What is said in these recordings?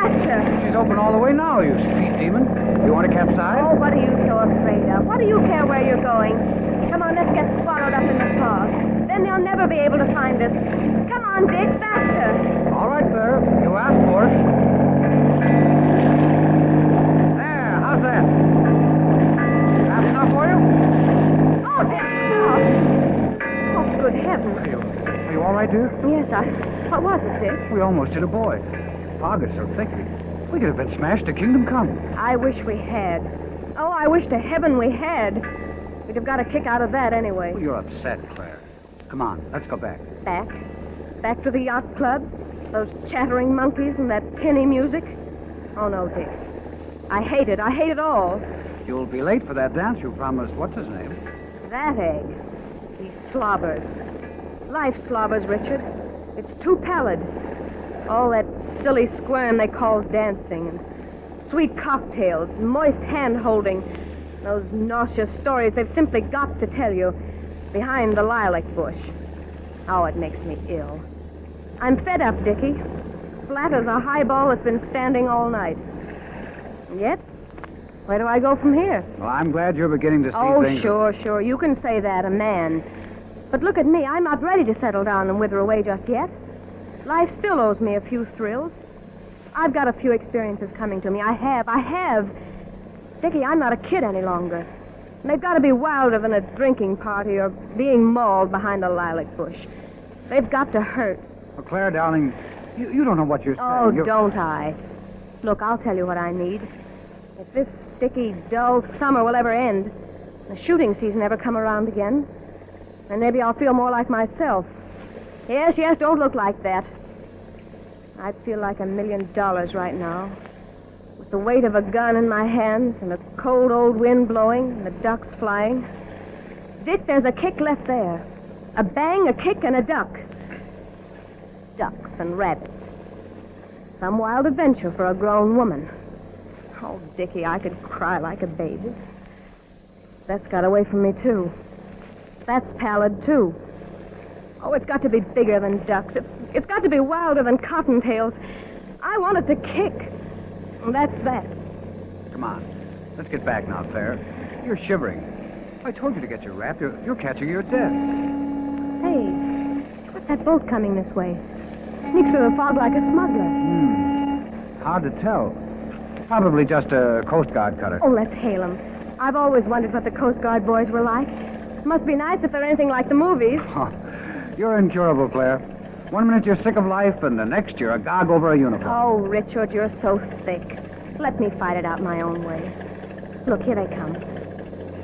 faster. She's open all the way now, you speed demon. You want to capsize? Oh, what are you so afraid of? What do you care where you're going? Come on, let's get swallowed up in the fog. Then they'll never be able to find us. Come on, Dick, faster. All right, sir. You asked for it. There, how's that? Fast enough for you? Oh, Dick, stop. Oh, good heavens. Are you all right, dear? Yes, what was it, Dick? We almost hit a boy. Fog is so thick. We could have been smashed to kingdom come. I wish we had. Oh, I wish to heaven we had. We'd have got a kick out of that anyway. Well, you're upset, Claire. Come on, let's go back. Back? Back to the yacht club? Those chattering monkeys and that tinny music? Oh, no, Dick. I hate it. I hate it all. You'll be late for that dance you promised. What's his name? That egg. These slobbers. Life slobbers, Richard. It's too pallid. All that silly squirm they call dancing, and sweet cocktails, moist hand-holding, those nauseous stories they've simply got to tell you behind the lilac bush. Oh, it makes me ill. I'm fed up, Dickie. Flat as a highball that's been standing all night. And yet, where do I go from here? Well, I'm glad you're beginning to see things. Oh, sure. You can say that, a man. But look at me. I'm not ready to settle down and wither away just yet. Life still owes me a few thrills. I've got a few experiences coming to me. I have. Dickie, I'm not a kid any longer. And they've got to be wilder than a drinking party or being mauled behind a lilac bush. They've got to hurt. Well, Claire, darling, you don't know what you're saying. Oh, don't I? Look, I'll tell you what I need. If this sticky, dull summer will ever end, the shooting season ever come around again, then maybe I'll feel more like myself. Yes, don't look like that. I'd feel like $1 million right now. With the weight of a gun in my hands and a cold old wind blowing and the ducks flying. Dick, there's a kick left there. A bang, a kick, and a duck. Ducks and rabbits. Some wild adventure for a grown woman. Oh, Dickie, I could cry like a baby. That's got away from me, too. That's pallid, too. Oh, it's got to be bigger than ducks. It's got to be wilder than cottontails. I want it to kick. And that's that. Come on. Let's get back now, Claire. You're shivering. I told you to get your wrap. You're catching your death. Hey, what's that boat coming this way? Sneaks through the fog like a smuggler. Hard to tell. Probably just a Coast Guard cutter. Oh, let's hail them. I've always wondered what the Coast Guard boys were like. Must be nice if they're anything like the movies. You're incurable, Claire. One minute you're sick of life, and the next you're agog over a uniform. Oh, Richard, you're so thick. Let me fight it out my own way. Look, here they come.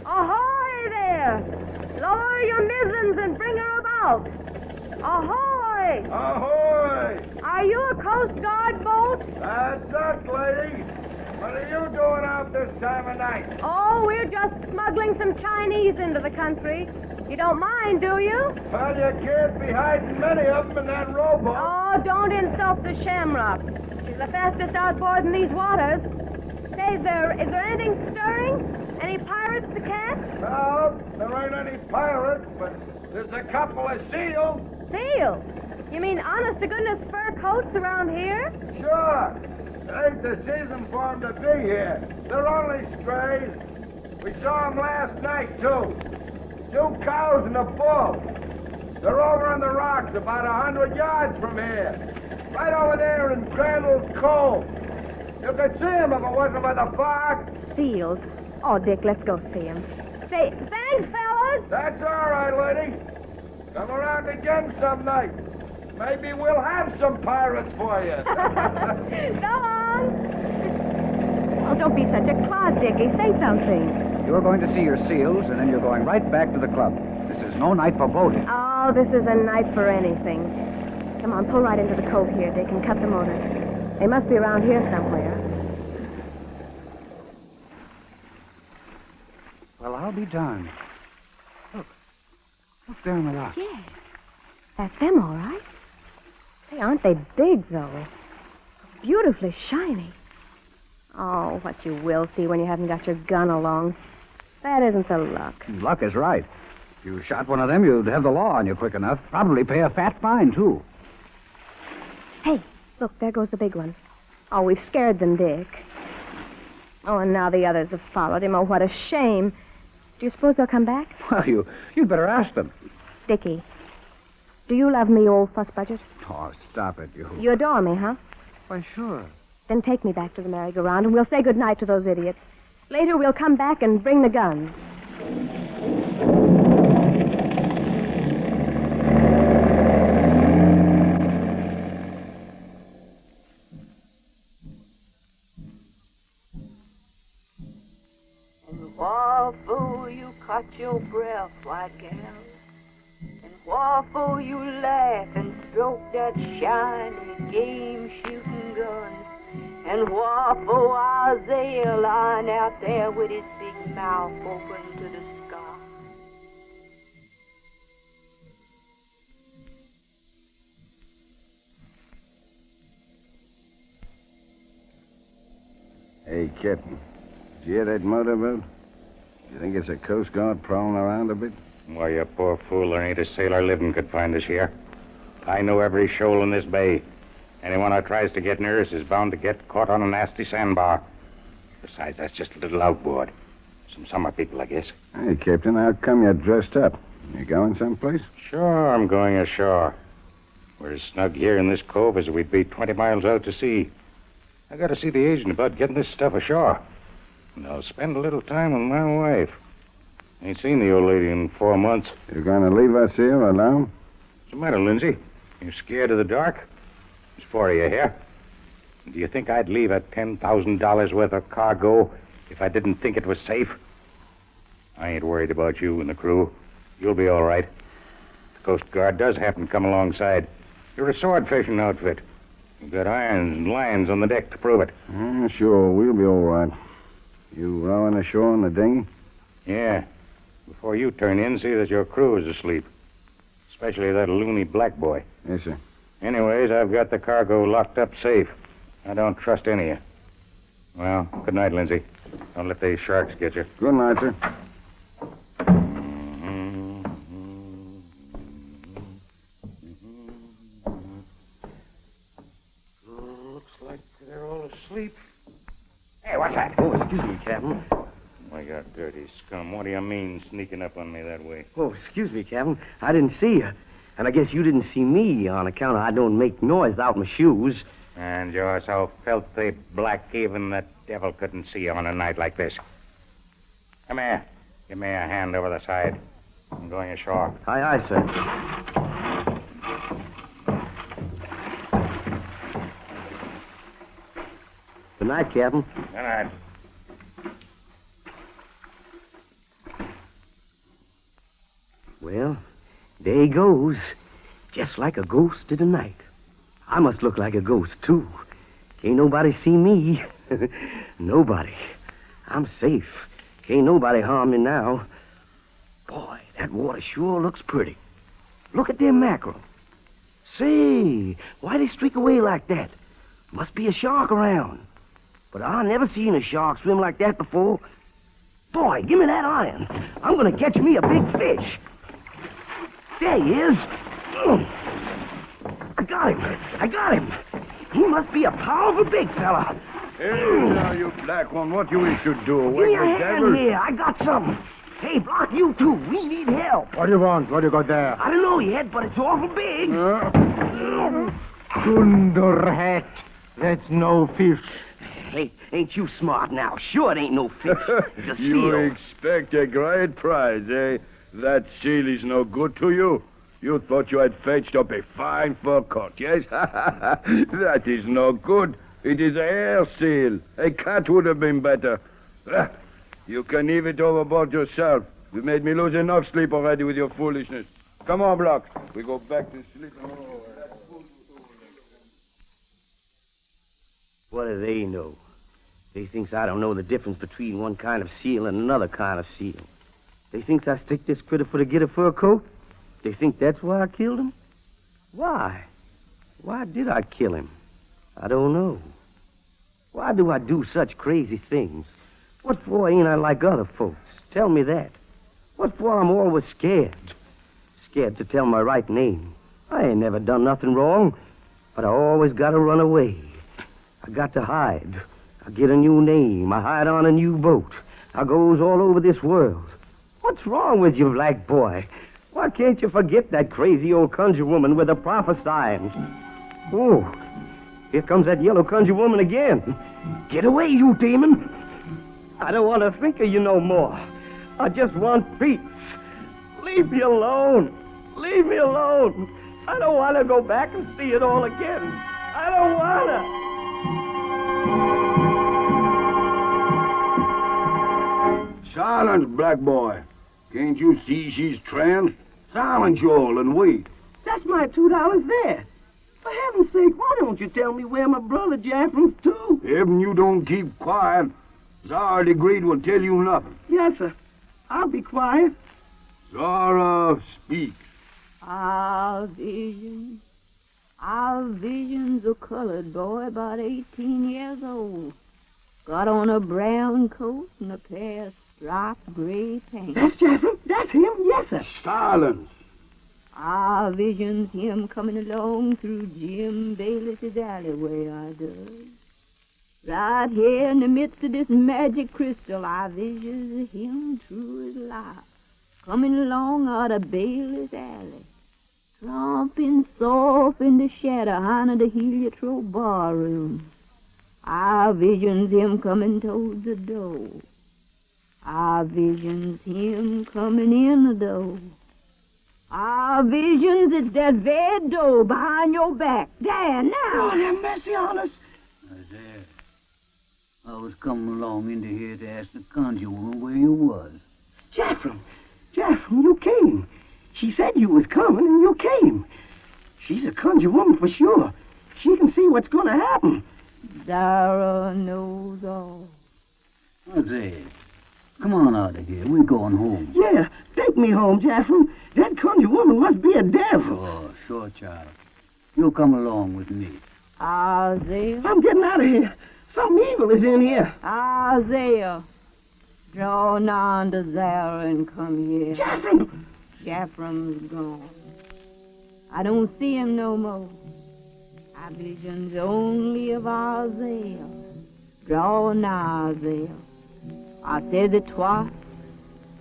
Ahoy there! Lower your mizens and bring her about. Ahoy! Ahoy! Are you a Coast Guard boat? That's us, lady. What are you doing out this time of night? Oh, we're just smuggling some Chinese into the country. You don't mind, do you? Well, you can't be hiding many of them in that rowboat. Oh, don't insult the Shamrock. She's the fastest outboard in these waters. Say, is there anything stirring? Any pirates to catch? No, there ain't any pirates, but there's a couple of seals. Seals? You mean honest-to-goodness fur coats around here? Sure. It ain't the season for them to be here. They're only strays. We saw them last night, too. 2 cows and a bull. They're over on the rocks about 100 yards from here. Right over there in Crandall's Cove. You could see them if it wasn't for the fog. Seals? Oh, Dick, let's go see them. Say, thanks, fellas! That's all right, lady. Come around again some night. Maybe we'll have some pirates for you. Go on! Oh, don't be such a clod, Dickie. Say something. You're going to see your seals, and then you're going right back to the club. This is no night for boating. Oh, this is a night for anything. Come on, pull right into the cove here, Dick, and cut the motor. They must be around here somewhere. Well, I'll be darned. Look there on the rock. Yeah, that's them, all right. Hey, aren't they big, though? Beautifully shiny. Oh, what you will see when you haven't got your gun along. That isn't the luck. Luck is right. If you shot one of them, you'd have the law on you quick enough. Probably pay a fat fine, too. Hey, look, there goes the big one. Oh, we've scared them, Dick. Oh, and now the others have followed him. Oh, what a shame. Do you suppose they'll come back? Well, you'd better ask them. Dickie, do you love me, old fuss budget? Oh, stop it, you. You adore me, huh? Why, sure. Then take me back to the merry-go-round, and we'll say goodnight to those idiots. Later, we'll come back and bring the guns. And wharful you caught your breath, white gal. And wharful you laugh and stroke that shiny game-shooting gun. And wharful Isaiah lying out there with his big mouth open to the sky. Hey, Captain. Did you hear that motorboat? You think it's a Coast Guard prowling around a bit? Why, you poor fool, there ain't a sailor living could find us here. I know every shoal in this bay. Anyone who tries to get near us is bound to get caught on a nasty sandbar. Besides, that's just a little outboard. Some summer people, I guess. Hey, Captain, how come you're dressed up? You going someplace? Sure, I'm going ashore. We're as snug here in this cove as we'd be 20 miles out to sea. I gotta see the agent about getting this stuff ashore. And I'll spend a little time with my wife. Ain't seen the old lady in 4 months. You're going to leave us here alone? What's the matter, Lindsay? You scared of the dark? There's 4 of you here. Do you think I'd leave a $10,000 worth of cargo if I didn't think it was safe? I ain't worried about you and the crew. You'll be all right. The Coast Guard does happen to come alongside. You're a sword fishing outfit. You've got irons and lines on the deck to prove it. Sure, we'll be all right. You rowing ashore in the dinghy? Yeah. Before you turn in, see that your crew is asleep. Especially that loony black boy. Yes, sir. Anyways, I've got the cargo locked up safe. I don't trust any of you. Well, good night, Lindsay. Don't let these sharks get you. Good night, sir. Looks like they're all asleep. Hey, what's that? Oh, excuse me, Captain. Why, you dirty scum. What do you mean sneaking up on me that way? Oh, excuse me, Captain. I didn't see you. And I guess you didn't see me on account of I don't make noise without my shoes. And you're so filthy black even the devil couldn't see you on a night like this. Come here. Give me a hand over the side. I'm going ashore. Aye, aye, sir. Good night, Captain. Good night. Well, there he goes. Just like a ghost of the night. I must look like a ghost, too. Can't nobody see me. Nobody. I'm safe. Can't nobody harm me now. Boy, that water sure looks pretty. Look at them mackerel. Say, why they streak away like that? Must be a shark around. But I never seen a shark swim like that before. Boy, give me that iron. I'm gonna catch me a big fish. There he is. I got him. He must be a powerful big fella. Hey, now, you black one, what you wish to do? Give me a hand here. I got something. Hey, Block, you too. We need help. What do you want? What do you got there? I don't know yet, but it's awful big. Dunderhat. That's no fish. Hey, ain't you smart now? Sure it ain't no fish. It's a You seal. expect a great prize, eh? That seal is no good to you. You thought you had fetched up a fine fur coat, yes? That is no good. It is a hair seal. A cat would have been better. You can heave it overboard yourself. You made me lose enough sleep already with your foolishness. Come on, Block. We go back to sleep. What do they know? They thinks I don't know the difference between one kind of seal and another kind of seal. They thinks I stick this critter for to get a fur coat? They think that's why I killed him? Why? Why did I kill him? I don't know. Why do I do such crazy things? What for ain't I like other folks? Tell me that. What for I'm always scared? Scared to tell my right name. I ain't never done nothing wrong, but I always gotta run away. I got to hide. I get a new name. I hide on a new boat. I goes all over this world. What's wrong with you, black boy? Why can't you forget that crazy old conjure woman with the prophesying? Oh, here comes that yellow conjure woman again. Get away, you demon. I don't want to think of you no more. I just want peace. Leave me alone. Leave me alone. I don't want to go back and see it all again. I don't want to. Silence, black boy. Can't you see she's tranced? Silence, y'all, and wait. That's my $2 there. For heaven's sake, why don't you tell me where my brother Jaffrey's to? If you don't keep quiet, Zara the Great will tell you nothing. Yes, sir. I'll be quiet. Zara, speak. Our vision's a colored boy about 18 years old. Got on a brown coat and a pair of striped gray pants. That's Jaffrey. That's him. Yes, sir. Silence. Our vision's him coming along through Jim Bayless's alleyway, I does. Right here in the midst of this magic crystal, I visions him true as life, coming along out of Bayless alley, tromping soft in the shadow behind the heliotrope barroom. I visions him coming towards the door. I visions him coming in the door. I visions it's that very door behind your back. There, now. Lord have mercy on us. Isaiah, I was coming along into here to ask the conjure woman where you was. Jaffrey, you came. She said you was coming, and you came. She's a conjure woman for sure. She can see what's going to happen. Zara knows all. Isaiah, come on out of here. We're going home. Yeah, take me home, Jaffrey. That conjure woman must be a devil. Oh, sure, child. You'll come along with me. Isaiah, I'm getting out of here. Some evil is in here. Isaiah, draw nigh to Zara and come here. Jaffrey! Jaffram's gone. I don't see him no more. I visions only of Isaiah. Draw nigh, Isaiah. I said it twice,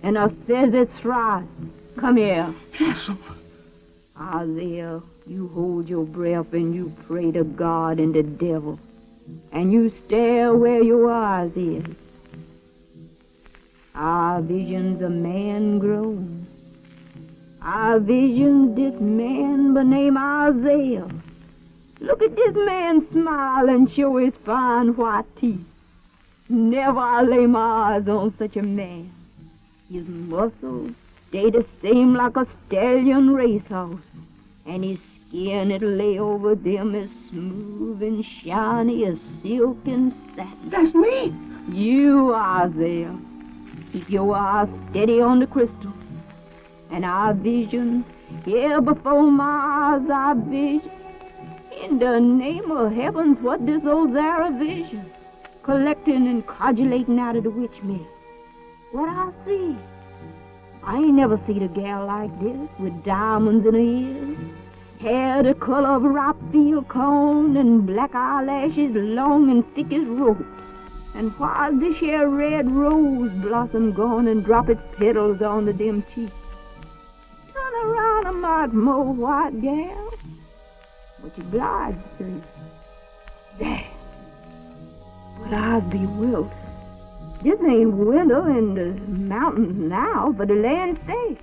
and I said it thrice. Come here. Yes. Isaiah, you hold your breath and you pray to God and the devil. And you stare where your eyes is. Our visions a man grown. Our visions this man by name Isaiah. Look at this man smile and show his fine white teeth. Never I lay my eyes on such a man. His muscles stay the same like a stallion racehorse, and his skin it lay over them as smooth and shiny as silk and satin. That's me. You, Isaiah, keep your eyes steady on the crystal, and our vision here before my eyes, our vision. In the name of heavens, what this old Zara vision? Collecting and codulating out of the witch mist. What I see? I ain't never seen a gal like this, with diamonds in her ears, hair the color of ripe field corn, and black eyelashes long and thick as ropes. And while this here red rose blossom gone and drop its petals on the dim cheeks, turn around a much more white gal, but you blind see. There. But I be bewildered. This ain't winter in the mountains now, but the land stays.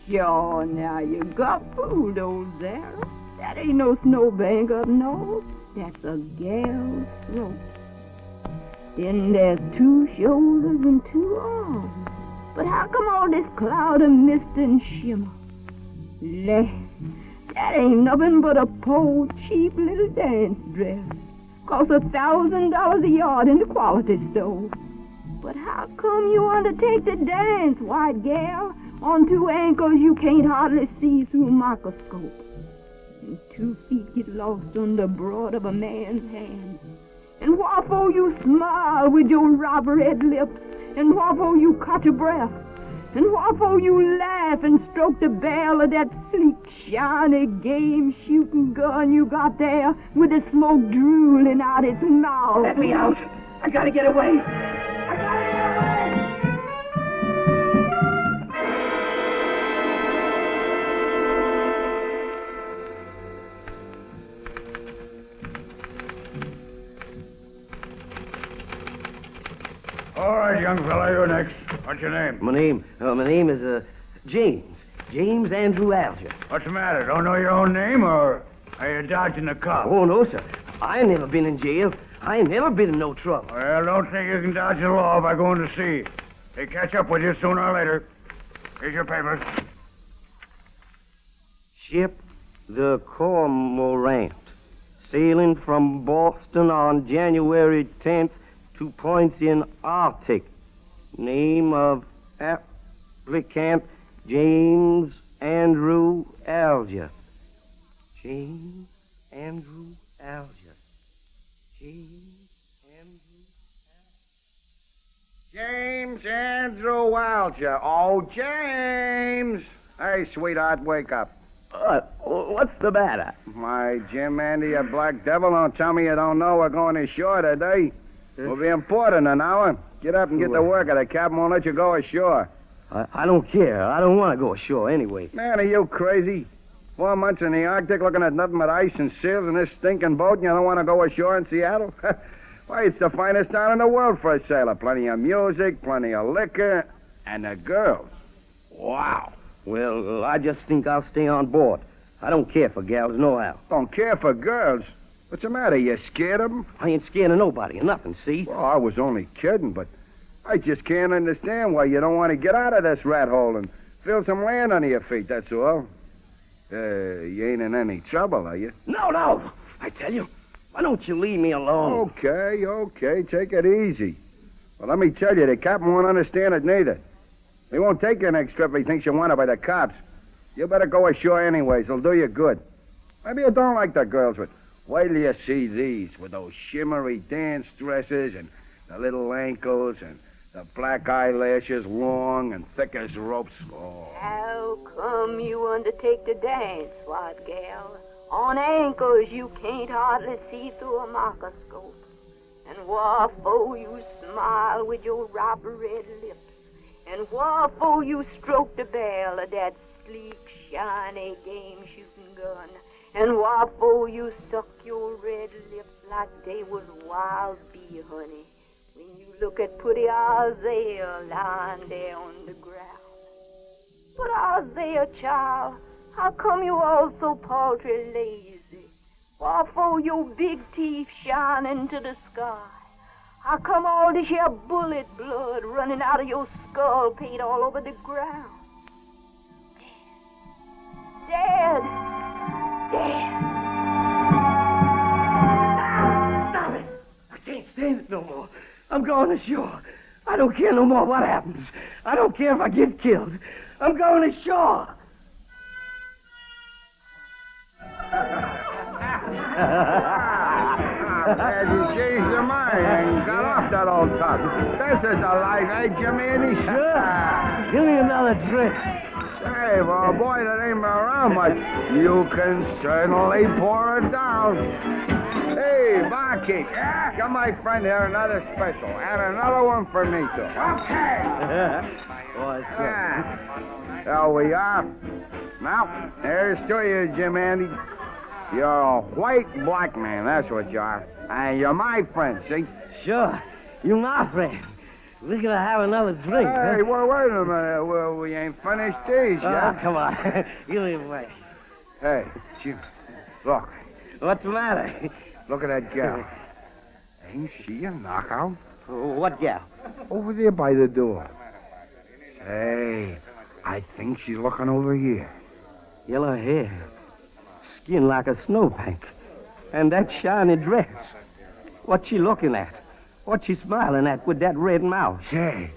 Sure, now you got fooled, old Zara. That ain't no snowbank up north. That's a gal's throat. Then there's 2 shoulders and 2 arms. But how come all this cloud of mist and shimmer? Land, that ain't nothing but a poor, cheap little dance dress. Costs $1,000 a yard in the quality store. But how come you undertake to dance, white gal, on 2 ankles you can't hardly see through a microscope? And 2 feet get lost on the broad of a man's hand. And wherefore you smile with your ripe red lips, and wherefore you cut your breath, And what for you laugh and stroke the barrel of that sleek, shiny, game-shooting gun you got there with the smoke drooling out its mouth? Let me out. I gotta get away. All right, young fella, you're next. What's your name? My name is, James. James Andrew Alger. What's the matter? Don't know your own name, or are you dodging the cop? Oh, no, sir. I ain't never been in jail. I ain't never been in no trouble. Well, don't think you can dodge the law by going to sea. They catch up with you sooner or later. Here's your papers. Ship the Cormorant, sailing from Boston on January 10th to points in Arctic. Name of applicant, James Andrew Alger. James Andrew Alger. James Andrew Alger. Oh, James! Hey, sweetheart, wake up. What's the matter? My Jim Andy, you black devil, don't tell me you don't know we're going ashore today. We'll be in port in an hour. Get up and get to work, or the captain won't let you go ashore. I don't care. I don't want to go ashore anyway. Man, are you crazy? 4 months in the Arctic looking at nothing but ice and seals in this stinking boat, and you don't want to go ashore in Seattle? Why, it's the finest town in the world for a sailor. Plenty of music, plenty of liquor, and the girls. Wow. Well, I just think I'll stay on board. I don't care for gals, no how. Don't care for girls? What's the matter? You scared of them? I ain't scared of nobody or nothing, see? Well, I was only kidding, but I just can't understand why you don't want to get out of this rat hole and feel some land under your feet, that's all. You ain't in any trouble, are you? No. I tell you, why don't you leave me alone? Okay. Take it easy. Well, let me tell you, the captain won't understand it neither. He won't take your next trip if he thinks you want it by the cops. You better go ashore anyways. It'll do you good. Maybe you don't like the girls, but wait till you see these with those shimmery dance dresses and the little ankles and the black eyelashes long and thick as ropes. Oh. How come you undertake to dance, white gal? On ankles you can't hardly see through a microscope. And what for you smile with your ripe red lips? And what for you stroke the barrel of that sleek, shiny, game-shooting gun? And what for you suck your red lips like they was wild bee honey when you look at pretty Isaiah lying there on the ground? But Isaiah, child, how come you all so paltry lazy? What for your big teeth shining to the sky? How come all this here bullet blood running out of your skull paint all over the ground? Dad! Stop it! I can't stand it no more. I'm going ashore. I don't care no more what happens. I don't care if I get killed. I'm going ashore. Man, you changed your mind and got off that old talk. This is a life, eh, Jimmy? Sure. Give me another drink. Hey, for a boy that ain't been around much, you can certainly pour it down. Hey, barkeep, got my friend here another special, and another one for me, too. Okay. There we are. Now, there's to you, Jim Andy. You're a white black man, that's what you are. And you're my friend, see? Sure. You're my friend. We're gonna have another drink, Hey, huh? well, wait a minute. Well, we ain't finished these yet. Come on. Give me away. Hey, Jim, look. What's the matter? Look at that gal. Ain't she a knockout? What gal? Over there by the door. Hey, I think she's looking over here. Yellow hair. Skin like a snowbank. And that shiny dress. What's she looking at? What's she smiling at with that red mouth? Say,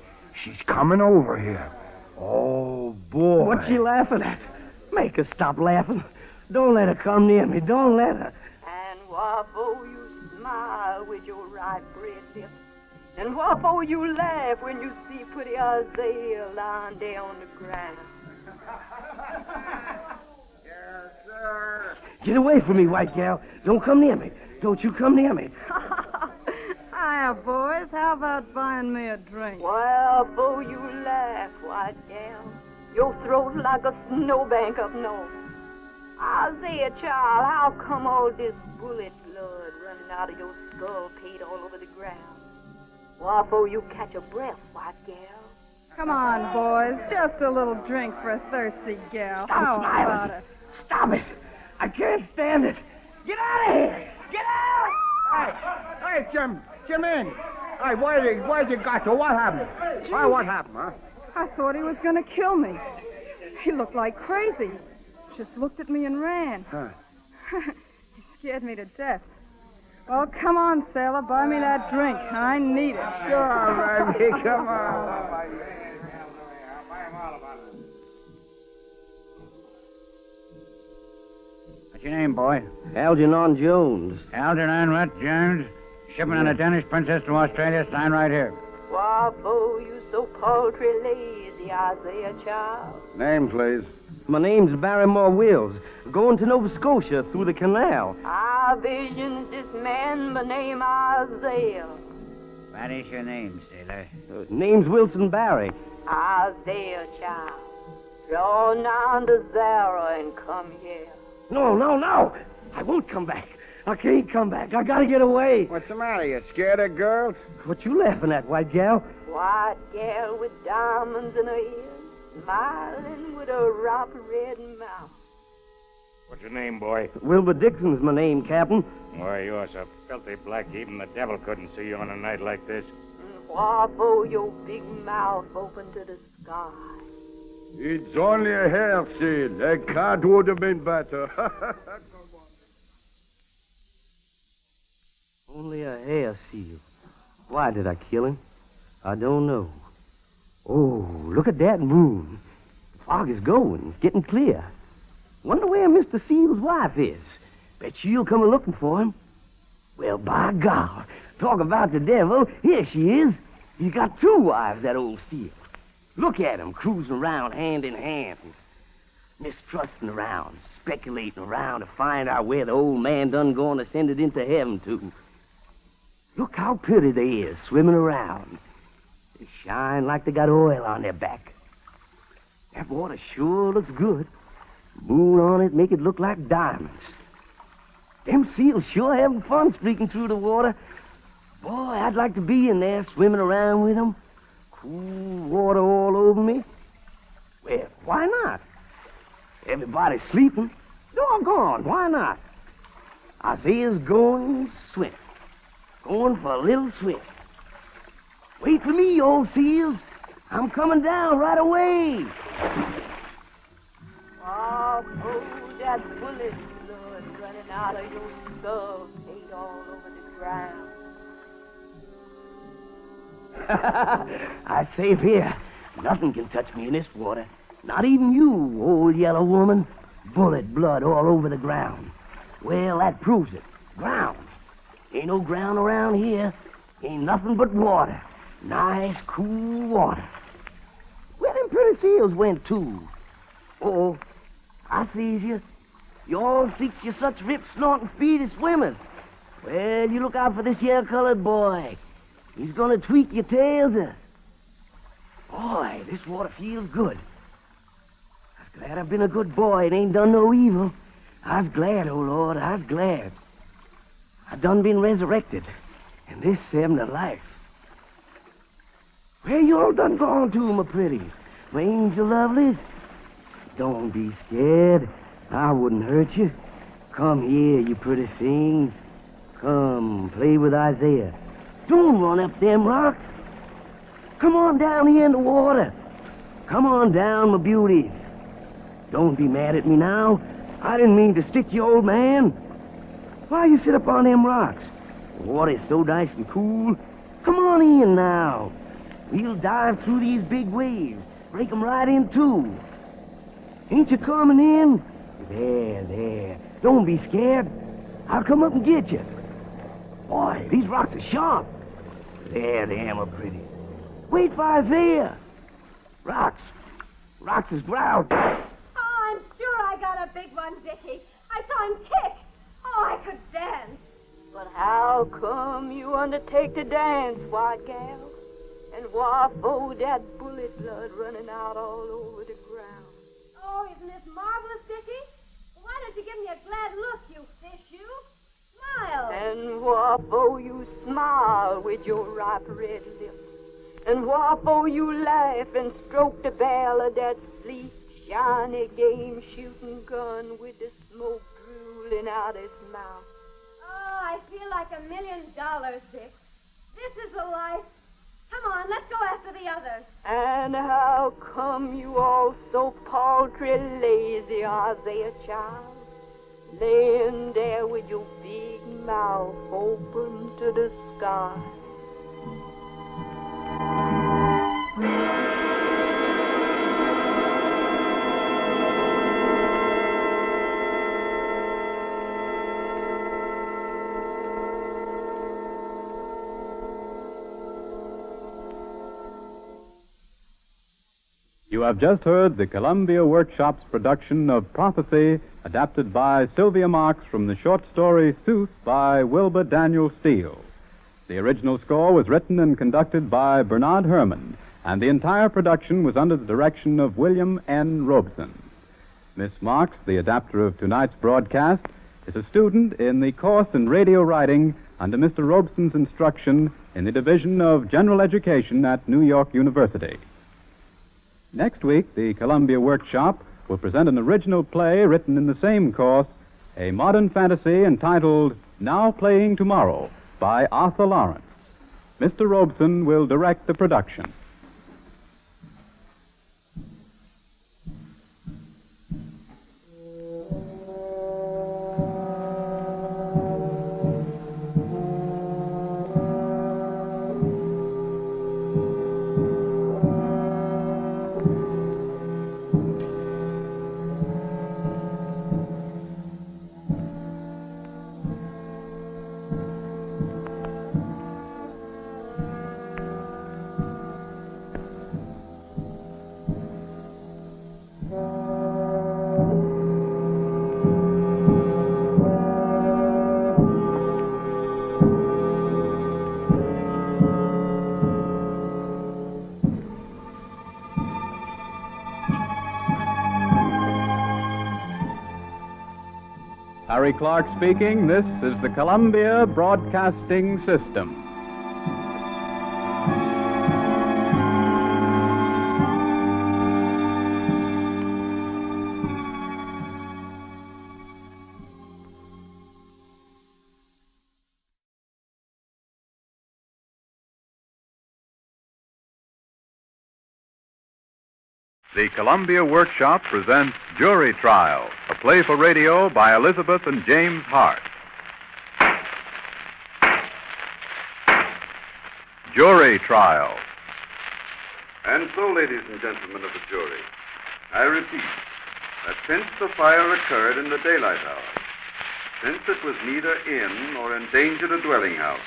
she's coming over here. Oh, boy. What's she laughing at? Make her stop laughing. Don't let her come near me. Don't let her. And what for you smile with your ripe red lips? And what for you laugh when you see pretty Isaiah lying there on the ground? Yes, sir. Get away from me, white gal. Don't come near me. Don't you come near me. Hiya, boys. How about buying me a drink? Well, for you laugh, white gal. Your throat like a snowbank up north. Isaiah, child, how come all this bullet blood running out of your skull paid all over the ground? Why, for you catch a breath, white gal? Come on, boys. Just a little drink for a thirsty gal. How about it? Stop it. I can't stand it. Get out of here. Get out. Hey, Jimmy. Hey, where'd you got to? What happened? Why, what happened, huh? I thought he was going to kill me. He looked like crazy. Just looked at me and ran. Huh. He scared me to death. Well, come on, sailor. Buy me that drink. I need it. Sure, baby. Come on. What's your name, boy? Algernon Jones. Algernon what, Jones? Shipping on a Danish princess to Australia. Sign right here. Why, for you so paltry lazy, Isaiah, child? Name, please. My name's Barrymore Wills. Going to Nova Scotia through the canal. I visions this man by name Isaiah. What is your name, sailor? Name's Wilson Barry. Isaiah, child. Draw down to Zara and come here. No. I won't come back. I can't come back. I gotta get away. What's the matter? You scared of girls? What you laughing at, white gal? White gal with diamonds in her ears, smiling with a ripe red mouth. What's your name, boy? Wilbur Dixon's my name, Captain. Why, you're so filthy black, even the devil couldn't see you on a night like this. And why for your big mouth open to the sky? It's only a hair seal. A cat would have been better. Only a hair seal. Why did I kill him? I don't know. Oh, look at that moon. The fog is going. It's getting clear. Wonder where Mr. Seal's wife is. Bet she'll come a-looking for him. Well, by God, talk about the devil. Here she is. He's got two wives, that old Seal. Look at him cruising around hand in hand. Mistrusting around, speculating around to find out where the old man done gone ascended into heaven to. Look how pretty they is, swimming around. They shine like they got oil on their back. That water sure looks good. Moon on it make it look like diamonds. Them seals sure having fun streaking through the water. Boy, I'd like to be in there swimming around with them. Cool water all over me. Well, why not? Everybody's sleeping. Doggone, why not? Isaiah's going swimming. Going for a little swim. Wait for me, old seals. I'm coming down right away. Oh, that bullet blood running out of your skull paid all over the ground. I'm safe here. Nothing can touch me in this water. Not even you, old yellow woman. Bullet blood all over the ground. Well, that proves it. Ground. Ain't no ground around here. Ain't nothing but water. Nice, cool water. Where them pretty seals went to? Oh, I sees you. You all seeks you such rip, snorting, speedy swimmers. Well, you look out for this here colored boy. He's gonna tweak your tails. Boy, this water feels good. I was glad I've been a good boy and ain't done no evil. I was glad, oh Lord, I was glad. I done been resurrected, and this saved my life. Where you all done gone to, my pretties? My angel lovelies? Don't be scared. I wouldn't hurt you. Come here, you pretty things. Come, play with Isaiah. Don't run up them rocks. Come on down here in the water. Come on down, my beauties. Don't be mad at me now. I didn't mean to stick you, old man. Why you sit up on them rocks? The water's so nice and cool. Come on in now. We'll dive through these big waves. Break 'em right in two. Ain't you coming in? There. Don't be scared. I'll come up and get you. Boy, these rocks are sharp. There, the hammer pretty. Wait for Isaiah. Rocks is brown. Oh, I'm sure I got a big one, Dickie. I saw him kick. Oh, I could dance. But how come you undertake to dance, white gal? And why for that bullet blood running out all over the ground? Oh, isn't this marvelous, Dickie? Why don't you give me a glad look, you fish, you? Smile. And why for you smile with your ripe red lips? And why for you laugh and stroke the barrel of that sleek, shiny game-shooting gun with the smoke drooling out its mouth? Oh, I feel like $1 million, Dick. This is the life. Come on, let's go after the others. And how come you all so paltry lazy, Isaiah child? Laying there with your big mouth open to the sky. You have just heard the Columbia Workshop's production of Prophecy, adapted by Sylvia Marks from the short story Sooth by Wilbur Daniel Steele. The original score was written and conducted by Bernard Herrmann, and the entire production was under the direction of William N. Robeson. Miss Marks, the adapter of tonight's broadcast, is a student in the course in radio writing under Mr. Robeson's instruction in the Division of General Education at New York University. Next week, the Columbia Workshop will present an original play written in the same course, a modern fantasy entitled Now Playing Tomorrow by Arthur Lawrence. Mr. Robeson will direct the production. Harry Clark speaking. This is the Columbia Broadcasting System. The Columbia Workshop presents Jury Trial, a play for radio by Elizabeth and James Hart. Jury Trial. And so, ladies and gentlemen of the jury, I repeat that since the fire occurred in the daylight hours, since it was neither in nor endangered a dwelling house,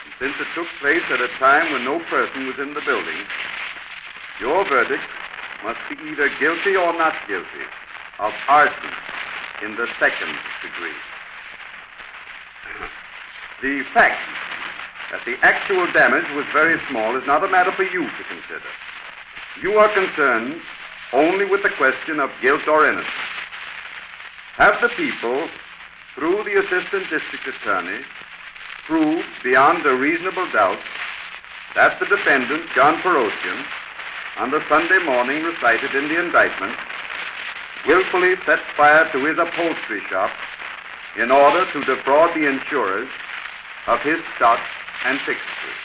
and since it took place at a time when no person was in the building, your verdict must be either guilty or not guilty of arson in the second degree. The fact that the actual damage was very small is not a matter for you to consider. You are concerned only with the question of guilt or innocence. Have the people, through the Assistant District Attorney, proved beyond a reasonable doubt that the defendant, John Percussion, on the Sunday morning recited in the indictment, willfully set fire to his upholstery shop in order to defraud the insurers of his stock and fixtures.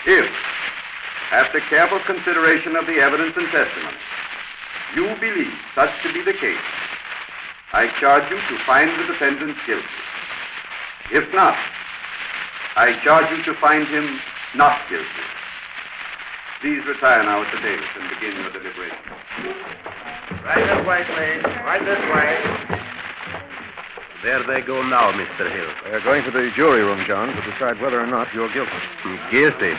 If, after careful consideration of the evidence and testimony, you believe such to be the case, I charge you to find the defendant guilty. If not, I charge you to find him not guilty. Please retire now at the dais and begin your deliberation. Right this way, please. Right this way. Where they go now, Mr. Hill? They're going to the jury room, John, to decide whether or not you're guilty. Guilty?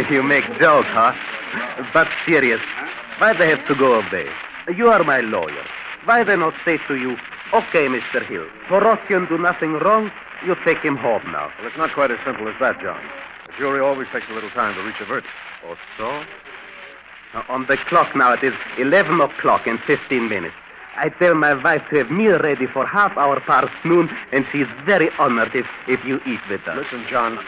You make joke, huh? But serious, why they have to go away? You are my lawyer. Why they not say to you, okay, Mr. Hill, Percussion do nothing wrong, you take him home now. Well, it's not quite as simple as that, John. The jury always takes a little time to reach a verdict. Oh, so? Now, on the clock now, it is 11 o'clock and 15 minutes. I tell my wife to have meal ready for half hour past noon, and she's very honored if you eat with us. Listen, John,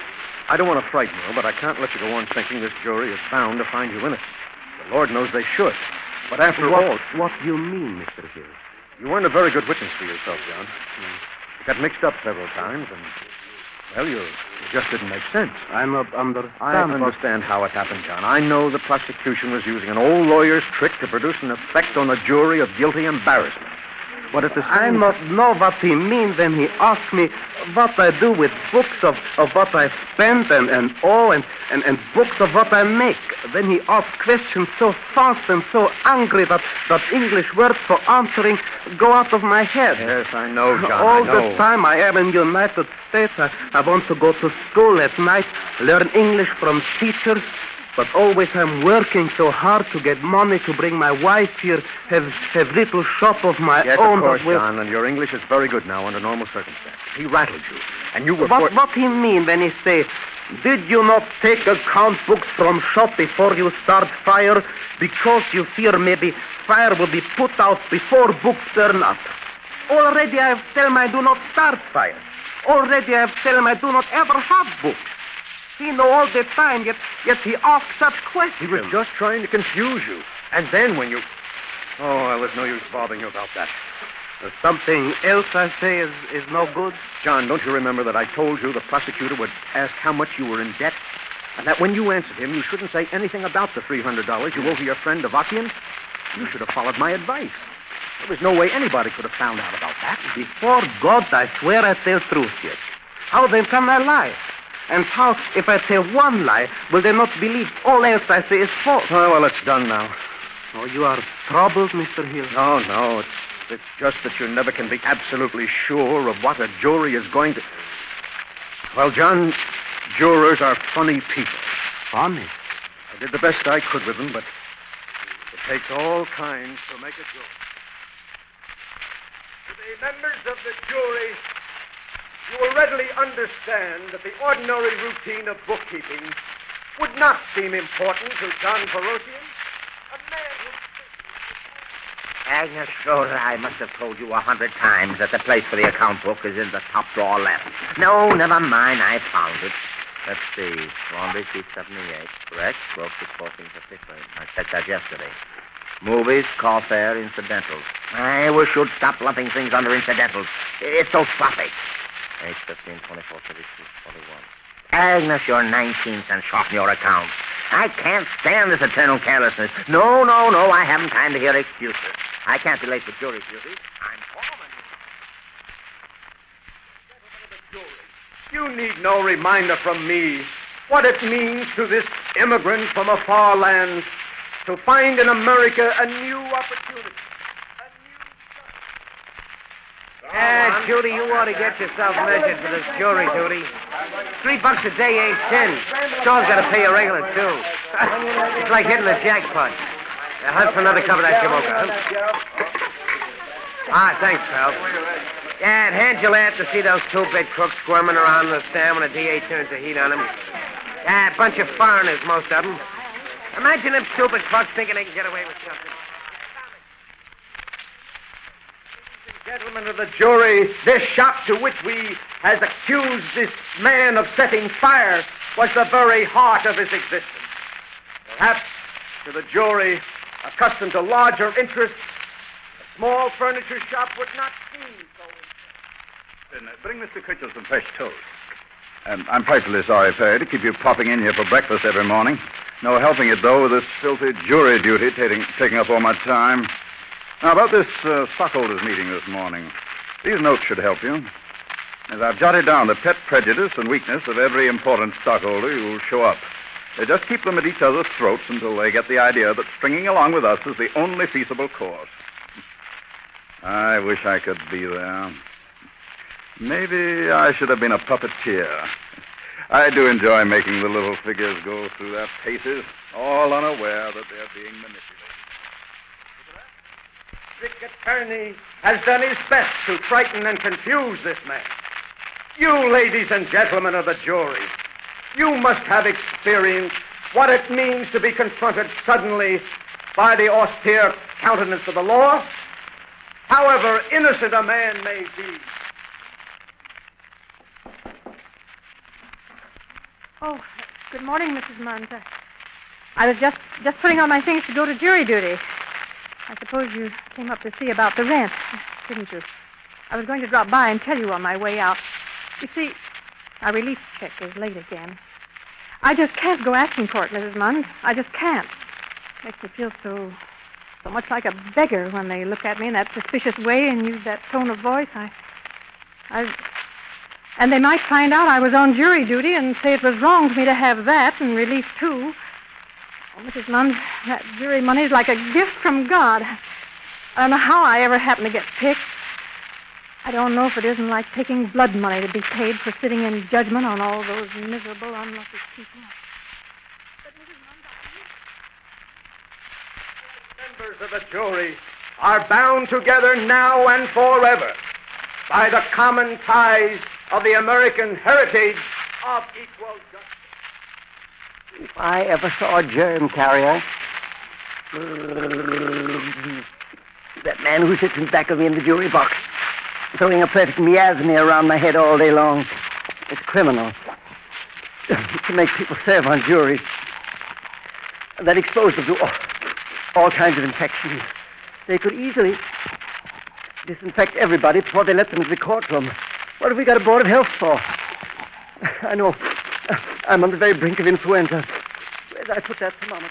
I don't want to frighten you, but I can't let you go on thinking this jury is bound to find you innocent. The Lord knows they should. But after all... What do you mean, Mr. Hill? You weren't a very good witness for yourself, John. You got mixed up several times, and... Well, you just didn't make sense. I'm not under... I understand how it happened, John. I know the prosecution was using an old lawyer's trick to produce an effect on a jury of guilty embarrassment. But at the same... I not know what he means when he asks me what I do with books of what I spend and books of what I make. Then he asks questions so fast and so angry that English words for answering go out of my head. Yes, I know, John, All I know. the time I am in the United States, I want to go to school at night, learn English from teachers, but always I'm working so hard to get money to bring my wife here, have little shop of my yes, own. Yes, of course, John, and your English is very good now under normal circumstances. He rattled you, and you were... What he mean when he say, did you not take account books from shop before you start fire because you fear maybe fire will be put out before books turn up? Already I have tell him I do not start fire. Already I have tell him I do not ever have books. He know all the time, yet he asks such questions. He was just trying to confuse you. And then when you... Oh, well, there's no use bothering you about that. Something else I say is no good? John, don't you remember that I told you the prosecutor would ask how much you were in debt? And that when you answered him, you shouldn't say anything about the $300 you owe to your friend Avakian? You should have followed my advice. There was no way anybody could have found out about that. Before God, I swear I tell truth yet. How then can I lie? And how, if I tell one lie, will they not believe all else I say is false? Oh, well, it's done now. Oh, you are troubled, Mr. Hill? No, it's just that you never can be absolutely sure of what a jury is going to... Well, John, jurors are funny people. Funny? I did the best I could with them, but it takes all kinds to make a jury. To the members of the jury... You will readily understand that the ordinary routine of bookkeeping would not seem important to John Percussion, a man who... Agnes Schroeder, I must have told you 100 times that the place for the account book is in the top drawer left. No, never mind, I found it. Let's see. Laundry sheet 78, correct? Grocery 1453. I checked that yesterday. Movies, car fare, incidentals. I wish you'd stop lumping things under incidentals. It's so sloppy. Age 15, 24, 32, 41. Agnes, you're 19 cents short in your account. I can't stand this eternal carelessness. No, I haven't time to hear excuses. I can't be late for jury duty. I'm foreman. You need no reminder from me what it means to this immigrant from a far land to find in America a new opportunity. Judy, you ought to get yourself measured for this jury duty. $3 a day ain't 10. Sean's got to pay you regular, too. It's like hitting the jackpot. Hunt for another cup of that Jamocha, huh? Thanks, pal. Yeah, and hand your lamp to see those two big crooks squirming around the stand when the DA turns the heat on them. A bunch of foreigners, most of them. Imagine them stupid fucks thinking they can get away with something. Gentlemen of the jury, this shop to which we has accused this man of setting fire was the very heart of his existence. Perhaps to the jury, accustomed to larger interests, a small furniture shop would not seem so... Bring Mr. Kitchell some fresh toast. I'm frightfully sorry, Perry, to keep you popping in here for breakfast every morning. No helping it, though, with this filthy jury duty taking up all my time. Now, about this stockholders' meeting this morning. These notes should help you. As I've jotted down the pet prejudice and weakness of every important stockholder who will show up. They just keep them at each other's throats until they get the idea that stringing along with us is the only feasible course. I wish I could be there. Maybe I should have been a puppeteer. I do enjoy making the little figures go through their paces, all unaware that they're being manipulated. The attorney has done his best to frighten and confuse this man. You, ladies and gentlemen of the jury, you must have experienced what it means to be confronted suddenly by the austere countenance of the law, however innocent a man may be. Oh, good morning, Mrs. Munn. I was just putting on my things to go to jury duty. I suppose you came up to see about the rent, didn't you? I was going to drop by and tell you on my way out. You see, our relief check is late again. I just can't go asking for it, Mrs. Munn. I just can't. Makes me feel so much like a beggar when they look at me in that suspicious way and use that tone of voice. And they might find out I was on jury duty and say it was wrong for me to have that and relief, too. Oh, Mrs. Munn, that jury money is like a gift from God. I don't know how I ever happened to get picked. I don't know if it isn't like taking blood money to be paid for sitting in judgment on all those miserable, unlucky people. But Mrs. Munn, Members of the jury are bound together now and forever by the common ties of the American heritage of equal justice. If I ever saw a germ carrier, that man who sits in back of me in the jury box, throwing a perfect miasma around my head all day long. It's criminal. To make people serve on juries. That exposed them to all kinds of infections. They could easily disinfect everybody before they let them into the courtroom. What have we got a board of health for? I know. I'm on the very brink of influenza. Where did I put that thermometer?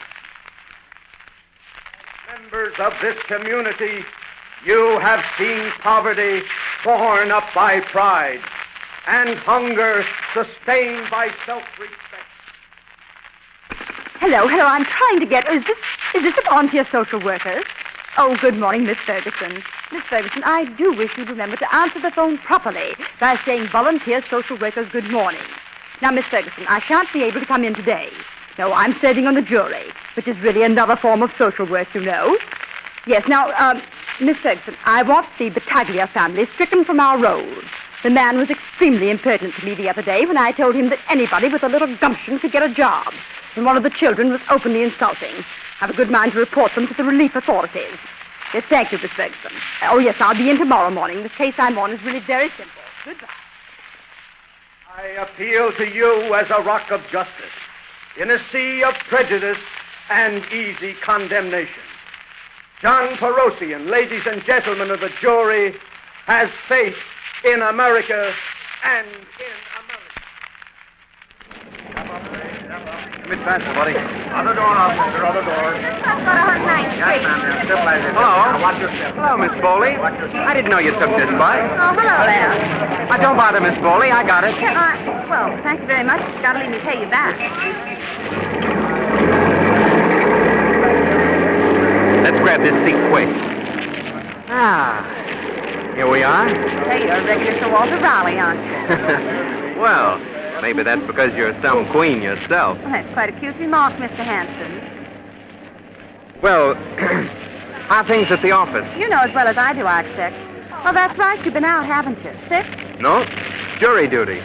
Members of this community, you have seen poverty torn up by pride and hunger sustained by self-respect. Hello, I'm trying to get... Is this a volunteer social workers? Oh, good morning, Miss Ferguson. Miss Ferguson, I do wish you'd remember to answer the phone properly by saying volunteer social workers good morning. Now, Miss Ferguson, I shan't be able to come in today. No, I'm serving on the jury, which is really another form of social work, you know. Yes, now, Miss Ferguson, I want the Battaglia family stricken from our rolls. The man was extremely impertinent to me the other day when I told him that anybody with a little gumption could get a job. And one of the children was openly insulting. Have a good mind to report them to the relief authorities. Yes, thank you, Miss Ferguson. Oh, yes, I'll be in tomorrow morning. The case I'm on is really very simple. Goodbye. I appeal to you as a rock of justice in a sea of prejudice and easy condemnation. John Perosian, ladies and gentlemen of the jury, has faith in America and in Come in faster, buddy. Other door, officer, other door. Yes, ma'am, they're still like this. Hello. Watch your step. Hello, Miss Foley. I didn't know you took this bike. Oh, hello there. Don't bother, Miss Foley. I got it. Well, thank you very much. Gotta let me pay you back. Let's grab this seat quick. Here we are. Say, you're a regular Sir Walter Raleigh, aren't you? Well, maybe that's because you're some queen yourself. Well, that's quite a cute remark, Mr. Hanson. Well, how are things at the office? You know as well as I do, I expect. Well, that's right. You've been out, haven't you? Sick? No, jury duty.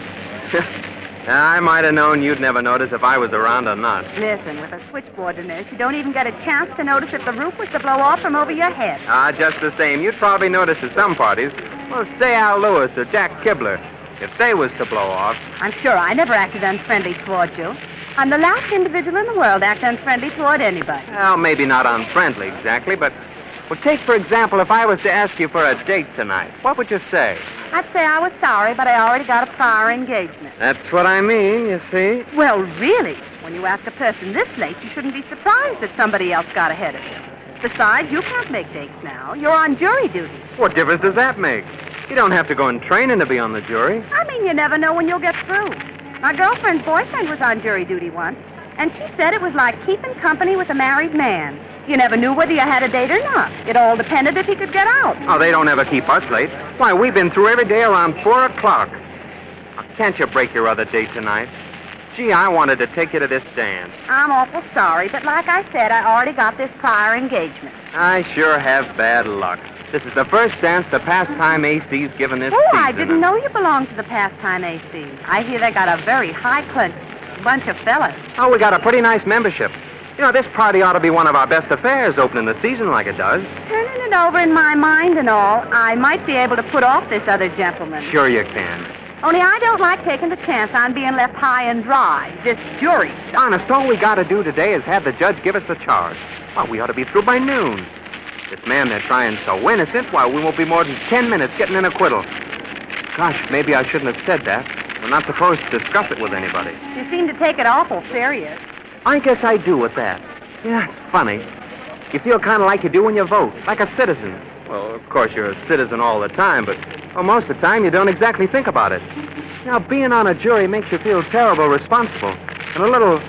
I might have known you'd never notice if I was around or not. Listen, with a switchboard to nurse, you don't even get a chance to notice if the roof was to blow off from over your head. Just the same. You'd probably notice at some parties. Well, say Al Lewis or Jack Kibler. If they was to blow off. I'm sure I never acted unfriendly toward you. I'm the last individual in the world to act unfriendly toward anybody. Well, maybe not unfriendly exactly, but... Well, take, for example, if I was to ask you for a date tonight, what would you say? I'd say I was sorry, but I already got a prior engagement. That's what I mean, you see. Well, really, when you ask a person this late, you shouldn't be surprised that somebody else got ahead of you. Besides, you can't make dates now. You're on jury duty. What difference does that make? You don't have to go in training to be on the jury. I mean, you never know when you'll get through. My girlfriend's boyfriend was on jury duty once, and she said it was like keeping company with a married man. You never knew whether you had a date or not. It all depended if he could get out. Oh, they don't ever keep us late. Why, we've been through every day around 4 o'clock. Now, can't you break your other date tonight? Gee, I wanted to take you to this dance. I'm awful sorry, but like I said, I already got this prior engagement. I sure have bad luck. This is the first dance the Pastime AC's given this Oh, season. I didn't know you belonged to the Pastime AC. I hear they got a very high-class bunch of fellas. Oh, we got a pretty nice membership. You know, this party ought to be one of our best affairs, opening the season like it does. Turning it over in my mind and all, I might be able to put off this other gentleman. Sure you can. Only I don't like taking the chance on being left high and dry. This jury stuff. Honest, all we got to do today is have the judge give us the charge. Well, we ought to be through by noon. This man they're trying so innocent, why, we won't be more than 10 minutes getting an acquittal. Gosh, maybe I shouldn't have said that. We're not supposed to discuss it with anybody. You seem to take it awful serious. I guess I do with that. Yeah, it's funny. You feel kind of like you do when you vote, like a citizen. Well, of course, you're a citizen all the time, but most of the time you don't exactly think about it. Now, being on a jury makes you feel terrible responsible. And a little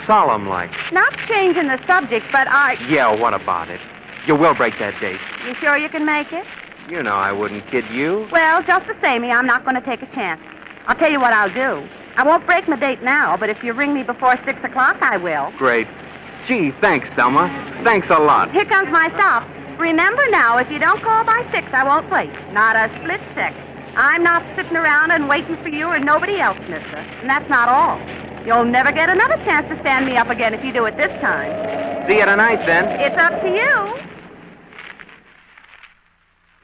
solemn-like. Not changing the subject, but Yeah, what about it? You will break that date. You sure you can make it? You know I wouldn't kid you. Well, just the same, I'm not going to take a chance. I'll tell you what I'll do. I won't break my date now, but if you ring me before 6 o'clock, I will. Great. Gee, thanks, Thelma. Thanks a lot. Here comes my stop. Remember now, if you don't call by 6, I won't wait. Not a split second. I'm not sitting around and waiting for you or nobody else, mister. And that's not all. You'll never get another chance to stand me up again if you do it this time. See you tonight, then. It's up to you.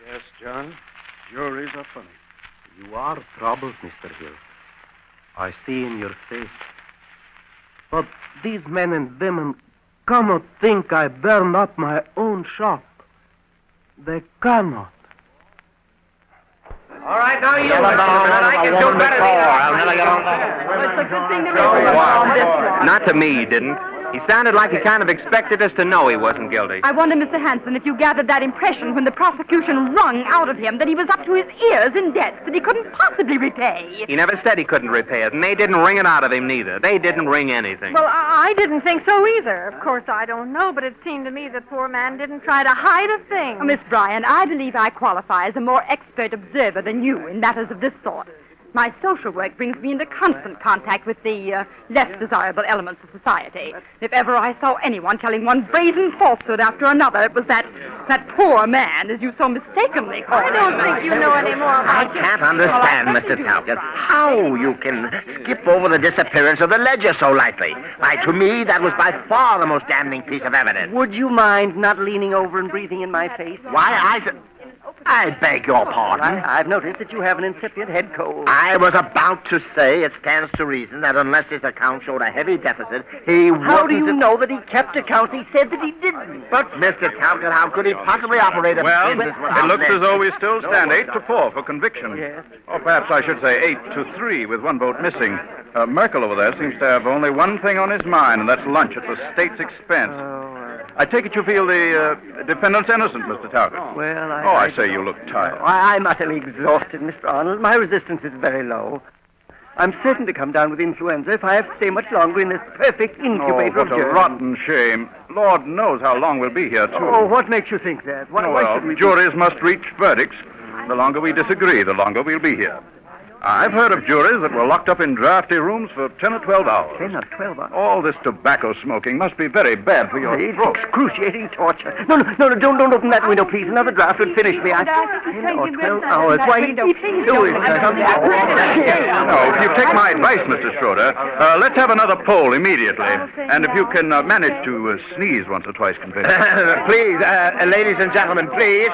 Yes, John. Juries are funny. You are troubled, Mr. Hill. I see in your face. But these men and women cannot think I burn up my own shop. They cannot. All right, now you listen. I can do better than I'll never get on that. It's a good thing to on this one. Not to me, he didn't. He sounded like he kind of expected us to know he wasn't guilty. I wonder, Mr. Hanson, if you gathered that impression when the prosecution wrung out of him that he was up to his ears in debts that he couldn't possibly repay. He never said he couldn't repay it, and they didn't wring it out of him neither. They didn't wring anything. Well, I didn't think so either. Of course, I don't know, but it seemed to me the poor man didn't try to hide a thing. Oh, Miss Bryan, I believe I qualify as a more expert observer than you in matters of this sort. My social work brings me into constant contact with the less desirable elements of society. If ever I saw anyone telling one brazen falsehood after another, it was that poor man, as you so mistakenly call him. I don't think you know any more I about can't understand, Mr. Talcott, how you can skip over the disappearance of the ledger so lightly. Why, to me, that was by far the most damning piece of evidence. Would you mind not leaning over and breathing in my face? Why, I beg your pardon. I've noticed that you have an incipient head cold. I was about to say it stands to reason that unless his account showed a heavy deficit, he wouldn't... How do you know that he kept account? He said that he didn't. But, Mr. Talcott, how could he possibly operate a Well, business it without looks as though we ledger? still stand 8-4 for conviction. Yes. Or perhaps I should say 8-3 with one vote missing. Merkel over there seems to have only one thing on his mind, and that's lunch at the state's expense. I take it you feel the defendant's innocent, Mr. Talcott. Well, I say you look tired. I'm utterly exhausted, Mr. Arnold. My resistance is very low. I'm certain to come down with influenza if I have to stay much longer in this perfect incubator of what a germs. rotten shame. Lord knows how long we'll be here, too. Oh, what makes you think that? Why should we... Juries must reach verdicts. The longer we disagree, the longer we'll be here. I've heard of juries that were locked up in drafty rooms for 10 or 12 hours. 10 or 12 hours? All this tobacco smoking must be very bad for your It's throat. excruciating torture. No, don't open that window, please. Another draft would finish me. 10 or 12 hours. Why, do it. No, if you take my advice, Mr. Schroeder, let's have another poll immediately. And if you can manage to sneeze once or twice convincingly. Please, ladies and gentlemen, please.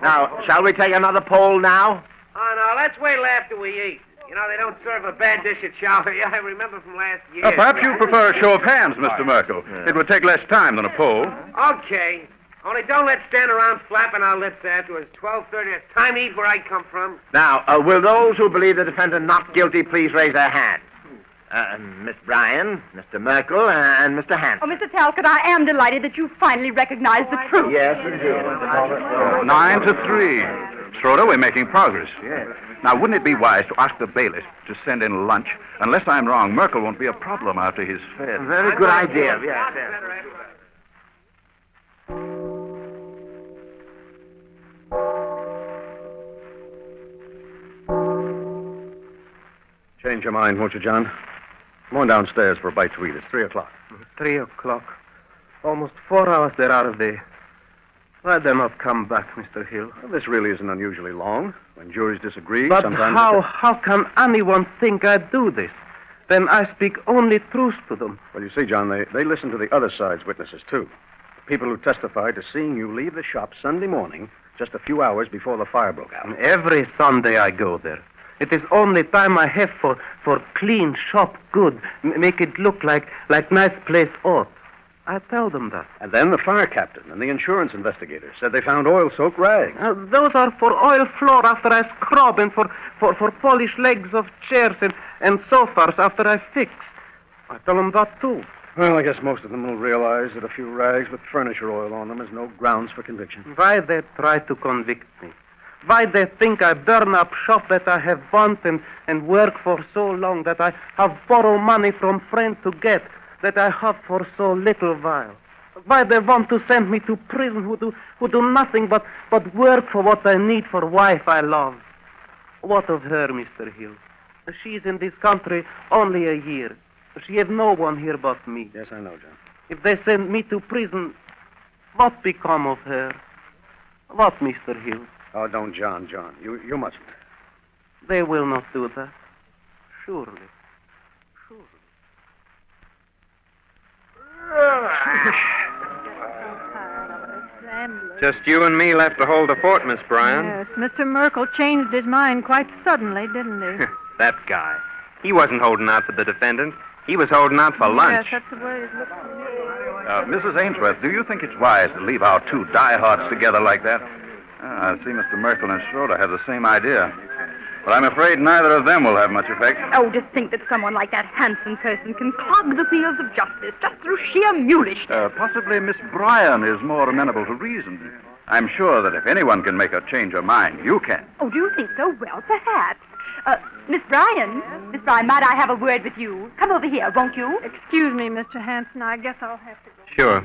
Now, shall we take another poll now? Oh, no, let's wait till after we eat. You know, they don't serve a bad dish at Charlie. I remember from last year. Perhaps you prefer a show of hands, Mr. Merkel. It would take less time than a poll. Okay. Only don't let's stand around flapping our lips afterwards. 12:30, it's time to eat where I come from. Now, will those who believe the defendant not guilty please raise their hands? Miss Bryan, Mr. Merkel, and Mr. Hanson. Oh, Mr. Talcott, I am delighted that you finally recognized the truth. Yes, indeed. 9-3. Schroeder, we're making progress. Yes. Now, wouldn't it be wise to ask the bailiff to send in lunch? Unless I'm wrong, Merkel won't be a problem after he's fed. Very good idea, yes. Change your mind, won't you, John? Come on downstairs for a bite to eat. It's 3 o'clock. 3 o'clock. Almost 4 hours they're out of there. Why they not come back, Mr. Hill? Well, this really isn't unusually long. When juries disagree, But sometimes... how can anyone think I do this? Then I speak only truth to them. Well, you see, John, they listen to the other side's witnesses, too. People who testified to seeing you leave the shop Sunday morning, just a few hours before the fire broke out. Every Sunday I go there. It is only time I have for clean shop good. Make it look like nice place ought. I tell them that. And then the fire captain and the insurance investigators said they found oil-soaked rags. Those are for oil floor after I scrub and for polished legs of chairs and sofas after I fix. I tell them that, too. Well, I guess most of them will realize that a few rags with furniture oil on them is no grounds for conviction. Why they try to convict me? Why they think I burn up shop that I have want and work for so long, that I have borrowed money from friends to get, that I have for so little while? Why they want to send me to prison who do nothing but work for what I need for wife I love? What of her, Mr. Hill? She's in this country only a year. She have no one here but me. Yes, I know, John. If they send me to prison, what become of her? What, Mr. Hill? Oh, don't, John. You mustn't. They will not do that. Surely. Just you and me left to hold the fort, Miss Bryan. Yes, Mr. Merkel changed his mind quite suddenly, didn't he? That guy. He wasn't holding out for the defendant. He was holding out for lunch. Yes, that's the way it looks to me. Mrs. Ainsworth, do you think it's wise to leave our two diehards together like that? I see Mr. Merkel and Schroeder have the same idea. But I'm afraid neither of them will have much effect. Oh, to think that someone like that handsome person can clog the wheels of justice just through sheer mulishness. Possibly Miss Bryan is more amenable to reason. I'm sure that if anyone can make her change her mind, you can. Oh, do you think so? Well, perhaps. Miss Bryan, might I have a word with you? Come over here, won't you? Excuse me, Mr. Hanson. I guess I'll have to go. Sure.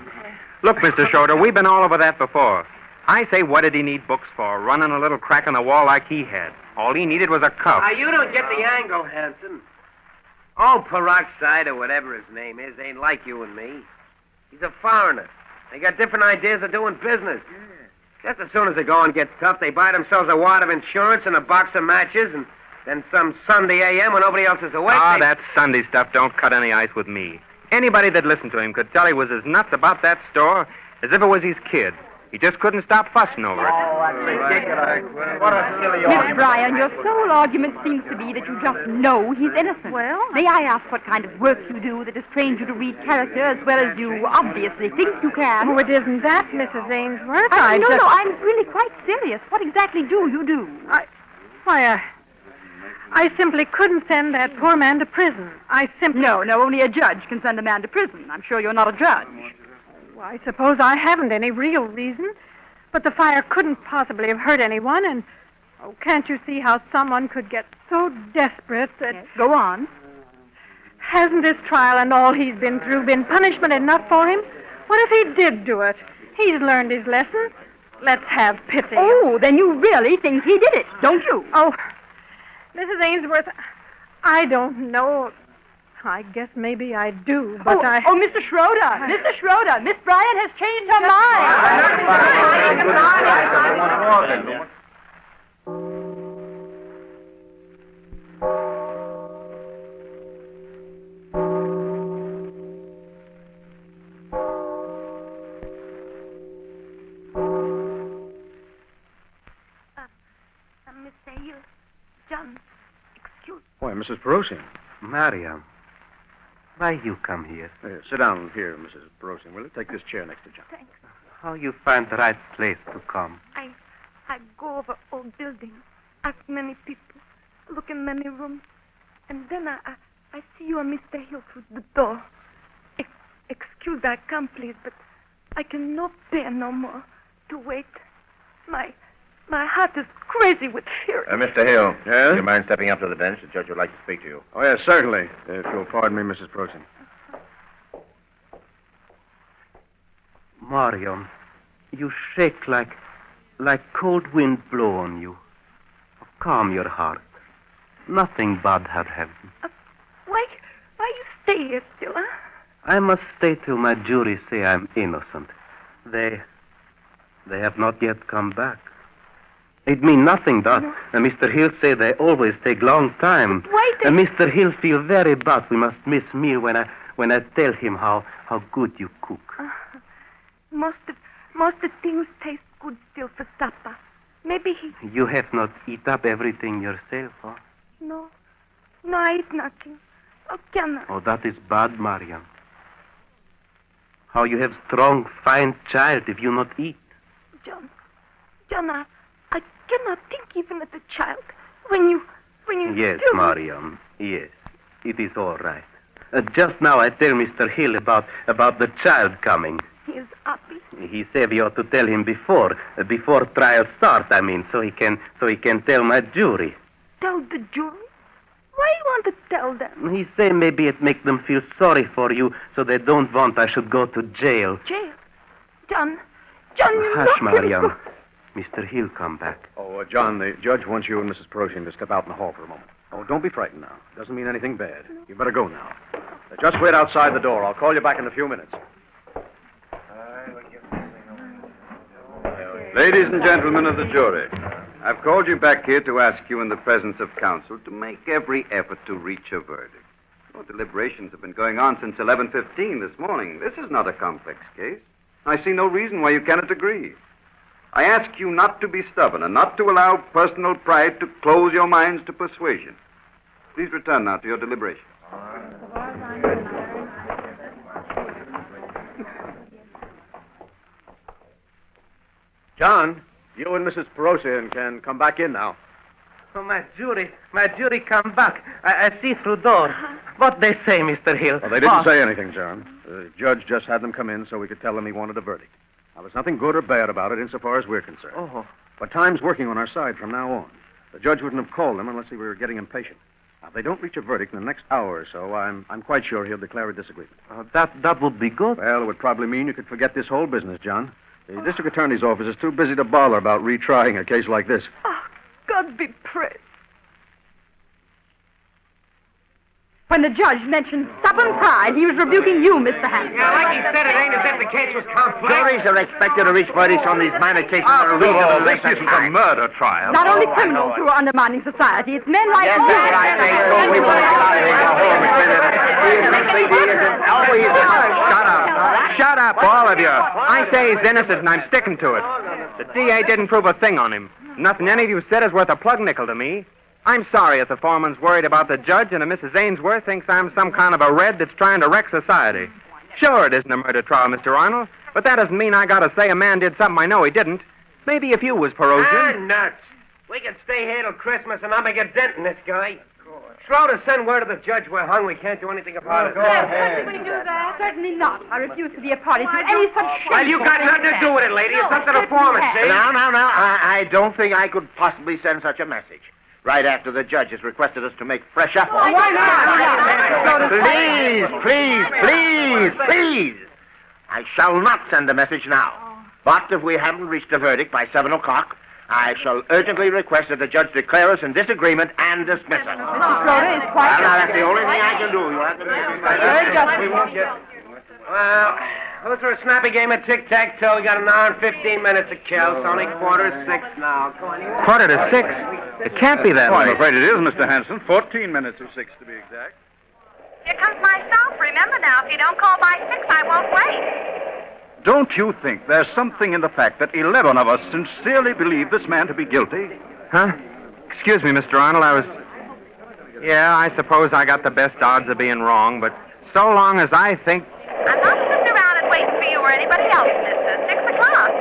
Look, Mr. Schroeder, we've been all over that before. I say, what did he need books for? Running a little crack in the wall like he had. All he needed was a cuff. Now, you don't get the angle, Hanson. Old Peroxide, or whatever his name is, ain't like you and me. He's a foreigner. They got different ideas of doing business. Just as soon as the going gets tough, they buy themselves a wad of insurance and a box of matches, and then some Sunday a.m. when nobody else is awake. That Sunday stuff don't cut any ice with me. Anybody that listened to him could tell he was as nuts about that store as if it was his kid. He just couldn't stop fussing over it. Oh, that's ridiculous. What a silly Miss Bryan, your sole argument seems to be that you just know he's innocent. Well, may I ask what kind of work you do that has trained you to read character as well as you obviously think you can? Oh, it isn't that, Mrs. Ainsworth. No, I'm really quite serious. What exactly do you do? I simply couldn't send that poor man to prison. No, only a judge can send a man to prison. I'm sure you're not a judge. Well, I suppose I haven't any real reason. But the fire couldn't possibly have hurt anyone, and... Oh, can't you see how someone could get so desperate that... Yes, go on. Hasn't this trial and all he's been through been punishment enough for him? What if he did do it? He's learned his lesson. Let's have pity. Oh, then you really think he did it, don't you? Oh, Mrs. Ainsworth, I don't know. I guess maybe I do, but Oh, Mr. Schroeder! Miss Bryan has changed her mind! Mr. Hill, John, excuse me. Why, Mrs. Percussion. Mariam, why you come here? Sit down here, Mrs. Percussion, will you? Take this chair next to John. Thanks. How you find the right place to come? I go over old buildings, ask many people, look in many rooms, and then I see you and Mr. Hill through the door. Excuse I come, please, but I cannot bear no more to wait. My heart is crazy with fear. Mr. Hill. Yes? Do you mind stepping up to the bench? The judge would like to speak to you. Oh, yes, certainly. If you'll pardon me, Mrs. Procyon. Mariam, you shake like cold wind blow on you. Calm your heart. Nothing bad had happened. Why you stay here still, huh? I must stay till my jury say I'm innocent. They have not yet come back. It mean nothing, that. No. Mr. Hill say they always take long time. Wait. Mr. Hill feel very bad we must miss meal when I tell him how good you cook. Most of things taste good still for supper. Maybe he... You have not eat up everything yourself, huh? No, I eat nothing. How can I? Oh, that is bad, Mariam. How you have strong, fine child if you not eat. John, I cannot think even of the child. When you Yes, still... Mariam, yes. It is all right. Just now I tell Mr. Hill about the child coming. He is happy. He said we ought to tell him before trial start, so he can tell my jury. Tell the jury? Why you want to tell them? He say maybe it make them feel sorry for you, so they don't want I should go to jail. Jail? John, you Hush, know... Mariam. Mr. Hill come back. Oh, John, the judge wants you and Mrs. Procyon to step out in the hall for a moment. Oh, don't be frightened now. Doesn't mean anything bad. You better go now. Just wait outside the door. I'll call you back in a few minutes. Ladies and gentlemen of the jury, I've called you back here to ask you in the presence of counsel to make every effort to reach a verdict. Your deliberations have been going on since 11:15 this morning. This is not a complex case. I see no reason why you cannot agree. I ask you not to be stubborn and not to allow personal pride to close your minds to persuasion. Please return now to your deliberations. John, you and Mrs. Procyon can come back in now. Oh, my jury come back. I see through door. What they say, Mr. Hill? Well, they didn't say anything, John. The judge just had them come in so we could tell them he wanted a verdict. Now, there's nothing good or bad about it insofar as we're concerned. Oh. But time's working on our side from now on. The judge wouldn't have called them unless he were getting impatient. Now, if they don't reach a verdict in the next hour or so, I'm quite sure he'll declare a disagreement. That would be good. Well, it would probably mean you could forget this whole business, John. The district attorney's office is too busy to bother about retrying a case like this. Oh, God be praised. When the judge mentioned stubborn pride, he was rebuking you, Mr. Hanson. Yeah, like he said, it ain't as if the case was complex. Juries are expected to reach verdicts on these minor cases in a reasonable length of time. Murder trial. Not only criminals who are undermining society, it's men like Yes, you. that's right. They so we want to get out of here. Shut up. Shut up, all of you. I say he's innocent, and I'm sticking to it. The DA didn't prove a thing on him. Nothing any of you said is worth a plug nickel to me. I'm sorry if the foreman's worried about the judge and if Mrs. Ainsworth thinks I'm some kind of a red that's trying to wreck society. Sure, it isn't a murder trial, Mr. Arnold, but that doesn't mean I gotta say a man did something I know he didn't. Maybe if you was Percussion. Nuts. We can stay here till Christmas and I'll make a dent in this guy. Slow to send word to the judge we're hung. We can't do anything about it. Yes, we do that? Certainly not. I refuse to be a party to any such shame. Well, you got nothing to do with it, lady. It's up to the foreman, see? Now. I don't think I could possibly send such a message. Right after the judge has requested us to make fresh efforts. Why not? Please. I shall not send a message now. But if we haven't reached a verdict by 7 o'clock, I shall urgently request that the judge declare us in disagreement and dismiss us. Mrs. Flora is quite... Well, now, that's the only thing I can do. You'll have to make We won't get... Well, let's do a snappy game of tic-tac-toe. We got an hour and 15 minutes to kill. It's only 5:45 now. Come on, you... 5:45? It can't be that Oh, I'm late. afraid it is, Mr. Hanson. 14 minutes of 6 to be exact. Here comes my stop. Remember now, if you don't call by 6, I won't wait. Don't you think there's something in the fact that 11 of us sincerely believe this man to be guilty? Huh? Excuse me, Mr. Arnold, Yeah, I suppose I got the best odds of being wrong, but so long as I think... I'm not sitting around and waiting for you or anybody else, mister. 6 o'clock.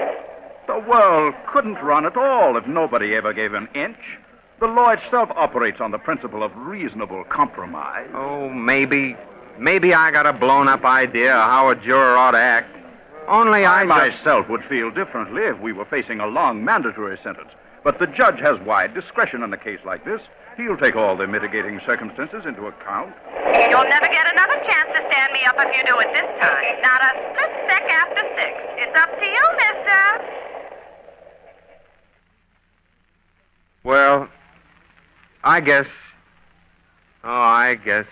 The world couldn't run at all if nobody ever gave an inch. The law itself operates on the principle of reasonable compromise. Oh, maybe I got a blown-up idea of how a juror ought to act. Only I myself would feel differently if we were facing a long mandatory sentence. But the judge has wide discretion in a case like this. He'll take all the mitigating circumstances into account. You'll never get another chance to stand me up if you do it this time. Not a split sec after 6. It's up to you, mister. Well, I guess. Oh, I guess.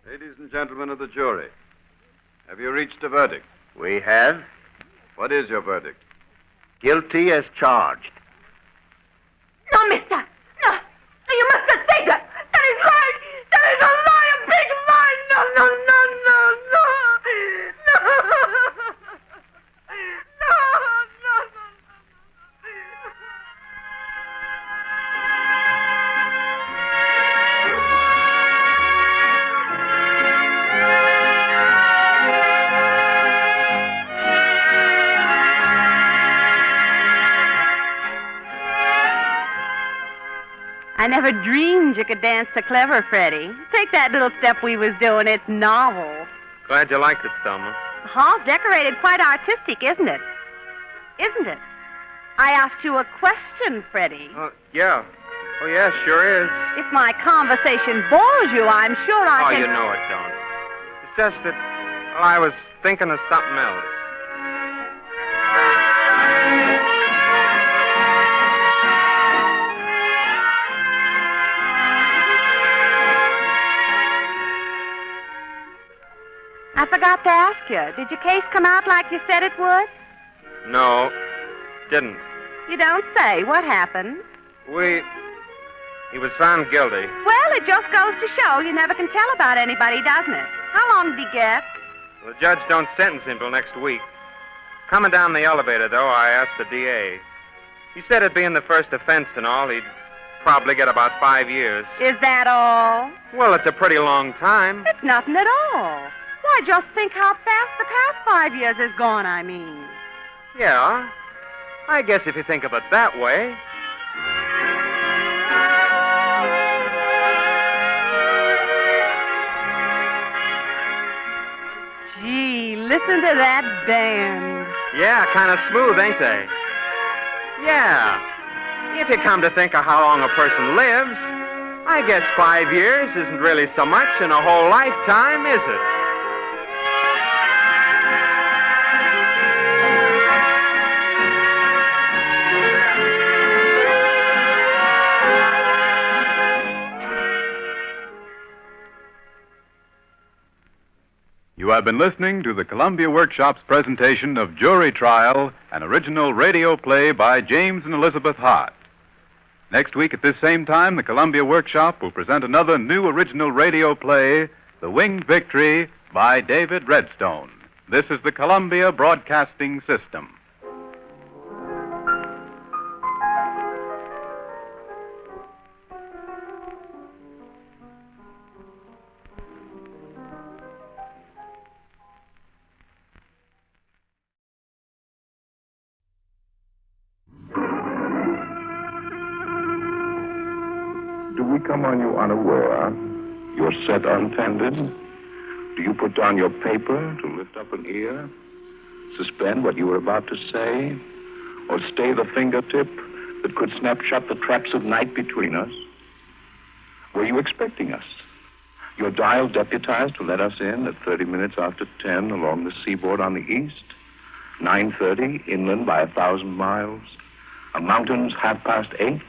Ladies and gentlemen of the jury, have you reached a verdict? We have. What is your verdict? Guilty as charged. No, mister. No. No, you must not say that. That is lying. That is a lie, a big lie. No, no, no, no, no. No. No, no, no. I never dreamed you could dance so clever, Freddie. Take that little step we was doing. It's novel. Glad you liked it, Thelma. The hall's decorated quite artistic, isn't it? Isn't it? I asked you a question, Freddie. Yeah. Oh, yeah, sure is. If my conversation bores you, I'm sure I Oh, can... you know it don't. It's just that, well, I was thinking of something else. I forgot to ask you. Did your case come out like you said it would? No, didn't. You don't say. What happened? He was found guilty. Well, it just goes to show you never can tell about anybody, doesn't it? How long did he get? The judge don't sentence him till next week. Coming down the elevator, though, I asked the DA. He said it being the first offense and all, he'd probably get about 5 years. Is that all? Well, it's a pretty long time. It's nothing at all. Why, just think how fast the past 5 years has gone, I mean. Yeah, I guess if you think of it that way. Gee, listen to that band. Yeah, kind of smooth, ain't they? Yeah. If you come to think of how long a person lives, I guess 5 years isn't really so much in a whole lifetime, is it? You have been listening to the Columbia Workshop's presentation of Jury Trial, an original radio play by James and Elizabeth Hart. Next week at this same time, the Columbia Workshop will present another new original radio play, The Winged Victory, by David Redstone. This is the Columbia Broadcasting System. Do we come on you unaware? Your set untended? Do you put down your paper to lift up an ear? Suspend what you were about to say? Or stay the fingertip that could snap shut the traps of night between us? Were you expecting us? Your dial deputized to let us in at 30 minutes after 10 along the seaboard on the east? 9:30 inland by 1,000 miles? A mountains 8:30?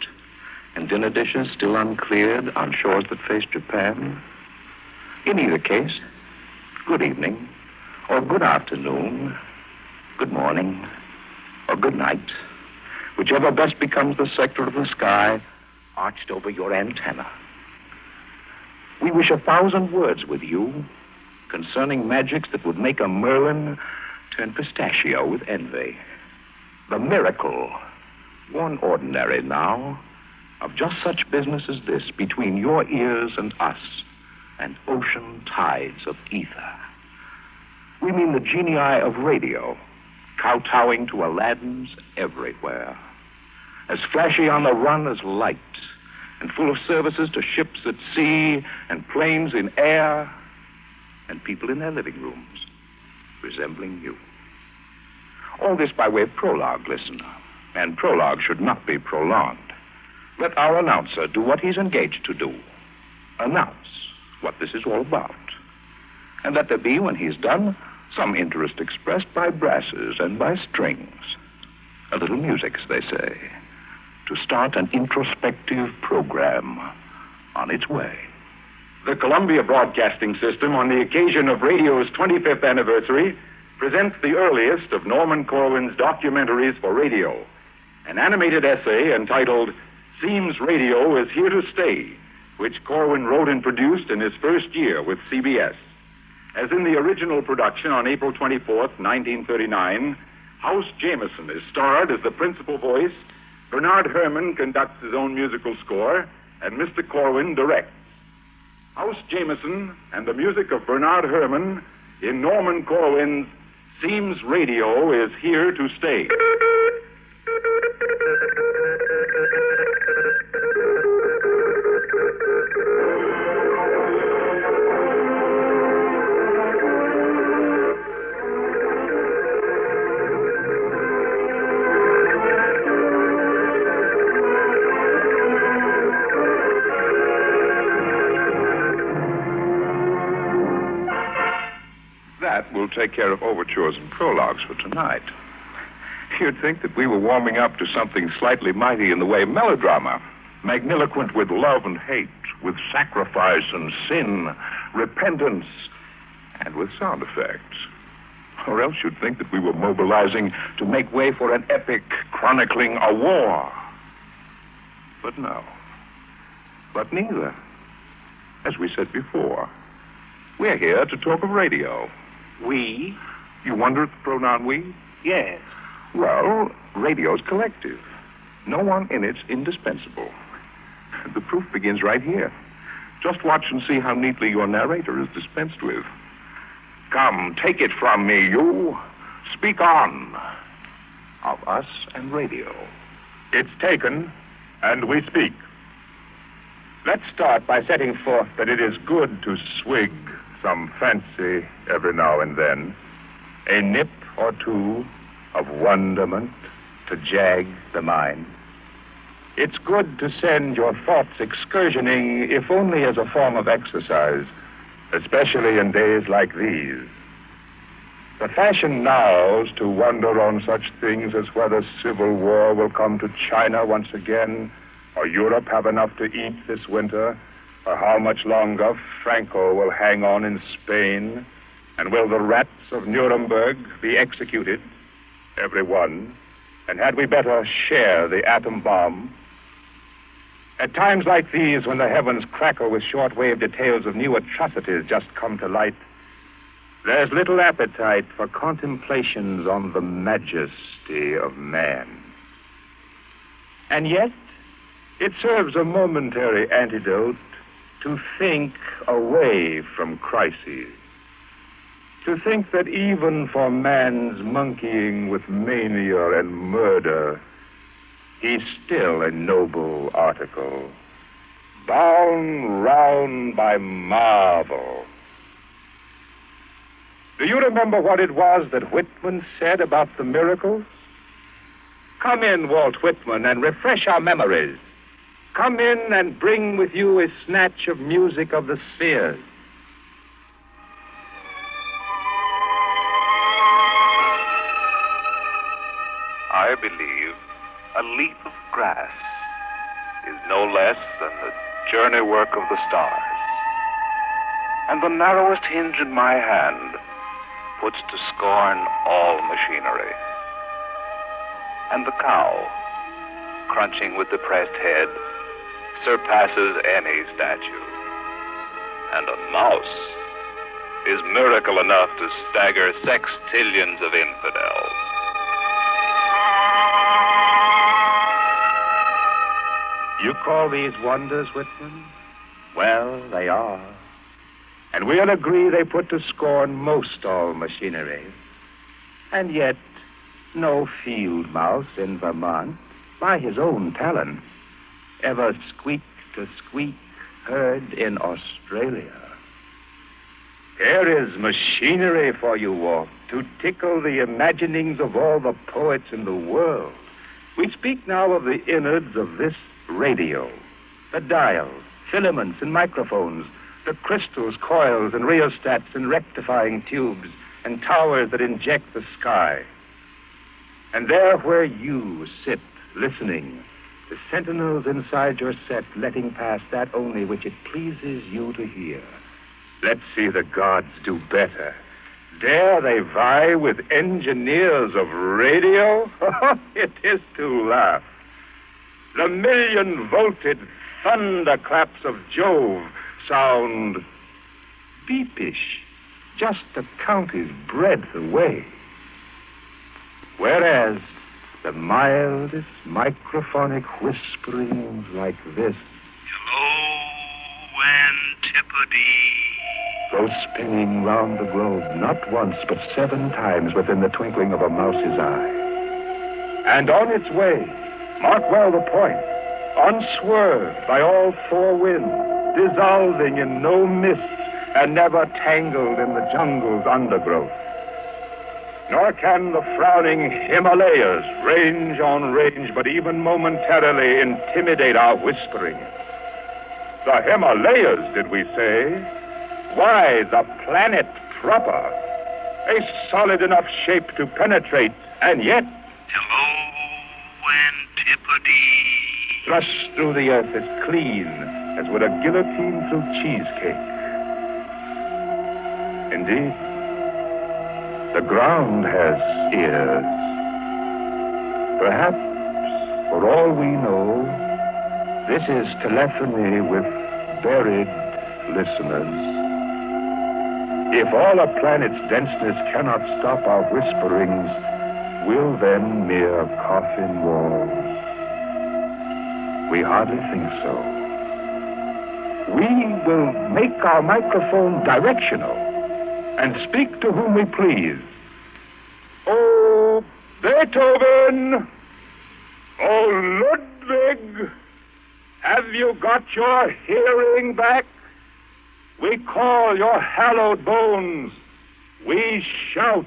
And dinner dishes still uncleared on shores that face Japan? In either case, good evening, or good afternoon, good morning, or good night, whichever best becomes the sector of the sky arched over your antenna. We wish 1,000 words with you concerning magics that would make a Merlin turn pistachio with envy. The miracle, one ordinary now, of just such business as this between your ears and us and ocean tides of ether. We mean the genii of radio, kowtowing to Aladdins everywhere, as flashy on the run as light and full of services to ships at sea and planes in air and people in their living rooms, resembling you. All this by way of prologue, listener. And prologue should not be prolonged. Let our announcer do what he's engaged to do. Announce what this is all about. And let there be, when he's done, some interest expressed by brasses and by strings. A little music, as they say, to start an introspective program on its way. The Columbia Broadcasting System, on the occasion of radio's 25th anniversary, presents the earliest of Norman Corwin's documentaries for radio, an animated essay entitled Seems Radio is Here to Stay, which Corwin wrote and produced in his first year with CBS. As in the original production on April 24th, 1939, House Jameson is starred as the principal voice, Bernard Herrmann conducts his own musical score, and Mr. Corwin directs. House Jameson and the music of Bernard Herrmann in Norman Corwin's Seems Radio is Here to Stay. That will take care of overtures and prologues for tonight. You'd think that we were warming up to something slightly mighty in the way of melodrama, magniloquent with love and hate, with sacrifice and sin, repentance, and with sound effects. Or else you'd think that we were mobilizing to make way for an epic chronicling a war. But no. But neither. As we said before, we're here to talk of radio. We? You wonder at the pronoun we? Yes. Well, radio's collective. No one in it's indispensable. The proof begins right here. Just watch and see how neatly your narrator is dispensed with. Come, take it from me, you. Speak on. Of us and radio. It's taken, and we speak. Let's start by setting forth that it is good to swig some fancy every now and then, a nip or two of wonderment to jag the mind. It's good to send your thoughts excursioning, if only as a form of exercise, especially in days like these. The fashion now is to wonder on such things as whether civil war will come to China once again, or Europe have enough to eat this winter, or how much longer Franco will hang on in Spain, and will the rats of Nuremberg be executed, every one, and had we better share the atom bomb? At times like these, when the heavens crackle with short-wave details of new atrocities just come to light, there's little appetite for contemplations on the majesty of man. And yet, it serves a momentary antidote to think away from crises. To think that even for man's monkeying with mania and murder, he's still a noble article, bound round by marvel. Do you remember what it was that Whitman said about the miracles? Come in, Walt Whitman, and refresh our memories. Come in and bring with you a snatch of music of the spheres. I believe a leaf of grass is no less than the journey work of the stars. And the narrowest hinge in my hand puts to scorn all machinery. And the cow, crunching with depressed head, surpasses any statue. And a mouse is miracle enough to stagger sextillions of infidels. You call these wonders, Whitman? Well, they are. And we'll agree they put to scorn most all machinery. And yet, no field mouse in Vermont, by his own talent, ever squeaked a squeak heard in Australia. Here is machinery for you, Walt, to tickle the imaginings of all the poets in the world. We speak now of the innards of this radio, the dials, filaments, and microphones, the crystals, coils, and rheostats, and rectifying tubes, and towers that inject the sky. And there where you sit, listening, the sentinels inside your set letting pass that only which it pleases you to hear. Let's see the gods do better. Dare they vie with engineers of radio? It is to laugh. The million-volted thunderclaps of Jove sound beepish, just a county's breadth away. Whereas the mildest microphonic whisperings like this, "Hello, Antipodes," go spinning round the globe not once but 7 times within the twinkling of a mouse's eye. And on its way, mark well the point, unswerved by all 4 winds, dissolving in no mists, and never tangled in the jungle's undergrowth. Nor can the frowning Himalayas, range on range, but even momentarily intimidate our whispering. The Himalayas, did we say? Why, the planet proper. A solid enough shape to penetrate, and yet... "Hello, Antipodes." Thrust through the earth as clean as would a guillotine through cheesecake. Indeed, the ground has ears. Perhaps, for all we know, this is telephony with buried listeners. If all a planet's denseness cannot stop our whisperings, will then mere coffin walls? We hardly think so. We will make our microphone directional and speak to whom we please. Oh, Beethoven! Oh, Ludwig! Have you got your hearing back? We call your hallowed bones. We shout.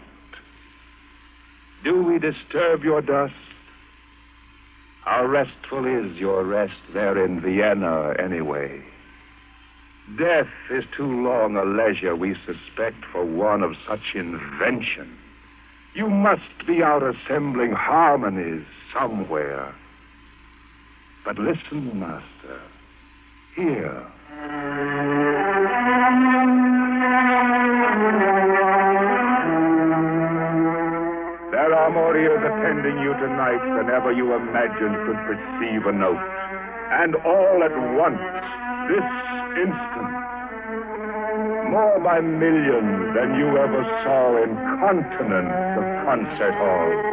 Do we disturb your dust? How restful is your rest there in Vienna, anyway? Death is too long a leisure, we suspect, for one of such invention. You must be out assembling harmonies somewhere. But listen, Master. Here. There are more ears attending you tonight than ever you imagined could perceive a note. And all at once, this instant. More by millions than you ever saw in continents of concert halls.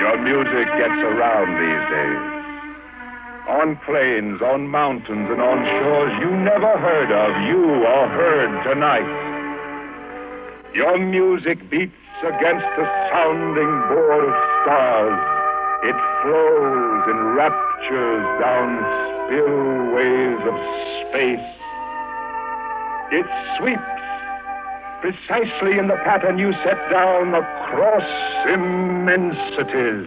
Your music gets around these days. On plains, on mountains, and on shores you never heard of, you are heard tonight. Your music beats against the sounding board of stars. It flows in raptures down spillways of space. It sweeps precisely in the pattern you set down across immensities.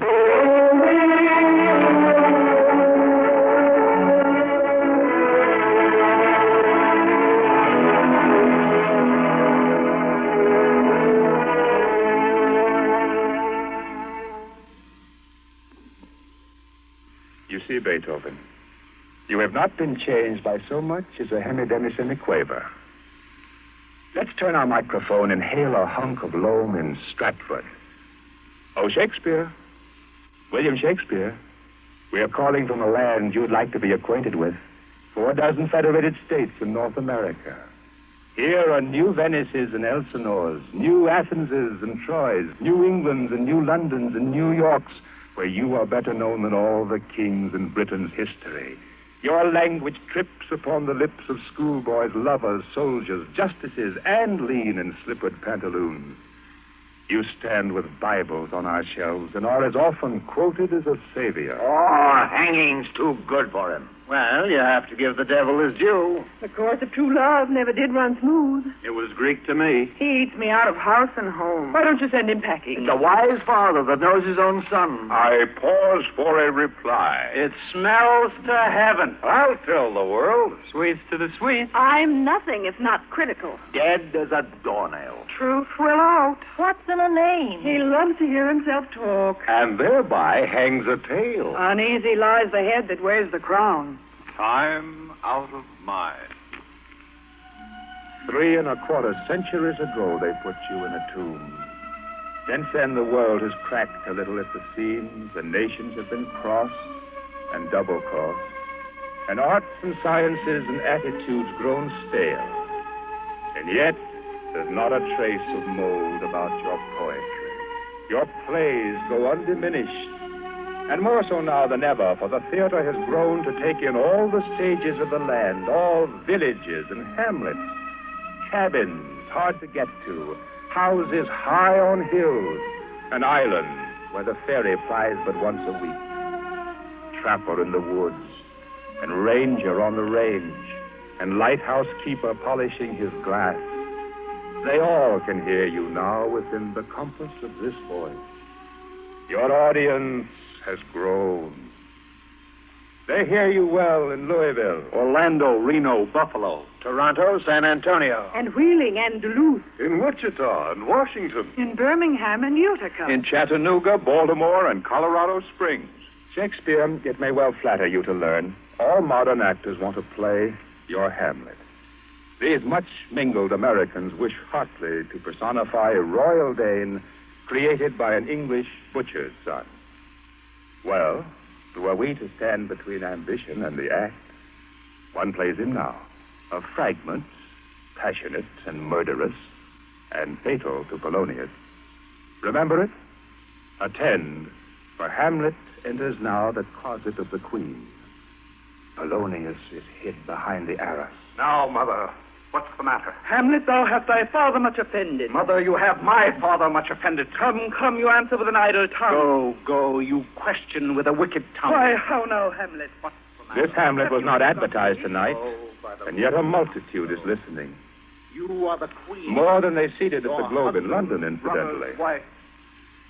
You see, Beethoven, you have not been changed by so much as a hemidemisemiquaver. Let's turn our microphone and hail a hunk of loam in Stratford. Oh, Shakespeare. William Shakespeare. We are calling from a land you'd like to be acquainted with. 4 dozen federated states in North America. Here are new Venices and Elsinores, new Athenses and Troys, New Englands and New Londons and New Yorks, where you are better known than all the kings in Britain's history. Your language trips upon the lips of schoolboys, lovers, soldiers, justices, and lean in slippered pantaloons. You stand with Bibles on our shelves and are as often quoted as a savior. Oh, hanging's too good for him. Well, you have to give the devil his due. The course of true love never did run smooth. It was Greek to me. He eats me out of house and home. Why don't you send him packing? It's a wise father that knows his own son. I pause for a reply. It smells to heaven. I'll tell the world. Sweets to the sweet. I'm nothing if not critical. Dead as a doornail. Truth will out. What's in a name? He loves to hear himself talk. And thereby hangs a tale. Uneasy lies the head that wears the crown. Time out of mind. 3 1/4 centuries ago, they put you in a tomb. Since then, the world has cracked a little at the seams, and nations have been crossed and double-crossed, and arts and sciences and attitudes grown stale. And yet, there's not a trace of mold about your poetry. Your plays go undiminished, and more so now than ever, for the theater has grown to take in all the stages of the land, all villages and hamlets, cabins hard to get to, houses high on hills, and islands where the ferry plies but once a week. Trapper in the woods, and ranger on the range, and lighthouse keeper polishing his glass. They all can hear you now within the compass of this voice. Your audience has grown. They hear you well in Louisville, Orlando, Reno, Buffalo, Toronto, San Antonio. And Wheeling and Duluth. in Wichita and Washington, In Birmingham and Utica. in Chattanooga, Baltimore, and Colorado Springs. Shakespeare, it may well flatter you to learn, all modern actors want to play your Hamlet. These much-mingled Americans wish hotly to personify a royal Dane created by an English butcher's son. Well, who are we to stand between ambition and the act? One plays him now, of fragments, passionate and murderous, and fatal to Polonius. Remember it? Attend, for Hamlet enters now the closet of the queen. Polonius is hid behind the arras. Now, Mother, what's the matter? Hamlet, thou hast thy father much offended. Mother, you have my father much offended. Come, you answer with an idle tongue. Go, you question with a wicked tongue. Why, how now, Hamlet? What's the matter? This Hamlet was not advertised tonight, and yet a multitude is listening. You are the queen. More than they seated at the Globe in London, incidentally. Wife.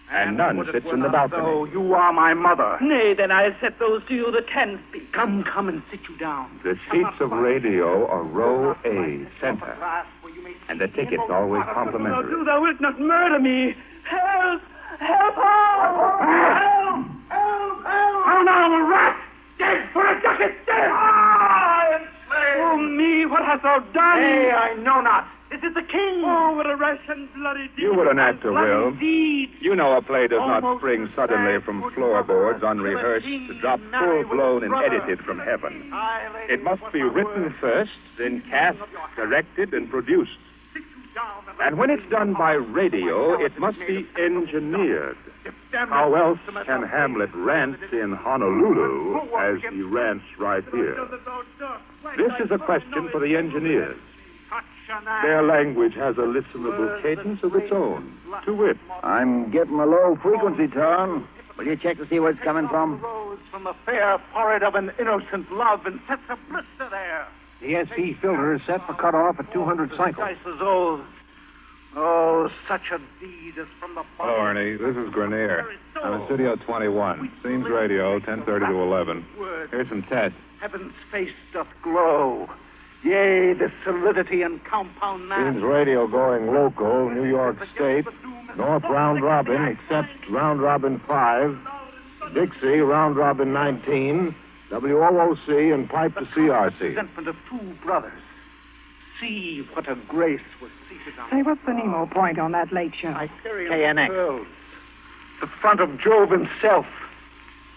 And none sits in the balcony. So you are my mother. Nay, then I'll set those to you that can speak. Come and sit you down. The seats of radio are row A, center, and the tickets always Oh, complimentary. thou wilt not murder me. Help! Help! Help! Oh, no, I'm a rat! Dead for a ducat! Dead! Oh, me, what hast thou done? Nay, I know not. This is the king. Oh, what a rash and bloody deed. You were an actor, Will. Deed. You know a play does not Almost spring suddenly from floorboards, unrehearsed, to drop full-blown and edited from heaven. It must be written first, then cast, directed, and produced. And when it's done by radio, it must be engineered. How else can Hamlet rant in Honolulu as he rants right here? This is a question for the engineers. Their language has a listenable cadence of its own. To wit, I'm getting a low frequency tone. Will you check to see where it's coming from? Rose from the fair forehead of an innocent love and sets a blister there. The SC filter is set for cutoff at 200 cycles. Dice is old. Oh, such a deed is from the Hello, Ernie. This is Grenier. I'm in Studio 21. Scenes Radio, 10:30 to 11. Here's some tests. Heaven's face doth glow. Yea, the solidity and compound mass. Scenes Radio going local, New York State, North Round Robin, except Round Robin 5, Dixie, Round Robin 19, WOOC, and Pipe to CRC. Presentment of two brothers. See what a grace was seated on. Say, what's the Nemo point on that late show? KNX. The front of Jove himself.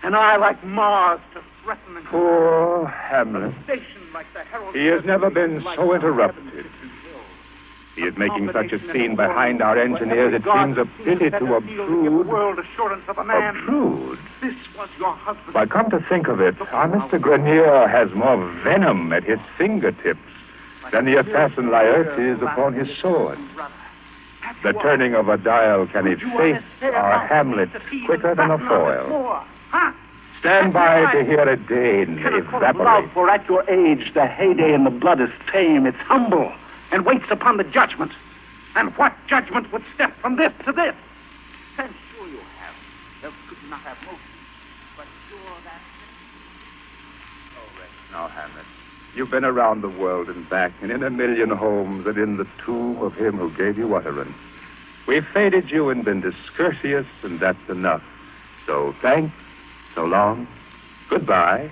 An eye like Mars to threaten and... Poor Hamlet. Like the herald. He has never been so interrupted. He is making such a scene behind our engineers, it seems a pity to obtrude. World assurance of a man. Obtrude? This was your husband. But come to think of it, our Mr. Grenier has more venom at his fingertips than the assassin Laerte is upon his sword. The turning of a dial can efface our Hamlet quicker than a foil. Stand by to hear a Dane evaporate. For at your age, the heyday in the blood is tame. It's humble and waits upon the judgment. And what judgment would step from this to this? And sure you have. Else could you not have motion. But sure that... Oh, rest now, Hamlet. You've been around the world and back, and in a million homes, and in the tomb of him who gave you utterance. We've faded you and been discourteous, and that's enough. So thanks, so long, goodbye.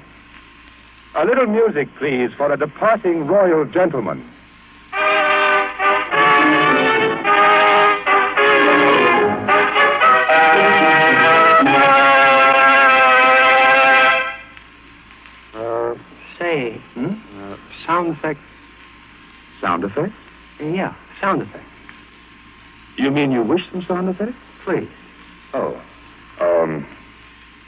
A little music, please, for a departing royal gentleman. Say, sound effects. Sound effects? Yeah, sound effects. You mean you wish some sound effects? Please. Oh.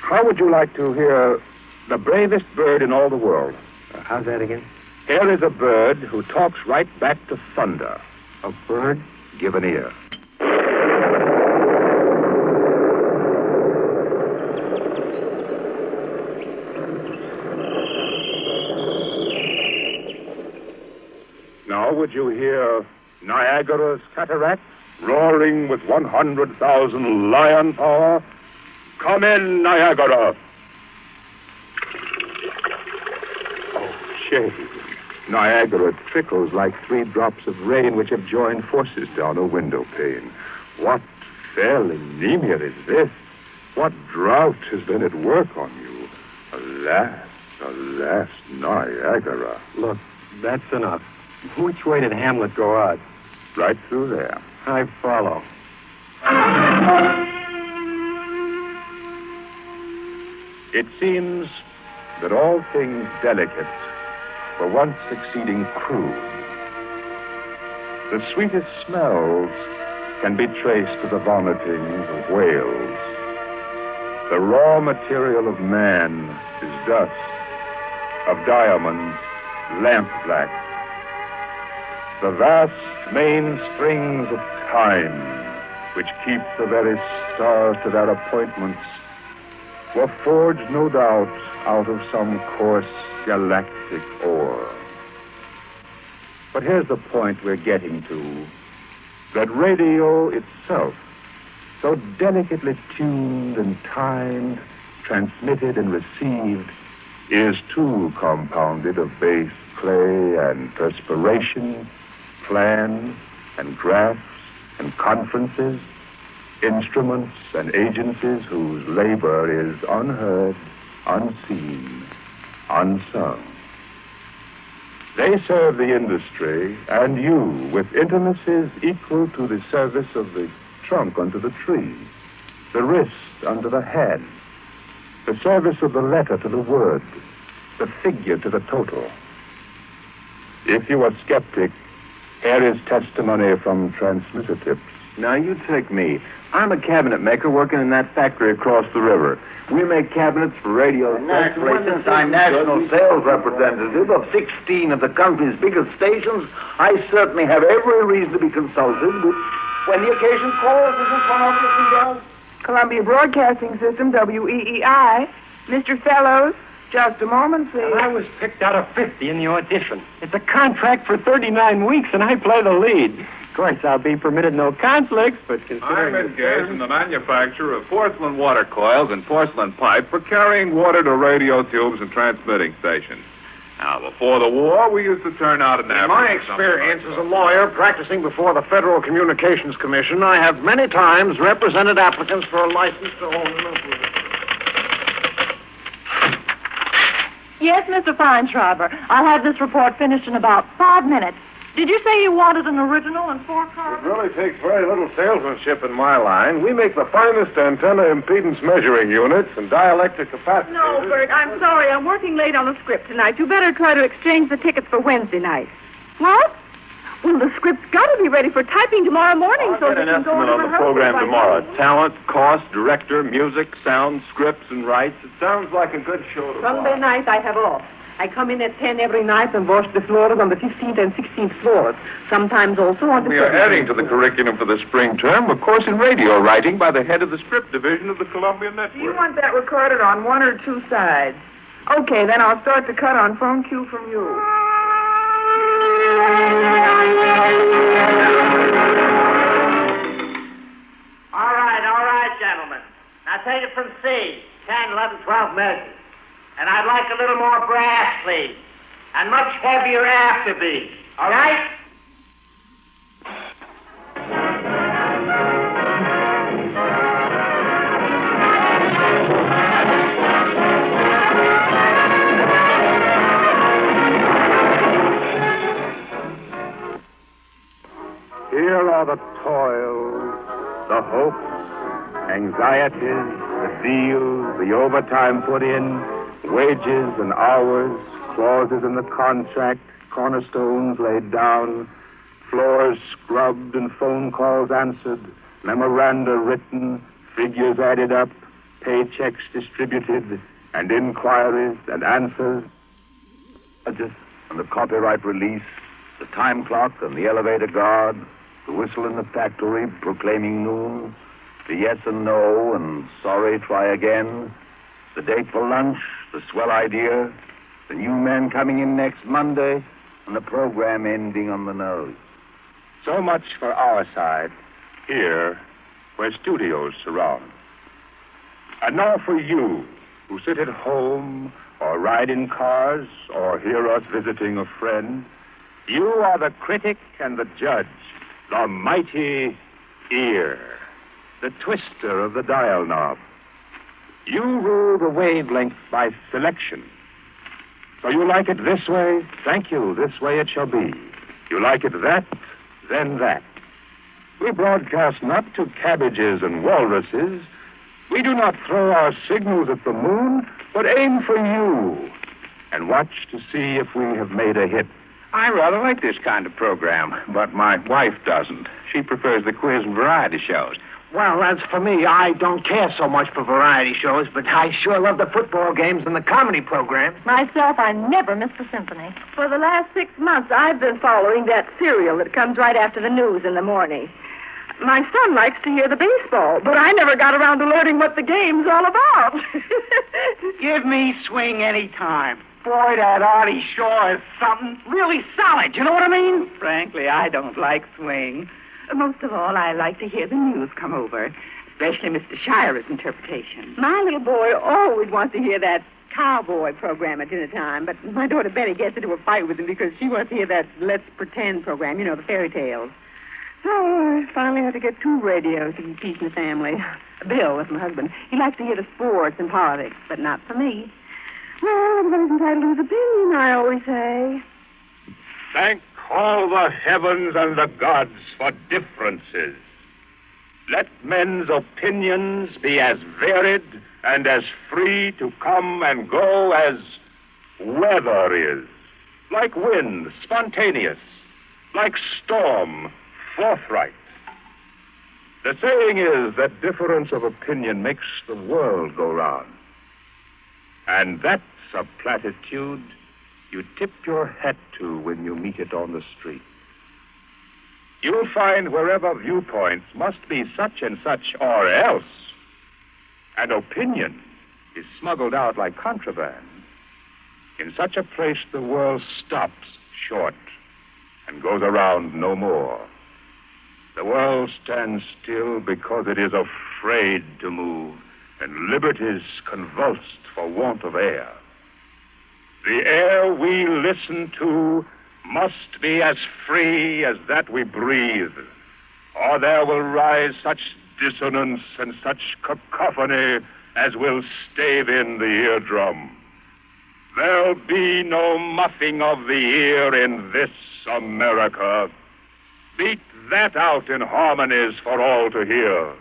How would you like to hear the bravest bird in all the world? How's that again? Here is a bird who talks right back to thunder. A bird? Give an ear. Now, would you hear Niagara's cataract roaring with 100,000 lion power? Come in, Niagara. Oh, shame. Niagara trickles like 3 drops of rain which have joined forces down a window pane. What fell anemia is this? What drought has been at work on you? Alas, alas, Niagara. Look, that's enough. Which way did Hamlet go out? Right through there. I follow. It seems that all things delicate were once exceeding crude. The sweetest smells can be traced to the vomitings of whales. The raw material of man is dust, of diamonds, lampblack. The vast mainsprings of time, which keep the very stars to their appointments, were forged, no doubt, out of some coarse galactic ore. But here's the point we're getting to, that radio itself, so delicately tuned and timed, transmitted and received, is too compounded of base clay and perspiration, plans and graphs and conferences, instruments and agencies whose labor is unheard, unseen, unsung. They serve the industry and you with intimacies equal to the service of the trunk unto the tree, the wrist unto the hand, the service of the letter to the word, the figure to the total. If you are skeptic, here is testimony from transmitter tips. Now, you take me. I'm a cabinet maker working in that factory across the river. We make cabinets for radio. Naturally, since I'm national sales representative of 16 of the country's biggest stations, I certainly have every reason to be consulted with when the occasion calls. Isn't one obviously does? Columbia Broadcasting System, WEEI. Mr. Fellows, just a moment, please. I was picked out of 50 in the audition. It's a contract for 39 weeks, and I play the lead. Of course, I'll be permitted no conflicts, but considering... I'm engaged in the manufacture of porcelain water coils and porcelain pipe for carrying water to radio tubes and transmitting stations. Now, before the war, we used to turn out an average... In my experience as a lawyer practicing before the Federal Communications Commission, I have many times represented applicants for a license to own and operate. Yes, Mr. Feinschreiber. I'll have this report finished in about 5 minutes. Did you say you wanted an original and 4 cars? It really takes very little salesmanship in my line. We make the finest antenna impedance measuring units and dielectric capacitors. No, Bert, I'm sorry. I'm working late on a script tonight. You better try to exchange the tickets for Wednesday night. What? Well, the script's got to be ready for typing tomorrow morning, I'll get an estimate on the program tomorrow. Talent, cost, director, music, sound, scripts, and rights. It sounds like a good show tomorrow. Sunday night I have off. I come in at 10 every night and wash the floors on the 15th and 16th floors. Sometimes also on the We are 17th. adding to the curriculum for the spring term a course in radio writing by the head of the script division of the Columbia Network. Do you want that recorded on one or two sides? Okay, then I'll start the cut on phone cue from you. All right, gentlemen. Now take it from C. 10, 11, 12 measures. And I'd like a little more brass, please. And much heavier afterbeat. All right? Here are the toils, the hopes, anxieties, the deals, the overtime put in, wages and hours, clauses in the contract, cornerstones laid down, floors scrubbed and phone calls answered, memoranda written, figures added up, paychecks distributed, and inquiries and answers. And the copyright release, the time clock and the elevator guard, the whistle in the factory proclaiming noon, the yes and no and sorry, try again, the date for lunch, the swell idea, the new man coming in next Monday, and the program ending on the nose. So much for our side, here, where studios surround. And now for you, who sit at home, or ride in cars, or hear us visiting a friend, you are the critic and the judge, the mighty ear, the twister of the dial knob. You rule the wavelength by selection. So you like it this way? Thank you, this way it shall be. You like it that? Then that. We broadcast not to cabbages and walruses. We do not throw our signals at the moon, but aim for you and watch to see if we have made a hit. I rather like this kind of program, but my wife doesn't. She prefers the quiz and variety shows. Well, as for me, I don't care so much for variety shows, but I sure love the football games and the comedy programs. Myself, I never miss the symphony. For the last 6 months, I've been following that serial that comes right after the news in the morning. My son likes to hear the baseball, but I never got around to learning what the game's all about. Give me swing any time. Boy, that Artie Shaw is something really solid. You know what I mean? Frankly, I don't like swing. Most of all, I like to hear the news come over, especially Mr. Shire's interpretation. My little boy always wants to hear that cowboy program at dinner time, but my daughter Betty gets into a fight with him because she wants to hear that Let's Pretend program, you know, the fairy tales. So I finally had to get 2 radios to keep peace in the family. Bill, that's my husband, he likes to hear the sports and politics, but not for me. Well, everybody's entitled to his opinion, I always say. Thank all the heavens and the gods for differences. Let men's opinions be as varied and as free to come and go as weather is. Like wind, spontaneous. Like storm, forthright. The saying is that difference of opinion makes the world go round. And that's a platitude you tip your hat to when you meet it on the street. You'll find wherever viewpoints must be such and such or else, an opinion is smuggled out like contraband. In such a place, the world stops short and goes around no more. The world stands still because it is afraid to move, and liberty's convulsed for want of air. The air we listen to must be as free as that we breathe, or there will rise such dissonance and such cacophony as will stave in the eardrum. There'll be no muffing of the ear in this America. Beat that out in harmonies for all to hear.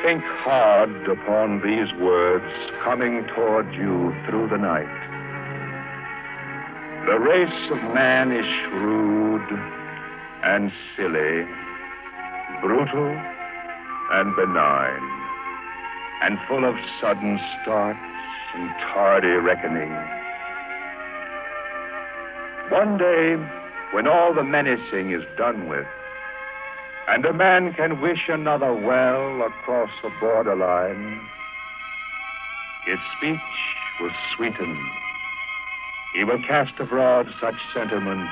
Think hard upon these words coming toward you through the night. The race of man is shrewd and silly, brutal and benign, and full of sudden starts and tardy reckoning. One day, when all the menacing is done with, and a man can wish another well across the borderline, his speech will sweeten. He will cast abroad such sentiment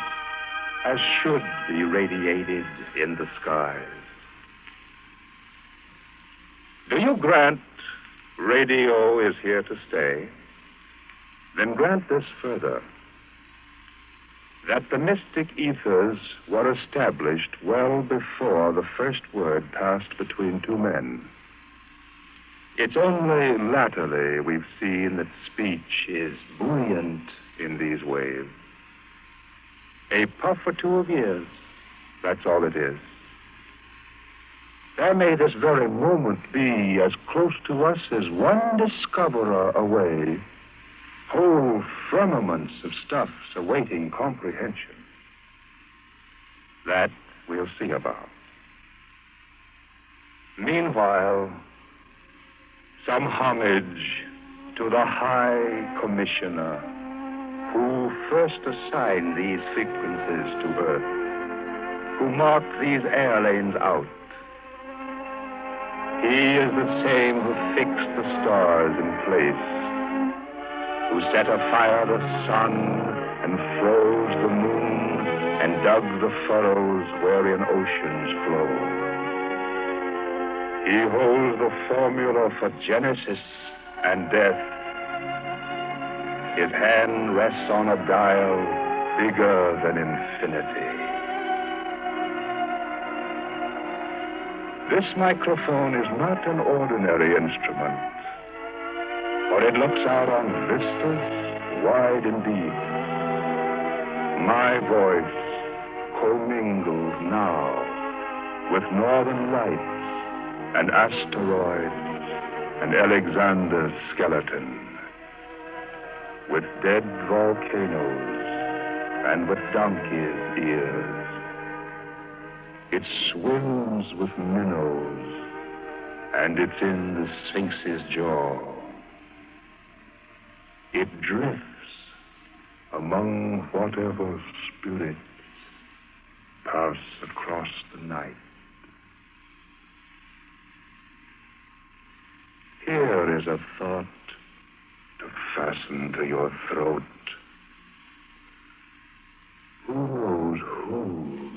as should be radiated in the skies. Do you grant radio is here to stay? Then grant this further, that the mystic ethers were established well before the first word passed between two men. It's only latterly we've seen that speech is buoyant in these waves. A puff or two of years, that's all it is. There may this very moment be as close to us as one discoverer away, whole firmaments of stuffs awaiting comprehension. That we'll see about. Meanwhile, some homage to the High Commissioner who first assigned these frequencies to Earth, who marked these air lanes out. He is the same who fixed the stars in place, who set afire the sun and froze the moon and dug the furrows wherein oceans flow. He holds the formula for genesis and death. His hand rests on a dial bigger than infinity. This microphone is not an ordinary instrument, for it looks out on vistas wide and deep. My voice commingles now with northern lights and asteroids and Alexander's skeleton, with dead volcanoes and with donkey's ears. It swims with minnows, and it's in the Sphinx's jaw. It drifts among whatever spirits pass across the night. Here is a thought to fasten to your throat. Who knows who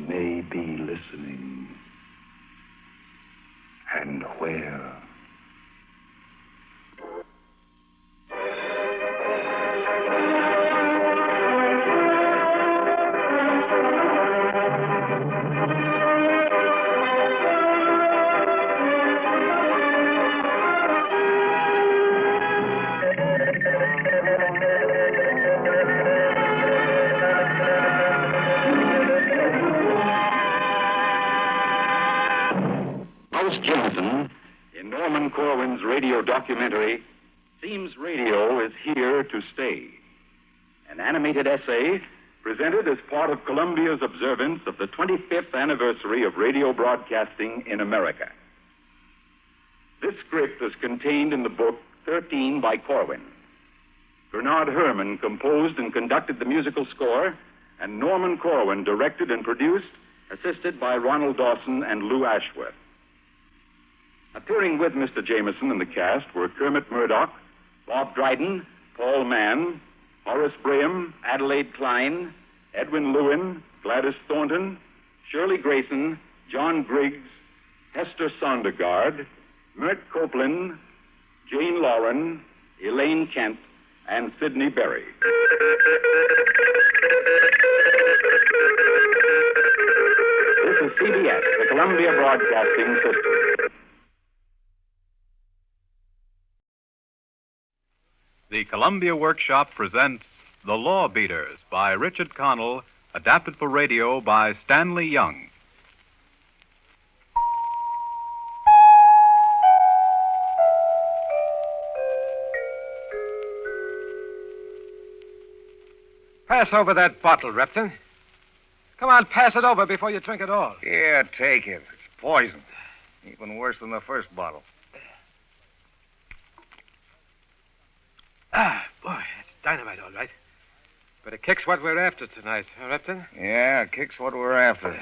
may be listening, and where? Jameson, in Norman Corwin's radio documentary, seems radio is here to stay. An animated essay presented as part of Columbia's observance of the 25th anniversary of radio broadcasting in America. This script is contained in the book 13 by Corwin. Bernard Herrmann composed and conducted the musical score, and Norman Corwin directed and produced, assisted by Ronald Dawson and Lou Ashworth. Appearing with Mr. Jameson in the cast were Kermit Murdoch, Bob Dryden, Paul Mann, Horace Braham, Adelaide Klein, Edwin Lewin, Gladys Thornton, Shirley Grayson, John Griggs, Hester Sondergaard, Mert Copeland, Jane Lauren, Elaine Kent, and Sidney Berry. This is CBS, the Columbia Broadcasting System. The Columbia Workshop presents The Law Beaters by Richard Connell, adapted for radio by Stanley Young. Pass over that bottle, Repton. Come on, pass it over before you drink it all. Here, take it. It's poison. Even worse than the first bottle. Ah, boy, that's dynamite, all right. But it kicks what we're after tonight, huh, Repton? Yeah, kick's what we're after.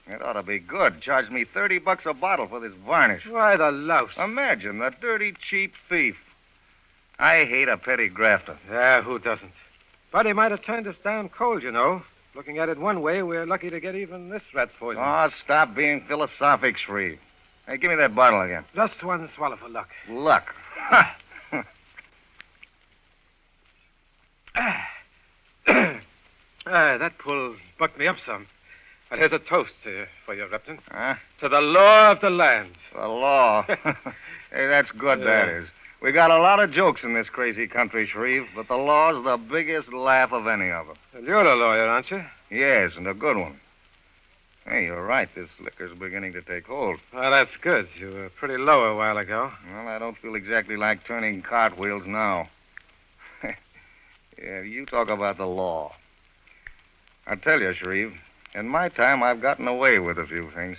It ought to be good. Charge me $30 a bottle for this varnish. Why, the louse. Imagine, the dirty, cheap thief. I hate a petty grafter. Yeah, who doesn't? But he might have turned us down cold, you know. Looking at it one way, we're lucky to get even this rat's poison. Oh, stop being philosophic, Shreve. Hey, give me that bottle again. Just one swallow for luck. Luck. Ha! That pull bucked me up some. But here's a toast for you, Repton. Huh? To the law of the land. The law. Hey, that's good, that is. We got a lot of jokes in this crazy country, Shreve, but the law's the biggest laugh of any of them. Well, you're a lawyer, aren't you? Yes, and a good one. Hey, you're right. This liquor's beginning to take hold. Well, that's good. You were pretty low a while ago. Well, I don't feel exactly like turning cartwheels now. Yeah, you talk about the law. I tell you, Shreve, in my time, I've gotten away with a few things.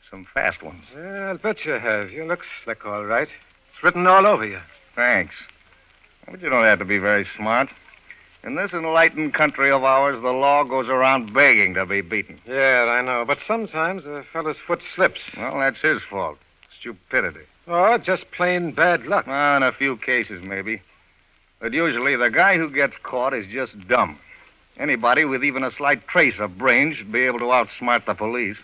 Some fast ones. Yeah, I'll bet you have. You look slick, all right. It's written all over you. Thanks. But you don't have to be very smart. In this enlightened country of ours, the law goes around begging to be beaten. Yeah, I know. But sometimes a fellow's foot slips. Well, that's his fault. Stupidity. Or just plain bad luck. Well, in a few cases, maybe. But usually the guy who gets caught is just dumb. Anybody with even a slight trace of brains should be able to outsmart the police.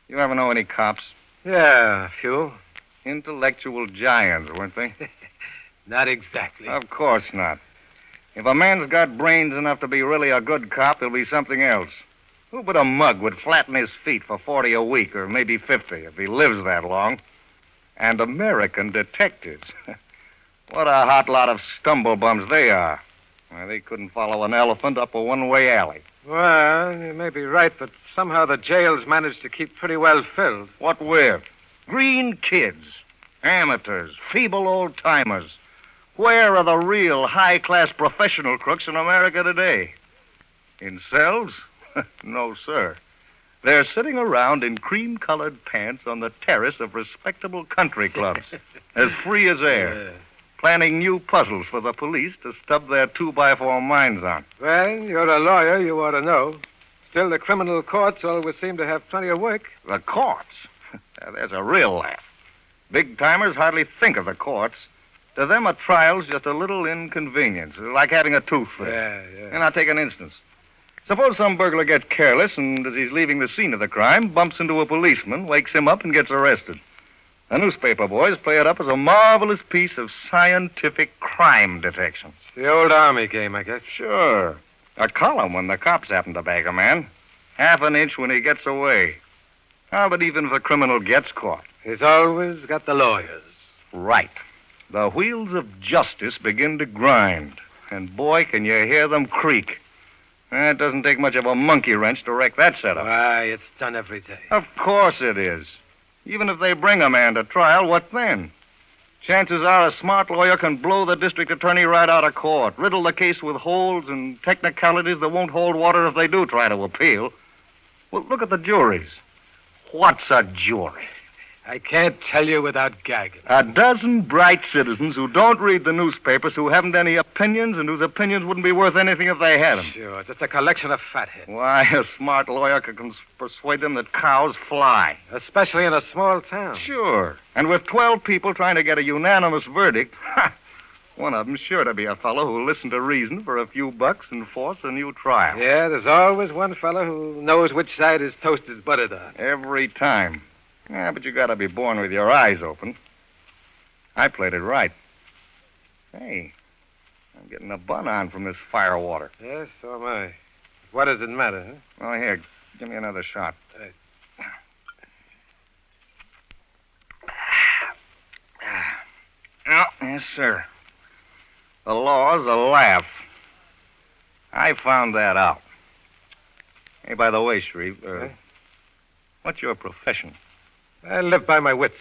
You ever know any cops? Yeah, a few. Intellectual giants, weren't they? Not exactly. Of course not. If a man's got brains enough to be really a good cop, he'll be something else. Who but a mug would flatten his feet for 40 a week, or maybe 50, if he lives that long? And American detectives. What a hot lot of stumblebums they are. Why, they couldn't follow an elephant up a one-way alley. Well, you may be right, but somehow the jails managed to keep pretty well filled. What with? Green kids, amateurs, feeble old-timers. Where are the real high-class professional crooks in America today? In cells? No, sir. They're sitting around in cream-colored pants on the terrace of respectable country clubs, as free as air, planning new puzzles for the police to stub their 2x4 minds on. Well, you're a lawyer, you ought to know. Still, the criminal courts always seem to have plenty of work. The courts? Now, there's a real laugh. Big-timers hardly think of the courts. To them, a trial's just a little inconvenience, like having a tooth fixed. Yeah. And I'll take an instance. Suppose some burglar gets careless and, as he's leaving the scene of the crime, bumps into a policeman, wakes him up, and gets arrested. The newspaper boys play it up as a marvelous piece of scientific crime detection. It's the old Army game, I guess. Sure. A column when the cops happen to bag a man. Half an inch when he gets away. But even if the criminal gets caught. He's always got the lawyers. Right. The wheels of justice begin to grind. And boy, can you hear them creak. It doesn't take much of a monkey wrench to wreck that setup. Why, it's done every day. Of course it is. Even if they bring a man to trial, what then? Chances are a smart lawyer can blow the district attorney right out of court, riddle the case with holes and technicalities that won't hold water if they do try to appeal. Well, look at the juries. What's a jury? I can't tell you without gagging. A dozen bright citizens who don't read the newspapers, who haven't any opinions, and whose opinions wouldn't be worth anything if they had them. Sure, just a collection of fatheads. Why, a smart lawyer could persuade them that cows fly. Especially in a small town. Sure. And with 12 people trying to get a unanimous verdict, one of them's sure to be a fellow who'll listen to reason for a few bucks and force a new trial. Yeah, there's always one fellow who knows which side his toast is buttered on. Every time. Yeah, but you gotta be born with your eyes open. I played it right. Hey, I'm getting a bun on from this fire water. Yes, so am I. What does it matter, huh? Oh, here, give me another shot. Oh, yes, sir. The law's a laugh. I found that out. Hey, by the way, Shreve, what's your profession? I live by my wits.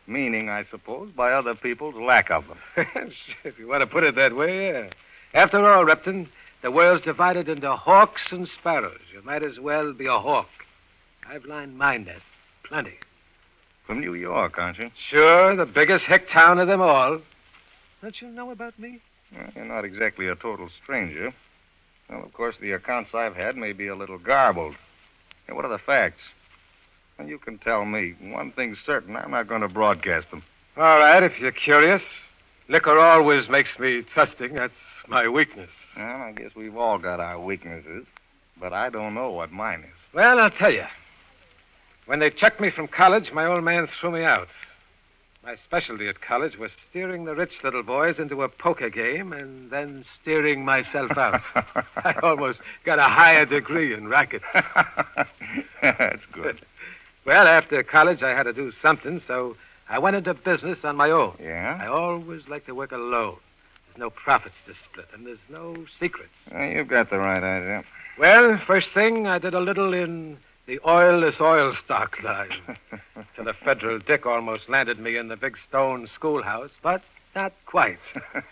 Meaning, I suppose, by other people's lack of them. If you want to put it that way, yeah. After all, Repton, The world's divided into hawks and sparrows. You might as well be a hawk. I've lined my nest. Plenty. From New York, aren't you? Sure, the biggest hick town of them all. Don't you know about me? Well, you're not exactly a total stranger. Well, of course, the accounts I've had may be a little garbled. Hey, what are the facts? Well, you can tell me. One thing's certain, I'm not going to broadcast them. All right, if you're curious. Liquor always makes me trusting. That's my weakness. Well, I guess we've all got our weaknesses, but I don't know what mine is. Well, I'll tell you. When they checked me from college, my old man threw me out. My specialty at college was steering the rich little boys into a poker game and then steering myself out. I almost got a higher degree in rackets. That's good. Well, after college, I had to do something, so I went into business on my own. Yeah? I always like to work alone. There's no profits to split, and there's no secrets. You've got the right idea. Well, first thing, I did a little in the oilless oil stock line. Till the federal dick almost landed me in the big stone schoolhouse, but not quite. And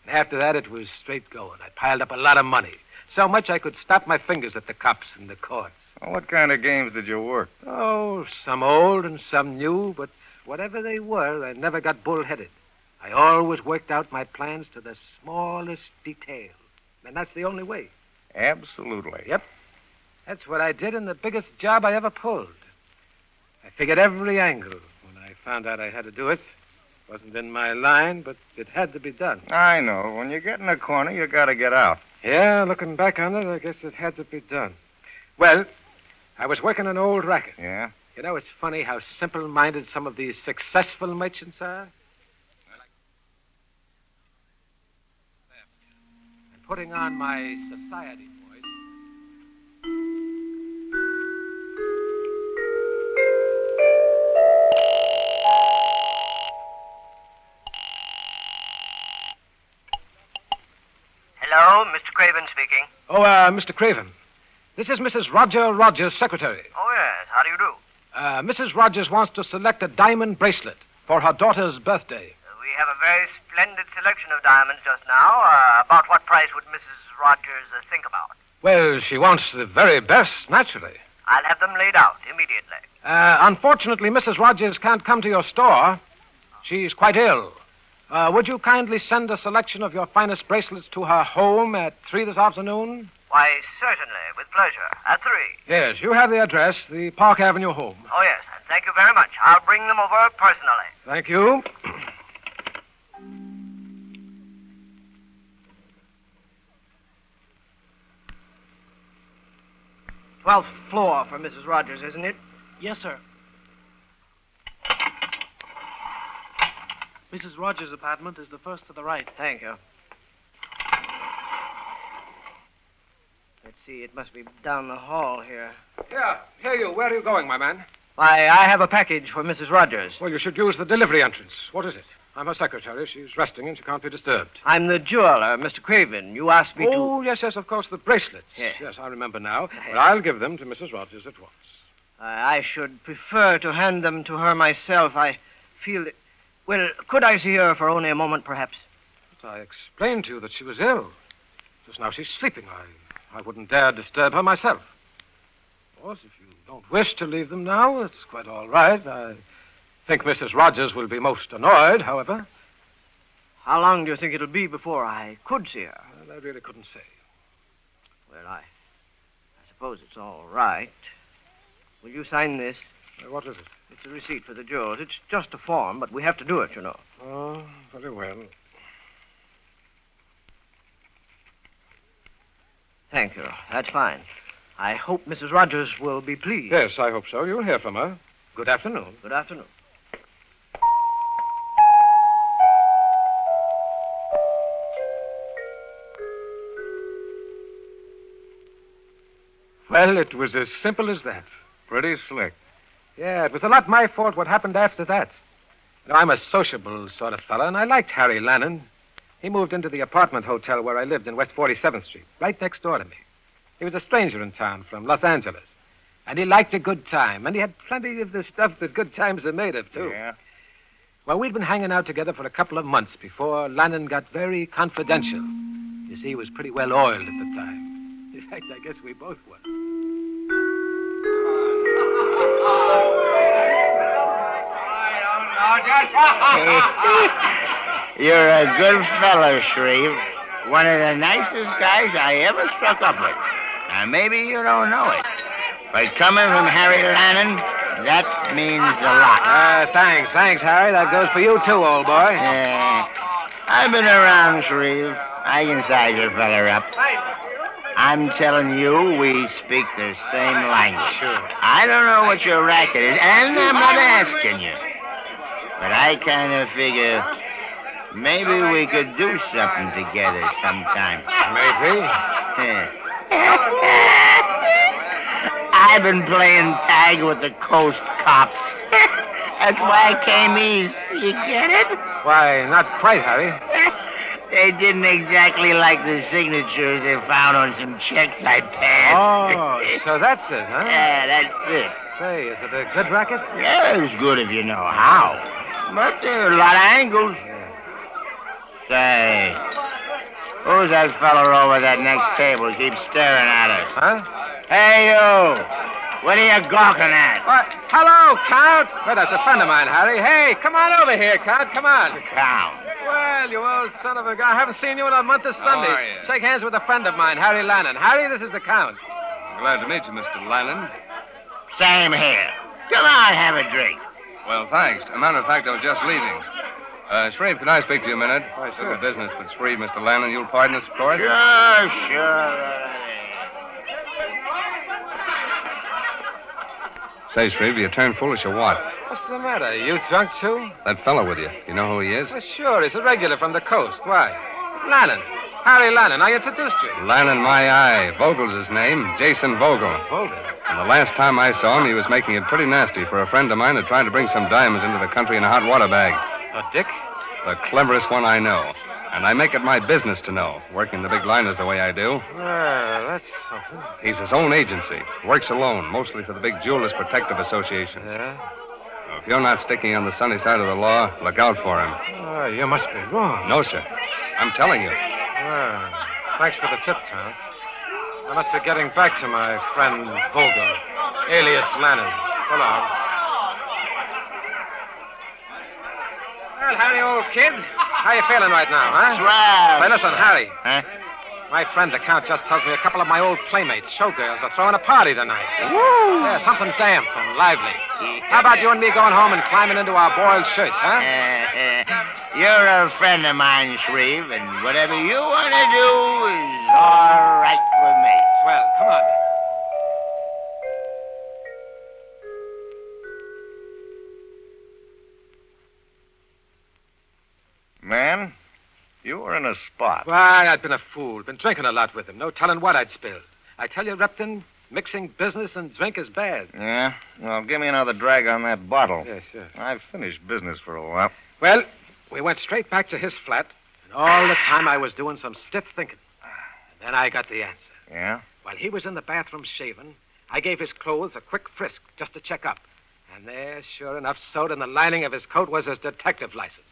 after that, it was straight going. I piled up a lot of money. So much I could snap my fingers at the cops and the courts. Well, what kind of games did you work? Oh, some old and some new, but whatever they were, I never got bullheaded. I always worked out my plans to the smallest detail. And that's the only way. Absolutely. Yep. That's what I did in the biggest job I ever pulled. I figured every angle when I found out I had to do it. Wasn't in my line, but it had to be done. I know. When you get in a corner, you got to get out. Yeah, looking back on it, I guess it had to be done. Well, I was working an old racket. Yeah? You know, it's funny how simple-minded some of these successful merchants are. I'm putting on my society voice. Hello, Mr. Craven speaking. Oh, Mr. Craven. This is Mrs. Roger Rogers' secretary. Oh, yes. How do you do? Mrs. Rogers wants to select a diamond bracelet for her daughter's birthday. We have a very splendid selection of diamonds just now. About what price would Mrs. Rogers think about? Well, she wants the very best, naturally. I'll have them laid out immediately. Unfortunately, Mrs. Rogers can't come to your store. She's quite ill. Would you kindly send a selection of your finest bracelets to her home at 3 this afternoon? Why, certainly, with pleasure. At 3. Yes, you have the address, the Park Avenue home. Oh, yes, and thank you very much. I'll bring them over personally. Thank you. 12th floor for Mrs. Rogers, isn't it? Yes, sir. Mrs. Rogers' apartment is the first to the right. Thank you. Let's see, it must be down the hall here. Yeah, here you. Where are you going, my man? Why, I have a package for Mrs. Rogers. Well, you should use the delivery entrance. What is it? I'm her secretary. She's resting and she can't be disturbed. I'm the jeweler, Mr. Craven. You asked me to... Oh, yes, of course, the bracelets. Yes. Yes, I remember now. Well, I'll give them to Mrs. Rogers at once. I should prefer to hand them to her myself. I feel... Well, could I see her for only a moment, perhaps? But I explained to you that she was ill. Just now she's sleeping. I wouldn't dare disturb her myself. Of course, if you don't wish to leave them now, it's quite all right. I think Mrs. Rogers will be most annoyed, however. How long do you think it'll be before I could see her? Well, I really couldn't say. Well, I suppose it's all right. Will you sign this? What is it? It's a receipt for the jewels. It's just a form, but we have to do it, you know. Oh, very well. Thank you. That's fine. I hope Mrs. Rogers will be pleased. Yes, I hope so. You'll hear from her. Good afternoon. Good afternoon. Well, it was as simple as that. Pretty slick. Yeah, it was a lot my fault what happened after that. You know, I'm a sociable sort of fella, and I liked Harry Lannon. He moved into the apartment hotel where I lived in West 47th Street, right next door to me. He was a stranger in town from Los Angeles. And he liked a good time, and he had plenty of the stuff that good times are made of, too. Yeah? Well, we'd been hanging out together for a couple of months before Lannon got very confidential. You see, he was pretty well oiled at the time. In fact, I guess we both were. You're a good fellow, Shreve. One of the nicest guys I ever struck up with. Now, maybe you don't know it, but coming from Harry Lannon, that means a lot. Thanks, Harry. That goes for you, too, old boy. Yeah. I've been around, Shreve. I can size a fella up. I'm telling you, we speak the same language. Sure. I don't know what your racket is, and I'm not asking you. But I kind of figure maybe we could do something together sometime. Maybe. I've been playing tag with the coast cops. That's why I came east. You get it? Why, not quite, Harry. They didn't exactly like the signatures they found on some checks I passed. Oh, so that's it, huh? Yeah, that's it. Say, is it a good racket? Yeah, it's good if you know how. But there are a lot of angles. Say, who's that fella over that next table keeps staring at us? Huh? Hey, you. What are you gawking at? What? Hello, Count. Well, that's a friend of mine, Harry. Hey, come on over here, Count. Come on. Count. Well, you old son of a gun. I haven't seen you in a month of Sundays. are you? Shake hands with a friend of mine, Harry Lannon. Harry, this is the Count. Glad to meet you, Mr. Lannon. Same here. Come on, have a drink. Well, thanks. As a matter of fact, I was just leaving. Shreve, can I speak to you a minute? Why, sure. Little business with Shreve, Mr. Lannon. You'll pardon us, of course? Sure. Say, Shreve, you turned foolish or what? What's the matter? Are you drunk, too? That fellow with you. You know who he is? Well, sure. He's a regular from the coast. Why? Lannon. Harry Lannon. I introduced you. Lannon, my eye. Vogel's his name. Jason Vogel. Vogel? And the last time I saw him, he was making it pretty nasty for a friend of mine who tried to bring some diamonds into the country in a hot water bag. Dick? The cleverest one I know. And I make it my business to know, working the big liners the way I do. Well, that's something. He's his own agency. Works alone, mostly for the big Jewelers Protective Association. Yeah? Well, if you're not sticking on the sunny side of the law, look out for him. Oh, you must be wrong. No, sir. I'm telling you. Well, thanks for the tip, Count. I must be getting back to my friend Vogel, alias Lannon. So long. Well, Harry, old kid, how you feeling right now, huh? Swell. Say, listen, Harry. Huh? My friend, the Count, just tells me a couple of my old playmates, showgirls, are throwing a party tonight. Woo! Yeah, something damp and lively. How about you and me going home and climbing into our boiled shirts, huh? You're a friend of mine, Shreve, and whatever you want to do is all right with me. Swell, come on. Man, you were in a spot. Why, I'd been a fool. Been drinking a lot with him. No telling what I'd spilled. I tell you, Repton, mixing business and drink is bad. Yeah? Well, give me another drag on that bottle. Yes, sure. I've finished business for a while. Well, we went straight back to his flat, and all the time I was doing some stiff thinking. And then I got the answer. Yeah? While he was in the bathroom shaving, I gave his clothes a quick frisk just to check up. And there, sure enough, sewed in the lining of his coat was his detective license.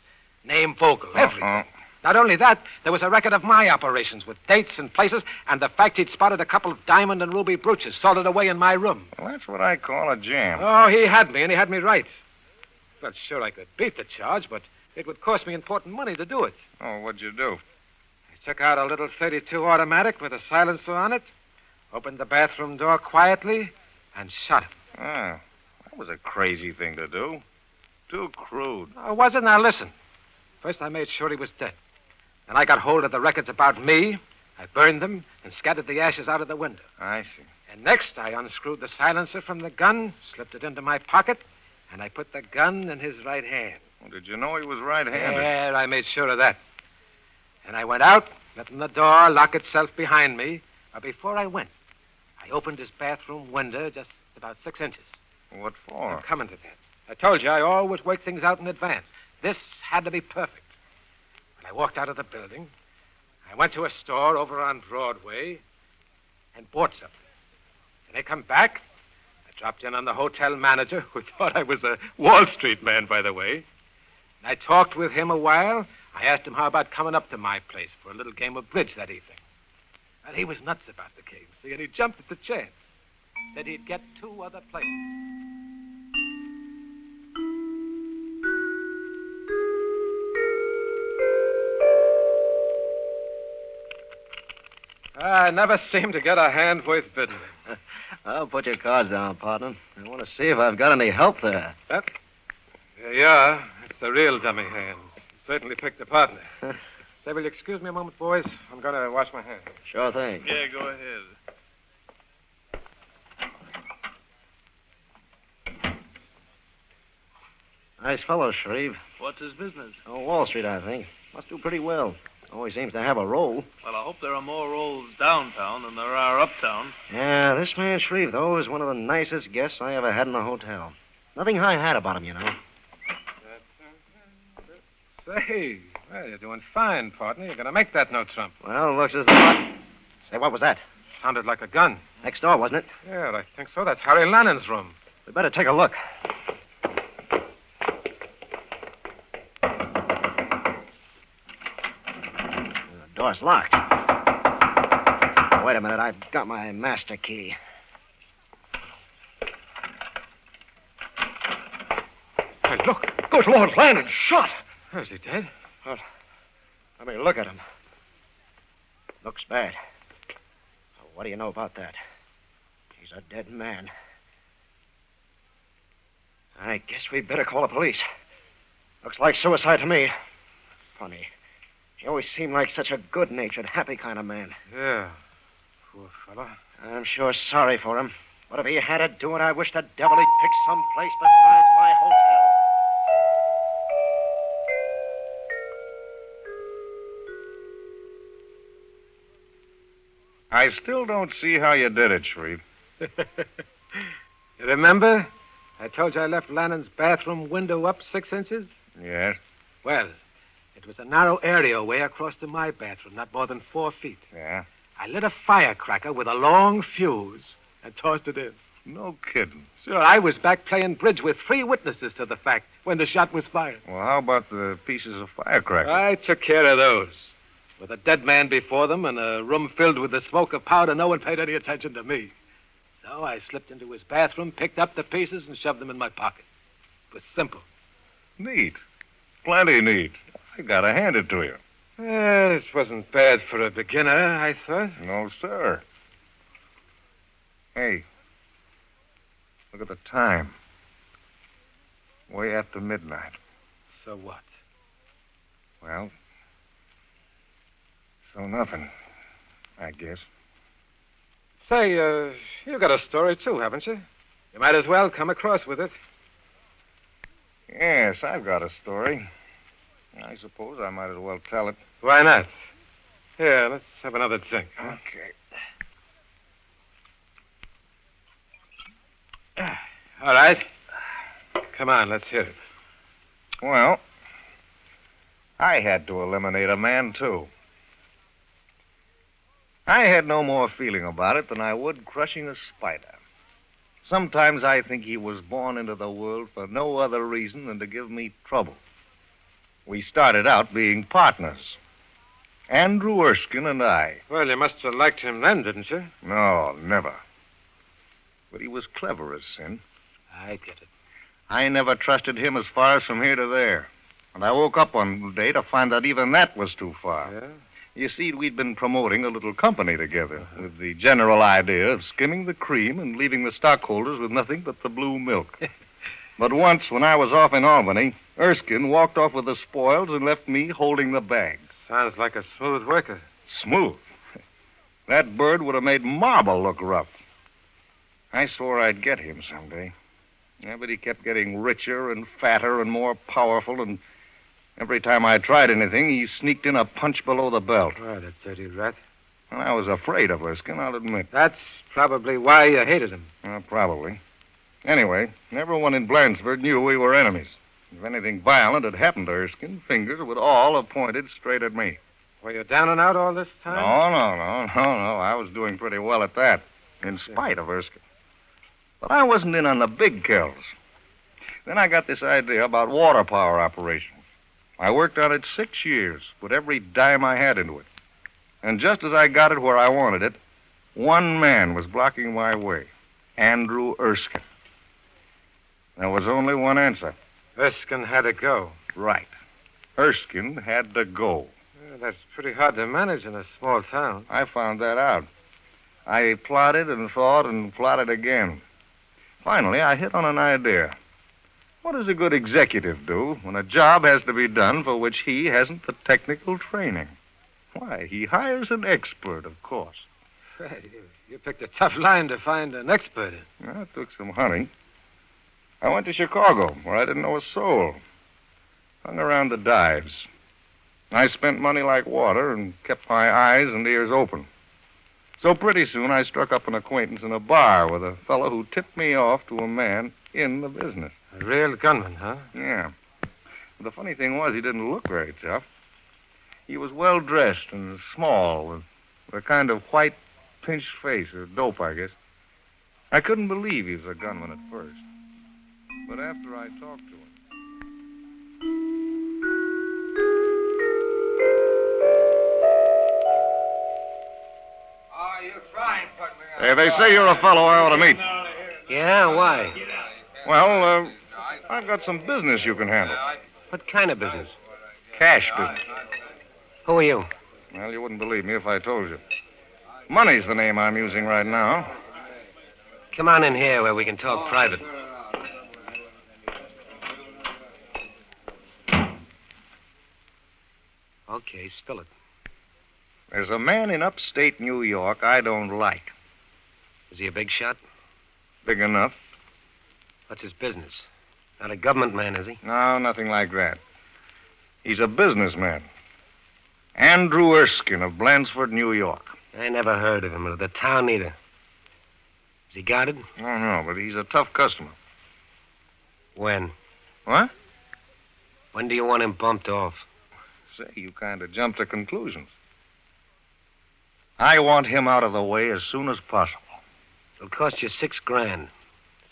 Name Vogel, everything. Not only that, there was a record of my operations with dates and places, and the fact he'd spotted a couple of diamond and ruby brooches salted away in my room. Well, that's what I call a jam. Oh, he had me, and he had me right. Not sure I could beat the charge, but it would cost me important money to do it. Oh, what'd you do? I took out a little .32 automatic with a silencer on it, opened the bathroom door quietly, and shot him. Ah, that was a crazy thing to do. Too crude. Oh, was it? Now, listen. First, I made sure he was dead. Then I got hold of the records about me. I burned them and scattered the ashes out of the window. I see. And next, I unscrewed the silencer from the gun, slipped it into my pocket, and I put the gun in his right hand. Well, did you know he was right-handed? Yeah, I made sure of that. And I went out, letting the door lock itself behind me. But before I went, I opened his bathroom window just about 6 inches. What for? I'm coming to that. I told you I always work things out in advance. This had to be perfect. When I walked out of the building, I went to a store over on Broadway and bought something. When I come back, I dropped in on the hotel manager, who thought I was a Wall Street man, by the way. And I talked with him a while, I asked him how about coming up to my place for a little game of bridge that evening. And he was nuts about the game, see, and he jumped at the chance. Said he'd get 2 other places. I never seem to get a hand worth bidding. I'll put your cards down, partner. I want to see if I've got any help there. Yep. Yeah, it's the real dummy hand. You certainly picked a partner. Say, will you excuse me a moment, boys? I'm going to wash my hands. Sure thing. Yeah, go ahead. Nice fellow, Shreve. What's his business? Oh, Wall Street, I think. Must do pretty well. Always seems to have a roll. Well, I hope there are more rolls downtown than there are uptown. Yeah, this man Shreve, though, is one of the nicest guests I ever had in a hotel. Nothing high-hat about him, you know. Say, well, you're doing fine, partner. You're going to make that no trump. Well, looks as though... Say, what was that? Sounded like a gun. Next door, wasn't it? Yeah, I think so. That's Harry Lannon's room. We better take a look. The door's locked. Wait a minute, I've got my master key. Hey, look. Good Lord, Lannon's shot. Is he dead? Well, let me look at him. Looks bad. What do you know about that? He's a dead man. I guess we'd better call the police. Looks like suicide to me. Funny. He always seemed like such a good-natured, happy kind of man. Yeah. Poor fellow. I'm sure sorry for him. But if he had to do it, I wish the devil he'd picked some place besides my hotel. I still don't see how you did it, Shreve. You remember? I told you I left Lannon's bathroom window up 6 inches? Yes? Well, it was a narrow areaway across to my bathroom, not more than 4 feet. Yeah? I lit a firecracker with a long fuse and tossed it in. No kidding. Sure, I was back playing bridge with 3 witnesses to the fact when the shot was fired. Well, how about the pieces of firecracker? I took care of those. With a dead man before them and a room filled with the smoke of powder, no one paid any attention to me. So I slipped into his bathroom, picked up the pieces, and shoved them in my pocket. It was simple. Neat. Plenty neat. I gotta hand it to you. It wasn't bad for a beginner, I thought. No, sir. Hey, look at the time. Way after midnight. So what? Well, so nothing, I guess. Say, you got a story, too, haven't you? You might as well come across with it. Yes, I've got a story. I suppose I might as well tell it. Why not? Here, let's have another drink. Okay. All right. Come on, let's hear it. Well, I had to eliminate a man, too. I had no more feeling about it than I would crushing a spider. Sometimes I think he was born into the world for no other reason than to give me trouble. We started out being partners. Andrew Erskine and I. Well, you must have liked him then, didn't you? No, never. But he was clever as sin. I get it. I never trusted him as far as from here to there. And I woke up one day to find that even that was too far. Yeah? You see, we'd been promoting a little company together with the general idea of skimming the cream and leaving the stockholders with nothing but the blue milk. But once, when I was off in Albany, Erskine walked off with the spoils and left me holding the bag. Sounds like a smooth worker. Smooth? That bird would have made marble look rough. I swore I'd get him someday. Yeah, but he kept getting richer and fatter and more powerful, and every time I tried anything, he sneaked in a punch below the belt. Oh, that dirty rat. Well, I was afraid of Erskine, I'll admit. That's probably why you hated him. Probably. Anyway, everyone in Blanchford knew we were enemies. If anything violent had happened to Erskine, fingers would all have pointed straight at me. Were you down and out all this time? No. I was doing pretty well at that, in spite of Erskine. But I wasn't in on the big kills. Then I got this idea about water power operations. I worked on it 6 years, put every dime I had into it. And just as I got it where I wanted it, one man was blocking my way. Andrew Erskine. There was only one answer. Erskine had to go. Right. Erskine had to go. Yeah, that's pretty hard to manage in a small town. I found that out. I plotted and thought and plotted again. Finally, I hit on an idea. What does a good executive do when a job has to be done for which he hasn't the technical training? Why, he hires an expert, of course. Hey, you picked a tough line to find an expert in. Well, it took some hunting. I went to Chicago, where I didn't know a soul. Hung around the dives. I spent money like water and kept my eyes and ears open. So pretty soon I struck up an acquaintance in a bar with a fellow who tipped me off to a man in the business. A real gunman, huh? Yeah. The funny thing was, he didn't look very tough. He was well-dressed and small, with a kind of white, pinched face, or dope, I guess. I couldn't believe he was a gunman at first. But after I talked to him... Oh, you try and put me on. Hey, they say you're a fellow I ought to meet. Yeah, why? Well, I've got some business you can handle. What kind of business? Cash business. Who are you? Well, you wouldn't believe me if I told you. Money's the name I'm using right now. Come on in here where we can talk private. Okay, spill it. There's a man in upstate New York I don't like. Is he a big shot? Big enough. What's his business? Not a government man, is he? No, nothing like that. He's a businessman. Andrew Erskine of Blandford, New York. I never heard of him, or the town either. Is he guarded? No, but he's a tough customer. When? What? When do you want him bumped off? Say, you kind of jump to conclusions. I want him out of the way as soon as possible. It'll cost you $6,000.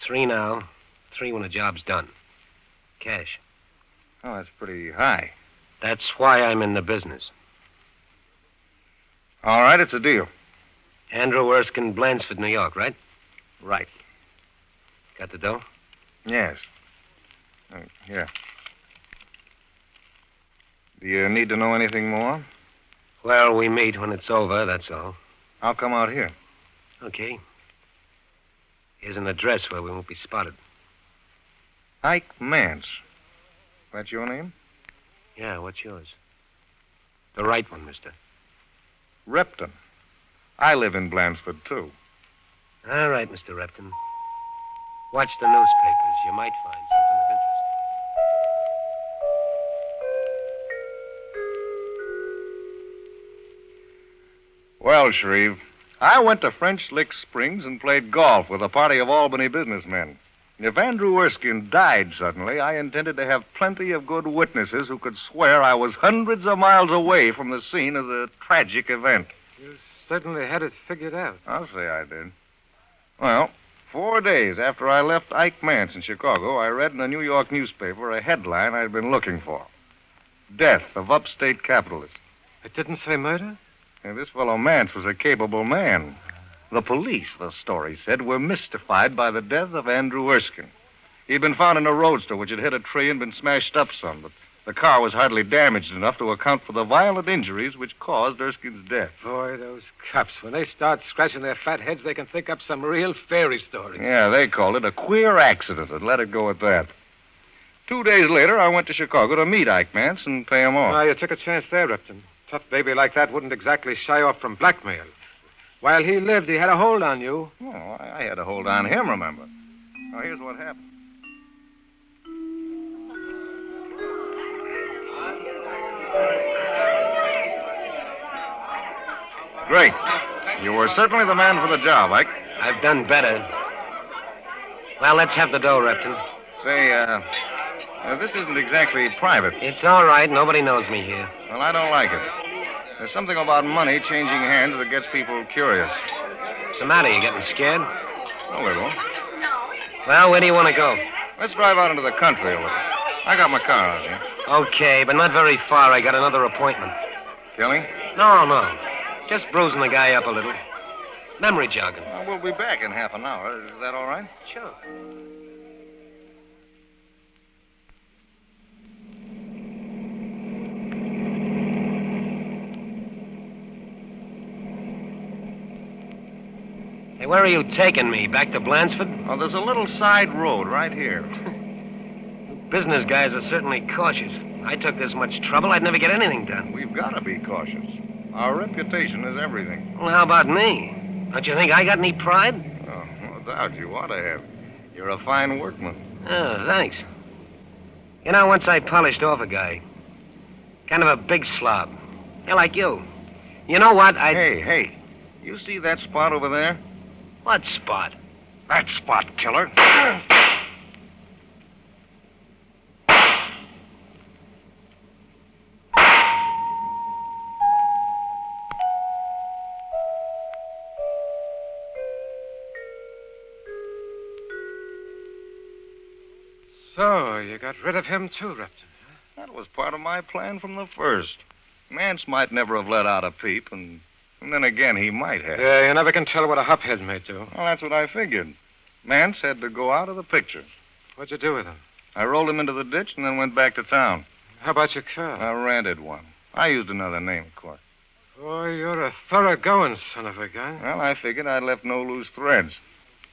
3 now, 3 when the job's done. Cash. Oh, that's pretty high. That's why I'm in the business. All right, it's a deal. Andrew Erskine, Blandford, New York, right? Right. Got the dough? Yes. Here. Do you need to know anything more? Well, we meet when it's over, that's all. I'll come out here. Okay. Here's an address where we won't be spotted. Ike Mance. That's your name? Yeah, what's yours? The right one, mister. Repton. I live in Blandford, too. All right, Mr. Repton. Watch the newspapers. You might find something of interest. Well, Shreve, I went to French Lick Springs and played golf with a party of Albany businessmen. If Andrew Erskine died suddenly, I intended to have plenty of good witnesses who could swear I was hundreds of miles away from the scene of the tragic event. You certainly had it figured out. I'll say I did. Well, 4 days after I left Ike Mance in Chicago, I read in a New York newspaper a headline I'd been looking for. Death of upstate capitalist. It didn't say murder? And this fellow Mance was a capable man. The police, the story said, were mystified by the death of Andrew Erskine. He'd been found in a roadster which had hit a tree and been smashed up some, but the car was hardly damaged enough to account for the violent injuries which caused Erskine's death. Boy, those cops, when they start scratching their fat heads, they can think up some real fairy stories. Yeah, they called it a queer accident and let it go at that. 2 days later, I went to Chicago to meet Ike Mance and pay him off. Well, you took a chance there, Repton. Tough baby like that wouldn't exactly shy off from blackmail. While he lived, he had a hold on you. Well, I had a hold on him, remember. Now, here's what happened. Great. You were certainly the man for the job, Ike. I've done better. Well, let's have the dough, Repton. Say, this isn't exactly private. It's all right. Nobody knows me here. Well, I don't like it. There's something about money changing hands that gets people curious. What's the matter? You getting scared? A little. Well, where do you want to go? Let's drive out into the country a little. I got my car out here. Okay, but not very far. I got another appointment. Killing? No. Just bruising the guy up a little. Memory jogging. Well, we'll be back in half an hour. Is that all right? Sure. Hey, where are you taking me? Back to Blansford? Oh, there's a little side road right here. Business guys are certainly cautious. I took this much trouble, I'd never get anything done. We've got to be cautious. Our reputation is everything. Well, how about me? Don't you think I got any pride? Oh, no doubt you ought to have. You're a fine workman. Oh, thanks. You know, once I polished off a guy. Kind of a big slob. Yeah, like you. You know what? Hey. You see that spot over there? What spot? That spot, killer. So, you got rid of him too, Repton? That was part of my plan from the first. Mance might never have let out a peep, and then again, he might have. Yeah, you never can tell what a hophead may do. Well, that's what I figured. Mance had to go out of the picture. What'd you do with him? I rolled him into the ditch and then went back to town. How about your car? I rented one. I used another name, of course. Boy, you're a thoroughgoing son of a gun. Well, I figured I left no loose threads.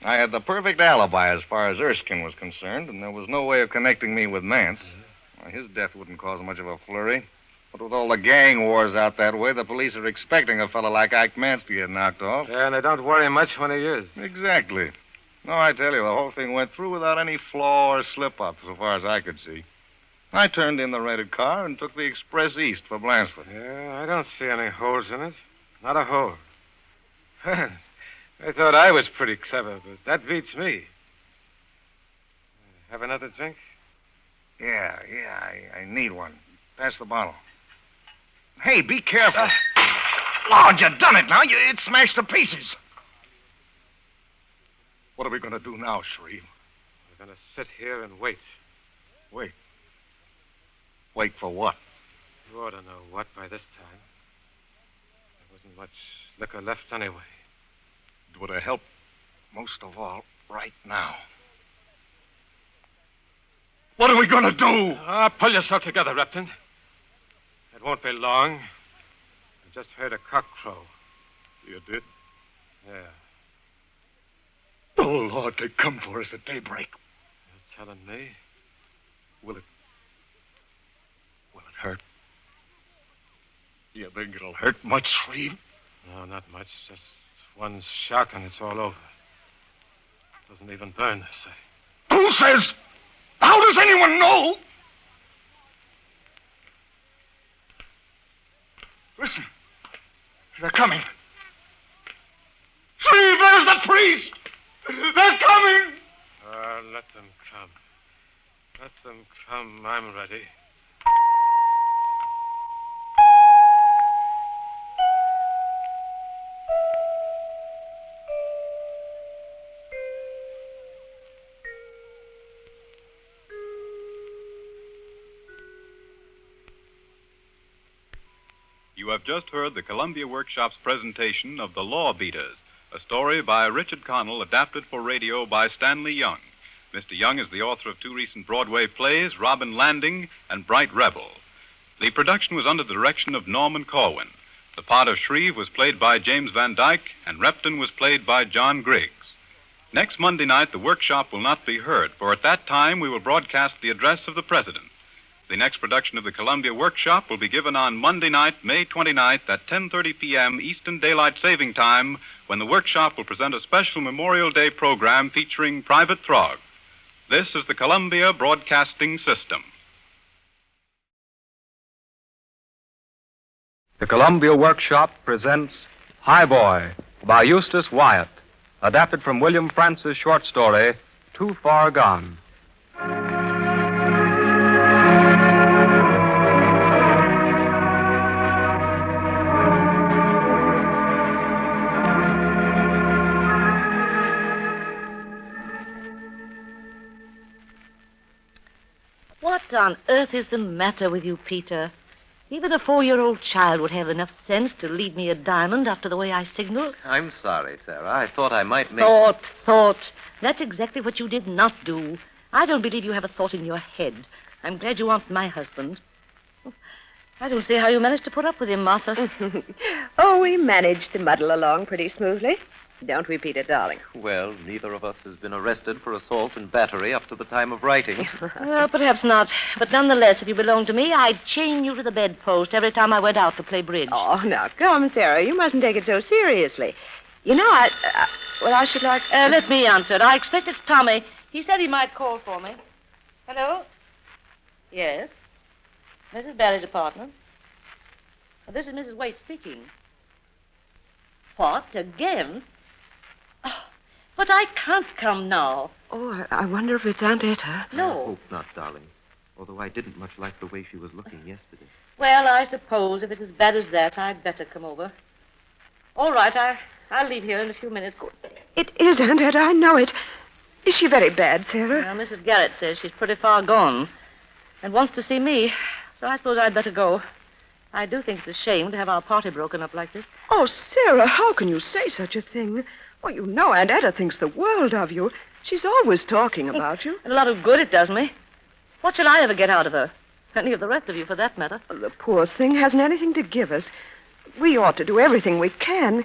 I had the perfect alibi as far as Erskine was concerned, and there was no way of connecting me with Mance. Well, his death wouldn't cause much of a flurry. But with all the gang wars out that way, the police are expecting a fellow like Ike Mance to get knocked off. Yeah, and they don't worry much when he is. Exactly. No, I tell you, the whole thing went through without any flaw or slip-up, so far as I could see. I turned in the rented car and took the express east for Blansford. Yeah, I don't see any holes in it. Not a hole. I thought I was pretty clever, but that beats me. Have another drink? Yeah, I need one. Pass the bottle. Hey, be careful. Lord, you done it now. It smashed to pieces. What are we going to do now, Shreve? We're going to sit here and wait. Wait. Wait for what? You ought to know what by this time. There wasn't much liquor left anyway. It would have helped most of all right now. What are we going to do? Pull yourself together, Repton. It won't be long. I just heard a cock crow. You did? Yeah. Oh, Lord, they come for us at daybreak. You're telling me? Will it hurt? You think it'll hurt much, Shreve? No, not much. Just one shock and it's all over. It doesn't even burn, they say. Who says? How does anyone know? Listen. They're coming. See, there's the priest. They're coming. Let them come. Let them come. I'm ready. You have just heard the Columbia Workshop's presentation of The Law Beaters, a story by Richard Connell adapted for radio by Stanley Young. Mr. Young is the author of two recent Broadway plays, Robin Landing and Bright Rebel. The production was under the direction of Norman Cohen. The part of Shreve was played by James Van Dyke, and Repton was played by John Griggs. Next Monday night, the workshop will not be heard, for at that time we will broadcast the address of the President. The next production of the Columbia Workshop will be given on Monday night, May 29th at 10:30 p.m. Eastern Daylight Saving Time, when the workshop will present a special Memorial Day program featuring Private Throg. This is the Columbia Broadcasting System. The Columbia Workshop presents Highboy by Eustace Wyatt, adapted from William Francis' short story, Too Far Gone. What on earth is the matter with you, Peter? Even a 4-year-old child would have enough sense to leave me a diamond after the way I signaled. I'm sorry, Sarah. I thought I might make... Thought. That's exactly what you did not do. I don't believe you have a thought in your head. I'm glad you aren't my husband. I don't see how you managed to put up with him, Martha. Oh, we managed to muddle along pretty smoothly. Don't we, Peter, darling? Well, neither of us has been arrested for assault and battery up to the time of writing. Well, perhaps not. But nonetheless, if you belonged to me, I'd chain you to the bedpost every time I went out to play bridge. Oh, now, come, Sarah. You mustn't take it so seriously. You know, I should like... Let me answer it. I expect it's Tommy. He said he might call for me. Hello? Yes? Mrs. Barry's apartment? This is Mrs. Waite speaking. What? Again? Oh, but I can't come now. Oh, I wonder if it's Aunt Etta. No. I hope not, darling. Although I didn't much like the way she was looking yesterday. Well, I suppose if it's as bad as that, I'd better come over. All right, I'll leave here in a few minutes. It is Aunt Etta, I know it. Is she very bad, Sarah? Well, Mrs. Garrett says she's pretty far gone and wants to see me, so I suppose I'd better go. I do think it's a shame to have our party broken up like this. Oh, Sarah, how can you say such a thing? Well, you know Aunt Etta thinks the world of you. She's always talking about you. And a lot of good it does me. What should I ever get out of her? Any of the rest of you, for that matter. The poor thing hasn't anything to give us. We ought to do everything we can.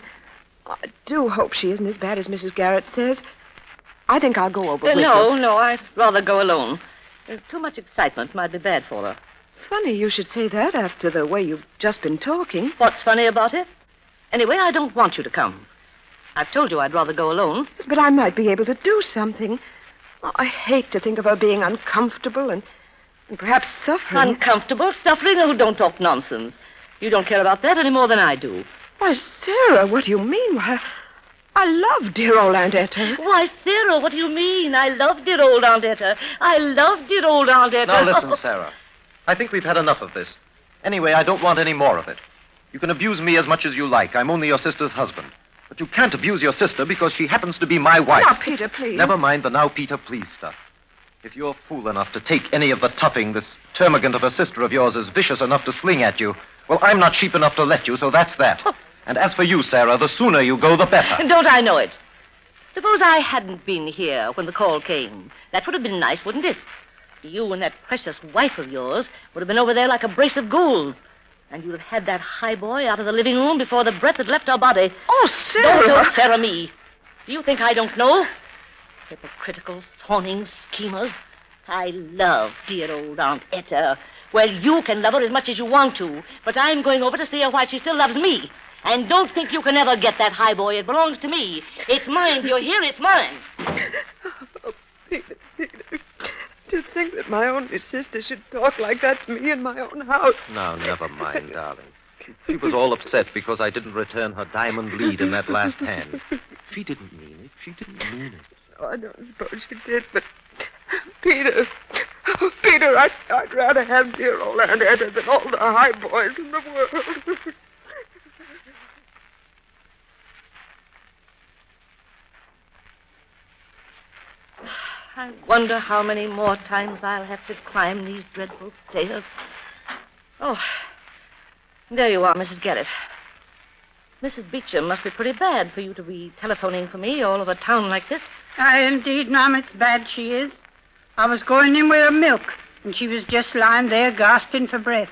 I do hope she isn't as bad as Mrs. Garrett says. I think I'll go over with her. No, I'd rather go alone. Too much excitement might be bad for her. Funny you should say that after the way you've just been talking. What's funny about it? Anyway, I don't want you to come. I've told you I'd rather go alone. Yes, but I might be able to do something. Oh, I hate to think of her being uncomfortable and perhaps suffering. Uncomfortable? Suffering? Oh, don't talk nonsense. You don't care about that any more than I do. Why, Sarah, what do you mean? Why, I love dear old Aunt Etta. Why, Sarah, what do you mean? I love dear old Aunt Etta. I love dear old Aunt Etta. Now, listen, Sarah. I think we've had enough of this. Anyway, I don't want any more of it. You can abuse me as much as you like. I'm only your sister's husband. But you can't abuse your sister because she happens to be my wife. Now, Peter, please. Never mind the now, Peter, please stuff. If you're fool enough to take any of the toughing this termagant of a sister of yours is vicious enough to sling at you, well, I'm not cheap enough to let you, so that's that. And as for you, Sarah, the sooner you go, the better. Don't I know it? Suppose I hadn't been here when the call came. That would have been nice, wouldn't it? You and that precious wife of yours would have been over there like a brace of ghouls. And you'd have had that Highboy out of the living room before the breath had left her body. Oh, Sarah! Don't Sarah me. Do you think I don't know? Hypocritical, fawning schemers. I love dear old Aunt Etta. Well, you can love her as much as you want to, but I'm going over to see her while she still loves me. And don't think you can ever get that Highboy. It belongs to me. It's mine. Do you hear? It's mine. Oh, Peter. To think that my only sister should talk like that to me in my own house. Now, never mind, darling. She was all upset because I didn't return her diamond lead in that last hand. She didn't mean it. She didn't mean it. Oh, I don't suppose she did, but... Peter, I'd rather have dear old Aunt Etta than all the Highboys in the world. I wonder how many more times I'll have to climb these dreadful stairs. Oh, there you are, Mrs. Garrett. Mrs. Beecham must be pretty bad for you to be telephoning for me all over town like this. Aye, indeed, ma'am, it's bad she is. I was going in with her milk, and she was just lying there gasping for breath.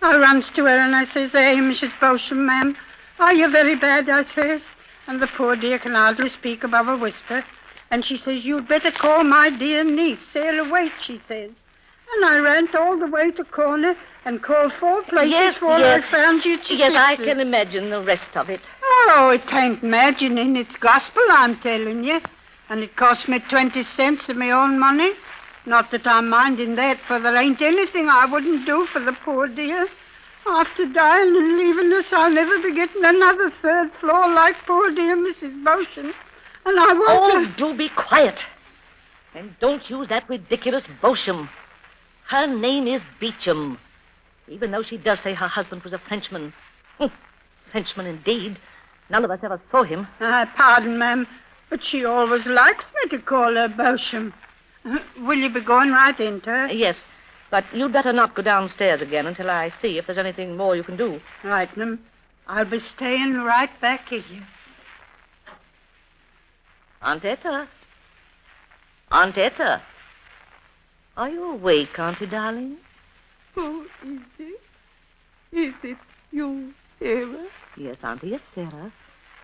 I runs to her and I says, "Hey, Mrs. Beauchamp, ma'am, are you very bad?" I says. And the poor dear can hardly speak above a whisper. And she says, "You'd better call my dear niece, Sarah Waite," she says. And I ran all the way to corner and called 4 places before I found you. Yes, I can imagine the rest of it. Oh, it ain't imagining. It's gospel, I'm telling you. And it cost me 20 cents of my own money. Not that I'm minding that, for there ain't anything I wouldn't do for the poor dear. After dying and leaving us, I'll never be getting another 3rd floor like poor dear Mrs. Beauchamp. And I won't... Oh, do be quiet. And don't use that ridiculous Beauchamp. Her name is Beecham. Even though she does say her husband was a Frenchman. Frenchman, indeed. None of us ever saw him. Pardon, ma'am, but she always likes me to call her Beauchamp. Will you be going right into her? Yes. But you'd better not go downstairs again until I see if there's anything more you can do. Right, ma'am. I'll be staying right back here. Aunt Etta. Aunt Etta. Are you awake, Auntie darling? Oh, is it? Is it you, Sarah? Yes, Auntie, it's Sarah.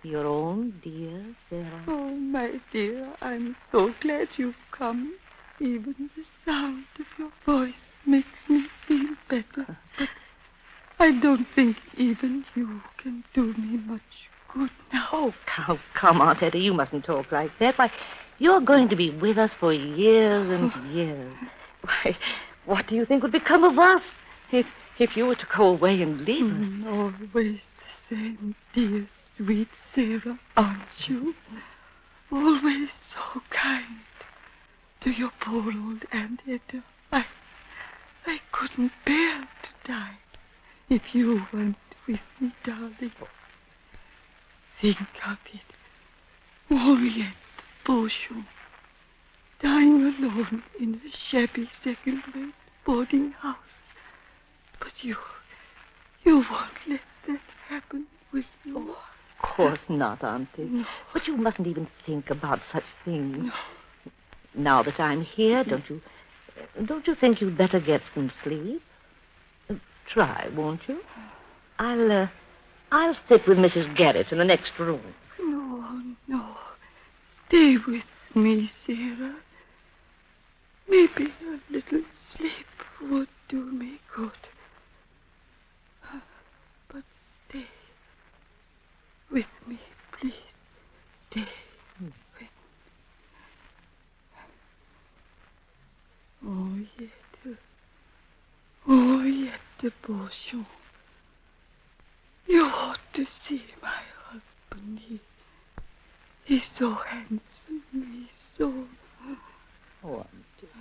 Your own dear Sarah. Oh, my dear, I'm so glad you've come. Even the sound of your voice makes me feel better. But I don't think even you can do me much good now. Oh, come, Aunt Etta, you mustn't talk like that. Why, you're going to be with us for years and years. Why, what do you think would become of us if you were to go away and leave us? Always the same, dear, sweet Sarah, aren't you? Always so kind to your poor old Aunt Etta. I couldn't bear to die if you weren't with me, darling. Think of it. Henriette Beauchamp, dying alone in a shabby second-rate boarding house. But you won't let that happen with you. Oh, of course not, Auntie. No. But you mustn't even think about such things. No. Now that I'm here, don't you think you'd better get some sleep? Try, won't you? I'll sit with Mrs. Garrett in the next room. No. Stay with me, Sarah. Maybe a little sleep would do me good. But stay with me, please. Stay with me. Henriette Beauchamp. You ought to see my husband. He's so handsome. He's so... Oh, Auntie,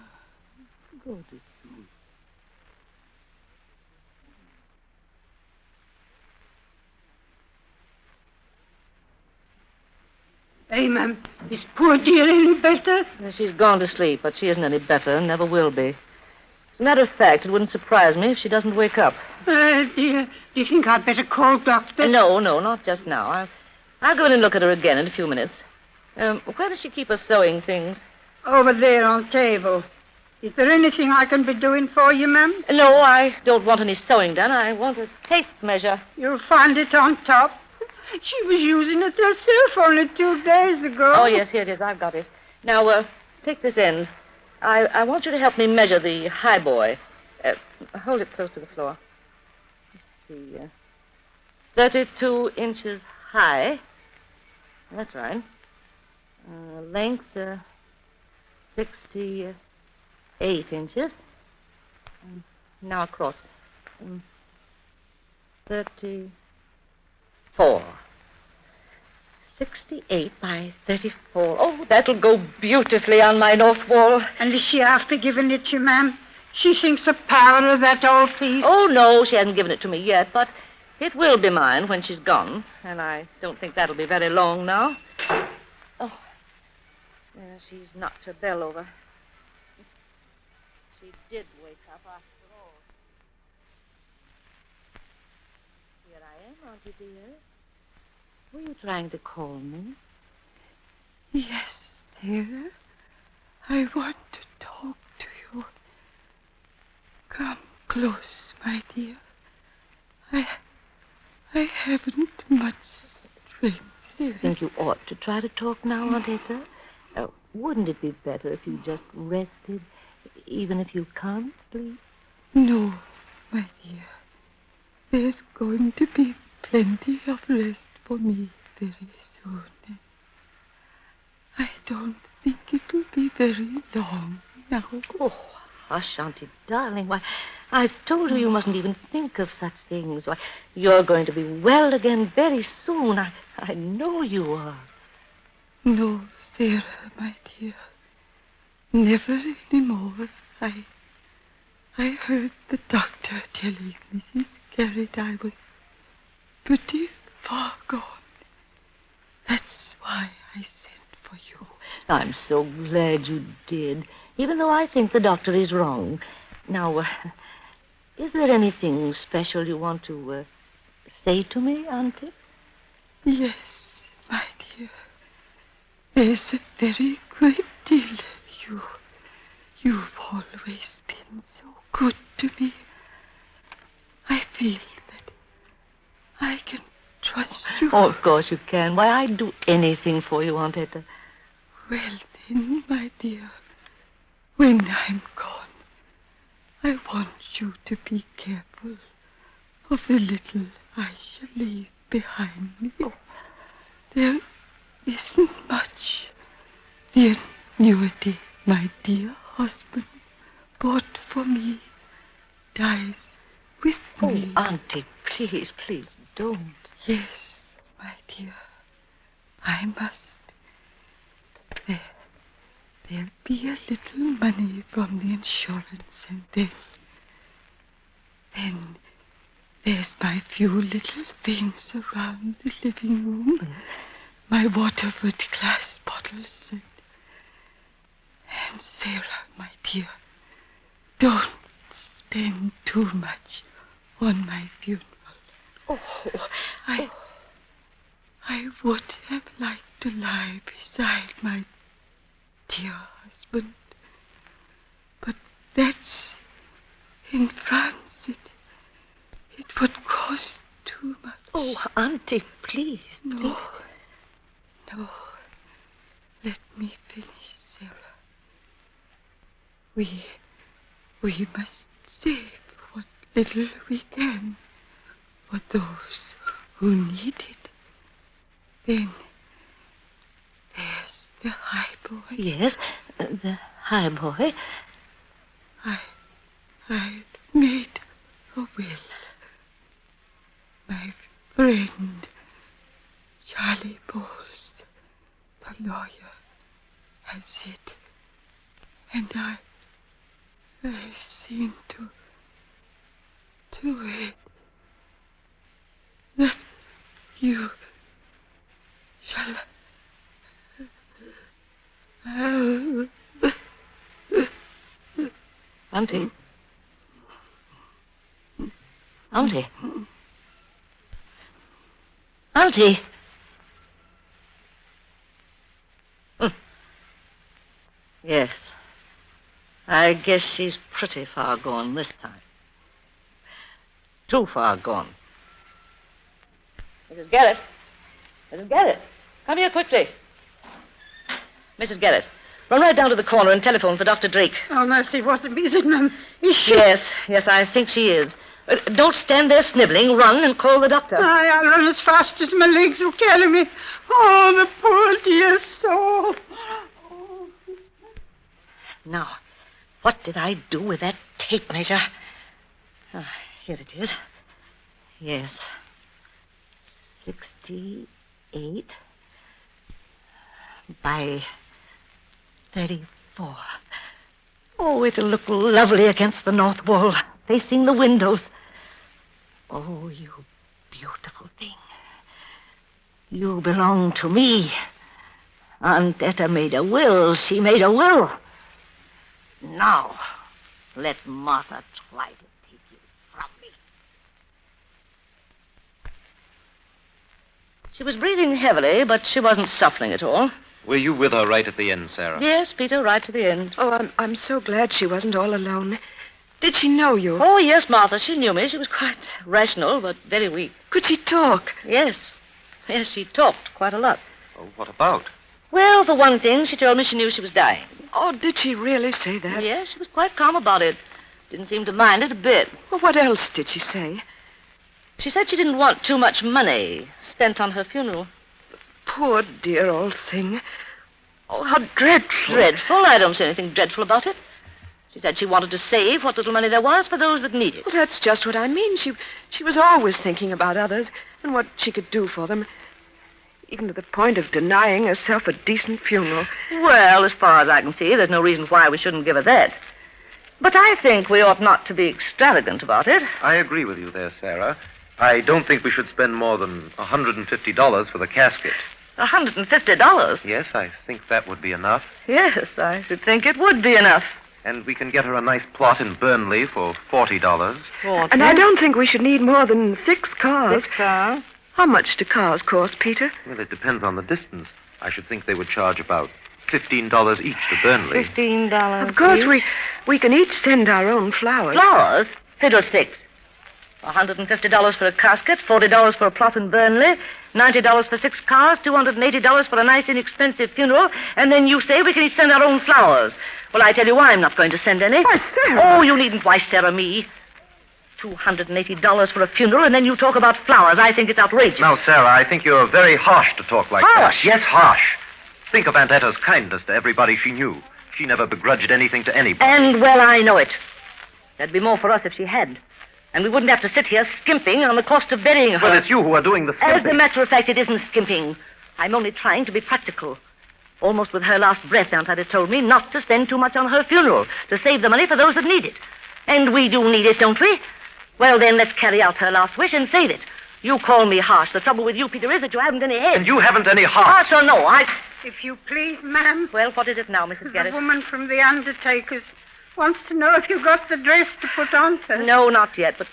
go to sleep. Hey, ma'am, is poor dear any better? She's gone to sleep, but she isn't any better and never will be. As a matter of fact, it wouldn't surprise me if she doesn't wake up. Dear, do you think I'd better call doctor? No, not just now. I'll go in and look at her again in a few minutes. Where does she keep her sewing things? Over there on table. Is there anything I can be doing for you, ma'am? No, I don't want any sewing done. I want a tape measure. You'll find it on top. She was using it herself only 2 days ago. Oh, yes, here it is. I've got it. Now, take this end. I want you to help me measure the highboy. Hold it close to the floor. Let's see. 32 inches high. That's right. Length, 68 inches. Now across. 34. 68 by 34. Oh, that'll go beautifully on my north wall. And is she after giving it to you, ma'am? She thinks the power of that old piece. Oh, no, she hasn't given it to me yet, but it will be mine when she's gone. And I don't think that'll be very long now. Oh, yeah, she's knocked her bell over. She did wake up after all. Here I am, Auntie dear. Were you trying to call me? Yes, Sarah. I want to talk to you. Come close, my dear. I haven't much strength. Do you think you ought to try to talk now, Aunt Etta? Wouldn't it be better if you just rested, even if you can't sleep? No, my dear. There's going to be plenty of rest for me very soon. I don't think it'll be very long now. Oh, hush, Auntie darling. Why, I've told her you mustn't even think of such things. Why, you're going to be well again very soon. I know you are. No, Sarah, my dear. Never any more. I heard the doctor telling Mrs. Garrett I was pretty far gone. That's why I sent for you. I'm so glad you did, even though I think the doctor is wrong. Now, is there anything special you want to say to me, Auntie? Yes, my dear. There's a very great deal. You've always been so good to me. I feel that I can trust you. Oh, of course you can. Why, I'd do anything for you, Aunt Etta. Well, then, my dear, when I'm gone, I want you to be careful of the little I shall leave behind me. Oh. There isn't much. The annuity my dear husband bought for me dies with me. Oh, Auntie, please, please don't. Yes, my dear, I must. There'll be a little money from the insurance, and then there's my few little things around the living room. Mm. My Waterford glass bottles, and Sarah, my dear, don't spend too much on my funeral. Oh, I would have liked to lie beside my dear husband, but that's in France. It would cost too much. Oh, Auntie, please, please. No. Let me finish, Sarah. We must save what little we can for those who need it. Then there's the Highboy. Yes, the Highboy. I've made a will. My friend, Charlie Bowles, the lawyer, has it. And I've seen to it that you shall... Auntie. Auntie. Auntie. Yes. I guess she's pretty far gone this time. Too far gone. Mrs. Garrett. Mrs. Garrett. Come here quickly. Mrs. Garrett, run right down to the corner and telephone for Dr. Drake. Oh, mercy, what is it, ma'am? Is she... Yes, I think she is. Don't stand there sniveling. Run and call the doctor. I'll run as fast as my legs will carry me. Oh, the poor dear soul. Oh. Now, what did I do with that tape measure? Here it is. Yes. 68 by 34. Oh, it'll look lovely against the north wall, facing the windows. Oh, you beautiful thing. You belong to me. Aunt Etta made a will. She made a will. Now, let Martha try to take you from me. She was breathing heavily, but she wasn't suffering at all. Were you with her right at the end, Sarah? Yes, Peter, right to the end. Oh, I'm so glad she wasn't all alone. Did she know you? Oh, yes, Martha, she knew me. She was quite rational, but very weak. Could she talk? Yes. Yes, she talked quite a lot. Oh, what about? Well, for one thing, she told me she knew she was dying. Oh, did she really say that? Yes, she was quite calm about it. Didn't seem to mind it a bit. Well, what else did she say? She said she didn't want too much money spent on her funeral. Poor dear old thing. Oh, how dreadful. Dreadful? I don't see anything dreadful about it. She said she wanted to save what little money there was for those that need it. Well, that's just what I mean. She was always thinking about others and what she could do for them, even to the point of denying herself a decent funeral. Well, as far as I can see, there's no reason why we shouldn't give her that. But I think we ought not to be extravagant about it. I agree with you there, Sarah. I don't think we should spend more than $150 for the casket. $150? Yes, I think that would be enough. Yes, I should think it would be enough. And we can get her a nice plot in Burnley for $40. And I don't think we should need more than 6 cars. 6 cars? How much do cars cost, Peter? Well, it depends on the distance. I should think they would charge about $15 each to Burnley. $15. Of course, each. we can each send our own flowers. Flowers? Fiddlesticks. $150 for a casket, $40 for a plot in Burnley, $90 for 6 cars, $280 for a nice, inexpensive funeral, and then you say we can each send our own flowers. Well, I tell you why I'm not going to send any. Why, Sarah? Oh, you needn't why Sarah me. $280 for a funeral, and then you talk about flowers. I think it's outrageous. Now, Sarah, I think you're very harsh to talk like Harsh? that. Yes, harsh. Think of Aunt Etta's kindness to everybody she knew. She never begrudged anything to anybody. And, well, I know it. There'd be more for us if she had. And we wouldn't have to sit here skimping on the cost of burying her. Well, it's you who are doing the skimping. As a matter of fact, it isn't skimping. I'm only trying to be practical. Almost with her last breath, Aunt Etta told me not to spend too much on her funeral, to save the money for those that need it. And we do need it, don't we? Well, then, let's carry out her last wish and save it. You call me harsh. The trouble with you, Peter, is that you haven't any head. And you haven't any heart. Harsh or no, If you please, ma'am. Well, what is it now, Mrs. The Garrett? woman from the undertaker's wants to know if you got the dress to put on her. No, not yet, but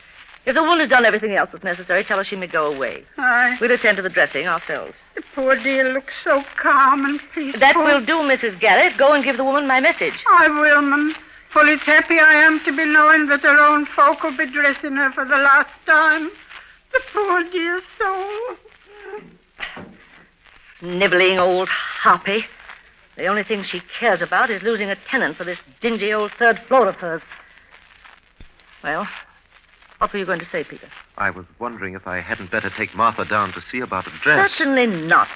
if the woman has done everything else that's necessary, tell her she may go away. Aye. We'll attend to the dressing ourselves. The poor dear looks so calm and peaceful. That will do, Mrs. Garrett. Go and give the woman my message. I will, ma'am. For it's happy I am to be knowing that her own folk will be dressing her for the last time. The poor dear soul. Sniveling old harpy. The only thing she cares about is losing a tenant for this dingy old 3rd floor of hers. Well, what were you going to say, Peter? I was wondering if I hadn't better take Martha down to see about a dress. Certainly not.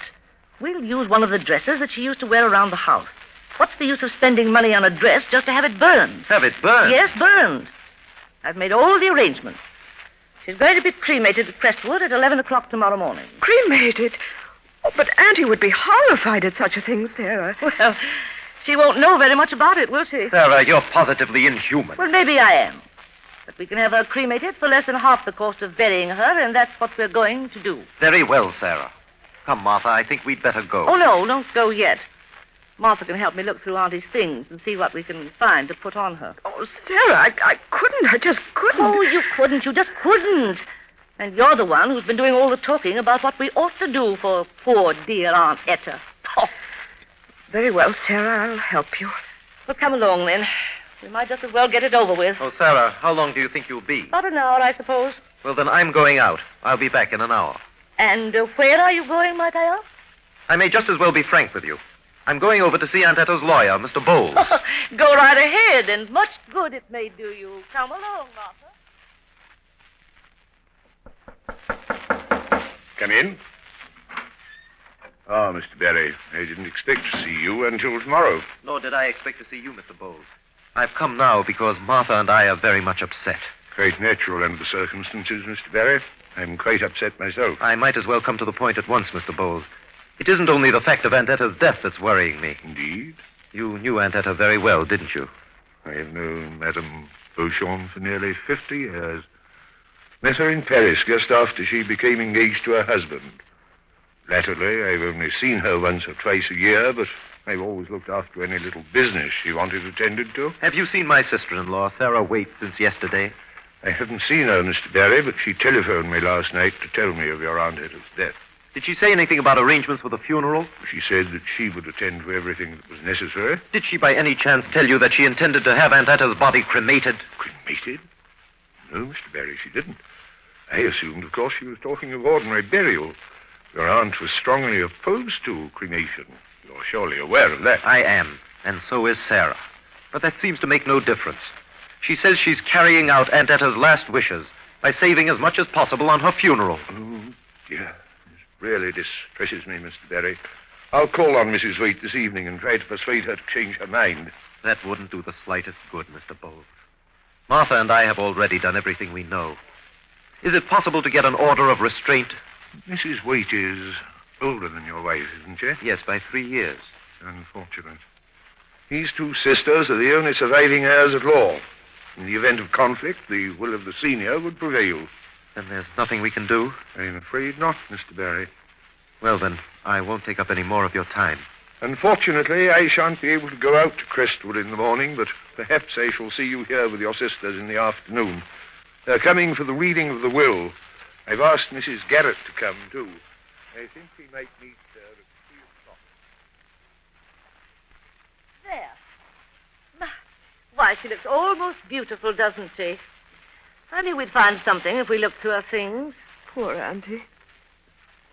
We'll use one of the dresses that she used to wear around the house. What's the use of spending money on a dress just to have it burned? Have it burned? Yes, burned. I've made all the arrangements. She's going to be cremated at Crestwood at 11 o'clock tomorrow morning. Cremated? Oh, but Auntie would be horrified at such a thing, Sarah. Well, she won't know very much about it, will she? Sarah, you're positively inhuman. Well, maybe I am. But we can have her cremated for less than half the cost of burying her, and that's what we're going to do. Very well, Sarah. Come, Martha, I think we'd better go. Oh, no, don't go yet. Martha can help me look through Auntie's things and see what we can find to put on her. Oh, Sarah, I couldn't. I just couldn't. Oh, you couldn't. You just couldn't. And you're the one who's been doing all the talking about what we ought to do for poor dear Aunt Etta. Oh. Very well, Sarah, I'll help you. Well, come along, then. We might just as well get it over with. Oh, Sarah, how long do you think you'll be? About an hour, I suppose. Well, then I'm going out. I'll be back in an hour. And where are you going, might I ask? I may just as well be frank with you. I'm going over to see Aunt Etta's lawyer, Mr. Bowles. Go right ahead, and much good it may do you. Come along, Martha. Come in. Oh, Mr. Barry, I didn't expect to see you until tomorrow. Nor did I expect to see you, Mr. Bowles. I've come now because Martha and I are very much upset. Quite natural under the circumstances, Mr. Barry. I'm quite upset myself. I might as well come to the point at once, Mr. Bowles. It isn't only the fact of Aunt Etta's death that's worrying me. Indeed? You knew Aunt Etta very well, didn't you? I have known Madame Beauchamp for nearly 50 years. Met her in Paris just after she became engaged to her husband. Latterly, I've only seen her once or twice a year, but I've always looked after any little business she wanted attended to. Have you seen my sister-in-law, Sarah Waite, since yesterday? I haven't seen her, Mr. Barry, but she telephoned me last night to tell me of your Aunt Etta's death. Did she say anything about arrangements for the funeral? She said that she would attend to everything that was necessary. Did she by any chance tell you that she intended to have Aunt Etta's body cremated? Cremated? No, Mr. Barry, she didn't. I assumed, of course, she was talking of ordinary burial. Your aunt was strongly opposed to cremation. You're surely aware of that. I am, and so is Sarah. But that seems to make no difference. She says she's carrying out Aunt Etta's last wishes by saving as much as possible on her funeral. Oh, dear. Really distresses me, Mr. Barry. I'll call on Mrs. Waite this evening and try to persuade her to change her mind. That wouldn't do the slightest good, Mr. Bowles. Martha and I have already done everything we know. Is it possible to get an order of restraint? Mrs. Waite is older than your wife, isn't she? Yes, by 3 years. Unfortunate. These two sisters are the only surviving heirs at law. In the event of conflict, the will of the senior would prevail. Then there's nothing we can do? I'm afraid not, Mr. Barry. Well, then, I won't take up any more of your time. Unfortunately, I shan't be able to go out to Crestwood in the morning, but perhaps I shall see you here with your sisters in the afternoon. They're coming for the reading of the will. I've asked Mrs. Garrett to come, too. I think we might meet there at 3 o'clock. There. Why, she looks almost beautiful, doesn't she? I knew we'd find something if we looked through her things. Poor Auntie.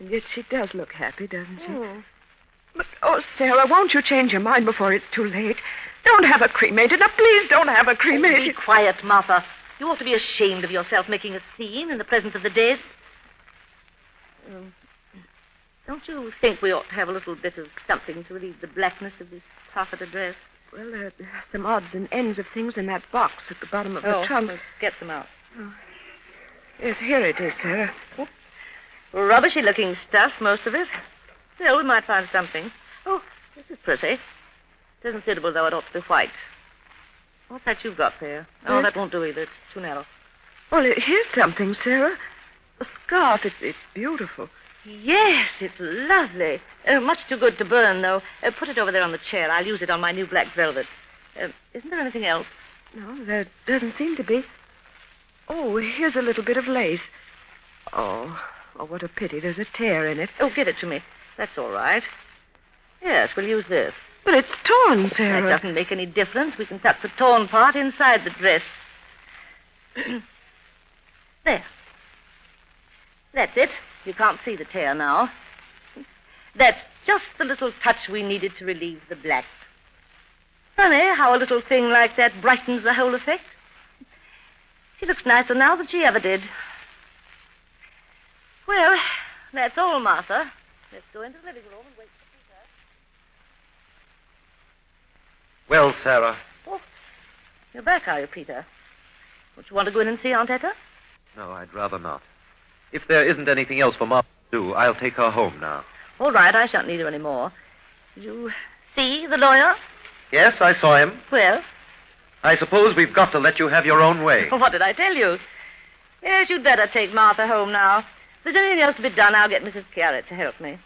And yet she does look happy, doesn't she? Hmm. But, oh, Sarah, won't you change your mind before it's too late? Don't have her cremated. Now, please don't have her cremated. Be quiet, Martha. You ought to be ashamed of yourself making a scene in the presence of the dead. Don't you think we ought to have a little bit of something to relieve the blackness of this taffeta dress? Well, there are some odds and ends of things in that box at the bottom of the trunk. Well, get them out. Oh. Yes, here it is, Sarah. Rubbishy-looking stuff, most of it. Still, we might find something. Oh, this is pretty. It isn't suitable, though. It ought to be white. What's that you've got there? Oh, that won't do either. It's too narrow. Well, here's something, Sarah. A scarf. It's beautiful. Yes, it's lovely. Much too good to burn, though. Put it over there on the chair. I'll use it on my new black velvet. Isn't there anything else? No, there doesn't seem to be. Oh, here's a little bit of lace. Oh, what a pity. There's a tear in it. Oh, give it to me. That's all right. Yes, we'll use this. But it's torn, Sarah. That doesn't make any difference. We can tuck the torn part inside the dress. There. That's it. You can't see the tear now. That's just the little touch we needed to relieve the black. Funny how a little thing like that brightens the whole effect. She looks nicer now than she ever did. Well, that's all, Martha. Let's go into the living room and wait for Peter. Well, Sarah. Oh, you're back, are you, Peter? Don't you want to go in and see Aunt Etta? No, I'd rather not. If there isn't anything else for Mom to do, I'll take her home now. All right, I shan't need her any more. Did you see the lawyer? Yes, I saw him. Well? I suppose we've got to let you have your own way. What did I tell you? Yes, you'd better take Martha home now. If there's anything else to be done, I'll get Mrs. Garrett to help me.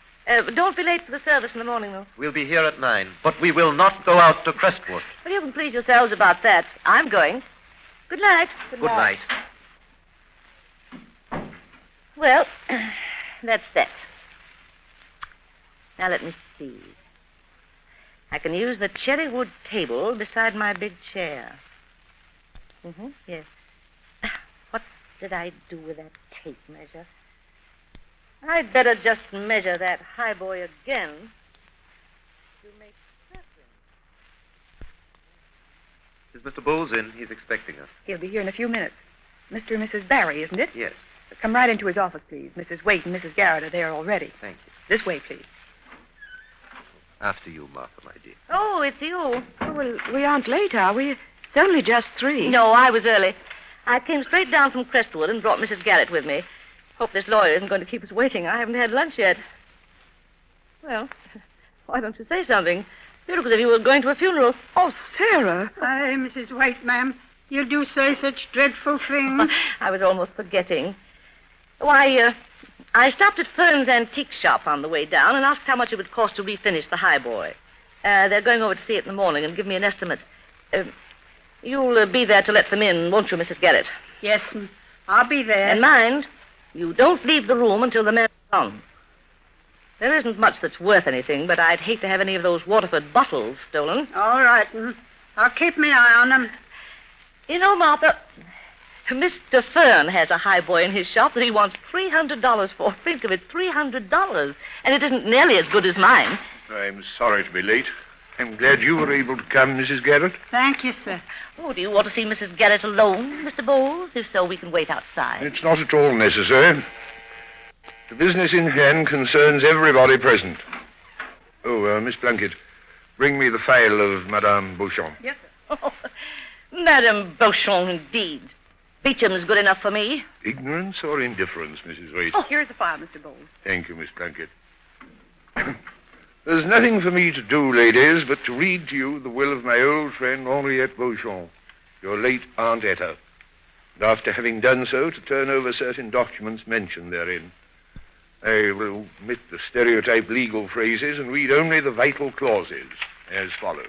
Don't be late for the service in the morning, though. We'll be here at 9, but we will not go out to Crestwood. Well, you can please yourselves about that. I'm going. Good night. Good night. Well, that's that. Now, let me see. I can use the cherry wood table beside my big chair. Yes. What did I do with that tape measure? I'd better just measure that highboy again to make certain. Is Mr. Bowles in? He's expecting us. He'll be here in a few minutes. Mr. and Mrs. Barry, isn't it? Yes. Come right into his office, please. Mrs. Waite and Mrs. Garrett are there already. Thank you. This way, please. After you, Martha, my dear. Oh, it's you. Oh, well, we aren't late, are we? It's only just 3. No, I was early. I came straight down from Crestwood and brought Mrs. Garrett with me. Hope this lawyer isn't going to keep us waiting. I haven't had lunch yet. Well, why don't you say something? You look as if you were going to a funeral. Oh, Sarah. Aye, Mrs. White, ma'am. You do say such dreadful things. I was almost forgetting. Why, I stopped at Fern's antique shop on the way down and asked how much it would cost to refinish the highboy. They're going over to see it in the morning and give me an estimate. You'll be there to let them in, won't you, Mrs. Garrett? Yes, I'll be there. And mind, you don't leave the room until the men are gone. There isn't much that's worth anything, but I'd hate to have any of those Waterford bottles stolen. All right, I'll keep my eye on them. You know, Martha, Mr. Fern has a highboy in his shop that he wants $300 for. Think of it, $300. And it isn't nearly as good as mine. I'm sorry to be late. I'm glad you were able to come, Mrs. Garrett. Thank you, sir. Oh, do you want to see Mrs. Garrett alone, Mr. Bowles? If so, we can wait outside. It's not at all necessary. The business in hand concerns everybody present. Oh, Miss Plunkett, bring me the file of Madame Beauchamp. Yes, sir. Oh, Madame Beauchamp, indeed. Beecham's good enough for me. Ignorance or indifference, Mrs. Waite? Oh, here's the file, Mr. Bowles. Thank you, Miss Plunkett. There's nothing for me to do, ladies, but to read to you the will of my old friend Henriette Beauchamp, your late Aunt Etta. And after having done so, to turn over certain documents mentioned therein. I will omit the stereotyped legal phrases and read only the vital clauses, as follows.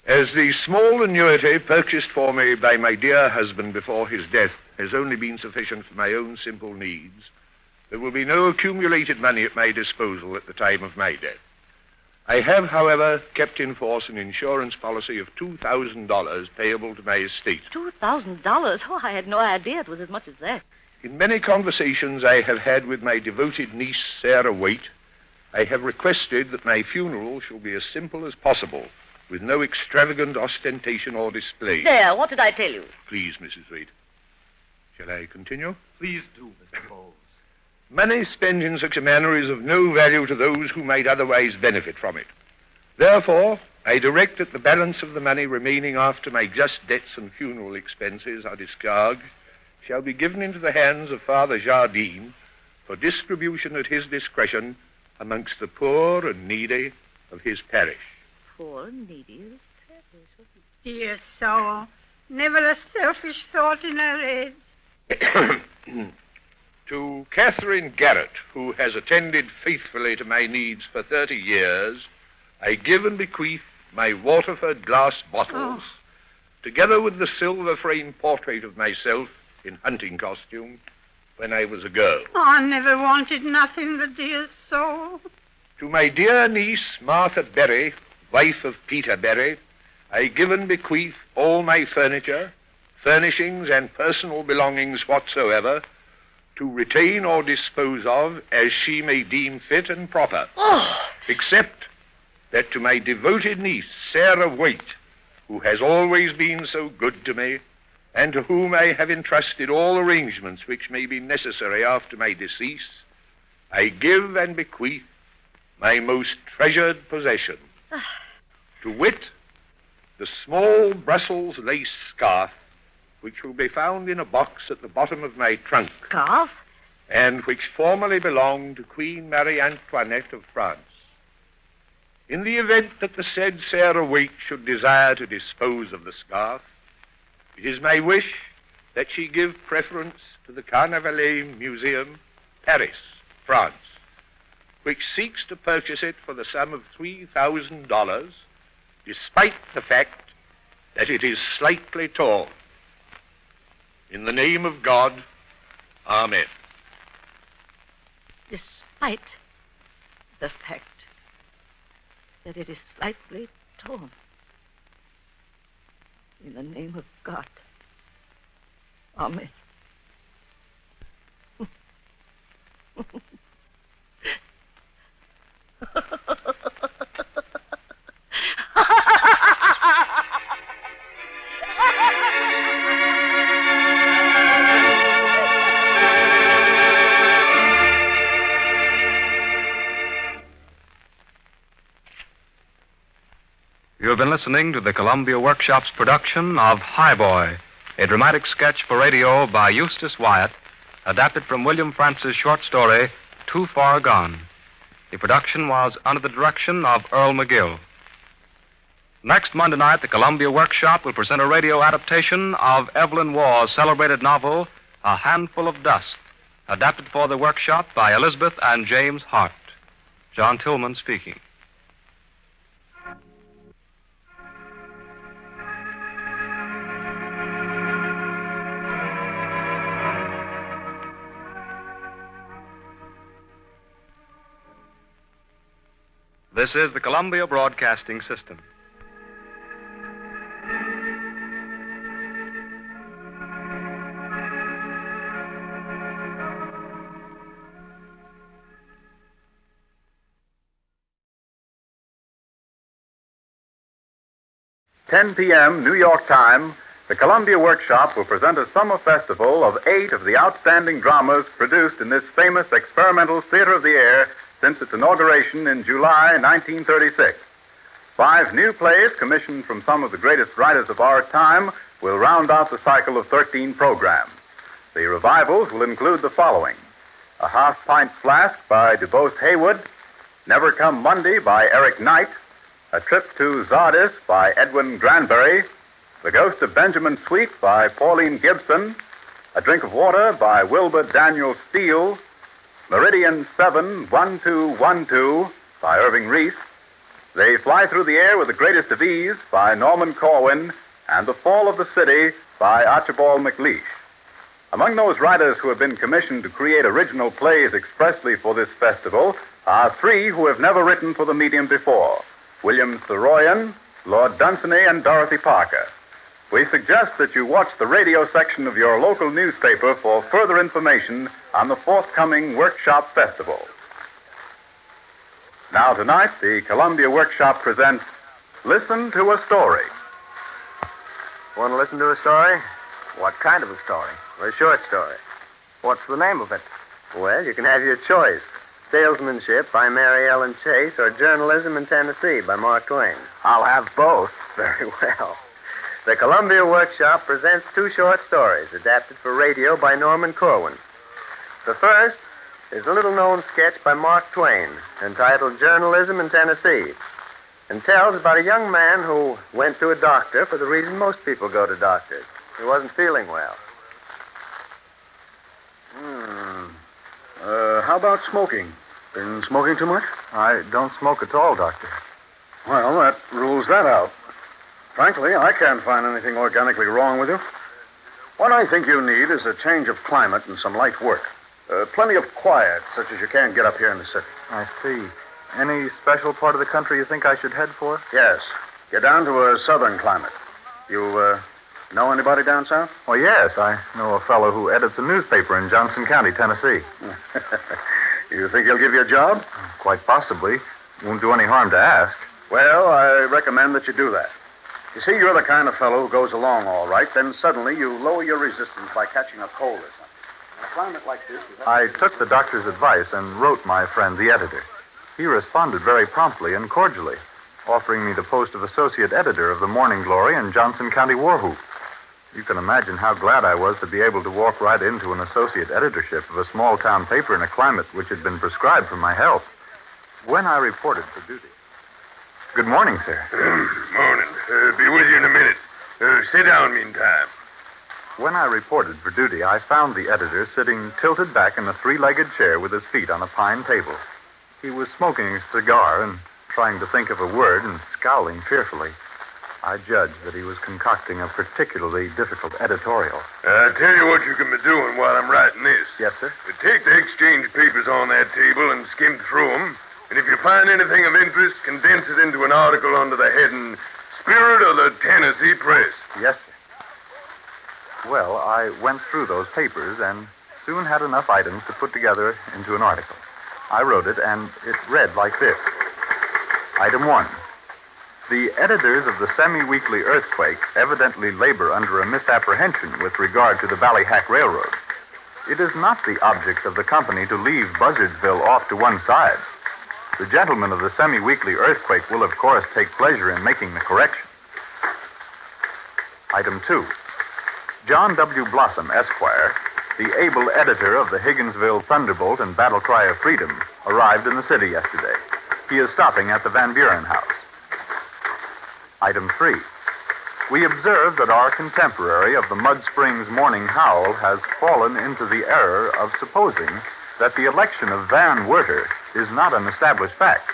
As the small annuity purchased for me by my dear husband before his death has only been sufficient for my own simple needs, there will be no accumulated money at my disposal at the time of my death. I have, however, kept in force an insurance policy of $2,000 payable to my estate. $2,000? Oh, I had no idea it was as much as that. In many conversations I have had with my devoted niece, Sarah Waite, I have requested that my funeral shall be as simple as possible, with no extravagant ostentation or display. There, what did I tell you? Please, Mrs. Waite. Shall I continue? Please do, Mr. Bowles. Money spent in such a manner is of no value to those who might otherwise benefit from it. Therefore, I direct that the balance of the money remaining after my just debts and funeral expenses are discharged shall be given into the hands of Father Jardine for distribution at his discretion amongst the poor and needy of his parish. Poor and needy of his parish. Dear soul, never a selfish thought in her head. To Catherine Garrett, who has attended faithfully to my needs for 30 years, I give and bequeath my Waterford glass bottles, together with the silver-framed portrait of myself in hunting costume when I was a girl. I never wanted nothing, the dear soul. To my dear niece, Martha Berry, wife of Peter Berry, I give and bequeath all my furniture, furnishings, and personal belongings whatsoever, to retain or dispose of as she may deem fit and proper. Except that to my devoted niece, Sarah Waite, who has always been so good to me, and to whom I have entrusted all arrangements which may be necessary after my decease, I give and bequeath my most treasured possession. To wit, the small Brussels lace scarf which will be found in a box at the bottom of my trunk. Scarf? And which formerly belonged to Queen Marie Antoinette of France. In the event that the said Sarah Waite should desire to dispose of the scarf, it is my wish that she give preference to the Carnavalet Museum, Paris, France, which seeks to purchase it for the sum of $3,000, despite the fact that it is slightly torn. In the name of God, Amen. Despite the fact that it is slightly torn. In the name of God, Amen. You have been listening to the Columbia Workshop's production of Highboy, a dramatic sketch for radio by Eustace Wyatt, adapted from William Francis' short story, Too Far Gone. The production was under the direction of Earl McGill. Next Monday night, the Columbia Workshop will present a radio adaptation of Evelyn Waugh's celebrated novel, A Handful of Dust, adapted for the Workshop by Elizabeth and James Hart. John Tillman speaking. This is the Columbia Broadcasting System. (10 p.m. New York time), the Columbia Workshop will present a summer festival of 8 of the outstanding dramas produced in this famous experimental theater of the air since its inauguration in July 1936. 5 new plays commissioned from some of the greatest writers of our time will round out the cycle of 13 programs. The revivals will include the following: A Half-Pint Flask by DuBose Haywood, Never Come Monday by Eric Knight, A Trip to Zardis by Edwin Granberry, The Ghost of Benjamin Sweet by Pauline Gibson, A Drink of Water by Wilbur Daniel Steele. Meridian 71212 by Irving Reese. They Fly Through the Air with the Greatest of Ease by Norman Corwin. And The Fall of the City by Archibald MacLeish. Among those writers who have been commissioned to create original plays expressly for this festival are three who have never written for the medium before: William Saroyan, Lord Dunsany, and Dorothy Parker. We suggest that you watch the radio section of your local newspaper for further information on the forthcoming Workshop Festival. Now tonight, the Columbia Workshop presents Listen to a Story. Want to listen to a story? What kind of a story? A short story. What's the name of it? Well, you can have your choice. Salesmanship by Mary Ellen Chase or Journalism in Tennessee by Mark Twain. I'll have both. Very well. The Columbia Workshop presents two short stories adapted for radio by Norman Corwin. The first is a little-known sketch by Mark Twain entitled Journalism in Tennessee, and tells about a young man who went to a doctor for the reason most people go to doctors. He wasn't feeling well. How about smoking? Been smoking too much? I don't smoke at all, Doctor. Well, that rules that out. Frankly, I can't find anything organically wrong with you. What I think you need is a change of climate and some light work. Plenty of quiet, such as you can't get up here in the city. I see. Any special part of the country you think I should head for? Yes. Get down to a southern climate. You, know anybody down south? Well, yes. I know a fellow who edits a newspaper in Johnson County, Tennessee. You think he'll give you a job? Quite possibly. Won't do any harm to ask. Well, I recommend that you do that. You see, you're the kind of fellow who goes along all right, then suddenly you lower your resistance by catching a cold or something. In a climate like this... I took the doctor's advice and wrote my friend, the editor. He responded very promptly and cordially, offering me the post of associate editor of the Morning Glory and Johnson County War Whoop. You can imagine how glad I was to be able to walk right into an associate editorship of a small-town paper in a climate which had been prescribed for my health. When I reported for duty... Good morning, sir. Morning. Be with you in a minute. Sit down meantime. When I reported for duty, I found the editor sitting tilted back in a three-legged chair with his feet on a pine table. He was smoking a cigar and trying to think of a word and scowling fearfully. I judged that he was concocting a particularly difficult editorial. I'll tell you what you can be doing while I'm writing this. Yes, sir? Take the exchange papers on that table and skim through them. And if you find anything of interest, condense it into an article under the heading Spirit of the Tennessee Press. Yes, sir. Well, I went through those papers and soon had enough items to put together into an article. I wrote it, and it read like this. Item 1. The editors of the semi-weekly Earthquake evidently labor under a misapprehension with regard to the Ballyhack Railroad. It is not the object of the company to leave Buzzardsville off to one side. The gentlemen of the semi-weekly Earthquake will, of course, take pleasure in making the correction. Item 2. John W. Blossom, Esquire, the able editor of the Higginsville Thunderbolt and Battle Cry of Freedom, arrived in the city yesterday. He is stopping at the Van Buren House. Item 3. We observe that our contemporary of the Mud Springs Morning Howl has fallen into the error of supposing that the election of Van Werter is not an established fact.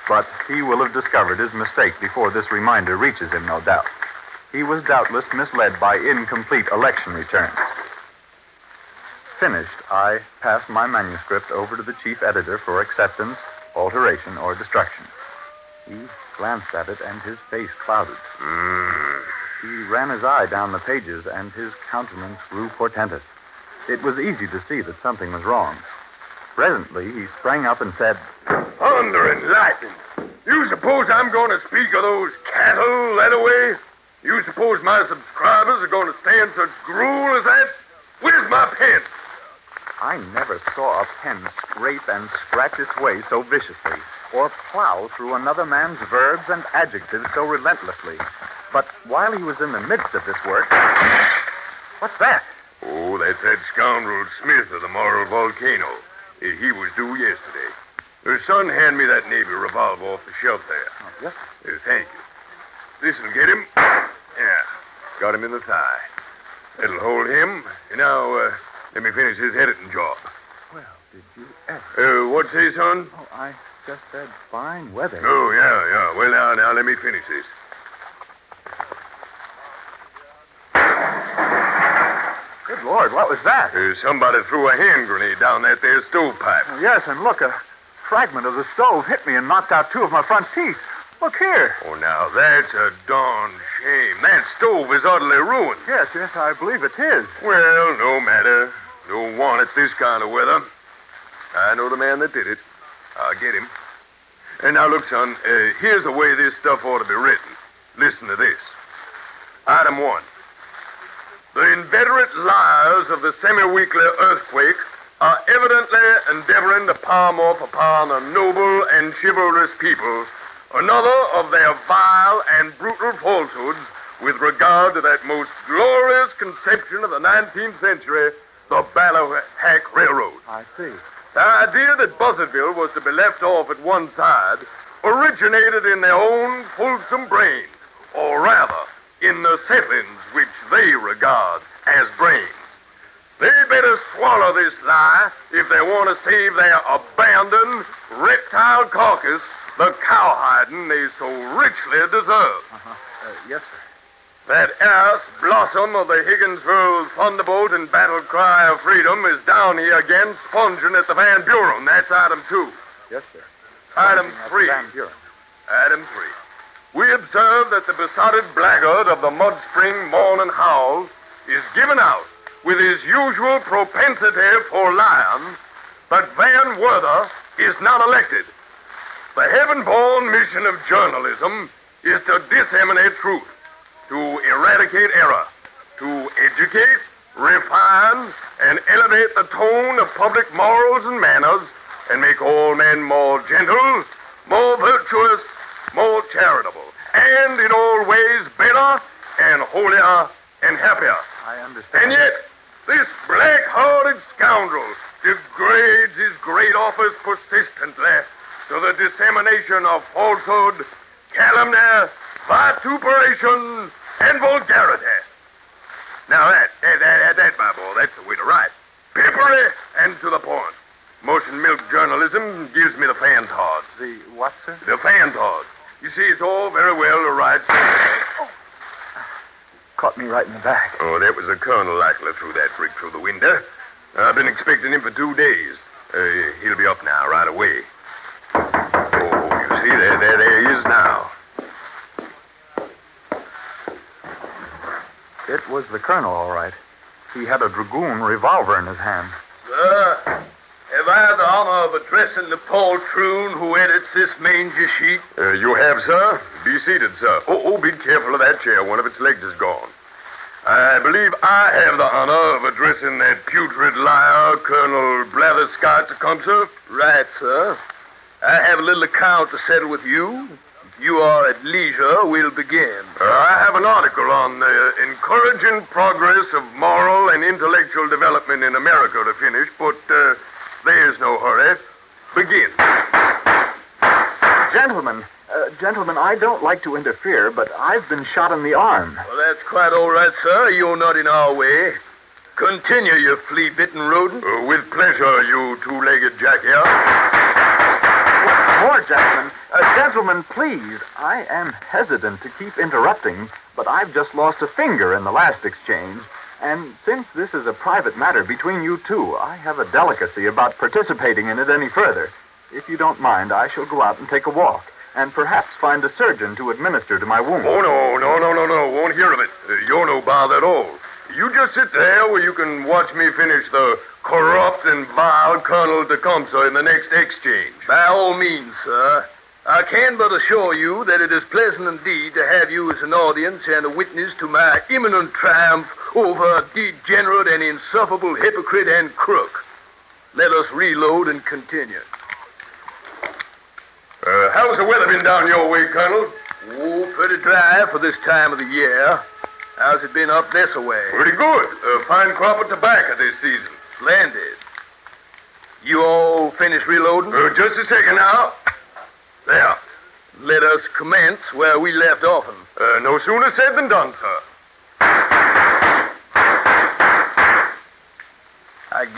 But he will have discovered his mistake before this reminder reaches him, no doubt. He was doubtless misled by incomplete election returns. Finished, I passed my manuscript over to the chief editor for acceptance, alteration, or destruction. He glanced at it, and his face clouded. He ran his eye down the pages, and his countenance grew portentous. It was easy to see that something was wrong. Presently, he sprang up and said, Thunder and lightning. You suppose I'm going to speak of those cattle led away? You suppose my subscribers are going to stand such gruel as that? Where's my pen? I never saw a pen scrape and scratch its way so viciously, or plow through another man's verbs and adjectives so relentlessly. But while he was in the midst of this work... What's that? Oh, that's that scoundrel Smith of the Moral Volcano. He was due yesterday. Her son handed me that Navy revolver off the shelf there. Oh, yes? Thank you. This'll get him. Yeah, got him in the thigh. It'll hold him. Now, let me finish this editing job. Well, did you ever? What'd you say, son? Oh, I just said fine weather. Oh, yeah. Well, now, let me finish this. Good Lord, what was that? Somebody threw a hand grenade down that there stovepipe. Oh, yes, and look, a fragment of the stove hit me and knocked out two of my front teeth. Look here. Oh, now, that's a darn shame. That stove is utterly ruined. Yes, I believe it's his. Well, no matter. Don't want it this kind of weather. I know the man that did it. I'll get him. And now, look, son, here's the way this stuff ought to be written. Listen to this. Item 1. The inveterate liars of the semi-weekly Earthquake are evidently endeavoring to palm off upon a noble and chivalrous people another of their vile and brutal falsehoods with regard to that most glorious conception of the 19th century, the Hack Railroad. I see. The idea that Buzzardville was to be left off at one side originated in their own fulsome brains, or rather, in the settlings which they regard as brains. They better swallow this lie if they want to save their abandoned reptile carcass the cowhiding they so richly deserve. Yes, sir. That ass blossom of the Higginsville Thunderbolt and Battle Cry of Freedom is down here again sponging at the Van Buren. That's item 2. Yes, sir. Item 3. Van Buren. Item 3. We observe that the besotted blackguard of the Mud Spring Morning Howl is given out with his usual propensity for lions, but Van Werther is not elected. The heaven-born mission of journalism is to disseminate truth, to eradicate error, to educate, refine, and elevate the tone of public morals and manners, and make all men more gentle, more virtuous, more charitable, and in all ways better and holier and happier. I understand. And yet, this black-hearted scoundrel degrades his great office persistently to the dissemination of falsehood, calumny, vituperation, and vulgarity. Now that, my boy, that's the way to write. Peppery and to the point. Motion milk journalism gives me the fantods. The what, sir? The fantods. You see, it's all very well to write something. Caught me right in the back. Oh, that was the colonel likely threw that brick through the window. I've been expecting him for 2 days. He'll be up now, right away. Oh, you see, there he is now. It was the colonel, all right. He had a dragoon revolver in his hand. Sir, have I the honor of addressing the poltroon who edits this mangy sheet? You have, sir. Be seated, sir. Oh, be careful of that chair. One of its legs is gone. I believe I have the honor of addressing that putrid liar, Colonel Blatherskite Tecumseh. Right, sir. I have a little account to settle with you. If you are at leisure, we'll begin. I have an article on the encouraging progress of moral and intellectual development in America to finish, but there's no hurry. Begin. Gentlemen, I don't like to interfere, but I've been shot in the arm. Well, that's quite all right, sir. You're not in our way. Continue, you flea-bitten rodent. With pleasure, you two-legged jackass. More, gentlemen. Gentlemen, please. I am hesitant to keep interrupting, but I've just lost a finger in the last exchange. And since this is a private matter between you two, I have a delicacy about participating in it any further. If you don't mind, I shall go out and take a walk, and perhaps find a surgeon to administer to my wound. Oh, no. Won't hear of it. You're no bother at all. You just sit there where you can watch me finish the corrupt and vile Colonel Tecumseh in the next exchange. By all means, sir. I can but assure you that it is pleasant indeed to have you as an audience and a witness to my imminent triumph over a degenerate and insufferable hypocrite and crook. Let us reload and continue. How's the weather been down your way, Colonel? Oh, pretty dry for this time of the year. How's it been up this way? Pretty good. A fine crop of tobacco this season. Splendid. You all finished reloading? Just a second now. There. Let us commence where we left off. No sooner said than done, sir.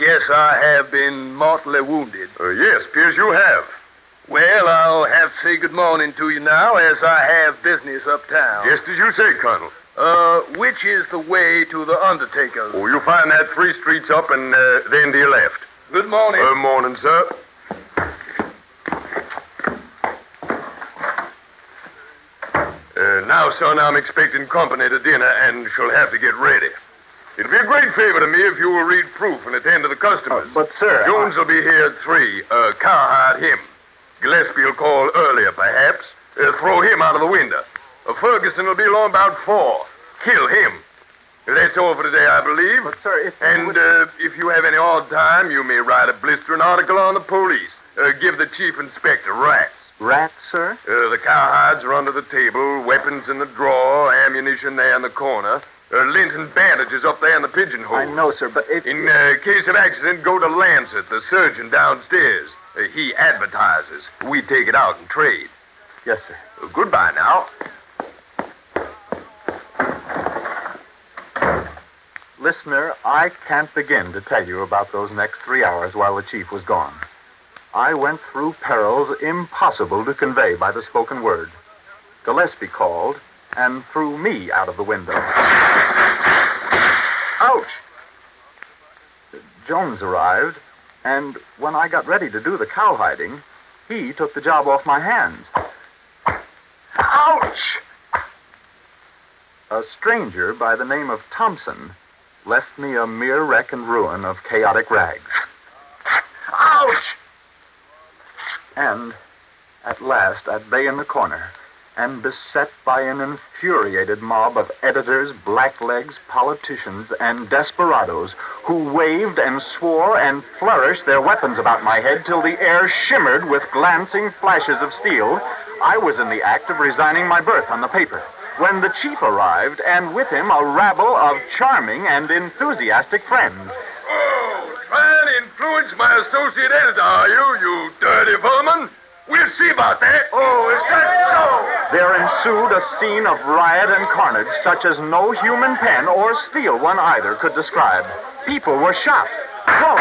guess I have been mortally wounded. Yes, appears you have. Well, I'll have to say good morning to you now, as I have business uptown. Just as you say, Colonel. Which is the way to the undertaker's? Oh, you'll find that 3 streets up and then to your left. Good morning. Morning, sir. Now, son, I'm expecting company to dinner and shall have to get ready. It'll be a great favor to me if you will read proof and attend to the customers. But, sir... Jones will be here at 3. Cowhide him. Gillespie will call earlier, perhaps. Throw him out of the window. Ferguson will be along about 4. Kill him. That's all for today, I believe. But, sir, if... if you have any odd time, you may write a blistering article on the police. Give the chief inspector rats. Rats, sir? The cowhides are under the table, weapons in the drawer, ammunition there in the corner. Lint and bandages up there in the pigeonhole. I know, sir, but if... In case of accident, go to Lancet, the surgeon downstairs. He advertises. We take it out and trade. Yes, sir. Goodbye now. Listener, I can't begin to tell you about those next 3 hours while the chief was gone. I went through perils impossible to convey by the spoken word. Gillespie called and threw me out of the window. Ouch! Jones arrived, and when I got ready to do the cowhiding, he took the job off my hands. Ouch! A stranger by the name of Thompson left me a mere wreck and ruin of chaotic rags. Ouch! And, at last, at bay in the corner, and beset by an infuriated mob of editors, blacklegs, politicians, and desperadoes who waved and swore and flourished their weapons about my head till the air shimmered with glancing flashes of steel, I was in the act of resigning my berth on the paper when the chief arrived, and with him a rabble of charming and enthusiastic friends. Oh, trying to influence my associate editor, are you, you dirty vermin? We'll see about that. Oh, is that so? There ensued a scene of riot and carnage such as no human pen or steel one either could describe. People were shot, thrown.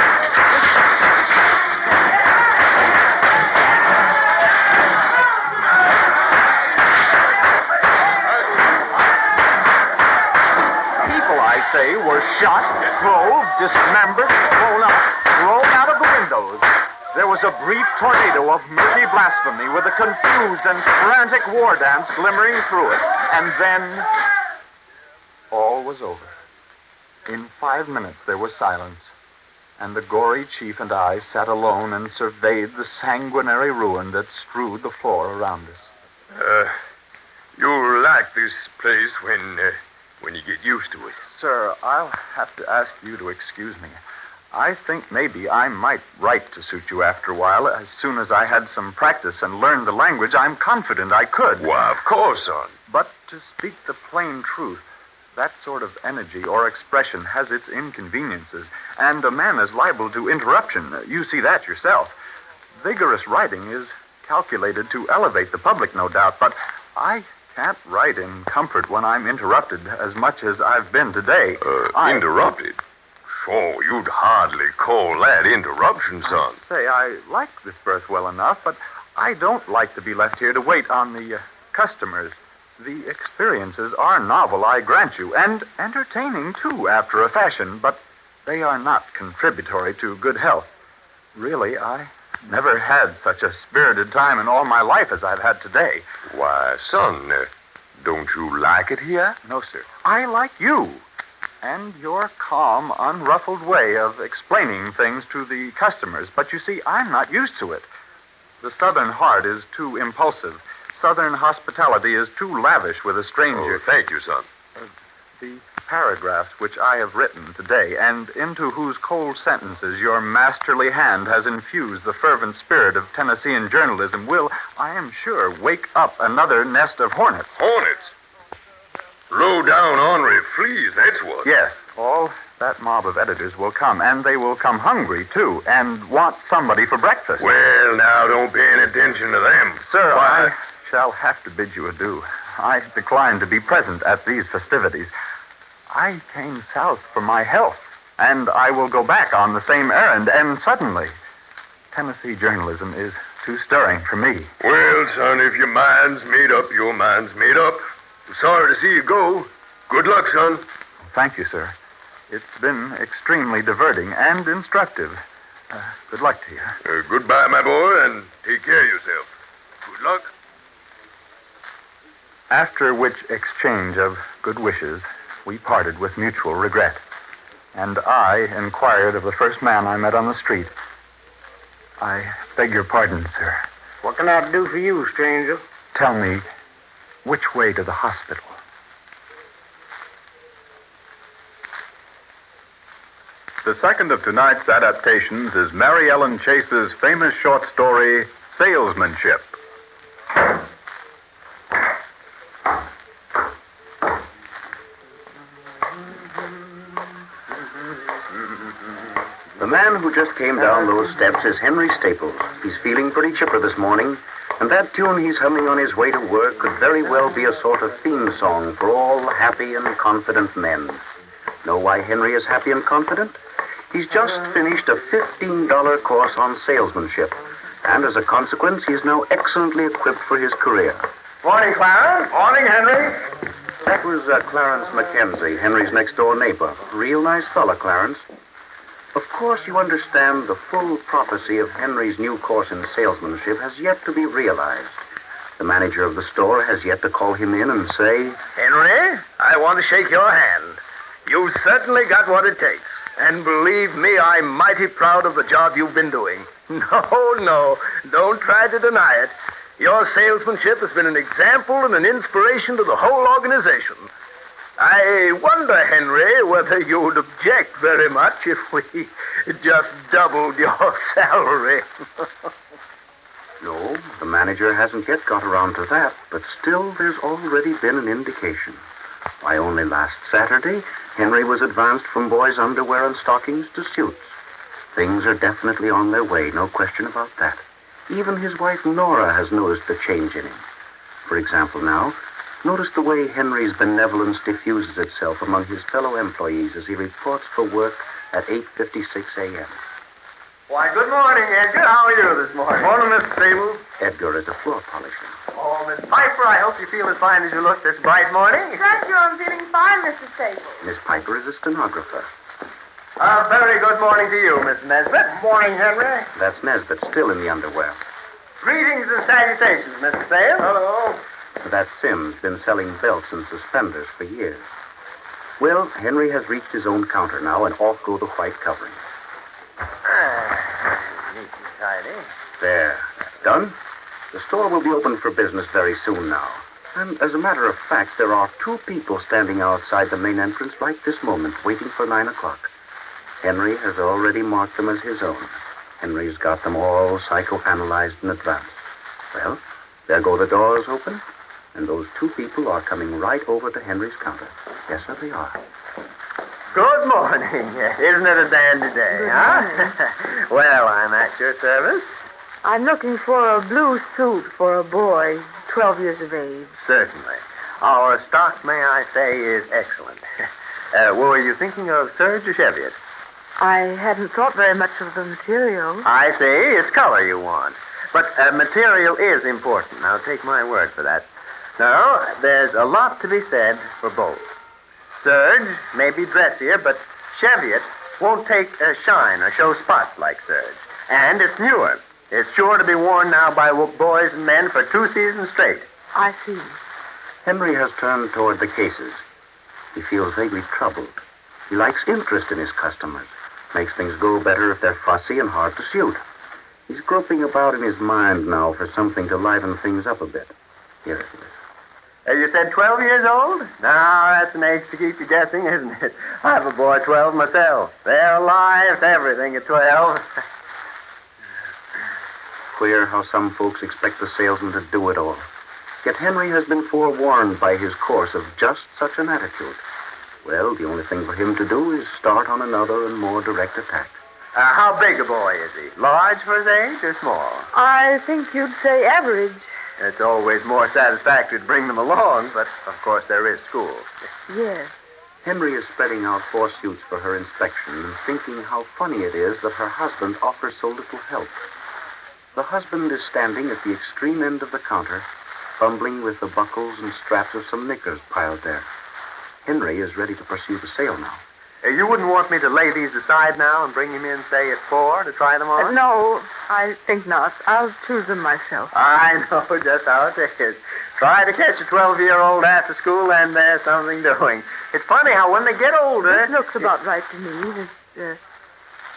Say, were shot, clove, dismembered, thrown out of the windows. There was a brief tornado of murky blasphemy with a confused and frantic war dance glimmering through it. And then all was over. In 5 minutes there was silence, and the gory chief and I sat alone and surveyed the sanguinary ruin that strewed the floor around us. You'll like this place when you get used to it. Sir, I'll have to ask you to excuse me. I think maybe I might write to suit you after a while. As soon as I had some practice and learned the language, I'm confident I could. Why, of course, son. But to speak the plain truth, that sort of energy or expression has its inconveniences, and a man is liable to interruption. You see that yourself. Vigorous writing is calculated to elevate the public, no doubt, but I can't write in comfort when I'm interrupted as much as I've been today. Interrupted? Sure, you'd hardly call that interruption, son. I like this berth well enough, but I don't like to be left here to wait on the customers. The experiences are novel, I grant you, and entertaining, too, after a fashion, but they are not contributory to good health. Really, I never had such a spirited time in all my life as I've had today. Why, son, don't you like it here? No, sir. I like you. And your calm, unruffled way of explaining things to the customers. But you see, I'm not used to it. The Southern heart is too impulsive. Southern hospitality is too lavish with a stranger. Oh, thank you, son. The paragraphs which I have written today, and into whose cold sentences your masterly hand has infused the fervent spirit of Tennessean journalism, will, I am sure, wake up another nest of hornets. Hornets? Low-down ornery fleas, that's what. Yes, all that mob of editors will come, and they will come hungry, too, and want somebody for breakfast. Well, now, don't pay any attention to them. Sir, I shall have to bid you adieu. I decline to be present at these festivities. I came south for my health, and I will go back on the same errand, and suddenly, Tennessee journalism is too stirring for me. Well, son, if your mind's made up, your mind's made up. I'm sorry to see you go. Good luck, son. Thank you, sir. It's been extremely diverting and instructive. Good luck to you. Goodbye, my boy, and take care of yourself. Good luck. After which exchange of good wishes, we parted with mutual regret. And I inquired of the first man I met on the street. I beg your pardon, sir. What can I do for you, stranger? Tell me, which way to the hospital? The second of tonight's adaptations is Mary Ellen Chase's famous short story, Salesmanship. The man who just came down those steps is Henry Staples. He's feeling pretty chipper this morning, and that tune he's humming on his way to work could very well be a sort of theme song for all happy and confident men. Know why Henry is happy and confident? He's just finished a $15 course on salesmanship, and as a consequence, he is now excellently equipped for his career. Morning, Clarence. Morning, Henry. That was Clarence Mackenzie, Henry's next-door neighbor. Real nice fella, Clarence. Of course, you understand the full prophecy of Henry's new course in salesmanship has yet to be realized. The manager of the store has yet to call him in and say, Henry, I want to shake your hand. You've certainly got what it takes. And believe me, I'm mighty proud of the job you've been doing. No, don't try to deny it. Your salesmanship has been an example and an inspiration to the whole organization. I wonder, Henry, whether you'd object very much if we just doubled your salary. No, the manager hasn't yet got around to that, but still there's already been an indication. Why, only last Saturday, Henry was advanced from boys' underwear and stockings to suits. Things are definitely on their way, no question about that. Even his wife, Nora, has noticed the change in him. For example, now, notice the way Henry's benevolence diffuses itself among his fellow employees as he reports for work at 8:56 a.m. Why, good morning, Edgar. How are you this morning? Morning, Mr. Staples. Edgar is a floor polisher. Oh, Miss Piper, I hope you feel as fine as you look this bright morning. Thank you. I'm feeling fine, Mr. Staples. Miss Piper is a stenographer. A very good morning to you, Miss Nesbit. Morning, Henry. That's Nesbit, still in the underwear. Greetings and salutations, Mr. Sales. Hello. That's Sims, been selling belts and suspenders for years. Well, Henry has reached his own counter now, and off go the white coverings. Neat and tidy. There, that's done. The store will be open for business very soon now. And as a matter of fact, there are 2 people standing outside the main entrance right this moment, waiting for 9 o'clock. Henry has already marked them as his own. Henry's got them all psychoanalyzed in advance. Well, there go the doors open, and those 2 people are coming right over to Henry's counter. Yes, sir, they are. Good morning. Isn't it a dandy day, huh? Well, I'm at your service. I'm looking for a blue suit for a boy, 12 years of age. Certainly. Our stock, may I say, is excellent. Were you thinking of serge or cheviot? I hadn't thought very much of the material. I see. It's color you want. But material is important. Now, take my word for that. Now, there's a lot to be said for both. Serge may be dressier, but cheviot won't take a shine or show spots like serge. And it's newer. It's sure to be worn now by boys and men for 2 seasons straight. I see. Henry has turned toward the cases. He feels vaguely troubled. He likes interest in his customers. Makes things go better if they're fussy and hard to suit. He's groping about in his mind now for something to liven things up a bit. Here it is. You said 12 years old? Now, that's an age to keep you guessing, isn't it? I have a boy 12 myself. They're alive to everything at 12. Queer how some folks expect the salesman to do it all. Yet Henry has been forewarned by his course of just such an attitude. Well, the only thing for him to do is start on another and more direct attack. How big a boy is he? Large for his age or small? I think you'd say average. It's always more satisfactory to bring them along, but of course there is school. Yes. Henry is spreading out 4 suits for her inspection and thinking how funny it is that her husband offers so little help. The husband is standing at the extreme end of the counter, fumbling with the buckles and straps of some knickers piled there. Henry is ready to pursue the sale now. You wouldn't want me to lay these aside now and bring him in, say, at 4 to try them on? No, I think not. I'll choose them myself. I know just how it is. Try to catch a 12-year-old after school, and there's something doing. It's funny how when they get older... This looks about right to me, this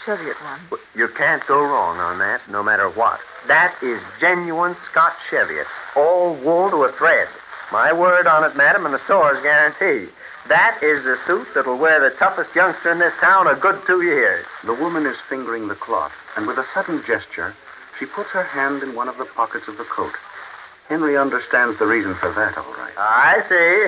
Cheviot one. Well, you can't go wrong on that, no matter what. That is genuine Scotch Cheviot, all wool to a thread. My word on it, madam, and the store's guarantee. That is the suit that'll wear the toughest youngster in this town a good 2 years. The woman is fingering the cloth, and with a sudden gesture, she puts her hand in one of the pockets of the coat. Henry understands the reason for that, all right. I see.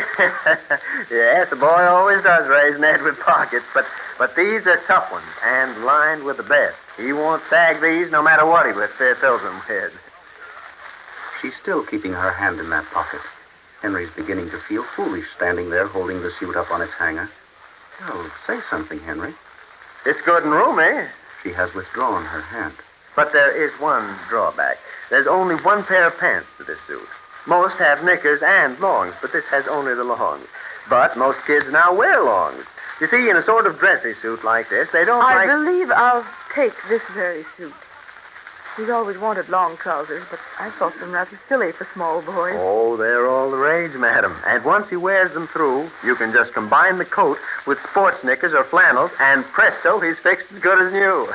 Yes, a boy always does raise an head with pockets, but these are tough ones and lined with the best. He won't sag these no matter what he fills them with. She's still keeping her hand in that pocket. Henry's beginning to feel foolish standing there holding the suit up on its hanger. Oh, say something, Henry. It's good and roomy. She has withdrawn her hand. But there is one drawback. There's only one pair of pants to this suit. Most have knickers and longs, but this has only the longs. But most kids now wear longs. You see, in a sort of dressy suit like this, they don't I believe I'll take this very suit. He's always wanted long trousers, but I thought them rather silly for small boys. Oh, they're all the rage, madam. And once he wears them through, you can just combine the coat with sports knickers or flannels, and presto, he's fixed as good as new.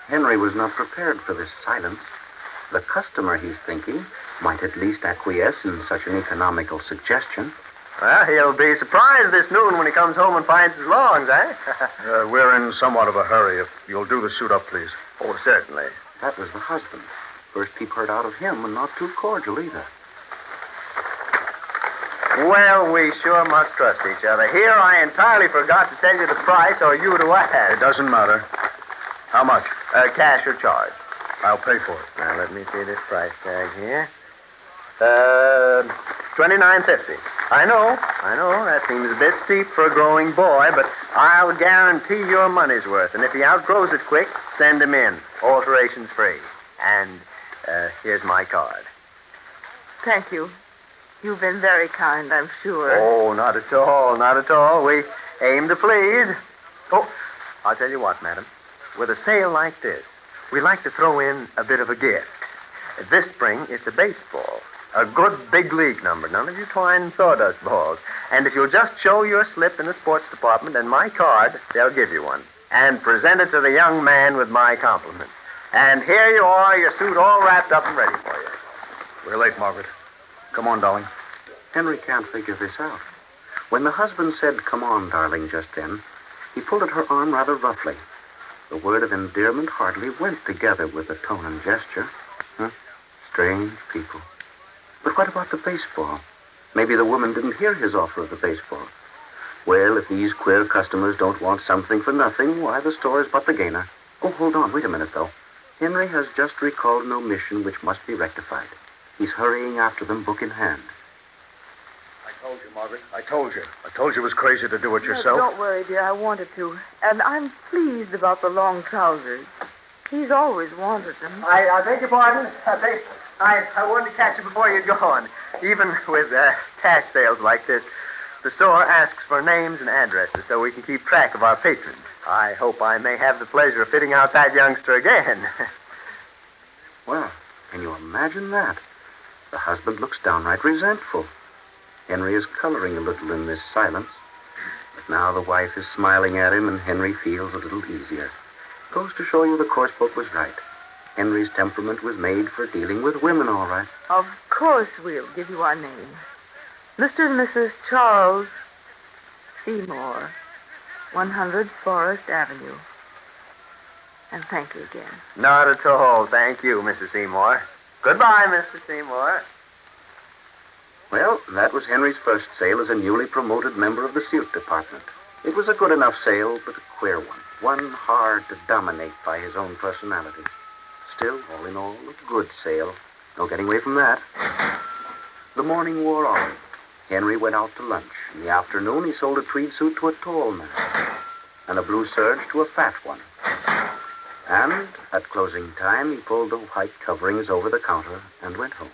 Henry was not prepared for this silence. The customer, he's thinking, might at least acquiesce in such an economical suggestion. Well, he'll be surprised this noon when he comes home and finds his longs, eh? We're in somewhat of a hurry. If you'll do the suit up, please. Oh, certainly. That was the husband. First peep heard out of him, and not too cordial either. Well, we sure must trust each other. Here, I entirely forgot to tell you the price, or you to ask. It doesn't matter. How much? Cash or charge. I'll pay for it. Now, let me see this price tag here. $29.50. I know. That seems a bit steep for a growing boy, but I'll guarantee your money's worth. And if he outgrows it quick, send him in. Alterations free. And here's my card. Thank you. You've been very kind, I'm sure. Oh, not at all, not at all. We aim to please. Oh, I'll tell you what, madam. With a sale like this, we like to throw in a bit of a gift. This spring, it's a baseball. A good big league number. None of you twine and sawdust balls. And if you'll just show your slip in the sports department and my card, they'll give you one. And present it to the young man with my compliments. And here you are, your suit all wrapped up and ready for you. We're late, Margaret. Come on, darling. Henry can't figure this out. When the husband said, "Come on, darling," just then, he pulled at her arm rather roughly. The word of endearment hardly went together with the tone and gesture. Strange people. But what about the baseball? Maybe the woman didn't hear his offer of the baseball. Well, if these queer customers don't want something for nothing, why, the store is but the gainer. Oh, hold on. Wait a minute, though. Henry has just recalled an omission which must be rectified. He's hurrying after them, book in hand. I told you, Margaret. I told you. I told you it was crazy to do it yourself. Don't worry, dear. I wanted to. And I'm pleased about the long trousers. He's always wanted them. I beg your pardon. I wanted to catch you before you'd gone. Even with cash sales like this, the store asks for names and addresses so we can keep track of our patrons. I hope I may have the pleasure of fitting out that youngster again. Well, can you imagine that? The husband looks downright resentful. Henry is coloring a little in this silence. But now the wife is smiling at him, and Henry feels a little easier. Goes to show you the course book was right. Henry's temperament was made for dealing with women, all right. Of course we'll give you our name. Mr. and Mrs. Charles Seymour, 100 Forest Avenue. And thank you again. Not at all. Thank you, Mrs. Seymour. Goodbye, Mr. Seymour. Well, that was Henry's first sale as a newly promoted member of the suit department. It was a good enough sale, but a queer one. One hard to dominate by his own personality. Still, all in all, a good sale. No getting away from that. The morning wore on. Henry went out to lunch. In the afternoon, he sold a tweed suit to a tall man and a blue serge to a fat one. And at closing time, he pulled the white coverings over the counter and went home.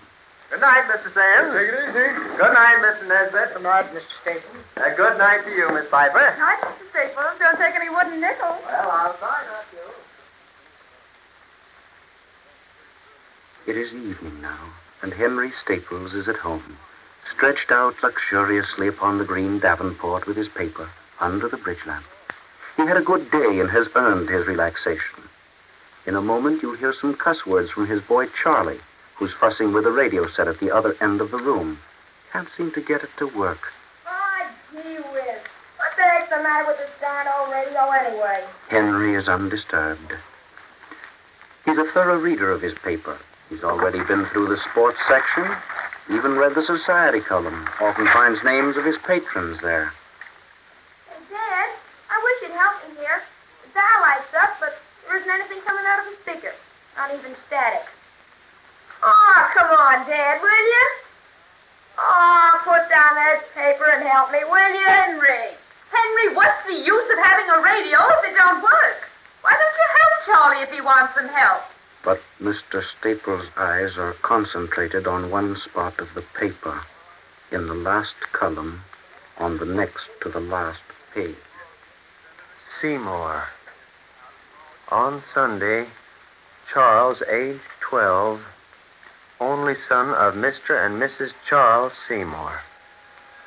Good night, Mr. Sands. Take it easy. Good night, Mr. Nesbitt. Good night, Mr. Staples. Good night to you, Miss Piper. Night, Mr. Staples. Don't take any wooden nickels. Well, I'll try not to. It is evening now, and Henry Staples is at home, stretched out luxuriously upon the green davenport with his paper under the bridge lamp. He had a good day and has earned his relaxation. In a moment, you'll hear some cuss words from his boy Charlie, who's fussing with a radio set at the other end of the room. Can't seem to get it to work. Oh, gee whiz. What the heck's the matter with this darn old radio anyway? Henry is undisturbed. He's a thorough reader of his paper. He's already been through the sports section, even read the society column, often finds names of his patrons there. Hey, Dad, I wish you'd help me here. The dial lights up, but there isn't anything coming out of the speaker. Not even static. Oh, come on, Dad, will you? Oh, put down that paper and help me, will you, Henry? Henry, what's the use of having a radio if it don't work? Why don't you help Charlie if he wants some help? But Mr. Staples' eyes are concentrated on one spot of the paper, in the last column, on the next to the last page. Seymour. On Sunday, Charles, age 12, only son of Mr. and Mrs. Charles Seymour,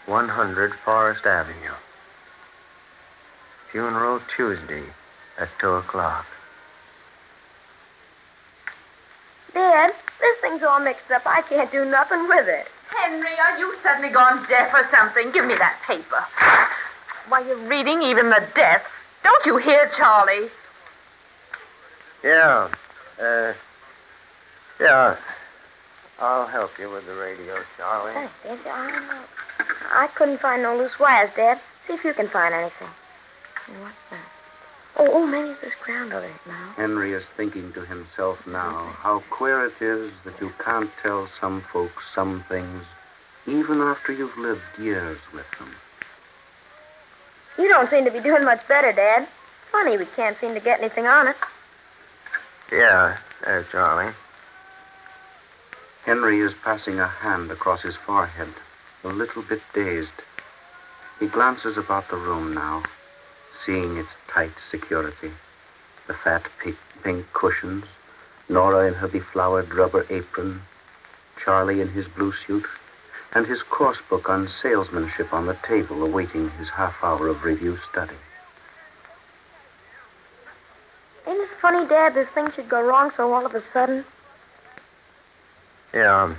100 Forest Avenue. Funeral Tuesday at 2 o'clock. Dad, this thing's all mixed up. I can't do nothing with it. Henry, are you suddenly gone deaf or something? Give me that paper. Why, you're reading even the deaf. Don't you hear, Charlie? Yeah. I'll help you with the radio, Charlie. Thanks, Dad. I don't know. I couldn't find no loose wires, Dad. See if you can find anything. Hey, what's that? Oh, maybe it's this ground over it now. Henry is thinking to himself now how queer it is that you can't tell some folks some things, even after you've lived years with them. You don't seem to be doing much better, Dad. Funny, we can't seem to get anything on it. Yeah, there's Charlie. Henry is passing a hand across his forehead, a little bit dazed. He glances about the room now, seeing its tight security, the fat pink cushions, Nora in her beflowered rubber apron, Charlie in his blue suit, and his course book on salesmanship on the table awaiting his half hour of review study. Ain't it funny, Dad, this thing should go wrong so all of a sudden? Yeah,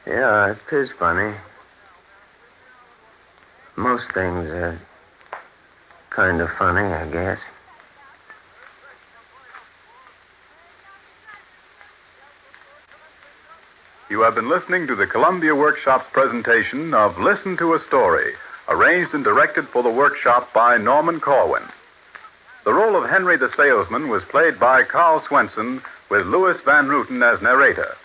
it is funny. Most things are kind of funny, I guess. You have been listening to the Columbia Workshop's presentation of Listen to a Story, arranged and directed for the workshop by Norman Corwin. The role of Henry the Salesman was played by Carl Swenson, with Louis Van Rooten as narrator.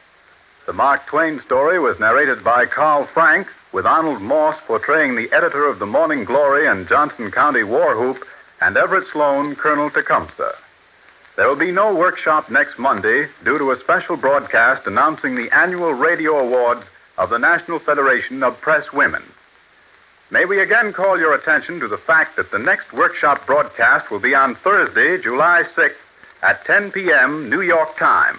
The Mark Twain story was narrated by Carl Frank, with Arnold Morse portraying the editor of the Morning Glory and Johnson County War Whoop, and Everett Sloan, Colonel Tecumseh. There will be no workshop next Monday due to a special broadcast announcing the annual radio awards of the National Federation of Press Women. May we again call your attention to the fact that the next workshop broadcast will be on Thursday, July 6th at 10 p.m. New York time.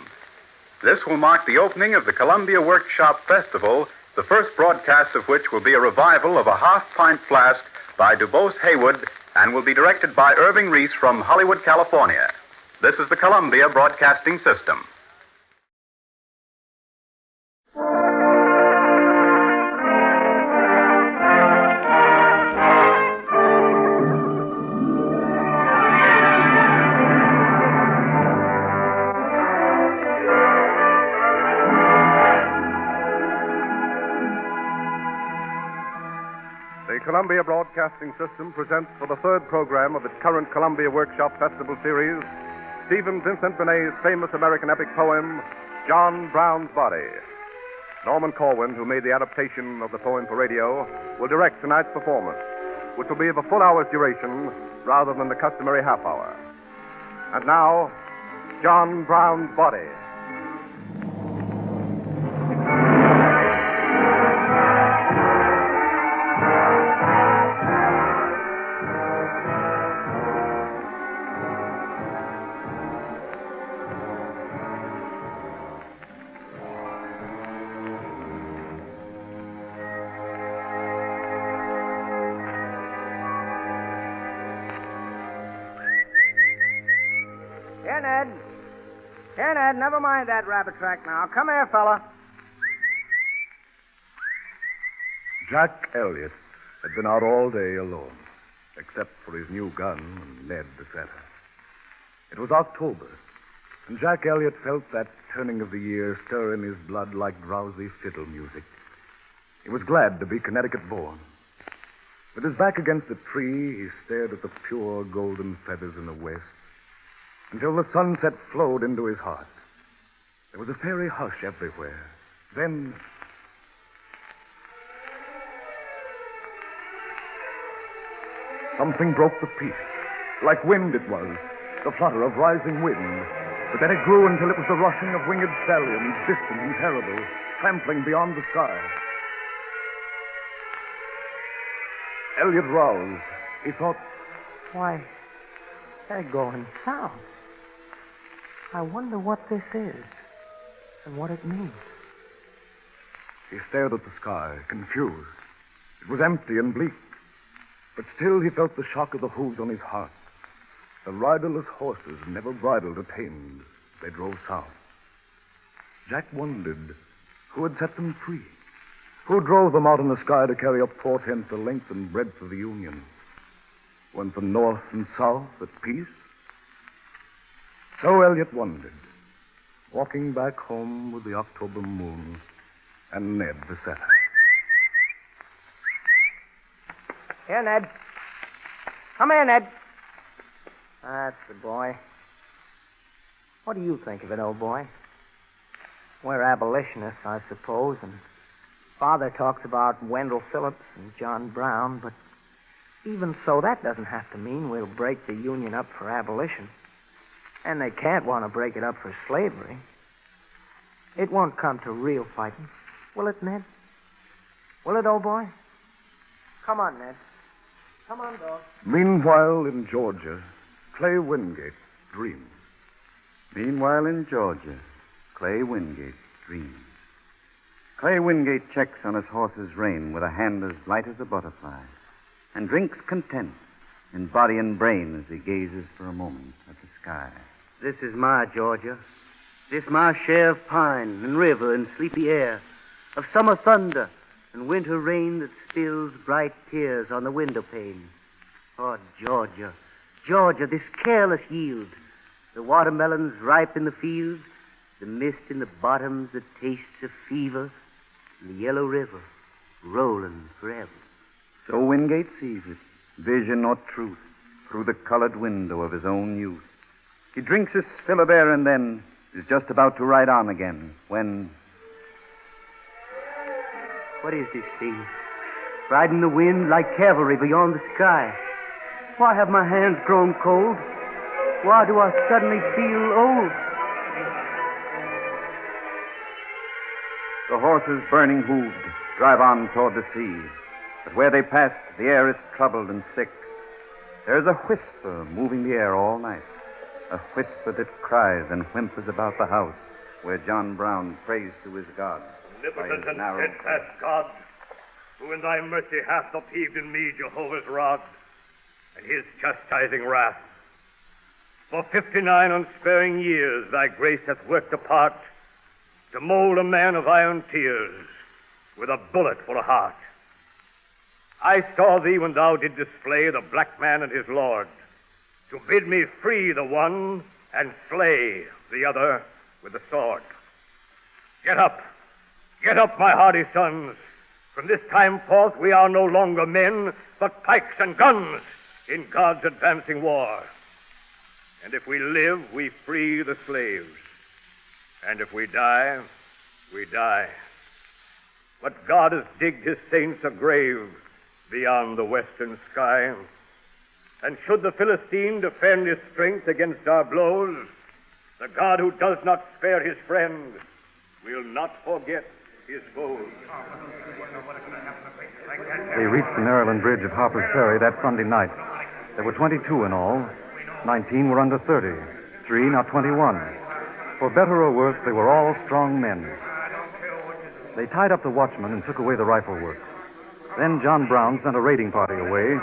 This will mark the opening of the Columbia Workshop Festival, the first broadcast of which will be a revival of a half-pint flask by DuBose Haywood and will be directed by Irving Reese from Hollywood, California. This is the Columbia Broadcasting System. The Columbia Broadcasting System presents for the third program of its current Columbia Workshop Festival series, Stephen Vincent Benet's famous American epic poem, John Brown's Body. Norman Cohen, who made the adaptation of the poem for radio, will direct tonight's performance, which will be of a full hour's duration rather than the customary half hour. And now, John Brown's Body. Here, Ned, never mind that rabbit track now. Come here, fella. Jack Elliott had been out all day alone, except for his new gun and Ned the setter. It was October, and Jack Elliott felt that turning of the year stir in his blood like drowsy fiddle music. He was glad to be Connecticut-born. With his back against a tree, he stared at the pure golden feathers in the west until the sunset flowed into his heart. There was a fairy hush everywhere. Then something broke the peace. Like wind it was, the flutter of rising wind. But then it grew until it was the rushing of winged stallions, distant and terrible, trampling beyond the sky. Elliot roused. He thought, Why, they're going south. I wonder what this is and what it means. He stared at the sky, confused. It was empty and bleak. But still he felt the shock of the hooves on his heart. The riderless horses, never bridled or tamed, they drove south. Jack wondered who had set them free. Who drove them out in the sky to carry up 4/10 the length and breadth of the Union? Went from north and south at peace? So Elliot wondered, walking back home with the October moon and Ned the setter. Here, Ned. Come here, Ned. That's the boy. What do you think of it, old boy? We're abolitionists, I suppose, and Father talks about Wendell Phillips and John Brown, but even so, that doesn't have to mean we'll break the Union up for abolition. And they can't want to break it up for slavery. It won't come to real fighting. Will it, Ned? Will it, old boy? Come on, Ned. Come on, dog. Meanwhile, in Georgia, Clay Wingate dreamed. Meanwhile, in Georgia, Clay Wingate dreams. Clay Wingate checks on his horse's rein with a hand as light as a butterfly and drinks content in body and brain as he gazes for a moment at the sky. This is my Georgia. This my share of pine and river and sleepy air, of summer thunder and winter rain that spills bright tears on the window pane. Oh, Georgia, Georgia, this careless yield, the watermelons ripe in the field, the mist in the bottoms that tastes of fever, and the yellow river rolling forever. So Wingate sees it, vision or truth, through the colored window of his own youth. He drinks his fill of air and then is just about to ride on again when... What is this thing? Riding the wind like cavalry beyond the sky. Why have my hands grown cold? Why do I suddenly feel old? The horses, burning hooved, drive on toward the sea. But where they pass, the air is troubled and sick. There's a whisper moving the air all night. A whisper that cries and whimpers about the house where John Brown prays to his God. Omnipotent and steadfast God, who in thy mercy hast upheaved in me Jehovah's rod and his chastising wrath. For 59 unsparing years thy grace hath worked apart to mold a man of iron tears with a bullet for a heart. I saw thee when thou did display the black man and his lord, to bid me free the one and slay the other with the sword. Get up, my hardy sons. From this time forth we are no longer men, but pikes and guns in God's advancing war. And if we live, we free the slaves. And if we die, we die. But God has digged his saints a grave beyond the western sky. And should the Philistine defend his strength against our blows, the God who does not spare his friend will not forget his foes. They reached the Maryland Bridge of Harper's Ferry that Sunday night. There were 22 in all. 19 were under 30. 3 now 21. For better or worse, they were all strong men. They tied up the watchman and took away the rifle works. Then John Brown sent a raiding party away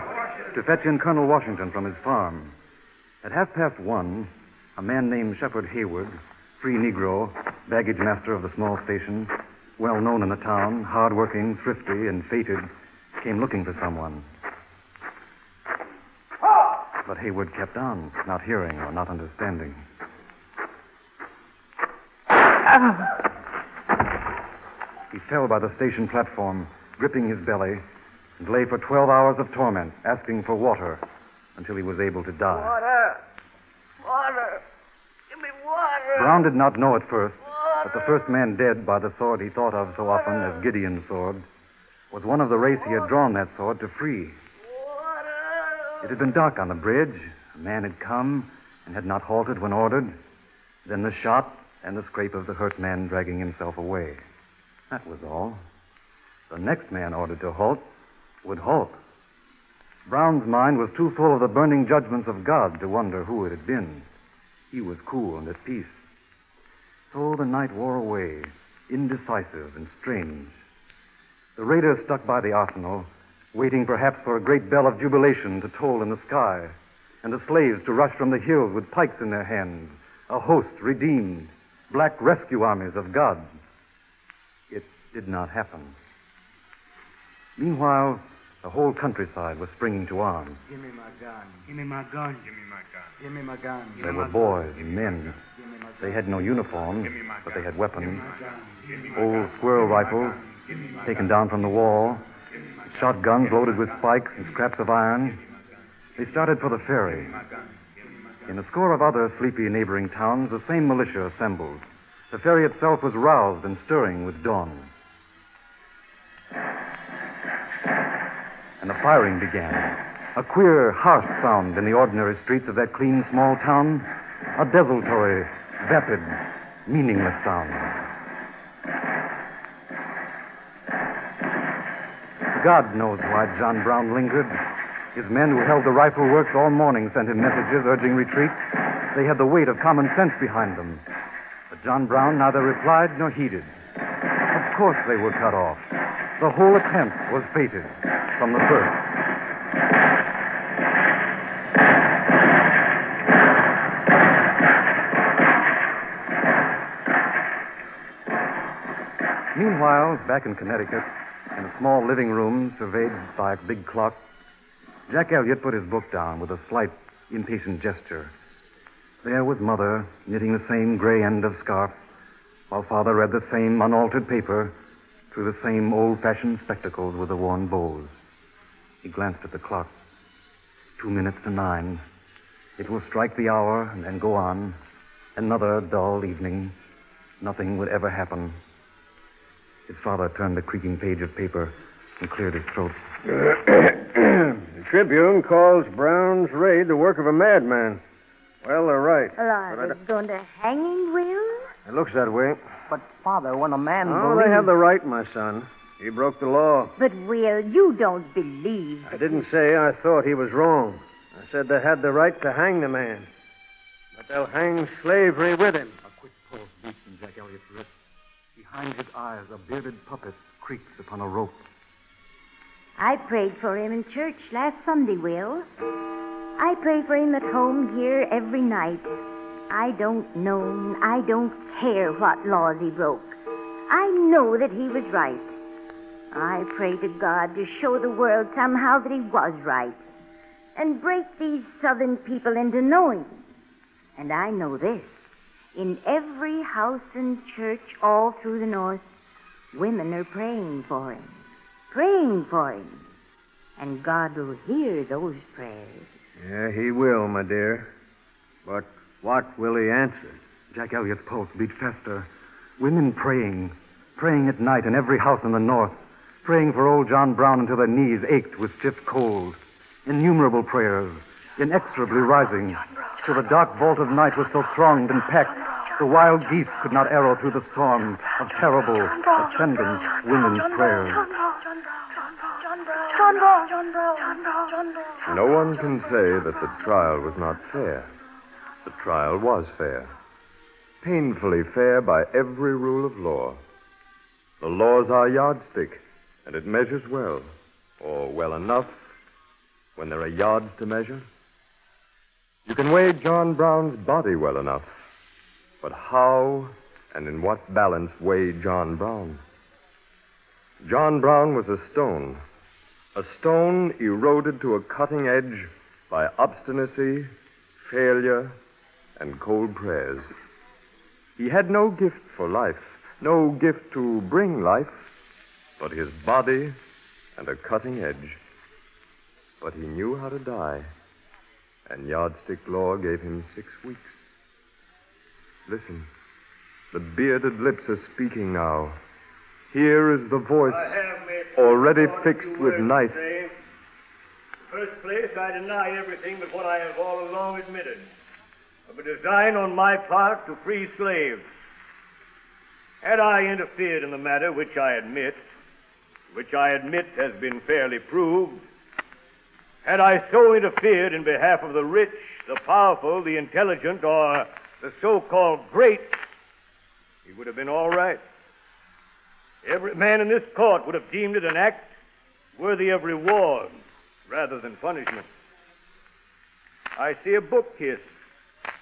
to fetch in Colonel Washington from his farm. At 1:30, a man named Shepard Hayward, free Negro, baggage master of the small station, well known in the town, hard-working, thrifty, and fated, came looking for someone. But Hayward kept on, not hearing or not understanding. He fell by the station platform, gripping his belly, and lay for 12 hours of torment, asking for water, until he was able to die. Water! Water! Give me water! Brown did not know at first that the first man dead by the sword he thought of so often as Gideon's sword was one of the race he had drawn that sword to free. It had been dark on the bridge. A man had come and had not halted when ordered. Then the shot and the scrape of the hurt man dragging himself away. That was all. The next man ordered to halt would halt. Brown's mind was too full of the burning judgments of God to wonder who it had been. He was cool and at peace. So the night wore away, indecisive and strange. The raiders stuck by the arsenal, waiting perhaps for a great bell of jubilation to toll in the sky, and the slaves to rush from the hills with pikes in their hands, a host redeemed, black rescue armies of God. It did not happen. Meanwhile, the whole countryside was springing to arms. Give me my gun. Give me my gun. Give me my gun. Give me my gun. There were boys and men. They had no uniforms, but they had weapons. Old squirrel rifles, taken down from the wall, shotguns loaded with spikes and scraps of iron. They started for the ferry. In a score of other sleepy neighboring towns, the same militia assembled. The ferry itself was roused and stirring with dawn. And the firing began. A queer, harsh sound in the ordinary streets of that clean, small town. A desultory, vapid, meaningless sound. God knows why John Brown lingered. His men who held the rifle works all morning sent him messages urging retreat. They had the weight of common sense behind them. But John Brown neither replied nor heeded. Of course they were cut off. The whole attempt was fated from the first. Meanwhile, back in Connecticut, in a small living room surveyed by a big clock, Jack Elliott put his book down with a slight, impatient gesture. There was Mother, knitting the same gray end of scarf, while Father read the same unaltered paper through the same old-fashioned spectacles with the worn bows. He glanced at the clock. 2 minutes to 9. It will strike the hour and then go on. Another dull evening. Nothing would ever happen. His father turned the creaking page of paper and cleared his throat. The Tribune calls Brown's raid the work of a madman. Well, they're right. Well, are they going to hang him, Will? It looks that way. But, Father, when a man Oh, they have the right, my son. He broke the law. But, Will, you don't believe... I didn't say I thought he was wrong. I said they had the right to hang the man. But they'll hang slavery with him. A quick pulse beats in Jack Elliott's wrist. Behind his eyes, a bearded puppet creaks upon a rope. I prayed for him in church last Sunday, Will. I pray for him at home here every night. I don't know, and I don't care what laws he broke. I know that he was right. I pray to God to show the world somehow that he was right and break these Southern people into knowing. And I know this. In every house and church all through the North, women are praying for him. Praying for him. And God will hear those prayers. Yeah, he will, my dear. But what will he answer? Jack Elliott's pulse beat faster. Women praying. praying at night in every house in the north, praying for old John Brown until their knees ached with stiff cold. Innumerable prayers, inexorably rising, till the dark vault of night was so thronged and packed, the wild geese could not arrow through the storm of terrible, ascendant women's prayers. No one can say that the trial was not fair. The trial was fair. Painfully fair by every rule of law. The law's our yardstick, and it measures well, or well enough, when there are yards to measure. You can weigh John Brown's body well enough, but how and in what balance weigh John Brown? John Brown was a stone eroded to a cutting edge by obstinacy, failure, and cold prayers. He had no gift for life, no gift to bring life, but his body and a cutting edge. But he knew how to die, and yardstick law gave him 6 weeks. Listen, the bearded lips are speaking now. Here is the voice already fixed with night. In the first place, I deny everything but what I have all along admitted, of a design on my part to free slaves. Had I interfered in the matter, which I admit has been fairly proved, had I so interfered in behalf of the rich, the powerful, the intelligent, or the so-called great, he would have been all right. Every man in this court would have deemed it an act worthy of reward rather than punishment. I see a book here,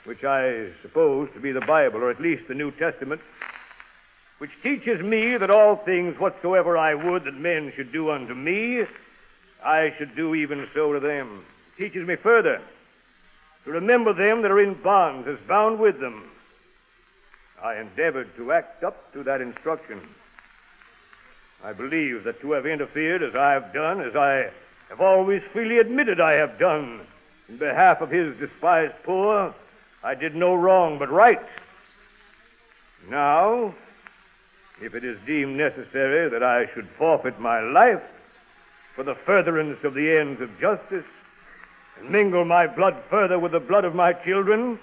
which I suppose to be the Bible, or at least the New Testament, which teaches me that all things whatsoever I would that men should do unto me, I should do even so to them. It teaches me further to remember them that are in bonds as bound with them. I endeavored to act up to that instruction. I believe that to have interfered as I have done, as I have always freely admitted I have done, in behalf of his despised poor, I did no wrong but right. Now, if it is deemed necessary that I should forfeit my life for the furtherance of the ends of justice, and mingle my blood further with the blood of my children,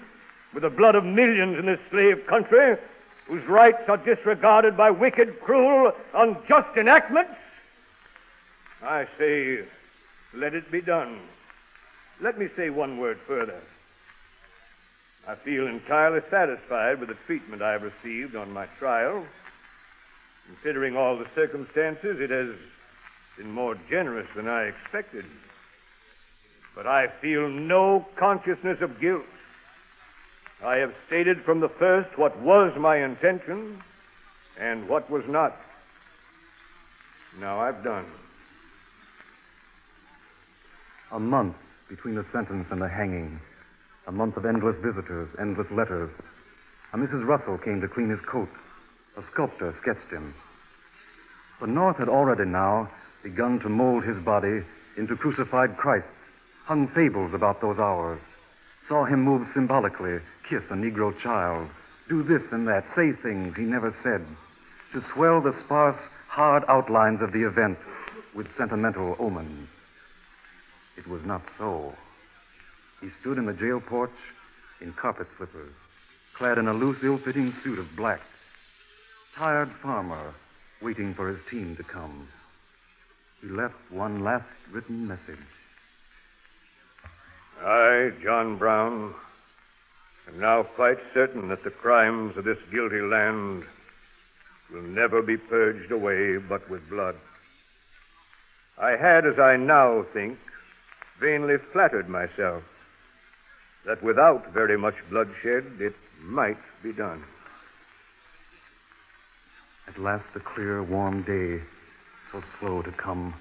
with the blood of millions in this slave country, whose rights are disregarded by wicked, cruel, unjust enactments, I say, let it be done. Let me say one word further. I feel entirely satisfied with the treatment I have received on my trial. Considering all the circumstances, it has been more generous than I expected. But I feel no consciousness of guilt. I have stated from the first what was my intention and what was not. Now I've done. A month between the sentence and the hanging. A month of endless visitors, endless letters. A Mrs. Russell came to clean his coat. A sculptor sketched him. The North had already now begun to mold his body into crucified Christs, hung fables about those hours, saw him move symbolically, kiss a Negro child, do this and that, say things he never said, to swell the sparse, hard outlines of the event with sentimental omens. It was not so. He stood in the jail porch in carpet slippers, clad in a loose, ill-fitting suit of black. Tired farmer waiting for his team to come. He left one last written message. I, John Brown, am now quite certain that the crimes of this guilty land will never be purged away but with blood. I had, as I now think, vainly flattered myself that without very much bloodshed it might be done. At last the clear, warm day, so slow to come.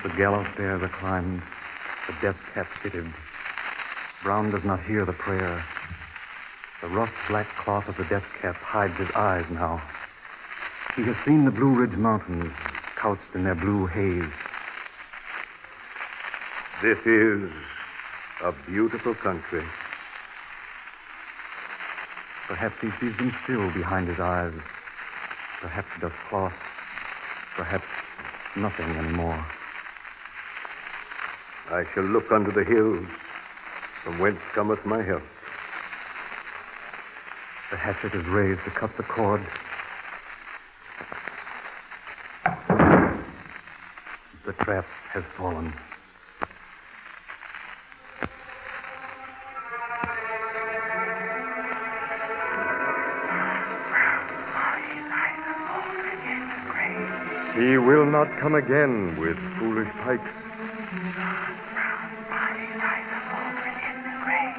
The gallows stairs are climbed, the death cap fitted. Brown does not hear the prayer. The rough black cloth of the death cap hides his eyes now. He has seen the Blue Ridge Mountains couched in their blue haze. This is a beautiful country. Perhaps he sees them still behind his eyes. Perhaps he does cross. Perhaps nothing anymore. I shall look unto the hills, from whence cometh my help. The hatchet is raised to cut the cord. The trap has fallen. He will not come again with foolish pikes.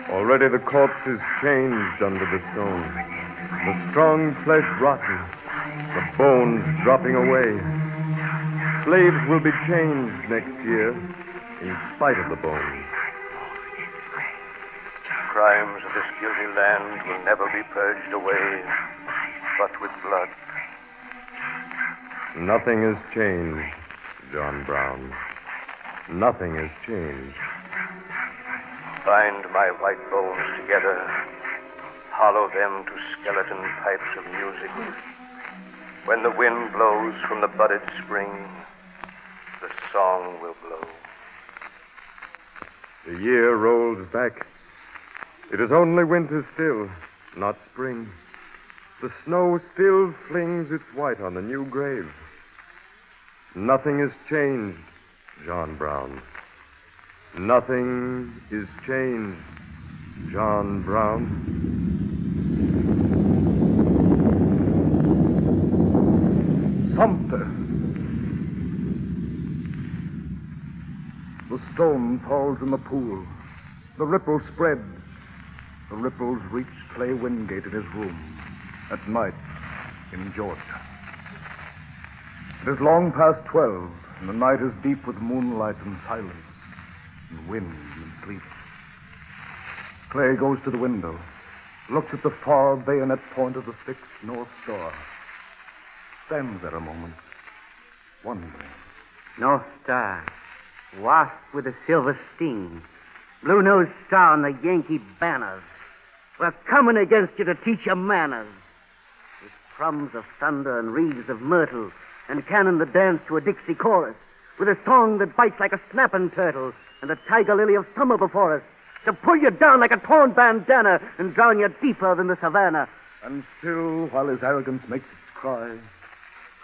Already the corpse is changed under the stone. The strong flesh rotten, the bones dropping away. Slaves will be changed next year, in spite of the bones. Crimes of this guilty land will never be purged away, but with blood. Nothing has changed, John Brown. Nothing has changed. Bind my white bones together, hollow them to skeleton pipes of music. When the wind blows from the budded spring, the song will blow. The year rolls back. It is only winter still, not spring. The snow still flings its white on the new grave. Nothing has changed, John Brown. Nothing is changed, John Brown. Sumter! The stone falls in the pool. The ripple spreads. The ripples reach Clay Wingate in his room at night in Georgia. It is long past 12, and the night is deep with moonlight and silence, and wind and sleep. Clay goes to the window, looks at the far bayonet point of the fixed North Star, stands there a moment, wondering. North Star, wasp with a silver sting, blue-nosed star on the Yankee banners. We're coming against you to teach you manners. With crumbs of thunder and wreaths of myrtle, and cannon that dance to a Dixie chorus, with a song that bites like a snapping turtle, and the tiger lily of summer before us, to pull you down like a torn bandana and drown you deeper than the savannah. And still, while his arrogance makes it cry,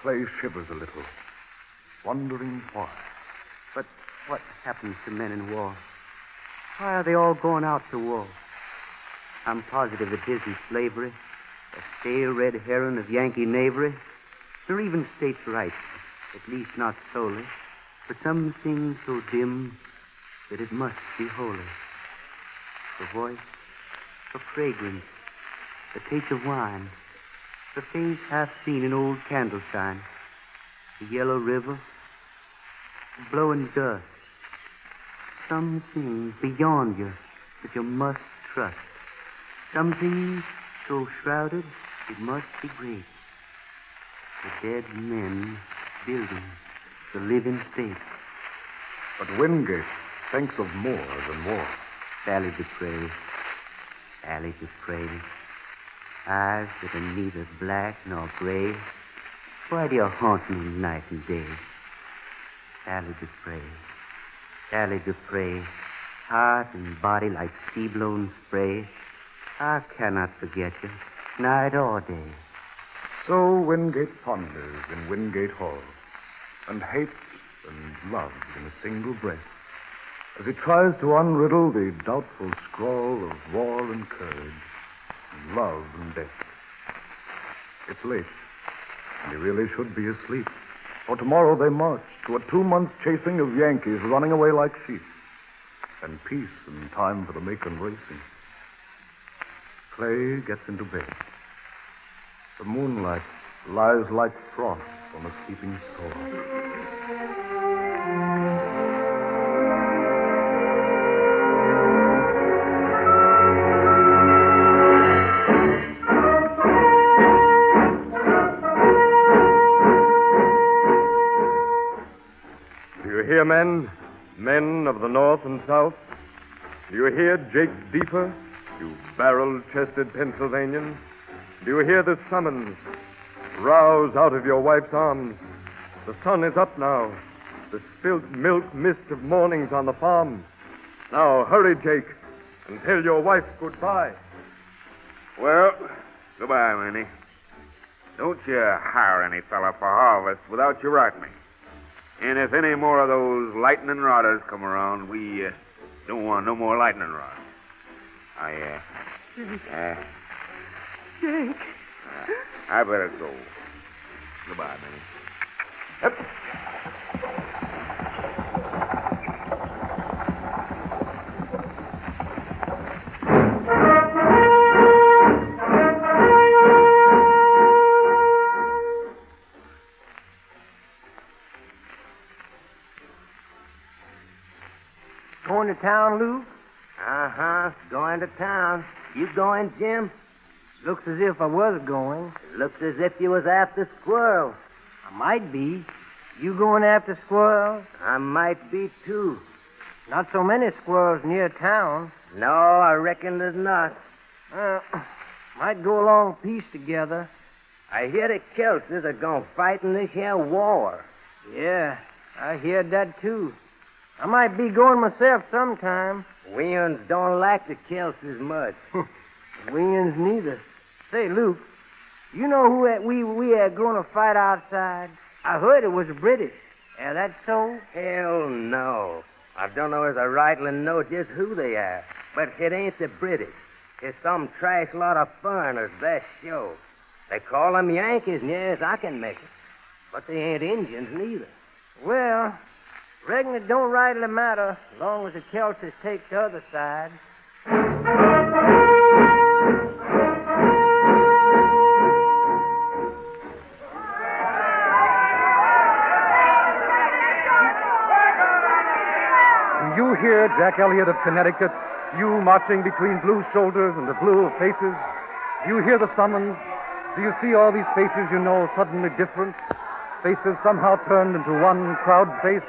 Clay shivers a little, wondering why. But what happens to men in war? Why are they all going out to war? I'm positive it isn't slavery, a stale red heron of Yankee knavery, nor even states' rights, at least not solely, but something so dim that it must be holy. The voice, the fragrance, the taste of wine, the face half seen in old candle shine, the yellow river, the blowing dust, something beyond you that you must trust, something so shrouded it must be great. The dead men building the living state. But Wingate thinks of more than war. Sally Dupre, Sally Dupre, eyes that are neither black nor gray. Why do you haunt me night and day? Sally Dupre, Sally Dupre, heart and body like sea-blown spray. I cannot forget you, night or day. So Wingate ponders in Wingate Hall, and hates and loves in a single breath, as he tries to unriddle the doubtful scrawl of war and courage, and love and death. It's late, and he really should be asleep, for tomorrow they march to a 2-month chasing of Yankees running away like sheep, and peace and time for the Macon racing. Clay gets into bed. The moonlight lies like frost on a sleeping store. north and south? Do you hear Jake Deeper, you barrel-chested Pennsylvanian? Do you hear the summons? Rouse out of your wife's arms. The sun is up now. The spilt milk mist of morning's on the farm. Now, hurry, Jake, and tell your wife goodbye. Well, goodbye, Minnie. Don't you hire any fella for harvest without you write me. And if any more of those lightning rodders come around, we don't want no more lightning rods. Jake. I better go. Goodbye, Minnie. Yep. Going to town, Lou? Going to town. You going, Jim? Looks as if I was going. Looks as if you was after squirrels. I might be. You going after squirrels? I might be, too. Not so many squirrels near town. No, I reckon there's not. Might go along peace together. I hear the Kelses are going to fight in this here war. Yeah, I heard that, too. I might be going myself sometime. Weans don't like the Kelses much. Weans neither. Say, Luke, you know who we are going to fight outside? I heard it was the British. Yeah, that so? Hell no. I don't know as I rightly know just who they are. But it ain't the British. It's some trash lot of foreigners, that's sure. They call them Yankees, and yes, I can make it. But they ain't Indians neither. Well, reckon it don't rightly matter as long as the Kelses take the other side. Do you hear, Jack Elliott of Connecticut, you marching between blue shoulders and the blue of faces? Do you hear the summons? Do you see all these faces you know suddenly different? Faces somehow turned into one proud face?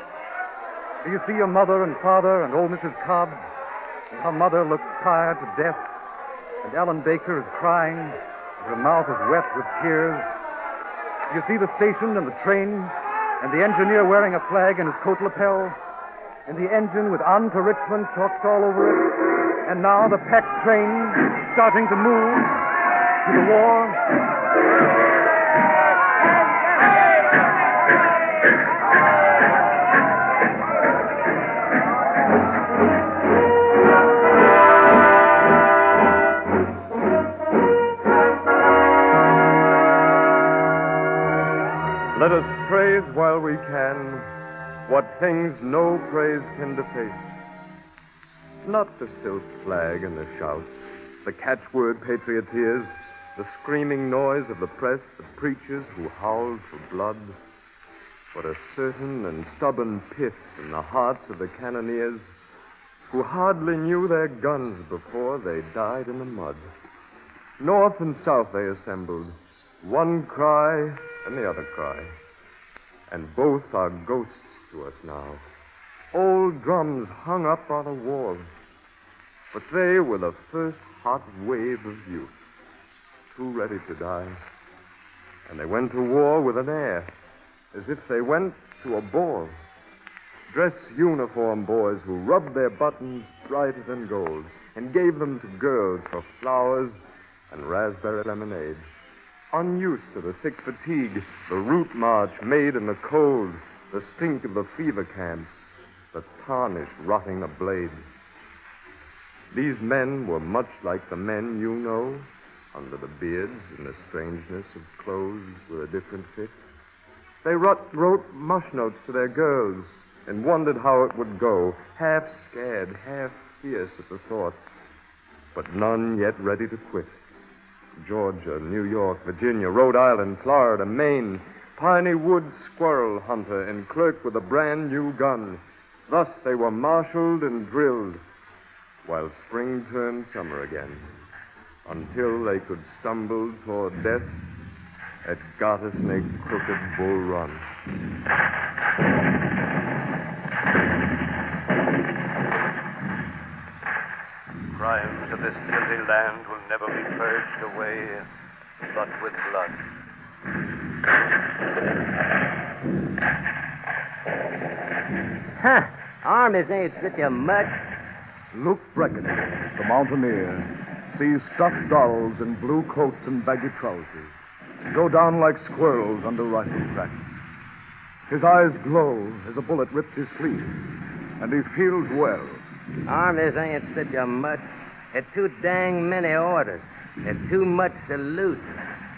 Do you see your mother and father and old Mrs. Cobb? And her mother looks tired to death. And Ellen Baker is crying, and her mouth is wet with tears. Do you see the station and the train, and the engineer wearing a flag in his coat lapel? And the engine with "On to Richmond" chalked all over it? And now the packed train starting to move to the war? Let us praise while we can what things no praise can deface. Not the silk flag and the shouts, the catchword patrioteers, the screaming noise of the press that preaches who howled for blood, but a certain and stubborn pith in the hearts of the cannoneers who hardly knew their guns before they died in the mud. North and south they assembled, one cry and the other cry, and both are ghosts to us now. Old drums hung up on a wall, but they were the first hot wave of youth, too ready to die. And they went to war with an air, as if they went to a ball. Dress uniform boys who rubbed their buttons brighter than gold and gave them to girls for flowers and raspberry lemonade. Unused to the sick fatigue, the route march made in the cold, the stink of the fever camps, the tarnish rotting the blade. These men were much like the men you know, under the beards and the strangeness of clothes with a different fit. They wrote mush notes to their girls and wondered how it would go, half scared, half fierce at the thought, but none yet ready to quit. Georgia, New York, Virginia, Rhode Island, Florida, Maine, Piney Woods squirrel hunter and clerk with a brand new gun. Thus they were marshaled and drilled, while spring turned summer again, until they could stumble toward death at Garter Snake Crooked Bull Run. This guilty land will never be purged away, but with blood. Huh. Armies ain't such a mutt. Luke Brecken, the mountaineer, sees stuffed dolls in blue coats and baggy trousers go down like squirrels under rifle cracks. His eyes glow as a bullet rips his sleeve, and he feels well. Armies ain't such a mutt. Had too dang many orders. Had too much salute.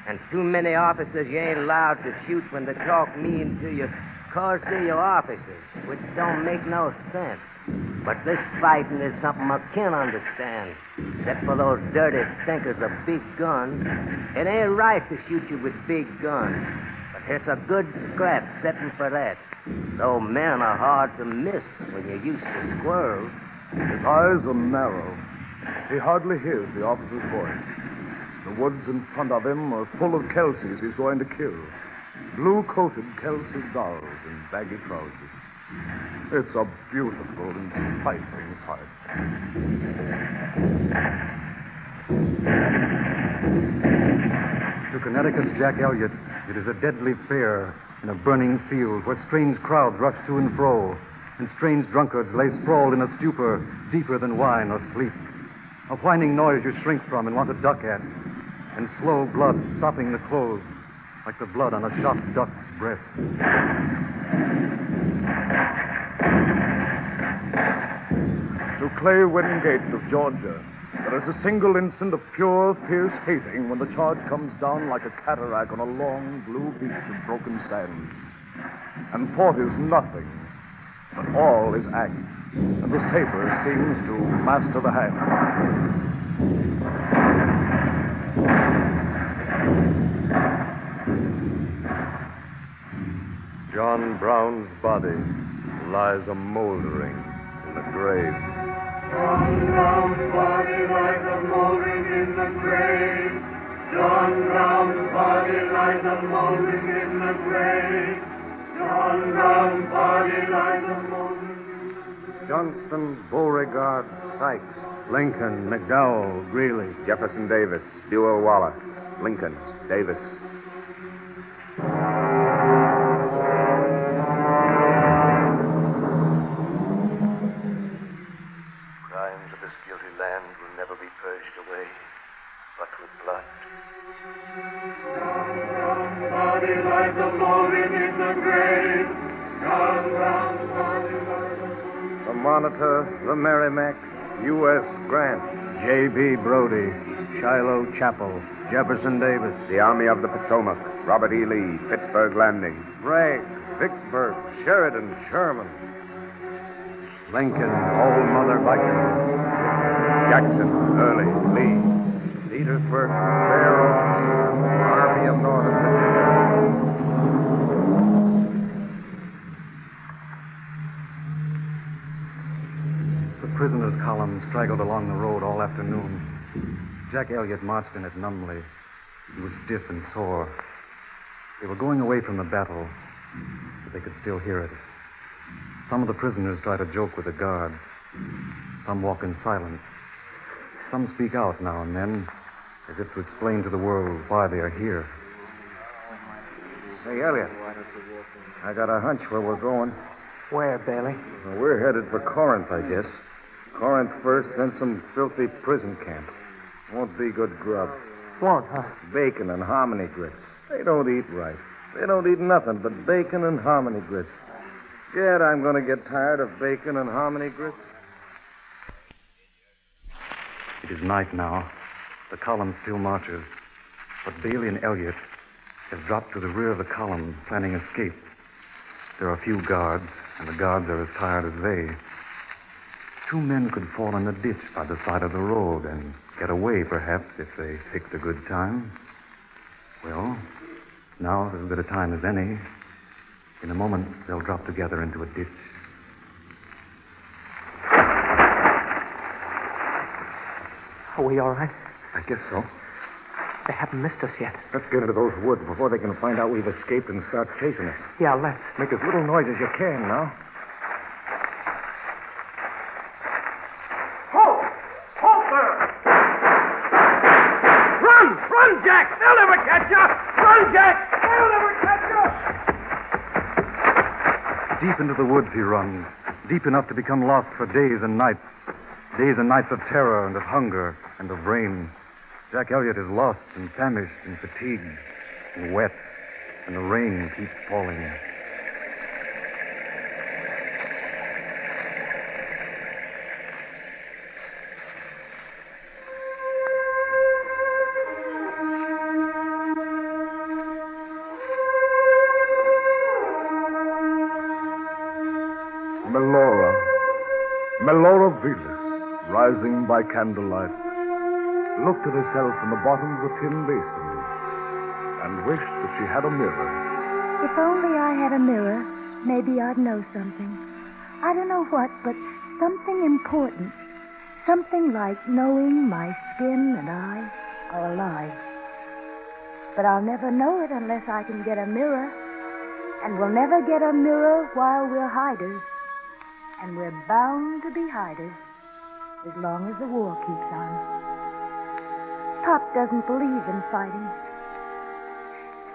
And too many officers you ain't allowed to shoot when they talk mean to you. Cause to your officers, which don't make no sense. But this fighting is something I can't understand. Except for those dirty stinkers of big guns. It ain't right to shoot you with big guns. But there's a good scrap setting for that. Though men are hard to miss when you're used to squirrels. His eyes are narrow. He hardly hears the officer's voice. The woods in front of him are full of Kelseys he's going to kill. Blue-coated Kelsey dolls in baggy trousers. It's a beautiful and stifling sight. To Connecticut's Jack Elliott, it is a deadly fair in a burning field where strange crowds rush to and fro, and strange drunkards lay sprawled in a stupor deeper than wine or sleep. A whining noise you shrink from and want to duck at, and slow blood sopping the clothes like the blood on a shot duck's breast. To Clay Wingate of Georgia, there is a single instant of pure, fierce hating when the charge comes down like a cataract on a long, blue beach of broken sand. And thought is nothing, but all is act, and the saber seems to master the hand. John Brown's body lies a moldering in the grave. John Brown's body lies a moldering in the grave. John Brown's body lies a moldering in the grave. John Brown's body lies a moldering in the grave. Johnston, Beauregard, Sykes, Lincoln, McDowell, Greeley, Jefferson Davis, Buell Wallace, Lincoln, Davis. Crimes of this guilty land will never be purged away, but with blood. John Brown's body lies a moldering in the grave. John Brown's body lies a moldering. the Monitor, the Merrimack, U.S. Grant, J.B. Brody, Shiloh Chapel, Jefferson Davis, The Army of the Potomac, Robert E. Lee, Pittsburgh Landing. Bragg, Vicksburg, Sheridan, Sherman, Lincoln, Old Mother Viking, Jackson, Early, Lee. Petersburg, Fair Oaks, Army of Northern Virginia. The prisoners' column straggled along the road all afternoon. Jack Elliott marched in it numbly. He was stiff and sore. They were going away from the battle, but they could still hear it. Some of the prisoners try to joke with the guards. Some walk in silence. Some speak out now and then, as if to explain to the world why they are here. Say, Elliot, I got a hunch where we're going. Where, Bailey? Well, we're headed for Corinth, I guess. Corinth first, then some filthy prison camp. Won't be good grub. Won't, huh? Bacon and hominy grits. They don't eat right. They don't eat nothing but bacon and hominy grits. Gad, I'm going to get tired of bacon and hominy grits. It is night now. The column still marches. But Bailey and Elliott have dropped to the rear of the column, planning escape. There are few guards, and the guards are as tired as they. 2 men could fall in a ditch by the side of the road and get away, perhaps, if they picked a good time. Well, now is as good a time as any. In a moment, they'll drop together into a ditch. Are we all right? I guess so. They haven't missed us yet. Let's get into those woods before they can find out we've escaped and start chasing us. Yeah, let's. Make as little noise as you can now. Halt! Halt there! Jack! They'll never catch you! Run, Jack! They'll never catch you! Deep into the woods he runs, deep enough to become lost for days and nights of terror and of hunger and of rain. Jack Elliott is lost and famished and fatigued and wet, and the rain keeps falling. Melora Velis, rising by candlelight, looked at herself in the bottom of the tin basin and wished that she had a mirror. If only I had a mirror, maybe I'd know something. I don't know what, but something important. Something like knowing my skin and I are alive. But I'll never know it unless I can get a mirror. And we'll never get a mirror while we're hiders. And we're bound to be hiders as long as the war keeps on. Pop doesn't believe in fighting.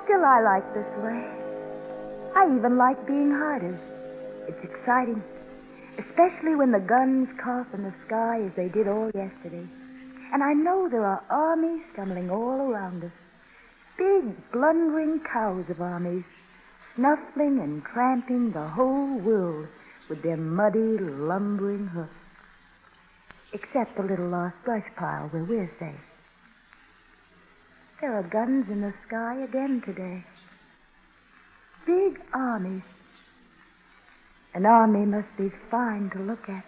Still, I like this way. I even like being hiders. It's exciting, especially when the guns cough in the sky as they did all yesterday. And I know there are armies stumbling all around us. Big, blundering cows of armies, snuffling and tramping the whole world with their muddy, lumbering hoofs. Except the little lost brush pile where we're safe. There are guns in the sky again today. Big armies. An army must be fine to look at.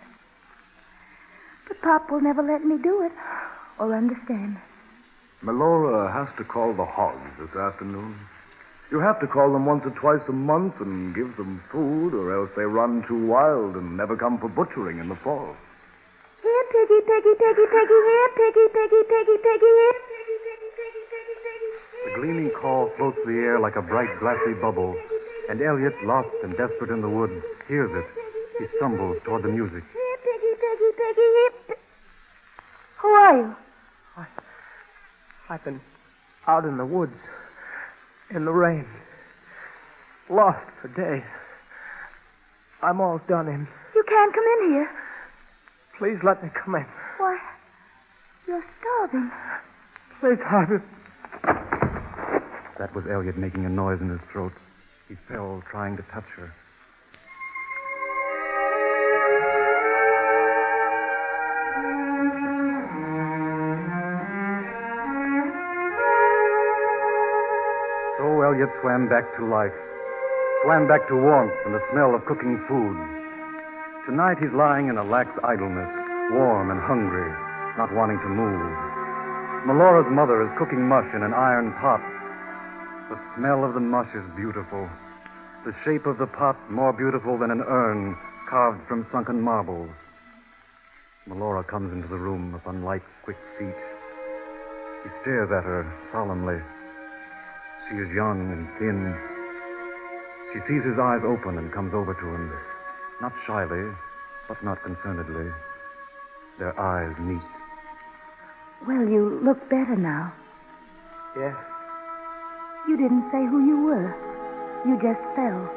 But Pop will never let me do it or understand. Melora has to call the hogs this afternoon. You have to call them once or twice a month and give them food, or else they run too wild and never come for butchering in the fall. Here, piggy, piggy, piggy, piggy, here, piggy, piggy, piggy, piggy, here, piggy, piggy, piggy, piggy, piggy. The gleaming call floats the air like a bright, glassy bubble, and Elliot, lost and desperate in the woods, hears it. He stumbles toward the music. Here, piggy, piggy, piggy, here. Who are you? I've been out in the woods, in the rain, lost for days. I'm all done in. You can't come in here. Please let me come in. Why, you're starving. Please, Harvey. That was Elliot making a noise in his throat. He fell, trying to touch her. So Elliot swam back to life, swam back to warmth and the smell of cooking food. Tonight he's lying in a lax idleness, warm and hungry, not wanting to move. Melora's mother is cooking mush in an iron pot. The smell of the mush is beautiful. The shape of the pot more beautiful than an urn carved from sunken marbles. Melora comes into the room upon light, quick feet. He stares at her solemnly. She is young and thin. She sees his eyes open and comes over to him, not shyly, but not concernedly. Their eyes meet. Well, you look better now. Yes. You didn't say who you were. You just fell.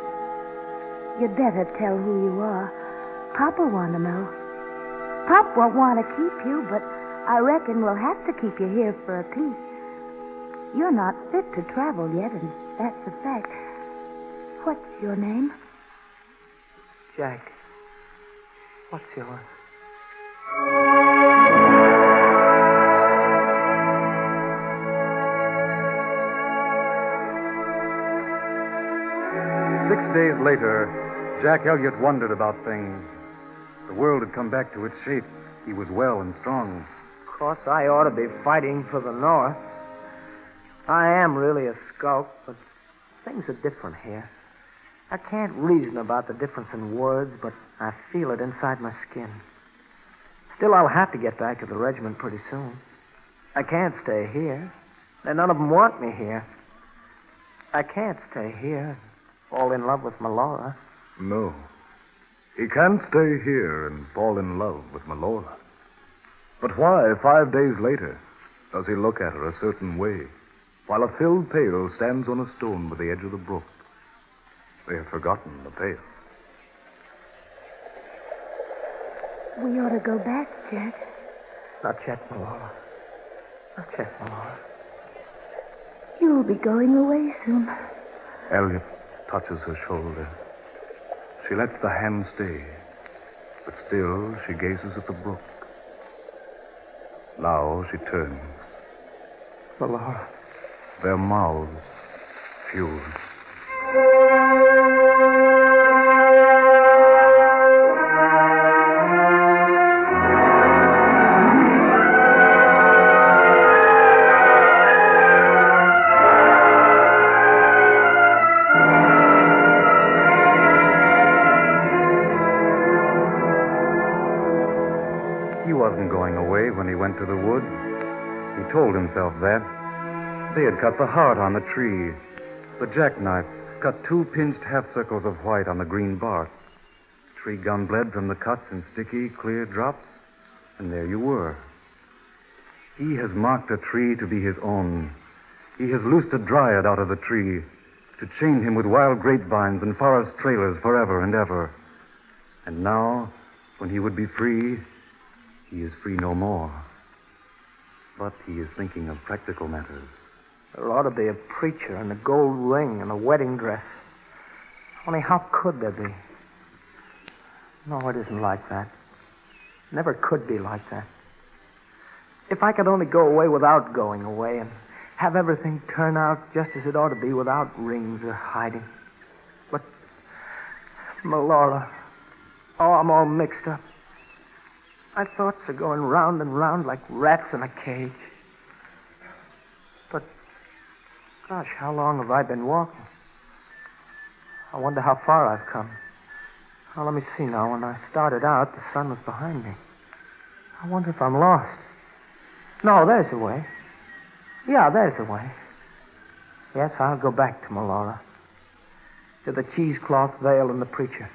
You'd better tell who you are. Pop will want to know. Pop won't want to keep you, but I reckon we'll have to keep you here for a piece. You're not fit to travel yet, and that's a fact. What's your name? Jack. What's yours? Six days later, Jack Elliott wondered about things. The world had come back to its shape. He was well and strong. Of course, I ought to be fighting for the North. I am really a scout, but things are different here. I can't reason about the difference in words, but I feel it inside my skin. Still, I'll have to get back to the regiment pretty soon. I can't stay here. And none of them want me here. I can't stay here and fall in love with Melora. No. He can't stay here and fall in love with Melora. But why, 5 days later, does he look at her a certain way? while a filled pail stands on a stone by the edge of the brook. They have forgotten the pail. We ought to go back, Jack. Not yet, Malora. Not yet, Malora. You'll be going away soon. Elliot touches her shoulder. She lets the hand stay, but still she gazes at the brook. Now she turns. Malora. Their mouths fuse. He wasn't going away when he went to the wood. He told himself that. They had cut the heart on the tree. The jackknife cut 2 pinched half circles of white on the green bark. Tree gum bled from the cuts in sticky, clear drops, and there you were. He has marked a tree to be his own. He has loosed a dryad out of the tree to chain him with wild grapevines and forest trailers forever and ever. And now, when he would be free, he is free no more. But he is thinking of practical matters. There ought to be a preacher and a gold ring and a wedding dress. Only how could there be? No, it isn't like that. Never could be like that. If I could only go away without going away and have everything turn out just as it ought to be without rings or hiding. But, Malora, oh, I'm all mixed up. My thoughts are going round and round like rats in a cage. But, gosh, how long have I been walking? I wonder how far I've come. Now, let me see now. When I started out, the sun was behind me. I wonder if I'm lost. No, there's the way. Yeah, there's the way. Yes, I'll go back to Malora. To the cheesecloth veil and the preacher.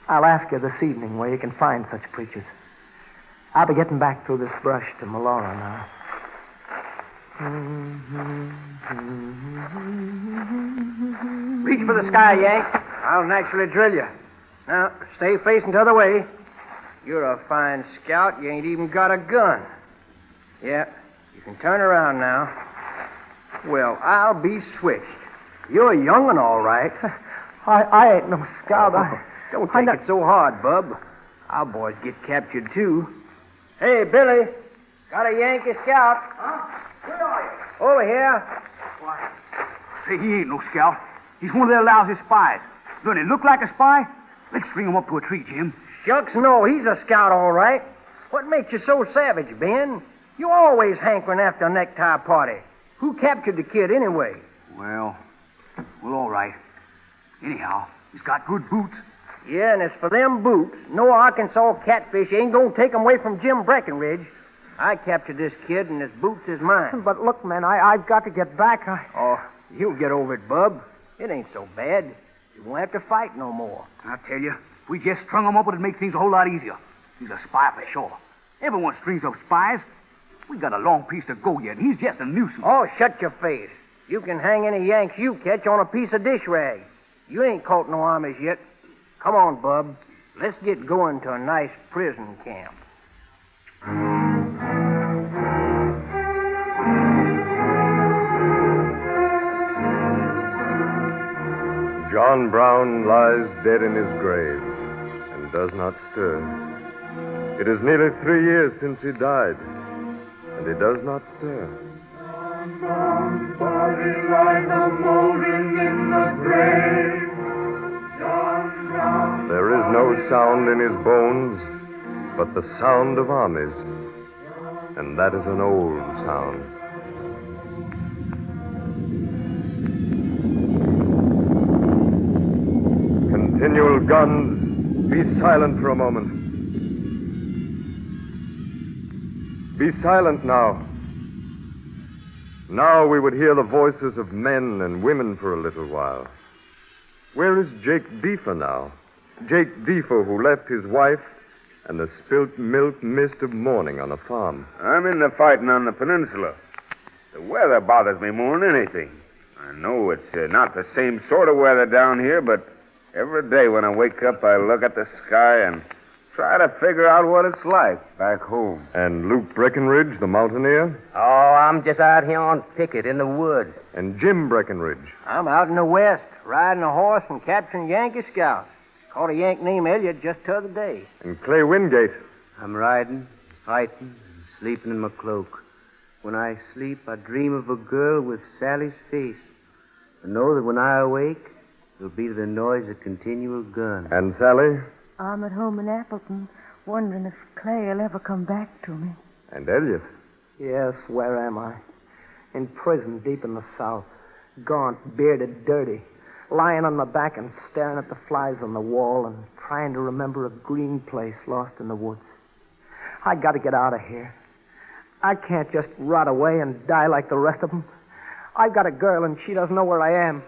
I'll ask her this evening where you can find such preachers. I'll be getting back through this brush to Malora now. Reach for the sky, Yank. I'll naturally drill you. Now, stay facing the other way. You're a fine scout. You ain't even got a gun. Yeah, you can turn around now. Well, I'll be switched. You're a young'un, all right. I ain't no scout. Don't take it so hard, bub. Our boys get captured, too. Hey, Billy. Got a Yankee scout. Huh? Where are you? Over here. Why, say, he ain't no scout. He's one of their lousy spies. Doesn't he look like a spy? Let's string him up to a tree, Jim. Shucks, no, he's a scout, all right. What makes you so savage, Ben? You always hankering after a necktie party. Who captured the kid, anyway? Well, all right. Anyhow, he's got good boots. Yeah, and as for them boots, no Arkansas catfish ain't gonna take 'em away from Jim Breckenridge. I captured this kid, and his boots is mine. But look, man, I've got to get back. Oh, you'll get over it, bub. It ain't so bad. You won't have to fight no more. I tell you, if we just strung him up, it'd make things a whole lot easier. He's a spy for sure. Everyone strings up spies. We got a long piece to go yet, and he's just a nuisance. Oh, shut your face. You can hang any Yanks you catch on a piece of dish rag. You ain't caught no armies yet. Come on, bub. Let's get going to a nice prison camp. John Brown lies dead in his grave and does not stir. It is nearly 3 years since he died, and he does not stir. Brown's body lies a-mouldering in the grave. John Brown. There is no sound in his bones but the sound of armies, and that is an old sound. Continual guns, be silent for a moment. Be silent now. Now we would hear the voices of men and women for a little while. Where is Jake Deefer now? Jake Deefer, who left his wife and the spilt milk mist of mourning on the farm. I'm in the fighting on the peninsula. The weather bothers me more than anything. I know it's not the same sort of weather down here, but every day when I wake up, I look at the sky and try to figure out what it's like back home. And Luke Breckenridge, the mountaineer? Oh, I'm just out here on picket in the woods. And Jim Breckenridge? I'm out in the west, riding a horse and capturing Yankee scouts. Caught a Yank named Elliott just the other day. And Clay Wingate? I'm riding, fighting, and sleeping in my cloak. When I sleep, I dream of a girl with Sally's face. I know that when I awake, it'll be to the noise of continual gun. And Sally? I'm at home in Appleton, wondering if Clay will ever come back to me. And Elliot? Yes, where am I? In prison deep in the South. Gaunt, bearded, dirty. Lying on my back and staring at the flies on the wall and trying to remember a green place lost in the woods. I got to get out of here. I can't just rot away and die like the rest of them. I've got a girl and she doesn't know where I am.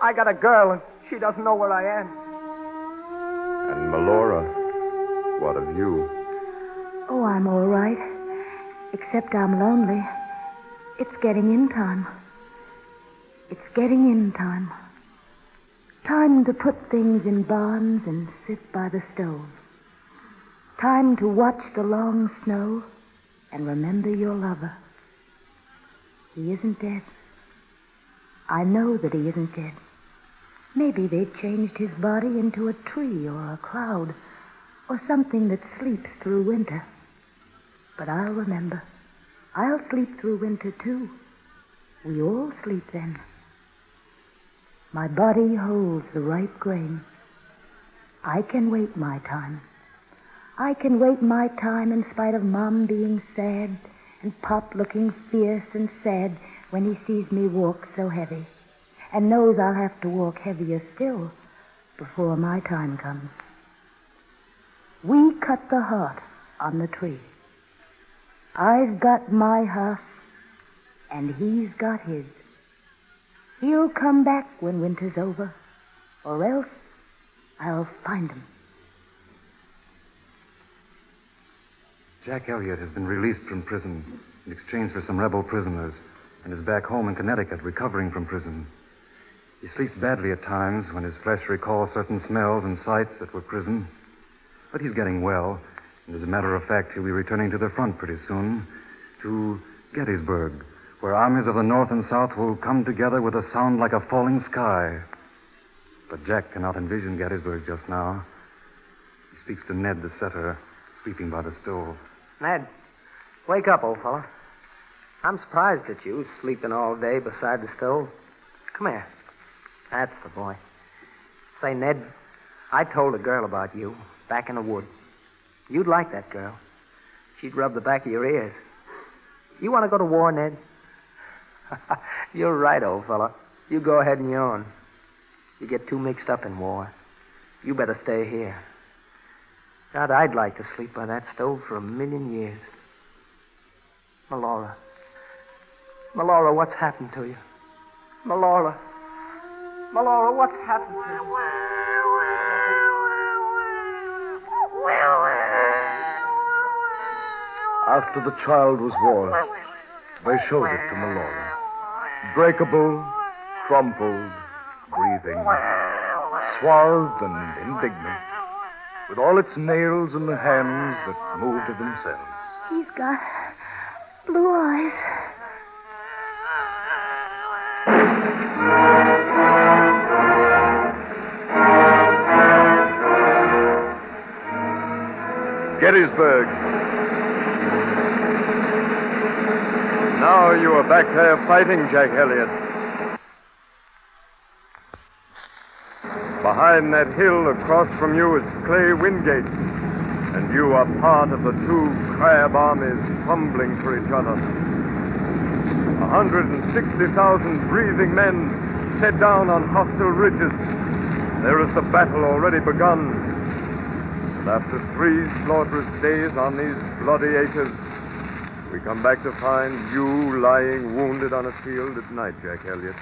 I got a girl and she doesn't know where I am. And Melora, what of you? Oh, I'm all right. Except I'm lonely. It's getting in time. It's getting in time. Time to put things in barns and sit by the stove. Time to watch the long snow and remember your lover. He isn't dead. I know that he isn't dead. Maybe they've changed his body into a tree or a cloud or something that sleeps through winter. But I'll remember. I'll sleep through winter, too. We all sleep then. My body holds the ripe grain. I can wait my time. I can wait my time in spite of Mom being sad and Pop looking fierce and sad when he sees me walk so heavy and knows I'll have to walk heavier still before my time comes. We cut the heart on the tree. I've got my hearth and he's got his. He'll come back when winter's over, or else I'll find him. Jack Elliott has been released from prison in exchange for some rebel prisoners and is back home in Connecticut recovering from prison. He sleeps badly at times when his flesh recalls certain smells and sights that were prison. But he's getting well, and as a matter of fact, he'll be returning to the front pretty soon, to Gettysburg, where armies of the North and South will come together with a sound like a falling sky. But Jack cannot envision Gettysburg just now. He speaks to Ned, the setter, sleeping by the stove. Ned, wake up, old fella. I'm surprised at you, sleeping all day beside the stove. Come here. That's the boy. Say, Ned, I told a girl about you back in the wood. You'd like that girl. She'd rub the back of your ears. You want to go to war, Ned? You're right, old fella. You go ahead and yawn. You get too mixed up in war. You better stay here. God, I'd like to sleep by that stove for 1,000,000 years. Melora. Melora, what's happened to you? Melora. Melora, what's happened to you? After the child was born, they showed it to Melora. Breakable, crumpled, grieving, swathed and indignant, with all its nails and the hands that moved of themselves. He's got blue eyes. Gettysburg. Now you are back there fighting, Jack Elliott. Behind that hill across from you is Clay Wingate, and you are part of the two crab armies fumbling for each other. 160,000 breathing men set down on hostile ridges. There is the battle already begun. And after 3 slaughterous days on these bloody acres, we come back to find you lying wounded on a field at night, Jack Elliott.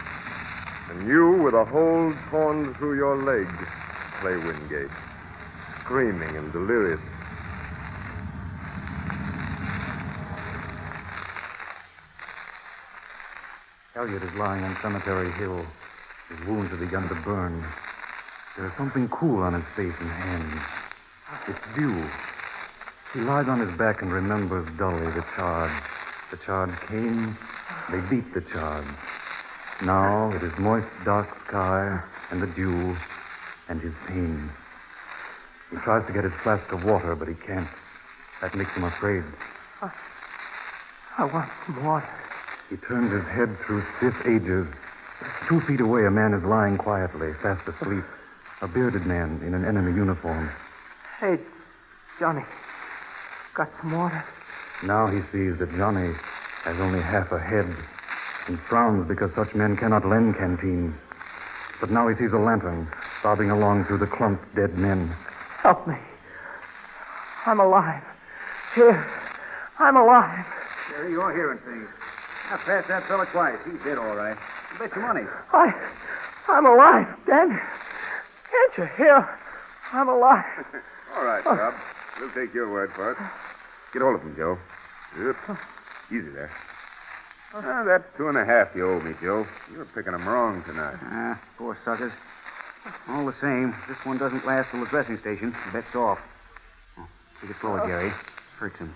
And you with a hole torn through your leg, Clay Wingate, screaming and delirious. Elliot is lying on Cemetery Hill. His wounds have begun to burn. There is something cool on his face and hands. It's dew. He lies on his back and remembers dully the charge. The charge came. They beat the charge. Now it is moist, dark sky and the dew and his pain. He tries to get his flask of water, but he can't. That makes him afraid. I want some water. He turns his head through stiff ages. 2 feet away, a man is lying quietly, fast asleep. A bearded man in an enemy uniform. Hey, Johnny. Got some water? Now he sees that Johnny has only half a head and frowns because such men cannot lend canteens. But now he sees a lantern bobbing along through the clumped dead men. Help me. I'm alive. Here. I'm alive. Jerry, you're hearing things. I passed that fella twice. He's dead, all right. You bet your money. I'm alive, Dan. Can't you hear? I'm alive. All right, Bob. We'll take your word for it. Get hold of him, Joe. Yep. Easy there. That 2.5 you owe me, Joe. You're picking them wrong tonight. Poor suckers. All the same, this one doesn't last till the dressing station. The bet's off. Oh, take it slow, Jerry. Hurts him.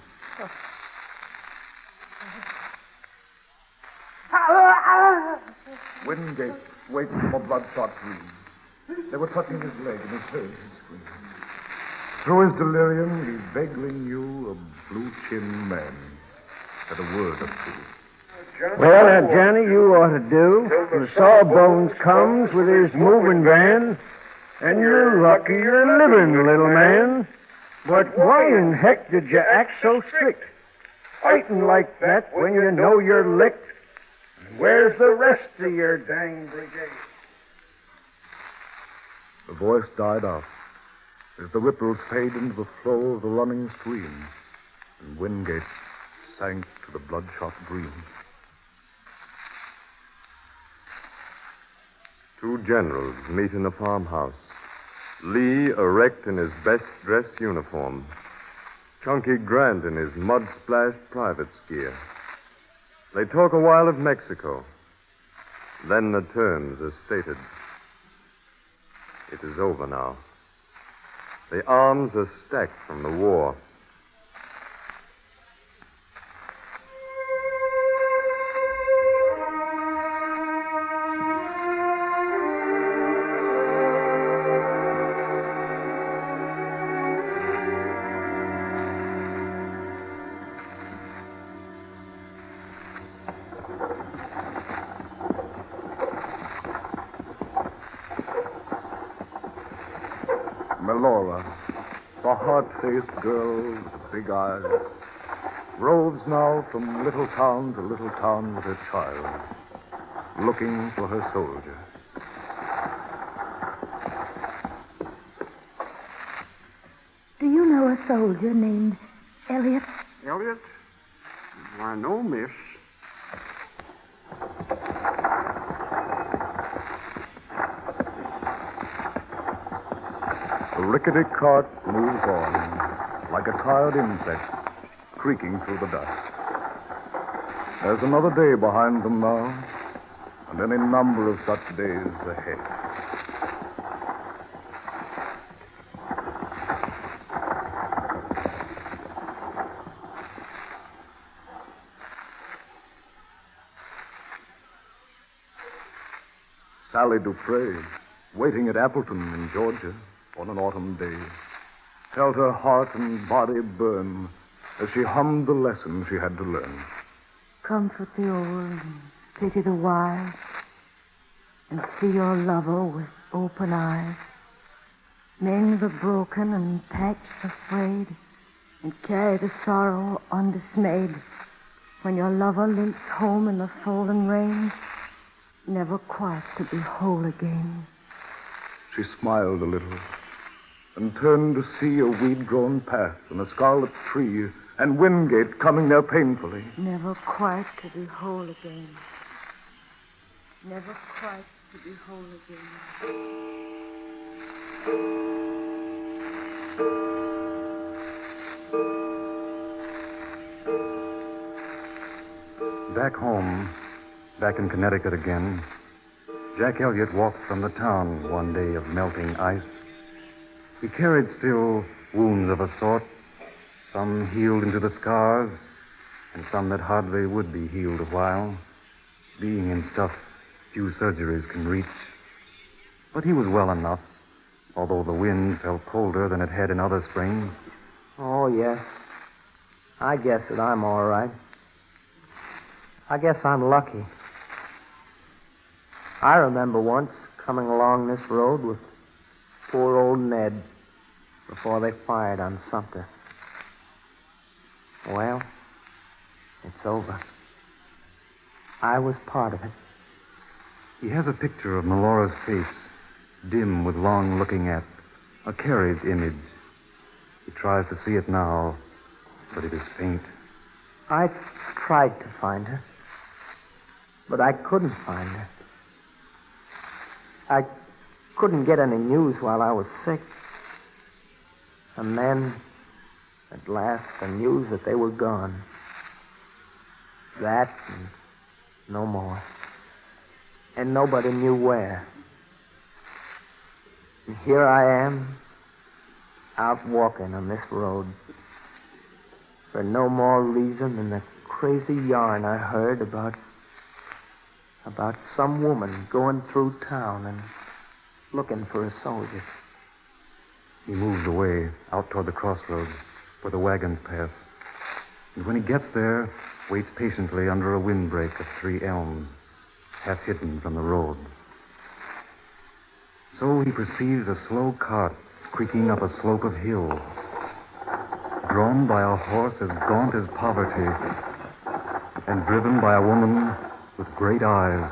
Wingate waited for bloodshot dreams. They were touching his leg, and he heard his scream. Through his delirium, he vaguely knew a blue-chinned man said a word or two. Well, now, Johnny, you ought to do. The Sawbones comes with his moving van, and you're lucky you're living, little man. But why in heck did you act so strict? Fighting like that when you know you're licked? Where's the rest of your dang brigade? The voice died out as the ripples fade into the flow of the running stream, and Wingate sank to the bloodshot dream. 2 generals meet in a farmhouse. Lee erect in his best-dressed uniform. Chunky Grant in his mud-splashed private's gear. They talk a while of Mexico. Then the terms are stated. It is over now. The arms are stacked from the war. Melora, the hard-faced girl with the big eyes, roves now from little town to little town with her child, looking for her soldier. Do you know a soldier named Elliot? Elliot? Why, no, miss. The rickety cart moves on like a tired insect, creaking through the dust. There's another day behind them now, and any number of such days ahead. Sally Dupre, waiting at Appleton in Georgia on an autumn day, felt her heart and body burn as she hummed the lesson she had to learn. Comfort the old and pity the wise, and see your lover with open eyes. Mend the broken and patch the frayed, and carry the sorrow undismayed. When your lover limps home in the falling rain, never quite to be whole again. She smiled a little and turned to see a weed-grown path and a scarlet tree and Wingate coming there painfully. Never quite to be whole again. Never quite to be whole again. Back home, Back in Connecticut again, Jack Elliott walked from the town one day of melting ice. He carried still wounds of a sort, some healed into the scars, and some that hardly would be healed a while, being in stuff few surgeries can reach. But he was well enough, although the wind felt colder than it had in other springs. Oh, yes. I guess that I'm all right. I guess I'm lucky. I remember once coming along this road with poor old Ned before they fired on Sumter. Well, it's over. I was part of it. He has a picture of Melora's face, dim with long looking at, a Carrie's image. He tries to see it now, but it is faint. I tried to find her, but I couldn't find her. I couldn't get any news while I was sick. And then, at last, the news that they were gone. That and no more. And nobody knew where. And here I am, out walking on this road. For no more reason than the crazy yarn I heard about some woman going through town and looking for a soldier. He moves away, out toward the crossroads, where the wagons pass. And when he gets there, waits patiently under a windbreak of 3 elms, half hidden from the road. So he perceives a slow cart creaking up a slope of hill, drawn by a horse as gaunt as poverty, and driven by a woman with great eyes.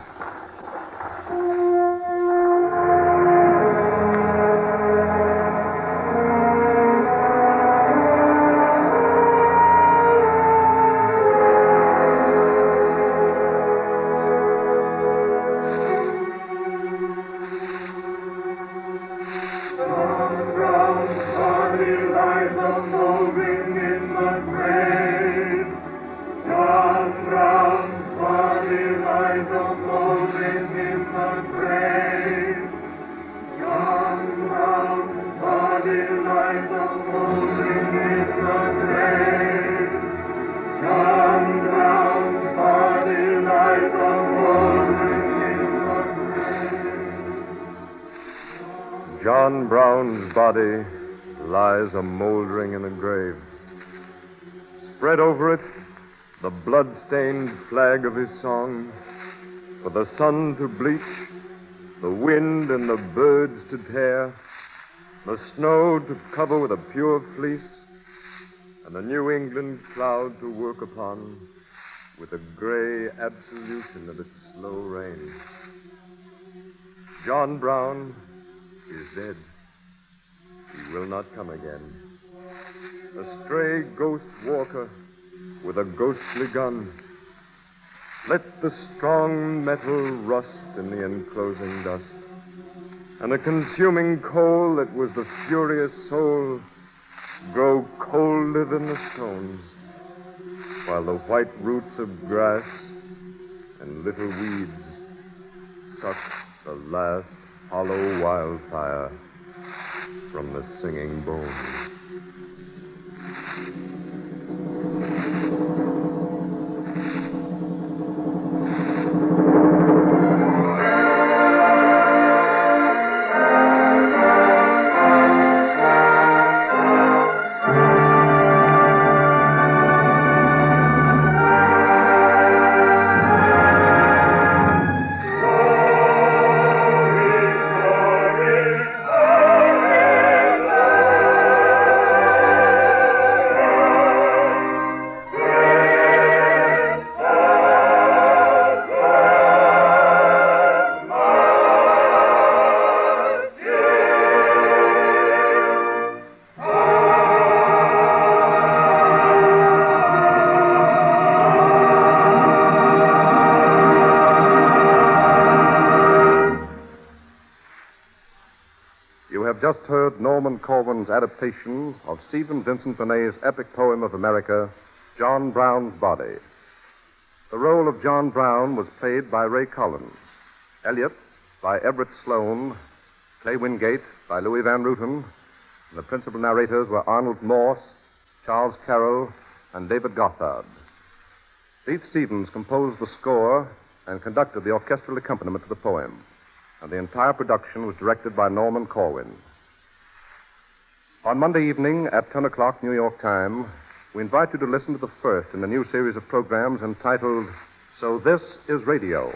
John Brown's body lies a moldering in a grave. Spread over it, the blood-stained flag of his song, for the sun to bleach, the wind and the birds to tear, the snow to cover with a pure fleece, and the New England cloud to work upon with a gray absolution of its slow rain. John Brown is dead. He will not come again. A stray ghost walker with a ghostly gun. Let the strong metal rust in the enclosing dust, and the consuming coal that was the furious soul grow colder than the stones, while the white roots of grass and little weeds suck the last hollow wildfire from the singing bones. Just heard Norman Corwin's adaptation of Stephen Vincent Benet's epic poem of America, John Brown's Body. The role of John Brown was played by Ray Collins, Elliot by Everett Sloan, Clay Wingate by Louis Van Ruten, and the principal narrators were Arnold Morse, Charles Carroll, and David Gothard. Pete Stevens composed the score and conducted the orchestral accompaniment to the poem, and the entire production was directed by Norman Corwin. On Monday evening at 10 o'clock New York time, we invite you to listen to the first in a new series of programs entitled So This Is Radio,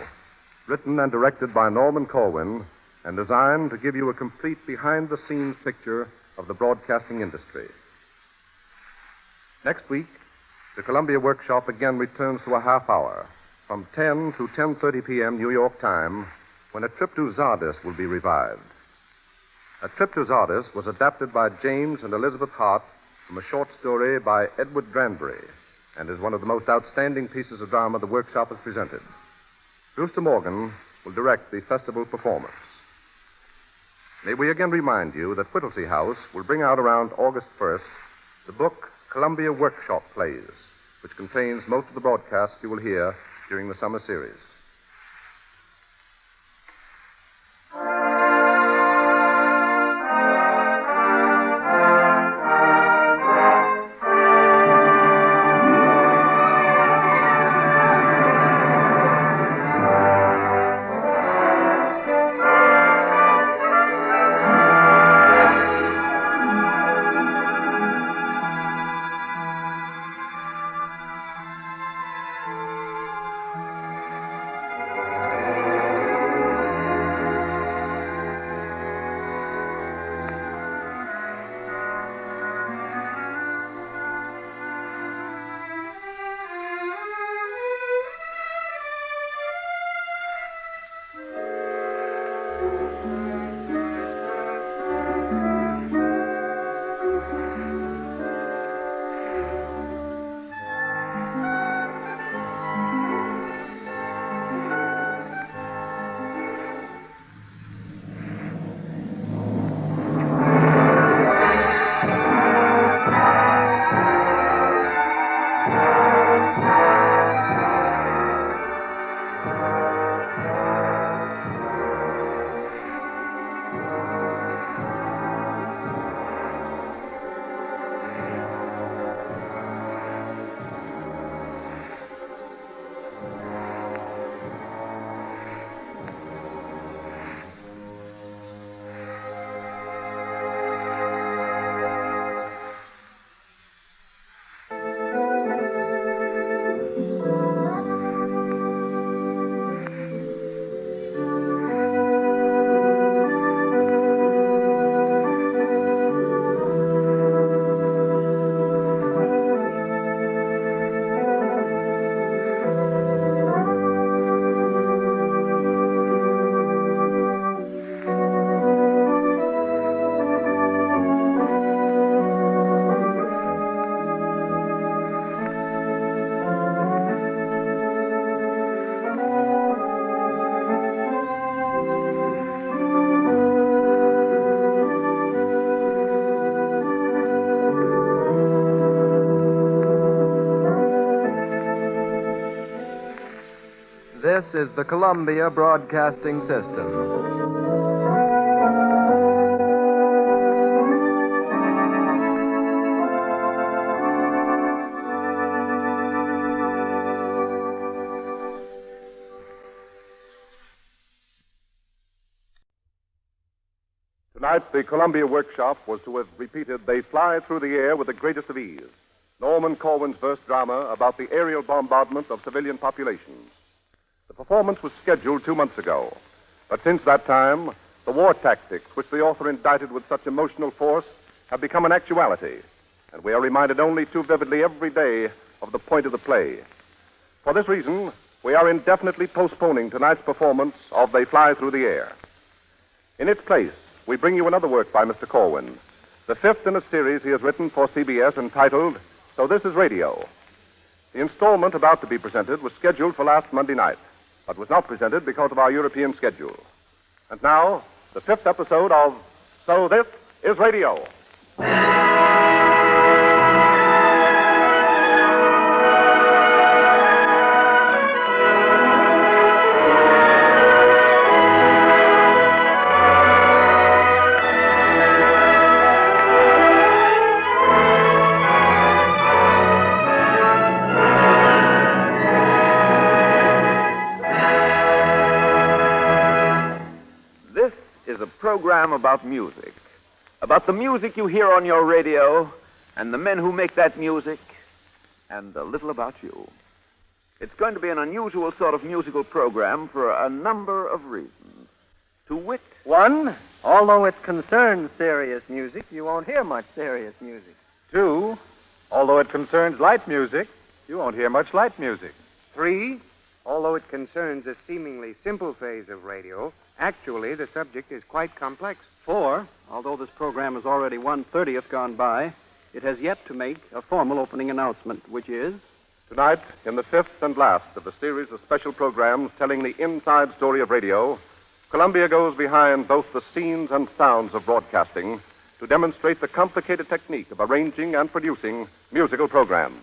written and directed by Norman Corwin and designed to give you a complete behind-the-scenes picture of the broadcasting industry. Next week, the Columbia Workshop again returns to a half hour from 10 to 10:30 p.m. New York time, when A Trip to Zardes will be revived. A Trip to Zardes was adapted by James and Elizabeth Hart from a short story by Edward Dranbury and is one of the most outstanding pieces of drama the Workshop has presented. Brewster Morgan will direct the festival performance. May we again remind you that Whittlesey House will bring out around August 1st the book Columbia Workshop Plays, which contains most of the broadcasts you will hear during the summer series. This is the Columbia Broadcasting System. Tonight, the Columbia Workshop was to have repeated They Fly Through the Air with the Greatest of Ease, Norman Corwin's verse drama about the aerial bombardment of civilian populations. The performance was scheduled 2 months ago, but since that time, the war tactics which the author indicted with such emotional force have become an actuality, and we are reminded only too vividly every day of the point of the play. For this reason, we are indefinitely postponing tonight's performance of They Fly Through the Air. In its place, we bring you another work by Mr. Corwin, the fifth in a series he has written for CBS entitled So This Is Radio. The installment about to be presented was scheduled for last Monday night, but was not presented because of our European schedule. And now, the fifth episode of So This Is Radio. program about music. About the music you hear on your radio, and the men who make that music, and a little about you. It's going to be an unusual sort of musical program for a number of reasons. To wit, one, although it concerns serious music, you won't hear much serious music. Two, although it concerns light music, you won't hear much light music. Three, although it concerns a seemingly simple phase of radio, actually the subject is quite complex. 4, although this program is already 1/30th gone by, it has yet to make a formal opening announcement, which is... Tonight, in the fifth and last of a series of special programs telling the inside story of radio, Columbia goes behind both the scenes and sounds of broadcasting to demonstrate the complicated technique of arranging and producing musical programs.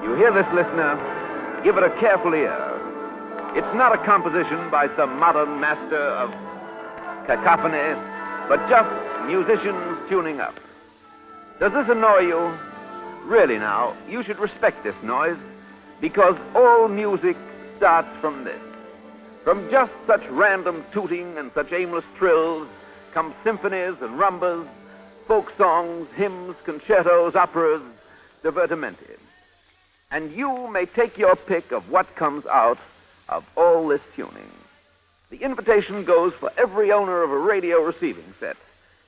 you hear this, listener, give it a careful ear. It's not a composition by some modern master of cacophony, but just musicians tuning up. Does this annoy you? Really now, you should respect this noise, because all music starts from this. From just such random tooting and such aimless trills come symphonies and rumbas, folk songs, hymns, concertos, operas, divertimenti. And you may take your pick of what comes out of all this tuning. The invitation goes for every owner of a radio receiving set,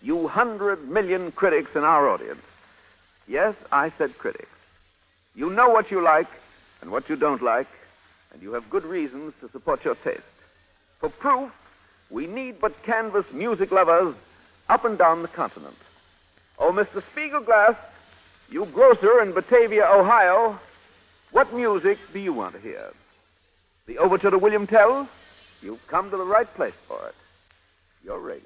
you 100 million critics in our audience. Yes, I said critics. You know what you like and what you don't like, and you have good reasons to support your taste. For proof, we need but canvas music lovers up and down the continent. Oh, Mr. Spiegelglass, you grocer in Batavia, Ohio, what music do you want to hear? The overture to William Tell? You've come to the right place for it. Your radio.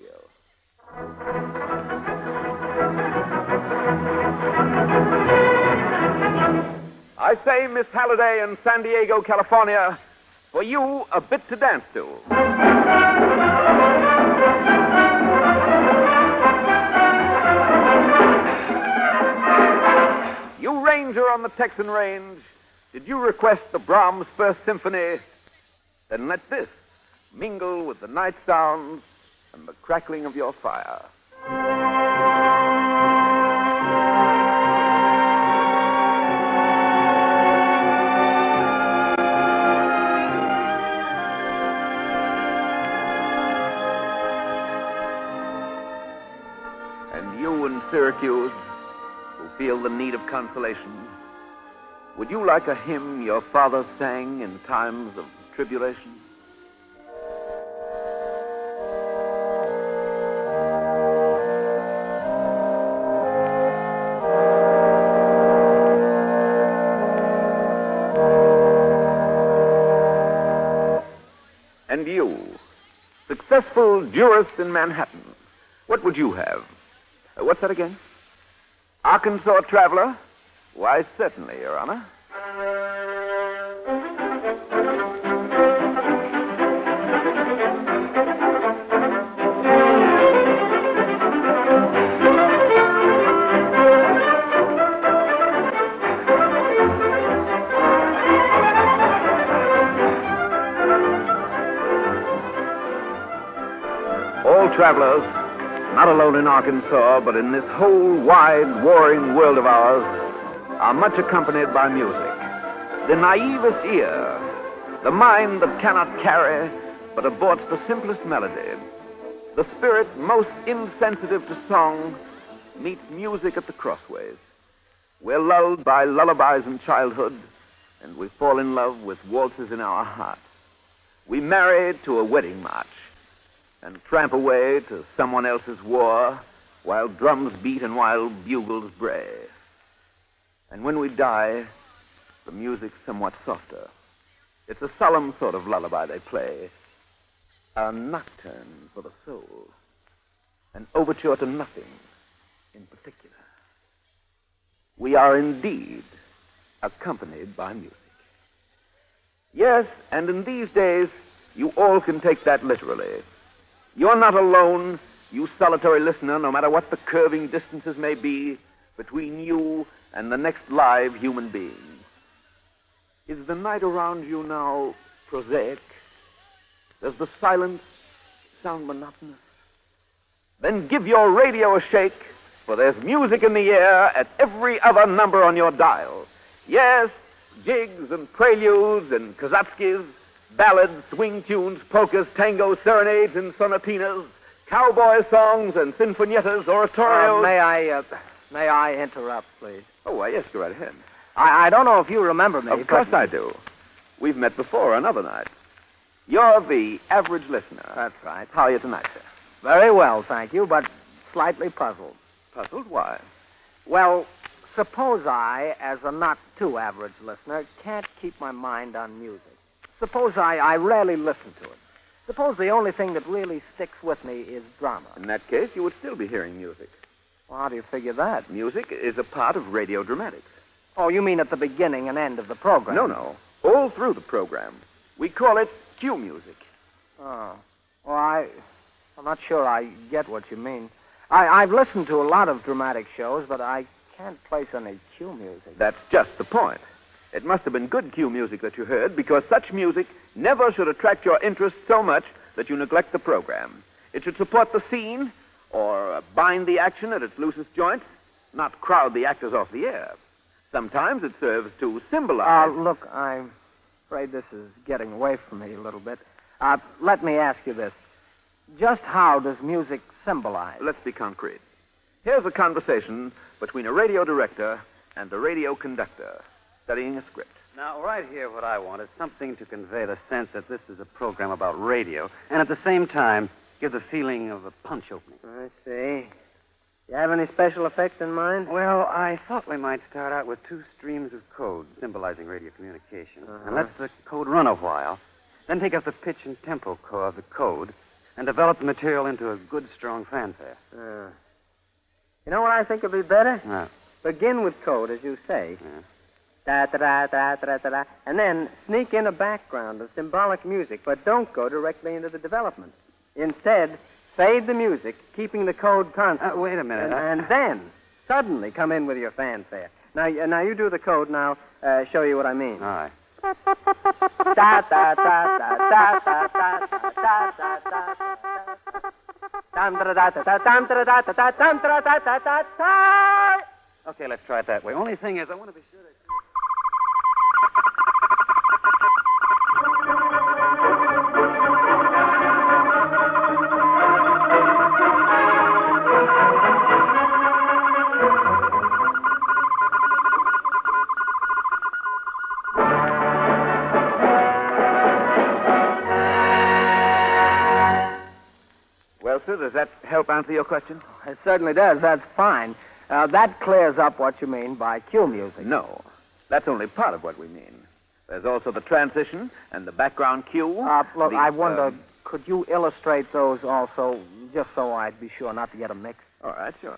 I say, Miss Halliday in San Diego, California, for you, a bit to dance to. You ranger on the Texan range, did you request the Brahms First Symphony? Then let this mingle with the night sounds and the crackling of your fire. And you in Syracuse, who feel the need of consolation, would you like a hymn your father sang in times of tribulation? And you, successful jurist in Manhattan, what would you have? What's that again? Arkansas traveler? Why, certainly, Your Honor. All travelers, not alone in Arkansas, but in this whole wide, warring world of ours, are much accompanied by music. The naivest ear, the mind that cannot carry, but aborts the simplest melody, the spirit most insensitive to song, meets music at the crossways. We're lulled by lullabies in childhood, and we fall in love with waltzes in our hearts. We marry to a wedding march, and tramp away to someone else's war, while drums beat and while bugles bray. And when we die, the music's somewhat softer. It's a solemn sort of lullaby they play, a nocturne for the soul, an overture to nothing in particular. We are indeed accompanied by music. Yes, and in these days, you all can take that literally. You're not alone, you solitary listener, no matter what the curving distances may be, between you and the next live human being. Is the night around you now prosaic? Does the silence sound monotonous? Then give your radio a shake, for there's music in the air at every other number on your dial. Yes, jigs and preludes and kazatskis, ballads, swing tunes, polkas, tangos, serenades and sonatinas, cowboy songs and sinfoniettas, oratorios. May I interrupt, please? Oh, why, yes, go right ahead. I don't know if you remember me. Of course I do. We've met before on other nights. You're the average listener. That's right. How are you tonight, sir? Very well, thank you, but slightly puzzled. Puzzled? Why? Well, suppose I, as a not too average listener, can't keep my mind on music. Suppose I rarely listen to it. Suppose the only thing that really sticks with me is drama. In that case, you would still be hearing music. Well, how do you figure that? Music is a part of radio dramatics. Oh, you mean at the beginning and end of the program? No. All through the program. We call it cue music. Oh. Well, I'm not sure I get what you mean. I've listened to a lot of dramatic shows, but I can't place any cue music. That's just the point. It must have been good cue music that you heard, because such music never should attract your interest so much that you neglect the program. It should support the scene, or bind the action at its loosest joints, not crowd the actors off the air. Sometimes it serves to symbolize... Look, I'm afraid this is getting away from me a little bit. Let me ask you this. Just how does music symbolize? Let's be concrete. Here's a conversation between a radio director and a radio conductor studying a script. Now, right here, what I want is something to convey the sense that this is a program about radio, and at the same time, give the feeling of a punch opening. I see. You have any special effects in mind? Well, I thought we might start out with 2 streams of code symbolizing radio communication. And let the code run a while, then take up the pitch and tempo of the code and develop the material into a good, strong fanfare. You know what I think would be better? Yeah. Begin with code, as you say. Da da da da da da da, and then sneak in a background of symbolic music, but don't go directly into the development. Instead, fade the music, keeping the code constant. Wait a minute. And then suddenly come in with your fanfare. Now you do the code. Now show you what I mean. All right. Da da da da da da da da da da. Dum da da da da dum da da da da dum da da da da da. Okay, let's try it that way. Only thing is, I want to be sure that... Well, sir, does that help answer your question? It certainly does. That's fine. That clears up what you mean by cue music. No. That's only part of what we mean. There's also the transition and the background cue. Look, I wonder, could you illustrate those also, just so I'd be sure not to get a mix? All right, sure.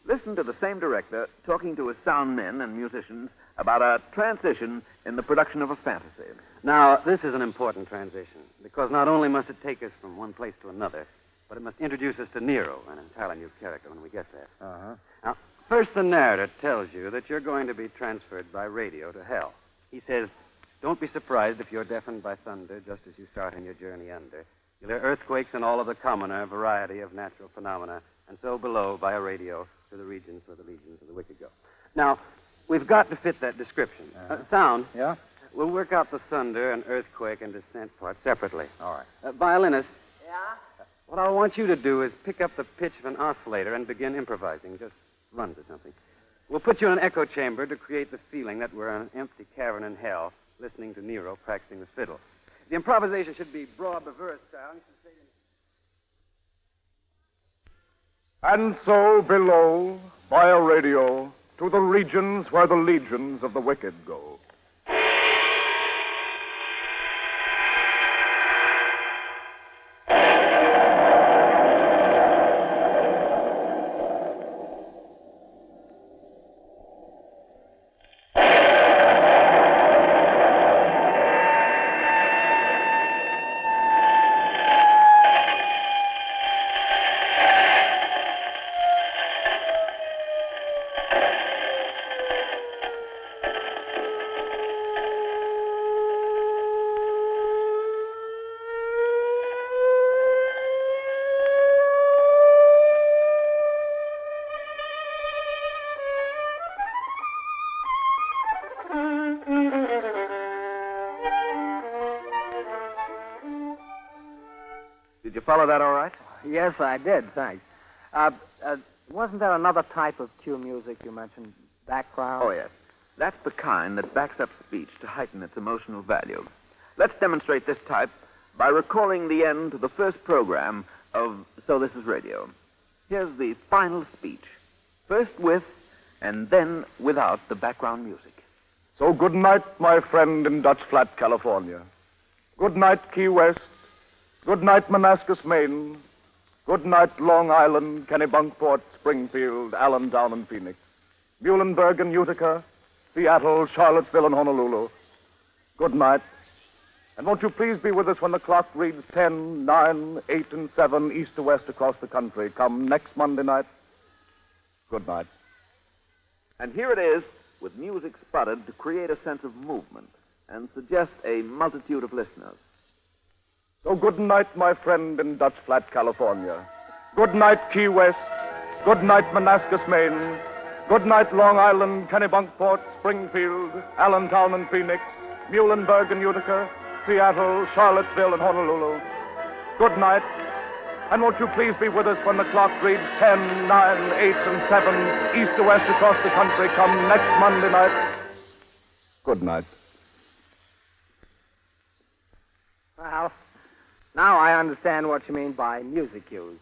Listen to the same director talking to his sound men and musicians about a transition in the production of a fantasy. Now, this is an important transition, because not only must it take us from one place to another, but it must introduce us to Nero, an entirely new character, when we get there. Now, first, the narrator tells you that you're going to be transferred by radio to hell. He says, don't be surprised if you're deafened by thunder just as you start on your journey under. You'll hear earthquakes and all of the commoner variety of natural phenomena, and so below, by a radio, to the regions where the legions of the wicked go. Now, we've got to fit that description. Sound. Yeah? We'll work out the thunder and earthquake and descent part separately. All right. Violinist. Yeah? What I want you to do is pick up the pitch of an oscillator and begin improvising. Just run to something. We'll put you in an echo chamber to create the feeling that we're in an empty cavern in hell, listening to Nero practicing the fiddle. The improvisation should be broad reverse style. You should say... And so below, by a radio, to the regions where the legions of the wicked go. follow that all right? Yes, I did, thanks. Wasn't there another type of cue music you mentioned? Background? Oh, yes. That's the kind that backs up speech to heighten its emotional value. Let's demonstrate this type by recalling the end to the first program of So This Is Radio. Here's the final speech, first with and then without the background music. So good night, my friend in Dutch Flat, California. Good night, Key West. Good night, Manassas, Maine. Good night, Long Island, Kennebunkport, Springfield, Allentown, and Phoenix. Muhlenberg and Utica, Seattle, Charlottesville, and Honolulu. Good night. And won't you please be with us when the clock reads 10, 9, 8, and 7 east to west across the country. Come next Monday night. Good night. And here it is, with music spotted to create a sense of movement and suggest a multitude of listeners. So good night, my friend in Dutch Flat, California. Good night, Key West. Good night, Manassas, Maine. Good night, Long Island, Kennebunkport, Springfield, Allentown, and Phoenix, Muhlenberg and Utica, Seattle, Charlottesville, and Honolulu. Good night. And won't you please be with us when the clock reads 10, 9, 8, and 7 east to west across the country. Come next Monday night. Good night. Well, now I understand what you mean by music cues.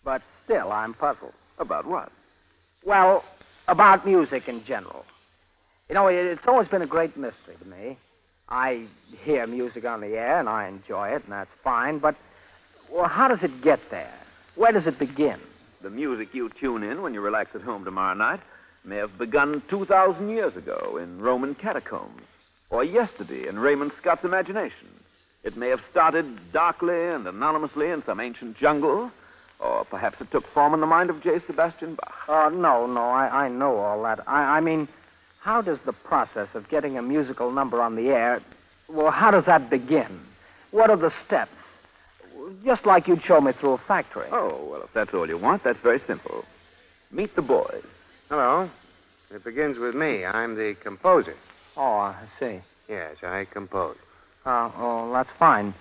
But still, I'm puzzled. About what? Well, about music in general. You know, it's always been a great mystery to me. I hear music on the air, and I enjoy it, and that's fine, but, well, how does it get there? Where does it begin? The music you tune in when you relax at home tomorrow night may have begun 2,000 years ago in Roman catacombs, or yesterday in Raymond Scott's imagination. It may have started darkly and anonymously in some ancient jungle, or perhaps it took form in the mind of J. Sebastian Bach. No, I know all that. I mean, how does the process of getting a musical number on the air, well, how does that begin? What are the steps? Just like you'd show me through a factory. Oh, well, if that's all you want, that's very simple. Meet the boys. Hello. It begins with me. I'm the composer. Oh, I see. Yes, I compose. Oh, that's fine.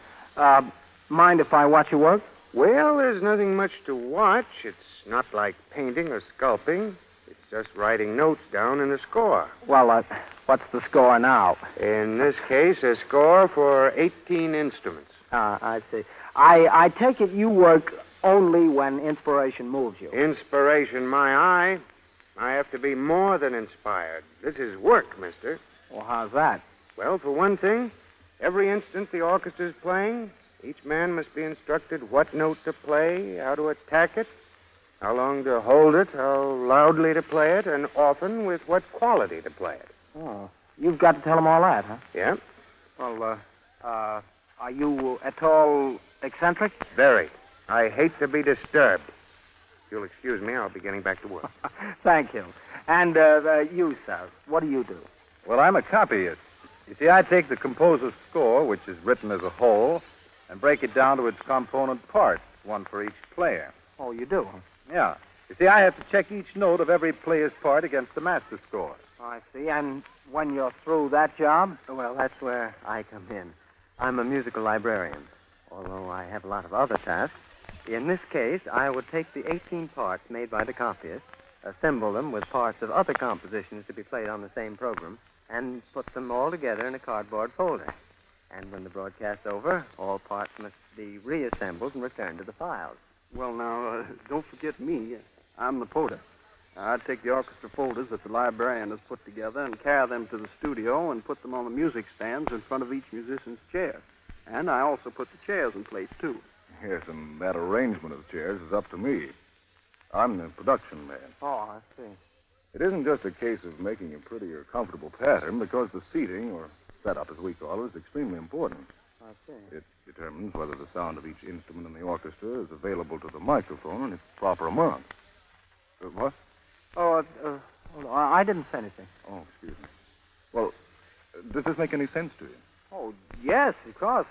Mind if I watch your work? Well, there's nothing much to watch. It's not like painting or sculpting. It's just writing notes down in a score. Well, what's the score now? In this case, a score for 18 instruments. I see. I take it you work only when inspiration moves you. Inspiration, my eye. I have to be more than inspired. This is work, mister. Well, how's that? Well, for one thing, every instant the orchestra's playing, each man must be instructed what note to play, how to attack it, how long to hold it, how loudly to play it, and often with what quality to play it. Oh, you've got to tell them all that, huh? Yeah. Well, are you at all eccentric? Very. I hate to be disturbed. If you'll excuse me, I'll be getting back to work. Thank you. And you, sir, what do you do? Well, I'm a copyist. You see, I take the composer's score, which is written as a whole, and break it down to its component parts, one for each player. Oh, you do? Yeah. You see, I have to check each note of every player's part against the master score. I see. And when you're through that job? Well, that's where I come in. I'm a musical librarian, although I have a lot of other tasks. In this case, I would take the 18 parts made by the copyist, assemble them with parts of other compositions to be played on the same program, and put them all together in a cardboard folder. And when the broadcast's over, all parts must be reassembled and returned to the files. Well, now, don't forget me. I'm the poter. I take the orchestra folders that the librarian has put together and carry them to the studio and put them on the music stands in front of each musician's chair. And I also put the chairs in place, too. Yes, and that arrangement of chairs is up to me. I'm the production man. Oh, I see. It isn't just a case of making a pretty or comfortable pattern, because the seating, or setup as we call it, is extremely important. I see. It determines whether the sound of each instrument in the orchestra is available to the microphone in its proper amount. What? Oh, I didn't say anything. Oh, excuse me. Well, does this make any sense to you? Oh, yes, of course.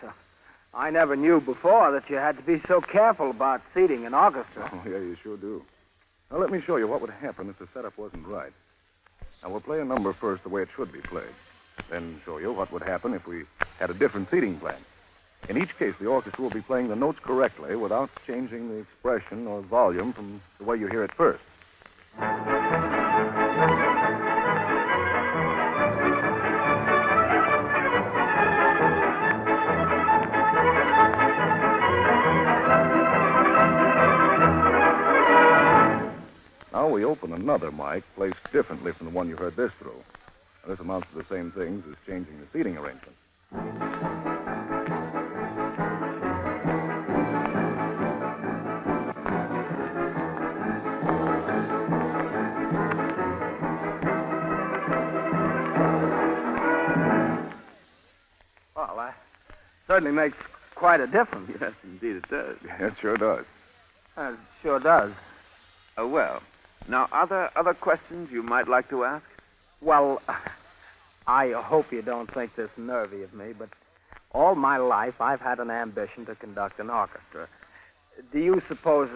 I never knew before that you had to be so careful about seating an orchestra. Oh, yeah, you sure do. Now, let me show you what would happen if the setup wasn't right. Now, we'll play a number first the way it should be played. Then show you what would happen if we had a different seating plan. In each case, the orchestra will be playing the notes correctly without changing the expression or volume from the way you hear it first. Now we open another mic placed differently from the one you heard this through. Now, this amounts to the same things as changing the seating arrangement. Well, that certainly makes quite a difference. Yes, indeed it does. It sure does. It sure does. Oh, well. Now, are there other questions you might like to ask? Well, I hope you don't think this nervy of me, but all my life I've had an ambition to conduct an orchestra. Do you suppose,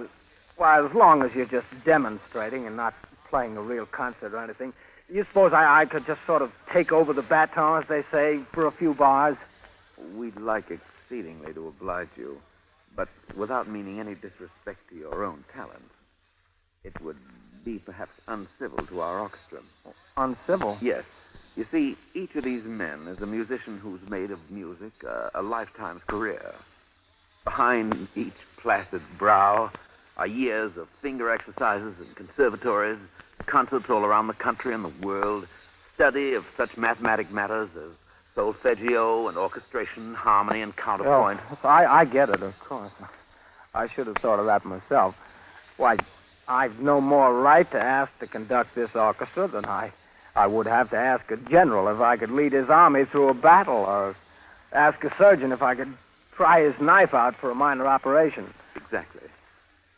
well, as long as you're just demonstrating and not playing a real concert or anything, you suppose I could just sort of take over the baton, as they say, for a few bars? We'd like exceedingly to oblige you, but without meaning any disrespect to your own talents. It would be perhaps uncivil to our orchestra. Uncivil? Yes. You see, each of these men is a musician who's made of music a lifetime's career. Behind each placid brow are years of finger exercises in conservatories, concerts all around the country and the world, study of such mathematic matters as solfeggio and orchestration, harmony and counterpoint. Oh, I get it, of course. I should have thought of that myself. Why, I've no more right to ask to conduct this orchestra than I would have to ask a general if I could lead his army through a battle, or ask a surgeon if I could try his knife out for a minor operation. Exactly.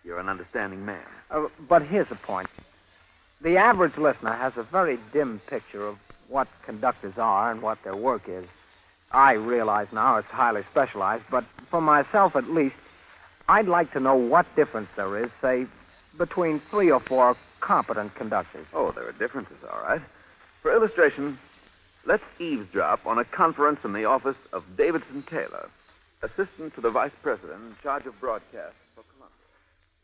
You're an understanding man. But here's the point. The average listener has a very dim picture of what conductors are and what their work is. I realize now it's highly specialized, but for myself at least, I'd like to know what difference there is, say, between 3 or 4 competent conductors. Oh, there are differences, all right. For illustration, let's eavesdrop on a conference in the office of Davidson Taylor, assistant to the vice president in charge of broadcast for Columbia.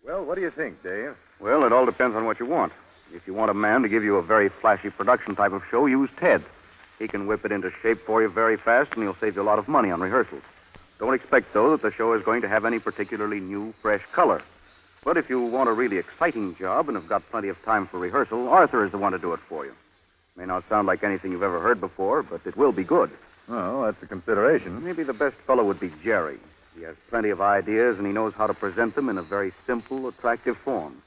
Well, what do you think, Dave? Well, it all depends on what you want. If you want a man to give you a very flashy production type of show, use Ted. He can whip it into shape for you very fast, and he'll save you a lot of money on rehearsals. Don't expect, though, that the show is going to have any particularly new, fresh color. But if you want a really exciting job and have got plenty of time for rehearsal, Arthur is the one to do it for you. May not sound like anything you've ever heard before, but it will be good. Oh, that's a consideration. Maybe the best fellow would be Jerry. He has plenty of ideas, and he knows how to present them in a very simple, attractive form.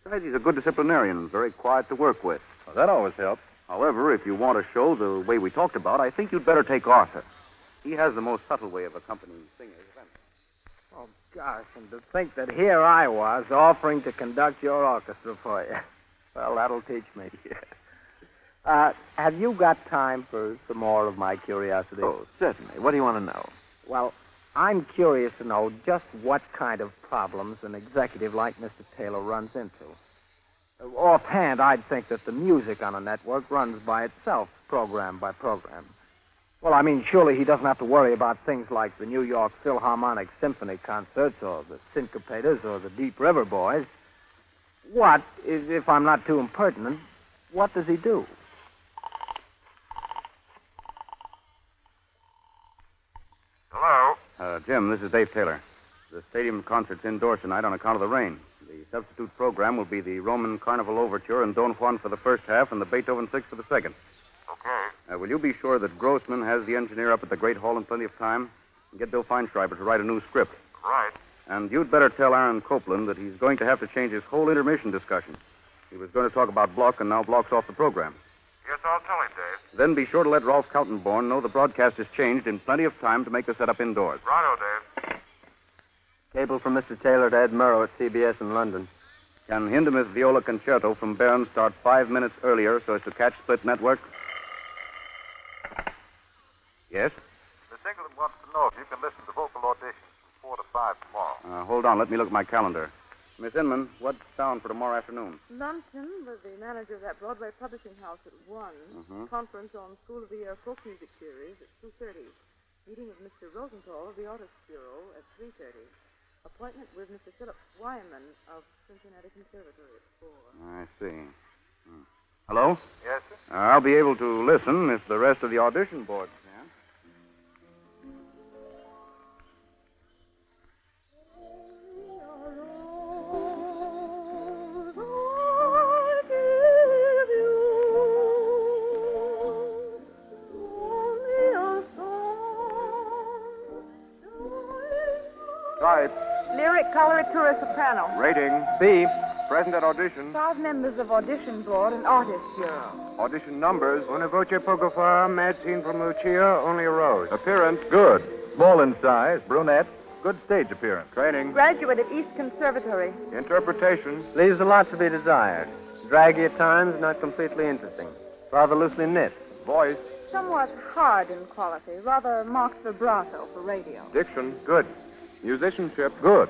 Besides, he's a good disciplinarian and very quiet to work with. Well, that always helps. However, if you want a show the way we talked about, I think you'd better take Arthur. He has the most subtle way of accompanying singers. Oh, gosh, and to think that here I was offering to conduct your orchestra for you. Well, that'll teach me. Have you got time for some more of my curiosity? Oh, certainly. What do you want to know? Well, I'm curious to know just what kind of problems an executive like Mr. Taylor runs into. Offhand, I'd think that the music on a network runs by itself, program by program. Well, I mean, surely he doesn't have to worry about things like the New York Philharmonic Symphony concerts or the Syncopators or the Deep River Boys. What, if I'm not too impertinent, what does he do? Hello? Jim, this is Dave Taylor. The stadium concert's indoors tonight on account of the rain. The substitute program will be the Roman Carnival Overture and Don Juan for the first half and the Beethoven Sixth for the second. Okay. Will you be sure that Grossman has the engineer up at the Great Hall in plenty of time? And get Bill Feinschreiber to write a new script. Right. And you'd better tell Aaron Copeland that he's going to have to change his whole intermission discussion. He was going to talk about Block, and now Block's off the program. Yes, I'll tell him, Dave. Then be sure to let Rolf Kaltenborn know the broadcast is changed in plenty of time to make the setup indoors. Righto, Dave. Cable from Mr. Taylor to Ed Murrow at CBS in London. Can Hindemith's Viola Concerto from Bern start 5 minutes earlier so as to catch split network? Yes? Miss England wants to know if you can listen to vocal auditions from 4 to 5 tomorrow. Hold on. Let me look at my calendar. Miss Inman, what's down for tomorrow afternoon? Luncheon with the manager of that Broadway publishing house at 1. Mhm. Conference on School of the Year folk music series at 2:30. Meeting with Mr. Rosenthal of the Artists Bureau at 3:30. Appointment with Mr. Philip Wyman of Cincinnati Conservatory at 4. I see. Hello? Yes, sir? I'll be able to listen if the rest of the audition board can. Type. Lyric coloratura soprano. Rating. B. Present at audition. 5 members of audition board and artist bureau. Audition numbers. Una voce poco fa, mad scene from Lucia, only a rose. Appearance. Good. Small in size, brunette, good stage appearance. Training. Graduate of East Conservatory. Interpretation. Leaves a lot to be desired. Draggy at times, not completely interesting. Rather loosely knit. Voice. Somewhat hard in quality, rather marked vibrato for radio. Diction. Good. Musicianship. Good.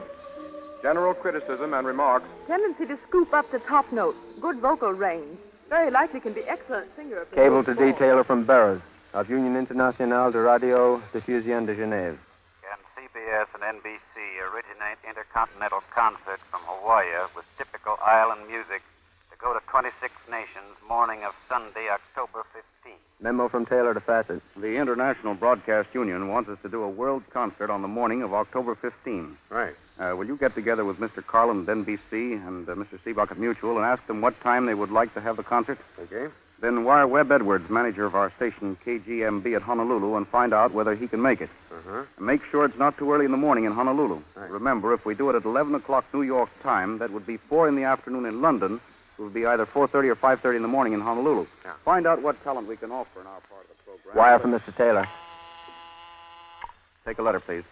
General criticism and remarks. Tendency to scoop up the top notes. Good vocal range. Very likely can be excellent singer. of the Cable to big ball. detailer from Barras of Union Internationale de Radio Diffusion de Genève. Can CBS and NBC originate intercontinental concerts from Hawaii with typical island music to go to 26 nations morning of Sunday, October 15th? Memo from Taylor to Fassett. The International Broadcast Union wants us to do a world concert on the morning of October 15. Right. Will you get together with Mr. Carlin at NBC and Mr. Seabuck at Mutual and ask them what time they would like to have the concert? Okay. Then wire Webb Edwards, manager of our station KGMB at Honolulu, and find out whether he can make it. Uh-huh. And make sure it's not too early in the morning in Honolulu. Right. Remember, if we do it at 11 o'clock New York time, that would be 4 in the afternoon in London. It would be either 4:30 or 5:30 in the morning in Honolulu. Yeah. Find out what talent we can offer in our part of the program. Wire from Mr. Taylor. Take a letter, please.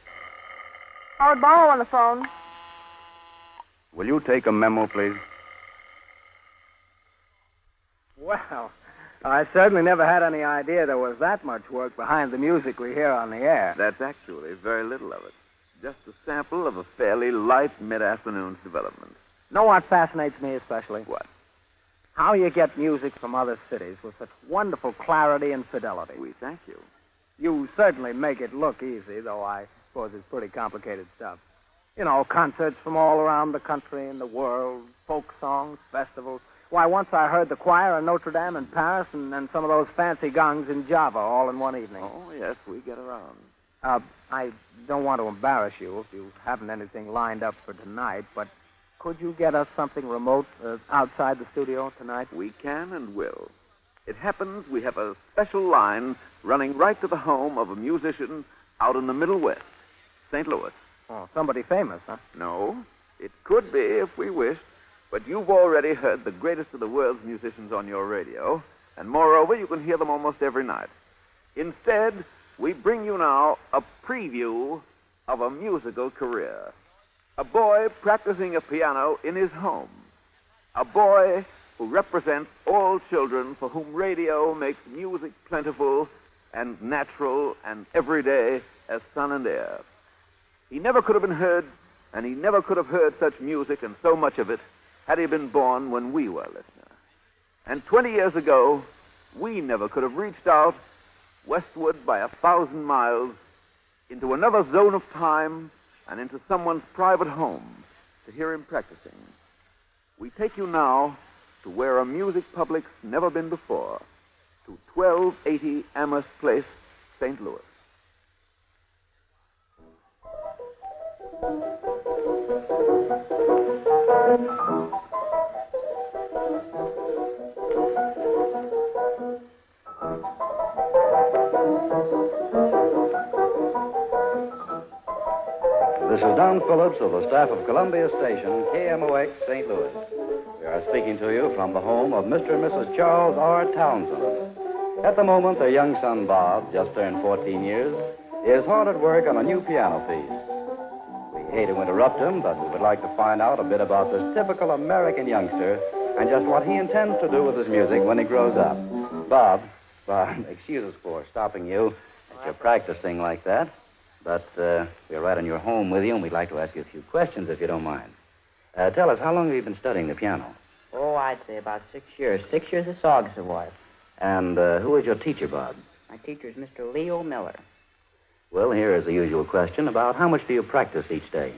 Howard Barlow on the phone. Will you take a memo, please? Well, I certainly never had any idea there was that much work behind the music we hear on the air. That's actually very little of it. Just a sample of a fairly light mid-afternoon's development. Know what fascinates me especially? What? How you get music from other cities with such wonderful clarity and fidelity. We thank you. You certainly make it look easy, though I suppose it's pretty complicated stuff. You know, concerts from all around the country and the world, folk songs, festivals. Why, once I heard the choir in Notre Dame in Paris and some of those fancy gongs in Java all in one evening. Oh, yes, we get around. I don't want to embarrass you if you haven't anything lined up for tonight, but could you get us something remote outside the studio tonight? We can and will. It happens we have a special line running right to the home of a musician out in the Middle West, St. Louis. Oh, somebody famous, huh? No, it could be if we wished, but you've already heard the greatest of the world's musicians on your radio, and moreover, you can hear them almost every night. Instead, we bring you now a preview of a musical career. A boy practicing a piano in his home. A boy who represents all children for whom radio makes music plentiful and natural and everyday as sun and air. He never could have been heard, and he never could have heard such music and so much of it had he been born when we were listeners. And 20 years ago, we never could have reached out westward by 1,000 miles into another zone of time and into someone's private home to hear him practicing. We take you now to where a music public's never been before, to 1280 Amherst Place, St. Louis. This is Don Phillips of the staff of Columbia Station, KMOX, St. Louis. We are speaking to you from the home of Mr. and Mrs. Charles R. Townsend. At the moment, their young son, Bob, just turned 14 years, is hard at work on a new piano piece. We hate to interrupt him, but we would like to find out a bit about this typical American youngster and just what he intends to do with his music when he grows up. Bob, excuse us for stopping you at your practicing like that. But we're right in your home with you, and we'd like to ask you a few questions, if you don't mind. Tell us, how long have you been studying the piano? Oh, I'd say about 6 years. 6 years of Saugus Award. And who is your teacher, Bob? My teacher is Mr. Leo Miller. Well, here is the usual question. About how much do you practice each day?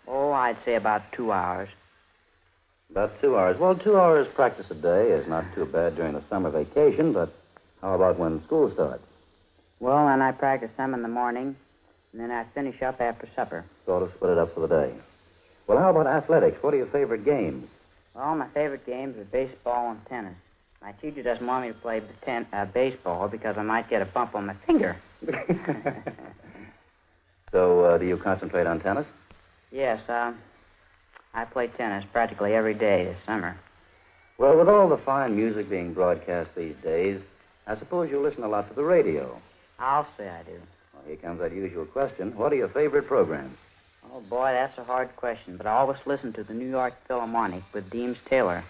Oh, I'd say about 2 hours. About 2 hours. Well, 2 hours practice a day is not too bad during the summer vacation, but how about when school starts? Well, then I practice some in the morning, and then I finish up after supper. Sort of split it up for the day. Well, how about athletics? What are your favorite games? Well, my favorite games are baseball and tennis. My teacher doesn't want me to play baseball because I might get a bump on my finger. So, do you concentrate on tennis? Yes, I play tennis practically every day this summer. Well, with all the fine music being broadcast these days, I suppose you listen a lot to the radio. I'll say I do. Well, here comes that usual question. What are your favorite programs? Oh, boy, that's a hard question, but I always listen to the New York Philharmonic with Deems Taylor.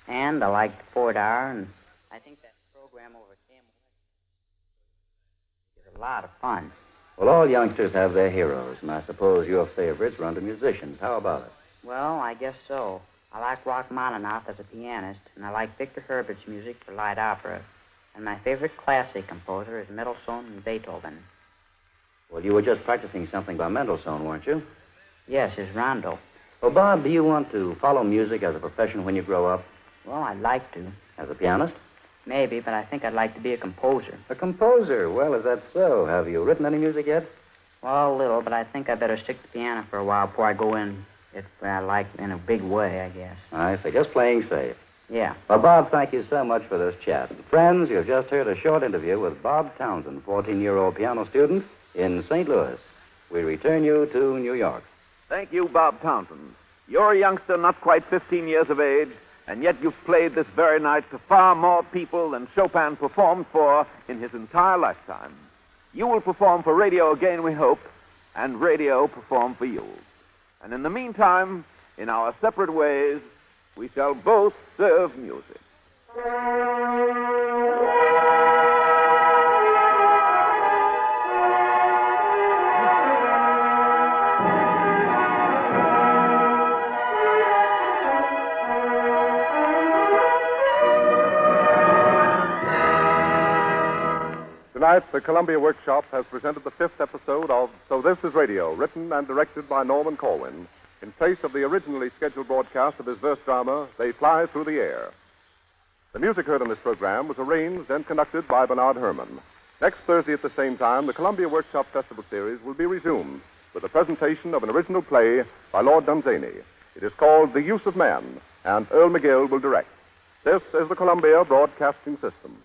And I like the Ford Hour, and I think that program over at KMOX is a lot of fun. Well, all youngsters have their heroes, and I suppose your favorites run to musicians. How about it? Well, I guess so. I like Rachmaninoff as a pianist, and I like Victor Herbert's music for light opera. And my favorite classic composer is Mendelssohn and Beethoven. Well, you were just practicing something by Mendelssohn, weren't you? Yes, his rondo. Well, Bob, do you want to follow music as a profession when you grow up? Well, I'd like to. As a pianist? Maybe, but I think I'd like to be a composer. A composer? Well, is that so? Have you written any music yet? Well, a little, but I think I better stick to piano for a while before I go in it, in a big way, I guess. I see. Just playing safe. Yeah. Well, Bob, thank you so much for this chat. Friends, you've just heard a short interview with Bob Townsend, 14-year-old piano student in St. Louis. We return you to New York. Thank you, Bob Townsend. You're a youngster not quite 15 years of age, and yet you've played this very night to far more people than Chopin performed for in his entire lifetime. You will perform for radio again, we hope, and radio perform for you. And in the meantime, in our separate ways, we shall both serve music. Tonight, the Columbia Workshop has presented the 5th episode of So This Is Radio, written and directed by Norman Cohen, in place of the originally scheduled broadcast of his verse drama, They Fly Through the Air. The music heard on this program was arranged and conducted by Bernard Herrmann. Next Thursday at the same time, the Columbia Workshop Festival Series will be resumed with a presentation of an original play by Lord Dunsany. It is called The Use of Man, and Earl McGill will direct. This is the Columbia Broadcasting System.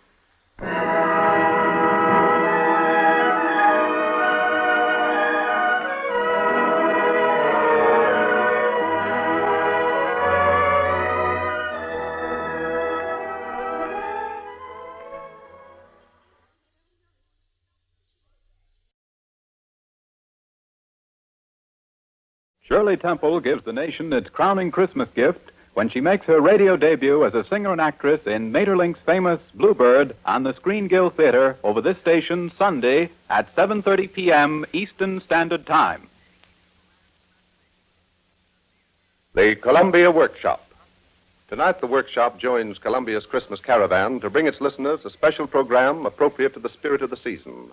Shirley Temple gives the nation its crowning Christmas gift when she makes her radio debut as a singer and actress in Maeterlinck's famous Bluebird on the Screen Guild Theater over this station Sunday at 7:30 p.m. Eastern Standard Time. The Columbia Workshop. Tonight, the Workshop joins Columbia's Christmas Caravan to bring its listeners a special program appropriate to the spirit of the season.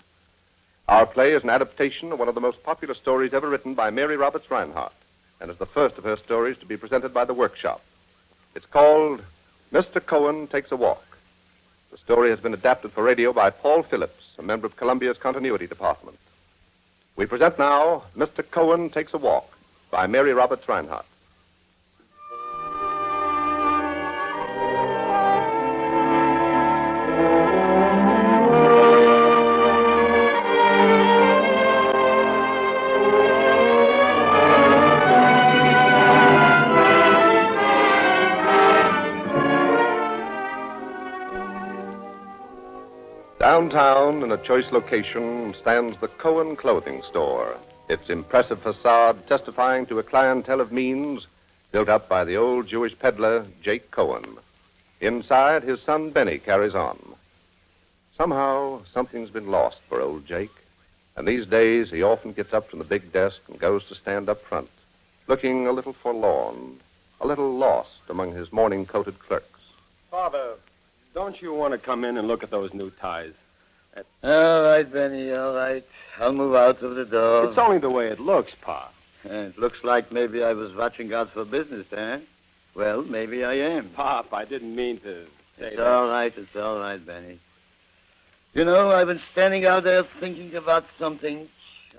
Our play is an adaptation of one of the most popular stories ever written by Mary Roberts Reinhardt, and is the first of her stories to be presented by the Workshop. It's called Mr. Cohen Takes a Walk. The story has been adapted for radio by Paul Phillips, a member of Columbia's Continuity Department. We present now Mr. Cohen Takes a Walk by Mary Roberts Reinhardt. Downtown, in a choice location, stands the Cohen Clothing Store, its impressive facade testifying to a clientele of means built up by the old Jewish peddler, Jake Cohen. Inside, his son Benny carries on. Somehow, something's been lost for old Jake, and these days he often gets up from the big desk and goes to stand up front, looking a little forlorn, a little lost among his morning-coated clerks. Father, don't you want to come in and look at those new ties? All right, Benny, all right. I'll move out of the door. It's only the way it looks, Pa. It looks like maybe I was watching out for business, eh? Well, maybe I am. Pop, I didn't mean to say It's that. It's all right, Benny. You know, I've been standing out there thinking about something.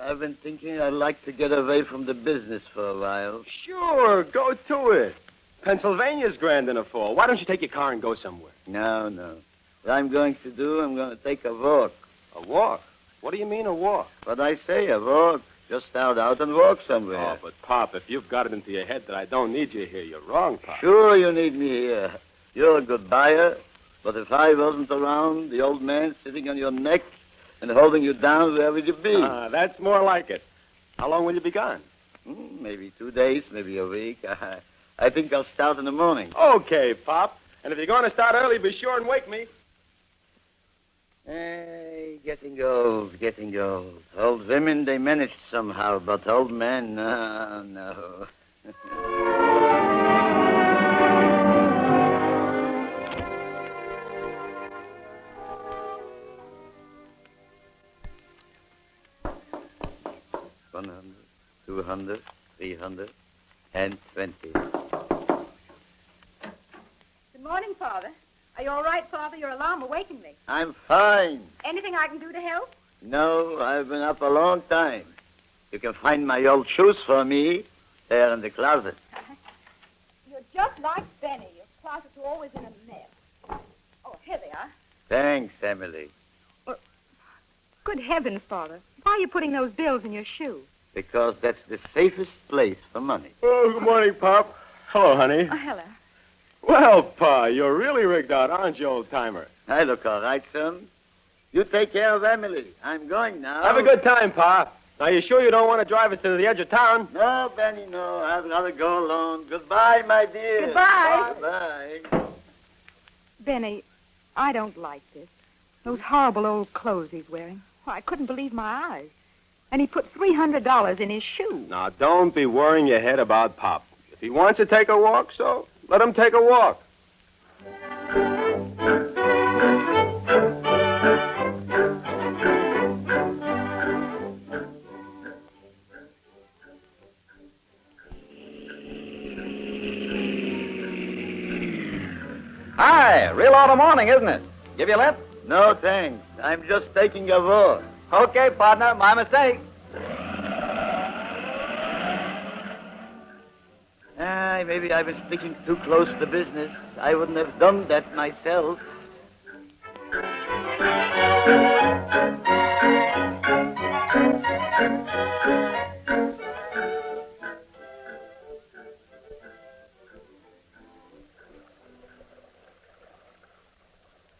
I've been thinking I'd like to get away from the business for a while. Sure, go to it. Pennsylvania's grand in the fall. Why don't you take your car and go somewhere? No. What I'm going to do, I'm going to take a walk. A walk? What do you mean, a walk? What I say, a walk. Just start out and walk somewhere. Oh, but, Pop, if you've got it into your head that I don't need you here, you're wrong, Pop. Sure you need me here. You're a good buyer. But if I wasn't around, the old man sitting on your neck and holding you down, where would you be? That's more like it. How long will you be gone? Maybe 2 days, maybe a week. I think I'll start in the morning. Okay, Pop. And if you're going to start early, be sure and wake me. Hey, getting old. Old women, they managed somehow, but old men, no. $100, $200, $300, and $20. Good morning, Father. Are you all right, Father? Your alarm awakened me. I'm fine. Anything I can do to help? No, I've been up a long time. You can find my old shoes for me there in the closet. You're just like Benny. Your closets are always in a mess. Oh, here they are. Thanks, Emily. Good heavens, Father. Why are you putting those bills in your shoe? Because that's the safest place for money. Oh, good morning, Pop. Hello, honey. Oh, hello. Well, Pa, you're really rigged out, aren't you, old-timer? I look all right, son. You take care of Emily. I'm going now. Have a good time, Pa. Now, you sure you don't want to drive us to the edge of town? No, Benny, no. I'd rather go alone. Goodbye, my dear. Goodbye. Bye. Benny, I don't like this. Those horrible old clothes he's wearing. Oh, I couldn't believe my eyes. And he put $300 in his shoe. Now, don't be worrying your head about Pop. If he wants to take a walk, so let him take a walk. Hi, real auto morning, isn't it? Give you a lift? No, thanks. I'm just taking a walk. Okay, partner, my mistake. Maybe I've been sticking too close to business. I wouldn't have done that myself.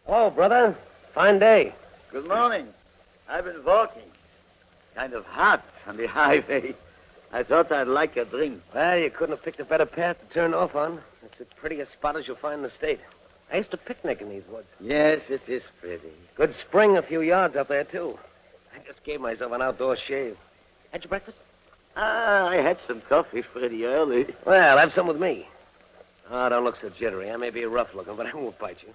Hello, brother. Fine day. Good morning. I've been walking. Kind of hot on the highway. I thought I'd like a drink. Well, you couldn't have picked a better path to turn off on. It's the prettiest spot as you'll find in the state. I used to picnic in these woods. Yes, it is pretty. Good spring a few yards up there, too. I just gave myself an outdoor shave. Had your breakfast? I had some coffee pretty early. Well, have some with me. Oh, don't look so jittery. I may be rough looking, but I won't bite you.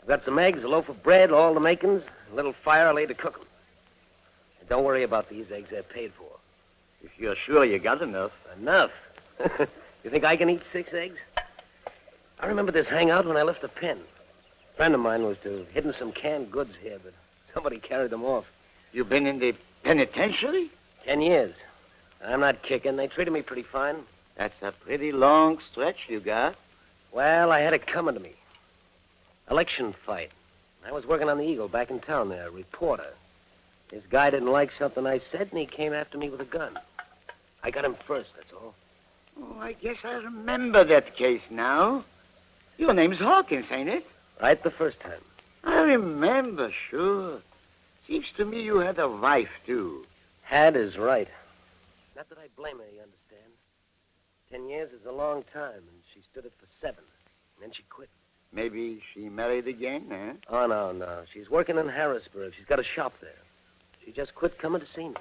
I've got some eggs, a loaf of bread, all the makings, a little fire laid to cook them. And don't worry about these eggs. They're paid for. If you're sure you got enough. Enough? You think I can eat 6 eggs? I remember this hangout when I left the pen. A friend of mine was to have hidden some canned goods here, but somebody carried them off. You been in the penitentiary? 10 years. I'm not kicking. They treated me pretty fine. That's a pretty long stretch you got. Well, I had it coming to me. Election fight. I was working on the Eagle back in town there, a reporter. This guy didn't like something I said, and he came after me with a gun. I got him first, that's all. Oh, I guess I remember that case now. Your name's Hawkins, ain't it? Right the first time. I remember, sure. Seems to me you had a wife, too. Had is right. Not that I blame her, you understand. 10 years is a long time, and she stood it for 7. And then she quit. Maybe she married again, eh? Oh, no. She's working in Harrisburg. She's got a shop there. She just quit coming to see me.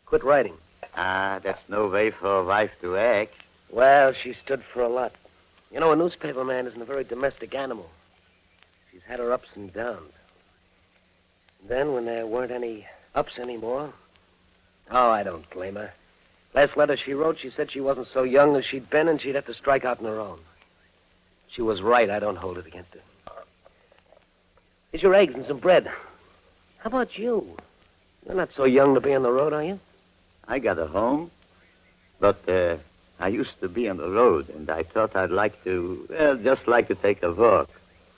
Quit writing. That's no way for a wife to act. Well, she stood for a lot. You know, a newspaper man isn't a very domestic animal. She's had her ups and downs. Then, when there weren't any ups anymore, oh, I don't blame her. Last letter she wrote, she said she wasn't so young as she'd been and she'd have to strike out on her own. She was right. I don't hold it against her. Here's your eggs and some bread. How about you? You're not so young to be on the road, are you? I got a home, but I used to be on the road, and I thought I'd like to, just like to take a walk.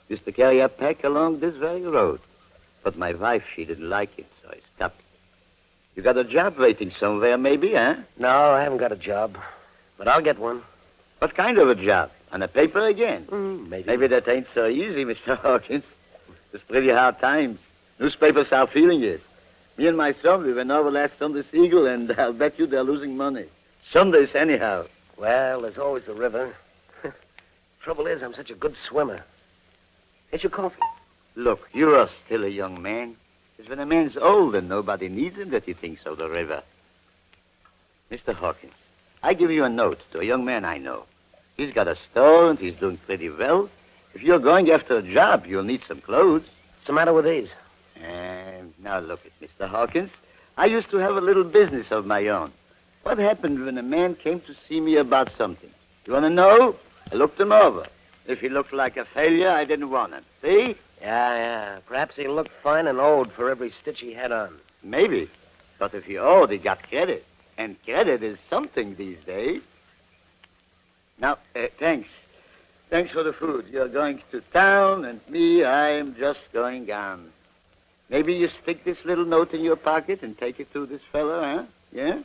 Used to carry a pack along this very road. But my wife, she didn't like it, so I stopped. You got a job waiting somewhere, maybe, huh? No, I haven't got a job, but I'll get one. What kind of a job? On a paper again? Maybe. Maybe that ain't so easy, Mr. Hawkins. It's pretty hard times. Newspapers are feeling it. Me and my son, we went over last Sunday's Eagle, and I'll bet you they're losing money. Sundays, anyhow. Well, there's always the river. Trouble is, I'm such a good swimmer. Here's your coffee. Look, you are still a young man. It's when a man's old and nobody needs him that he thinks of the river. Mr. Hawkins, I give you a note to a young man I know. He's got a store and he's doing pretty well. If you're going after a job, you'll need some clothes. What's the matter with these? Now look at Mr. Hawkins. I used to have a little business of my own. What happened when a man came to see me about something? You want to know? I looked him over. If he looked like a failure, I didn't want him. See? Yeah. Perhaps he looked fine and old for every stitch he had on. Maybe. But if he owed, he got credit. And credit is something these days. Now, thanks. Thanks for the food. You're going to town, and me, I'm just going on. Maybe you stick this little note in your pocket and take it to this fellow, huh? Yeah?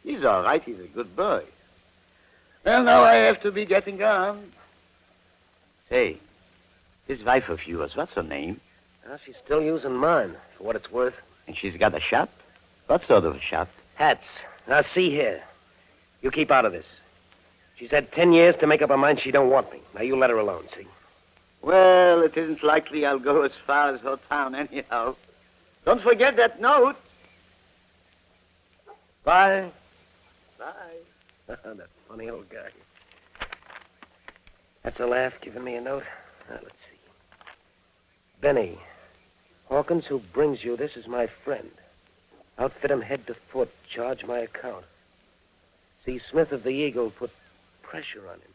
He's all right. He's a good boy. Well, now I have to be getting on. Say, this wife of yours, what's her name? Well, she's still using mine, for what it's worth. And she's got a shop? What sort of a shop? Hats. Now, see here. You keep out of this. She's had 10 years to make up her mind she don't want me. Now, you let her alone, see? Well, it isn't likely I'll go as far as her town anyhow. Don't forget that note. Bye. Bye. That funny old guy. That's a laugh giving me a note. Now, let's see. Benny, Hawkins, who brings you this, is my friend. Outfit him head to foot. Charge my account. See, Smith of the Eagle put pressure on him.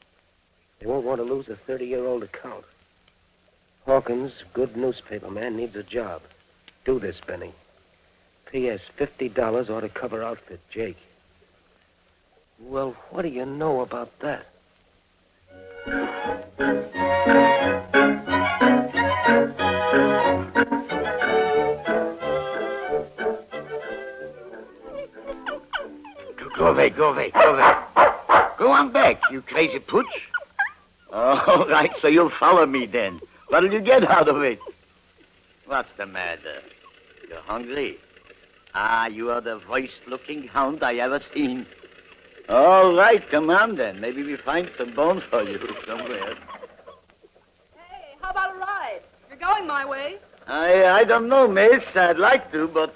They won't want to lose a 30-year-old account. Hawkins, good newspaper man, needs a job. Do this, Benny. P.S. $50 ought to cover outfit, Jake. Well, what do you know about that? Go away. Go on back, you crazy pooch. All right, so you'll follow me then. What'll you get out of it? What's the matter? You're hungry? You are the worst-looking hound I ever seen. All right, come on then. Maybe we find some bones for you somewhere. Hey, how about a ride? You're going my way. I don't know, miss. I'd like to, but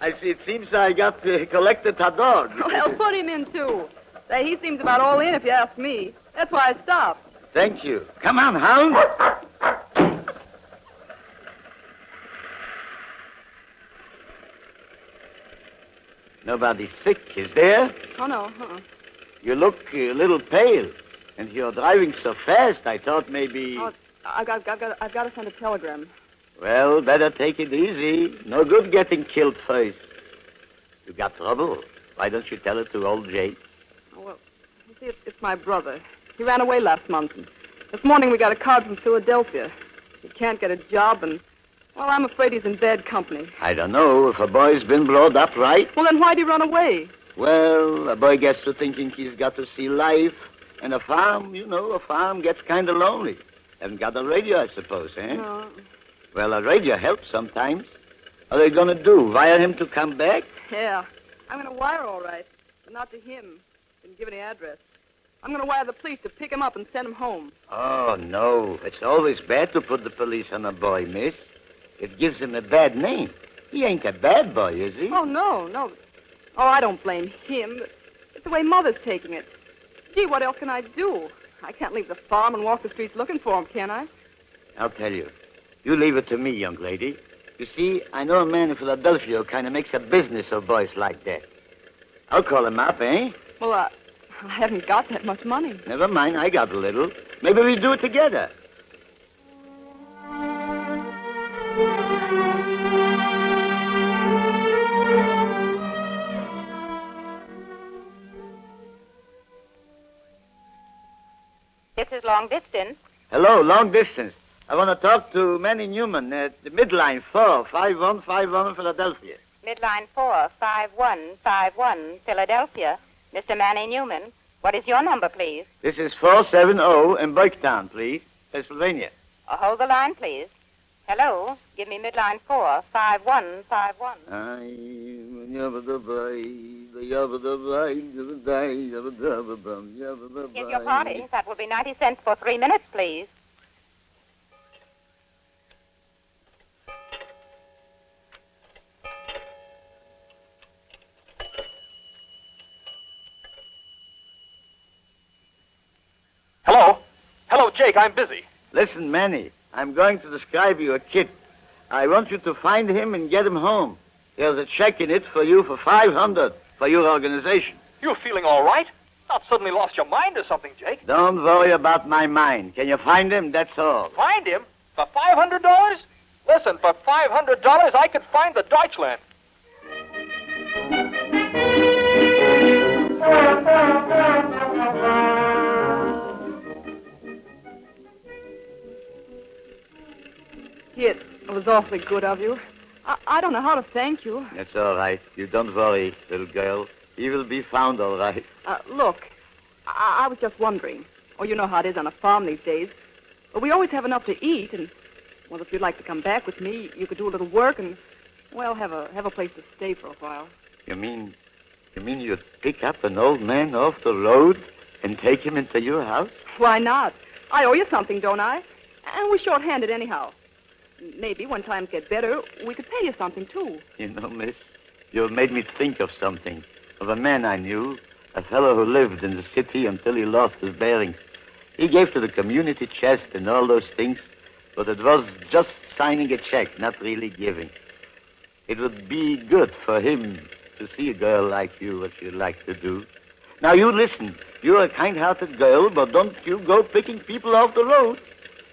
I see it seems I got collected a dog. Well, put him in, too. Say, he seems about all in, if you ask me. That's why I stopped. Thank you. Come on, hound. Nobody's sick, is there? Oh, no. You look a little pale, and you're driving so fast, I thought maybe... Oh, I've got to send a telegram. Well, better take it easy. No good getting killed first. You got trouble. Why don't you tell it to old Jake? Oh, well, you see, it's my brother. He ran away last month. And this morning we got a card from Philadelphia. He can't get a job, and, well, I'm afraid he's in bad company. I don't know. If a boy's been blowed up, right? Well, then why'd he run away? Well, a boy gets to thinking he's got to see life. And a farm gets kind of lonely. Haven't got a radio, I suppose, eh? No. Well, a radio helps sometimes. What are they going to do, wire him to come back? Yeah. I'm going to wire all right, but not to him. Didn't give any address. I'm going to wire the police to pick him up and send him home. Oh, no. It's always bad to put the police on a boy, miss. It gives him a bad name. He ain't a bad boy, is he? Oh, no. Oh, I don't blame him. It's the way Mother's taking it. Gee, what else can I do? I can't leave the farm and walk the streets looking for him, can I? I'll tell you. You leave it to me, young lady. You see, I know a man in Philadelphia who kind of makes a business of boys like that. I'll call him up, eh? Well, I haven't got that much money. Never mind, I got a little. Maybe we do it together. This is long distance. Hello, long distance. I want to talk to Manny Newman at the midline 45151 Philadelphia. Midline 45151, Philadelphia. Mr. Manny Newman, what is your number, please? This is 470 in Burketown, please, Pennsylvania. Hold the line, please. Hello, give me midline 45151. Here's your party. That will be 90 cents for 3 minutes, please. Hello? Hello, Jake, I'm busy. Listen, Manny, I'm going to describe you a kid. I want you to find him and get him home. There's a check in it for you for $500 for your organization. You're feeling all right? Not suddenly lost your mind or something, Jake. Don't worry about my mind. Can you find him? That's all. Find him? For $500? Listen, for $500, I could find the Deutschland. It was awfully good of you. I don't know how to thank you. That's all right. You don't worry, little girl. He will be found all right. Look, I was just wondering. Oh, you know how it is on a farm these days. But we always have enough to eat, and, well, if you'd like to come back with me, you could do a little work and, well, have a place to stay for a while. You mean you'd pick up an old man off the road and take him into your house? Why not? I owe you something, don't I? And we're short-handed anyhow. Maybe when times get better, we could pay you something, too. You know, miss, you made me think of something. Of a man I knew, a fellow who lived in the city until he lost his bearings. He gave to the community chest and all those things, but it was just signing a check, not really giving. It would be good for him to see a girl like you, what you'd like to do. Now, you listen. You're a kind-hearted girl, but don't you go picking people off the road.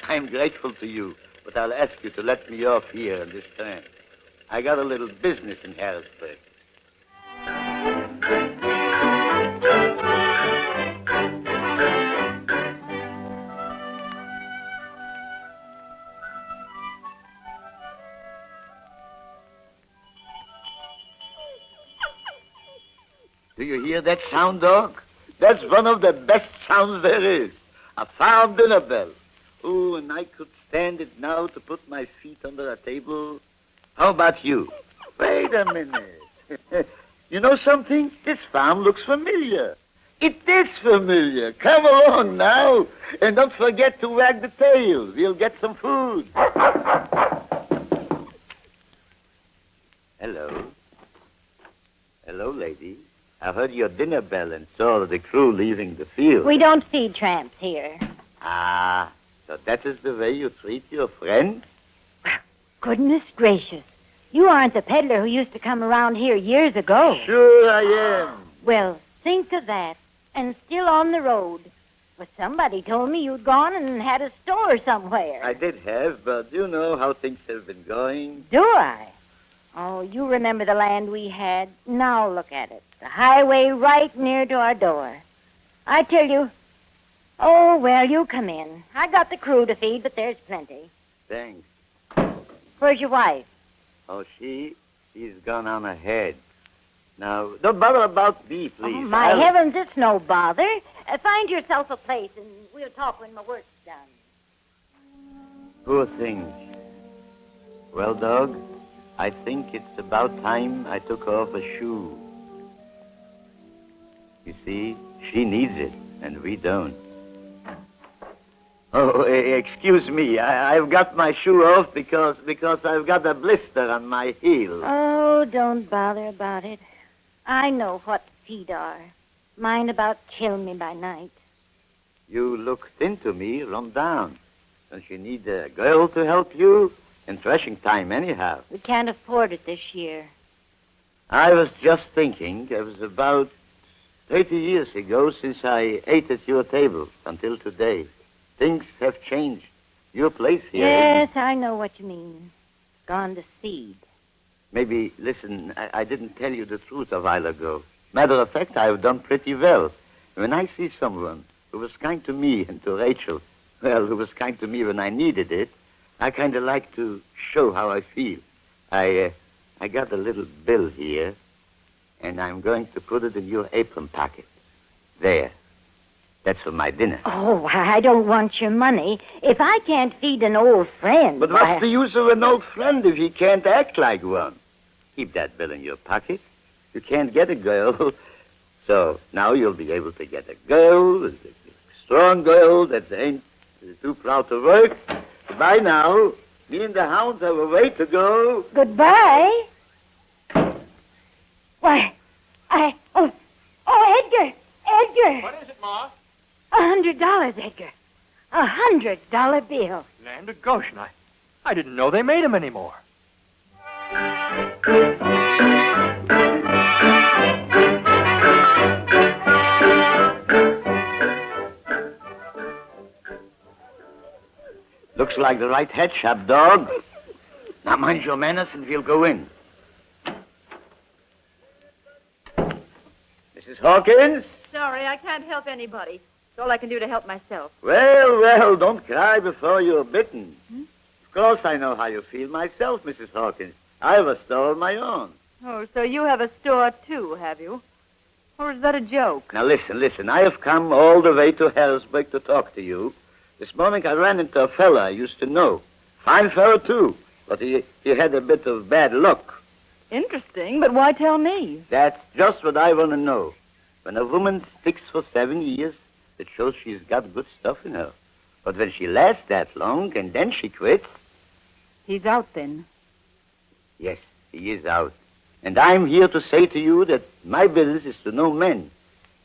I'm grateful to you. But I'll ask you to let me off here on this time. I got a little business in Harrisburg. Do you hear that sound, dog? That's one of the best sounds there is. A farm dinner bell. Oh, and I could stand it now to put my feet under a table. How about you? Wait a minute. You know something? This farm looks familiar. It is familiar. Come along now. And don't forget to wag the tail. We'll get some food. Hello. Hello, lady. I heard your dinner bell and saw the crew leaving the field. We don't feed tramps here. Ah. So that is the way you treat your friend? Goodness gracious. You aren't the peddler who used to come around here years ago. Sure I am. Well, think of that. And still on the road. Well, somebody told me you'd gone and had a store somewhere. I did have, but you know how things have been going. Do I? Oh, you remember the land we had? Now look at it. The highway right near to our door. I tell you... Oh, well, you come in. I got the crew to feed, but there's plenty. Thanks. Where's your wife? Oh, she's gone on ahead. Now, don't bother about me, please. Oh, my heavens, it's no bother. Find yourself a place, and we'll talk when my work's done. Poor thing. Well, dog, I think it's about time I took off a shoe. You see, she needs it, and we don't. Oh, excuse me. I've got my shoe off because I've got a blister on my heel. Oh, don't bother about it. I know what feet are. Mine about kill me by night. You look thin to me, run down. Don't you need a girl to help you? And threshing time anyhow. We can't afford it this year. I was just thinking, it was about 30 years ago since I ate at your table until today. Things have changed. Your place here. Yes, I know what you mean. It's gone to seed. Maybe, listen, I didn't tell you the truth a while ago. Matter of fact, I've done pretty well. When I see someone who was kind to me and to Rachel, well, who was kind to me when I needed it, I kind of like to show how I feel. I got a little bill here, and I'm going to put it in your apron pocket. There. That's for my dinner. Oh, I don't want your money. If I can't feed an old friend... But what's the use of an old friend if he can't act like one? Keep that bill in your pocket. You can't get a girl. So now you'll be able to get a girl, a strong girl that ain't too proud to work. Goodbye now. Me and the hounds have a way to go. Goodbye? Why, Oh, Edgar! Edgar! What is it, Ma? $100, Edgar. $100 bill. Land of Goshen, I didn't know they made them anymore. Looks like the right head shop, dog. Now mind your manners and we'll go in. Mrs. Hawkins? Sorry, I can't help anybody. It's all I can do to help myself. Well, don't cry before you're bitten. Of course I know how you feel myself, Mrs. Hawkins. I have a store of my own. Oh, so you have a store, too, have you? Or is that a joke? Now listen. I have come all the way to Harrisburg to talk to you. This morning I ran into a fella I used to know. Fine fella, too. But he had a bit of bad luck. Interesting, but why tell me? That's just what I want to know. When a woman sticks for 7 years, it shows she's got good stuff in her. But when she lasts that long and then she quits... He's out, then. Yes, he is out. And I'm here to say to you that my business is to know men.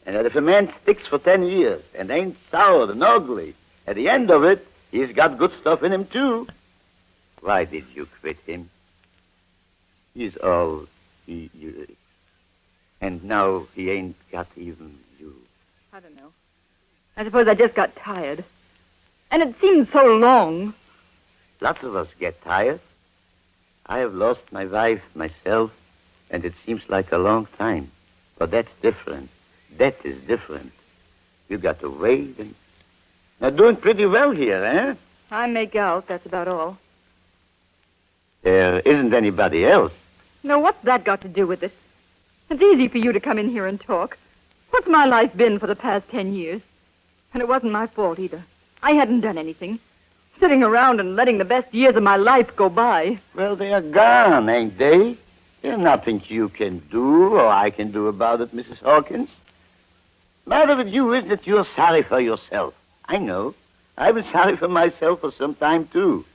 And that if a man sticks for 10 years and ain't sour and ugly, at the end of it, he's got good stuff in him, too. Why did you quit him? He's old. And now he ain't got even you. I don't know. I suppose I just got tired. And it seemed so long. Lots of us get tired. I have lost my wife myself, and it seems like a long time. But that's different. That is different. You got to wait and... Now, doing pretty well here, eh? I make out, that's about all. There isn't anybody else. No, what's that got to do with it? It's easy for you to come in here and talk. What's my life been for the past 10 years? And it wasn't my fault either. I hadn't done anything. Sitting around and letting the best years of my life go by. Well, they are gone, ain't they? There's nothing you can do or I can do about it, Mrs. Hawkins. Matter with you is that you're sorry for yourself. I know. I've been sorry for myself for some time, too.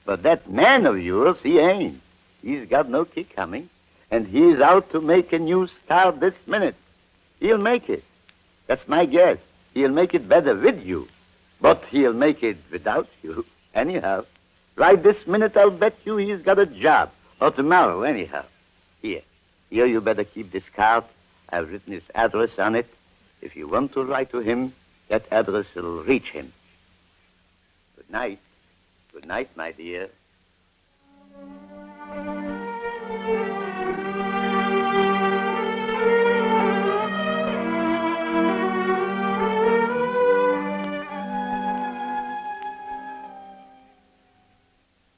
But that man of yours, he ain't. He's got no kick coming. And he's out to make a new start this minute. He'll make it. That's my guess. He'll make it better with you. But he'll make it without you. Anyhow. Right this minute, I'll bet you he's got a job. Or tomorrow, anyhow. Here, you better keep this card. I've written his address on it. If you want to write to him, that address will reach him. Good night. Good night, my dear.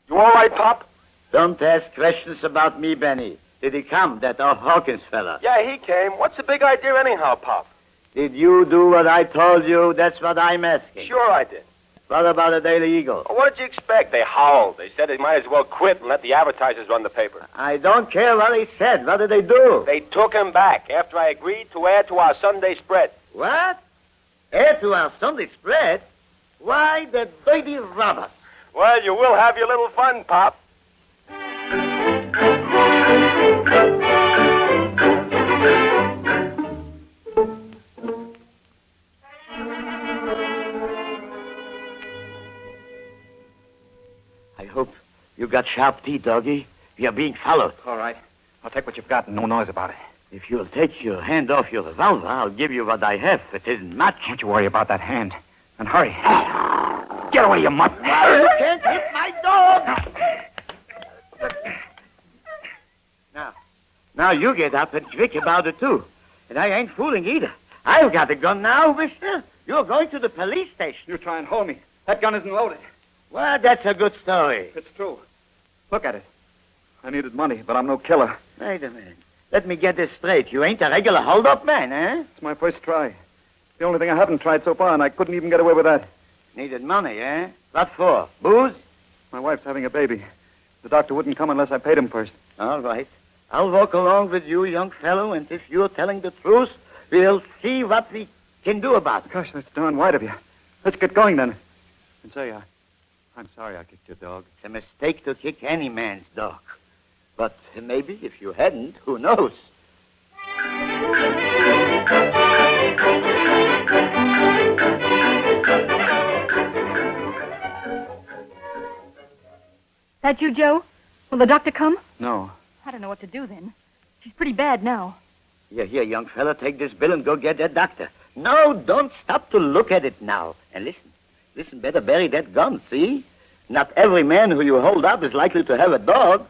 You all right, Pop? Don't ask questions about me, Benny. Did he come, that Hawkins fella? Yeah, he came. What's the big idea anyhow, Pop? Did you do what I told you? That's what I'm asking. Sure I did. What about the Daily Eagle? Well, what did you expect? They howled. They said they might as well quit and let the advertisers run the paper. I don't care what he said. What did they do? They took him back after I agreed to add to our Sunday spread. What? Add to our Sunday spread? Why, the dirty robbers. Well, you will have your little fun, Pop. You got sharp teeth, doggy. You're being followed. All right. I'll take what you've got and no noise about it. If you'll take your hand off your revolver, I'll give you what I have. It isn't much. Don't you worry about that hand. And hurry. Get away, you mutt. You can't hit my dog. Now you get up and quick about it, too. And I ain't fooling either. I've got a gun now, mister. You're going to the police station. You try and hold me. That gun isn't loaded. Well, that's a good story. It's true. Look at it. I needed money, but I'm no killer. Wait a minute. Let me get this straight. You ain't a regular hold-up man, eh? It's my first try. The only thing I haven't tried so far, and I couldn't even get away with that. Needed money, eh? What for? Booze? My wife's having a baby. The doctor wouldn't come unless I paid him first. All right. I'll walk along with you, young fellow, and if you're telling the truth, we'll see what we can do about it. Gosh, that's darn white of you. Let's get going, then. And say, I'm sorry I kicked your dog. It's a mistake to kick any man's dog. But maybe if you hadn't, who knows? That you, Joe? Will the doctor come? No. I don't know what to do then. She's pretty bad now. Here, young fella, take this bill and go get that doctor. No, don't stop to look at it now. And listen, better bury that gun, see? Not every man who you hold up is likely to have a dog.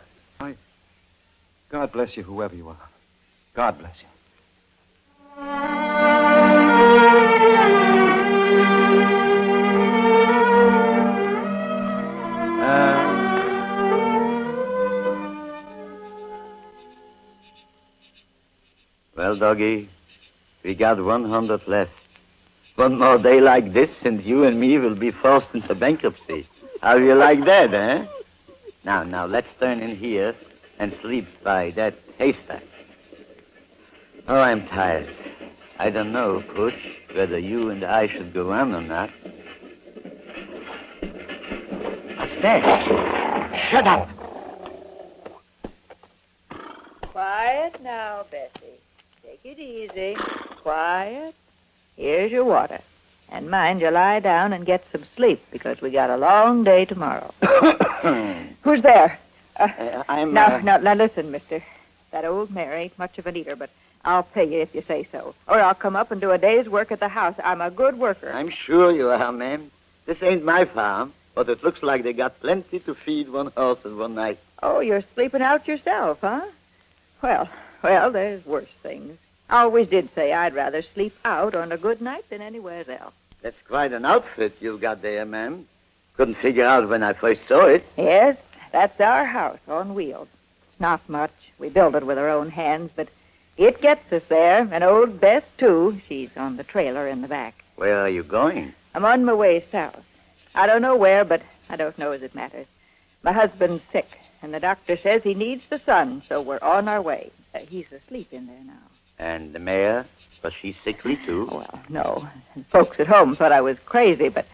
God bless you, whoever you are. God bless you. Well, doggy, we got 100 left. One more day like this, and you and me will be forced into bankruptcy. How do you like that, eh? Now, let's turn in here and sleep by that haystack. Oh, I'm tired. I don't know, Pooch, whether you and I should go on or not. What's that? Shut up. Quiet now, Bessie. Take it easy. Quiet. Here's your water. And mind you lie down and get some sleep, because we got a long day tomorrow. Who's there? Now, listen, mister. That old mare ain't much of an eater, but I'll pay you if you say so. Or I'll come up and do a day's work at the house. I'm a good worker. I'm sure you are, ma'am. This ain't my farm, but it looks like they got plenty to feed one horse in one night. Oh, you're sleeping out yourself, huh? Well, there's worse things. I always did say I'd rather sleep out on a good night than anywhere else. That's quite an outfit you've got there, ma'am. Couldn't figure out when I first saw it. Yes, that's our house on wheels. It's not much. We built it with our own hands, but it gets us there. And old Bess, too. She's on the trailer in the back. Where are you going? I'm on my way south. I don't know where, but I don't know as it matters. My husband's sick, and the doctor says he needs the sun, so we're on our way. He's asleep in there now. And the mare, was she sickly, too? Well, no. Folks at home thought I was crazy, but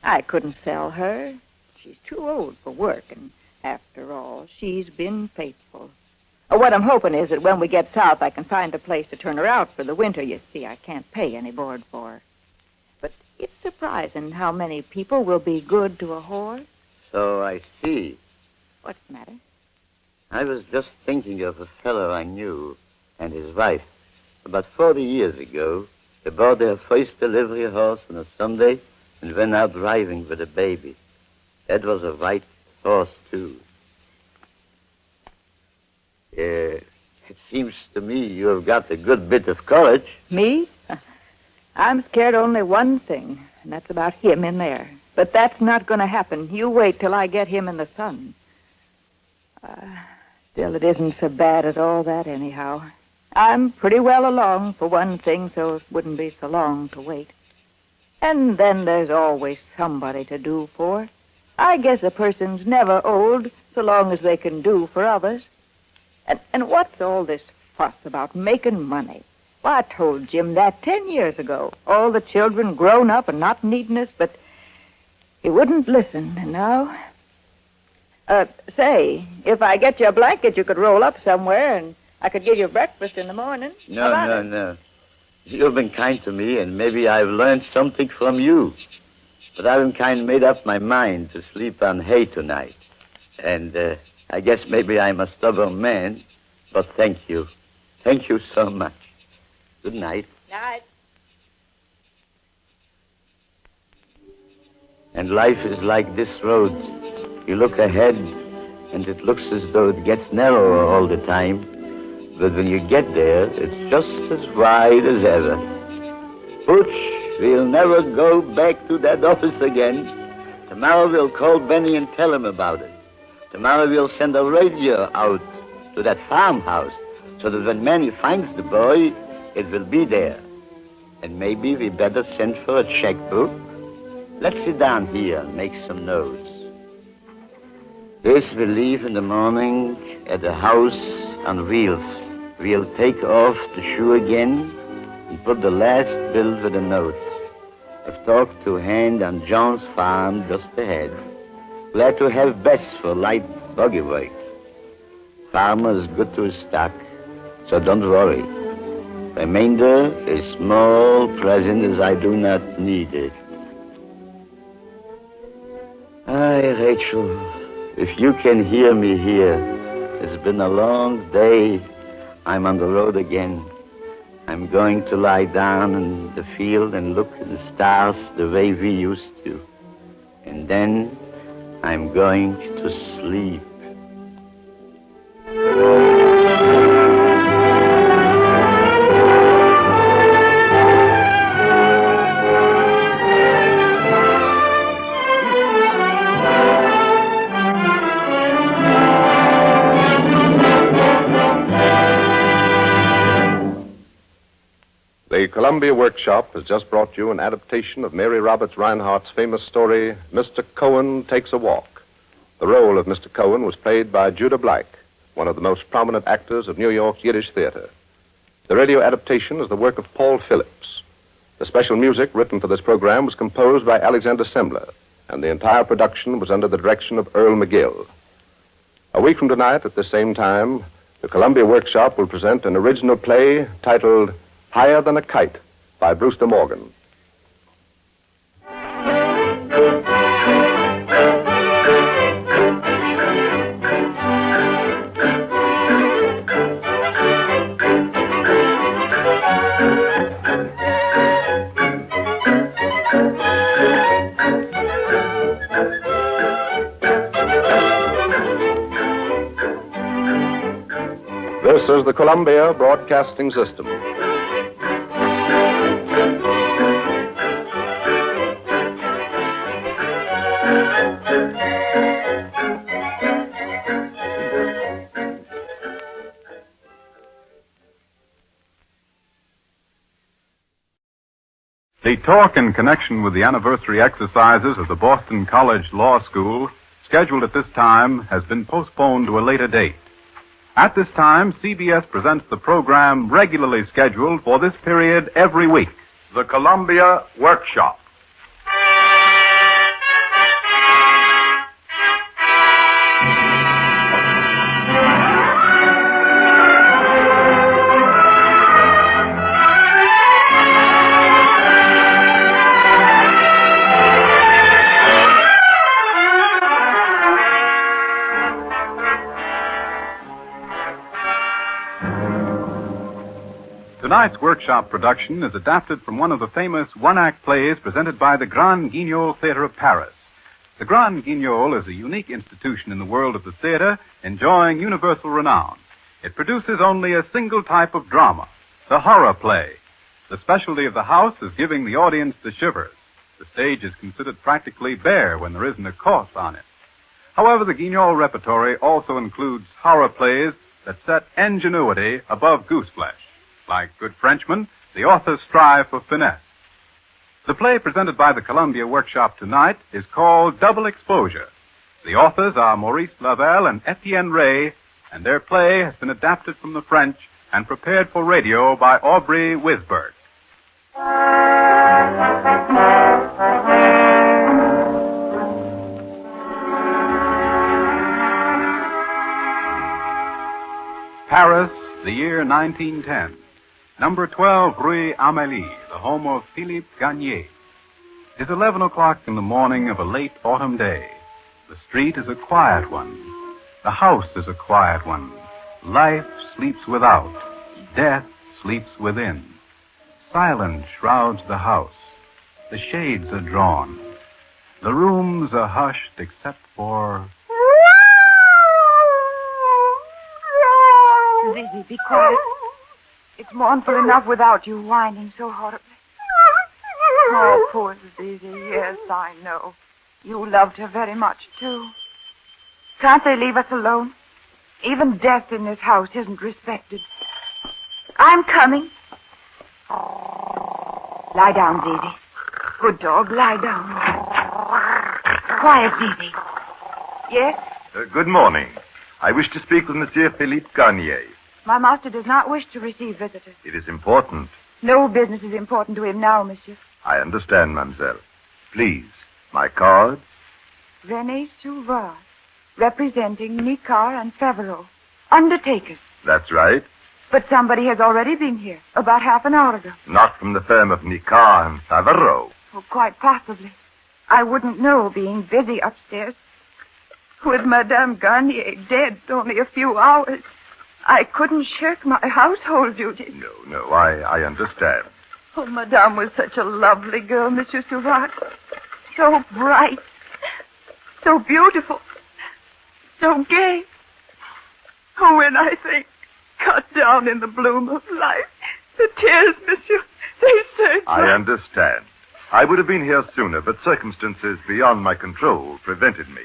I couldn't sell her. She's too old for work, and after all, she's been faithful. What I'm hoping is that when we get south, I can find a place to turn her out for the winter. You see, I can't pay any board for her. But it's surprising how many people will be good to a horse. So I see. What's the matter? I was just thinking of a fellow I knew and his wife. About 40 years ago, they bought their first delivery horse on a Sunday and went out driving with a baby. That was a white horse, too. It seems to me you have got a good bit of courage. Me? I'm scared only one thing, and that's about him in there. But that's not going to happen. You wait till I get him in the sun. Still, it isn't so bad as all that, anyhow. I'm pretty well along, for one thing, so it wouldn't be so long to wait. And then there's always somebody to do for. I guess a person's never old so long as they can do for others. And what's all this fuss about making money? Well, I told Jim that 10 years ago. All the children grown up and not needing us, but he wouldn't listen, and now... Say, if I get you a blanket, you could roll up somewhere, and I could give you breakfast in the morning. No. You've been kind to me, and maybe I've learned something from you. But I haven't kind of made up my mind to sleep on hay tonight. And I guess maybe I'm a stubborn man, but thank you. Thank you so much. Good night. Night. And life is like this road. You look ahead, and it looks as though it gets narrower all the time. But when you get there, it's just as wide as ever. Butch, we'll never go back to that office again. Tomorrow we'll call Benny and tell him about it. Tomorrow we'll send a radio out to that farmhouse so that when Manny finds the boy, it will be there. And maybe we better send for a checkbook. Let's sit down here and make some notes. Yes, we'll leave in the morning at a house on wheels. We'll take off the shoe again and put the last bill with a note. I've talked to Hand on John's farm just ahead. Glad to have Bess for light buggy work. Farmer's good to his stock, so don't worry. Remainder is small present as I do not need it. Aye, Rachel, if you can hear me here, it's been a long day. I'm on the road again. I'm going to lie down in the field and look at the stars the way we used to. And then I'm going to sleep. The Columbia Workshop has just brought you an adaptation of Mary Roberts Reinhardt's famous story, Mr. Cohen Takes a Walk. The role of Mr. Cohen was played by Judah Black, one of the most prominent actors of New York's Yiddish theater. The radio adaptation is the work of Paul Phillips. The special music written for this program was composed by Alexander Sembler, and the entire production was under the direction of Earl McGill. A week from tonight, at the same time, the Columbia Workshop will present an original play titled Higher Than a Kite by Brewster Morgan. This is the Columbia Broadcasting System. The talk in connection with the anniversary exercises of the Boston College Law School, scheduled at this time, has been postponed to a later date. At this time, CBS presents the program regularly scheduled for this period every week, the Columbia Workshop. Tonight's workshop production is adapted from one of the famous one-act plays presented by the Grand Guignol Theater of Paris. The Grand Guignol is a unique institution in the world of the theater, enjoying universal renown. It produces only a single type of drama, the horror play. The specialty of the house is giving the audience the shivers. The stage is considered practically bare when there isn't a corpse on it. However, the Guignol repertory also includes horror plays that set ingenuity above gooseflesh. Like good Frenchmen, the authors strive for finesse. The play presented by the Columbia Workshop tonight is called Double Exposure. The authors are Maurice Lavelle and Etienne Ray, and their play has been adapted from the French and prepared for radio by Aubrey Wisberg. Paris, the year 1910. Number 12 Rue Amélie, the home of Philippe Garnier. It is 11 o'clock in the morning of a late autumn day. The street is a quiet one. The house is a quiet one. Life sleeps without. Death sleeps within. Silence shrouds the house. The shades are drawn. The rooms are hushed except for... Zizi, be quiet. It's mournful enough without you whining so horribly. Oh, poor Zizi. Yes, I know. You loved her very much, too. Can't they leave us alone? Even death in this house isn't respected. I'm coming. Lie down, Zizi. Good dog, lie down. Quiet, Zizi. Yes? Good morning. I wish to speak with Monsieur Philippe Garnier. My master does not wish to receive visitors. It is important. No business is important to him now, monsieur. I understand, mademoiselle. Please, my card. René Souvard, representing Nicard and Favreau, undertakers. That's right. But somebody has already been here, about half an hour ago. Not from the firm of Nicard and Favreau. Oh, quite possibly. I wouldn't know, being busy upstairs. With Madame Garnier dead only a few hours, I couldn't shirk my household duties. No, I understand. Oh, Madame was such a lovely girl, Monsieur Souvard. So bright, so beautiful, so gay. Oh, when I think, cut down in the bloom of life, the tears, Monsieur, they surge. I understand. I would have been here sooner, but circumstances beyond my control prevented me.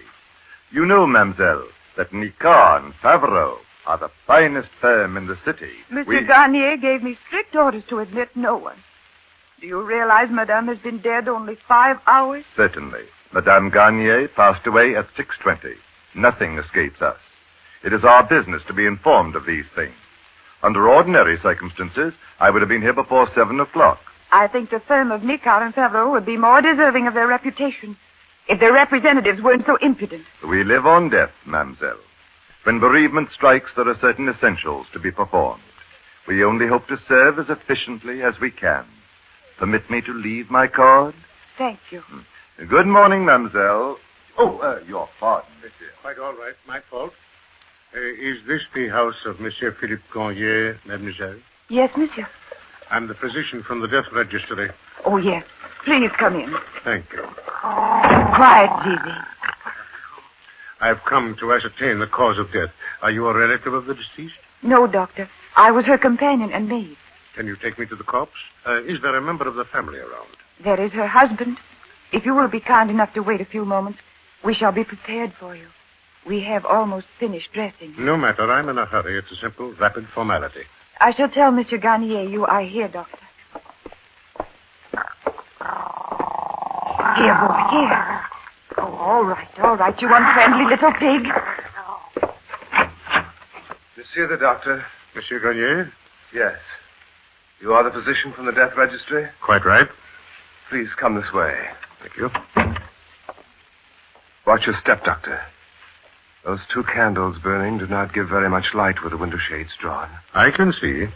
You know, mademoiselle, that Nicard and Favreau are the finest firm in the city. Monsieur Garnier gave me strict orders to admit no one. Do you realize Madame has been dead only 5 hours? Certainly. Madame Garnier passed away at 6:20. Nothing escapes us. It is our business to be informed of these things. Under ordinary circumstances, I would have been here before 7 o'clock. I think the firm of Nicard and Favreau would be more deserving of their reputation if their representatives weren't so impudent. We live on death, mademoiselle. When bereavement strikes, there are certain essentials to be performed. We only hope to serve as efficiently as we can. Permit me to leave my card? Thank you. Good morning, mademoiselle. Oh, your pardon, monsieur. Quite all right. My fault. Is this the house of Monsieur Philippe Garnier, mademoiselle? Yes, monsieur. I'm the physician from the death registry. Oh, yes. Please come in. Thank you. Quiet, Zizi. I've come to ascertain the cause of death. Are you a relative of the deceased? No, doctor. I was her companion and maid. Can you take me to the corpse? Is there a member of the family around? There is her husband. If you will be kind enough to wait a few moments, we shall be prepared for you. We have almost finished dressing. No matter. I'm in a hurry. It's a simple, rapid formality. I shall tell Monsieur Garnier you are here, doctor. Here, boy, here. Oh, all right, you unfriendly little pig. Monsieur the doctor. Monsieur Garnier? Yes. You are the physician from the death registry? Quite right. Please come this way. Thank you. Watch your step, doctor. Those 2 candles burning do not give very much light with the window shades drawn. I can see.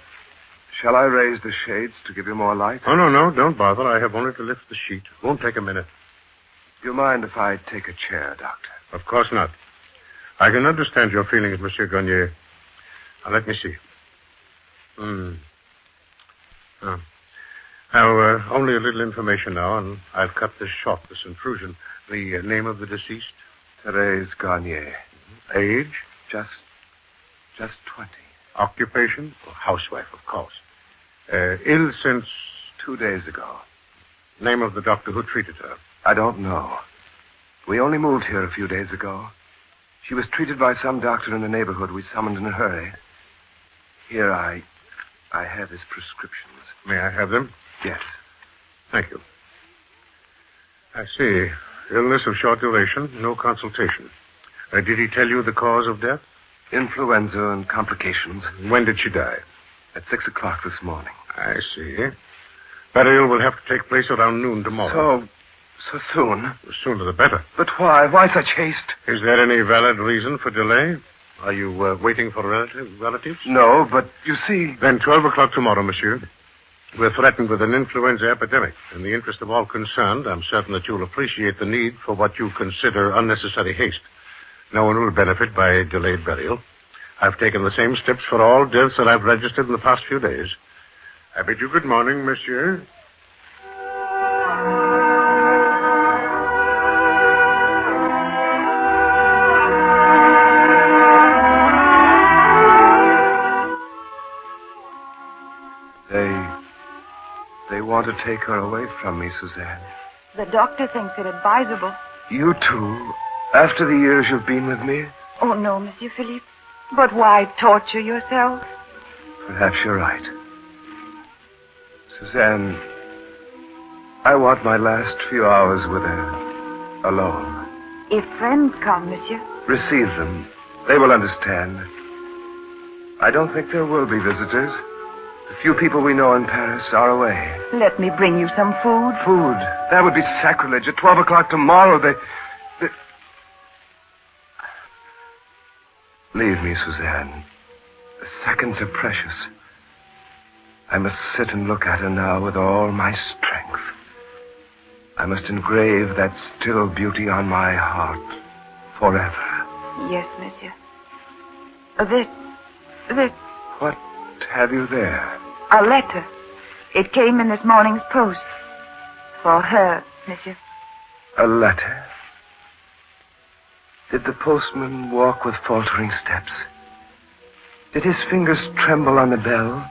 Shall I raise the shades to give you more light? Oh, no, don't bother. I have only to lift the sheet. Won't take a minute. Do you mind if I take a chair, doctor? Of course not. I can understand your feelings, Monsieur Garnier. Now, let me see. Now, only a little information now, and I'll cut this short, this intrusion. The name of the deceased? Therese Garnier. Age? Just 20. Occupation? Well, housewife, of course. Ill since? 2 days ago. Name of the doctor who treated her? I don't know. We only moved here a few days ago. She was treated by some doctor in the neighborhood we summoned in a hurry. Here, I have his prescriptions. May I have them? Yes. Thank you. I see. Illness of short duration, no consultation. Did he tell you the cause of death? Influenza and complications. When did she die? At 6 o'clock this morning. I see. Burial will have to take place around noon tomorrow. So soon? The sooner the better. But why? Why such haste? Is there any valid reason for delay? Are you waiting for relatives? No, but you see... Then 12 o'clock tomorrow, monsieur. We're threatened with an influenza epidemic. In the interest of all concerned, I'm certain that you'll appreciate the need for what you consider unnecessary haste. No one will benefit by delayed burial. I've taken the same steps for all deaths that I've registered in the past few days. I bid you good morning, monsieur. They want to take her away from me, Suzanne. The doctor thinks it advisable. You too? After the years you've been with me? Oh, no, Monsieur Philippe. But why torture yourself? Perhaps you're right. Suzanne, I want my last few hours with her alone. If friends come, Monsieur. Receive them. They will understand. I don't think there will be visitors. The few people we know in Paris are away. Let me bring you some food. Food? That would be sacrilege. At 12 o'clock tomorrow, they... Leave me, Suzanne. The seconds are precious. I must sit and look at her now with all my strength. I must engrave that still beauty on my heart forever. Yes, Monsieur. This... What have you there? A letter. It came in this morning's post. For her, Monsieur. A letter? Did the postman walk with faltering steps? Did his fingers tremble on the bell?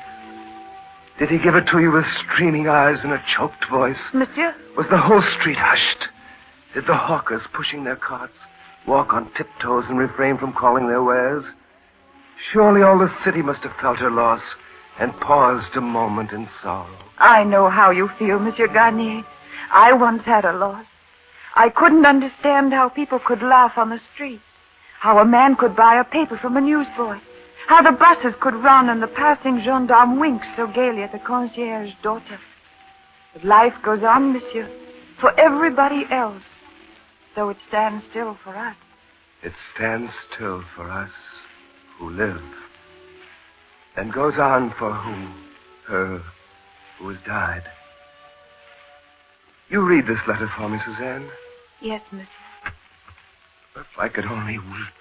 Did he give it to you with streaming eyes and a choked voice? Monsieur? Was the whole street hushed? Did the hawkers pushing their carts walk on tiptoes and refrain from calling their wares? Surely all the city must have felt her loss and paused a moment in sorrow. I know how you feel, Monsieur Garnier. I once had a loss. I couldn't understand how people could laugh on the street, how a man could buy a paper from a newsboy, how the buses could run and the passing gendarme winks so gaily at the concierge's daughter. But life goes on, Monsieur, for everybody else, though it stands still for us. It stands still for us who live, and goes on for her who has died. You read this letter for me, Suzanne? Yes, Monsieur. If I could only weep.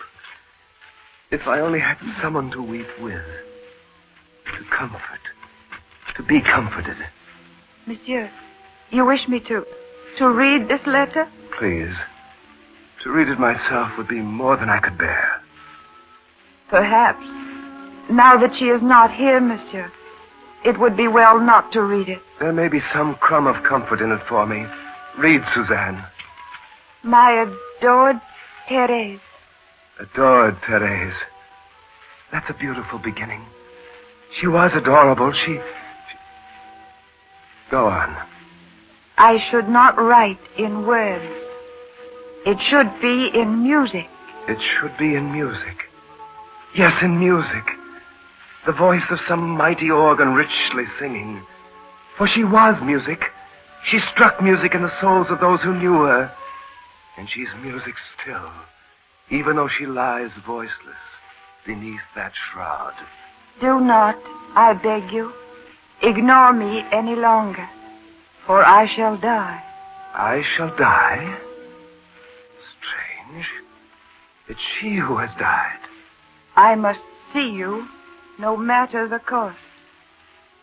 If I only had someone to weep with. To comfort. To be comforted. Monsieur, you wish me to read this letter? Please. To read it myself would be more than I could bear. Perhaps. Now that she is not here, Monsieur, it would be well not to read it. There may be some crumb of comfort in it for me. Read, Suzanne. My adored Therese. Adored Therese. That's a beautiful beginning. She was adorable. She... Go on. I should not write in words. It should be in music. It should be in music. Yes, in music. The voice of some mighty organ richly singing. For she was music. She struck music in the souls of those who knew her. And she's music still, even though she lies voiceless beneath that shroud. Do not, I beg you, ignore me any longer, for I shall die. I shall die? Strange. It's she who has died. I must see you, no matter the cost.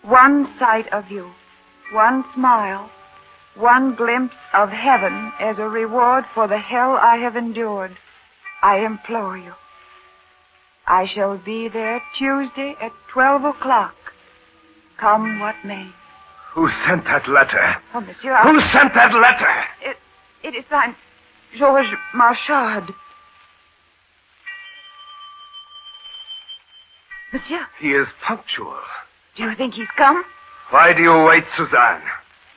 One sight of you, one smile, one glimpse of heaven as a reward for the hell I have endured. I implore you. I shall be there Tuesday at 12 o'clock. Come what may. Who sent that letter? Oh, Monsieur, Who sent that letter? It is signed Georges Marchard. Monsieur? He is punctual. Do you think he's come? Why do you wait, Suzanne?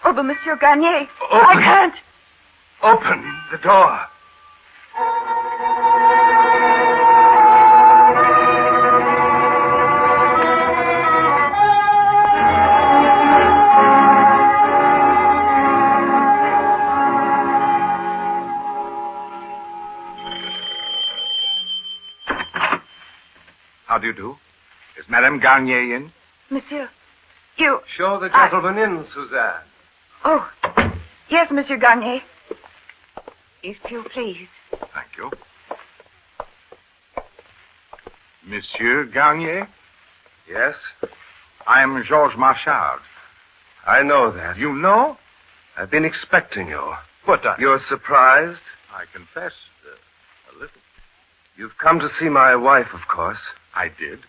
Oh, but Monsieur Garnier, Open. I can't. Open the door. How do you do? Is Madame Garnier in? Monsieur, You... Show the gentleman in, Suzanne. Oh, yes, Monsieur Garnier. If you please. Thank you. Monsieur Garnier? Yes? I am Georges Marchard. I know that. You know? I've been expecting you. But You're surprised? I confess, a little. You've come to see my wife, of course. I did.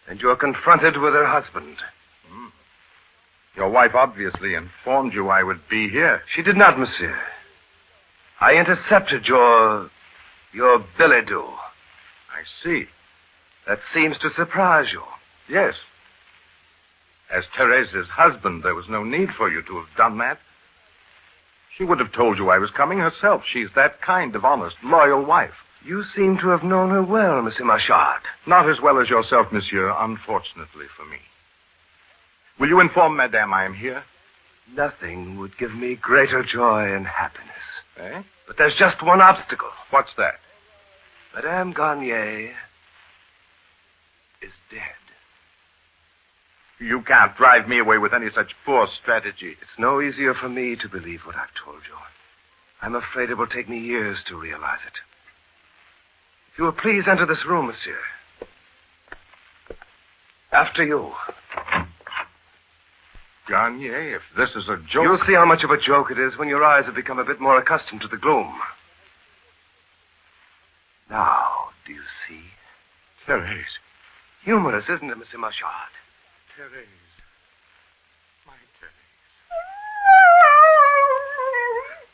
And you're confronted with her husband. Your wife obviously informed you I would be here. She did not, monsieur. I intercepted your billet-doux. I see. That seems to surprise you. Yes. As Therese's husband, there was no need for you to have done that. She would have told you I was coming herself. She's that kind of honest, loyal wife. You seem to have known her well, Monsieur Marchard. Not as well as yourself, monsieur, unfortunately for me. Will you inform Madame I am here? Nothing would give me greater joy and happiness. Eh? But there's just one obstacle. What's that? Madame Garnier is dead. You can't drive me away with any such poor strategy. It's no easier for me to believe what I've told you. I'm afraid it will take me years to realize it. If you will please enter this room, monsieur. After you. Garnier, if this is a joke... You'll see how much of a joke it is when your eyes have become a bit more accustomed to the gloom. Now, do you see? Therese. Humorous, isn't it, Monsieur Marchard? Therese. My Therese.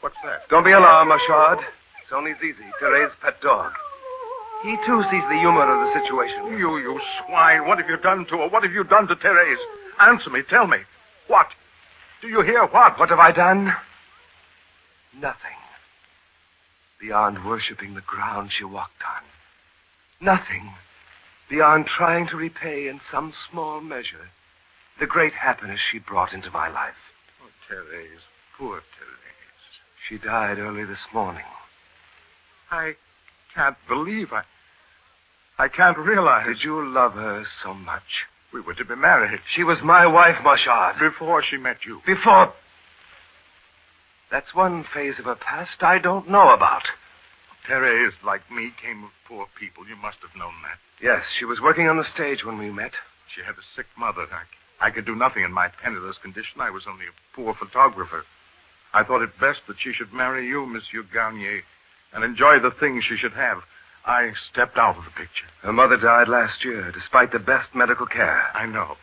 What's that? Don't be alarmed, Marchard. It's only Zizi, Therese's pet dog. He, too, sees the humor of the situation. You swine. What have you done to her? What have you done to Therese? Answer me. Tell me. What? Do you hear what? What have I done? Nothing. Beyond worshipping the ground she walked on. Nothing. Beyond trying to repay in some small measure the great happiness she brought into my life. Oh, Therese. Poor Therese. She died early this morning. I can't believe I can't realize. Did you love her so much? We were to be married. She was my wife, Marchard. Before she met you. Before... That's one phase of her past I don't know about. Therese, like me, came of poor people. You must have known that. Yes, she was working on the stage when we met. She had a sick mother. I could do nothing in my penniless condition. I was only a poor photographer. I thought it best that she should marry you, Monsieur Garnier, and enjoy the things she should have. I stepped out of the picture. Her mother died last year, despite the best medical care. I know.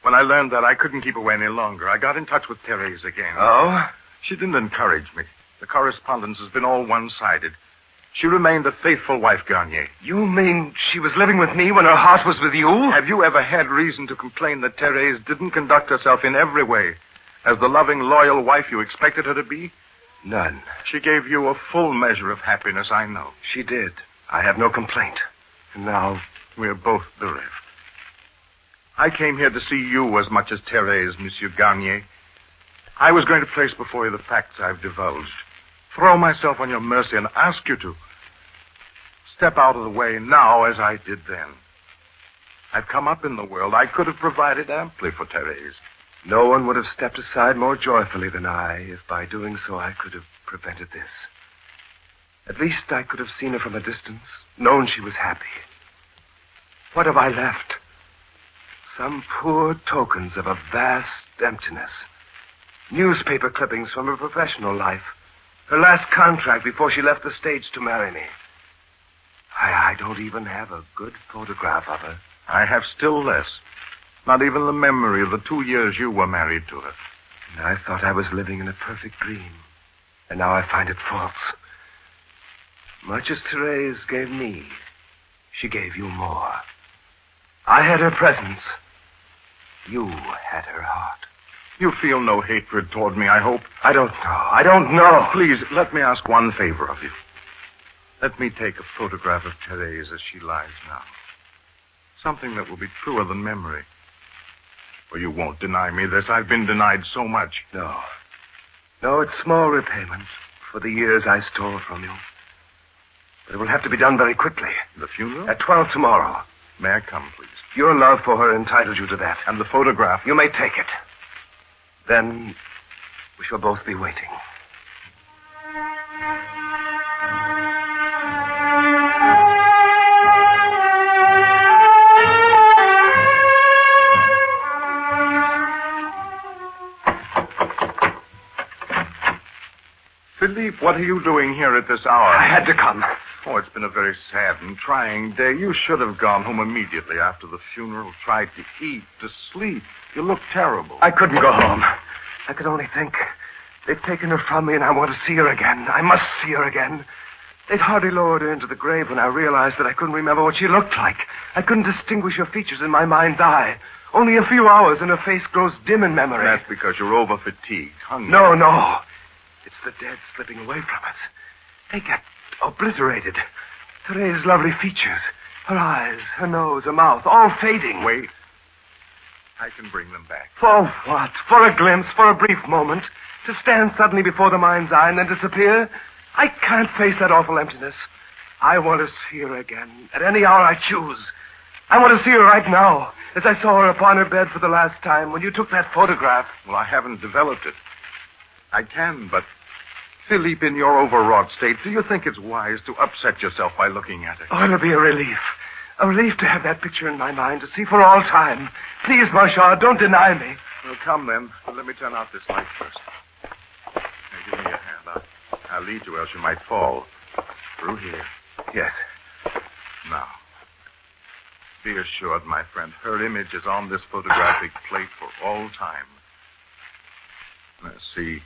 When I learned that, I couldn't keep away any longer. I got in touch with Therese again. Oh? She didn't encourage me. The correspondence has been all one-sided. She remained a faithful wife, Garnier. You mean she was living with me when her heart was with you? Have you ever had reason to complain that Therese didn't conduct herself in every way as the loving, loyal wife you expected her to be? None. She gave you a full measure of happiness, I know. She did. I have no complaint. And now we're both bereft. I came here to see you as much as Therese, Monsieur Garnier. I was going to place before you the facts I've divulged. Throw myself on your mercy and ask you to step out of the way now as I did then. I've come up in the world. I could have provided amply for Therese. No one would have stepped aside more joyfully than I if by doing so I could have prevented this. At least I could have seen her from a distance, known she was happy. What have I left? Some poor tokens of a vast emptiness. Newspaper clippings from her professional life. Her last contract before she left the stage to marry me. I don't even have a good photograph of her. I have still less. Not even the memory of the 2 years you were married to her. And I thought I was living in a perfect dream. And now I find it false. Much as Therese gave me, she gave you more. I had her presence. You had her heart. You feel no hatred toward me, I hope. I don't know. Please, let me ask one favor of you. Let me take a photograph of Therese as she lies now. Something that will be truer than memory. For you won't deny me this. I've been denied so much. No, it's small repayment for the years I stole from you. But it will have to be done very quickly. The funeral? At 12 tomorrow. May I come, please? Your love for her entitles you to that. And the photograph? You may take it. Then we shall both be waiting. Philippe, what are you doing here at this hour? I had to come. Oh, it's been a very sad and trying day. You should have gone home immediately after the funeral, tried to eat, to sleep. You look terrible. I couldn't go home. I could only think. They've taken her from me, and I want to see her again. I must see her again. They'd hardly lowered her into the grave when I realized that I couldn't remember what she looked like. I couldn't distinguish her features in my mind's eye. Only a few hours, and her face grows dim in memory. That's because you're over-fatigued, hungry. No. It's the dead slipping away from us. They get obliterated. Therese's lovely features, her eyes, her nose, her mouth, all fading. Wait. I can bring them back. For what? For a glimpse, for a brief moment. To stand suddenly before the mind's eye and then disappear? I can't face that awful emptiness. I want to see her again, at any hour I choose. I want to see her right now, as I saw her upon her bed for the last time when you took that photograph. Well, I haven't developed it. I can, but Philippe, in your overwrought state, do you think it's wise to upset yourself by looking at it? Oh, it'll be a relief. A relief to have that picture in my mind, to see for all time. Please, Marchand, don't deny me. Well, come then. But let me turn out this light first. Now, give me your hand. I'll lead you, else you might fall. Through here. Yes. Now, be assured, my friend, her image is on this photographic plate for all time. Let's see.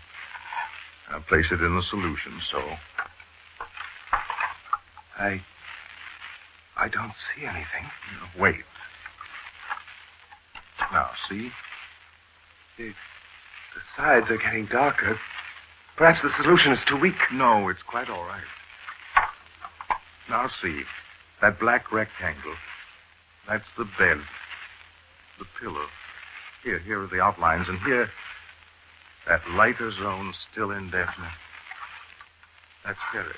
I'll place it in the solution, so. I don't see anything. No, wait. Now, see? The sides are getting darker. Perhaps the solution is too weak. No, it's quite all right. Now, see. That black rectangle. That's the bed. The pillow. Here are the outlines, and here, that lighter zone still indefinite. That's Therese.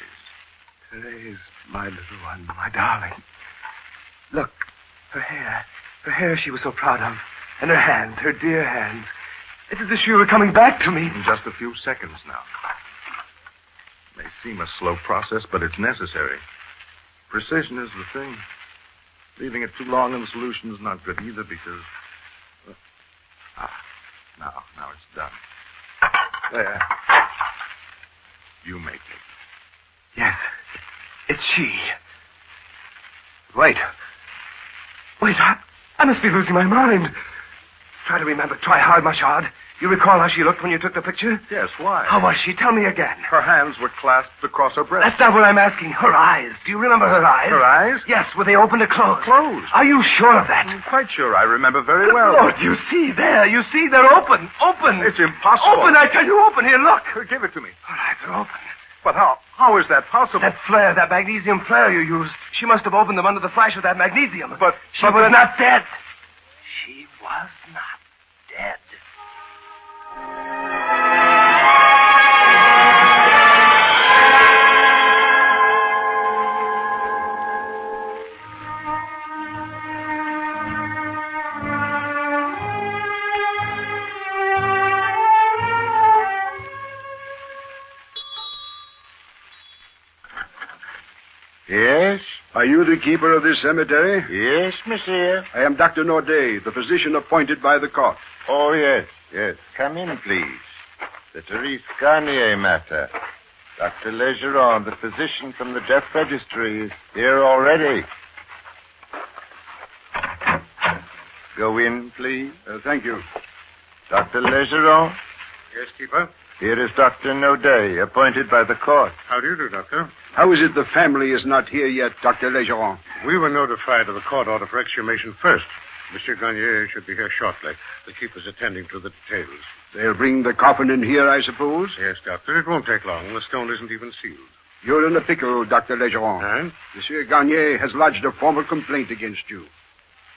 Therese, my little one, my darling. Look, her hair. Her hair she was so proud of. And her hands, her dear hands. It's as if she were coming back to me. In just a few seconds now. It may seem a slow process, but it's necessary. Precision is the thing. Leaving it too long in the solution is not good either because... Now it's done. There. You make it. Yes. It's she. Wait. I must be losing my mind. Try to remember. Try hard, Marchand. You recall how she looked when you took the picture? Yes, why? How was she? Tell me again. Her hands were clasped across her breast. That's not what I'm asking. Her eyes. Do you remember her eyes? Her eyes? Yes, were they open or closed? Closed. Are you sure of that? I'm quite sure. I remember very well. Lord, you see there. You see, they're open. Open. It's impossible. Open, I tell you, open. Here, look. Give it to me. All right, they're open. But how is that possible? That flare, that magnesium flare you used. She must have opened them under the flash of that magnesium. But she was not dead. She was not dead. Yes? Are you the keeper of this cemetery? Yes, monsieur. I am Dr. Naudet, the physician appointed by the court. Oh, yes. Come in, please. The Therese Garnier matter. Dr. Legeron, the physician from the death registry, is here already. Go in, please. Thank you. Dr. Legeron? Yes, keeper? Here is Dr. Naudet, appointed by the court. How do you do, Doctor? How is it the family is not here yet, Dr. Legeron? We were notified of the court order for exhumation first. Monsieur Garnier should be here shortly. The keeper's attending to the details. They'll bring the coffin in here, I suppose? Yes, Doctor. It won't take long. The stone isn't even sealed. You're in a pickle, Dr. Legeron. And? Monsieur Garnier has lodged a formal complaint against you.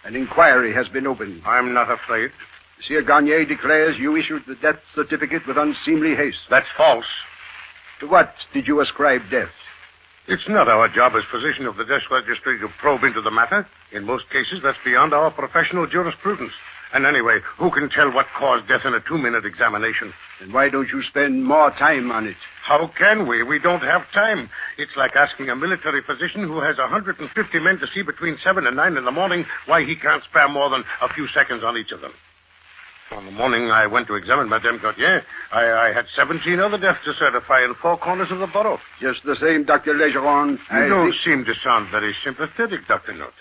An inquiry has been opened. I'm not afraid. Monsieur Garnier declares you issued the death certificate with unseemly haste. That's false. To what did you ascribe death? It's not our job as physician of the death registry to probe into the matter. In most cases, that's beyond our professional jurisprudence. And anyway, who can tell what caused death in a 2-minute examination? Then why don't you spend more time on it? How can we? We don't have time. It's like asking a military physician who has 150 men to see between 7 and 9 in the morning why he can't spare more than a few seconds on each of them. On the morning I went to examine Madame Gautier, I had 17 other deaths to certify in 4 corners of the borough. Just the same, Dr. Legeron. You don't seem to sound very sympathetic, Dr. Note.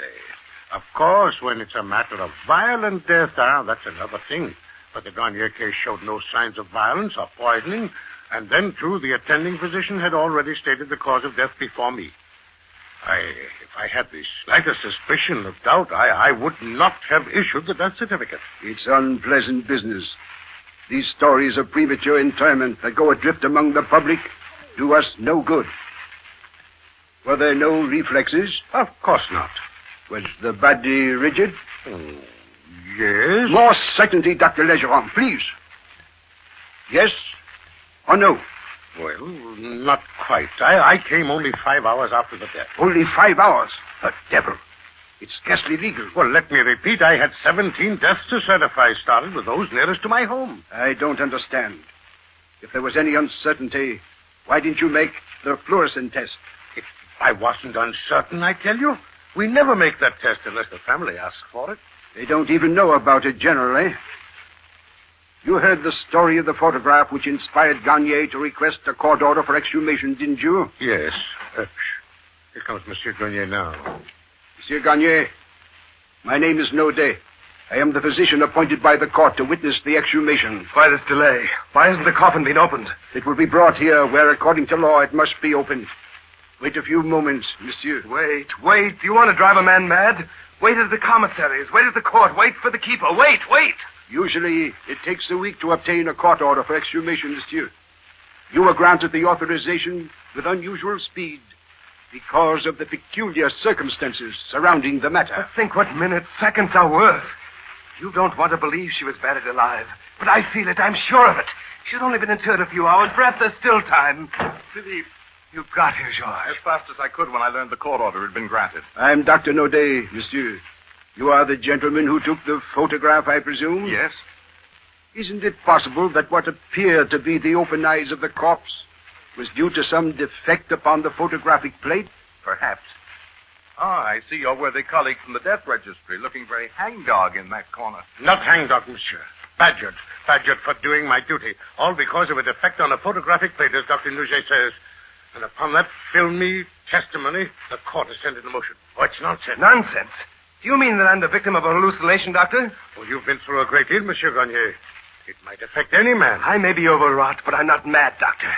Of course, when it's a matter of violent death, that's another thing. But the Garnier case showed no signs of violence or poisoning. And then, too, the attending physician had already stated the cause of death before me. If I had the slightest suspicion of doubt, I would not have issued the death certificate. It's unpleasant business. These stories of premature interment that go adrift among the public do us no good. Were there no reflexes? Of course not. Was the body rigid? Yes. More certainty, Dr. Legeron, please. Yes or no? Well, not quite. I came only 5 hours after the death. Only 5 hours? The devil. It's scarcely legal. Well, let me repeat. I had 17 deaths to certify, started with those nearest to my home. I don't understand. If there was any uncertainty, why didn't you make the fluorescent test? If I wasn't uncertain, I tell you. We never make that test unless the family asks for it. They don't even know about it generally. You heard the story of the photograph which inspired Garnier to request a court order for exhumation, didn't you? Yes. Here comes Monsieur Garnier now. Monsieur Garnier, my name is Naudet. I am the physician appointed by the court to witness the exhumation. Why this delay? Why hasn't the coffin been opened? It will be brought here where, according to law, it must be opened. Wait a few moments, monsieur. Wait. Do you want to drive a man mad? Wait at the commissaries. Wait at the court. Wait for the keeper. Wait. Usually, it takes a week to obtain a court order for exhumation, monsieur. You were granted the authorization with unusual speed because of the peculiar circumstances surrounding the matter. But think what minutes, seconds are worth. You don't want to believe she was buried alive, but I feel it. I'm sure of it. She's only been interred a few hours. Perhaps there's still time. Philippe, you got here, Georges. As fast as I could when I learned the court order had been granted. I'm Dr. Naudet, monsieur. You are the gentleman who took the photograph, I presume? Yes. Isn't it possible that what appeared to be the open eyes of the corpse was due to some defect upon the photographic plate? Perhaps. I see your worthy colleague from the death registry looking very hangdog in that corner. Not hangdog, monsieur. Badgered. Badgered for doing my duty. All because of a defect on a photographic plate, as Dr. Nouget says. And upon that filmy testimony, the court is sent into motion. Oh, it's nonsense. Nonsense? Do you mean that I'm the victim of a hallucination, Doctor? Well, you've been through a great deal, Monsieur Garnier. It might affect any man. I may be overwrought, but I'm not mad, Doctor.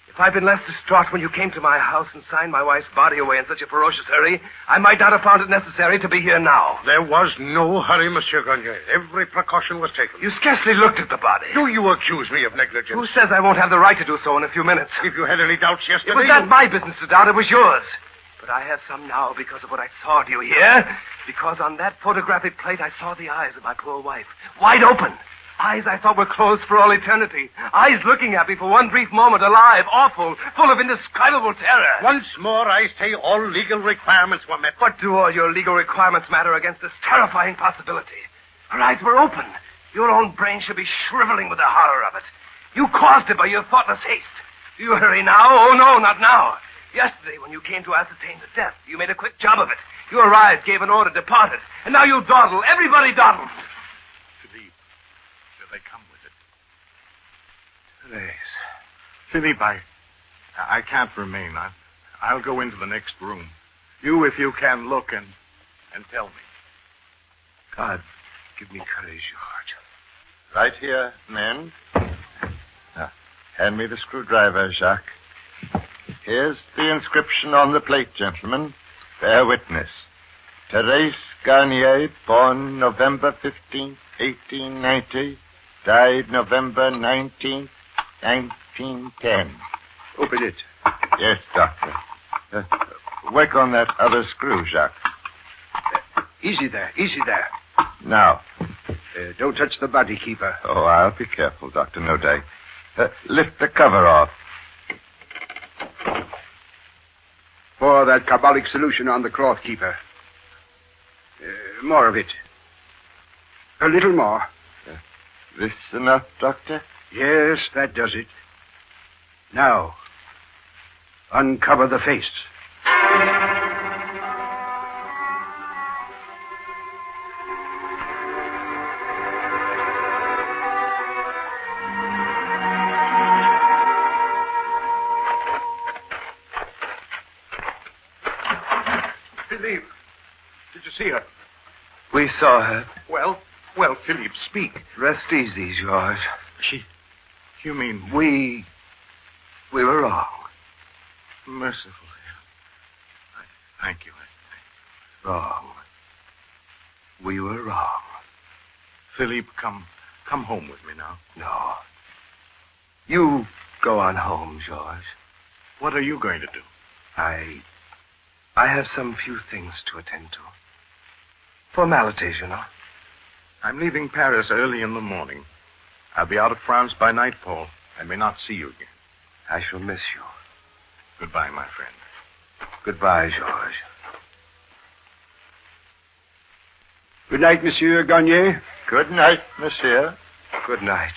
If I'd been less distraught when you came to my house and signed my wife's body away in such a ferocious hurry, I might not have found it necessary to be here now. There was no hurry, Monsieur Garnier. Every precaution was taken. You scarcely looked at the body. Do you accuse me of negligence? Who says I won't have the right to do so in a few minutes? If you had any doubts yesterday... It was not my business to doubt. It was yours. But I have some now because of what I saw. Do you hear? Because on that photographic plate, I saw the eyes of my poor wife. Wide open. Eyes I thought were closed for all eternity. Eyes looking at me for one brief moment, alive, awful, full of indescribable terror. Once more, I say all legal requirements were met. What do all your legal requirements matter against this terrifying possibility? Her eyes were open. Your own brain should be shriveling with the horror of it. You caused it by your thoughtless haste. Do you hurry now? Oh, no, not now. Yesterday, when you came to ascertain the death, you made a quick job of it. You arrived, gave an order, departed. And now you dawdle. Everybody dawdles. Philippe, did they come with it? Therese. Philippe, I can't remain. I'll go into the next room. You, if you can, look and tell me. God, give me courage, George. Right here, men. Now, hand me the screwdriver, Jacques. Here's the inscription on the plate, gentlemen. Bear witness. Thérèse Garnier, born November 15th, 1890, died November 19th, 1910. Open it. Yes, Doctor. Work on that other screw, Jacques. Easy there. Now. Don't touch the body, keeper. Oh, I'll be careful, Dr. Naudet. Lift the cover off. Pour that carbolic solution on the cloth keeper. More of it. A little more. This enough, Doctor? Yes, that does it. Now, uncover the face. Philippe, did you see her? We saw her. Well, Philippe, speak. Rest easy, George. You mean... We were wrong. Merciful. Thank you. Wrong. We were wrong. Philippe, come home with me now. No. You go on home, George. What are you going to do? I have some few things to attend to. Formalities, you know. I'm leaving Paris early in the morning. I'll be out of France by nightfall. I may not see you again. I shall miss you. Goodbye, my friend. Goodbye, George. Good night, Monsieur Garnier. Good night, Monsieur. Good night.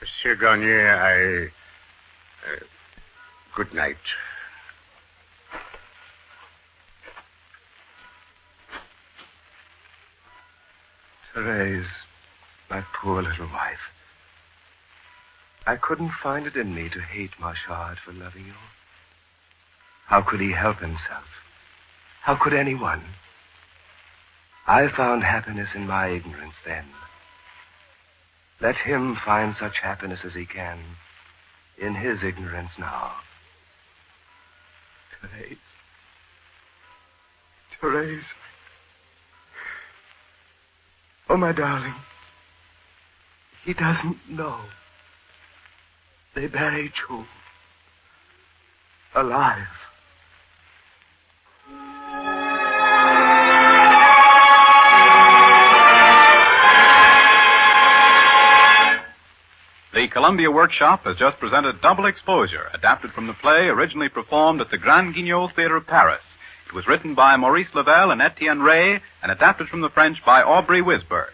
Monsieur Garnier, good night. Therese, my poor little wife. I couldn't find it in me to hate Marchard for loving you. How could he help himself? How could anyone? I found happiness in my ignorance then. Let him find such happiness as he can in his ignorance now. Therese. Therese. Oh, my darling. He doesn't know. They buried you. Alive. The Columbia Workshop has just presented Double Exposure, adapted from the play originally performed at the Grand Guignol Theatre of Paris. It was written by Maurice Lavelle and Etienne Ray and adapted from the French by Aubrey Wisberg.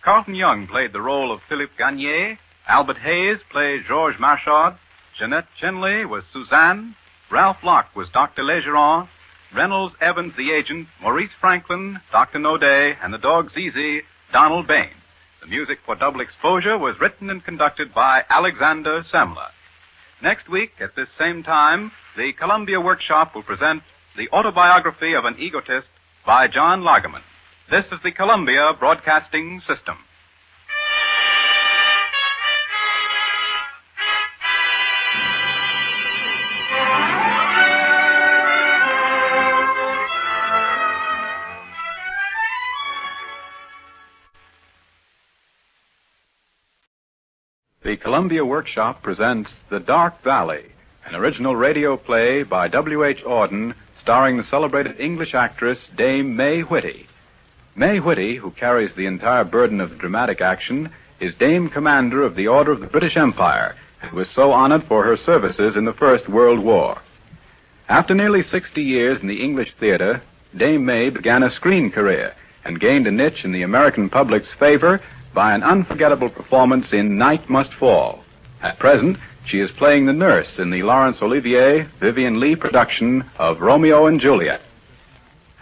Carlton Young played the role of Philippe Garnier. Albert Hayes played Georges Marchard. Jeanette Chinley was Suzanne. Ralph Locke was Dr. Legeron. Reynolds Evans, the agent. Maurice Franklin, Dr. Naudet, and the dog Zizi, Donald Bain. The music for Double Exposure was written and conducted by Alexander Semler. Next week, at this same time, the Columbia Workshop will present The Autobiography of an Egotist by John Lagerman. This is the Columbia Broadcasting System. The Columbia Workshop presents The Dark Valley, an original radio play by W.H. Auden, starring the celebrated English actress Dame May Whitty. May Whitty, who carries the entire burden of the dramatic action, is Dame Commander of the Order of the British Empire, and was so honored for her services in the First World War. After nearly 60 years in the English theater, Dame May began a screen career and gained a niche in the American public's favor by an unforgettable performance in Night Must Fall. At present, she is playing the nurse in the Laurence Olivier, Vivian Leigh production of Romeo and Juliet.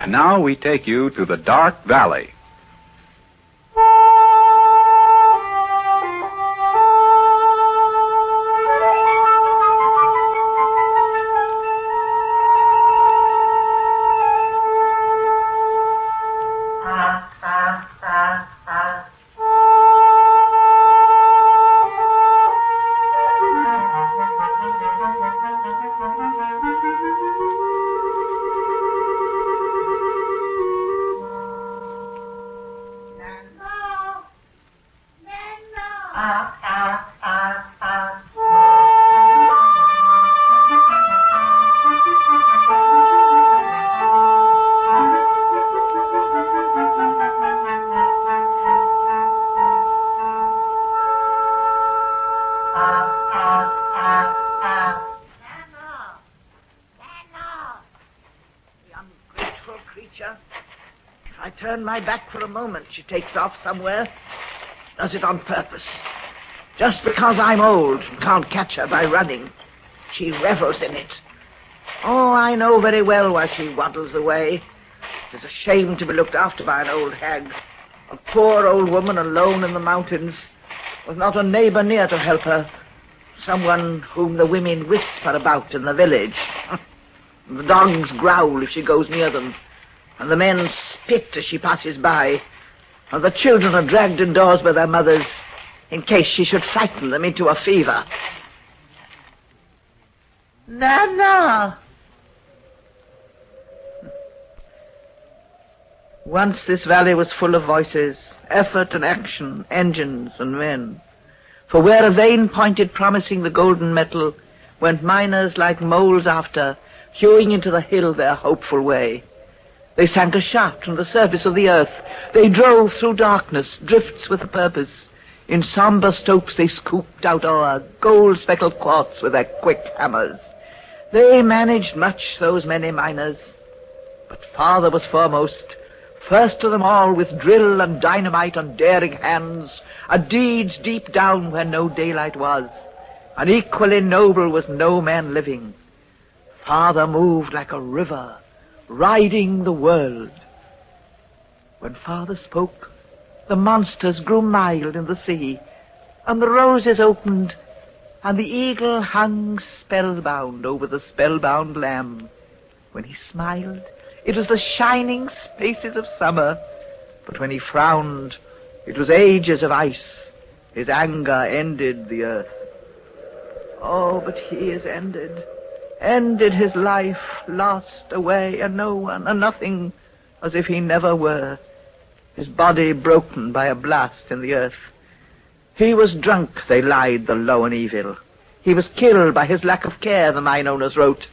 And now we take you to the Dark Valley. catch her. If I turn my back for a moment, she takes off somewhere. Does it on purpose. Just because I'm old and can't catch her by running. She revels in it. Oh, I know very well why she waddles away. It's a shame to be looked after by an old hag. A poor old woman alone in the mountains, with not a neighbor near to help her. Someone whom the women whisper about in the village. The dogs growl if she goes near them, and the men spit as she passes by, and the children are dragged indoors by their mothers in case she should frighten them into a fever. Nana! Once this valley was full of voices, effort and action, engines and men. For where a vein pointed promising the golden metal, went miners like moles after, hewing into the hill their hopeful way. They sank a shaft from the surface of the earth. They drove through darkness, drifts with a purpose. In somber stopes they scooped out ore, gold-speckled quartz with their quick hammers. They managed much, those many miners. But father was foremost, first of them all with drill and dynamite on daring hands, a deeds deep down where no daylight was, and equally noble was no man living. Father moved like a river, riding the world. When father spoke, the monsters grew mild in the sea, and the roses opened, and the eagle hung spellbound over the spellbound lamb. When he smiled, it was the shining spaces of summer, but when he frowned, it was ages of ice. His anger ended the earth. Oh, but he is ended his life, lost, away, a no one, a nothing, as if he never were. His body broken by a blast in the earth. He was drunk, they lied, the low and evil. He was killed by his lack of care, the mine owners wrote,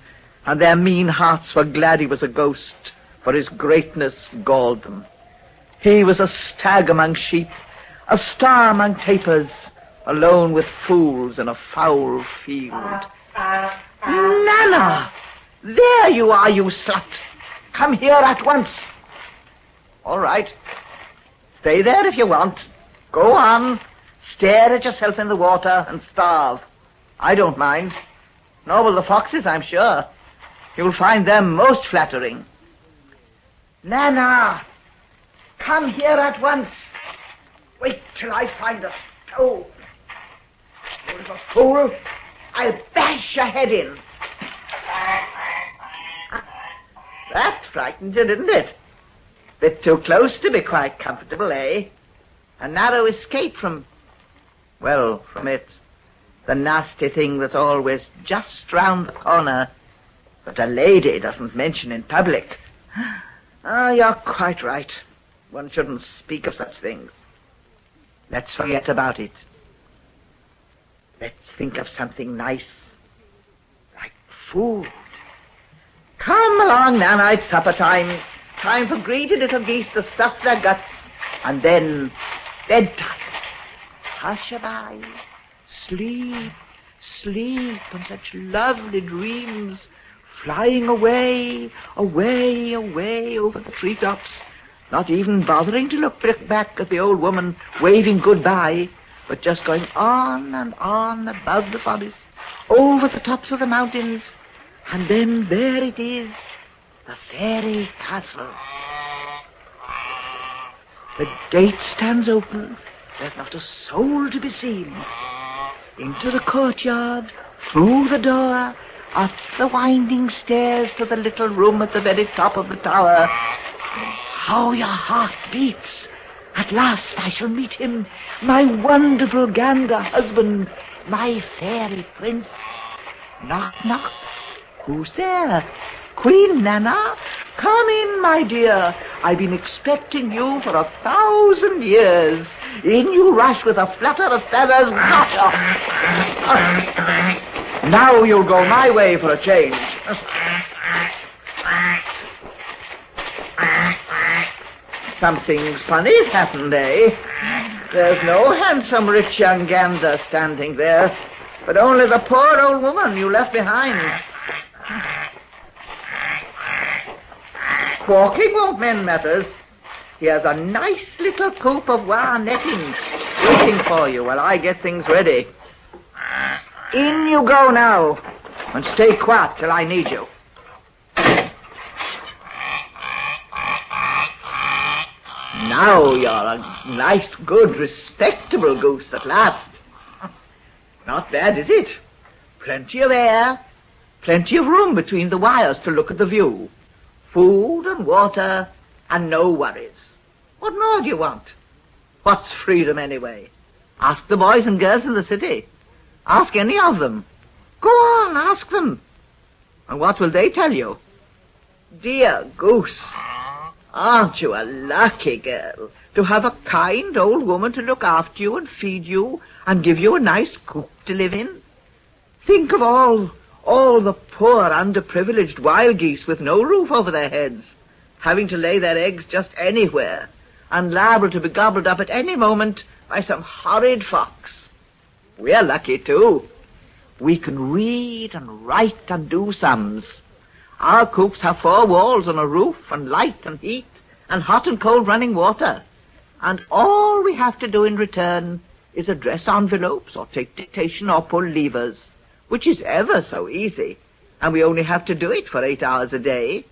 and their mean hearts were glad he was a ghost, for his greatness galled them. He was a stag among sheep, a star among tapers, alone with fools in a foul field. Nana! There you are, you slut! Come here at once! All right. Stay there if you want. Go on. Stare at yourself in the water and starve. I don't mind. Nor will the foxes, I'm sure. You'll find them most flattering. Nana! Come here at once. Wait till I find a stone. You little fool. I'll bash your head in. That frightened you, didn't it? Bit too close to be quite comfortable, eh? A narrow escape from it. The nasty thing that's always just round the corner, but a lady doesn't mention in public. Oh, you're quite right. One shouldn't speak of such things. Let's forget about it. Let's think of something nice, like food. Come along, Nana, it's supper time. Time for greedy little geese to stuff their guts, and then bedtime. Hush-a-bye. Sleep, sleep, and such lovely dreams, flying away, away, away over the treetops, not even bothering to look back at the old woman waving goodbye, but just going on and on above the forest, over the tops of the mountains, and then there it is, the fairy castle. The gate stands open. There's not a soul to be seen. Into the courtyard, through the door, up the winding stairs to the little room at the very top of the tower. How your heart beats! At last I shall meet him, my wonderful gander husband, my fairy prince. Knock, knock. Who's there? Queen Nana? Come in, my dear. I've been expecting you for 1,000 years. In you rush with a flutter of feathers. Gotcha! Now you'll go my way for a change. Something funny's happened, eh? There's no handsome rich young gander standing there, but only the poor old woman you left behind. Walking won't mend matters. Here's a nice little coop of wire netting waiting for you while I get things ready. In you go now, and stay quiet till I need you. Now you're a nice, good, respectable goose at last. Not bad, is it? Plenty of air, plenty of room between the wires to look at the view. Food and water, and no worries. What more do you want? What's freedom, anyway? Ask the boys and girls in the city. Ask any of them. Go on, ask them. And what will they tell you? Dear goose, aren't you a lucky girl to have a kind old woman to look after you and feed you and give you a nice coop to live in? Think of all the poor, underprivileged wild geese with no roof over their heads, having to lay their eggs just anywhere, and liable to be gobbled up at any moment by some horrid fox. We're lucky, too. We can read and write and do sums. Our coops have 4 walls and a roof and light and heat and hot and cold running water. And all we have to do in return is address envelopes or take dictation or pull levers, which is ever so easy, and we only have to do it for 8 hours a day.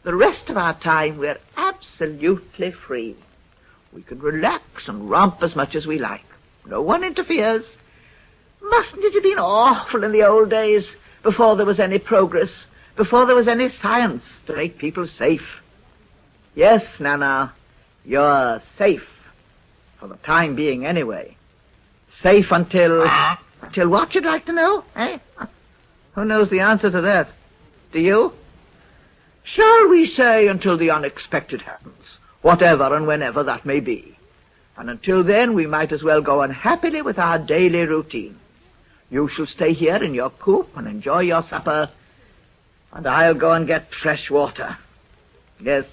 The rest of our time we're absolutely free. We can relax and romp as much as we like. No one interferes. Mustn't it have been awful in the old days, before there was any progress, before there was any science to make people safe? Yes, Nana, you're safe. For the time being, anyway. Safe until what, you'd like to know, eh? Who knows the answer to that? Do you? Shall we say until the unexpected happens, whatever and whenever that may be. And until then, we might as well go on happily with our daily routine. You shall stay here in your coop and enjoy your supper, and I'll go and get fresh water. Yes,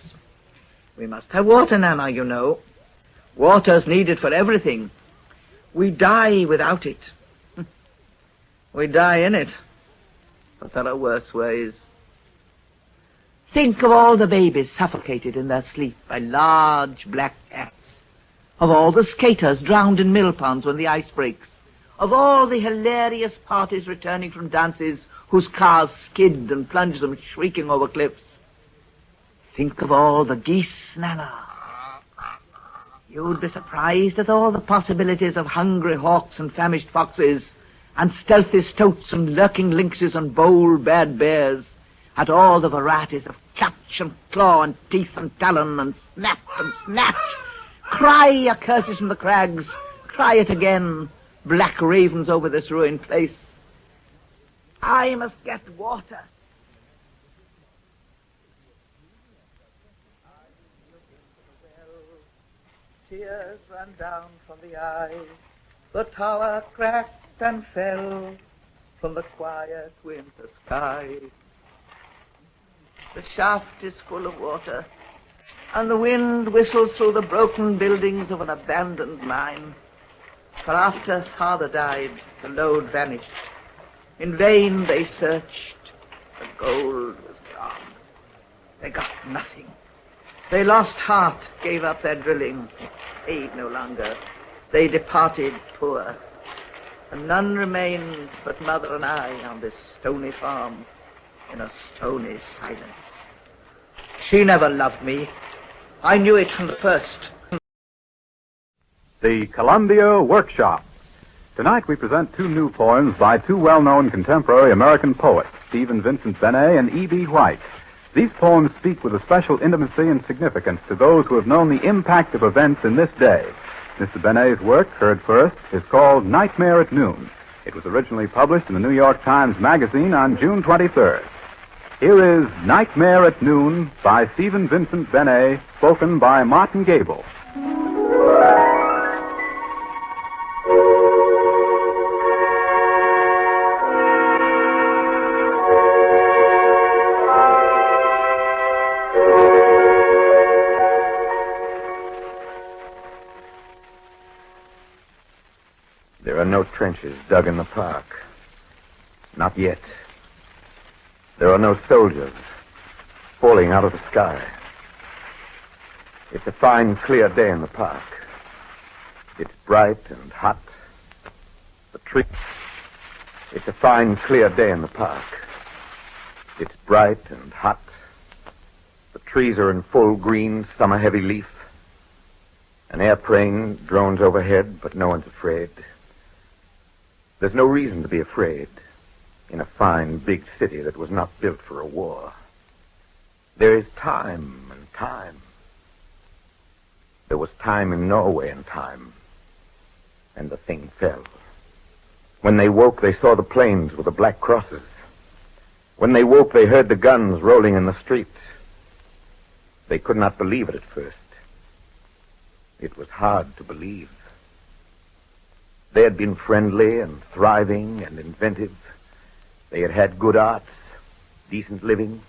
we must have water, Nana, you know. Water's needed for everything. We die without it. We die in it. But there are worse ways. Think of all the babies suffocated in their sleep by large black cats. Of all the skaters drowned in mill ponds when the ice breaks. Of all the hilarious parties returning from dances whose cars skid and plunge them shrieking over cliffs. Think of all the geese, Nana. You'd be surprised at all the possibilities of hungry hawks and famished foxes, and stealthy stoats and lurking lynxes and bold bad bears, at all the varieties of clutch and claw and teeth and talon and snap and snatch. Cry your curses from the crags, cry it again, black ravens over this ruined place. I must get water. Tears ran down from the eyes, the tower cracked and fell from the quiet winter sky. The shaft is full of water, and the wind whistles through the broken buildings of an abandoned mine. For after father died, the load vanished. In vain they searched. The gold was gone. They got nothing. They lost heart, gave up their drilling, paid no longer. They departed poor. And none remained but mother and I on this stony farm in a stony silence. She never loved me. I knew it from the first. The Columbia Workshop. Tonight we present 2 new poems by 2 well-known contemporary American poets, Stephen Vincent Benet and E.B. White. These poems speak with a special intimacy and significance to those who have known the impact of events in this day. Mr. Benet's work, heard first, is called Nightmare at Noon. It was originally published in the New York Times Magazine on June 23rd. Here is Nightmare at Noon by Stephen Vincent Benet, spoken by Martin Gable. There are no trenches dug in the park. Not yet. There are no soldiers falling out of the sky. It's a fine, clear day in the park. It's bright and hot. The tree. It's a fine, clear day in the park. It's bright and hot. The trees are in full green, summer heavy leaf. An airplane drones overhead, but no one's afraid. There's no reason to be afraid in a fine, big city that was not built for a war. There is time and time. There was time in Norway and time, and the thing fell. When they woke, they saw the planes with the black crosses. When they woke, they heard the guns rolling in the street. They could not believe it at first. It was hard to believe. They had been friendly and thriving and inventive. They had had good arts, decent living,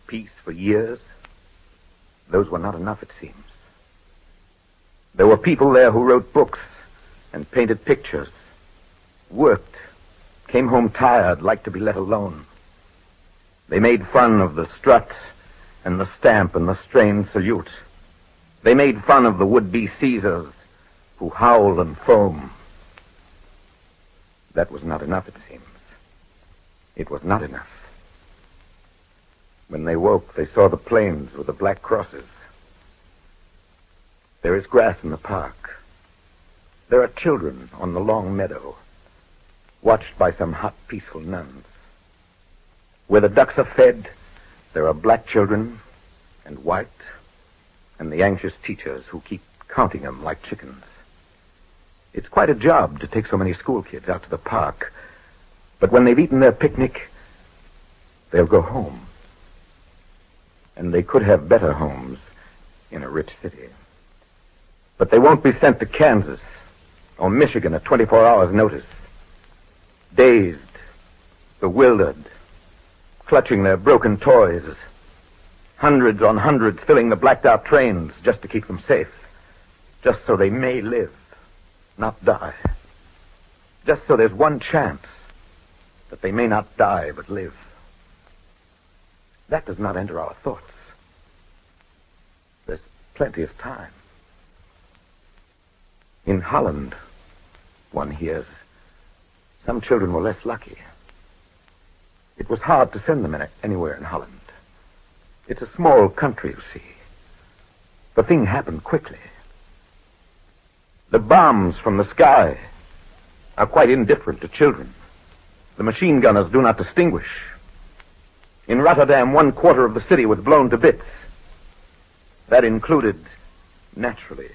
peace for years. Those were not enough, it seems. There were people there who wrote books and painted pictures, worked, came home tired, liked to be let alone. They made fun of the strut and the stamp and the strained salute. They made fun of the would-be Caesars who howl and foam. That was not enough, it seems. It was not enough. When they woke, they saw the plains with the black crosses. There is grass in the park. There are children on the long meadow, watched by some hot, peaceful nuns. Where the ducks are fed, there are black children and white, and the anxious teachers who keep counting them like chickens. It's quite a job to take so many school kids out to the park, but when they've eaten their picnic, they'll go home. And they could have better homes in a rich city. But they won't be sent to Kansas or Michigan at 24 hours' notice. Dazed, bewildered, clutching their broken toys. Hundreds on hundreds filling the blacked-out trains just to keep them safe. Just so they may live, not die. Just so there's one chance that they may not die but live. That does not enter our thoughts. There's plenty of time. In Holland, one hears, some children were less lucky. It was hard to send them anywhere in Holland. It's a small country, you see. The thing happened quickly. The bombs from the sky are quite indifferent to children. The machine gunners do not distinguish. In Rotterdam, 1/4 of the city was blown to bits. That included, naturally,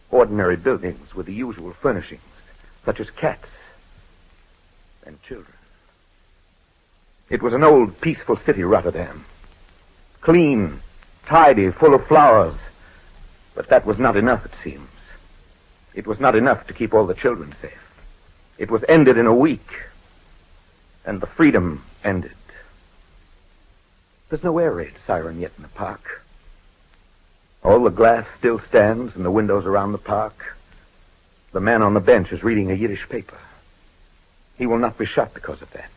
ordinary buildings with the usual furnishings, such as cats and children. It was an old, peaceful city, Rotterdam. Clean, tidy, full of flowers. But that was not enough, it seems. It was not enough to keep all the children safe. It was ended in a week. And the freedom ended. There's no air raid siren yet in the park. All the glass still stands in the windows around the park. The man on the bench is reading a Yiddish paper. He will not be shot because of that.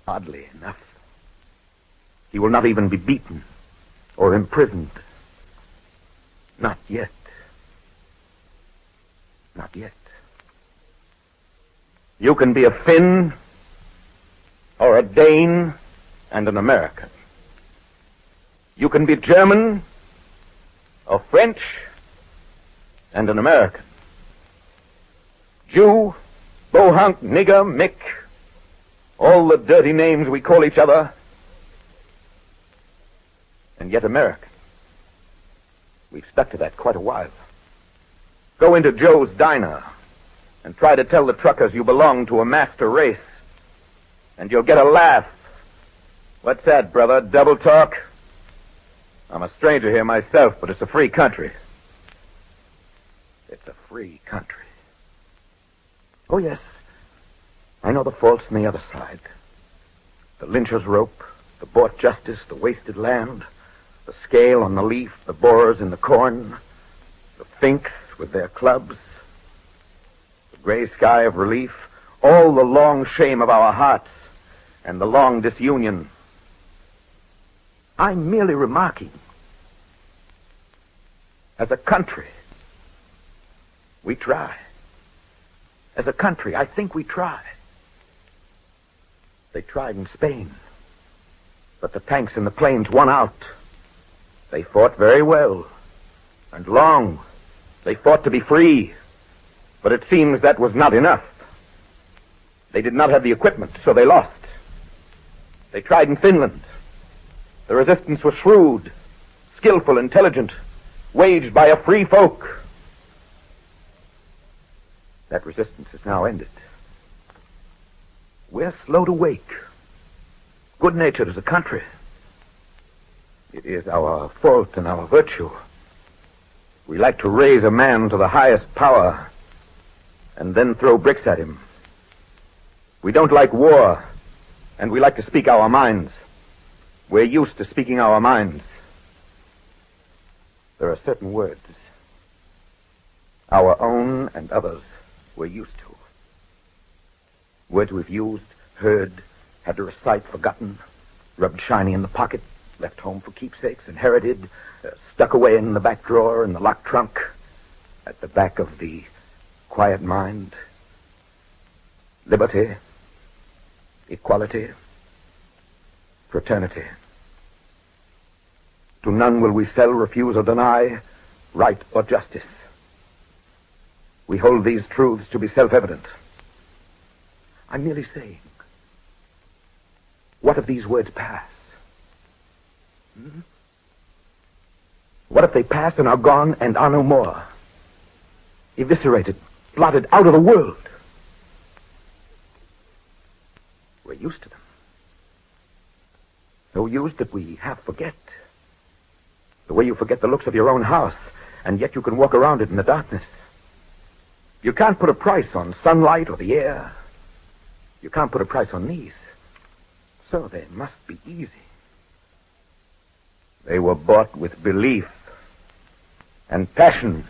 Oddly enough. He will not even be beaten or imprisoned. Not yet. Not yet. You can be a Finn or a Dane and an American. You can be German or French and an American. Jew, bohunk, nigger, Mick, all the dirty names we call each other, and yet American. We've stuck to that quite a while. Go into Joe's diner and try to tell the truckers you belong to a master race, and you'll get a laugh. What's that, brother? Double talk? I'm a stranger here myself, but it's a free country. It's a free country. Oh, yes. I know the faults on the other side. The lyncher's rope, the bought justice, the wasted land, the scale on the leaf, the borers in the corn, the finks with their clubs, the gray sky of relief, all the long shame of our hearts and the long disunion. I'm merely remarking. As a country, we try. As a country, I think we try. They tried in Spain, but the tanks and the planes won out. They fought very well and long. They fought to be free, but it seems that was not enough. They did not have the equipment, so they lost. They tried in Finland. The resistance was shrewd, skillful, intelligent, waged by a free folk. That resistance is now ended. We're slow to wake. Good-natured as a country. It is our fault and our virtue. We like to raise a man to the highest power and then throw bricks at him. We don't like war, and we like to speak our minds. We're used to speaking our minds. There are certain words, our own and others, we're used to. Words we've used, heard, had to recite, forgotten, rubbed shiny in the pocket, left home for keepsakes, inherited, stuck away in the back drawer, in the locked trunk, at the back of the quiet mind. Liberty, equality, fraternity. To none will we sell, refuse, or deny right or justice. We hold these truths to be self-evident. I'm merely saying, what if these words pass? What if they pass and are gone and are no more? Eviscerated, blotted out of the world. We're used to them. So used that we half forget. The way you forget the looks of your own house, and yet you can walk around it in the darkness. You can't put a price on sunlight or the air. You can't put a price on these. So they must be easy. They were bought with belief and passion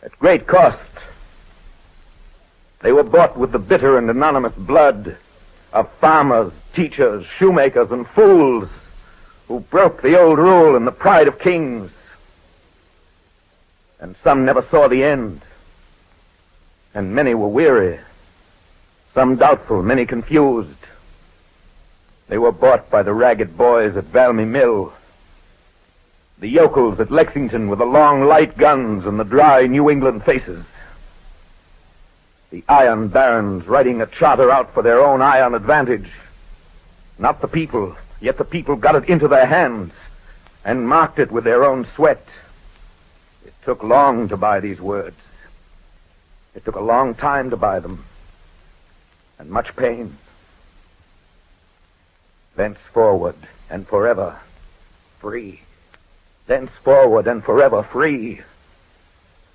at great cost. They were bought with the bitter and anonymous blood of farmers, teachers, shoemakers, and fools who broke the old rule and the pride of kings. And some never saw the end. And many were weary, some doubtful, many confused. They were bought by the ragged boys at Valmy Mill, the yokels at Lexington with the long light guns and the dry New England faces, the iron barons writing a charter out for their own iron advantage. Not the people, yet the people got it into their hands and marked it with their own sweat. It took long to buy these words. It took a long time to buy them, and much pain. Thenceforward and forever free. Thenceforward and forever free.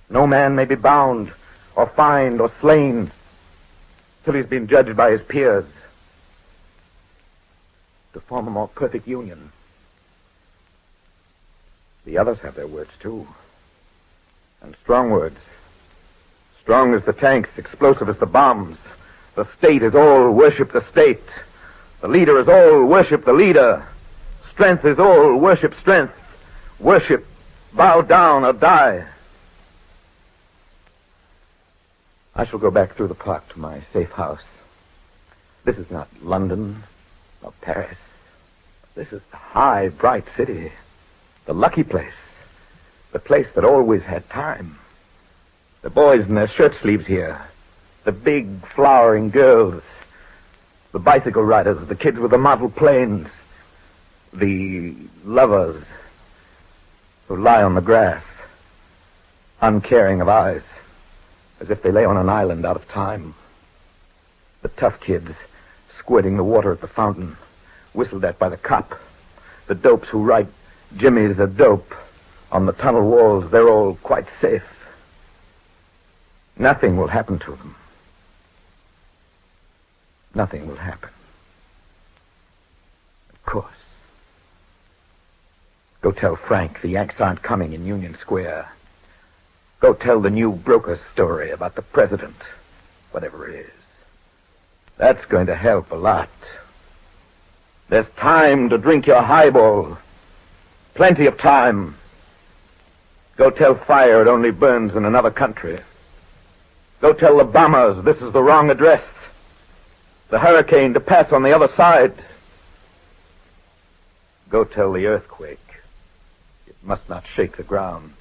No man may be bound or fined or slain till he's been judged by his peers to form a more perfect union. The others have their words too, and strong words. Strong as the tanks, explosive as the bombs. The state is all worship the state. The leader is all worship the leader. Strength is all worship strength. Worship, bow down or die. I shall go back through the park to my safe house. This is not London or Paris. This is the high, bright city. The lucky place. The place that always had time. The boys in their shirt sleeves here. The big, flowering girls. The bicycle riders, the kids with the model planes. The lovers who lie on the grass, uncaring of eyes, as if they lay on an island out of time. The tough kids squirting the water at the fountain, whistled at by the cop. The dopes who write Jimmy's a dope on the tunnel walls, they're all quite safe. Nothing will happen to them. Nothing will happen. Of course. Go tell Frank the Yanks aren't coming in Union Square. Go tell the new broker story about the president, whatever it is. That's going to help a lot. There's time to drink your highball. Plenty of time. Go tell fire it only burns in another country. Go tell the bombers this is the wrong address. The hurricane to pass on the other side. Go tell the earthquake it must not shake the ground.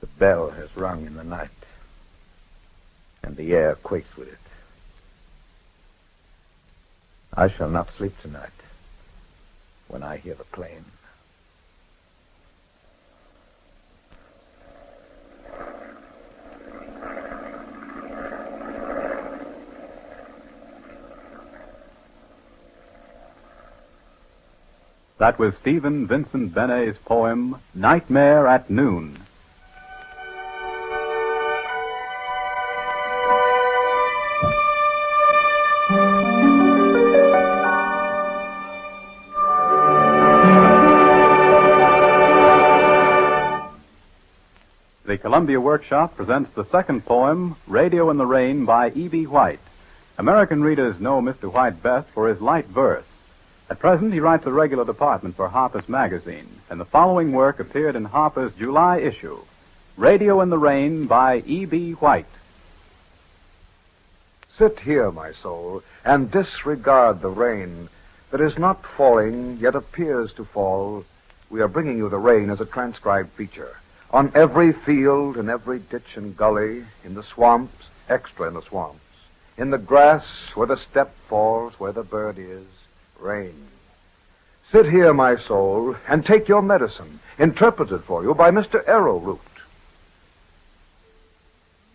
The bell has rung in the night, and the air quakes with it. I shall not sleep tonight when I hear the plane. That was Stephen Vincent Benet's poem, Nightmare at Noon. The Columbia Workshop presents the second poem, Radio in the Rain, by E.B. White. American readers know Mr. White best for his light verse. At present, he writes a regular department for Harper's Magazine, and the following work appeared in Harper's July issue, Radio in the Rain by E.B. White. Sit here, my soul, and disregard the rain that is not falling, yet appears to fall. We are bringing you the rain as a transcribed feature. On every field, in every ditch and gully, in the swamps, extra in the swamps, in the grass, where the step falls, where the bird is, rain. Sit here, my soul, and take your medicine, interpreted for you by Mr. Arrowroot.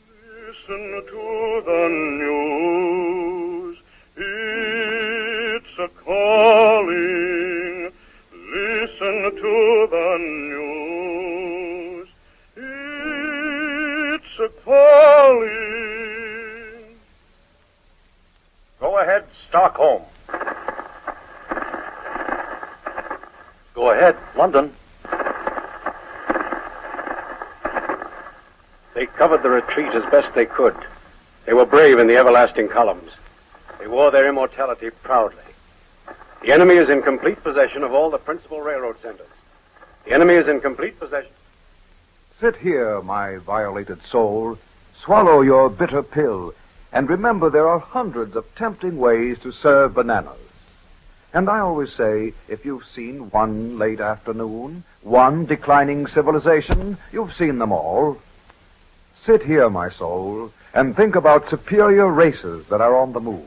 Listen to the news, it's a calling. Listen to the news, it's a calling. Go ahead, Stockholm. Go ahead, London. They covered the retreat as best they could. They were brave in the everlasting columns. They wore their immortality proudly. The enemy is in complete possession of all the principal railroad centers. The enemy is in complete possession. Sit here, my violated soul. Swallow your bitter pill, and remember there are hundreds of tempting ways to serve bananas. And I always say, if you've seen one late afternoon, one declining civilization, you've seen them all. Sit here, my soul, and think about superior races that are on the move.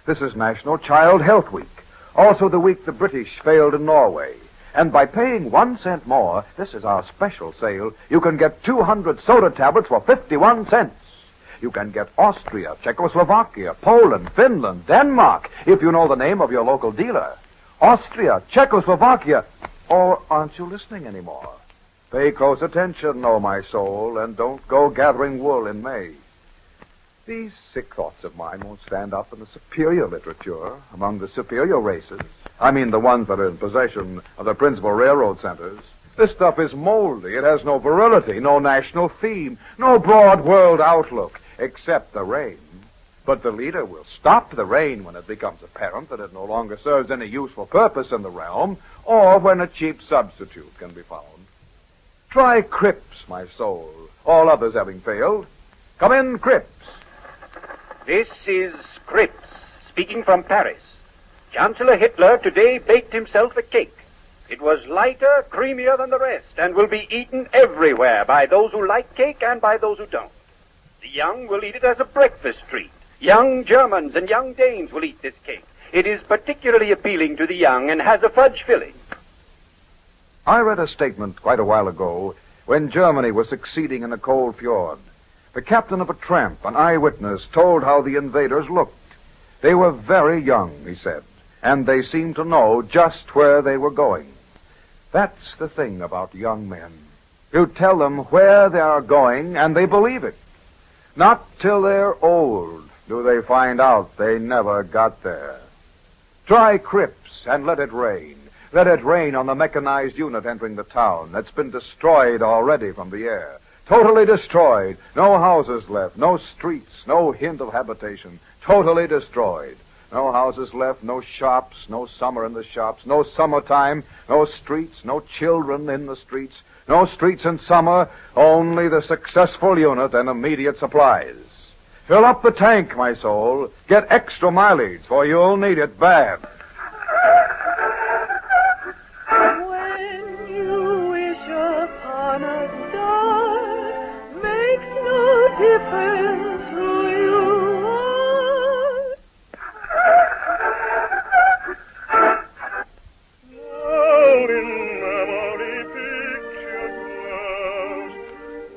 This is National Child Health Week, also the week the British failed in Norway. And by paying 1 cent more, this is our special sale, you can get 200 soda tablets for 51 cents. You can get Austria, Czechoslovakia, Poland, Finland, Denmark, if you know the name of your local dealer. Austria, Czechoslovakia, or aren't you listening anymore? Pay close attention, oh my soul, and don't go gathering wool in May. These sick thoughts of mine won't stand up in the superior literature among the superior races. I mean the ones that are in possession of the principal railroad centers. This stuff is moldy. It has no virility, no national theme, no broad world outlook, except the rain. But the leader will stop the rain when it becomes apparent that it no longer serves any useful purpose in the realm, or when a cheap substitute can be found. Try Cripps, my soul, all others having failed. Come in, Cripps. This is Cripps, speaking from Paris. Chancellor Hitler today baked himself a cake. It was lighter, creamier than the rest, and will be eaten everywhere by those who like cake and by those who don't. The young will eat it as a breakfast treat. Young Germans and young Danes will eat this cake. It is particularly appealing to the young and has a fudge filling. I read a statement quite a while ago when Germany was succeeding in the cold fjord. The captain of a tramp, an eyewitness, told how the invaders looked. They were very young, he said, and they seemed to know just where they were going. That's the thing about young men. You tell them where they are going, and they believe it. Not till they're old do they find out they never got there. Try Cripps and let it rain. Let it rain on the mechanized unit entering the town that's been destroyed already from the air. Totally destroyed. No houses left, no streets, no hint of habitation. Totally destroyed. No houses left, no shops, no summer in the shops, no summertime, no streets, no children in the streets, no streets in summer, only the successful unit and immediate supplies. Fill up the tank, my soul. Get extra mileage, for you'll need it bad. When you wish upon a star, makes no difference who you are. Now in memory picture dwells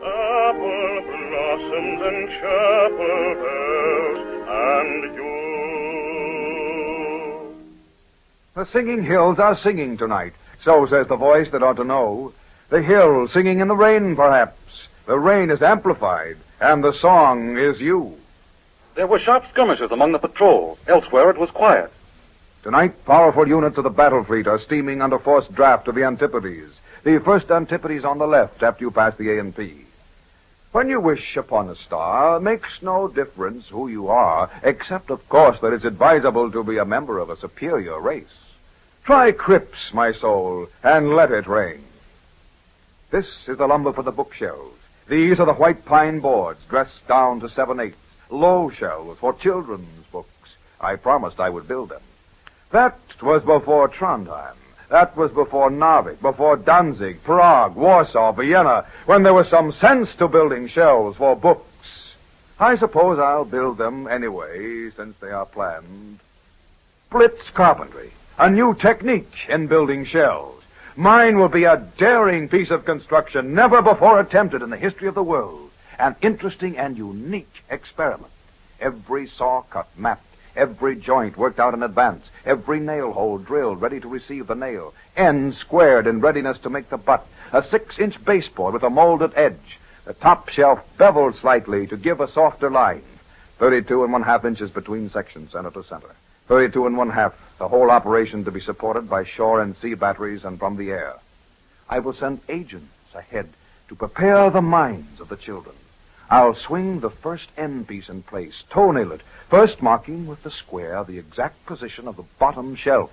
apple blossoms and chapel bells and you. The singing hills are singing tonight, so says the voice that ought to know. The hills singing in the rain, perhaps. The rain is amplified, and the song is you. There were sharp skirmishes among the patrol. Elsewhere it was quiet. Tonight, powerful units of the battle fleet are steaming under forced draft to the Antipodes. The first Antipodes on the left after you pass the A&P. When you wish upon a star, makes no difference who you are, except, of course, that it's advisable to be a member of a superior race. Try Crips, my soul, and let it rain. This is the lumber for the bookshelves. These are the white pine boards, dressed down to 7/8, low shelves for children's books. I promised I would build them. That was before Trondheim. That was before Narvik, before Danzig, Prague, Warsaw, Vienna, when there was some sense to building shelves for books. I suppose I'll build them anyway, since they are planned. Blitz carpentry, a new technique in building shelves. Mine will be a daring piece of construction never before attempted in the history of the world. An interesting and unique experiment. Every saw cut mapped, every joint worked out in advance, every nail hole drilled ready to receive the nail, ends squared in readiness to make the butt, a 6-inch baseboard with a molded edge, the top shelf beveled slightly to give a softer line, 32 1/2 inches between sections, center to center, 32 1/2, the whole operation to be supported by shore and sea batteries and from the air. I will send agents ahead to prepare the minds of the children. I'll swing the first end piece in place, toenail it, first marking with the square the exact position of the bottom shelf,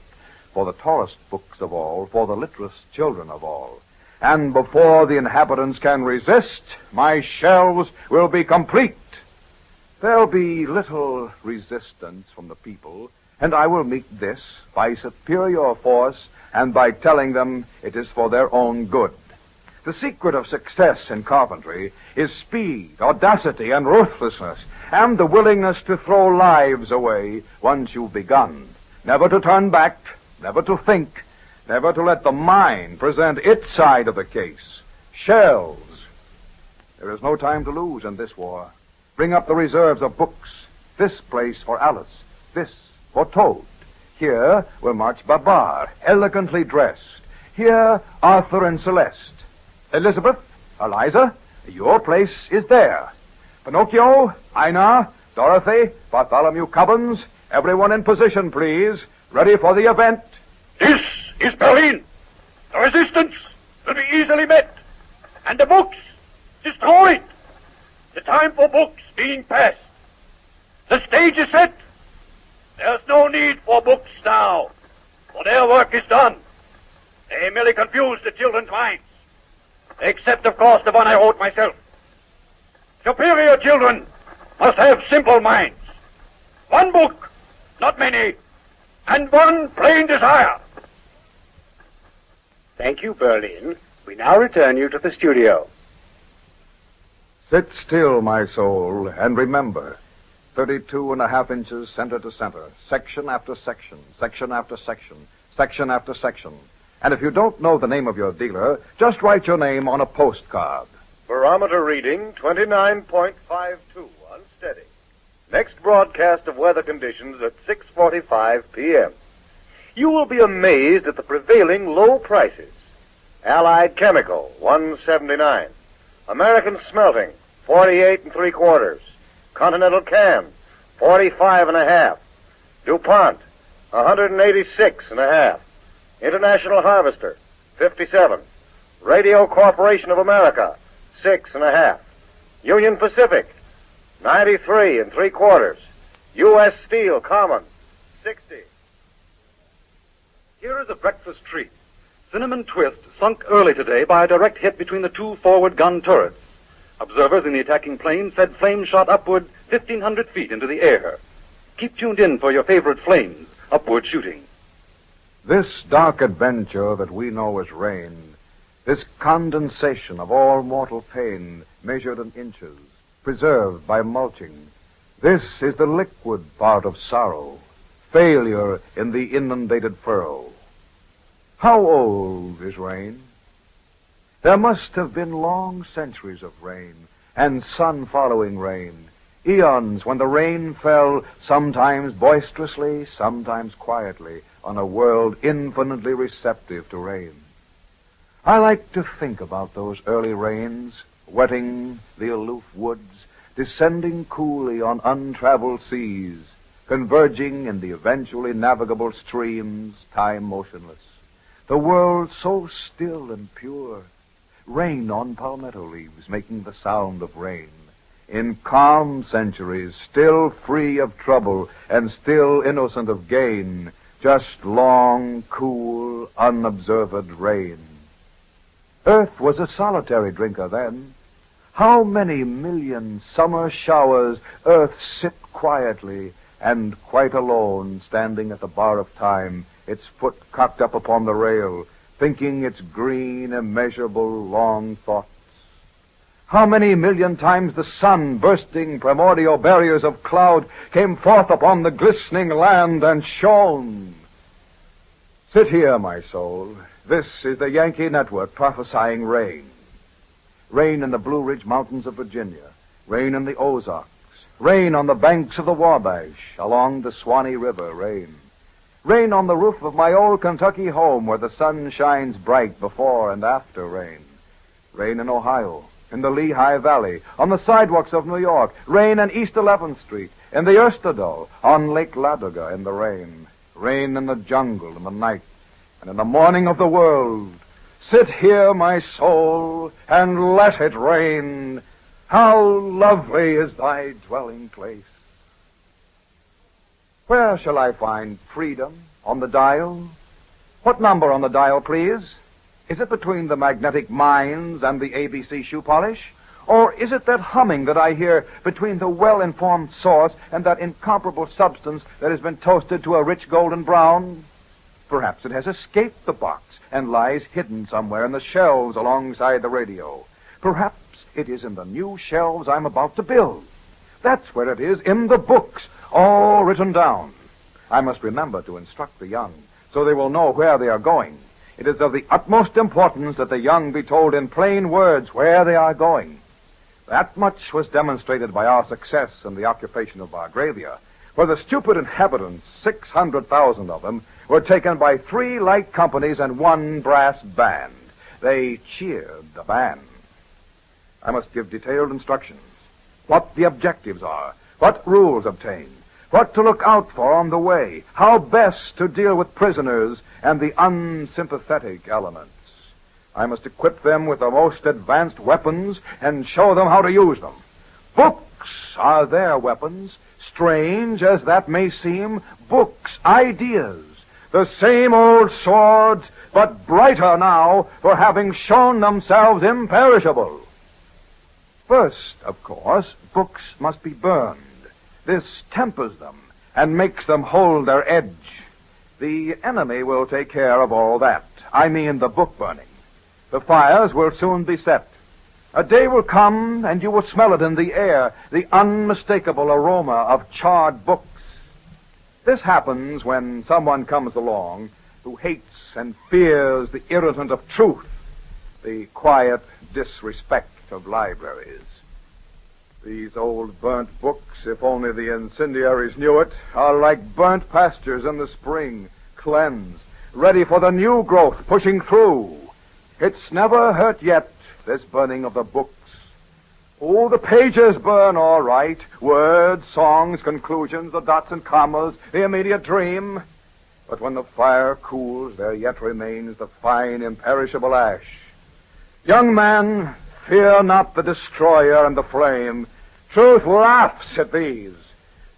for the tallest books of all, for the littlest children of all. And before the inhabitants can resist, my shelves will be complete. There'll be little resistance from the people, and I will meet this by superior force and by telling them it is for their own good. The secret of success in carpentry is speed, audacity, and ruthlessness, and the willingness to throw lives away once you've begun. Never to turn back, never to think, never to let the mind present its side of the case. Shells. There is no time to lose in this war. Bring up the reserves of books. This place for Alice, this for Toad. Here will march Babar, elegantly dressed. Here, Arthur and Celeste. Elizabeth, Eliza, your place is there. Pinocchio, Einar, Dorothy, Bartholomew Cubbins, everyone in position, please. Ready for the event. This is Berlin. The resistance will be easily met. And the books destroyed. The time for books being passed. The stage is set. There's no need for books now, for their work is done. They merely confuse the children's minds. Except, of course, the one I wrote myself. Superior children must have simple minds. One book, not many, and one plain desire. Thank you, Berlin. We now return you to the studio. Sit still, my soul, and remember, 32 1/2 inches center to center, section after section, section after section, section after section. And if you don't know the name of your dealer, just write your name on a postcard. Barometer reading 29.52, unsteady. Next broadcast of weather conditions at 6:45 p.m. You will be amazed at the prevailing low prices. Allied Chemical, $1.79. American Smelting, 48 3/4. Continental Can, 45 1/2. DuPont, 186 1/2. International Harvester, 57. Radio Corporation of America, 6 1/2. Union Pacific, 93 3/4. U.S. Steel Common, 60. Here is a breakfast treat. Cinnamon Twist sunk early today by a direct hit between the two forward gun turrets. Observers in the attacking plane said flames shot upward 1,500 feet into the air. Keep tuned in for your favorite flames, upward shooting. This dark adventure that we know as rain, this condensation of all mortal pain measured in inches, preserved by mulching, this is the liquid part of sorrow, failure in the inundated furrow. How old is rain? There must have been long centuries of rain, and sun following rain, eons when the rain fell sometimes boisterously, sometimes quietly, on a world infinitely receptive to rain. I like to think about those early rains, wetting the aloof woods, descending coolly on untraveled seas, converging in the eventually navigable streams, time motionless. The world so still and pure. Rain on palmetto leaves, making the sound of rain. In calm centuries, still free of trouble and still innocent of gain, just long, cool, unobserved rain. Earth was a solitary drinker then. How many million summer showers Earth sit quietly and quite alone, standing at the bar of time, its foot cocked up upon the rail, thinking its green, immeasurable, long thoughts. How many million times the sun, bursting primordial barriers of cloud, came forth upon the glistening land and shone. Sit here, my soul. This is the Yankee Network prophesying rain. Rain in the Blue Ridge Mountains of Virginia. Rain in the Ozarks. Rain on the banks of the Wabash, along the Swanee River, rain. Rain on the roof of my old Kentucky home where the sun shines bright before and after rain. Rain in Ohio, in the Lehigh Valley, on the sidewalks of New York. Rain in East 11th Street, in the Erstadel, on Lake Ladoga in the rain. Rain in the jungle in the night, and in the morning of the world. Sit here, my soul, and let it rain. How lovely is thy dwelling place. Where shall I find freedom? On the dial? What number on the dial, please? Is it between the magnetic mines and the ABC shoe polish? Or is it that humming that I hear between the well-informed source and that incomparable substance that has been toasted to a rich golden brown? Perhaps it has escaped the box and lies hidden somewhere in the shelves alongside the radio. Perhaps it is in the new shelves I'm about to build. That's where it is, in the books, all written down. I must remember to instruct the young, so they will know where they are going. It is of the utmost importance that the young be told in plain words where they are going. That much was demonstrated by our success in the occupation of Belgravia, where the stupid inhabitants, 600,000 of them, were taken by 3 light companies and 1 brass band. They cheered the band. I must give detailed instructions. What the objectives are, what rules obtain, what to look out for on the way, how best to deal with prisoners and the unsympathetic elements. I must equip them with the most advanced weapons and show them how to use them. Books are their weapons. Strange as that may seem, books, ideas, the same old swords, but brighter now for having shown themselves imperishable. First, of course, books must be burned. This tempers them and makes them hold their edge. The enemy will take care of all that. I mean the book burning. The fires will soon be set. A day will come and you will smell it in the air, the unmistakable aroma of charred books. This happens when someone comes along who hates and fears the irritant of truth, the quiet disrespect of libraries. These old burnt books, if only the incendiaries knew it, are like burnt pastures in the spring, cleansed, ready for the new growth pushing through. It's never hurt yet, this burning of the books. Oh, the pages burn all right. Words, songs, conclusions, the dots and commas, the immediate dream. But when the fire cools, there yet remains the fine, imperishable ash. Young man, fear not the destroyer and the flame. Truth laughs at these.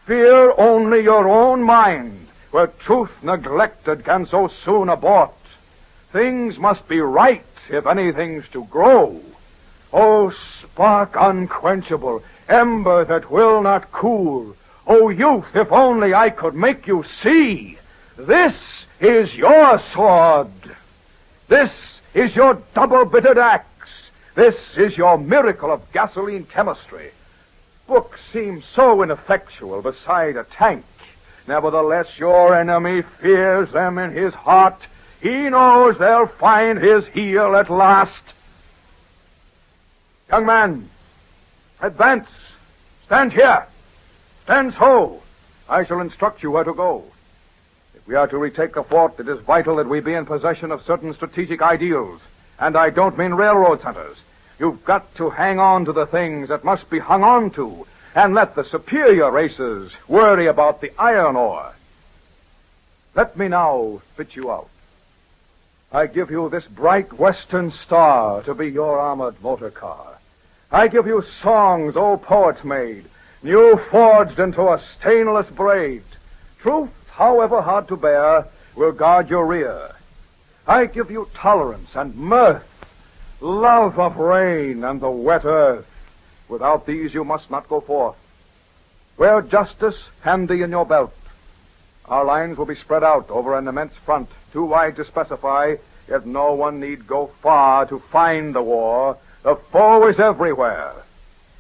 Fear only your own mind, where truth neglected can so soon abort. Things must be right if anything's to grow. O spark unquenchable, ember that will not cool, O youth, if only I could make you see, this is your sword. This is your double-bitted axe. This is your miracle of gasoline chemistry. Books seem so ineffectual beside a tank. Nevertheless, your enemy fears them in his heart. He knows they'll find his heel at last. Young man, advance. Stand here. Stand so. I shall instruct you where to go. If we are to retake the fort, it is vital that we be in possession of certain strategic ideals. And I don't mean railroad centers. You've got to hang on to the things that must be hung on to, and let the superior races worry about the iron ore. Let me now fit you out. I give you this bright western star to be your armored motor car. I give you songs old poets made, new forged into a stainless braid. Truth, however hard to bear, will guard your rear. I give you tolerance and mirth, love of rain and the wet earth. Without these you must not go forth. Wear justice handy in your belt. Our lines will be spread out over an immense front, too wide to specify, yet no one need go far to find the war. The foe is everywhere.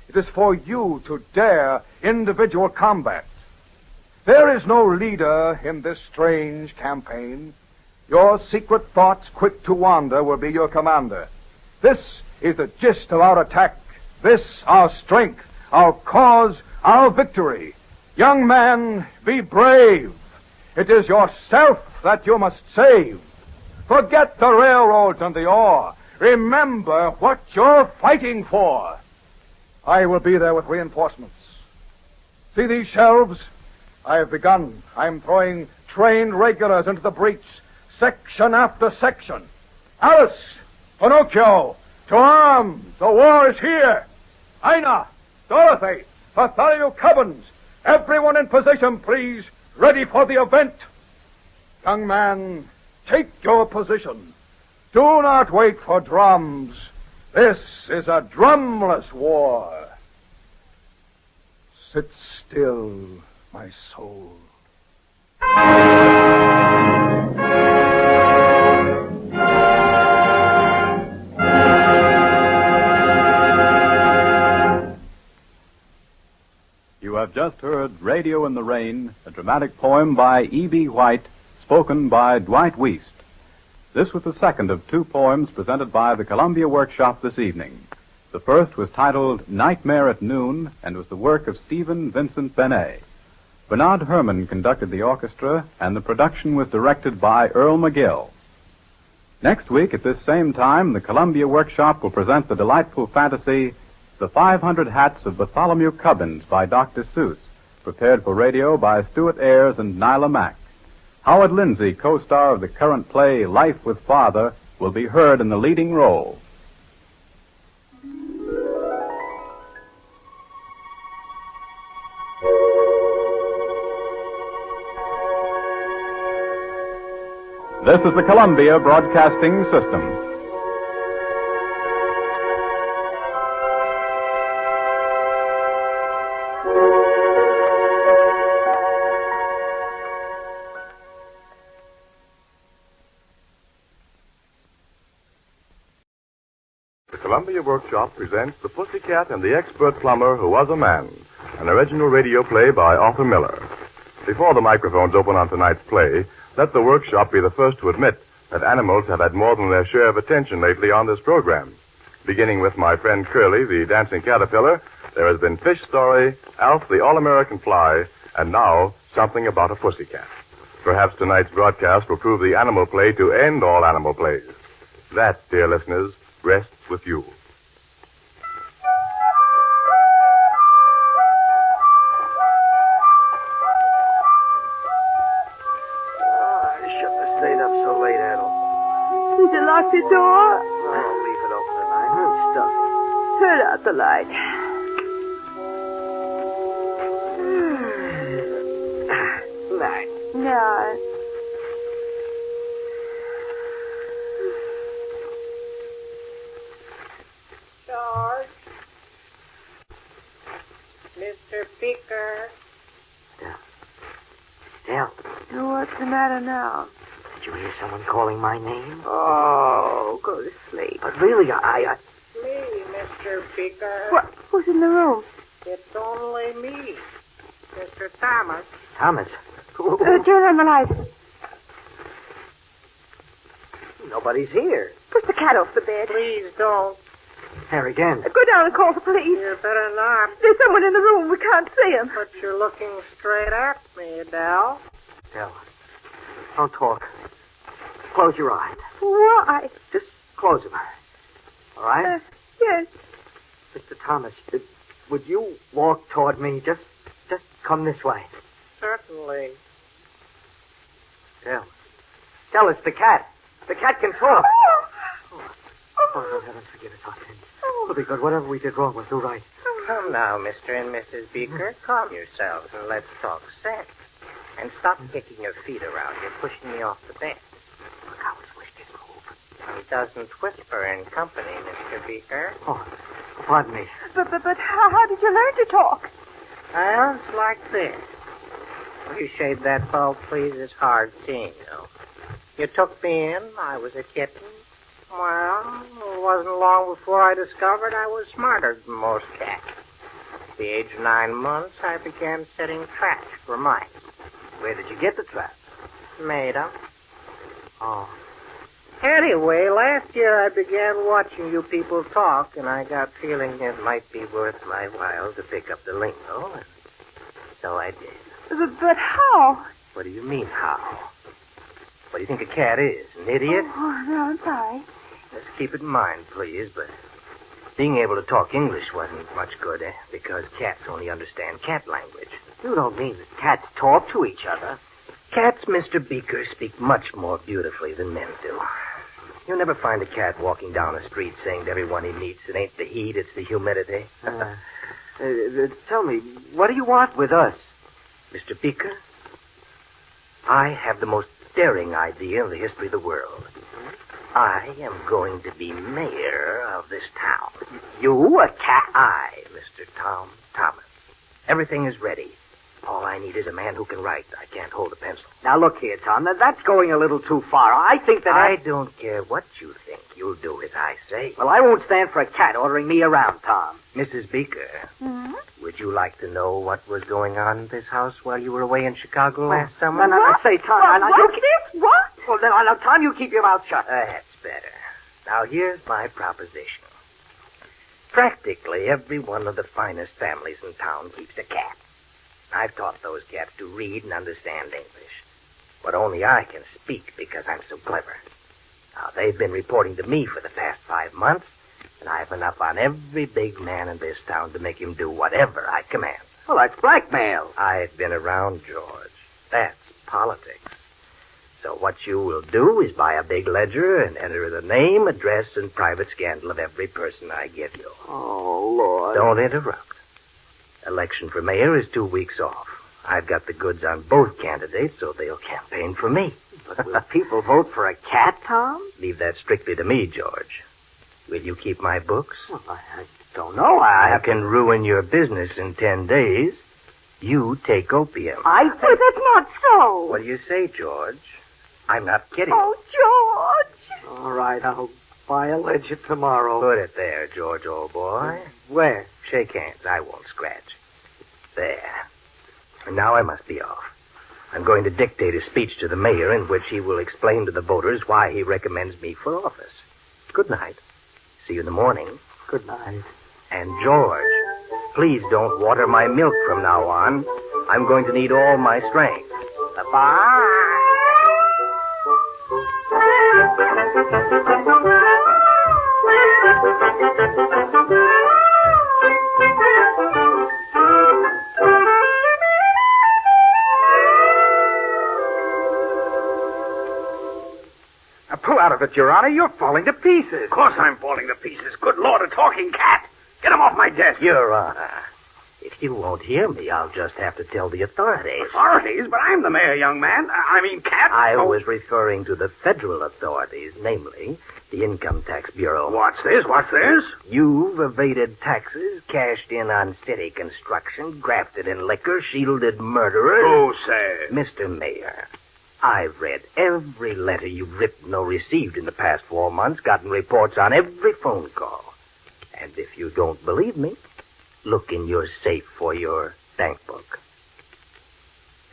It is for you to dare individual combat. There is no leader in this strange campaign. Your secret thoughts, quick to wander, will be your commander. This is the gist of our attack. This our strength, our cause, our victory. Young man, be brave. It is yourself that you must save. Forget the railroads and the ore. Remember what you're fighting for. I will be there with reinforcements. See these shelves? I have begun. I'm throwing trained regulars into the breach, section after section. Alice! Pinocchio! To arms! The war is here! Ina! Dorothy! Bartholomew Cubbins! Everyone in position, please! Ready for the event! Young man, take your position. Do not wait for drums. This is a drumless war. Sit still, my soul. You have just heard Radio in the Rain, a dramatic poem by E.B. White, spoken by Dwight Weist. This was the second of two poems presented by the Columbia Workshop this evening. The first was titled Nightmare at Noon and was the work of Stephen Vincent Benet. Bernard Herrmann conducted the orchestra, and the production was directed by Earl McGill. Next week at this same time, the Columbia Workshop will present the delightful fantasy The 500 Hats of Bartholomew Cubbins by Dr. Seuss, prepared for radio by Stuart Ayres and Nyla Mack. Howard Lindsay, co-star of the current play Life with Father, will be heard in the leading role. This is the Columbia Broadcasting System. Columbia Workshop presents The Pussycat and the Expert Plumber Who Was a Man, an original radio play by Arthur Miller. Before the microphones open on tonight's play, let the Workshop be the first to admit that animals have had more than their share of attention lately on this program. Beginning with my friend Curly, the dancing caterpillar, there has been Fish Story, Alf the All-American Fly, and now something about a pussycat. Perhaps tonight's broadcast will prove the animal play to end all animal plays. That, dear listeners, rests with you. I shouldn't have stayed up so late, Adel. Did you lock the door? I'll leave it open tonight. I'm stuffy. Turn out the light. Night. Night. Yeah. George. Mr. Beaker. Dell, What's the matter now? did you hear someone calling my name? Oh, go to sleep. But really, I... Me, Mr. Beaker. What? Who's in the room? It's only me, Mr. Thomas. Thomas. Turn on the light. Nobody's here. Push the cat off the bed. Please don't. There again. Go down and call the police. You better not. There's someone in the room. We can't see him. But you're looking straight at me, Dell. Dell, don't talk. Close your eyes. Why? Just close them. All right? Yes. Mr. Thomas, would you walk toward me? Just come this way. Certainly. Dell. Dell, it's the cat. The cat can talk. Oh, heavens, forgive us our sins. It'll be good. Whatever we did wrong, we'll do right. Come now, Mr. and Mrs. Beaker. Calm yourselves and let's talk sense. And stop kicking your feet around. You're pushing me off the bed. Look how his whiskers move. One doesn't whisper in company, Mr. Beaker. Oh, pardon me. But how did you learn to talk? Well, it's like this. Will you shade that bulb, please? It's hard seeing, you. You took me in. I was a kitten. Well, it wasn't long before I discovered I was smarter than most cats. At the age of 9 months, I began setting traps for mice. Where did you get the traps? Made 'em. Oh. Anyway, last year I began watching you people talk, and I got feeling it might be worth my while to pick up the lingo, and so I did. But how? What do you mean, how? What do you think a cat is, an idiot? Oh, no, I'm sorry. Let's keep it in mind, please, but being able to talk English wasn't much good, because cats only understand cat language. You don't mean that cats talk to each other? Cats, Mr. Beaker, speak much more beautifully than men do. You'll never find a cat walking down the street saying to everyone he meets, it ain't the heat, it's the humidity. Tell me, what do you want with us? Mr. Beaker, I have the most daring idea in the history of the world. I am going to be mayor of this town. You, a cat? I, Mr. Tom Thomas. Everything is ready. All I need is a man who can write. I can't hold a pencil. Now, look here, Tom. That's going a little too far. I think that I don't care what you think. You'll do as I say. Well, I won't stand for a cat ordering me around, Tom. Mrs. Beaker, Hmm? would you like to know what was going on in this house while you were away in Chicago last summer? No, say, Tom. What's this? What? Well, now, Tom, you keep your mouth shut. That's better. Now, here's my proposition. Practically every one of the finest families in town keeps a cat. I've taught those cats to read and understand English. But only I can speak because I'm so clever. Now, they've been reporting to me for the past 5 months, and I've enough on every big man in this town to make him do whatever I command. Well, that's blackmail. I've been around, George. That's politics. So what you will do is buy a big ledger and enter the name, address, and private scandal of every person I give you. Oh, Lord. Don't interrupt. Election for mayor is 2 weeks off. I've got the goods on both candidates, so they'll campaign for me. But will people vote for a cat, Tom? Leave that strictly to me, George. Will you keep my books? Well, I don't know. I can ruin your business in 10 days. You take opium. But that's not so. What do you say, George? I'm not kidding. Oh, George. All right, I'll buy a ledger tomorrow. Put it there, George, old boy. Where? Shake hands. I won't scratch. There. And now I must be off. I'm going to dictate a speech to the mayor in which he will explain to the voters why he recommends me for office. Good night. See you in the morning. Good night. And George, please don't water my milk from now on. I'm going to need all my strength. Bye-bye. Now, pull out of it, Your Honor. You're falling to pieces. Of course I'm falling to pieces. Good Lord, a talking cat. Get him off my desk. Your Honor, If you won't hear me, I'll just have to tell the authorities. Authorities? But I'm the mayor, young man. I mean, Cat. I was referring to the federal authorities, namely the Income Tax Bureau. What's this? What's this? You've evaded taxes, cashed in on city construction, grafted in liquor, shielded murderers. Who said? Mr. Mayor, I've read every letter you've written or received in the past 4 months, gotten reports on every phone call. And if you don't believe me, look in your safe for your bank book.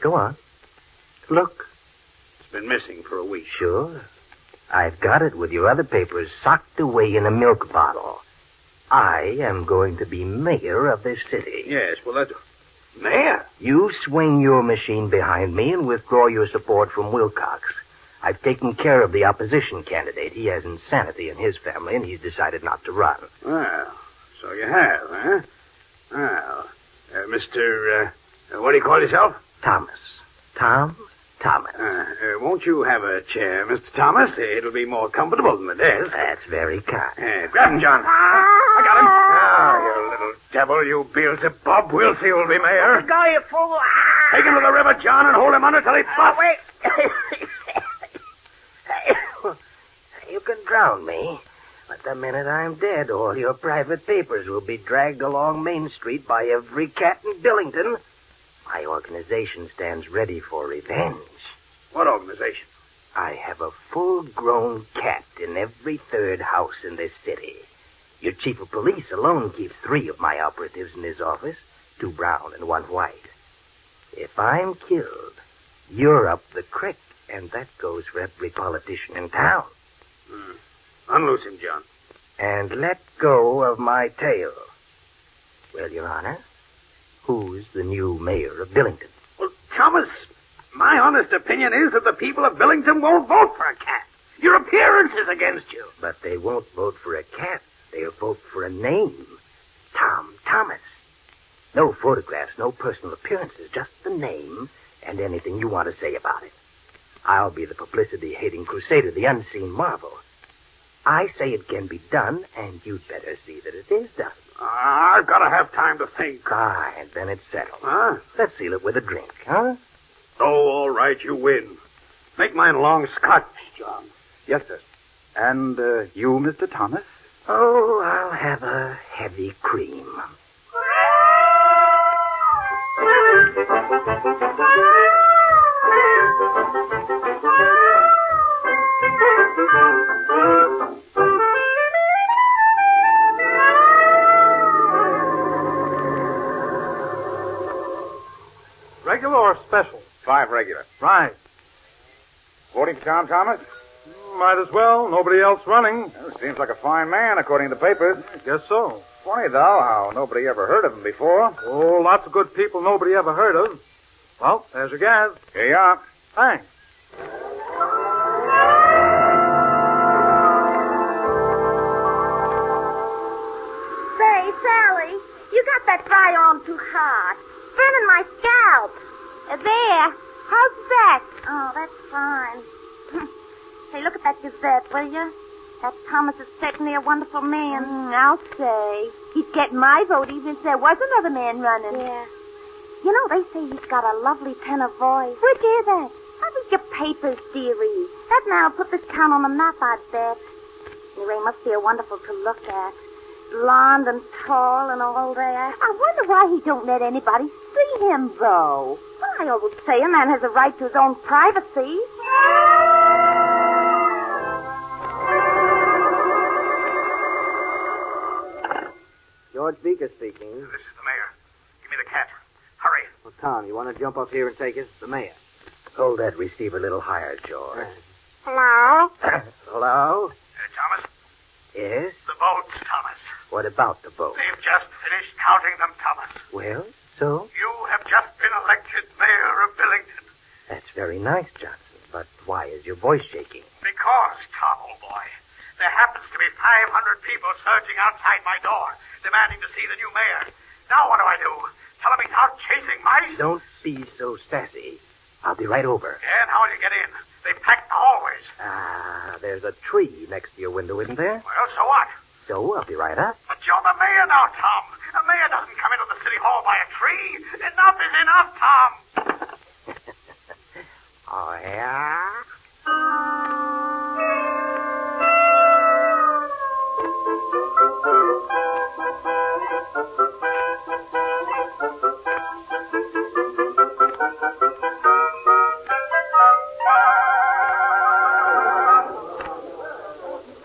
Go on. Look. It's been missing for a week. Sure. I've got it with your other papers socked away in a milk bottle. I am going to be mayor of this city. Yes, well, that's... Mayor? You swing your machine behind me and withdraw your support from Wilcox. I've taken care of the opposition candidate. He has insanity in his family, and he's decided not to run. Well, so you have, huh? Well, Mr. What do you call yourself? Thomas. Tom Thomas. Won't you have a chair, Mr. Thomas? It'll be more comfortable than the desk. That's very kind. Grab him, John. I got him. Ah, you little devil, you Beelzebub. We'll see who'll be mayor. Go, you fool. Take him to the river, John, and hold him under till he busts. Wait. You can drown me, but the minute I'm dead, all your private papers will be dragged along Main Street by every cat in Billington. My organization stands ready for revenge. What organization? I have a full-grown cat in every third house in this city. Your chief of police alone keeps 3 of my operatives in his office, 2 brown and 1 white. If I'm killed, you're up the creek, and that goes for every politician in town. Unloose him, John. And let go of my tail. Well, Your Honor, who's the new mayor of Billington? Well, Thomas, my honest opinion is that the people of Billington won't vote for a cat. Your appearance is against you. But they won't vote for a cat. They'll vote for a name. Tom Thomas. No photographs, no personal appearances, just the name and anything you want to say about it. I'll be the publicity-hating crusader, the unseen marvel. I say it can be done, and you'd better see that it is done. I've got to have time to think. Fine, then it's settled. Huh? Let's seal it with a drink, huh? Oh, all right, you win. Make mine long scotch, John. Yes, sir. And you, Mr. Thomas? Oh, I'll have a heavy cream. Regular or special? 5 regular. Right. Voting for Tom Thomas? Might as well. Nobody else running. Well, seems like a fine man, according to the papers. I guess so. Funny, though, how nobody ever heard of him before. Oh, lots of good people nobody ever heard of. Well, there's your gas. Here you are. Thanks. Say, Sally, you got that fire on too hot. Burning my scalp. There. How's that? Oh, that's fine. Hey, look at that Gazette, will you? That Thomas is certainly a wonderful man. I'll say. He's getting my vote even if there was another man running. Yeah. You know, they say he's got a lovely tenor voice. Where'd you hear that? I read your papers, dearie. That man will put this town on the map, I'd bet. Anyway, must be a wonderful to look at. Blonde and tall and all that. I wonder why he don't let anybody see him, though. Well, I always say a man has a right to his own privacy. George Beaker speaking. This is the mayor. Give me the cat. Hurry. Well, Tom, you want to jump up here and take it? The mayor. Hold that receiver a little higher, George. Hello? Hello? Thomas? Yes? The votes, Thomas. What about the vote? They've just finished counting them, Thomas. Well, so? You have just been elected mayor of Billington. That's very nice, Johnson. But why is your voice shaking? Because, Tom, old boy, there happens to be 500 people surging outside my door, demanding to see the new mayor. Now what do? Tell them he's out chasing mice? Don't be so sassy. I'll be right over. Yeah, and how will you get in? They packed the hallways. There's a tree next to your window, isn't there? Well, so what? So I'll be right up. But you're the mayor now, Tom. A mayor doesn't come into the City Hall by a tree. Enough is enough, Tom. Oh, yeah?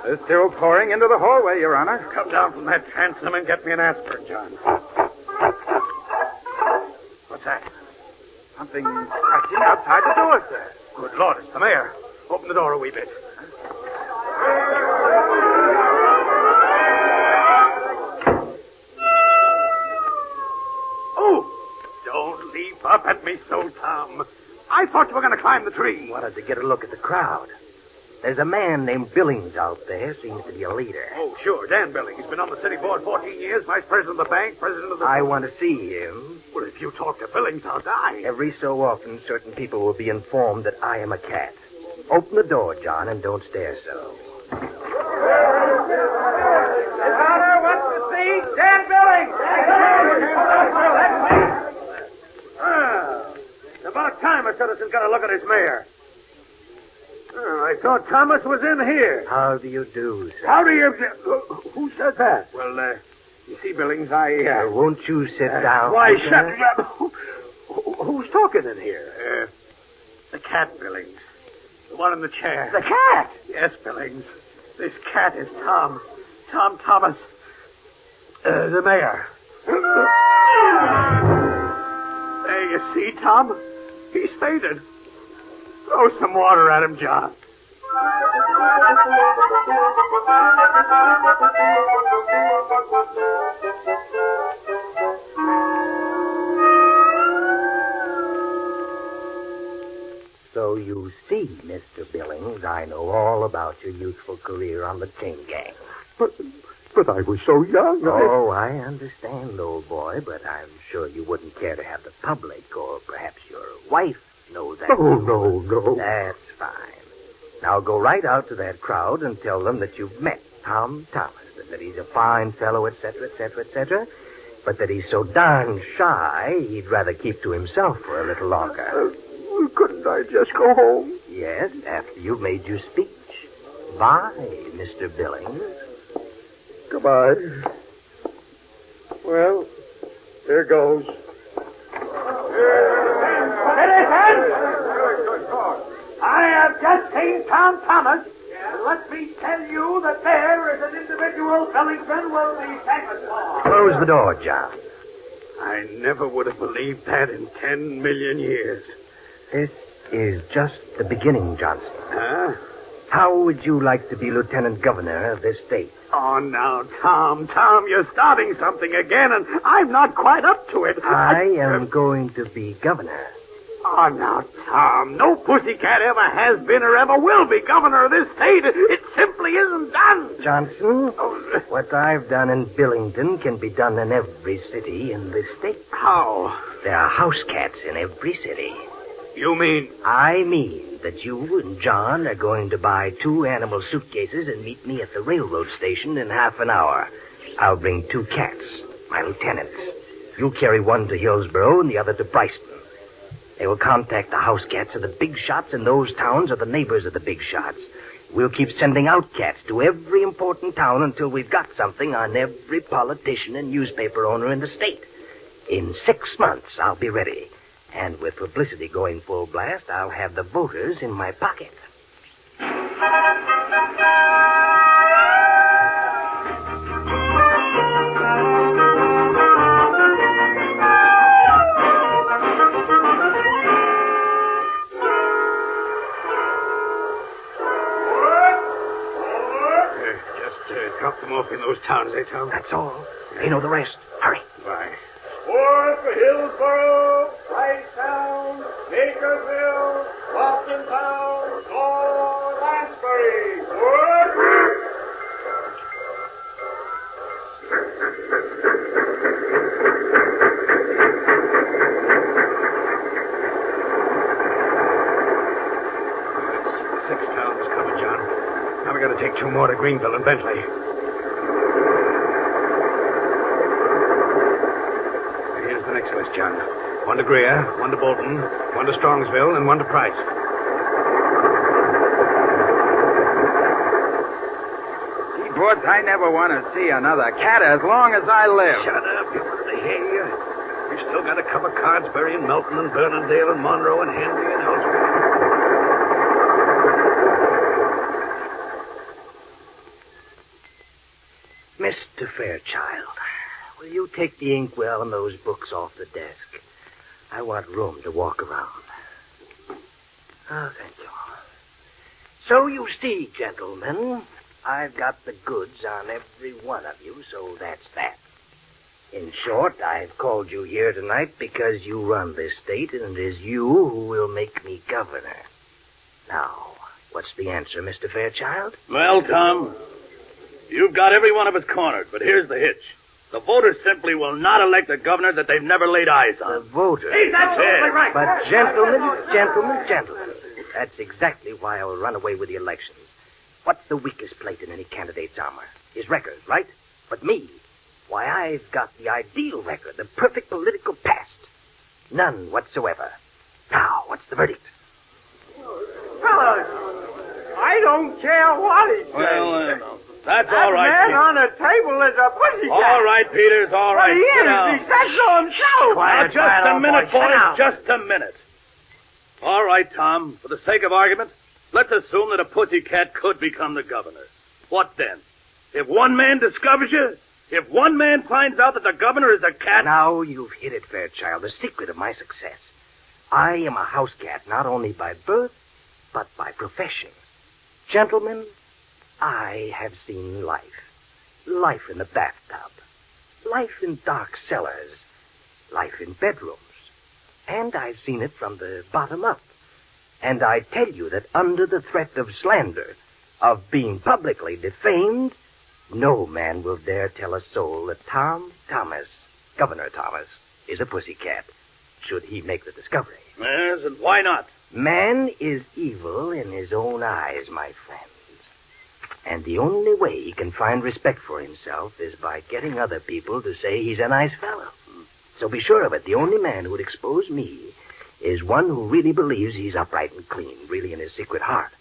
They're still pouring into the hallway, Your Honor. Come down from that transom and get me an aspirin, John. What's that? Something crashing outside the door, sir. Good Lord, it's the mayor. Open the door a wee bit. Oh! Don't leap up at me so, Tom. I thought you were going to climb the tree. Wanted to get a look at the crowd. There's a man named Billings out there. Seems to be a leader. Oh, sure. Dan Billings. He's been on the city board 14 years. Vice president of the bank, president of the... I want to see him. Well, if you talk to Billings, I'll die. Every so often, certain people will be informed that I am a cat. Open the door, John, and don't stare so. His Honor wants to see Dan Billings. It's about time a citizen got a look at his mayor. Oh, I thought Thomas was in here. How do you do, sir? How do you... Who said that? Well, you see, Billings, won't you sit down? Why, sir? shut up. Who's talking in here? The cat, Billings. The one in the chair. The cat? Yes, Billings. This cat is Tom. Tom Thomas. The mayor. There you see, Tom. He's fainted. Throw some water at him, John. So you see, Mr. Billings, I know all about your youthful career on the chain gang. But I was so young. Oh, I understand, old boy, but I'm sure you wouldn't care to have the public, or perhaps your wife, know that. Oh, no. That's fine. Now go right out to that crowd and tell them that you've met Tom Thomas, that he's a fine fellow, etc., etc., etc., but that he's so darn shy, he'd rather keep to himself for a little longer. Couldn't I just go home? Yes, after you've made your speech. Bye, Mr. Billings. Goodbye. Well, here goes. Citizens! I have just seen Tom Thomas. And let me tell you that there is an individual Billington will be famous for. Close the door, John. I never would have believed that in 10 million years. This is just the beginning, Johnson. Huh? How would you like to be lieutenant governor of this state? Oh, now, Tom, you're starting something again, and I'm not quite up to it. I am going to be governor. Oh, now, Tom, no pussycat ever has been or ever will be governor of this state. It simply isn't done. Johnson, what I've done in Billington can be done in every city in this state. How? There are house cats in every city. You mean? I mean that you and John are going to buy 2 animal suitcases and meet me at the railroad station in half an hour. I'll bring 2 cats, my lieutenants. You'll carry one to Hillsborough and the other to Bryston. They will contact the house cats of the big shots in those towns or the neighbors of the big shots. We'll keep sending out cats to every important town until we've got something on every politician and newspaper owner in the state. In 6 months, I'll be ready. And with publicity going full blast, I'll have the voters in my pocket. Drop them off in those towns, eh, Tom? That's all. They know the rest. Hurry. Bye. Forward for Hillsborough, Wrightstown, Bakersville, Loftontown, or Lansbury. Forward! That's 6 towns coming, John. Now we got to take 2 more to Greenville and Bentley. the next list, John. One to Greer, one to Bolton, one to Strongsville, and one to Price. Seaports, I never want to see another cat as long as I live. Shut up. You wanted to hear you. We've still got to cover Cardsbury and Melton and Bernardale and Monroe and Henry and Ellsworth. Mr. Fairchild, will you take the inkwell and those books off the desk? I want room to walk around. Oh, thank you. So you see, gentlemen, I've got the goods on every one of you, so that's that. In short, I've called you here tonight because you run this state, and it is you who will make me governor. Now, what's the answer, Mr. Fairchild? Well, Tom, you've got every one of us cornered, but here's the hitch. The voters simply will not elect a governor that they've never laid eyes on. The voters? He's absolutely right. But gentlemen, that's exactly why I will run away with the elections. What's the weakest plate in any candidate's armor? His record, right? But me, why, I've got the ideal record, the perfect political past. None whatsoever. Now, what's the verdict? Fellas, I don't care what he says. Well, that's that all right, man Peter. on the table is a pussycat. All right, Peters, all right. But he Sit is. down. He said so himself. Now, just a minute, Sit down. boys. Just a minute. All right, Tom. For the sake of argument, let's assume that a pussycat could become the governor. What then? If one man discovers you, if one man finds out that the governor is a cat... Now you've hit it, Fairchild, the secret of my success. I am a house cat, not only by birth, but by profession. Gentlemen, I have seen life. Life in the bathtub. Life in dark cellars. Life in bedrooms. And I've seen it from the bottom up. And I tell you that under the threat of slander, of being publicly defamed, no man will dare tell a soul that Governor Thomas, is a pussycat, should he make the discovery. Yes, and why not? Man is evil in his own eyes, my friends. And the only way he can find respect for himself is by getting other people to say he's a nice fellow. So be sure of it, the only man who would expose me is one who really believes he's upright and clean, really in his secret heart.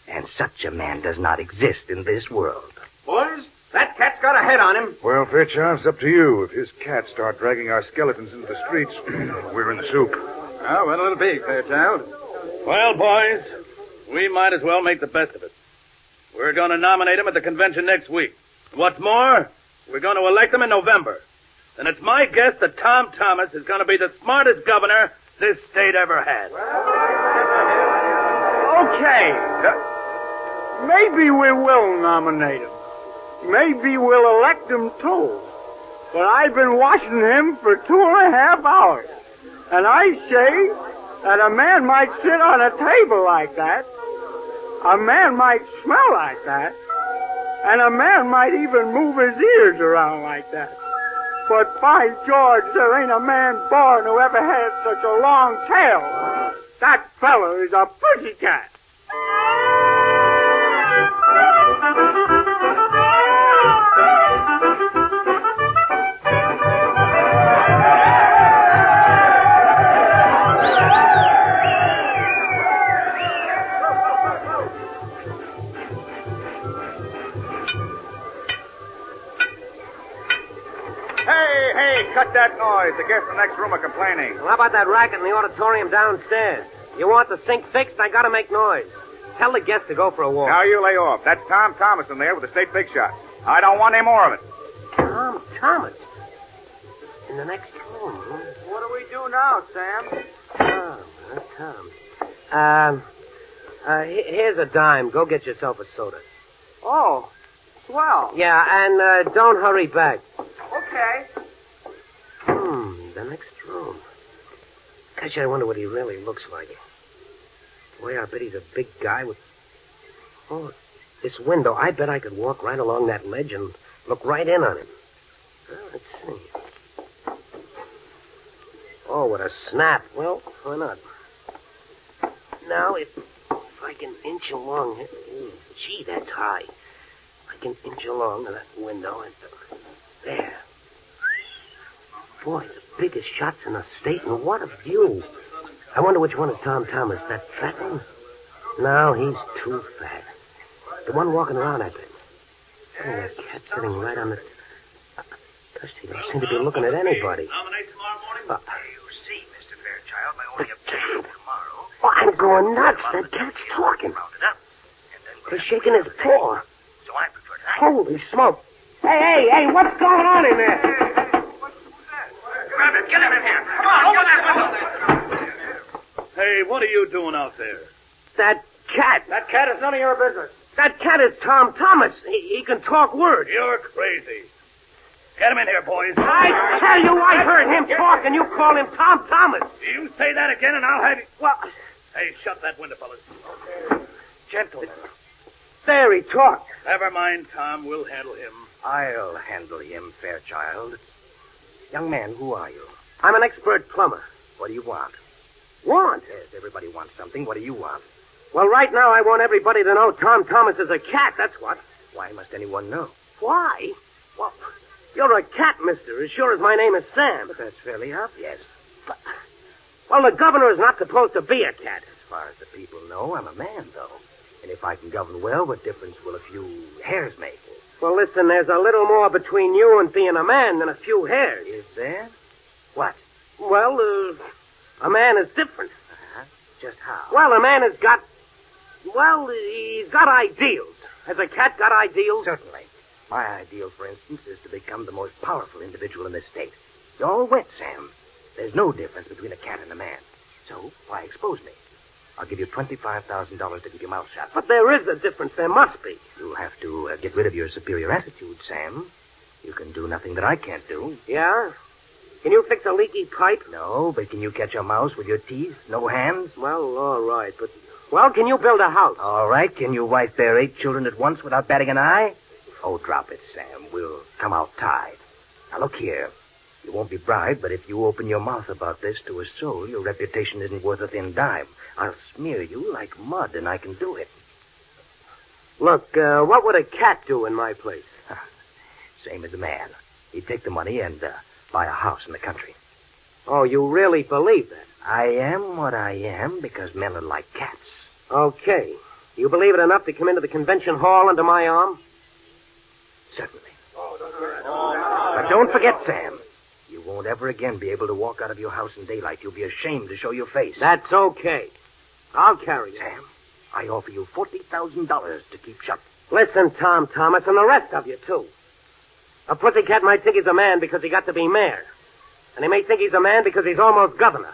And such a man does not exist in this world. Boys, that cat's got a head on him. Well, Fairchild, it's up to you. If his cats start dragging our skeletons into the streets, we're in the soup. Oh, well, it'll be, Fairchild. Well, boys, we might as well make the best of it. We're going to nominate him at the convention next week. What's more, we're going to elect him in November. And it's my guess that Tom Thomas is going to be the smartest governor this state ever had. Okay. Maybe we will nominate him. Maybe we'll elect him, too. But I've been watching him for 2.5 hours. And I say that a man might sit on a table like that. A man might smell like that. And a man might even move his ears around like that. But by George, there ain't a man born who ever had such a long tail. That fellow is a pussycat. Cut that noise. The guests in the next room are complaining. Well, how about that racket in the auditorium downstairs? You want the sink fixed, I gotta make noise. Tell the guests to go for a walk. Now you lay off. That's Tom Thomas in there with the state big shot. I don't want any more of it. Tom Thomas? In the next room, huh? What do we do now, Sam? Tom. Here's a dime. Go get yourself a soda. Oh, swell. Yeah, and don't hurry back. Okay. The next room. Gosh, I wonder what he really looks like. Boy, I bet he's a big guy with... Oh, this window. I bet I could walk right along that ledge and look right in on him. Well, let's see. Oh, what a snap. Well, why not? Now, if I can inch along... Gee, that's high. I can inch along to that window and... There. Boy, the biggest shots in the state, and what a view. I wonder which one is Tom Thomas. That fat one? No, he's too fat. The one walking around, I bet. Oh, that cat sitting right on the... Gosh, he don't seem to be looking at anybody. Nominate tomorrow morning? You see, Mr. Fairchild, by only obtaining tomorrow... Oh, I'm going nuts. That cat's talking. He's shaking his paw. So I prefer to... Holy smoke. Hey, what's going on in there? Grab him, get him in here. Come on, open that window. Hey, what are you doing out there? That cat. That cat is none of your business. That cat is Tom Thomas. He can talk words. You're crazy. Get him in here, boys. I tell you, I heard him talk, and you call him Tom Thomas. You say that again, and I'll have you... Well... Hey, shut that window, fellas. Gentlemen. There he talked. Never mind, Tom. We'll handle him. I'll handle him, Fairchild. Young man, who are you? I'm an expert plumber. What do you want? Want? Yes, everybody wants something. What do you want? Well, right now I want everybody to know Tom Thomas is a cat, that's what. Why must anyone know? Why? Well, you're a cat, mister, as sure as my name is Sam. But that's fairly obvious. Well, the governor is not supposed to be a cat. As far as the people know, I'm a man, though. And if I can govern well, what difference will a few hairs make? Well, listen, there's a little more between you and being a man than a few hairs. Is there? What? Well, a man is different. Just how? Well, a man has got... Well, he's got ideals. Has a cat got ideals? Certainly. My ideal, for instance, is to become the most powerful individual in this state. You're all wet, Sam. There's no difference between a cat and a man. So, why expose me? I'll give you $25,000 to keep your mouth shut. But there is a difference. There must be. You'll have to get rid of your superior attitude, Sam. You can do nothing that I can't do. Yeah? Can you fix a leaky pipe? No, but can you catch a mouse with your teeth? No hands? Well, all right, but... Well, can you build a house? All right. Can you wife their 8 children at once without batting an eye? Oh, drop it, Sam. We'll come out tied. Now, look here. You won't be bribed, but if you open your mouth about this to a soul, your reputation isn't worth a thin dime. I'll smear you like mud, and I can do it. Look, what would a cat do in my place? Same as a man. He'd take the money and buy a house in the country. Oh, you really believe that? I am what I am because men are like cats. Okay. You believe it enough to come into the convention hall under my arm? Certainly. But don't forget, Sam. You won't ever again be able to walk out of your house in daylight. You'll be ashamed to show your face. That's okay. I'll carry it. Sam, I offer you $40,000 to keep shut. Listen, Tom Thomas, and the rest of you, too. A pussycat might think he's a man because he got to be mayor. And he may think he's a man because he's almost governor.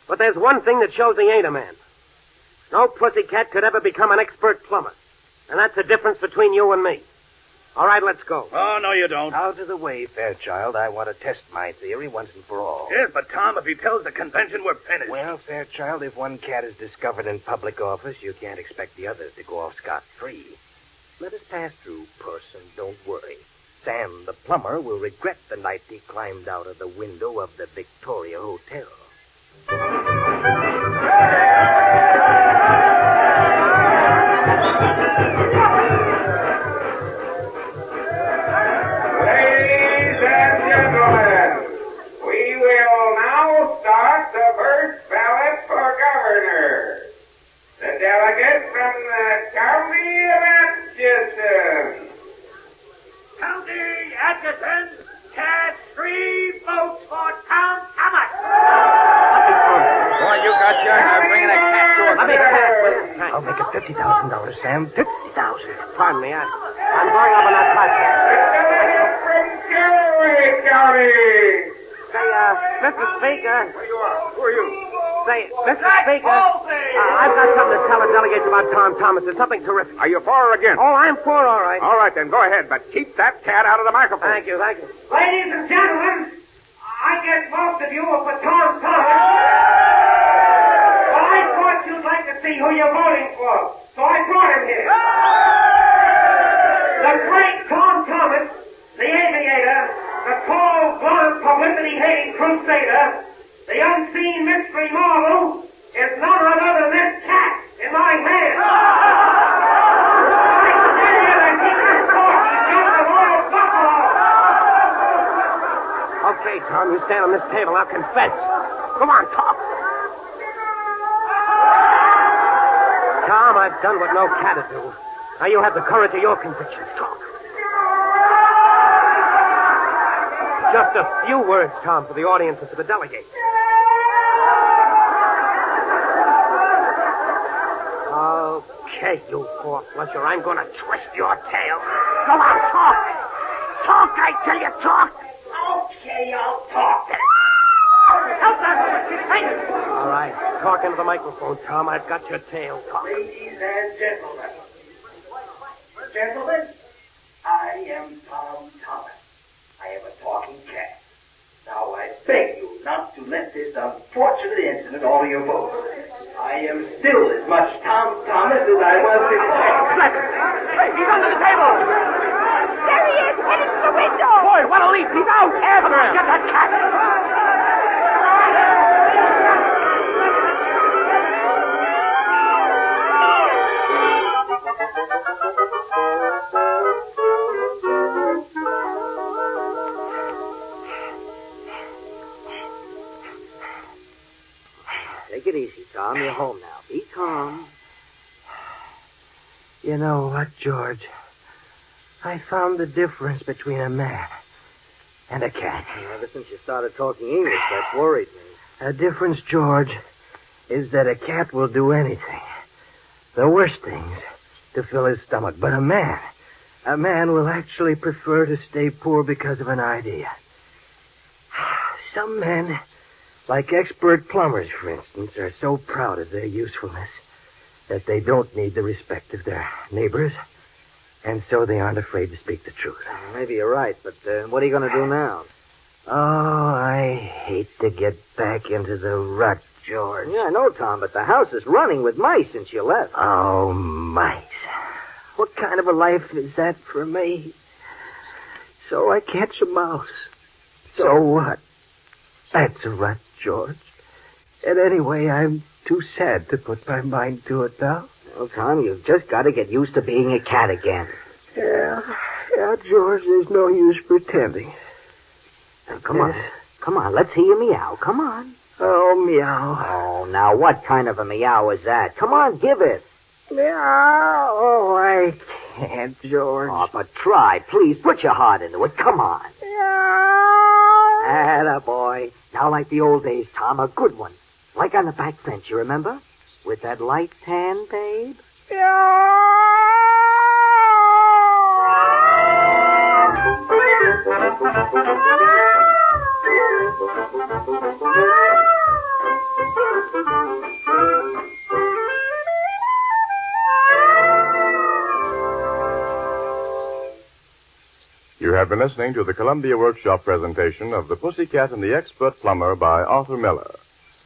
But there's one thing that shows he ain't a man. No pussycat could ever become an expert plumber. And that's the difference between you and me. All right, let's go. Oh, no, you don't. Out of the way, Fairchild. I want to test my theory once and for all. Yes, but, Tom, if he tells the convention, we're finished. Well, Fairchild, if one cat is discovered in public office, you can't expect the others to go off scot-free. Let us pass through, Puss, and don't worry. Sam, the plumber, will regret the night he climbed out of the window of the Victoria Hotel. Ladies and gentlemen, we will now start the first ballot for governor. The delegate from the county of Atchison. County Atchison, cast 3 votes for Tom Thomas. Boy, you got your hair bringing a cat to a... Let me pass, will you? I'll make it $50,000, Sam. $50,000. Pardon me, I'm going up on that platform. From Galway County. Say, Mr. Speaker. Who are you? Say, Mr. Speaker. I've got something to tell the delegates about Tom Thomas. It's something terrific. Are you for or against? Oh, I'm for, all right. All right, then, go ahead, but keep that cat out of the microphone. Thank you. Ladies and gentlemen, I guess most of you are for Tom Thomas. But I thought you'd like to see who you're voting for, so I brought him here. The great Tom Thomas, the aviator, the tall, blonde, publicity-hating crusader, the unseen mystery marvel, is none other than this cat in my hand. I tell you that he can talk. He's got the royal buffalo. Okay, Tom. You stand on this table. I'll confess. Come on, talk. Tom, I've done what no cat would do. Now you have the courage of your convictions. Talk. Just a few words, Tom, for the audience and for the delegates. Okay, you four-flusher. I'm going to twist your tail. Go on, talk. Talk, I tell you, talk. Okay, I'll talk. Help that. All right, talk into the microphone, Tom. I've got your tail. Talk. Ladies and gentlemen. Gentlemen, I am Tom Thomas. I am a talking cat. Now, I beg you not to let this unfortunate incident alter your vote. I am still as much Tom Thomas as I was before. Hey, he's under the table. There he is, heading to the window. Boy, what a leap. He's out. After him. Get that cat. Take it easy, Tom. You're home now. Be calm. You know what, George? I found the difference between a man and a cat. Ever since you started talking English, that's worried me. The difference, George, is that a cat will do anything. The worst things to fill his stomach. But a man will actually prefer to stay poor because of an idea. Some men, like expert plumbers, for instance, are so proud of their usefulness that they don't need the respect of their neighbors, and so they aren't afraid to speak the truth. Maybe you're right, but what are you going to do now? Oh, I hate to get back into the rut, George. Yeah, I know, Tom, but the house is running with mice since you left. Oh, mice. What kind of a life is that for me? So I catch a mouse. So what? That's a rut, George. And anyway, I'm too sad to put my mind to it now. Well, Tom, you've just got to get used to being a cat again. Yeah, George, there's no use pretending. Now, come on, let's hear you meow. Come on. Oh, meow. Oh, now what kind of a meow is that? Come on, give it. Meow. Oh, I can't, George. Oh, but try, please. Put your heart into it. Come on. Attaboy. Now like the old days, Tom, a good one. Like on the back fence, you remember? With that light tan, babe? You have been listening to the Columbia Workshop presentation of The Pussycat and the Expert Plumber by Arthur Miller.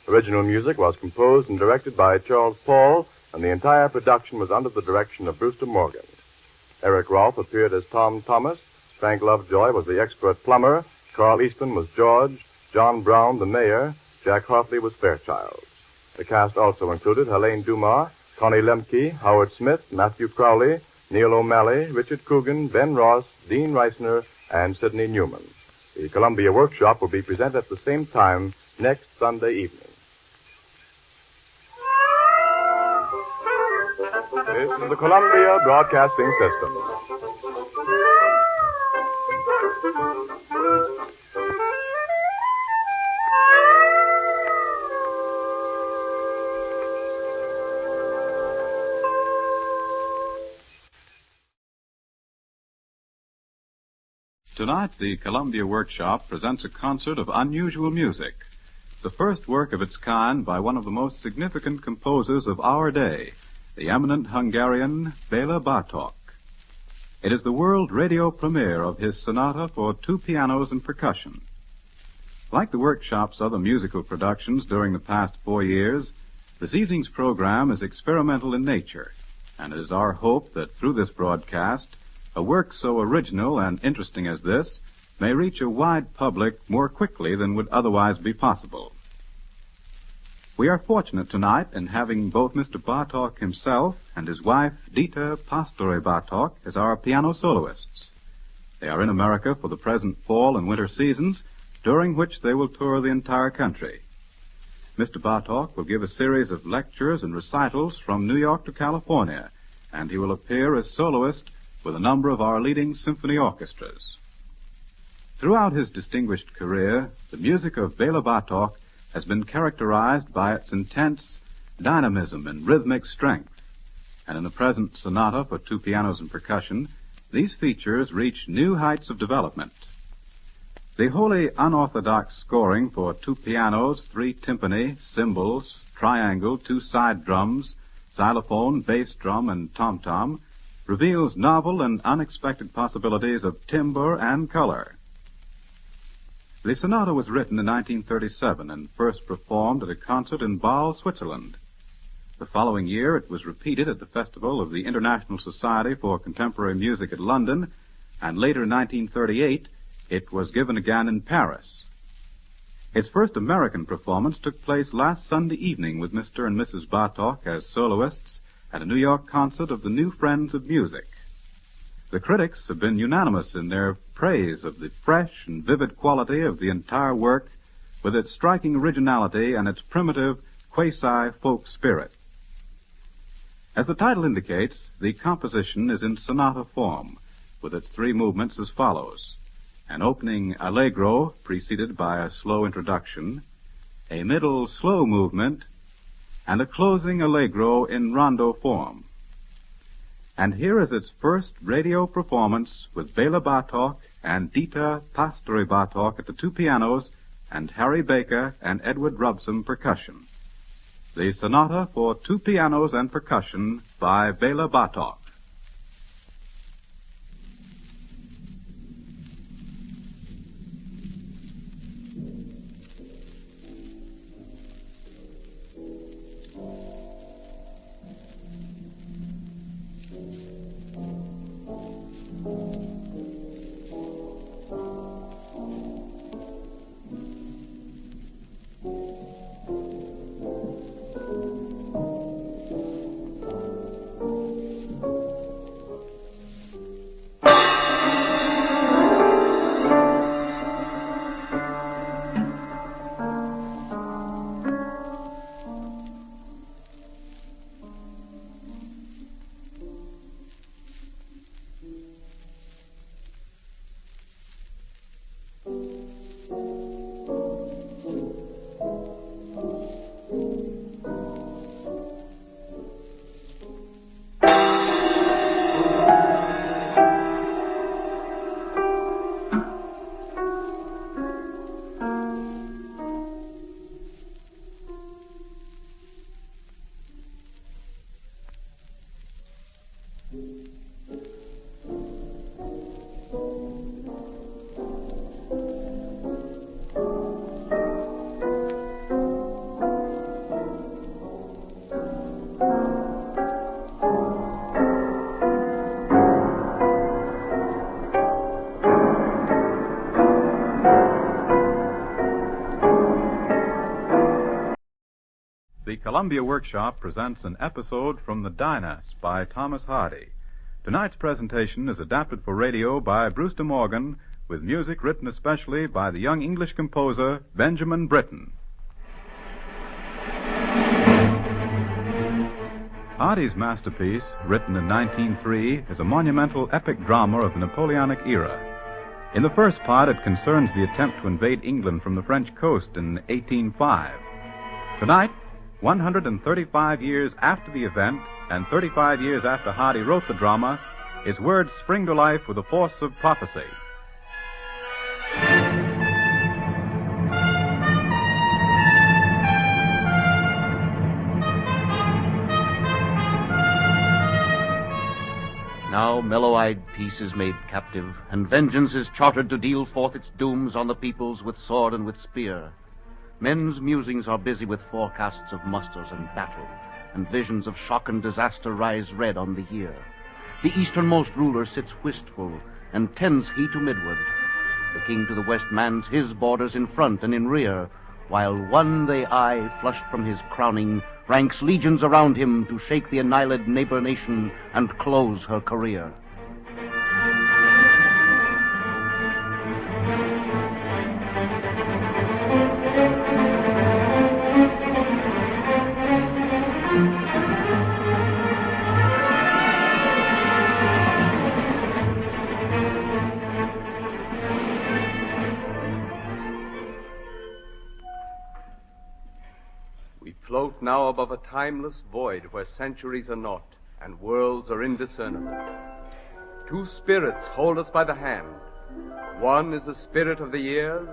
Original music was composed and directed by Charles Paul, and the entire production was under the direction of Brewster Morgan. Eric Rolfe appeared as Tom Thomas, Frank Lovejoy was the Expert Plumber, Carl Eastman was George, John Brown the Mayor, Jack Hartley was Fairchild. The cast also included Helene Dumas, Connie Lemke, Howard Smith, Matthew Crowley, Neil O'Malley, Richard Coogan, Ben Ross, Dean Reisner, and Sidney Newman. The Columbia Workshop will be presented at the same time next Sunday evening. This is the Columbia Broadcasting System. Tonight, the Columbia Workshop presents a concert of unusual music, the first work of its kind by one of the most significant composers of our day, the eminent Hungarian Béla Bartók. It is the world radio premiere of his sonata for 2 pianos and percussion. Like the Workshop's other musical productions during the past 4 years, this evening's program is experimental in nature, and it is our hope that through this broadcast, a work so original and interesting as this may reach a wide public more quickly than would otherwise be possible. We are fortunate tonight in having both Mr. Bartók himself and his wife, Dita Pastore Bartók, as our piano soloists. They are in America for the present fall and winter seasons, during which they will tour the entire country. Mr. Bartok will give a series of lectures and recitals from New York to California, and he will appear as soloist with a number of our leading symphony orchestras. Throughout his distinguished career, the music of Bela Bartok has been characterized by its intense dynamism and rhythmic strength, and in the present sonata for two pianos and percussion, these features reach new heights of development. The wholly unorthodox scoring for two pianos, three timpani, cymbals, triangle, two side drums, xylophone, bass drum, and tom-tom reveals novel and unexpected possibilities of timbre and color. The sonata was written in 1937 and first performed at a concert in Basel, Switzerland. The following year it was repeated at the Festival of the International Society for Contemporary Music at London, and later in 1938 it was given again in Paris. Its first American performance took place last Sunday evening with Mr. and Mrs. Bartok as soloists at a New York concert of the New Friends of Music. The critics have been unanimous in their praise of the fresh and vivid quality of the entire work, with its striking originality and its primitive quasi-folk spirit. As the title indicates, the composition is in sonata form, with its three movements as follows: an opening allegro preceded by a slow introduction, a middle slow movement, and a closing allegro in rondo form. And here is its first radio performance with Bela Bartok and Dita Pastori Bartok at the two pianos and Harry Baker and Edward Rubsum percussion. The sonata for two pianos and percussion by Bela Bartok. The Columbia Workshop presents an episode from the Dynasts by Thomas Hardy. Tonight's presentation is adapted for radio by Brewster Morgan, with music written especially by the young English composer Benjamin Britten. Hardy's masterpiece, written in 1903, is a monumental epic drama of the Napoleonic era. In the first part, it concerns the attempt to invade England from the French coast in 1805. Tonight, 135 years after the event, and 35 years after Hardy wrote the drama, his words spring to life with the force of prophecy. Now mellow-eyed peace is made captive, and vengeance is chartered to deal forth its dooms on the peoples with sword and with spear. Men's musings are busy with forecasts of musters and battle, and visions of shock and disaster rise red on the ear. The easternmost ruler sits wistful, and tends he to midward. The king to the west mans his borders in front and in rear, while one they eye, flushed from his crowning, ranks legions around him to shake the annihiled neighbor nation and close her career. float now above a timeless void where centuries are not and worlds are indiscernible. Two spirits hold us by the hand. One is the spirit of the years,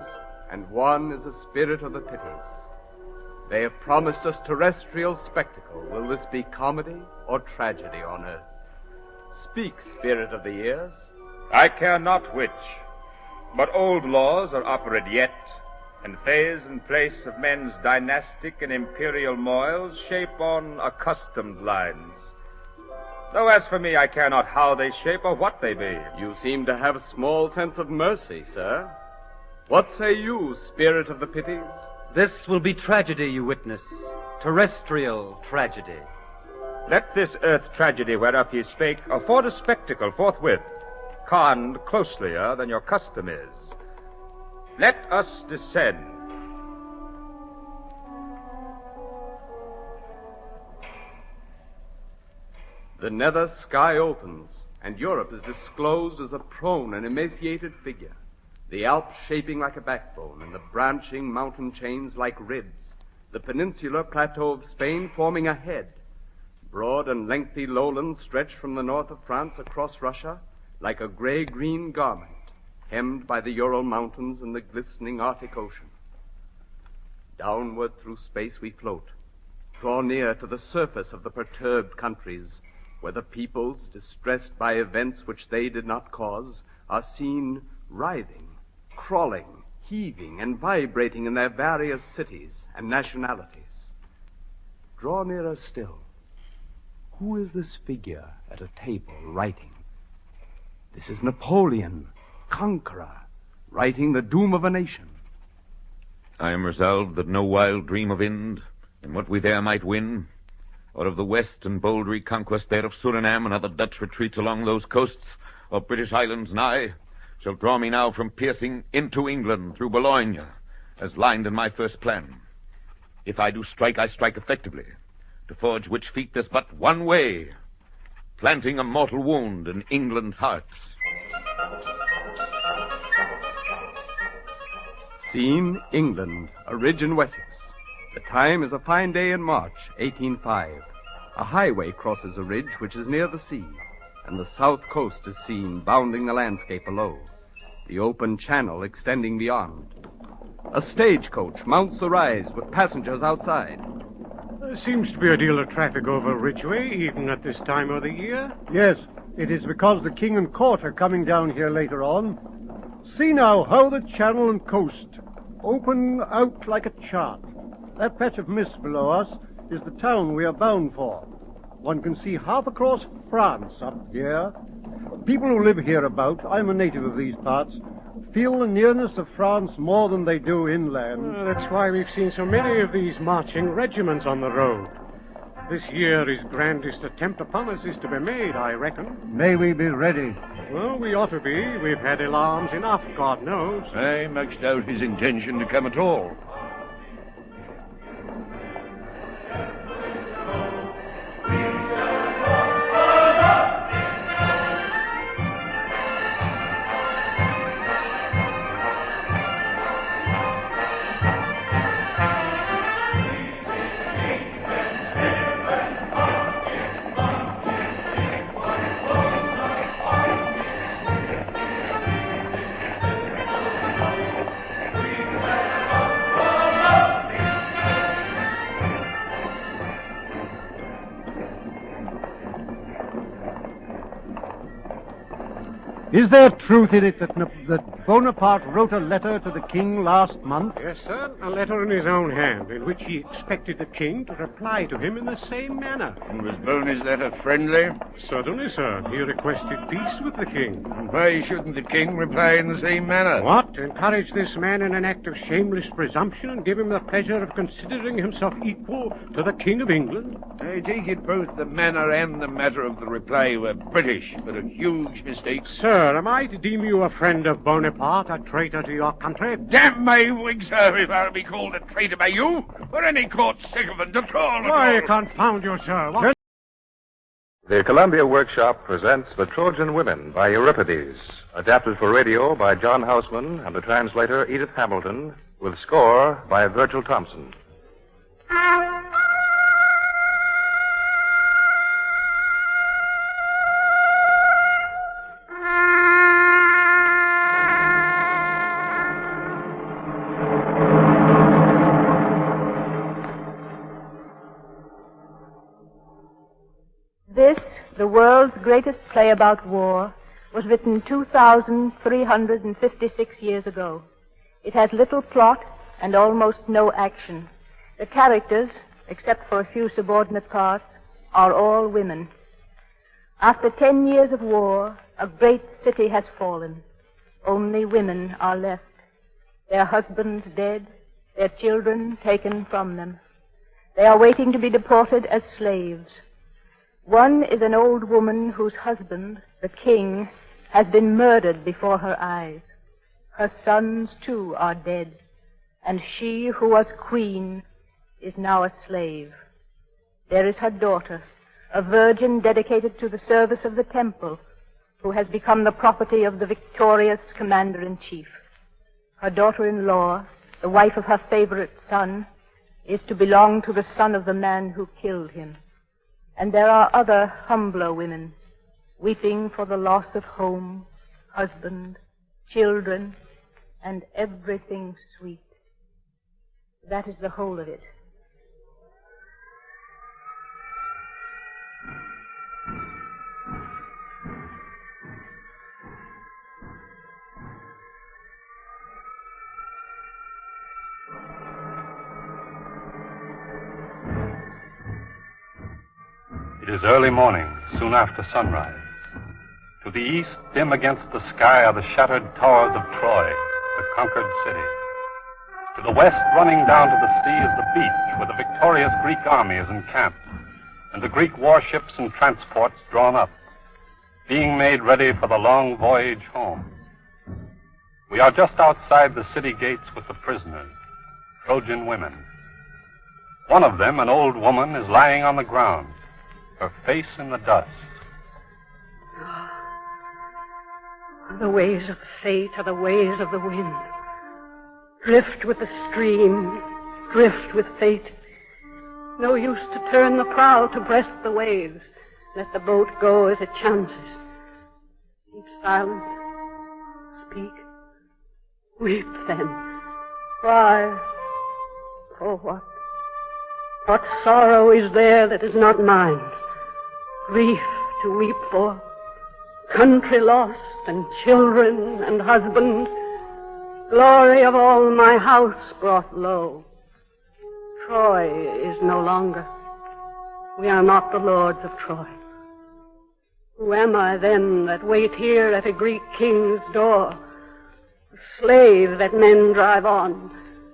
and one is the spirit of the pities. They have promised us terrestrial spectacle. Will this be comedy or tragedy on earth? Speak, spirit of the years. I care not which, but old laws are operant yet, and phase and place of men's dynastic and imperial moils shape on accustomed lines. Though as for me, I care not how they shape or what they be. You seem to have a small sense of mercy, sir. What say you, spirit of the pities? This will be tragedy, you witness. Terrestrial tragedy. Let this earth tragedy whereof ye spake afford a spectacle forthwith, conned closelier than your custom is. Let us descend. The nether sky opens, and Europe is disclosed as a prone and emaciated figure, the Alps shaping like a backbone, and the branching mountain chains like ribs, the peninsular plateau of Spain forming a head. Broad and lengthy lowlands stretch from the north of France across Russia like a gray-green garment, hemmed by the Ural Mountains and the glistening Arctic Ocean. Downward through space we float, draw near to the surface of the perturbed countries, where the peoples, distressed by events which they did not cause, are seen writhing, crawling, heaving, and vibrating in their various cities and nationalities. Draw nearer still. Who is this figure at a table writing? This is Napoleon, conqueror, writing the doom of a nation. I am resolved that no wild dream of Ind, and what we there might win, or of the west and bold reconquest there of Suriname and other Dutch retreats along those coasts, or British islands nigh, shall draw me now from piercing into England through Boulogne, as lined in my first plan. If I do strike, I strike effectively, to forge which feat there's but one way, planting a mortal wound in England's heart. Scene, England, a ridge in Wessex. The time is a fine day in March, 1805. A highway crosses a ridge which is near the sea, and the south coast is seen bounding the landscape below, the open channel extending beyond. A stagecoach mounts the rise with passengers outside. There seems to be a deal of traffic over Ridgeway, even at this time of the year. Yes, it is because the king and court are coming down here later on. See now how the channel and coast open out like a chart. That patch of mist below us is the town we are bound for. One can see half across France up here. People who live hereabout, I'm a native of these parts, feel the nearness of France more than they do inland. That's why we've seen so many of these marching regiments on the road. This year his grandest attempt upon us is to be made, I reckon. May we be ready? Well, we ought to be. We've had alarms enough, God knows. I much doubt his intention to come at all. Is there truth in it that Bonaparte wrote a letter to the king last month? Yes, sir. A letter in his own hand, in which he expected the king to reply to him in the same manner. And was Boney's letter friendly? Certainly, sir. He requested peace with the king. And why shouldn't the king reply in the same manner? What? Encourage this man in an act of shameless presumption and give him the pleasure of considering himself equal to the King of England? I take it both the manner and the matter of the reply were British, but a huge mistake. Sir, am I to deem you a friend of Bonaparte, a traitor to your country? Damn my wig, sir, if I'll be called a traitor by you, or any court sycophant at all. Why, confound you, sir. What? The Columbia Workshop presents The Trojan Women by Euripides, adapted for radio by John Houseman and the translator Edith Hamilton, with score by Virgil Thompson. greatest play about war, was written 2,356 years ago. It has little plot and almost no action. The characters, except for a few subordinate parts, are all women. After 10 years of war, a great city has fallen. Only women are left. Their husbands dead, their children taken from them. They are waiting to be deported as slaves. One is an old woman whose husband, the king, has been murdered before her eyes. Her sons, too, are dead, and she who was queen is now a slave. There is her daughter, a virgin dedicated to the service of the temple, who has become the property of the victorious commander-in-chief. Her daughter-in-law, the wife of her favorite son, is to belong to the son of the man who killed him. And there are other humbler women, weeping for the loss of home, husband, children, and everything sweet. That is the whole of it. It is early morning, soon after sunrise. To the east, dim against the sky, are the shattered towers of Troy, the conquered city. To the west, running down to the sea, is the beach where the victorious Greek army is encamped, and the Greek warships and transports drawn up, being made ready for the long voyage home. We are just outside the city gates with the prisoners, Trojan women. One of them, an old woman, is lying on the ground, her face in the dust. The ways of fate are the ways of the wind. Drift with the stream, drift with fate. No use to turn the prow to breast the waves. Let the boat go as it chances. Keep silent. Speak. Weep then. Cry. For what? What sorrow is there that is not mine? Grief to weep for, country lost, and children and husband, glory of all my house brought low. Troy is no longer. We are not the lords of Troy. Who am I then that wait here at a Greek king's door? A slave that men drive on,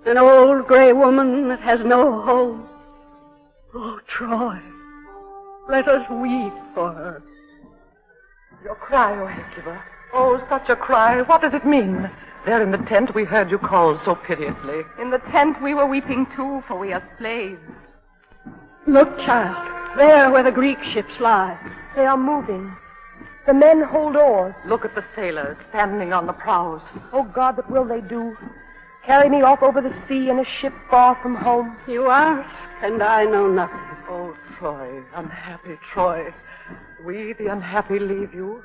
an old gray woman that has no home. Oh, Troy, let us weep for her. Your cry, O Hecuba. Oh, such a cry. What does it mean? There in the tent we heard you call so piteously. In the tent we were weeping too, for we are slaves. Look, child, there where the Greek ships lie. They are moving. The men hold oars. Look at the sailors standing on the prows. Oh, God, what will they do? Carry me off over the sea in a ship far from home? You ask, and I know nothing. Oh, Troy, unhappy Troy. We, the unhappy, leave you.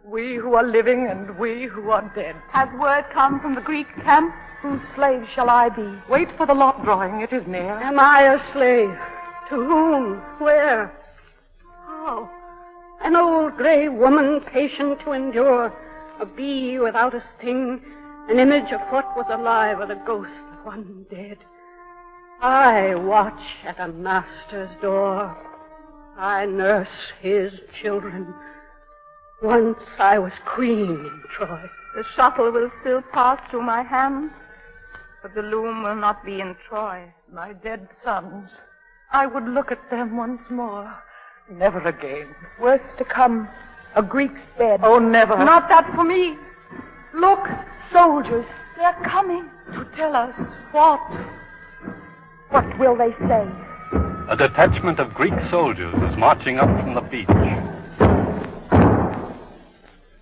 We who are living and we who are dead. Has word come from the Greek camp? Whose slave shall I be? Wait for the lot drawing. It is near. Am I a slave? To whom? Where? How? An old gray woman patient to endure. A bee without a sting. An image of what was alive or the ghost of one dead. I watch at a master's door. I nurse his children. Once I was queen in Troy. The shuttle will still pass through my hands, but the loom will not be in Troy. My dead sons. I would look at them once more. Never again. Worse to come. A Greek's bed. Oh, never. Not that for me. Look, soldiers. They're coming. To tell us what? What will they say? A detachment of Greek soldiers is marching up from the beach.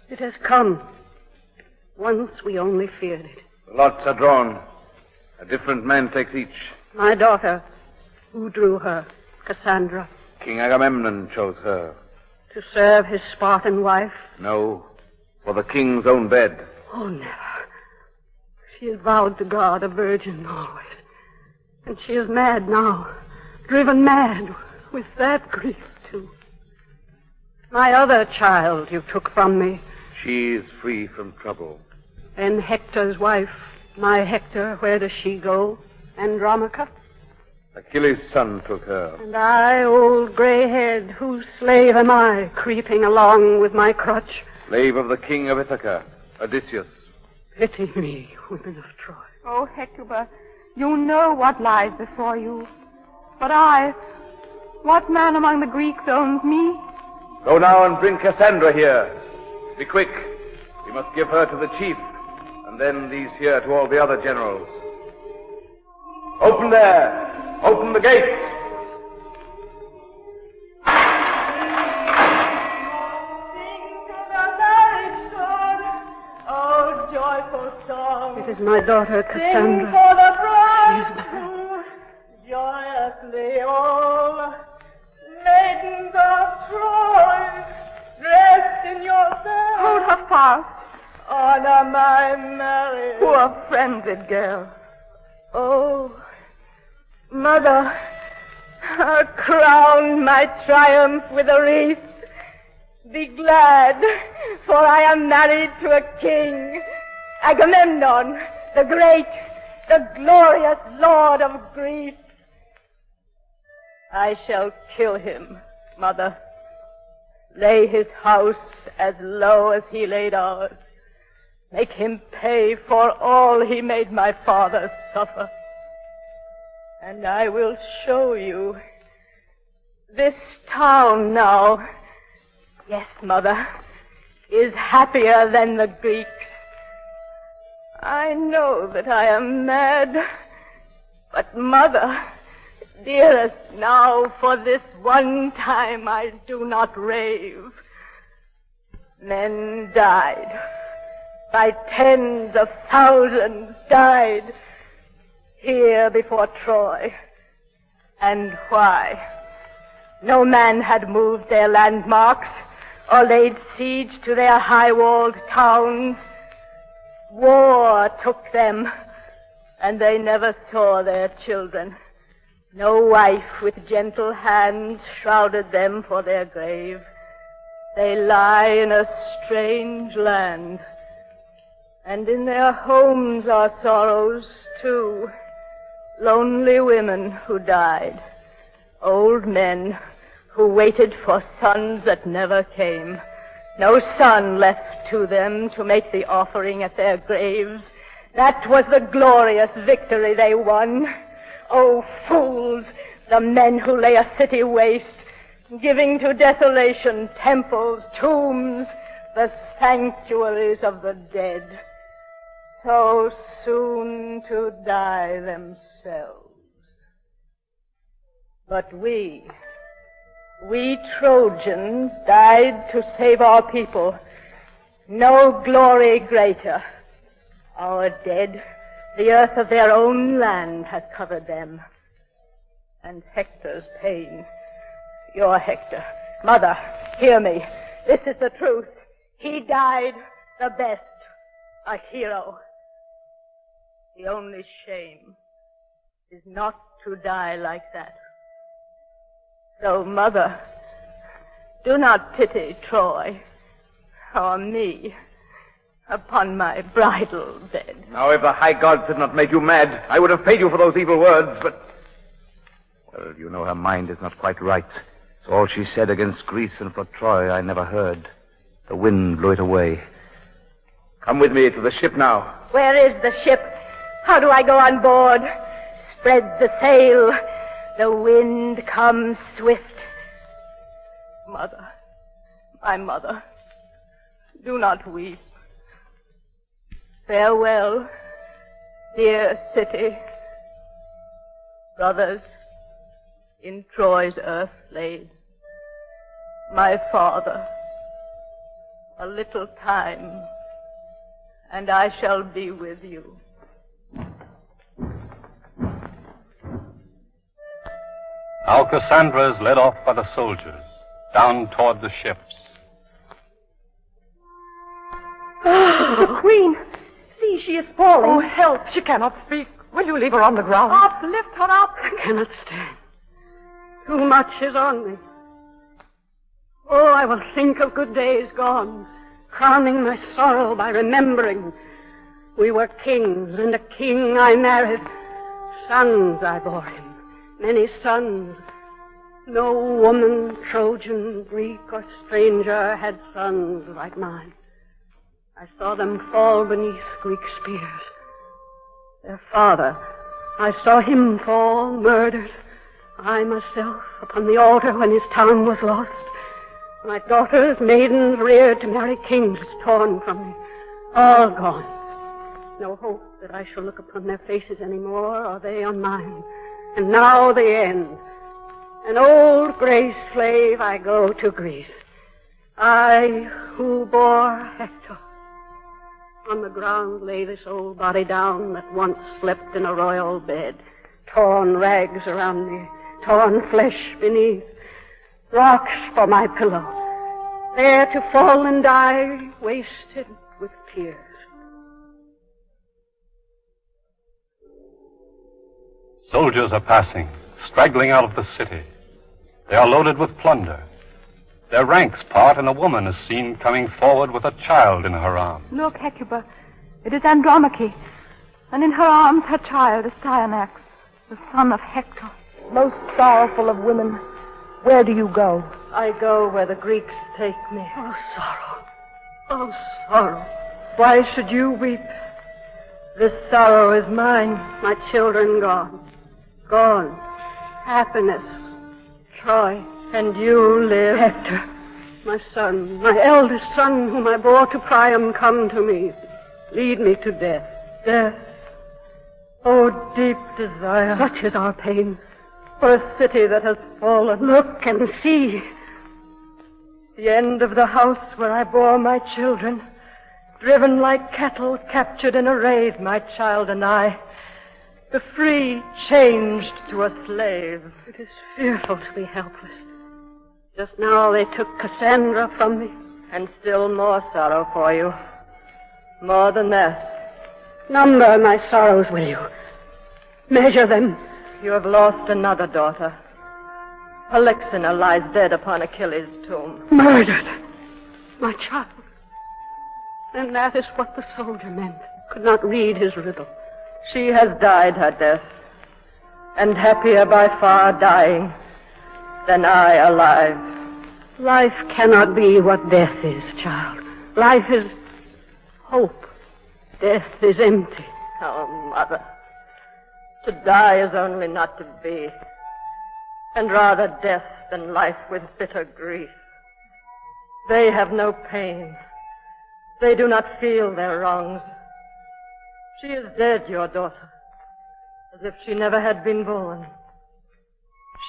It has come. Once we only feared it. The lots are drawn. A different man takes each. My daughter. Who drew her? Cassandra. King Agamemnon chose her. To serve his Spartan wife? No, for the king's own bed. Oh, never. She is vowed to God, a virgin always. And she is mad now. Driven mad with that grief, too. My other child you took from me. She is free from trouble. And Hector's wife, my Hector, where does she go? Andromache? Achilles' son took her. And I, old gray-haired, whose slave am I, creeping along with my crutch? Slave of the king of Ithaca, Odysseus. Pity me, women of Troy. Oh, Hecuba, you know what lies before you. But I, what man among the Greeks owns me? Go now and bring Cassandra here. Be quick. We must give her to the chief, and then these here to all the other generals. Open there! Open the gates! Oh, joyful song. It is my daughter, Cassandra. Sing for the She is bride. Joyously all maidens of Troy, dressed in your best. Hold her fast. Honor my marriage. Poor frenzied girl. Oh, mother, crown my triumph with a wreath. Be glad, for I am married to a king, Agamemnon, the great, the glorious lord of Greece. I shall kill him, mother. Lay his house as low as he laid ours. Make him pay for all he made my father suffer. And I will show you this town now. Yes, mother, is happier than the Greeks. I know that I am mad, but mother, dearest, now for this one time I do not rave. Men died. By tens of thousands died here before Troy. And why? No man had moved their landmarks or laid siege to their high-walled towns. War took them, and they never saw their children. No wife with gentle hands shrouded them for their grave. They lie in a strange land, and in their homes are sorrows, too. Lonely women who died, old men who waited for sons that never came. No son left to them to make the offering at their graves. That was the glorious victory they won. Oh, fools, the men who lay a city waste, giving to desolation temples, tombs, the sanctuaries of the dead, so soon to die themselves. But we Trojans died to save our people. No glory greater. Our dead, the earth of their own land has covered them. And Hector's pain, your Hector. Mother, hear me. This is the truth. He died the best, a hero. The only shame is not to die like that. So, mother, do not pity Troy or me upon my bridal bed. Now, if the high gods did not make you mad, I would have paid you for those evil words, but... Well, you know her mind is not quite right. So all she said against Greece and for Troy I never heard. The wind blew it away. Come with me to the ship now. Where is the ship? How do I go on board? Spread the sail. The wind comes swift. Mother, my mother, do not weep. Farewell, dear city. Brothers, in Troy's earth laid. My father, a little time, and I shall be with you. Now Cassandra is led off by the soldiers, down toward the ships. The Queen! See, she is falling. Oh, help! She cannot speak. Will you leave her on the ground? Up, lift her up. I cannot stand. Too much is on me. Oh, I will think of good days gone, crowning my sorrow by remembering. We were kings, and a king I married. Sons I bore him, many sons. No woman, Trojan, Greek, or stranger had sons like mine. I saw them fall beneath Greek spears. Their father, I saw him fall, murdered. I myself upon the altar when his town was lost. My daughters, maidens reared to marry kings, torn from me, all gone. No hope that I shall look upon their faces any more, or they on mine. And now the end. An old gray slave, I go to Greece. I who bore Hector. On the ground lay this old body down that once slept in a royal bed. Torn rags around me, torn flesh beneath. Rocks for my pillow. There to fall and die, wasted with tears. Soldiers are passing, straggling out of the city. They are loaded with plunder. Their ranks part, and a woman is seen coming forward with a child in her arms. Look, Hecuba, it is Andromache, and in her arms her child is Dynasts, the son of Hector. Most sorrowful of women, where do you go? I go where the Greeks take me. Oh, sorrow. Oh, sorrow. Why should you weep? This sorrow is mine, my children gone. Gone. Happiness. Troy. And you live. Hector. My son, my eldest son, whom I bore to Priam, come to me. Lead me to death. Death. Oh, deep desire. Such is our pain. For a city that has fallen. Look and see. The end of the house where I bore my children. Driven like cattle, captured in a raid, my child and I. The free changed to a slave. It is fearful to be helpless. Just now they took Cassandra from me. And still more sorrow for you. More than that. Number my sorrows, will you? Measure them. You have lost another daughter. Polyxena lies dead upon Achilles' tomb. Murdered. My child. And that is what the soldier meant. Could not read his riddle. She has died her death. And happier by far dying than I alive. Life cannot be what death is, child. Life is hope. Death is empty. Oh, mother. To die is only not to be. And rather death than life with bitter grief. They have no pain. They do not feel their wrongs. She is dead, your daughter, as if she never had been born.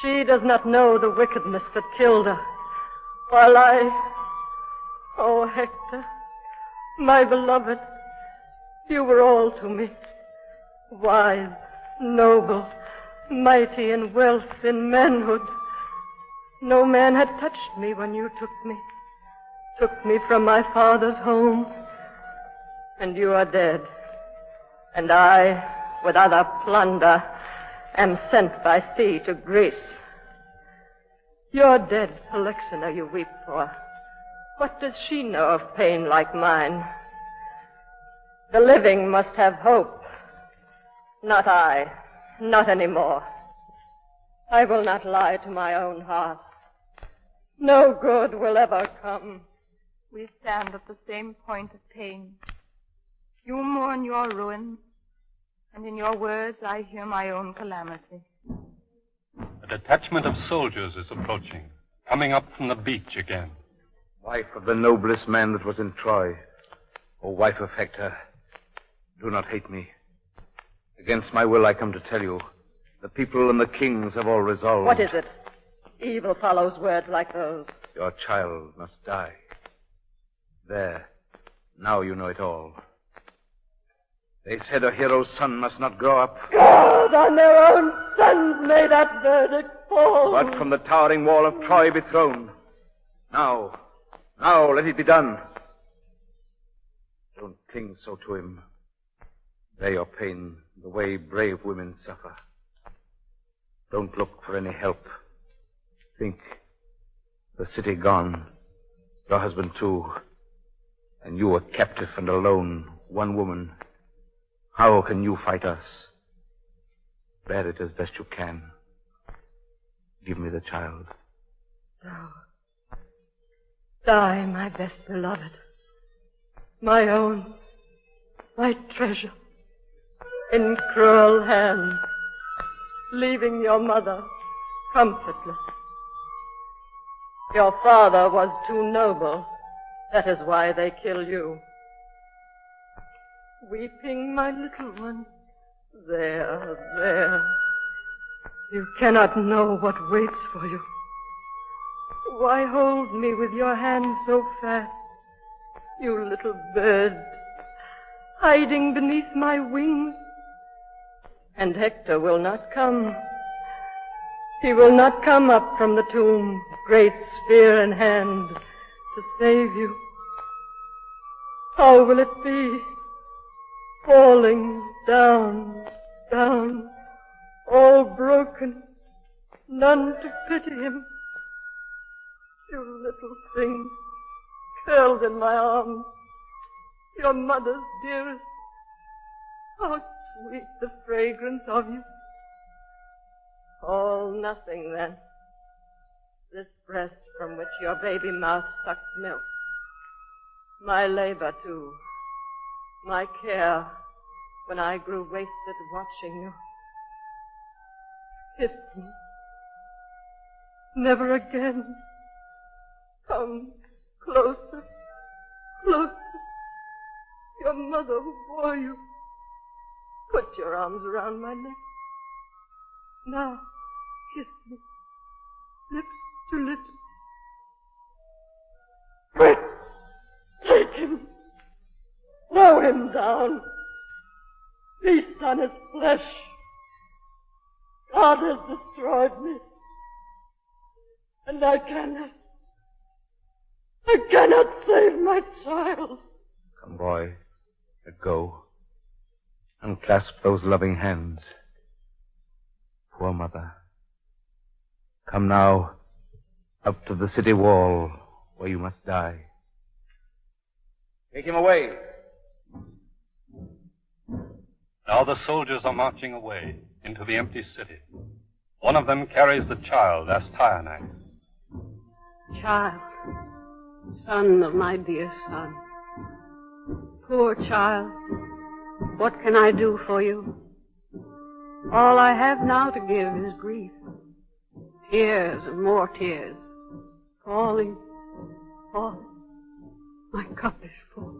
She does not know the wickedness that killed her, while oh, Hector, my beloved, you were all to me. Wise, noble, mighty in wealth, in manhood. No man had touched me when you took me from my father's home. And you are dead. And I, with other plunder, am sent by sea to Greece. You're dead, Polyxena, you weep for. What does she know of pain like mine? The living must have hope. Not I. Not anymore. I will not lie to my own heart. No good will ever come. We stand at the same point of pain. You mourn your ruins, and in your words I hear my own calamity. A detachment of soldiers is approaching, coming up from the beach again. Wife of the noblest man that was in Troy, O wife of Hector, do not hate me. Against my will I come to tell you, the people and the kings have all resolved. What is it? Evil follows words like those. Your child must die. There, now you know it all. They said a hero's son must not grow up. God, on their own sons may that verdict fall. But from the towering wall of Troy be thrown. Now, let it be done. Don't cling so to him. Bear your pain the way brave women suffer. Don't look for any help. Think The city gone. Your husband, too. And you a captive and alone, one woman. How can you fight us? Bear it as best you can. Give me the child. Thou. Die, my best beloved. My own. My treasure. In cruel hands. Leaving your mother comfortless. Your father was too noble. That is why they kill you. Weeping, my little one. There, there. You cannot know what waits for you. Why hold me with your hand so fast, you little bird, hiding beneath my wings? And Hector will not come. He will not come up from the tomb, great spear in hand, to save you. How will it be? Falling down, down, all broken, none to pity him. You little thing, curled in my arms, your mother's dearest. How sweet the fragrance of you. All nothing, then. This breast from which your baby mouth sucks milk. My labor, too. My care when I grew wasted watching you. Kiss me. Never again. Come closer, closer. Your mother who bore you. Put your arms around my neck. Now, kiss me. Lips to lips. Quick! Take him. Throw him down. Feast on his flesh. God has destroyed me. And I cannot save my child. Come, boy. Let go. Unclasp those loving hands. Poor mother. Come now, up to the city wall, where you must die. Take him away. Now the soldiers are marching away into the empty city. One of them carries the child, Astyanax. Child, son of my dear son. Poor child, what can I do for you? All I have now to give is grief. Tears and more tears. Falling, falling. My cup is full.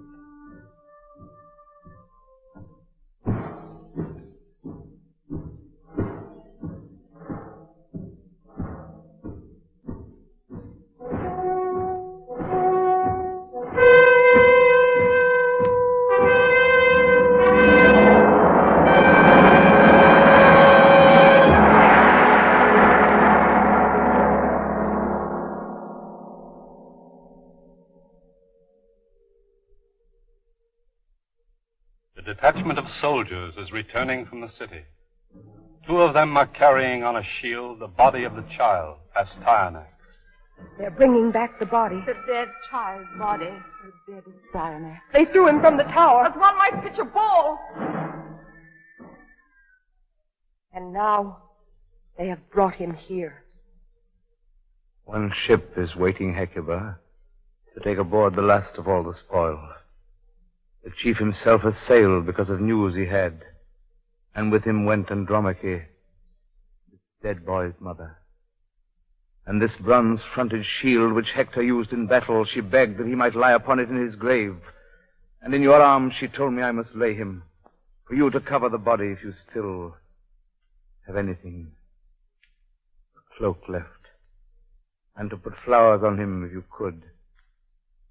A detachment of soldiers is returning from the city. Two of them are carrying on a shield the body of the child, Astyanax. They're bringing back the body. The dead child's body. The dead Astyanax. They threw him from the tower. As one might pitch a ball. And now they have brought him here. One ship is waiting Hecuba to take aboard the last of all the spoil. The chief himself has sailed because of news he had, and with him went Andromache, the dead boy's mother. And this bronze-fronted shield which Hector used in battle, she begged that he might lie upon it in his grave. And in your arms she told me I must lay him, for you to cover the body if you still have anything, a cloak left, and to put flowers on him if you could,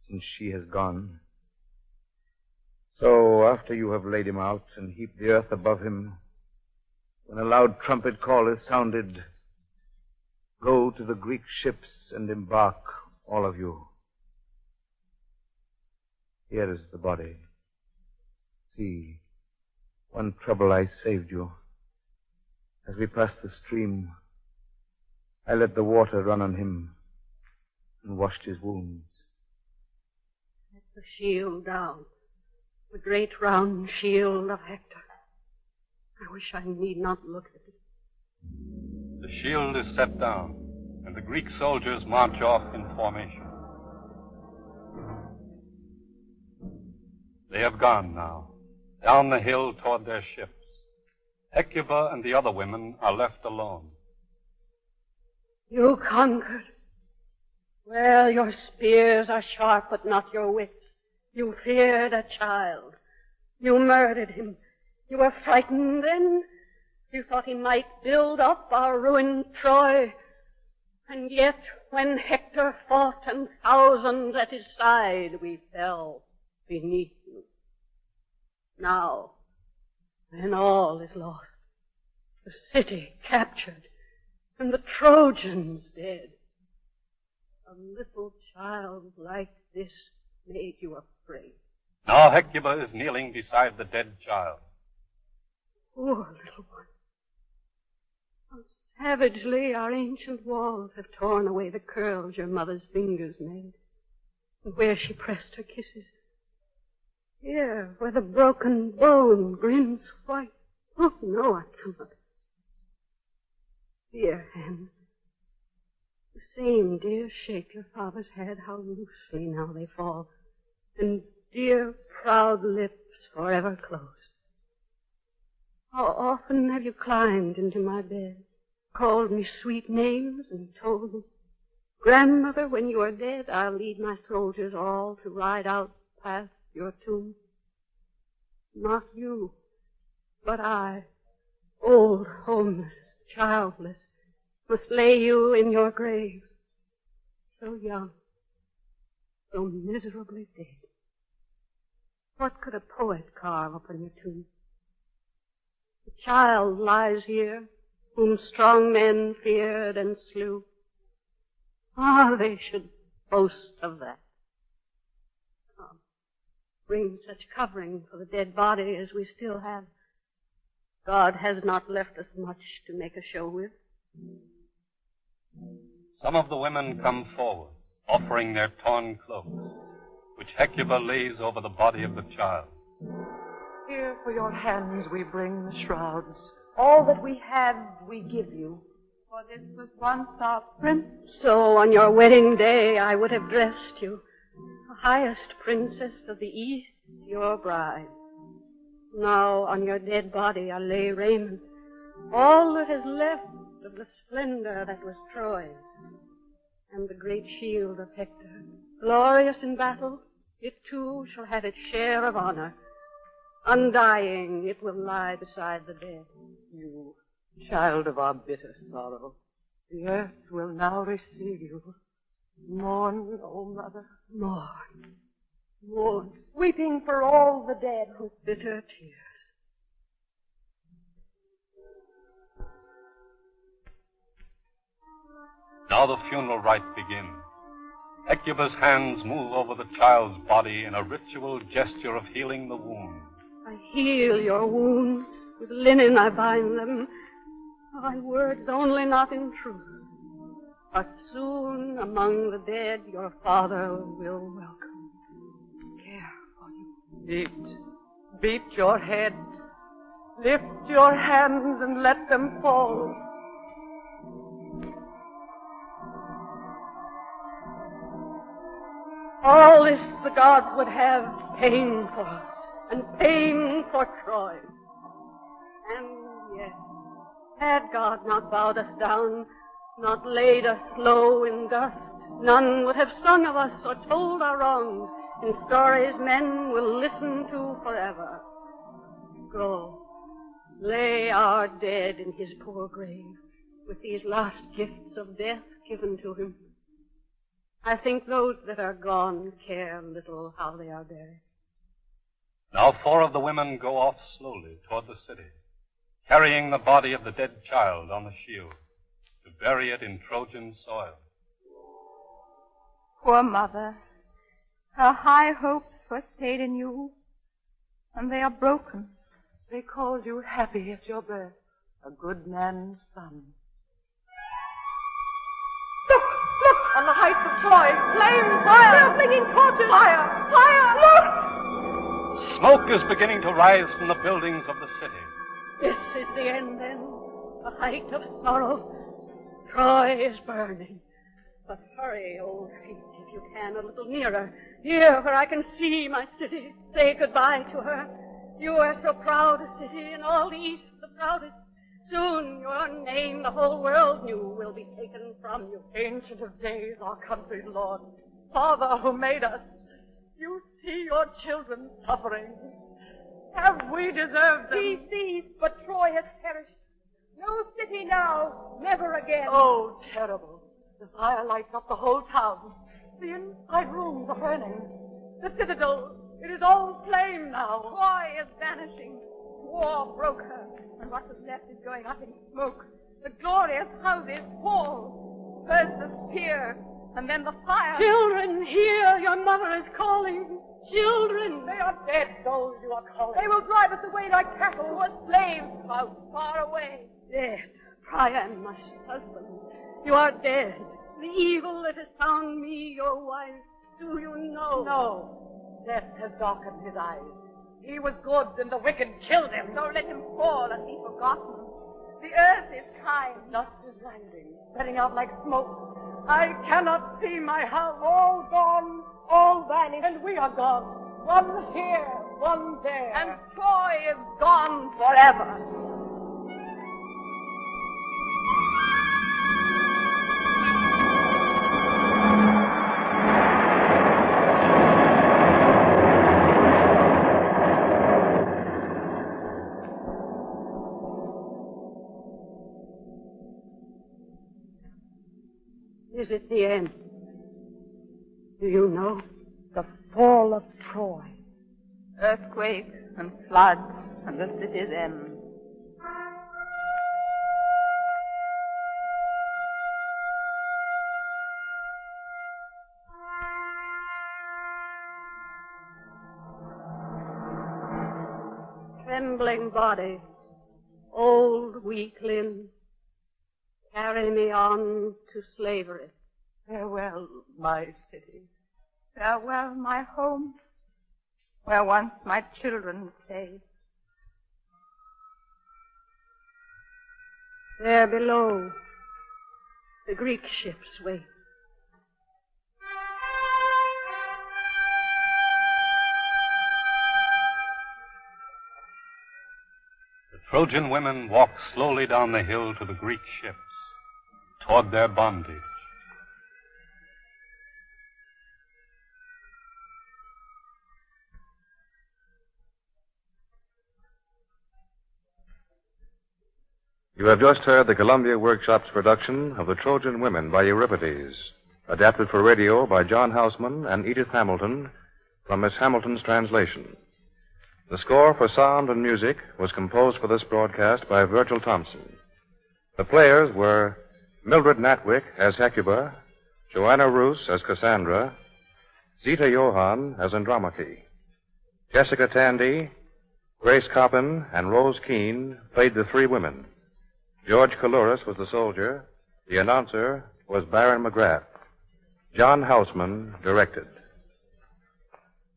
since she has gone. So, after you have laid him out and heaped the earth above him, when a loud trumpet call is sounded, go to the Greek ships and embark, all of you. Here is the body. See, one trouble I saved you. As we passed the stream, I let the water run on him, and washed his wounds. Let the shield down, the great round shield of Hector. I wish I need not look at it. The shield is set down, and the Greek soldiers march off in formation. They have gone now, down the hill toward their ships. Hecuba and the other women are left alone. You conquered. Well, your spears are sharp, but not your wits. You feared a child. You murdered him. You were frightened then. You thought he might build up our ruined Troy. And yet, when Hector fought and thousands at his side, we fell beneath you. Now, when all is lost, the city captured, and the Trojans dead, a little child like this made you afraid. Now Hecuba is kneeling beside the dead child. Poor little one. How savagely our ancient walls have torn away the curls your mother's fingers made, and where she pressed her kisses. Here, where the broken bone grins white. Oh, no, I cannot. Dear hand, the same dear shape your fathers had, how loosely now they fall, and dear proud lips forever closed. How often have you climbed into my bed, called me sweet names, and told me, Grandmother, when you are dead, I'll lead my soldiers all to ride out past your tomb. Not you, but I, old, homeless, childless, must lay you in your grave, so young, so miserably dead. What could a poet carve upon your tomb? The child lies here, whom strong men feared and slew. Ah, they should boast of that. Come, bring such covering for the dead body as we still have. God has not left us much to make a show with. Some of the women come forward, offering their torn cloaks, which Hecuba lays over the body of the child. Here for your hands we bring the shrouds. All that we had we give you. For this was once our prince. So on your wedding day I would have dressed you, the highest princess of the East, your bride. Now on your dead body I lay raiment, all that is left of the splendor that was Troy's, and the great shield of Hector. Glorious in battle, it too shall have its share of honor. Undying, it will lie beside the dead. You, child of our bitter sorrow, the earth will now receive you. Mourn, O mother. Mourn. Mourn. Weeping for all the dead. With bitter tears. Now the funeral rite begins. Hecuba's hands move over the child's body in a ritual gesture of healing the wound. I heal your wounds. With linen I bind them. My words only not in truth. But soon among the dead your father will welcome. Care for you. Beat your head. Lift your hands and let them fall. All this the gods would have pain for us, and pain for Troy. And yet, had God not bowed us down, not laid us low in dust, none would have sung of us or told our wrongs in stories men will listen to forever. Go, lay our dead in his poor grave, with these last gifts of death given to him. I think those that are gone care little how they are buried. Now 4 of the women go off slowly toward the city, carrying the body of the dead child on the shield to bury it in Trojan soil. Poor mother, her high hopes were stayed in you, and they are broken. They called you happy at your birth, a good man's son. Look, look! On the heights of Troy, flames, fire! They are flinging torches! Fire! Fire! Look! Smoke is beginning to rise from the buildings of the city. This is the end, then. The height of sorrow. Troy is burning. But hurry, old feet, if you can, a little nearer. Here, where I can see my city. Say goodbye to her. You are so proud a city, and all the East the proudest. Soon your name the whole world knew will be taken from you. Ancient of days, our country's Lord, Father who made us, you see your children suffering. Have we deserved them? He sees, but Troy has perished. No city now, never again. Oh, terrible. The fire lights up the whole town. The inside rooms are burning. The citadel, it is all flame now. Troy is vanishing. War broke her, and what was left is going up in smoke. The glorious houses fall. First the spear, and then the fire. Children, here, your mother is calling. Children! They are dead, those you are calling. They will drive us away like cattle to a slave house far away. Dead. Priam, my husband. You are dead. The evil that has found me, your wife, do you know? No. Death has darkened his eyes. He was good, and the wicked killed him. So let him fall and be forgotten. The earth is kind. Dust is rising, spreading out like smoke. I cannot see my house. All gone, all vanished, and we are gone. One here, one there. And Troy is gone forever. Is it the end? Do you know? The fall of Troy. Earthquake and floods and the city's end. Trembling body, old weak limbs, carry me on to slavery. Farewell, my city. Farewell, my home, where once my children stayed. There below, the Greek ships wait. The Trojan women walk slowly down the hill to the Greek ships, toward their bondage. You have just heard the Columbia Workshop's production of The Trojan Women by Euripides, adapted for radio by John Houseman and Edith Hamilton from Miss Hamilton's translation. The score for sound and music was composed for this broadcast by Virgil Thompson. The players were Mildred Natwick as Hecuba, Joanna Roos as Cassandra, Zita Johann as Andromache. Jessica Tandy, Grace Coppin, and Rose Keene played the three women. George Kalouris was the soldier. The announcer was Baron McGrath. John Houseman directed.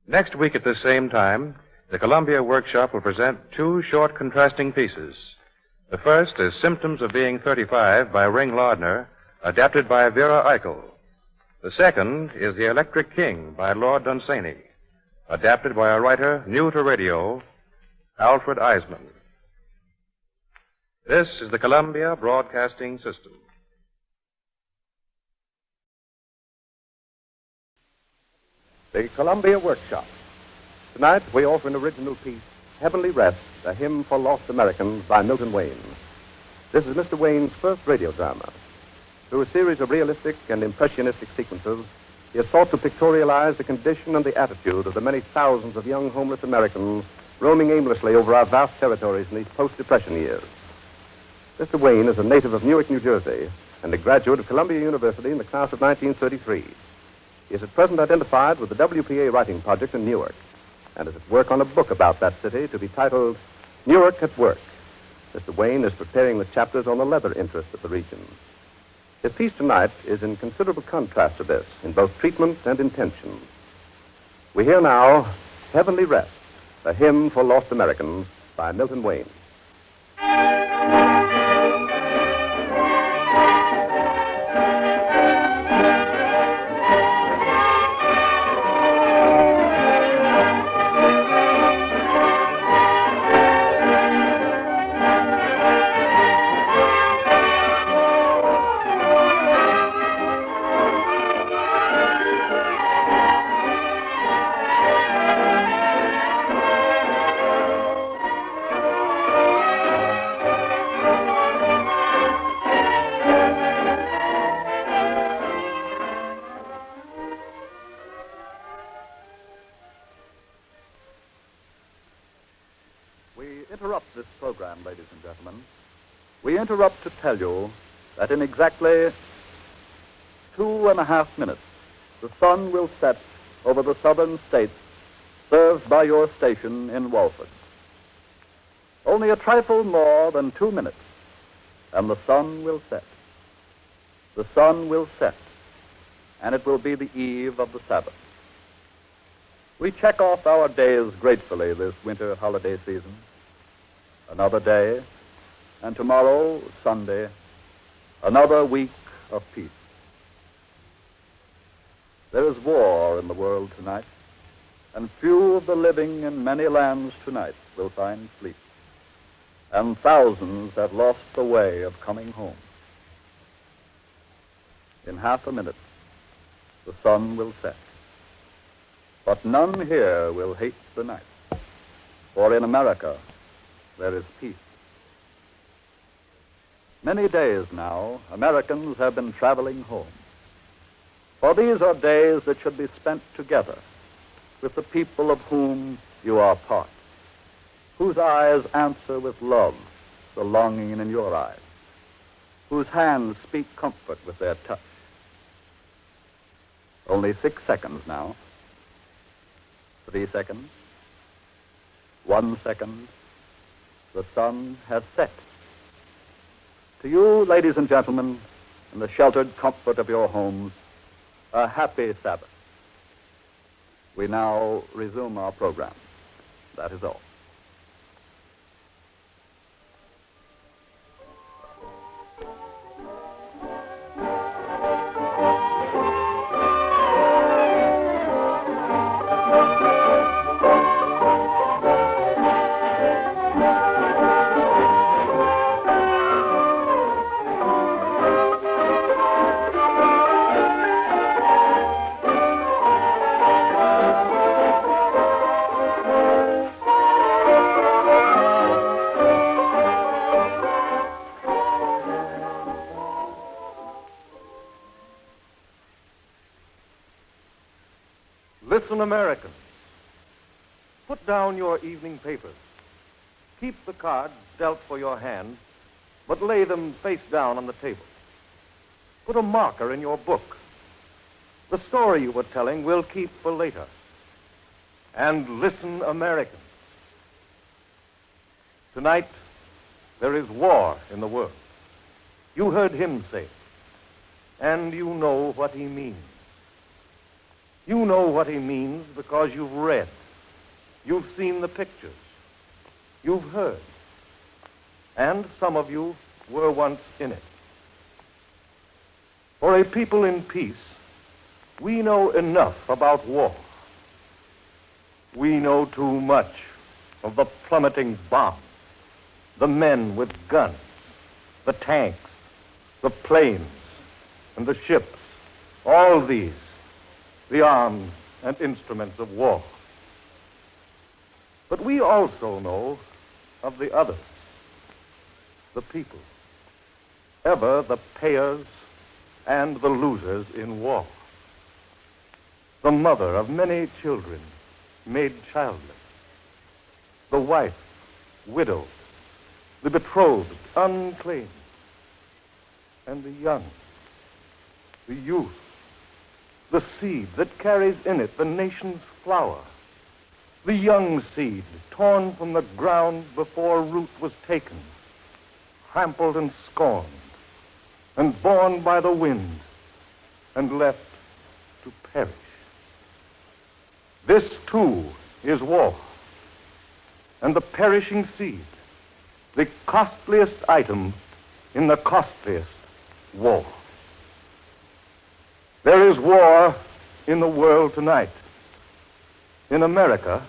Next week at this same time, the Columbia Workshop will present two short contrasting pieces. The first is Symptoms of Being 35 by Ring Lardner, adapted by Vera Eichel. The second is The Electric King by Lord Dunsany, adapted by a writer new to radio, Alfred Eisman. This is the Columbia Broadcasting System. The Columbia Workshop. Tonight we offer an original piece, Heavenly Rest, a hymn for lost Americans by Milton Wayne. This is Mr. Wayne's first radio drama. Through a series of realistic and impressionistic sequences, he has sought to pictorialize the condition and the attitude of the many thousands of young homeless Americans roaming aimlessly over our vast territories in these post-Depression years. Mr. Wayne is a native of Newark, New Jersey, and a graduate of Columbia University in the class of 1933. He is at present identified with the WPA Writing Project in Newark, and is at work on a book about that city to be titled Newark at Work. Mr. Wayne is preparing the chapters on the leather interests of the region. His piece tonight is in considerable contrast to this, in both treatment and intention. We hear now Heavenly Rest, a hymn for lost Americans by Milton Wayne. This program, ladies and gentlemen. We interrupt to tell you that in exactly 2.5 minutes, the sun will set over the southern states served by your station in Walford. Only a trifle more than 2 minutes, and the sun will set. The sun will set, and it will be the eve of the Sabbath. We check off our days gratefully this winter holiday season. Another day, and tomorrow, Sunday, another week of peace. There is war in the world tonight, and few of the living in many lands tonight will find sleep. And thousands have lost the way of coming home. In half a minute, the sun will set. But none here will hate the night, for in America, there is peace. Many days now, Americans have been traveling home. For these are days that should be spent together with the people of whom you are part, whose eyes answer with love the longing in your eyes, whose hands speak comfort with their touch. Only 6 seconds now. 3 seconds. 1 second. The sun has set. To you, ladies and gentlemen, in the sheltered comfort of your homes, a happy Sabbath. We now resume our program. That is all. Listen, Americans. Put down your evening papers. Keep the cards dealt for your hand, but lay them face down on the table. Put a marker in your book. The story you were telling we'll keep for later. And listen, Americans. Tonight, there is war in the world. You heard him say it, and you know what he means. You know what he means because you've read. You've seen the pictures. You've heard. And some of you were once in it. For a people in peace, we know enough about war. We know too much of the plummeting bombs, the men with guns, the tanks, the planes, and the ships, all these, the arms and instruments of war. But we also know of the others, the people, ever the payers and the losers in war. The mother of many children made childless, the wife widowed, the betrothed unclaimed, and the young, the youth, the seed that carries in it the nation's flower, the young seed torn from the ground before root was taken, trampled and scorned, and borne by the wind and left to perish. This, too, is war, and the perishing seed, the costliest item in the costliest war. There is war in the world tonight. In America,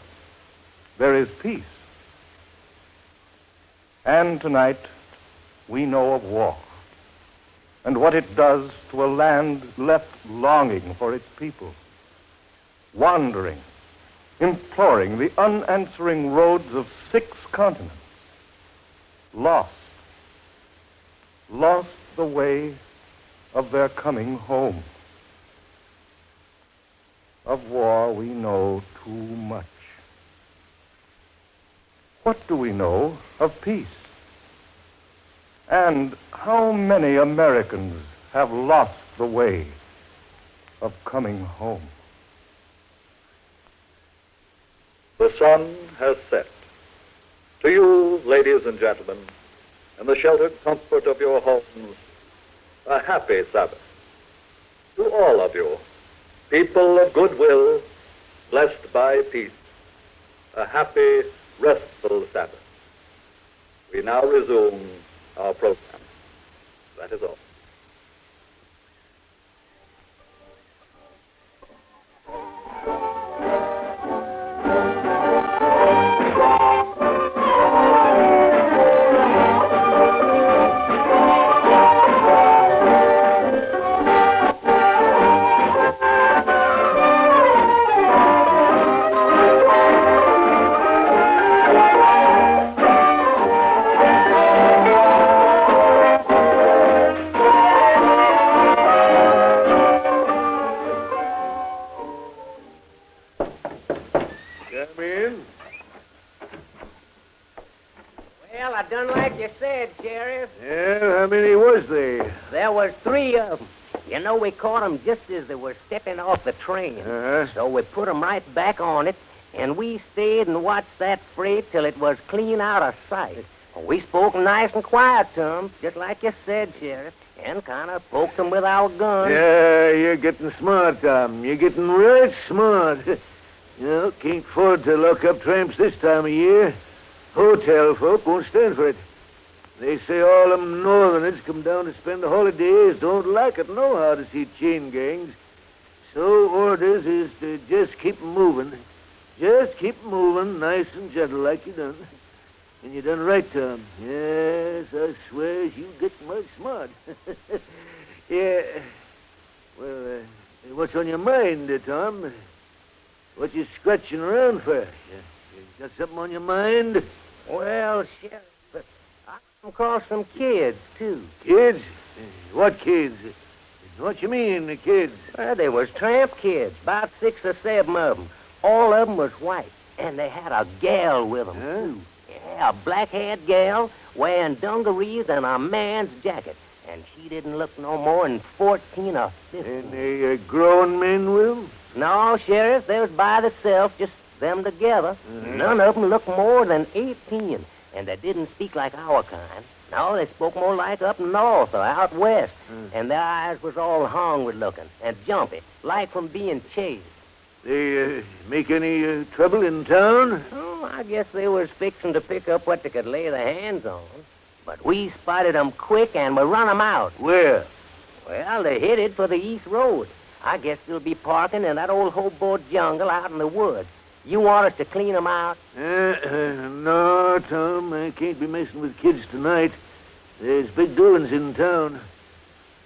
there is peace. And tonight, we know of war and what it does to a land left longing for its people, wandering, imploring the unanswering roads of 6 continents, lost the way of their coming home. Of war, we know too much. What do we know of peace? And how many Americans have lost the way of coming home? The sun has set. To you, ladies and gentlemen, in the sheltered comfort of your homes, a happy Sabbath. To all of you, people of goodwill, blessed by peace, a happy, restful Sabbath. We now resume our program. That is all. We caught them just as they were stepping off the train. So we put them right back on it, and we stayed and watched that freight till it was clean out of sight. We spoke nice and quiet to them, just like you said, Sheriff, and kind of poked them with our guns. Yeah, you're getting smart, Tom. You're getting right smart. Can't afford to lock up tramps this time of year. Hotel folk won't stand for it. They say all them northerners come down to spend the holidays don't like it nohow to see chain gangs. So orders is to just keep moving. Just keep moving nice and gentle like you done. And you done right, Tom. Yes, I swear you get mighty smart. Yeah. Well, what's on your mind, Tom? What you scratching around for? You got something on your mind? Well, Sheriff, come across some kids, too. Kids? What kids? What you mean, the kids? Well, they was tramp kids, about 6 or 7 of them. All of them was white, and they had a gal with them, too. Yeah, a black-haired gal wearing dungarees and a man's jacket. And she didn't look no more than 14 or 15. And they grown men with them? No, Sheriff, they was by themselves, just them together. None of them looked more than 18. And they didn't speak like our kind. No, they spoke more like up north or out west. And their eyes was all hungry looking and jumpy, like from being chased. They make any trouble in town? Oh, I guess they was fixing to pick up what they could lay their hands on. But we spotted them quick and we run them out. Where? Well, they headed for the east road. I guess they'll be parking in that old hobo jungle out in the woods. You want us to clean them out? No, Tom. I can't be messing with kids tonight. There's big doings in town.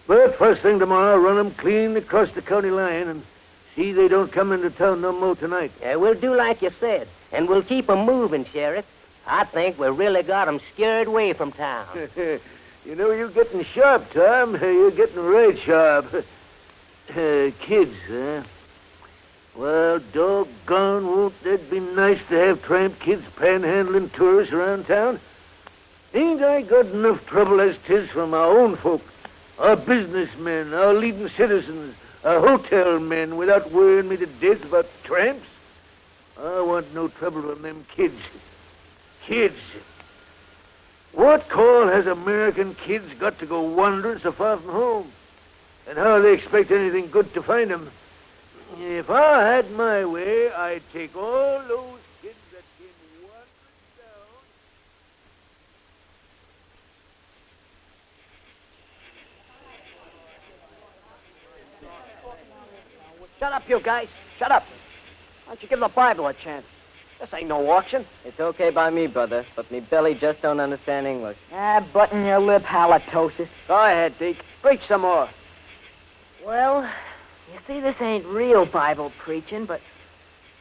But first thing tomorrow, run them clean across the county line and see they don't come into town no more tonight. Yeah, we'll do like you said, and we'll keep them moving, Sheriff. I think we really got them scared away from town. You know, you're getting sharp, Tom. You're getting right sharp. Kids, huh? Well, doggone, won't that be nice to have tramp kids panhandling tourists around town? Ain't I got enough trouble as 'tis from our own folk, our businessmen, our leading citizens, our hotel men, without worrying me to death about tramps? I want no trouble from them kids. Kids. What call has American kids got to go wandering so far from home? And how they expect anything good to find 'em? If I had my way, I'd take all those kids that came wandering down. Shut up, you guys. Shut up. Why don't you give the Bible a chance? This ain't no auction. It's okay by me, brother, but me belly just don't understand English. Button your lip, halitosis. Go ahead, Deke. Preach some more. Well, you see, this ain't real Bible preaching, but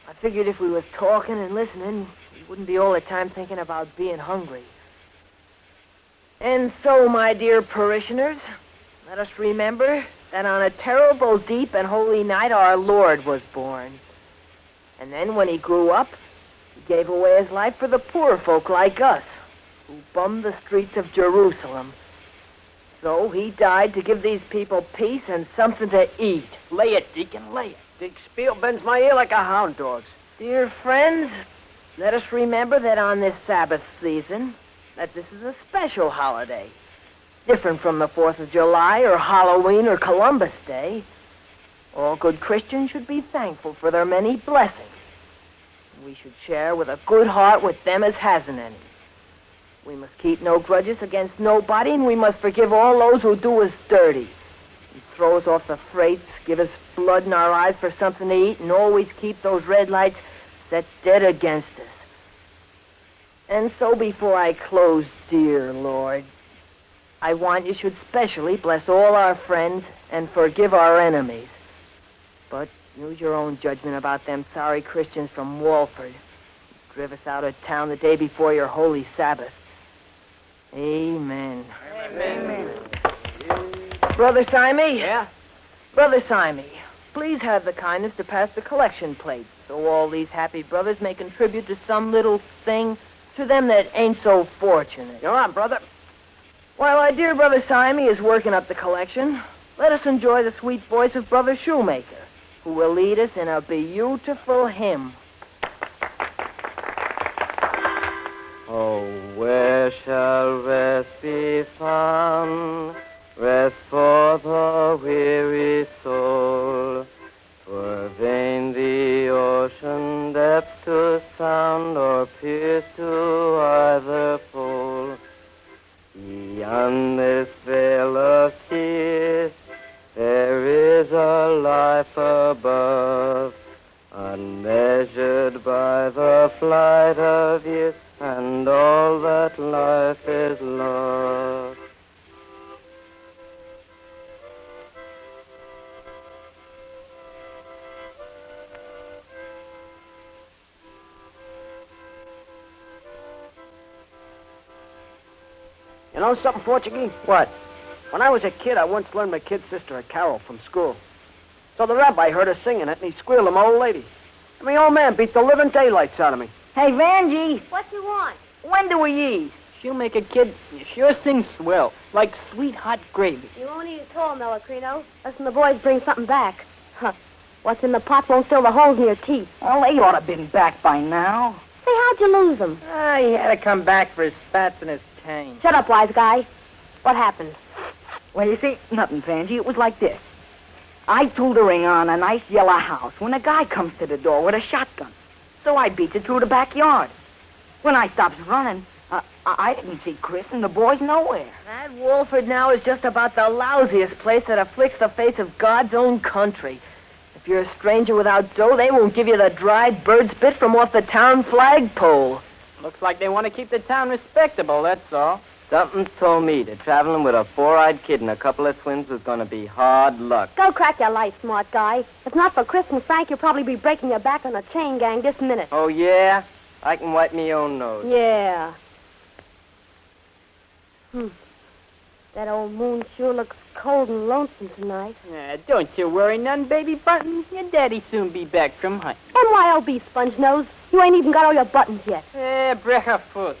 I figured if we was talking and listening, we wouldn't be all the time thinking about being hungry. And so, my dear parishioners, let us remember that on a terrible, deep, and holy night our Lord was born. And then when he grew up, he gave away his life for the poor folk like us, who bummed the streets of Jerusalem. So he died to give these people peace and something to eat. Lay it, Deacon, lay it. Deke Spiel bends my ear like a hound dog's. Dear friends, let us remember that on this Sabbath season, that this is a special holiday, different from the 4th of July or Halloween or Columbus Day. All good Christians should be thankful for their many blessings. We should share with a good heart with them as hasn't any. We must keep no grudges against nobody, and we must forgive all those who do us dirty, and throw us off the freights, give us blood in our eyes for something to eat, and always keep those red lights set dead against us. And so before I close, dear Lord, I want you should specially bless all our friends and forgive our enemies. But use your own judgment about them sorry Christians from Walford who driv us out of town the day before your holy Sabbath. Amen. Amen. Brother Simey? Yeah? Brother Simey, please have the kindness to pass the collection plate so all these happy brothers may contribute to some little thing to them that ain't so fortunate. You're on, brother. While our dear Brother Simey is working up the collection, let us enjoy the sweet voice of Brother Shoemaker, who will lead us in a beautiful hymn. Oh, where shall rest be found? Rest for the weary soul. 'Twere vain the ocean depths to sound or pierce to either pole. Beyond this veil of tears, there is a life above, unmeasured by the flight of years, and all that life is love. You know something, Portuguese? What? When I was a kid, I once learned my kid sister a carol from school. So the rabbi heard her singing it, and he squealed at my old lady. And my old man beat the living daylights out of me. Hey, Vanjie. What you want? When do we eat? She'll make a kid. You sure sing swell, like sweet hot gravy. You won't eat at all, Melacrino. Listen, the boys bring something back. Huh. What's in the pot won't fill the holes in your teeth. Well, they ought to have been back by now. Say, how'd you lose them? He had to come back for his spats and his cane. Shut up, wise guy. What happened? Well, you see, nothing, Vanjie. It was like this. I tutoring on a nice yellow house when a guy comes to the door with a shotgun. So I beat it through the backyard. When I stops running, I didn't see Chris and the boys nowhere. That Walford now is just about the lousiest place that afflicts the face of God's own country. If you're a stranger without dough, they won't give you the dried bird's bit from off the town flagpole. Looks like they want to keep the town respectable, that's all. Something told me that traveling with a four-eyed kid and a couple of twins was going to be hard luck. Go crack your life, smart guy. If not for Chris and Frank, you'll probably be breaking your back on a chain gang this minute. Oh, yeah? I can wipe me own nose. Yeah. That old moon sure looks cold and lonesome tonight. Don't you worry none, baby button. Your daddy soon be back from hunting. MYOB, sponge nose. You ain't even got all your buttons yet. Brecha foot.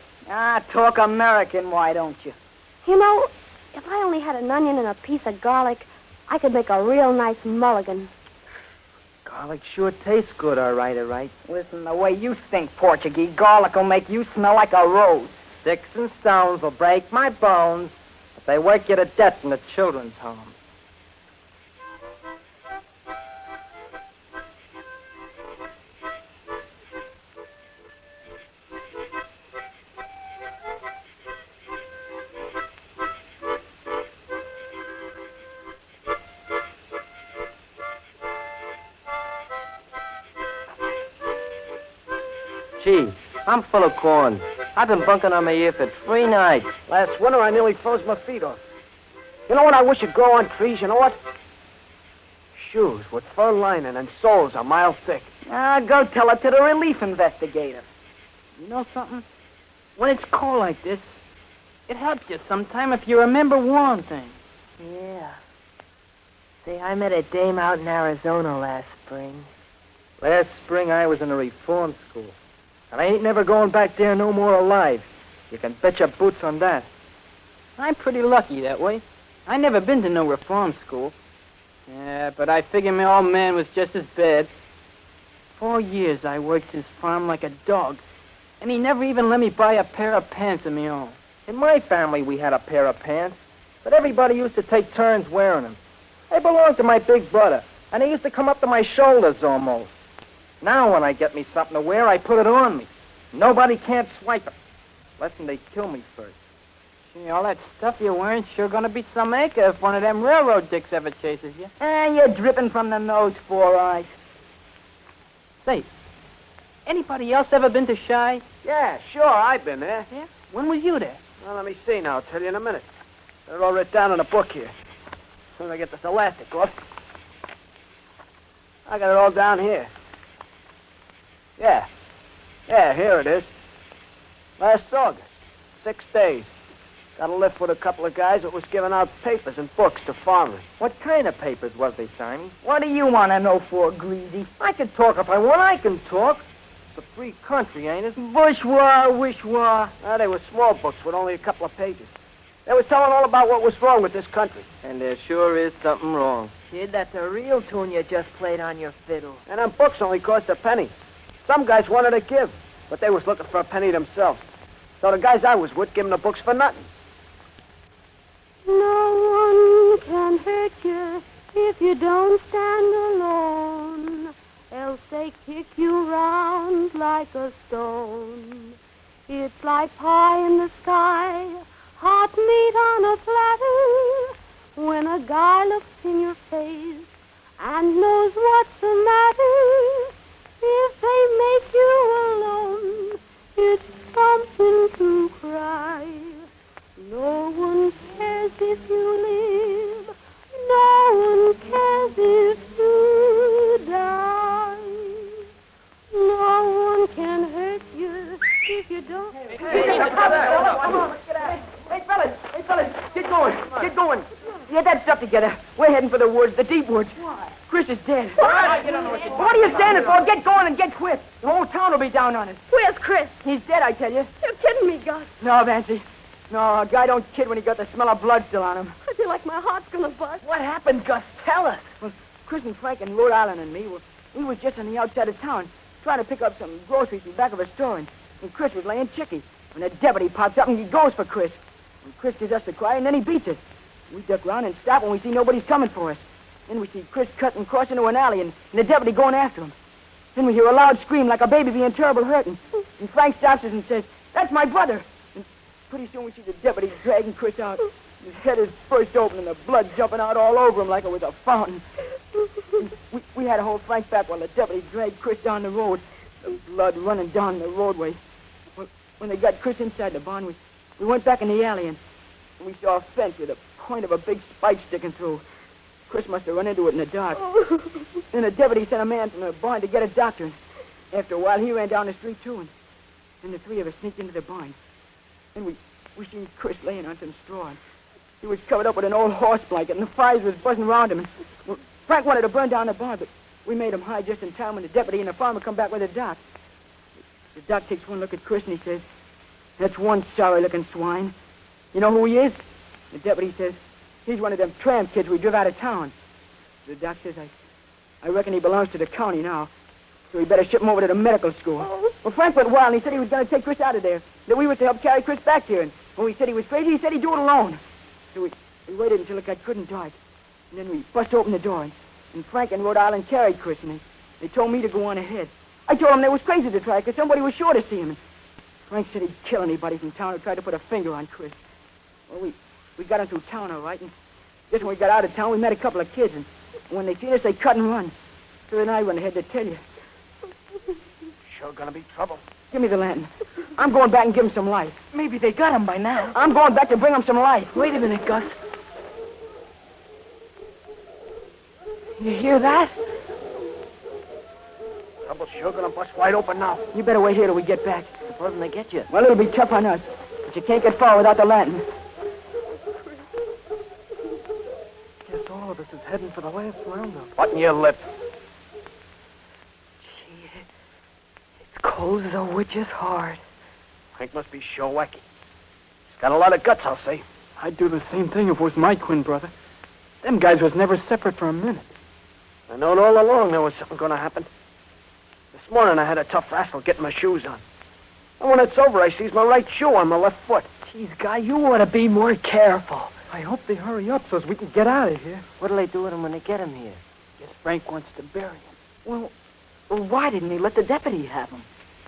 Talk American, why don't you? You know, if I only had an onion and a piece of garlic, I could make a real nice mulligan. Garlic sure tastes good, all right. Listen, the way you think, Portuguese, garlic will make you smell like a rose. Sticks and stones will break my bones, but they work you to death in the children's home. Gee, I'm full of corn. I've been bunking on my ear for 3 nights. Last winter, I nearly froze my feet off. You know what I wish would grow on trees? You know what? Shoes with fur lining and soles a mile thick. Go tell it to the relief investigator. You know something? When it's cold like this, it helps you sometime if you remember one thing. Yeah. Say, I met a dame out in Arizona last spring. Last spring, I was in a reform school. And I ain't never going back there no more alive. You can bet your boots on that. I'm pretty lucky that way. I never been to no reform school. Yeah, but I figure my old man was just as bad. 4 years I worked his farm like a dog. And he never even let me buy a pair of pants of my own. In my family, we had a pair of pants. But everybody used to take turns wearing them. They belonged to my big brother. And they used to come up to my shoulders almost. Now when I get me something to wear, I put it on me. Nobody can't swipe it. Unless they kill me first. Gee, all that stuff you're wearing sure gonna be some acre if one of them railroad dicks ever chases you. You're dripping from the nose, 4 eyes. Say, anybody else ever been to Chi? Yeah, sure, I've been there. Yeah? When was you there? Well, let me see now. I'll tell you in a minute. They're all written down in a book here. As soon as I get this elastic off. I got it all down here. Yeah, here it is. Last August, 6 days. Got a lift with a couple of guys that was giving out papers and books to farmers. What kind of papers was they signing? What do you want to know for, Greasy? I can talk if I want. I can talk. It's a free country, ain't it? Bourgeois, wishwa. They were small books with only a couple of pages. They were telling all about what was wrong with this country. And there sure is something wrong. Kid, that's a real tune you just played on your fiddle. And them books only cost a penny. Some guys wanted to give, but they was looking for a penny themselves. So the guys I was with gave them the books for nothing. No one can hurt you if you don't stand alone, else they kick you round like a stone. It's like pie in the sky, hot meat on a platter, when a guy looks in your face and knows what's the matter. If they make you alone, it's something to cry. No one cares if you live, no one cares if you die. No one can hurt you if you don't. Hey, fellas, get going. Get that stuff together. We're heading for the woods, the deep woods. What? Chris is dead. What are you standing for? Get going and get quit. The whole town will be down on us. Where's Chris? He's dead, I tell you. You're kidding me, Gus. No, Nancy. No, a guy don't kid when he got the smell of blood still on him. I feel like my heart's gonna bust. What happened, Gus? Tell us. Well, Chris and Frank and Rhode Island and me, we was just on the outside of town trying to pick up some groceries from the back of a store, and Chris was laying chicky. When the deputy pops up and he goes for Chris. And Chris gives us the cry, and then he beats us. We duck around and stop when we see nobody's coming for us. Then we see Chris cut and cross into an alley, and the deputy going after him. Then we hear a loud scream like a baby being terrible hurt, and Frank stops us and says, "That's my brother." And pretty soon we see the deputy dragging Chris out. His head is burst open, and the blood jumping out all over him like it was a fountain. We had to hold Frank back while the deputy dragged Chris down the road, the blood running down the roadway. When they got Chris inside the barn, we went back in the alley, and we saw a fence with a point of a big spike sticking through. Chris must have run into it in the dark. Then the deputy sent a man from the barn to get a doctor. After a while, he ran down the street, too, and then the three of us sneaked into the barn. Then we seen Chris laying on some straw. And he was covered up with an old horse blanket, and the fires was buzzing around him. And Frank wanted to burn down the barn, but we made him hide just in time when the deputy and the farmer come back with the doc. The doc takes one look at Chris, and he says, "That's one sorry-looking swine. You know who he is?" The deputy says, "He's one of them tramp kids we drove out of town." The doc says, I reckon he belongs to the county now, so we better ship him over to the medical school. Well, Frank went wild, and he said he was going to take Chris out of there. that we were to help carry Chris back here. And when we said he was crazy, he said he'd do it alone. So we waited until it got good and dark. And then we bust open the door. And Frank and Rhode Island carried Chris, and they told me to go on ahead. I told them they was crazy to try, because somebody was sure to see him. And Frank said he'd kill anybody from town who tried to put a finger on Chris. Well, we got him through town all right, and just when we got out of town, we met a couple of kids, and when they seen us, they cut and run. So then I went ahead to tell you. Sure gonna be trouble. Give me the lantern. I'm going back and give him some light. Maybe they got him by now. I'm going back to bring him some light. Wait a minute, Gus. You hear that? Trouble's sure gonna bust wide open now. You better wait here till we get back. Supposing they get you. Well, it'll be tough on us, but you can't get far without the lantern. Guess all of us is heading for the last roundup. Button your lip. Gee, it's cold as a witch's heart. Hank must be sure wacky. He's got a lot of guts, I'll say. I'd do the same thing if it was my twin brother. Them guys was never separate for a minute. I knowed all along there was something gonna happen. This morning I had a tough rascal getting my shoes on. And when it's over, I sees my right shoe on my left foot. Geez, Guy, you ought to be more careful. I hope they hurry up so we can get out of here. What'll they do with him when they get him here? Guess Frank wants to bury him. Well, why didn't he let the deputy have him?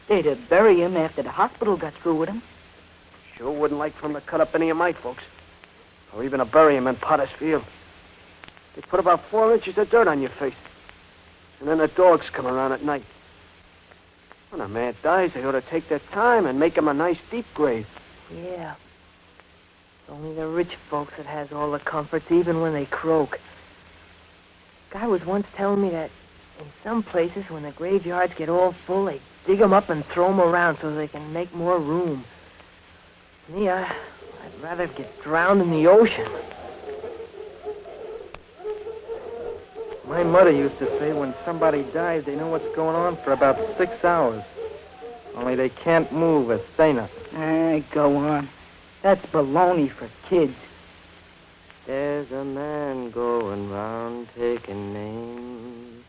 They'd have buried him after the hospital got through with him. Sure wouldn't like for him to cut up any of my folks. Or even to bury him in Potter's Field. They put about 4 inches of dirt on your face. And then the dogs come around at night. When a man dies, they ought to take their time and make him a nice deep grave. Yeah. It's only the rich folks that has all the comforts, even when they croak. Guy was once telling me that in some places, when the graveyards get all full, they dig 'em up and throw 'em around so they can make more room. Me, I'd rather get drowned in the ocean. My mother used to say when somebody dies, they know what's going on for about 6 hours. Only they can't move or say nothing. Go on. That's baloney for kids. There's a man going round taking names.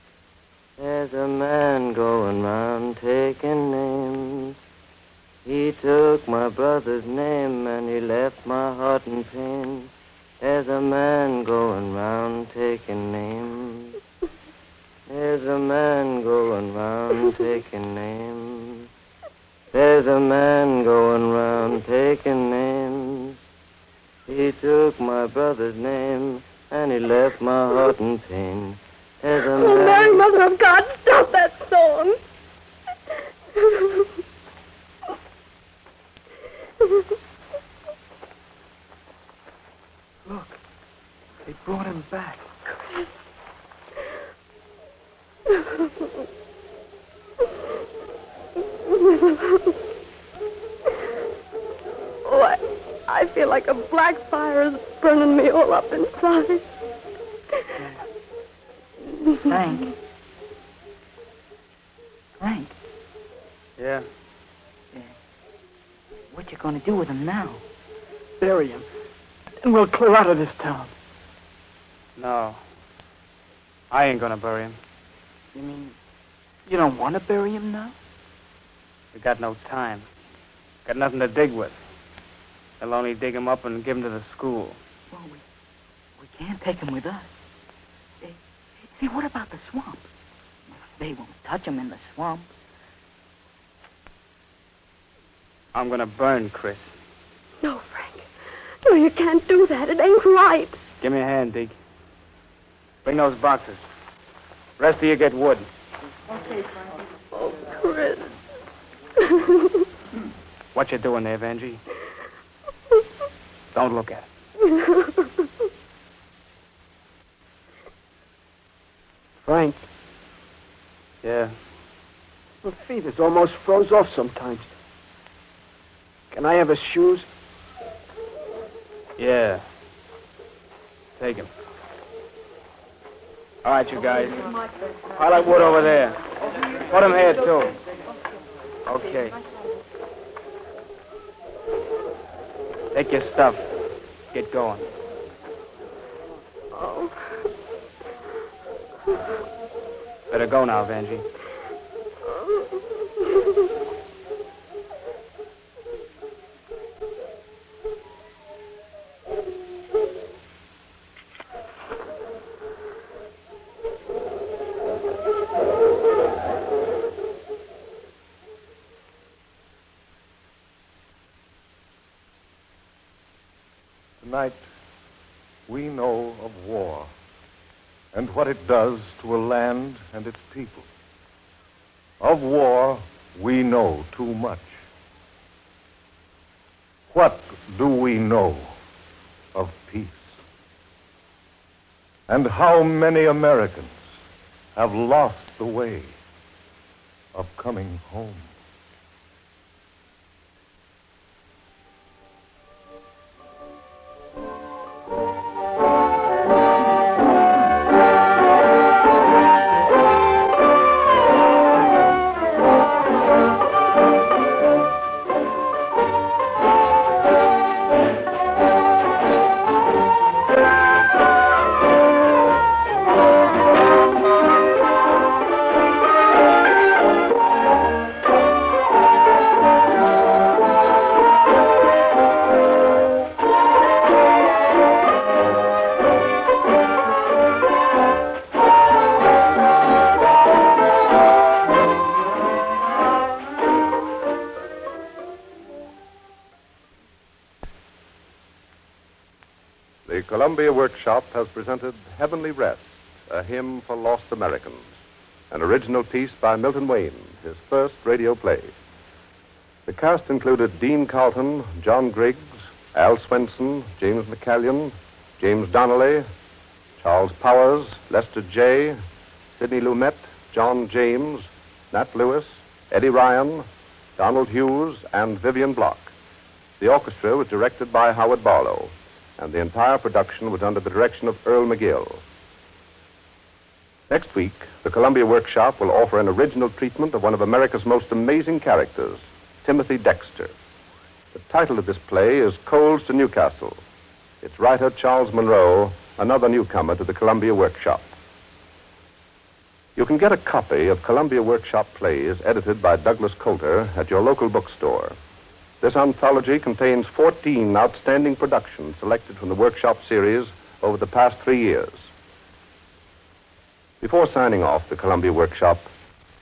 There's a man going round taking names. He took my brother's name and he left my heart in pain. There's a man going round taking names. There's a man going round taking names. There's a man going round taking names. He took my brother's name and he left my heart in pain. There's a man... Mary, Mother of God, stop that song. Look, they brought him back. Oh, I feel like a black fire is burning me all up inside. Frank. Frank. Yeah. What you gonna do with him now? Bury him. And we'll clear out of this town. No. I ain't gonna bury him. You mean you don't want to bury him now? We got no time. Got nothing to dig with. They'll only dig him up and give him to the school. Well, we can't take him with us. See, what about the swamp? They won't touch him in the swamp. I'm gonna burn Chris. No, Frank. No, you can't do that. It ain't right. Give me a hand, Deke. Bring those boxes. Rest of you get wood. Okay, Frank. Oh, Chris. What you doing there, Vanjie? Don't look at it. Frank. Yeah. My feet is almost froze off sometimes. Can I have his shoes? Yeah. Take him. All right, you guys. Pile that wood over there. Put him here, too. Okay. Take your stuff. Get going. Oh. Better go now, Vanjie. Tonight, we know of war and what it does to a land and its people. Of war, we know too much. What do we know of peace? And how many Americans have lost the way of coming home? The Columbia Workshop has presented Heavenly Rest, a hymn for lost Americans, an original piece by Milton Wayne, his first radio play. The cast included Dean Carlton, John Griggs, Al Swenson, James McCallion, James Donnelly, Charles Powers, Lester Jay, Sidney Lumet, John James, Nat Lewis, Eddie Ryan, Donald Hughes, and Vivian Block. The orchestra was directed by Howard Barlow, and the entire production was under the direction of Earl McGill. Next week, the Columbia Workshop will offer an original treatment of one of America's most amazing characters, Timothy Dexter. The title of this play is Coals to Newcastle. Its writer, Charles Monroe, another newcomer to the Columbia Workshop. You can get a copy of Columbia Workshop plays edited by Douglas Coulter at your local bookstore. This anthology contains 14 outstanding productions selected from the Workshop series over the past 3 years. Before signing off the Columbia Workshop,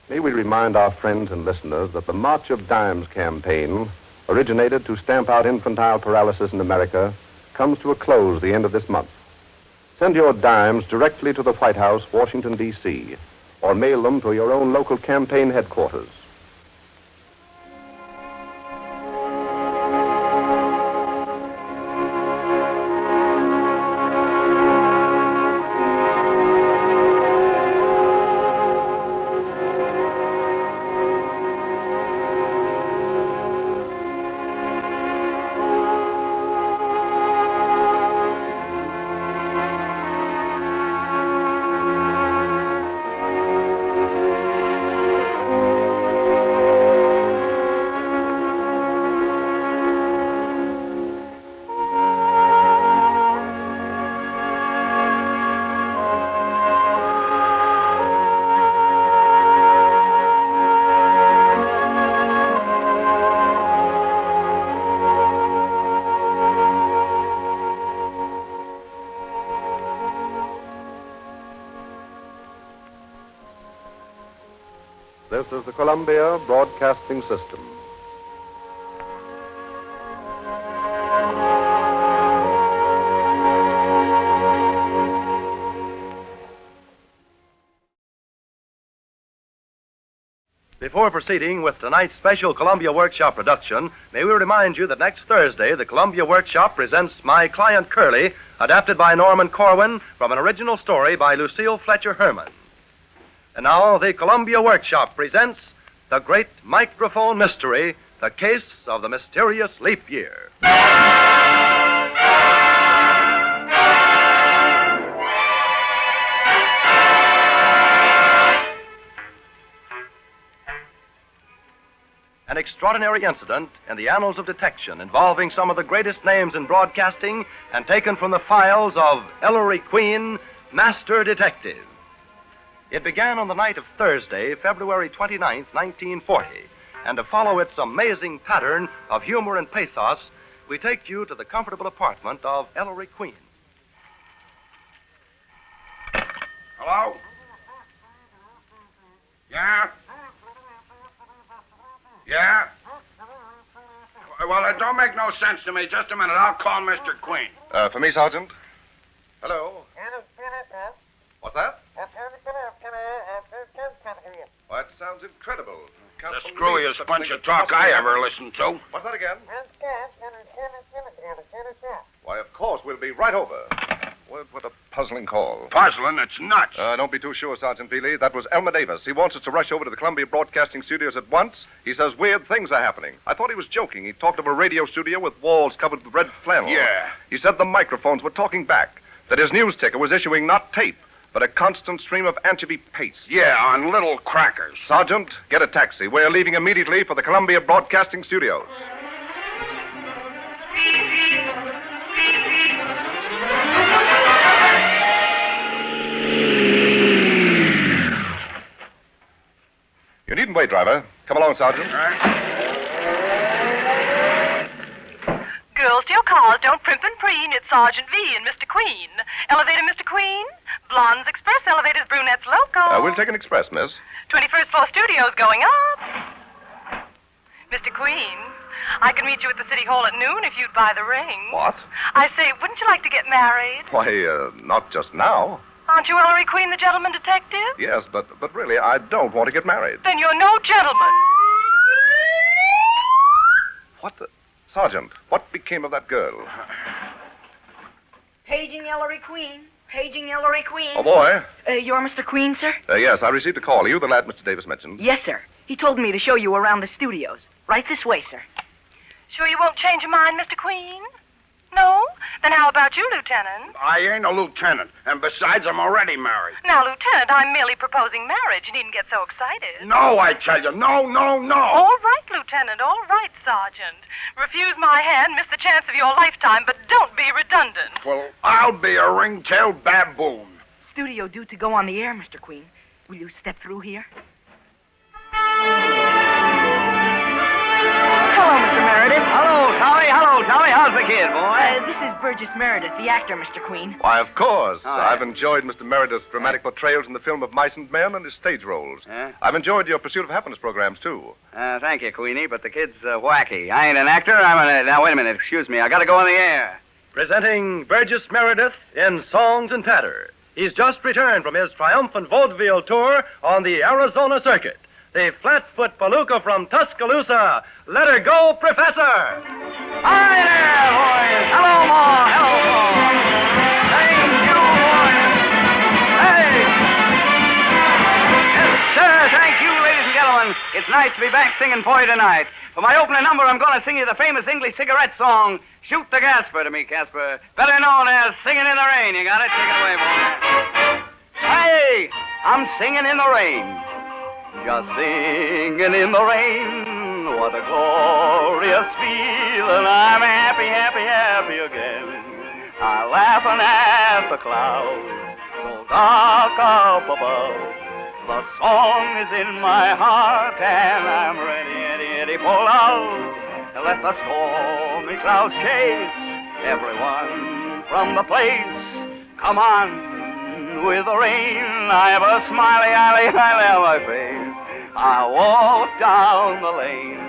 may we remind our friends and listeners that the March of Dimes campaign, originated to stamp out infantile paralysis in America, comes to a close the end of this month. Send your dimes directly to the White House, Washington, D.C., or mail them to your own local campaign headquarters. This is the Columbia Broadcasting System. Before proceeding with tonight's special Columbia Workshop production, may we remind you that next Thursday, the Columbia Workshop presents My Client Curly, adapted by Norman Corwin from an original story by Lucille Fletcher Herman. And now, the Columbia Workshop presents the great microphone mystery, The Case of the Mysterious Leap Year. An extraordinary incident in the annals of detection involving some of the greatest names in broadcasting and taken from the files of Ellery Queen, Master Detective. It began on the night of Thursday, February 29th, 1940, and to follow its amazing pattern of humor and pathos, we take you to the comfortable apartment of Ellery Queen. Hello? Yeah? Yeah? Well, it don't make no sense to me. Just a minute. I'll call Mr. Queen. For me, Sergeant? Hello? What's that? Why, it sounds incredible. The screwiest bunch of talk I ever listened to. What's that again? Why, of course, we'll be right over. What a puzzling call. Puzzling? It's nuts. Don't be too sure, Sergeant Feely. That was Elmer Davis. He wants us to rush over to the Columbia Broadcasting Studios at once. He says weird things are happening. I thought he was joking. He talked of a radio studio with walls covered with red flannel. Yeah. He said the microphones were talking back, that his news ticker was issuing not tape, but a constant stream of anchovy paste. Yeah, on little crackers. Sergeant, get a taxi. We're leaving immediately for the Columbia Broadcasting Studios. You needn't wait, driver. Come along, Sergeant. Girls to your cars, don't primp and preen. It's Sergeant V and Mr. Queen. Elevator, Mr. Queen. Blondes Express, elevators, brunettes local. We'll take an express, miss. 21st floor studios going up. Mr. Queen, I can meet you at the City Hall at noon if you'd buy the ring. What? I say, wouldn't you like to get married? Why, not just now. Aren't you Ellery Queen, the gentleman detective? Yes, but really, I don't want to get married. Then you're no gentleman. What the... Sergeant, what became of that girl? Paging Ellery Queen. Paging Ellery Queen. Oh, boy. You're Mr. Queen, sir? Yes, I received a call. Are you the lad Mr. Davis mentioned? Yes, sir. He told me to show you around the studios. Right this way, sir. Sure you won't change your mind, Mr. Queen? No? Then how about you, Lieutenant? I ain't a lieutenant, and besides, I'm already married. Now, Lieutenant, I'm merely proposing marriage. You needn't get so excited. No, I tell you. No. All right, Lieutenant. All right, Sergeant. Refuse my hand, miss the chance of your lifetime, but don't be redundant. Well, I'll be a ring-tailed baboon. Studio due to go on the air, Mr. Queen. Will you step through here? Hello, Mr. Meredith. Hello, Tommy. How's the kid, boy? This is Burgess Meredith, the actor, Mr. Queen. Why, of course. Oh, yeah. I've enjoyed Mr. Meredith's dramatic portrayals in the film of Mice and Men and his stage roles. I've enjoyed your Pursuit of Happiness programs, too. Thank you, Queenie, but the kid's wacky. I ain't an actor. Now, wait a minute. Excuse me. I gotta go on the air. Presenting Burgess Meredith in Songs and Patter. He's just returned from his triumphant vaudeville tour on the Arizona circuit. The Flatfoot Palooka from Tuscaloosa. Let her go, Professor! Hi there, boys. Hello, Ma. Thank you, boys. Hey! Yes, sir. Thank you, ladies and gentlemen. It's nice to be back singing for you tonight. For my opening number, I'm going to sing you the famous English cigarette song, Shoot the Gasper to me, Casper. Better known as Singing in the Rain. You got it? Take it away, boy. Hey! I'm singing in the rain. Just singing in the rain, what a glorious feeling. I'm happy again. I'm laughing at the clouds, so dark up above. The song is in my heart, and I'm ready for love. Let the stormy clouds chase everyone from the place. Come on with the rain. I have a smiley eye on my face. I walk down the lane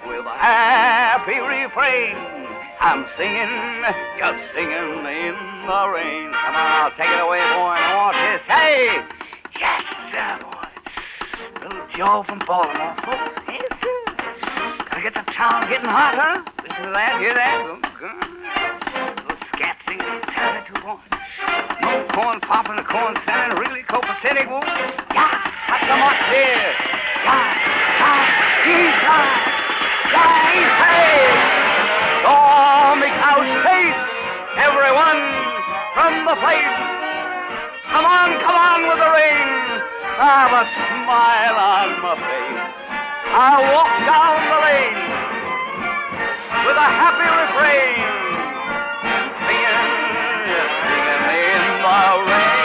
with a happy refrain. I'm singing, just singing in the rain. Come on, I'll take it away, boy. I want this. Hey! Yes, sir, boy. Little Joe from Baltimore, folks. Yes, sir. Gotta get the town getting hot, huh? Listen to that, hear that? Little scat singing, turn it to one. No corn popping, the corn sounding really copacetic, boy. Yeah, got some up there. He's hey! Stormy clouds chase everyone from the place. Come on with the rain. I have a smile on my face. I walk down the lane with a happy refrain, singing in the rain.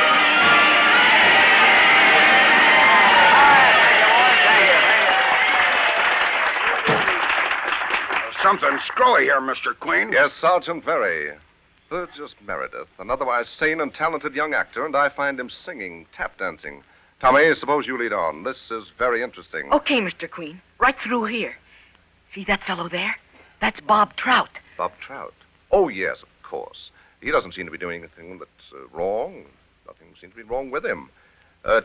Something screwy here, Mr. Queen. Yes, Sergeant, very. Burgess Meredith, an otherwise sane and talented young actor, and I find him singing, tap dancing. Tommy, suppose you lead on. This is very interesting. Okay, Mr. Queen. Right through here. See that fellow there? That's Bob Trout. Bob Trout. Oh, yes, of course. He doesn't seem to be doing anything that's wrong. Nothing seems to be wrong with him.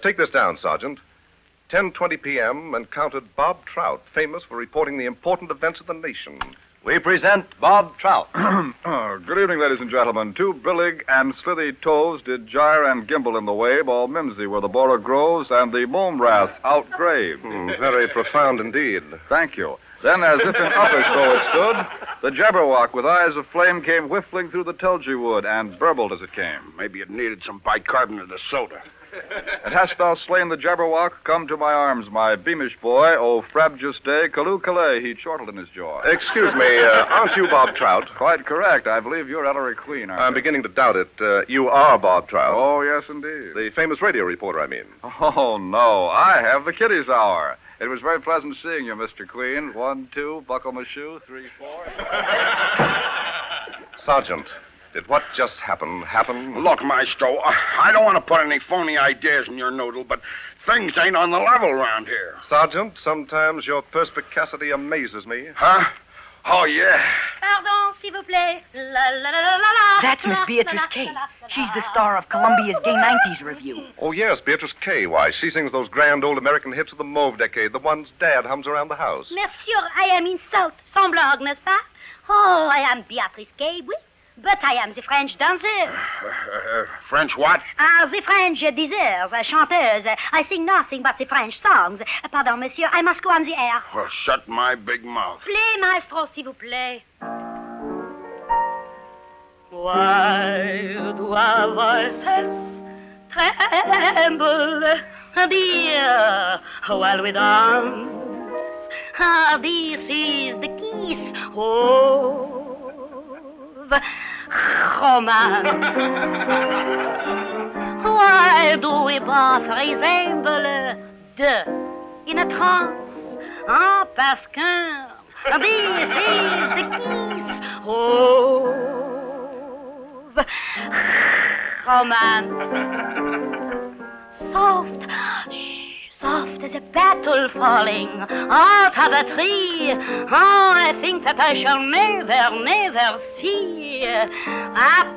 Take this down, Sergeant. 10:20 p.m. encountered Bob Trout, famous for reporting the important events of the nation. We present Bob Trout. Good evening, ladies and gentlemen. Two brillig and slithy toes did gyre and gimble in the wave, all mimsy were the bora groves and the momrath outgraved. Very profound indeed. Thank you. Then, as if in uppish though it stood, the Jabberwock with eyes of flame came whiffling through the Tulgey wood and burbled as it came. Maybe it needed some bicarbonate of soda. And hast thou slain the Jabberwock? Come to my arms, my beamish boy. O frabjous day, Callooh Calais, he chortled in his joy. Excuse me, aren't you Bob Trout? Quite correct. I believe you're Ellery Queen, aren't you? I'm beginning to doubt it. You are Bob Trout. Oh, yes, indeed. The famous radio reporter, I mean. Oh, no. I have the kiddies' hour. It was very pleasant seeing you, Mr. Queen. 1, 2, buckle my shoe. 3, 4. Sergeant, did what just happen? Look, Maestro, I don't want to put any phony ideas in your noodle, but things ain't on the level around here. Sergeant, sometimes your perspicacity amazes me. Huh? Oh, yeah. Pardon, s'il vous plaît. La, la, la, la, la. That's Miss Beatrice Kay. She's the star of Columbia's Gay 90s review. Oh, yes, Beatrice Kay. Why, she sings those grand old American hits of the Mauve decade, the ones Dad hums around the house. Monsieur, I am in South, Semblanc, n'est-ce pas? Oh, I am Beatrice Kay, oui. But I am the French dancer. French what? The French danseurs, chanteuses. I sing nothing but the French songs. Pardon, monsieur, I must go on the air. Well, shut my big mouth. Play, maestro, s'il vous plaît. Why do our voices tremble, dear, while we dance? This is the kiss of romance. Why do we both resemble in a trance? Parce que this is the kiss of romance. Soft as a petal falling out of a tree. Oh, I think that I shall never see a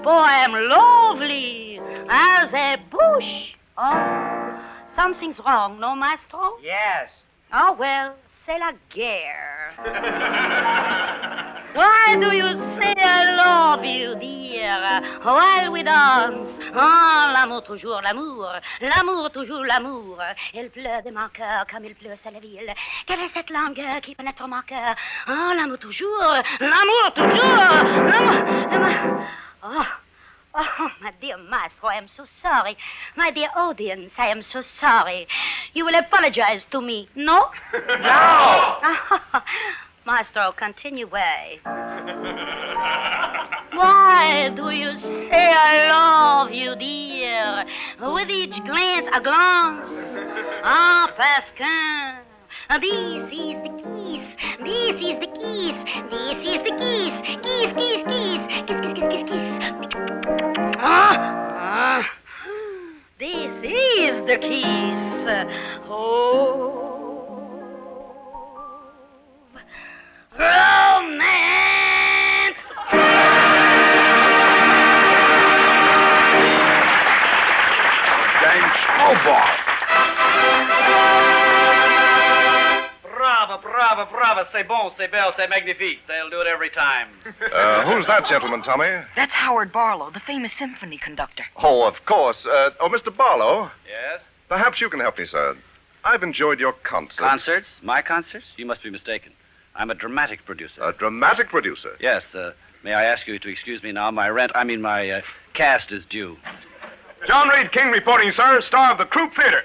poem lovely as a bush. Oh, something's wrong, no, maestro? Yes. Oh, well, c'est la guerre. Why do you say I love you, dear, while we dance? Oh, l'amour toujours l'amour, l'amour toujours l'amour. Il pleut de mon cœur comme il pleut à la ville. Quelle est cette langue qui pénètre mon cœur? Oh, l'amour toujours, l'amour toujours, l'amour. Oh, my dear maestro, I am so sorry. My dear audience, I am so sorry. You will apologize to me, no? No! Maestro, continue way. Why do you say I love you, dear? With each glance, a glance. Ah, parce que this is the kiss. This is the kiss. This is the kiss. Kiss, kiss, kiss. Kiss, kiss, kiss, kiss, kiss. This is the kiss. Oh. Romance! Dang snowball! Bravo, c'est bon, c'est belle, c'est magnifique. They'll do it every time. Who's that gentleman, Tommy? That's Howard Barlow, the famous symphony conductor. Oh, of course. Mr. Barlow. Yes? Perhaps you can help me, sir. I've enjoyed your concerts. Concerts? My concerts? You must be mistaken. I'm a dramatic producer. A dramatic producer? Yes. May I ask you to excuse me now? My cast is due. John Reed King reporting, sir, star of the Croup Theater.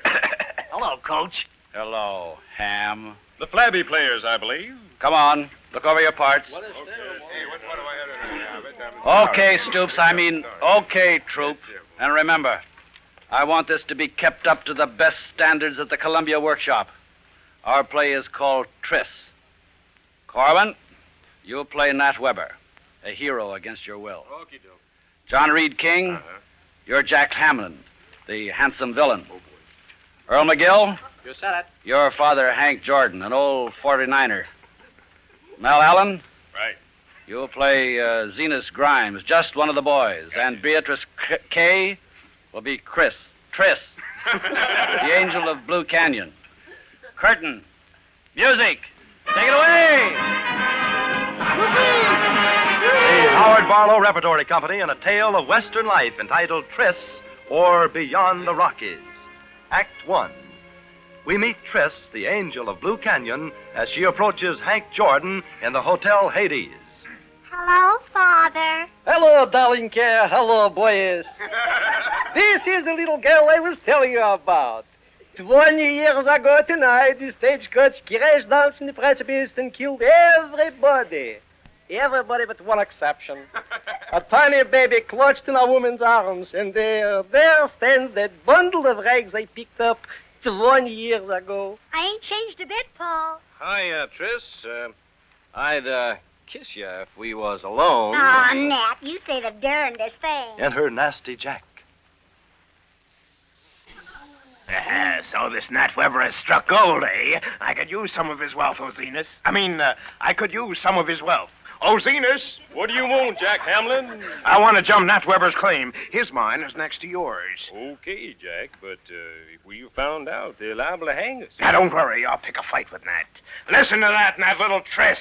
Hello, Coach. Hello, Ham. The flabby players, I believe. Come on, look over your parts. Okay, Stoops, okay, Troop. And remember, I want this to be kept up to the best standards at the Columbia Workshop. Our play is called Tris. Corwin, you'll play Nat Weber, a hero against your will. John Reed King, you're Jack Hamlin, the handsome villain. Earl McGill, You said it. your father, Hank Jordan, an old 49er. Mel Allen, Right. You'll play Zenas Grimes, just one of the boys. And Beatrice Kay will be Triss, the angel of Blue Canyon. Curtain. Music. Take it away. The Howard Barlow Repertory Company and a tale of Western life entitled Triss, or Beyond the Rockies. Act 1. We meet Triss, the angel of Blue Canyon, as she approaches Hank Jordan in the Hotel Hades. Hello, Father. Hello, darling care. Hello, boys. This is the little girl I was telling you about. 20 years ago tonight, the stagecoach crashed down from the precipice and killed everybody. Everybody but one exception. A tiny baby clutched in a woman's arms, and there stands that bundle of rags I picked up 20 years ago. I ain't changed a bit, Paul. Hi, Triss. I'd kiss you if we was alone. Aw, Nat, you say the darndest thing. And her nasty Jack. So this Nat Weber has struck gold, eh? I could use some of his wealth, O Zenas. I could use some of his wealth. Oh, Zenas! What do you want, Jack Hamlin? I want to jump Nat Weber's claim. His mine is next to yours. Okay, Jack, but if we found out, they're liable to hang us. Now, don't worry. I'll pick a fight with Nat. Listen to that little Triss.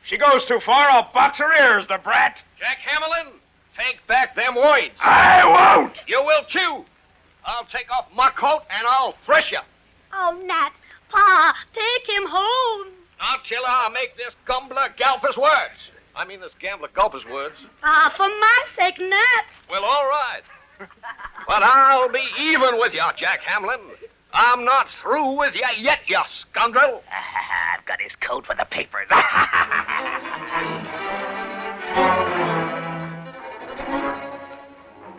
If she goes too far, I'll box her ears, the brat. Jack Hamlin, take back them words. I won't! You will, too. I'll take off my coat and I'll thresh you. Oh, Nat, Pa, take him home. I'll tell her I'll make this gambler gulp his words. I mean this gambler gulp his words. Ah, for my sake, Nat. Well, all right. But I'll be even with you, Jack Hamlin. I'm not through with you yet, you scoundrel. I've got his coat for the papers.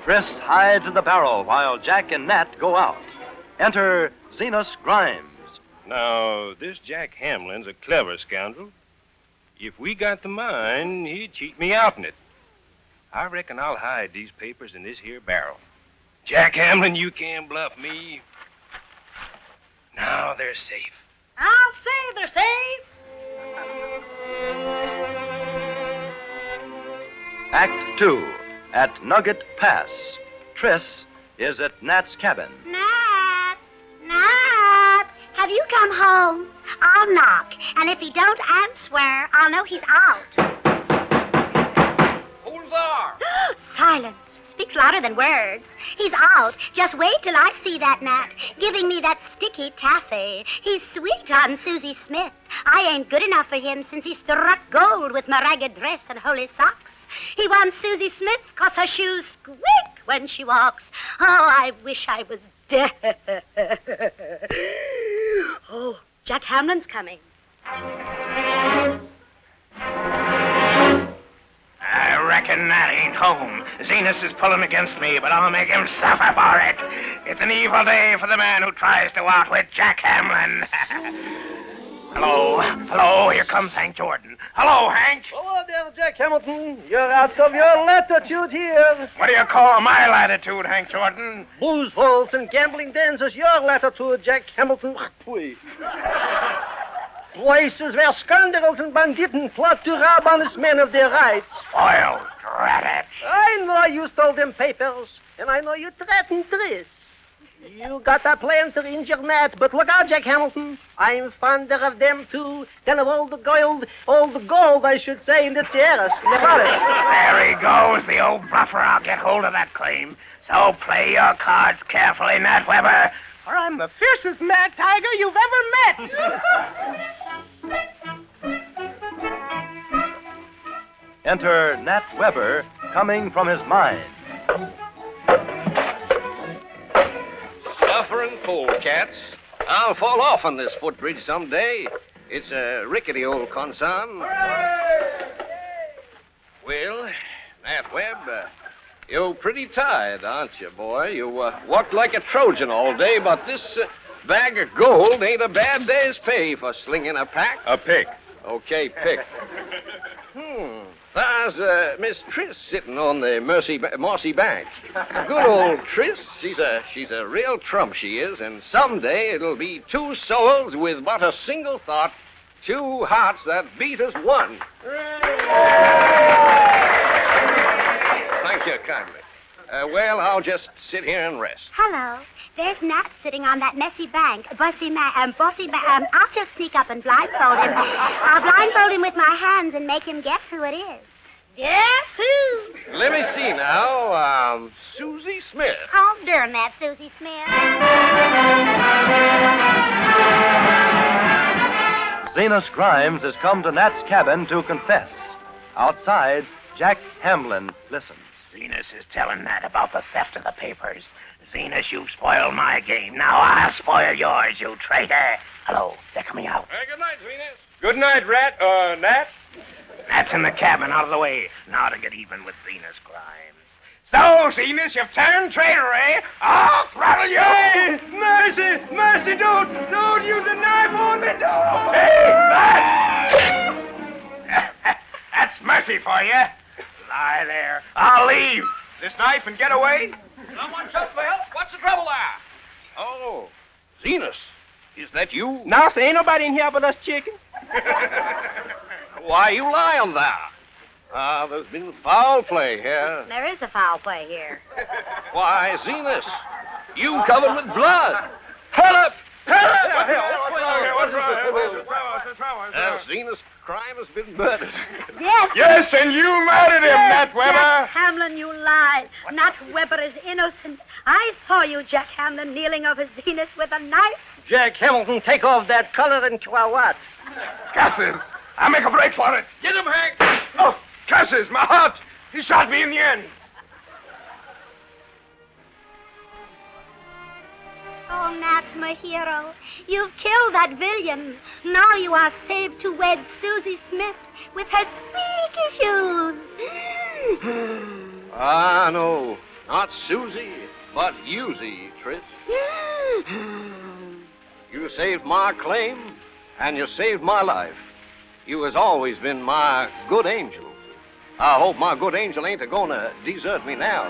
Triss hides in the barrel while Jack and Nat go out. Enter Zenas Grimes. Now, this Jack Hamlin's a clever scoundrel. If we got the mine, he'd cheat me out in it. I reckon I'll hide these papers in this here barrel. Jack Hamlin, you can't bluff me. Now they're safe. I'll say they're safe. Act 2. At Nugget Pass. Triss is at Nat's cabin. Nat, have you come home? I'll knock, and if he don't answer, I'll know he's out. Who's there? Silence speaks louder than words. He's out. Just wait till I see that Nat giving me that sticky taffy. He's sweet on Susie Smith. I ain't good enough for him since he struck gold with my ragged dress and holy socks. He wants Susie Smith 'cause her shoes squeak when she walks. Oh, I wish I was dead. Oh, Jack Hamlin's coming. I reckon Nat ain't home. Zenas is pulling against me, but I'll make him suffer for it. It's an evil day for the man who tries to outwit Jack Hamlin. Hello, here comes Hank Jordan. Hello, Hank. Hello there, Jack Hamilton. You're out of your latitude here. What do you call my latitude, Hank Jordan? Booze halls and gambling dens is your latitude, Jack Hamilton. Places where scoundrels and bandits plot to rob honest men of their rights. Oil, drat it. I know you stole them papers, and I know you threatened Triss. You got a plan to injure Nat, but look out, Jack Hamilton. I'm fonder of them, too, than of all the gold, I should say, in the Sierras. There he goes, the old bluffer. I'll get hold of that claim. So play your cards carefully, Nat Weber, or I'm the fiercest mad tiger you've ever met. Enter Nat Weber coming from his mine. Suffering polecats. I'll fall off on this footbridge someday. It's a rickety old concern. Well, Nat Webb, you're pretty tired, aren't you, boy? You walked like a Trojan all day, but this bag of gold ain't a bad day's pay for slinging a pack. A pick. Okay, pick. There's Miss Triss sitting on the mossy bank. Good old Triss. She's a real trump, she is, and someday it'll be two souls with but a single thought, two hearts that beat as one. kindly. Well, I'll just sit here and rest. Hello. There's Nat sitting on that messy bank. Bossy man. I'll just sneak up and blindfold him. I'll blindfold him with my hands and make him guess who it is. Guess who? Let me see now. Susie Smith. Oh, darn that Susie Smith. Zenas Grimes has come to Nat's cabin to confess. Outside, Jack Hamlin listens. Zenas is telling Nat about the theft of the papers. Zenas, you've spoiled my game. Now I'll spoil yours, you traitor. Hello, they're coming out. Good night, Zenas. Good night, Nat. Nat's in the cabin, out of the way. Now to get even with Zenas Grimes. So, Zenas, you've turned traitor, eh? I'll throttle you! Hey, mercy, don't use a knife on me, don't! Hey, that's mercy for you. Lie there. I'll leave this knife and get away. Someone shut for help. What's the trouble there? Oh, Zenas, is that you? Now, sir, ain't nobody in here but us chickens. Why, you lying there? There's been foul play here. There is a foul play here. Why, Zenas, you covered with blood. Help! What's the trouble? Zenas' crime has been murdered. Yes. Yes, and you murdered him, Nat Weber. Jack Hamlin, you lied. Nat Weber is innocent. I saw you, Jack Hamlin, kneeling over Zenas with a knife. Jack Hamilton, take off that collar and what? Cassis, I'll make a break for it. Get him, Hank. Oh, Cassis, my heart. He shot me in the end. Oh, Nat, my hero, you've killed that villain. Now you are saved to wed Susie Smith with her squeaky shoes. No, not Susie, but Yusie, Tris. You saved my claim, and you saved my life. You has always been my good angel. I hope my good angel ain't a-gonna desert me now.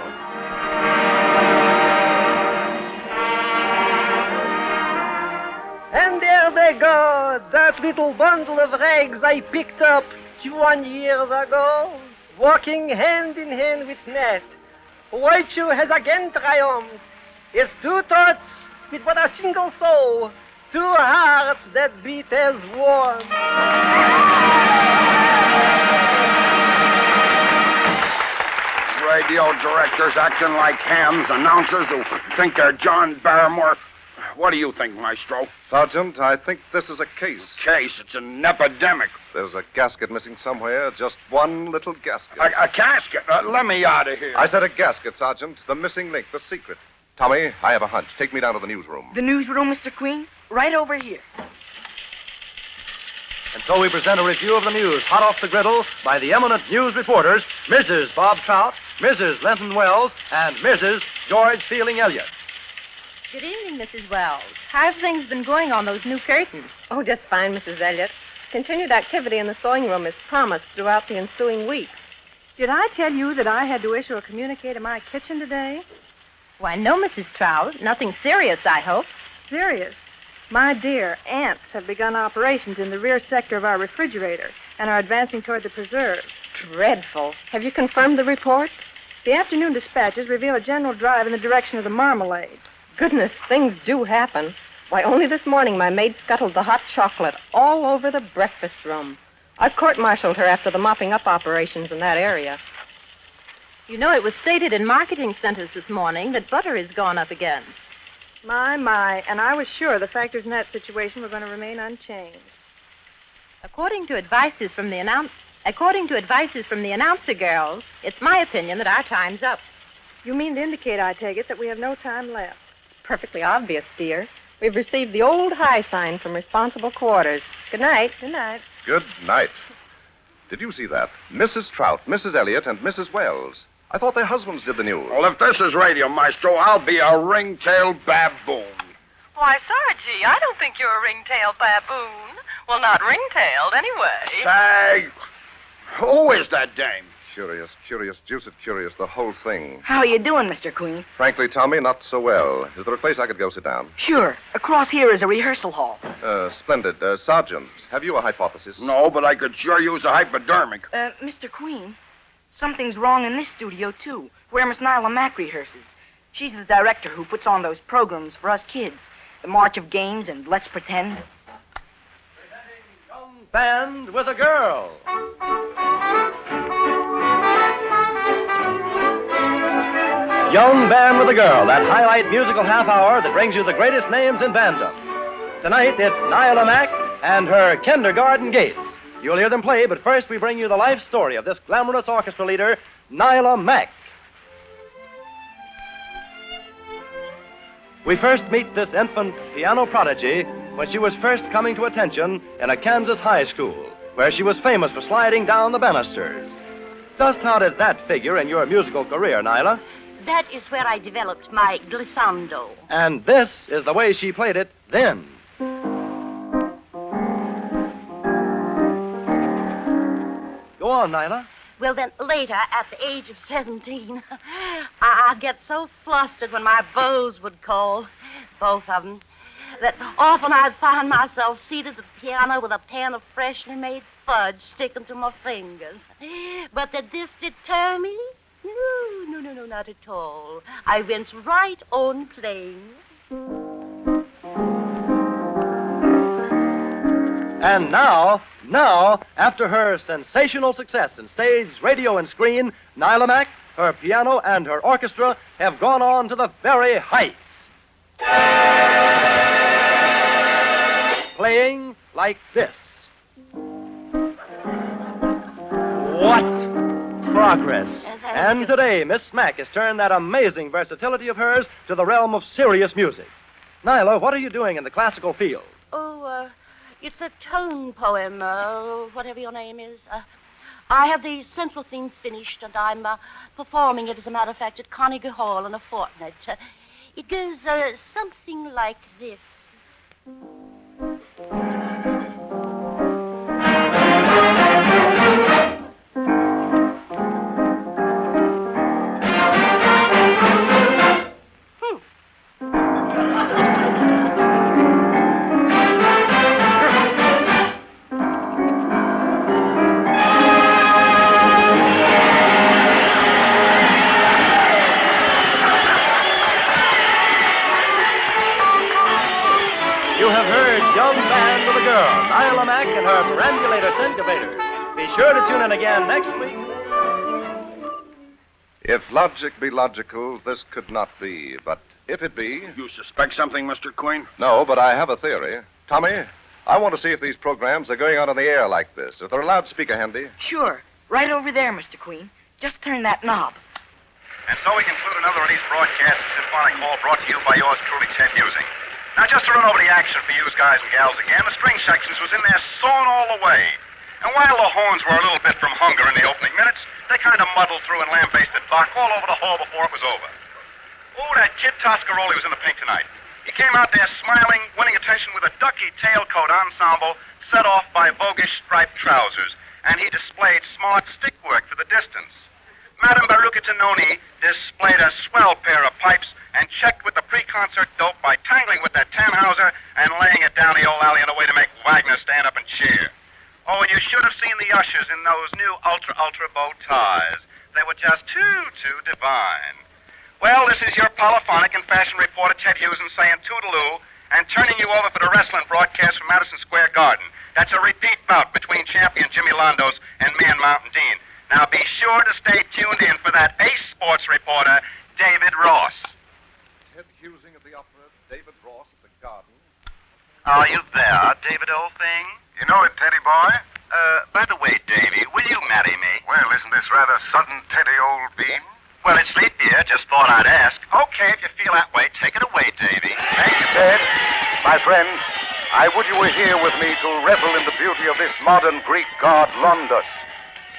And there they go, that little bundle of rags I picked up 21 years ago, walking hand in hand with Nat. Virtue has again triumphed. It's two thoughts with but a single soul, two hearts that beat as one. Radio directors acting like hams, announcers who think they're John Barrymore. What do you think, Maestro? Sergeant, I think this is a case. Case? It's an epidemic. There's a gasket missing somewhere, just one little gasket. A casket? Let me out of here. I said a gasket, Sergeant. The missing link, the secret. Tommy, I have a hunch. Take me down to the newsroom. The newsroom, Mr. Queen? Right over here. And so we present a review of the news, hot off the griddle, by the eminent news reporters, Mrs. Bob Trout, Mrs. Lenton Wells, and Mrs. George Fielding Elliott. Good evening, Mrs. Wells. How have things been going on those new curtains? Oh, just fine, Mrs. Elliott. Continued activity in the sewing room is promised throughout the ensuing week. Did I tell you that I had to issue a communique in my kitchen today? Why, no, Mrs. Trout. Nothing serious, I hope. Serious? My dear, ants have begun operations in the rear sector of our refrigerator and are advancing toward the preserves. Dreadful. Have you confirmed the reports? The afternoon dispatches reveal a general drive in the direction of the marmalade. Goodness, things do happen. Why, only this morning my maid scuttled the hot chocolate all over the breakfast room. I court-martialed her after the mopping up operations in that area. You know, it was stated in marketing centers this morning that butter has gone up again. My, and I was sure the factors in that situation were going to remain unchanged. According to advices from the announcer girls, it's my opinion that our time's up. You mean to indicate, I take it, that we have no time left? Perfectly obvious, dear. We've received the old high sign from responsible quarters. Good night. Good night. Good night. Did you see that? Mrs. Trout, Mrs. Elliott, and Mrs. Wells. I thought their husbands did the news. Well, if this is radio, Maestro, I'll be a ring-tailed baboon. Why, Sargie, I don't think you're a ring-tailed baboon. Well, not ring-tailed, anyway. Say, who is that dame? Curious, juiced curious, the whole thing. How are you doing, Mr. Queen? Frankly, Tommy, not so well. Is there a place I could go sit down? Sure. Across here is a rehearsal hall. Splendid. Sergeant, have you a hypothesis? No, but I could sure use a hypodermic. Mr. Queen, Something's wrong in this studio, too, where Miss Nyla Mack rehearses. She's the director who puts on those programs for us kids. The March of Games and Let's Pretend. Band with a Girl. Young Band with a Girl, that highlight musical half hour that brings you the greatest names in bandom. Tonight, it's Nyla Mack and her Kindergarten Gates. You'll hear them play, but first we bring you the life story of this glamorous orchestra leader, Nyla Mack. We first meet this infant piano prodigy when she was first coming to attention in a Kansas high school, where she was famous for sliding down the banisters. Just how did that figure in your musical career, Nyla? That is where I developed my glissando. And this is the way she played it then. Go on, Nyla. Well, then, later, at the age of 17, I get so flustered when my beaux would call, both of them, that often I'd find myself seated at the piano with a pan of freshly made fudge sticking to my fingers. But did this deter me? No, not at all. I went right on playing. And now, after her sensational success in stage, radio, and screen, Nyla Mack, her piano, and her orchestra have gone on to the very heights. Playing like this. What progress! And today, Miss Mack has turned that amazing versatility of hers to the realm of serious music. Nyla, what are you doing in the classical field? It's a tone poem, whatever your name is. I have the central theme finished, and I'm performing it, as a matter of fact, at Carnegie Hall in a fortnight. It goes something like this. Nyla Mack and her perambulator syncopator. Be sure to tune in again next week. If logic be logical, this could not be. But if it be... You suspect something, Mr. Queen? No, but I have a theory. Tommy, I want to see if these programs are going out on the air like this. If they're a loudspeaker handy. Sure. Right over there, Mr. Queen. Just turn that knob. And so we conclude another of these broadcasts of Symphonic Ball brought to you by yours truly, Ted Musing. Now, just to run over the action for you guys and gals again, the string sections was in there sawing all the way. And while the horns were a little bit from hunger in the opening minutes, they kind of muddled through and lambasted Bach all over the hall before it was over. Oh, that kid Toscaroli was in the pink tonight. He came out there smiling, winning attention with a ducky tailcoat ensemble set off by bogish striped trousers. And he displayed smart stick work for the distance. Madame Baruca Tononi displayed a swell pair of pipes and checked with the pre-concert dope by tangling with that Tannhauser and laying it down the old alley in a way to make Wagner stand up and cheer. Oh, and you should have seen the ushers in those new ultra bow ties. They were just too divine. Well, this is your polyphonic and fashion reporter, Ted Hewson, saying toodaloo and turning you over for the wrestling broadcast from Madison Square Garden. That's a repeat bout between champion Jimmy Londos and Man Mountain Dean. Now be sure to stay tuned in for that ace sports reporter, David Ross. Ted Hewson at the opera, David Ross at the Garden. Are you there, David, old thing? You know it, Teddy boy. By the way, Davy, will you marry me? Well, isn't this rather sudden, Teddy, old bean? Well, it's late, dear. Just thought I'd ask. Okay, if you feel that way, take it away, Davy. Thank you, Ted. My friend, I would you were here with me to revel in the beauty of this modern Greek god, Londos.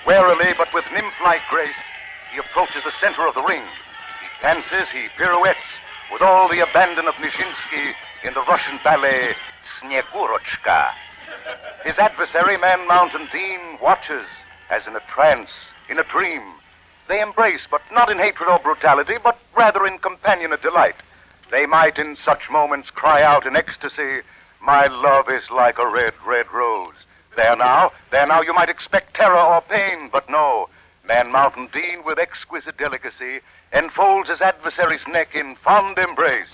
Warily, but with nymph-like grace, he approaches the center of the ring. He dances, he pirouettes, with all the abandon of Nijinsky in the Russian ballet Snegurotchka. His adversary, Man Mountain Dean, watches as in a trance, in a dream. They embrace, but not in hatred or brutality, but rather in companionate delight. They might in such moments cry out in ecstasy, "My love is like a red, red rose." There now, you might expect terror or pain, but no. Man Mountain Dean, with exquisite delicacy, enfolds his adversary's neck in fond embrace.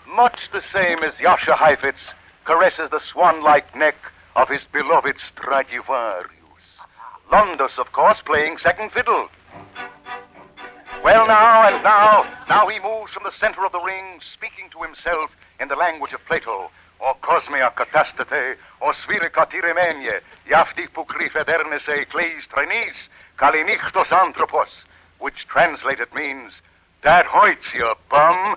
Much the same as Yasha Heifetz caresses the swan-like neck of his beloved Stradivarius. Londos, of course, playing second fiddle. Well, now he moves from the center of the ring, speaking to himself in the language of Plato, or Cosmia Catastate, or Svirica Tiremenie, Yafti Pukri Federnese Kleis Trenis, Kalinichtos Anthropos, which translated means, Dad hoits, you bum.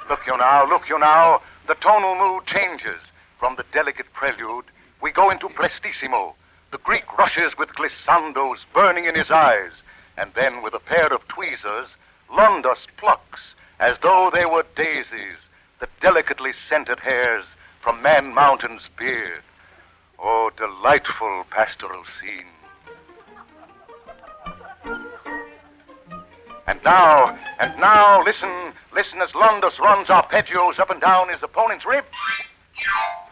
Look you now, the tonal mood changes. From the delicate prelude, we go into Prestissimo. The Greek rushes with glissandos burning in his eyes, and then with a pair of tweezers, Londos plucks, as though they were daisies, the delicately scented hairs from Man Mountain's beard. Oh, delightful pastoral scene. And now, listen as Londos runs arpeggios up and down his opponent's ribs.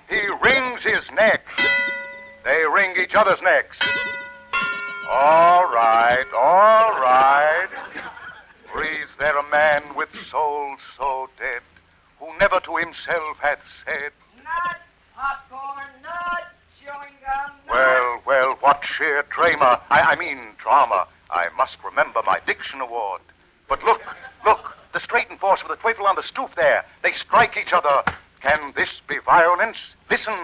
He wrings his neck. They wring each other's necks. All right. Breathes there a man with soul so dead, who never to himself hath said, Nut, popcorn, nut, chewing gum, nut. Well, what sheer drama. I mean drama. I must remember my Diction Award. But look, the Straighten Force with the twiddle on the stoop there. They strike each other. Can this be violence? Listen.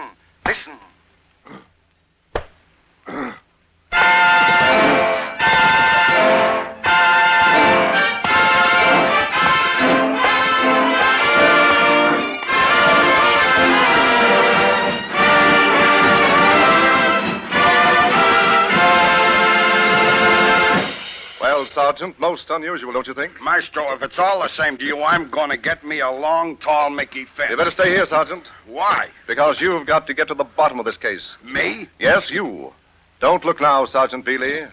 Well, Sergeant, most unusual, don't you think? Maestro, if it's all the same to you, I'm going to get me a long, tall Mickey fence. You better stay here, Sergeant. Why? Because you've got to get to the bottom of this case. Me? Yes, you. Don't look now, Sergeant Bealey,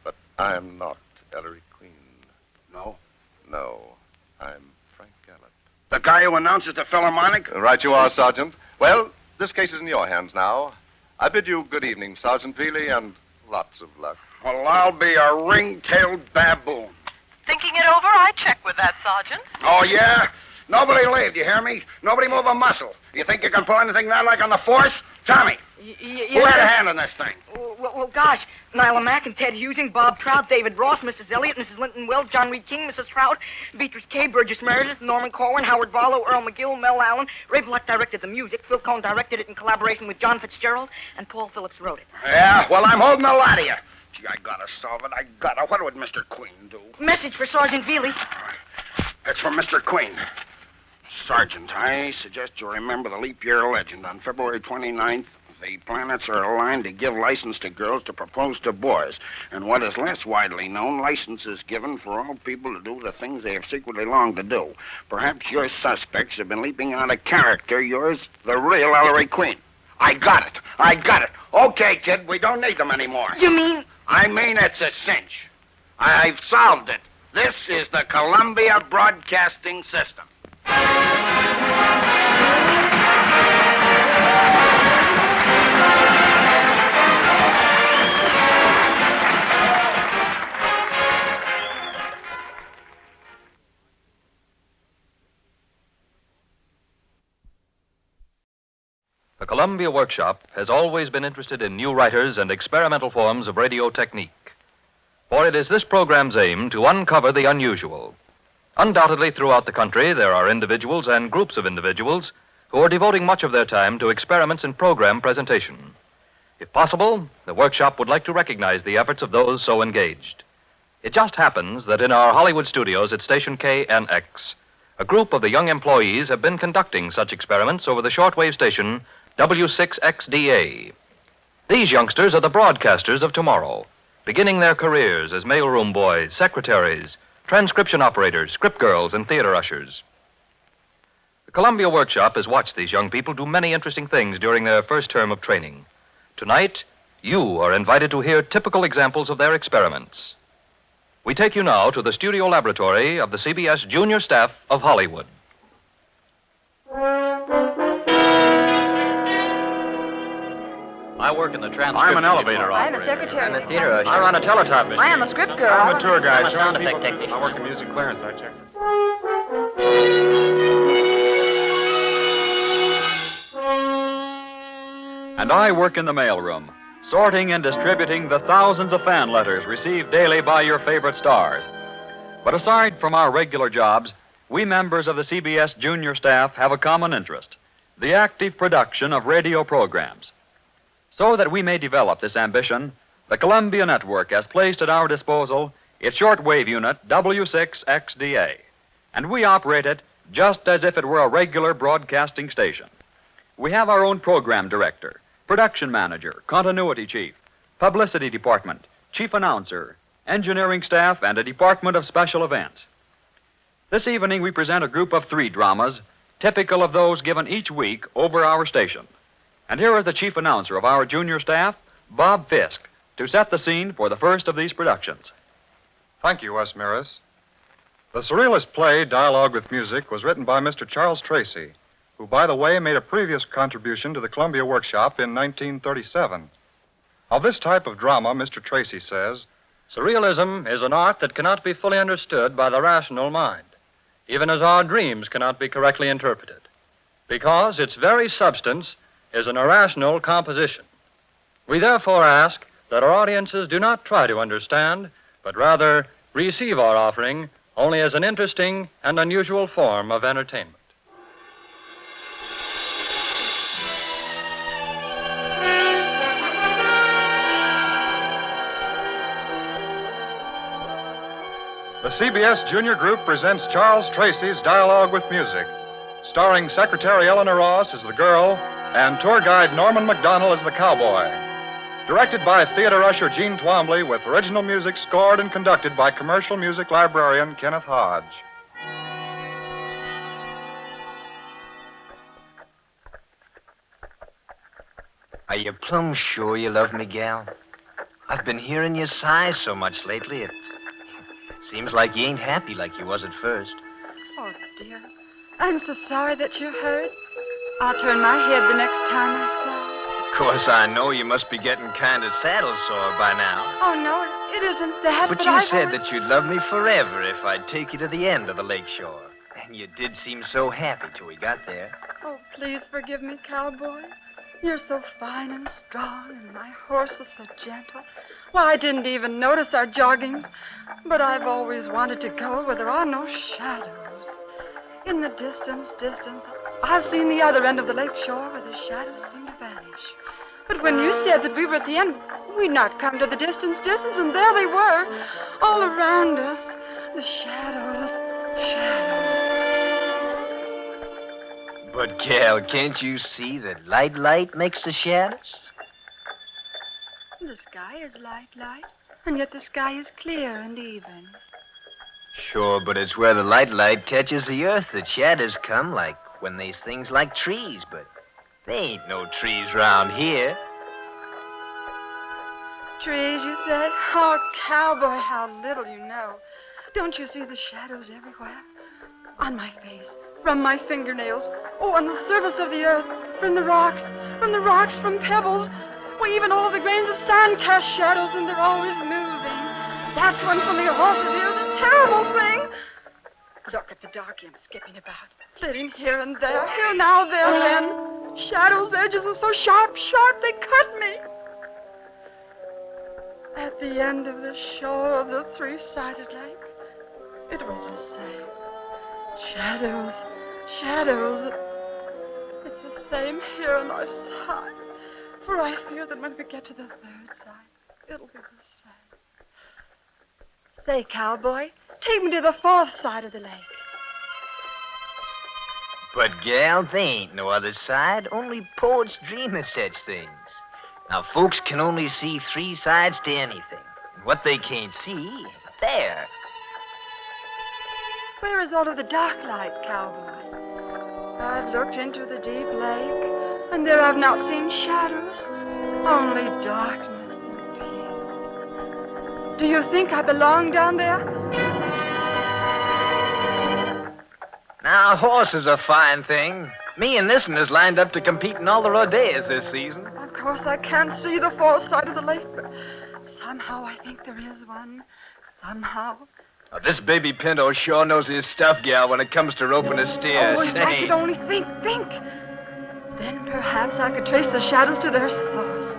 but I'm not Ellery Queen. No? No, I'm Frank Gallup. The guy who announces the Philharmonic? Right you are, Sergeant. Well, this case is in your hands now. I bid you good evening, Sergeant Bealey, and lots of luck. Well, I'll be a ring-tailed baboon. Thinking it over, I check with that, Sergeant. Oh, yeah? Nobody leave, you hear me? Nobody move a muscle. You think you can pull anything that like on the force? Tommy, who had a hand in this thing? Well, gosh, Nyla Mack and Ted Husing, Bob Trout, David Ross, Mrs. Elliott, Mrs. Linton Wells, John Reed King, Mrs. Trout, Beatrice K., Burgess Meredith, Norman Corwin, Howard Barlow, Earl McGill, Mel Allen. Ray Black directed the music. Phil Cohn directed it in collaboration with John Fitzgerald, and Paul Phillips wrote it. Yeah, well, I'm holding a lot of you. Gee, I gotta solve it. What would Mr. Queen do? Message for Sergeant Bealey. It's from Mr. Queen. Sergeant, I suggest you remember the leap year legend. On February 29th, the planets are aligned to give license to girls to propose to boys. And what is less widely known, license is given for all people to do the things they have secretly longed to do. Perhaps your suspects have been leaping out of character. Yours, the real Ellery Queen. I got it. Okay, kid, we don't need them anymore. You mean? I mean it's a cinch. I've solved it. This is the Columbia Broadcasting System. The Columbia Workshop has always been interested in new writers and experimental forms of radio technique. For it is this program's aim to uncover the unusual. Undoubtedly, throughout the country, there are individuals and groups of individuals who are devoting much of their time to experiments in program presentation. If possible, the workshop would like to recognize the efforts of those so engaged. It just happens that in our Hollywood studios at station KNX, a group of the young employees have been conducting such experiments over the shortwave station W6XDA. These youngsters are the broadcasters of tomorrow, beginning their careers as mailroom boys, secretaries, transcription operators, script girls, and theater ushers. The Columbia Workshop has watched these young people do many interesting things during their first term of training. Tonight, you are invited to hear typical examples of their experiments. We take you now to the studio laboratory of the CBS junior staff of Hollywood. I work in the transcription. I'm an elevator I am a operator. secretary. I'm a theater usher. I run a teletype machine. I am a script girl. I'm a tour guide. I'm a sound effect technician. I work in music clearance. I check. And I work in the mailroom, sorting and distributing the thousands of fan letters received daily by your favorite stars. But aside from our regular jobs, we members of the CBS junior staff have a common interest, the active production of radio programs. So that we may develop this ambition, the Columbia Network has placed at our disposal its shortwave unit, W6XDA, and we operate it just as if it were a regular broadcasting station. We have our own program director, production manager, continuity chief, publicity department, chief announcer, engineering staff, and a department of special events. This evening we present a group of 3 dramas, typical of those given each week over our station. And here is the chief announcer of our junior staff, Bob Fisk, to set the scene for the first of these productions. Thank you, Wes Maris. The surrealist play, Dialogue with Music, was written by Mr. Charles Tracy, who, by the way, made a previous contribution to the Columbia Workshop in 1937. Of this type of drama, Mr. Tracy says, Surrealism is an art that cannot be fully understood by the rational mind, even as our dreams cannot be correctly interpreted, because its very substance is an irrational composition. We therefore ask that our audiences do not try to understand, but rather receive our offering only as an interesting and unusual form of entertainment. The CBS Junior Group presents Charles Tracy's Dialogue with Music, starring Secretary Eleanor Ross as the girl and tour guide Norman McDonnell as the cowboy. Directed by theater usher Gene Twombly, with original music scored and conducted by commercial music librarian Kenneth Hodge. Are you plumb sure you love me, gal? I've been hearing you sigh so much lately, it seems like you ain't happy like you was at first. Oh, dear. I'm so sorry that you're hurt. I'll turn my head the next time I sigh. Of course, I know you must be getting kind of saddle sore by now. Oh, no, it isn't that, But but you I've said always... that you'd love me forever if I'd take you to the end of the lake shore. And you did seem so happy till we got there. Oh, please forgive me, cowboy. You're so fine and strong, and my horse is so gentle. Why, I didn't even notice our jogging. But I've always wanted to go where there are no shadows. In the distance, I've seen the other end of the lake shore where the shadows seem to vanish. But when you said that we were at the end, we'd not come to the distance, and there they were, all around us. The shadows. But, gal, can't you see that light makes the shadows? The sky is light, and yet the sky is clear and even. Sure, but it's where the light touches the earth that shadows come, like when there's things like trees, but there ain't no trees round here. Trees, you said? Oh, cowboy, how little you know. Don't you see the shadows everywhere? On my face, from my fingernails, on the surface of the earth, from the rocks, from pebbles. Well, even all the grains of sand cast shadows, and they're always moving. That's one from the horse's ears, a terrible thing. Look at the dark imps skipping about, flitting here and there, here now, there then. Shadows' edges are so sharp, they cut me. At the end of the shore of the three-sided lake, it was the same. Shadows. It's the same here on our side. For I fear that when we get to the third side, it'll be the same. Say, cowboy, take me to the fourth side of the lake. But, gal, they ain't no other side. Only poets dream of such things. Now, folks can only see 3 sides to anything. And what they can't see ain't there. Where is all of the dark light, cowboy? I've looked into the deep lake, and there I've not seen shadows, only darkness and peace. Do you think I belong down there? Now, a horse is a fine thing. Me and this one is lined up to compete in all the rodeos this season. Of course, I can't see the far side of the lake, but somehow I think there is one. Somehow. Oh, this baby Pinto sure knows his stuff, gal, when it comes to roping a steer. Oh, if I could only think. Then perhaps I could trace the shadows to their source.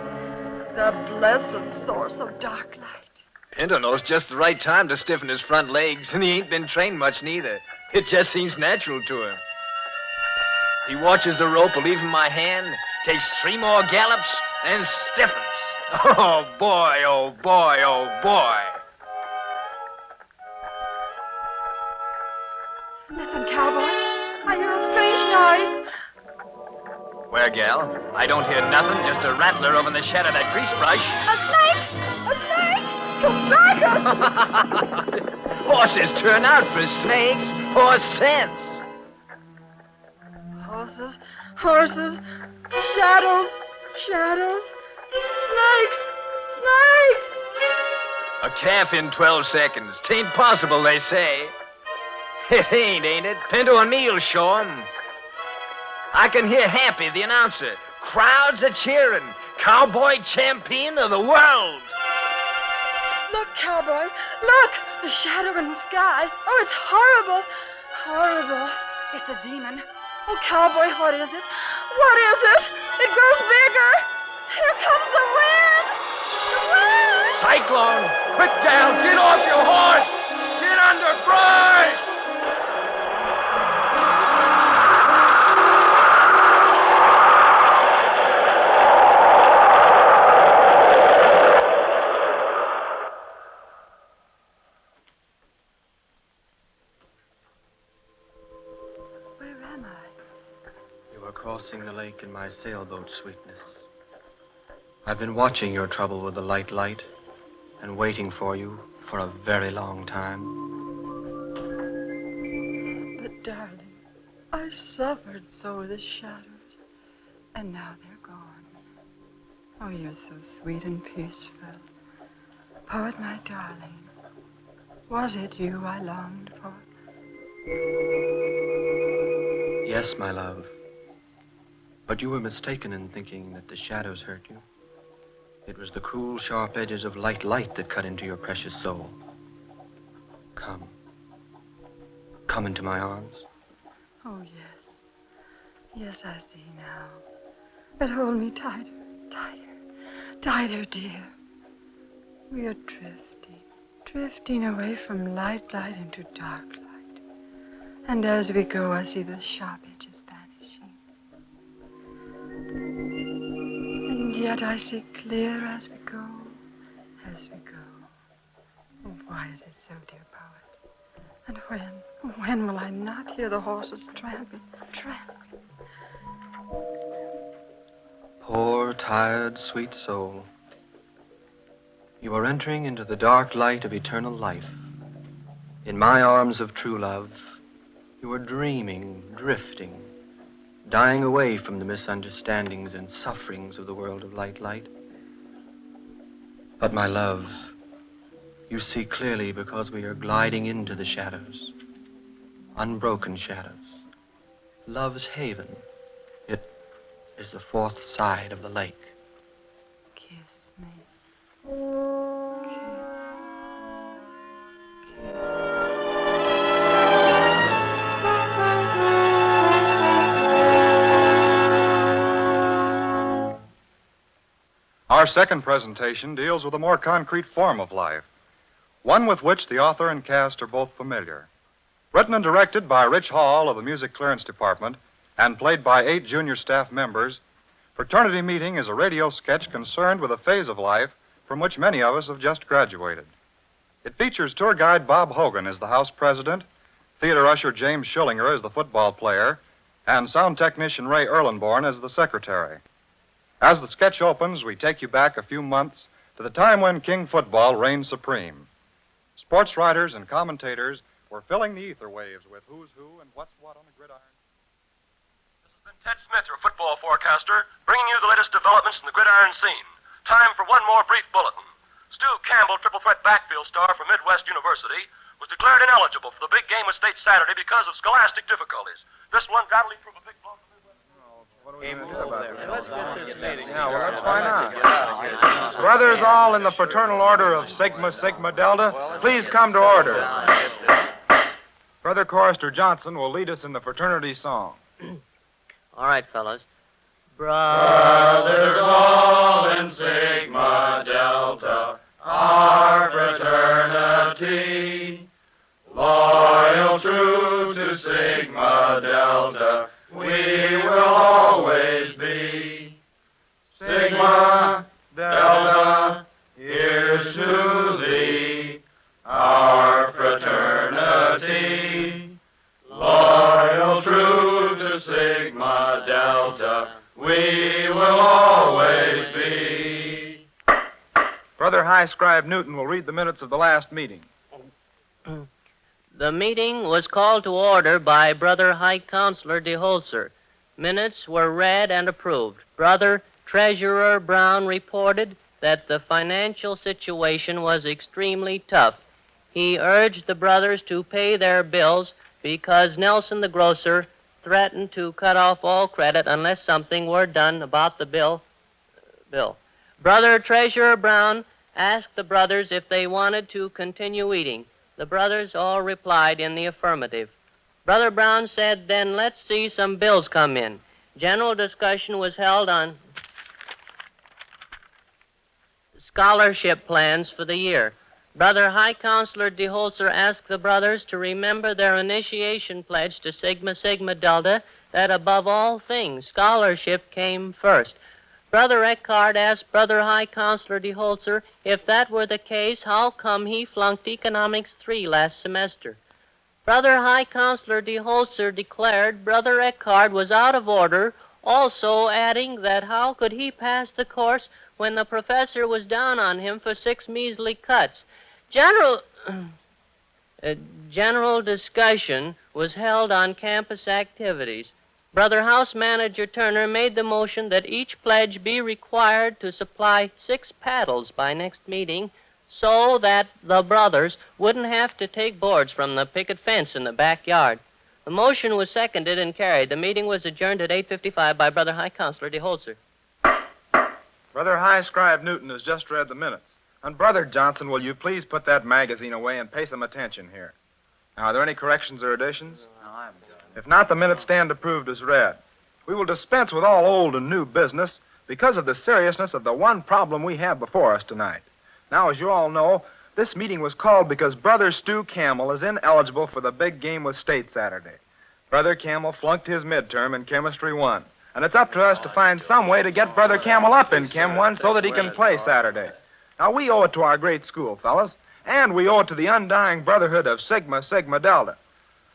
The blessed source of dark light. Pinto knows just the right time to stiffen his front legs, and he ain't been trained much neither. It just seems natural to him. He watches the rope leaving my hand, takes 3 more gallops, and stiffens. Oh, boy, oh, boy, oh, boy. Listen, cowboy. I hear a strange noise. Where, gal? I don't hear nothing, just a rattler over in the shadow of that grease brush. A snake! A snake! He'll strike us! Horses turn out for snakes. Horse sense. Horses. Shadows. Snakes! A calf in 12 seconds. 'Tain't possible, they say. It ain't it? Pinto and me'll show 'em. I can hear Happy, the announcer. Crowds are cheering. Cowboy champion of the world. Look, cowboy. Look! The shadow in the sky. Oh, it's horrible. Horrible. It's a demon. Oh, cowboy, what is it? What is it? It grows bigger. Here comes the wind. The wind! Cyclone! Quick, gal, get off your horse! Get under Christ! Crossing the lake in my sailboat, sweetness. I've been watching your trouble with the light and waiting for you for a very long time. But, darling, I suffered so with the shadows, and now they're gone. Oh, you're so sweet and peaceful. Poet, my darling, was it you I longed for? Yes, my love. But you were mistaken in thinking that the shadows hurt you. It was the cruel, sharp edges of light that cut into your precious soul. Come. Come into my arms. Oh, yes. Yes, I see now. But hold me tighter, dear. We are drifting away from light into dark light. And as we go, I see the sharp edges. Yet I see clear as we go. Oh, why is it so, dear poet? And when will I not hear the horses tramping? Poor, tired, sweet soul. You are entering into the dark light of eternal life. In my arms of true love, you are dreaming, drifting, dying away from the misunderstandings and sufferings of the world of light. But, my love, you see clearly because we are gliding into the shadows, unbroken shadows. Love's haven. It is the fourth side of the lake. Kiss me. Our second presentation deals with a more concrete form of life, one with which the author and cast are both familiar. Written and directed by Rich Hall of the Music Clearance Department and played by 8 junior staff members, Fraternity Meeting is a radio sketch concerned with a phase of life from which many of us have just graduated. It features tour guide Bob Hogan as the house president, theater usher James Schillinger as the football player, and sound technician Ray Erlenborn as the secretary. As the sketch opens, we take you back a few months to the time when King football reigned supreme. Sports writers and commentators were filling the ether waves with who's who and what's what on the gridiron. This has been Ted Smith, your football forecaster, bringing you the latest developments in the gridiron scene. Time for one more brief bulletin. Stu Campbell, triple threat backfield star from Midwest University, was declared ineligible for the big game with State Saturday because of scholastic difficulties. This will undoubtedly prove a big blow to Midwest. Let's get this meeting. Yeah, well, let's find out. Brothers all in the fraternal order of Sigma Sigma Delta, please come to order. Brother Chorister Johnson will lead us in the fraternity song. All right, fellas. Brothers all in Sigma Delta, our fraternity, loyal, true to Sigma Delta, we will always be. Sigma Delta, here's to thee, our fraternity, loyal, true to Sigma Delta, we will always be. Brother High Scribe Newton will read the minutes of the last meeting. The meeting was called to order by Brother High Counselor DeHolzer. Minutes were read and approved. Brother Treasurer Brown reported that the financial situation was extremely tough. He urged the brothers to pay their bills because Nelson the grocer threatened to cut off all credit unless something were done about the bill. Brother Treasurer Brown asked the brothers if they wanted to continue eating. The brothers all replied in the affirmative. Brother Brown said, then let's see some bills come in. General discussion was held on scholarship plans for the year. Brother High Counselor DeHolzer asked the brothers to remember their initiation pledge to Sigma Sigma Delta, that above all things, scholarship came first. Brother Eckhart asked Brother High Counselor DeHolzer if that were the case, how come he flunked Economics 3 last semester. Brother High Counselor DeHolzer declared Brother Eckhart was out of order, also adding that how could he pass the course when the professor was down on him for 6 measly cuts. General discussion was held on campus activities. Brother House Manager Turner made the motion that each pledge be required to supply 6 paddles by next meeting so that the brothers wouldn't have to take boards from the picket fence in the backyard. The motion was seconded and carried. The meeting was adjourned at 8:55 by Brother High Counselor DeHolzer. Brother High Scribe Newton has just read the minutes. And Brother Johnson, will you please put that magazine away and pay some attention here? Now, are there any corrections or additions? If not, the minutes stand approved as read. We will dispense with all old and new business because of the seriousness of the one problem we have before us tonight. Now, as you all know, this meeting was called because Brother Stu Campbell is ineligible for the big game with State Saturday. Brother Campbell flunked his midterm in Chemistry 1, and it's up to us to find some way to get Brother Campbell up in Chem 1 so that he can play Saturday. Now, we owe it to our great school, fellas, and we owe it to the undying brotherhood of Sigma Sigma Delta.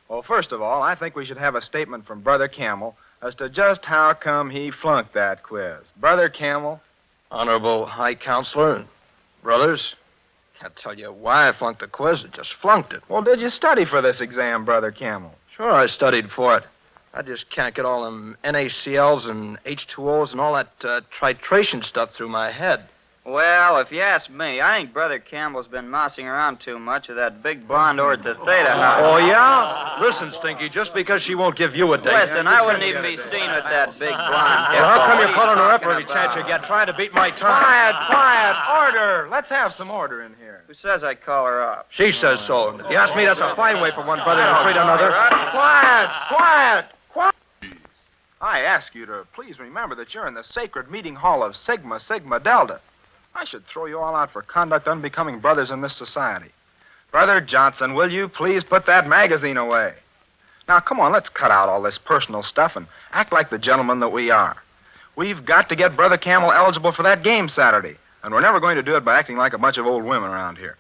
Well, first of all, I think we should have a statement from Brother Campbell as to just how come he flunked that quiz. Brother Campbell? Honorable High Counselor and brothers, can't tell you why I flunked the quiz. I just flunked it. Well, did you study for this exam, Brother Campbell? Sure, I studied for it. I just can't get all them NaCl's and H2O's and all that titration stuff through my head. Well, if you ask me, I think Brother Campbell's been mousing around too much of that big blonde Ortho Theta high. Oh, yeah? Listen, Stinky, just because she won't give you a date. Listen, I wouldn't even be seen with that big blonde. Well, how come you're calling her up every chance you get, trying to beat my time? Quiet, order. Let's have some order in here. Who says I call her up? She says so. If you ask me, that's a fine way for one brother to treat another. Quiet. I ask you to please remember that you're in the sacred meeting hall of Sigma Sigma Delta. I should throw you all out for conduct unbecoming brothers in this society. Brother Johnson, will you please put that magazine away? Now, come on, let's cut out all this personal stuff and act like the gentlemen that we are. We've got to get Brother Campbell eligible for that game Saturday, and we're never going to do it by acting like a bunch of old women around here.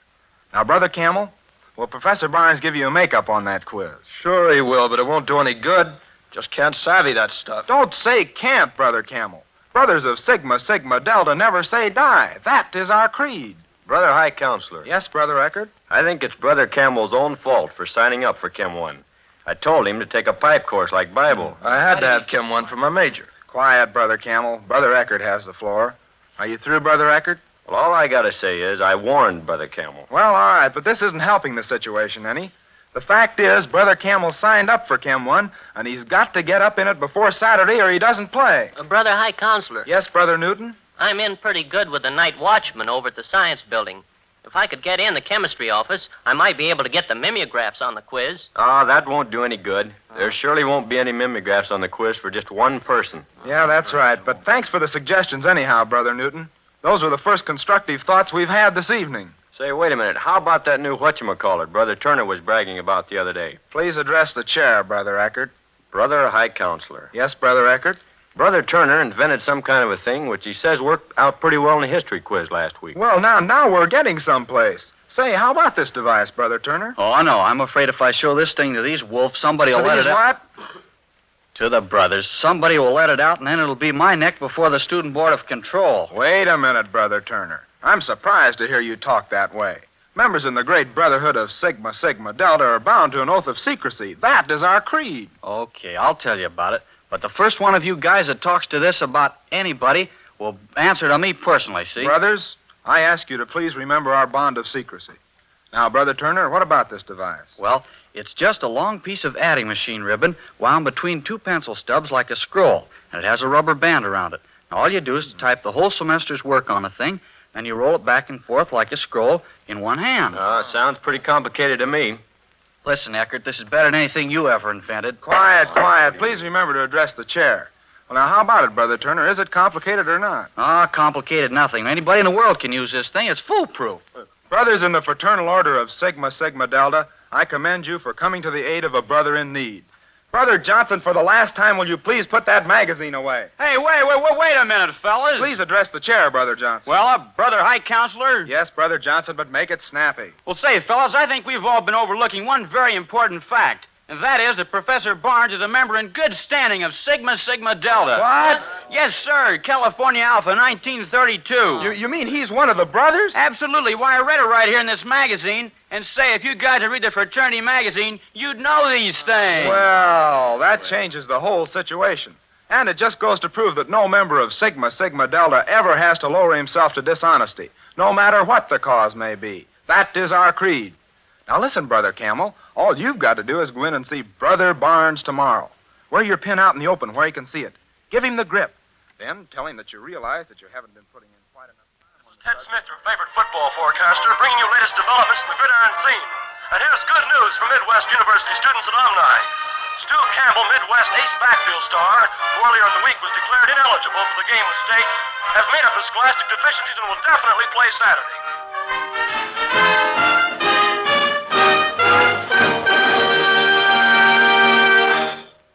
Now, Brother Campbell, will Professor Barnes give you a make-up on that quiz? Sure he will, but it won't do any good. Just can't savvy that stuff. Don't say can't, Brother Campbell. Brothers of Sigma Sigma Delta never say die. That is our creed. Brother High Counselor. Yes, Brother Eckert? I think it's Brother Campbell's own fault for signing up for Chem 1. I told him to take a pipe course like Bible. I had to have Chem 1 for my major. Quiet, Brother Campbell. Brother Eckert has the floor. Are you through, Brother Eckert? Well, all I got to say is I warned Brother Campbell. Well, all right, but this isn't helping the situation any. The fact is, Brother Camel signed up for Chem 1, and he's got to get up in it before Saturday or he doesn't play. Brother High Counselor. Yes, Brother Newton? I'm in pretty good with the night watchman over at the science building. If I could get in the chemistry office, I might be able to get the mimeographs on the quiz. Oh, that won't do any good. There surely won't be any mimeographs on the quiz for just one person. Yeah, that's right. But thanks for the suggestions anyhow, Brother Newton. Those were the first constructive thoughts we've had this evening. Say, wait a minute. How about that new whatchamacallit Brother Turner was bragging about the other day? Please address the chair, Brother Eckert. Brother High Counselor. Yes, Brother Eckert? Brother Turner invented some kind of a thing which he says worked out pretty well in the history quiz last week. Well, now we're getting someplace. Say, how about this device, Brother Turner? Oh, no. I'm afraid if I show this thing to these wolves, somebody will let it out. What? To the brothers. Somebody will let it out, and then it'll be my neck before the Student Board of Control. Wait a minute, Brother Turner. I'm surprised to hear you talk that way. Members in the great brotherhood of Sigma Sigma Delta are bound to an oath of secrecy. That is our creed. Okay, I'll tell you about it. But the first one of you guys that talks to this about anybody will answer to me personally, see? Brothers, I ask you to please remember our bond of secrecy. Now, Brother Turner, what about this device? Well, it's just a long piece of adding machine ribbon wound between two pencil stubs like a scroll, and it has a rubber band around it. Now, all you do is to type the whole semester's work on the thing, and you roll it back and forth like a scroll in one hand. It sounds pretty complicated to me. Listen, Eckert, this is better than anything you ever invented. Quiet. Please remember to address the chair. Well, now, how about it, Brother Turner? Is it complicated or not? Complicated nothing. Anybody in the world can use this thing. It's foolproof. Brothers in the Fraternal Order of Sigma Sigma Delta, I commend you for coming to the aid of a brother in need. Brother Johnson, for the last time, will you please put that magazine away? Hey, wait a minute, fellas. Please address the chair, Brother Johnson. Well, Brother High Counselor? Yes, Brother Johnson, but make it snappy. Well, say, fellas, I think we've all been overlooking one very important fact. And that is that Professor Barnes is a member in good standing of Sigma Sigma Delta. What? Yes, sir. California Alpha, 1932. You mean he's one of the brothers? Absolutely. Why, I read it right here in this magazine. And say, if you guys would read the Fraternity magazine, you'd know these things. Well, that changes the whole situation. And it just goes to prove that no member of Sigma Sigma Delta ever has to lower himself to dishonesty, no matter what the cause may be. That is our creed. Now listen, Brother Camel, all you've got to do is go in and see Brother Barnes tomorrow. Wear your pin out in the open where he can see it. Give him the grip. Then tell him that you realize that you haven't been putting in quite enough time. This is Ted Smith, your favorite football forecaster, bringing you latest developments in the gridiron scene. And here's good news for Midwest University students and alumni. Stu Campbell, Midwest ace backfield star, who earlier in the week was declared ineligible for the game with state, has made up his scholastic deficiencies and will definitely play Saturday.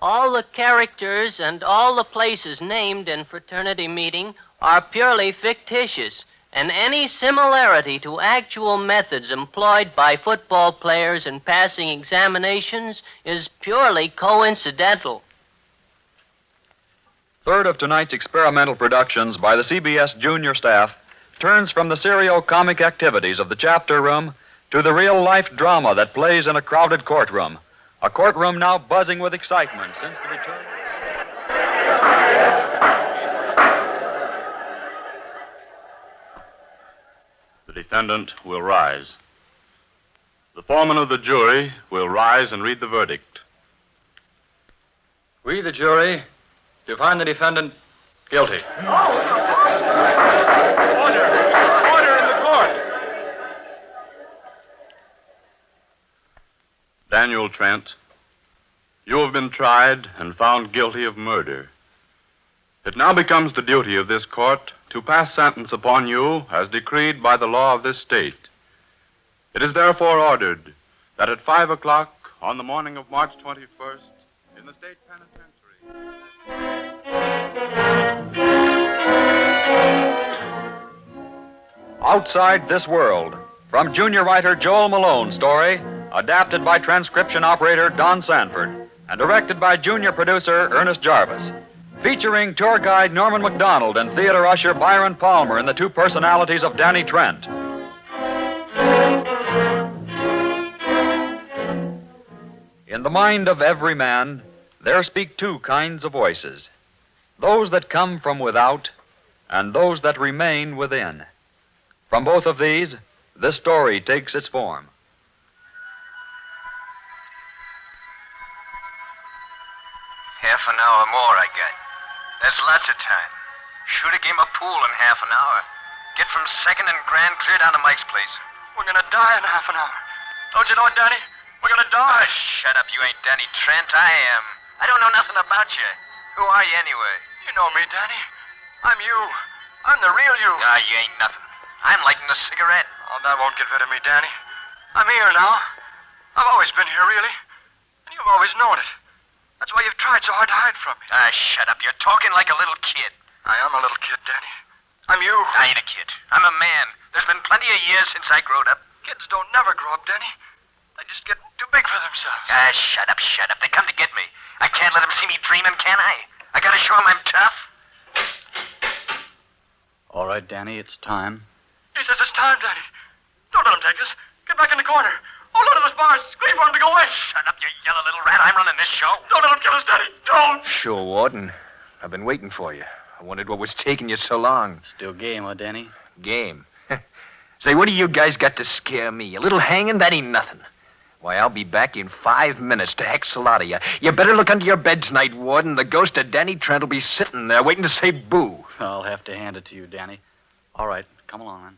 All the characters and all the places named in fraternity meeting are purely fictitious, and any similarity to actual methods employed by football players in passing examinations is purely coincidental. Third of tonight's experimental productions by the CBS junior staff turns from the serio-comic activities of the chapter room to the real-life drama that plays in a crowded courtroom. A courtroom now buzzing with excitement since the return. The defendant will rise. The foreman of the jury will rise and read the verdict. We, the jury, do find the defendant guilty. Order in the court. Daniel Trent, you have been tried and found guilty of murder. It now becomes the duty of this court to pass sentence upon you as decreed by the law of this state. It is therefore ordered that at 5 o'clock on the morning of March 21st, in the state penitentiary... Outside This World, from junior writer Joel Malone's story, adapted by transcription operator Don Sanford, and directed by junior producer Ernest Jarvis, featuring tour guide Norman MacDonald and theater usher Byron Palmer in the two personalities of Danny Trent. In the mind of every man, there speak two kinds of voices, those that come from without and those that remain within. From both of these, this story takes its form. Half an hour more I got. That's lots of time. Shoot a game of pool in half an hour. Get from 2nd and Grand clear down to Mike's place. We're gonna die in half an hour. Don't you know it, Danny? We're gonna die. Oh, shut up. You ain't Danny Trent. I am. I don't know nothing about you. Who are you anyway? You know me, Danny. I'm you. I'm the real you. Ah, you ain't nothing. I'm lighting a cigarette. Oh, that won't get rid of me, Danny. I'm here now. I've always been here, really. And you've always known it. That's why you've tried so hard to hide from me. Ah, shut up. You're talking like a little kid. I am a little kid, Danny. I'm you. I ain't a kid. I'm a man. There's been plenty of years since I growed up. Kids don't never grow up, Danny. They just get too big for themselves. Ah, shut up, shut up. They come to get me. I can't let them see me dreaming, can I? I gotta show them I'm tough. All right, Danny, it's time. He says it's time, Danny. Don't let him take us. Get back in the corner. Hold on to those bars. Scream for him to go away. Shut up, you yellow little rat. I'm running this show. Don't let him kill us, Danny. Don't. Sure, Warden. I've been waiting for you. I wondered what was taking you so long. Still game, huh, Danny? Game? Say, what do you guys got to scare me? A little hanging? That ain't nothing. Why, I'll be back in 5 minutes to hex a lot of you. You better look under your bed tonight, Warden. The ghost of Danny Trent will be sitting there waiting to say boo. I'll have to hand it to you, Danny. All right, come along, then.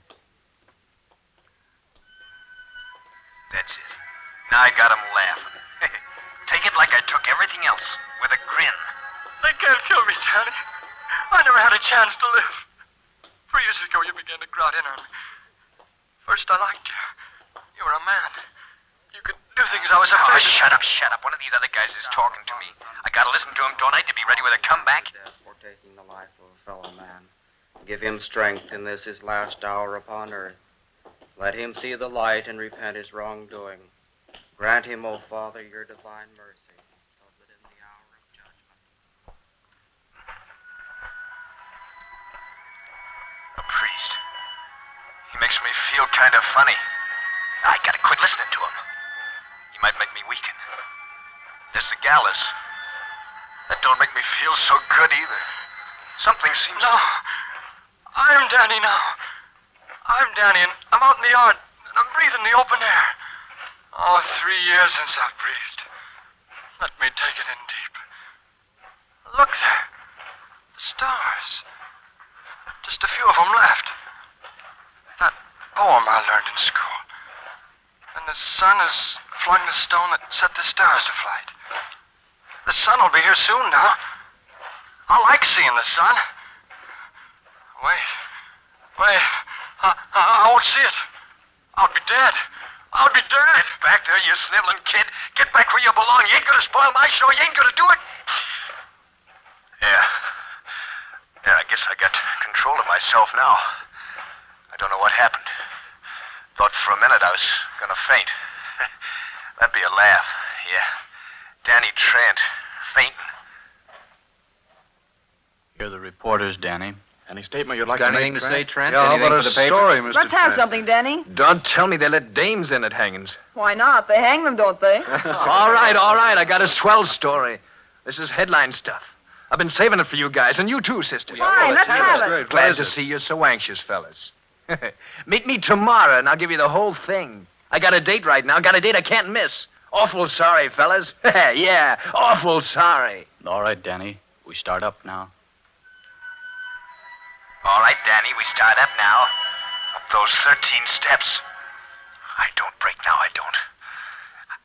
That's it. Now I got 'em laughing. Take it like I took everything else, with a grin. They can't kill me, Danny. I never had a chance to live. 3 years ago, you began to grout in on me. First, I liked you. You were a man. You could do things I was afraid of. Shut up, shut up. One of these other guys is talking to me. I gotta listen to him, don't I, to be ready with a comeback? For taking the life of a fellow man. Give him strength in this his last hour upon earth. Let him see the light and repent his wrongdoing. Grant him, O Father, your divine mercy, so that in the hour of judgment... A priest. He makes me feel kind of funny. I gotta quit listening to him. He might make me weaken. There's the gallows. That don't make me feel so good either. Something seems No. I'm Danny now. I'm Danny, and I'm out in the yard, and I'm breathing the open air. Oh, 3 years since I've breathed. Let me take it in deep. Look there. The stars. Just a few of them left. That poem I learned in school. And the sun has flung the stone that set the stars to flight. The sun will be here soon now. I like seeing the sun. Wait. I won't see it. I'll be dead. I'll be dead. Get back there, you sniveling kid. Get back where you belong. You ain't gonna spoil my show. You ain't gonna do it. Yeah, I guess I got control of myself now. I don't know what happened. Thought for a minute I was gonna faint. That'd be a laugh. Yeah. Danny Trent. Fainting. You're the reporters, Danny. Any statement you'd like Got to make, anything to say, Trent? Yeah, how Anything about for a the paper? story, Mr. Let's have something, Danny. Don't tell me they let dames in at hangings. Why not? They hang them, don't they? All right. I got a swell story. This is headline stuff. I've been saving it for you guys, and you too, sister. Fine, let's have it. Glad to see you so anxious, fellas. Meet me tomorrow, and I'll give you the whole thing. I got a date right now. Got a date I can't miss. Awful sorry, fellas. Yeah, awful sorry. All right, Danny. We start up now. All right, Danny, we start up now. Up those 13 steps. I don't break now, I don't.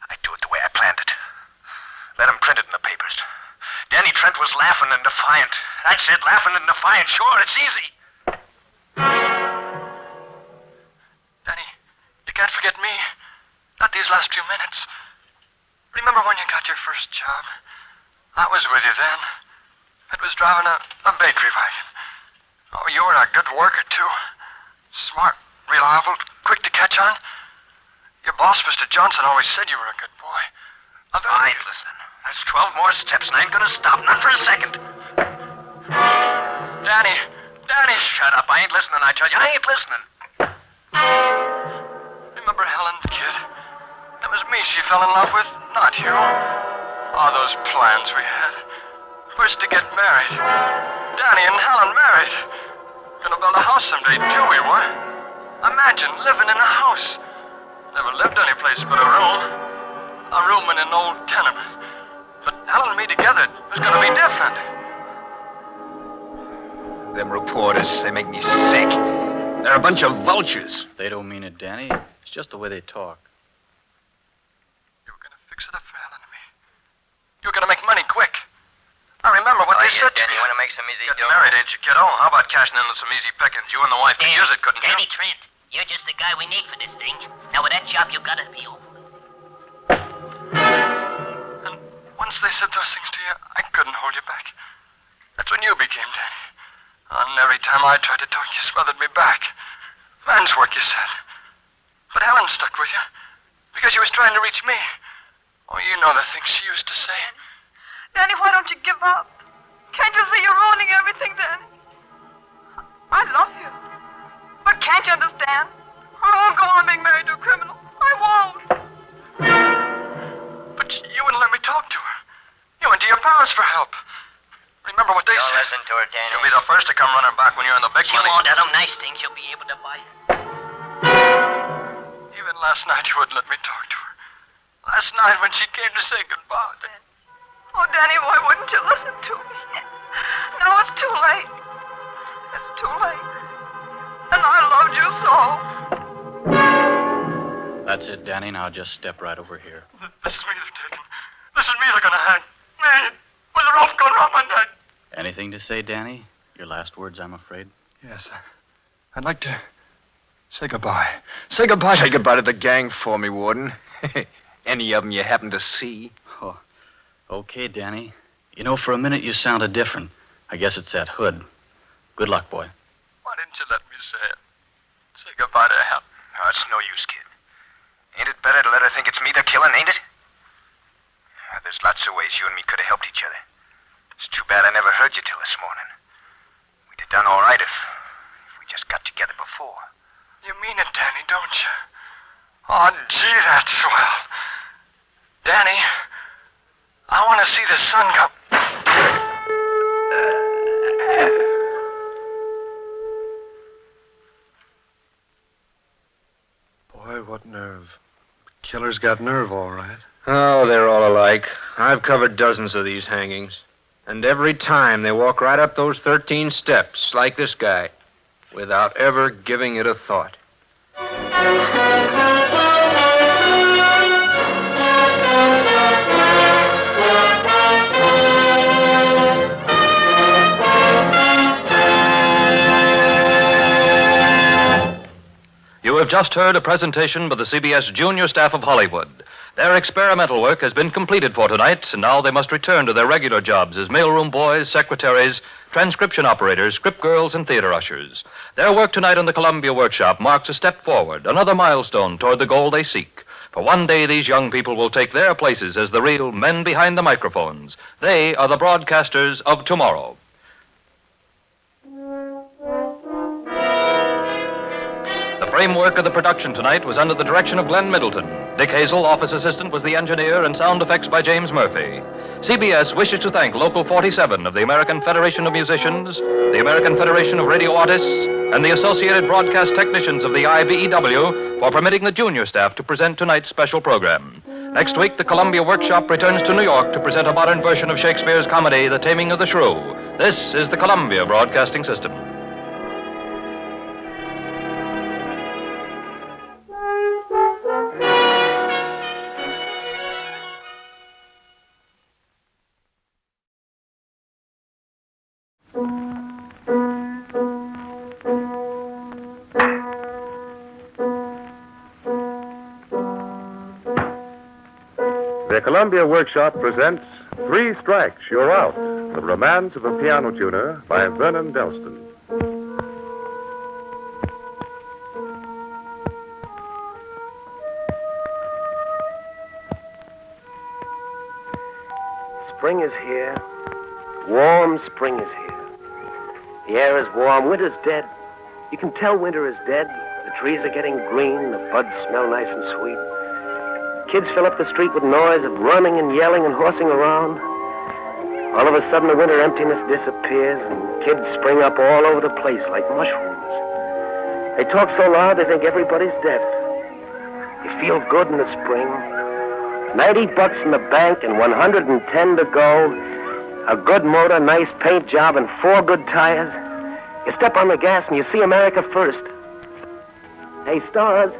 I do it the way I planned it. Let him print it in the papers. Danny Trent was laughing and defiant. That's it, laughing and defiant. Sure, it's easy. Danny, you can't forget me. Not these last few minutes. Remember when you got your first job? I was with you then. It was driving a bakery wagon. Oh, you were a good worker, too. Smart, reliable, quick to catch on. Your boss, Mr. Johnson, always said you were a good boy. I ain't listening. There's 12 more steps, and I ain't gonna stop, not for a second. Danny! Shut up. I ain't listening, I tell you. I ain't listening. Remember Helen, kid? It was me she fell in love with, not you. Oh, those plans we had. First to get married. Danny and Helen married. Gonna build a house someday, too, we were. Imagine living in a house. Never lived anyplace but a room. A room in an old tenement. But Alan and me together, it was going to be different. Them reporters, they make me sick. They're a bunch of vultures. They don't mean it, Danny. It's just the way they talk. You were going to fix it up for Alan and me. You were going to make money quick. I remember what they said to Danny, me. you want to make some easy Get dough? married, ain't you, kiddo? How about cashing in on some easy pickings? You and the wife could use it, couldn't you? Danny Trent, you're just the guy we need for this thing. Now, with that job, you got to be over. And once they said those things to you, I couldn't hold you back. That's when you became Danny. And every time I tried to talk, you smothered me back. Man's work, you said. But Helen stuck with you. Because she was trying to reach me. Oh, you know the things she used to say. Danny, why don't you give up? Can't you see you're ruining everything, Danny? I love you. But can't you understand? I won't go on being married to a criminal. I won't. But you wouldn't let me talk to her. You went to your parents for help. Remember what they Don't said. listen to her, Danny. You'll be the first to come running back when you're in the big She money. won't have them nice things you'll be able to buy. Even last night, you wouldn't let me talk to her. Last night when she came to say goodbye. Oh, Danny, why wouldn't you listen to me? No, it's too late. It's too late. And I loved you so. That's it, Danny. Now just step right over here. This is me they're taking. This is me they're gonna hang. Me, with a rope going around my neck. Anything to say, Danny? Your last words, I'm afraid. Yes, I'd like to say goodbye. Say goodbye. Say goodbye to the gang for me, Warden. Any of them you happen to see? Oh, okay, Danny. You know, for a minute you sounded different. I guess it's that hood. Good luck, boy. Why didn't you let me say it? Say goodbye to Helen. Oh, it's no use, kid. Ain't it better to let her think it's me they're killing, ain't it? There's lots of ways you and me could have helped each other. It's too bad I never heard you till this morning. We'd have done all right if we just got together before. You mean it, Danny, don't you? Oh, gee, that's swell. Danny, I want to see the sun come. Boy, what nerve. Killer's got nerve, all right. Oh, they're all alike. I've covered dozens of these hangings. And every time they walk right up those 13 steps, like this guy, without ever giving it a thought. You have just heard a presentation by the CBS junior staff of Hollywood. Their experimental work has been completed for tonight, and now they must return to their regular jobs as mailroom boys, secretaries, transcription operators, script girls, and theater ushers. Their work tonight in the Columbia Workshop marks a step forward, another milestone toward the goal they seek. For one day, these young people will take their places as the real men behind the microphones. They are the broadcasters of tomorrow. The framework of the production tonight was under the direction of Glenn Middleton. Dick Hazel, office assistant, was the engineer, and sound effects by James Murphy. CBS wishes to thank Local 47 of the American Federation of Musicians, the American Federation of Radio Artists, and the Associated Broadcast Technicians of the IBEW for permitting the junior staff to present tonight's special program. Next week, the Columbia Workshop returns to New York to present a modern version of Shakespeare's comedy, The Taming of the Shrew. This is the Columbia Broadcasting System. The Columbia Workshop presents Three Strikes, You're Out, The Romance of a Piano Tuner by Vernon Delston. Spring is here. Warm spring is here. The air is warm. Winter's dead. You can tell winter is dead. The trees are getting green. The buds smell nice and sweet. Kids fill up the street with noise of running and yelling and horsing around. All of a sudden, the winter emptiness disappears, and kids spring up all over the place like mushrooms. They talk so loud they think everybody's deaf. You feel good in the spring. $90 in the bank and 110 to go. A good motor, nice paint job, and 4 good tires. You step on the gas and you see America first. Hey, stars.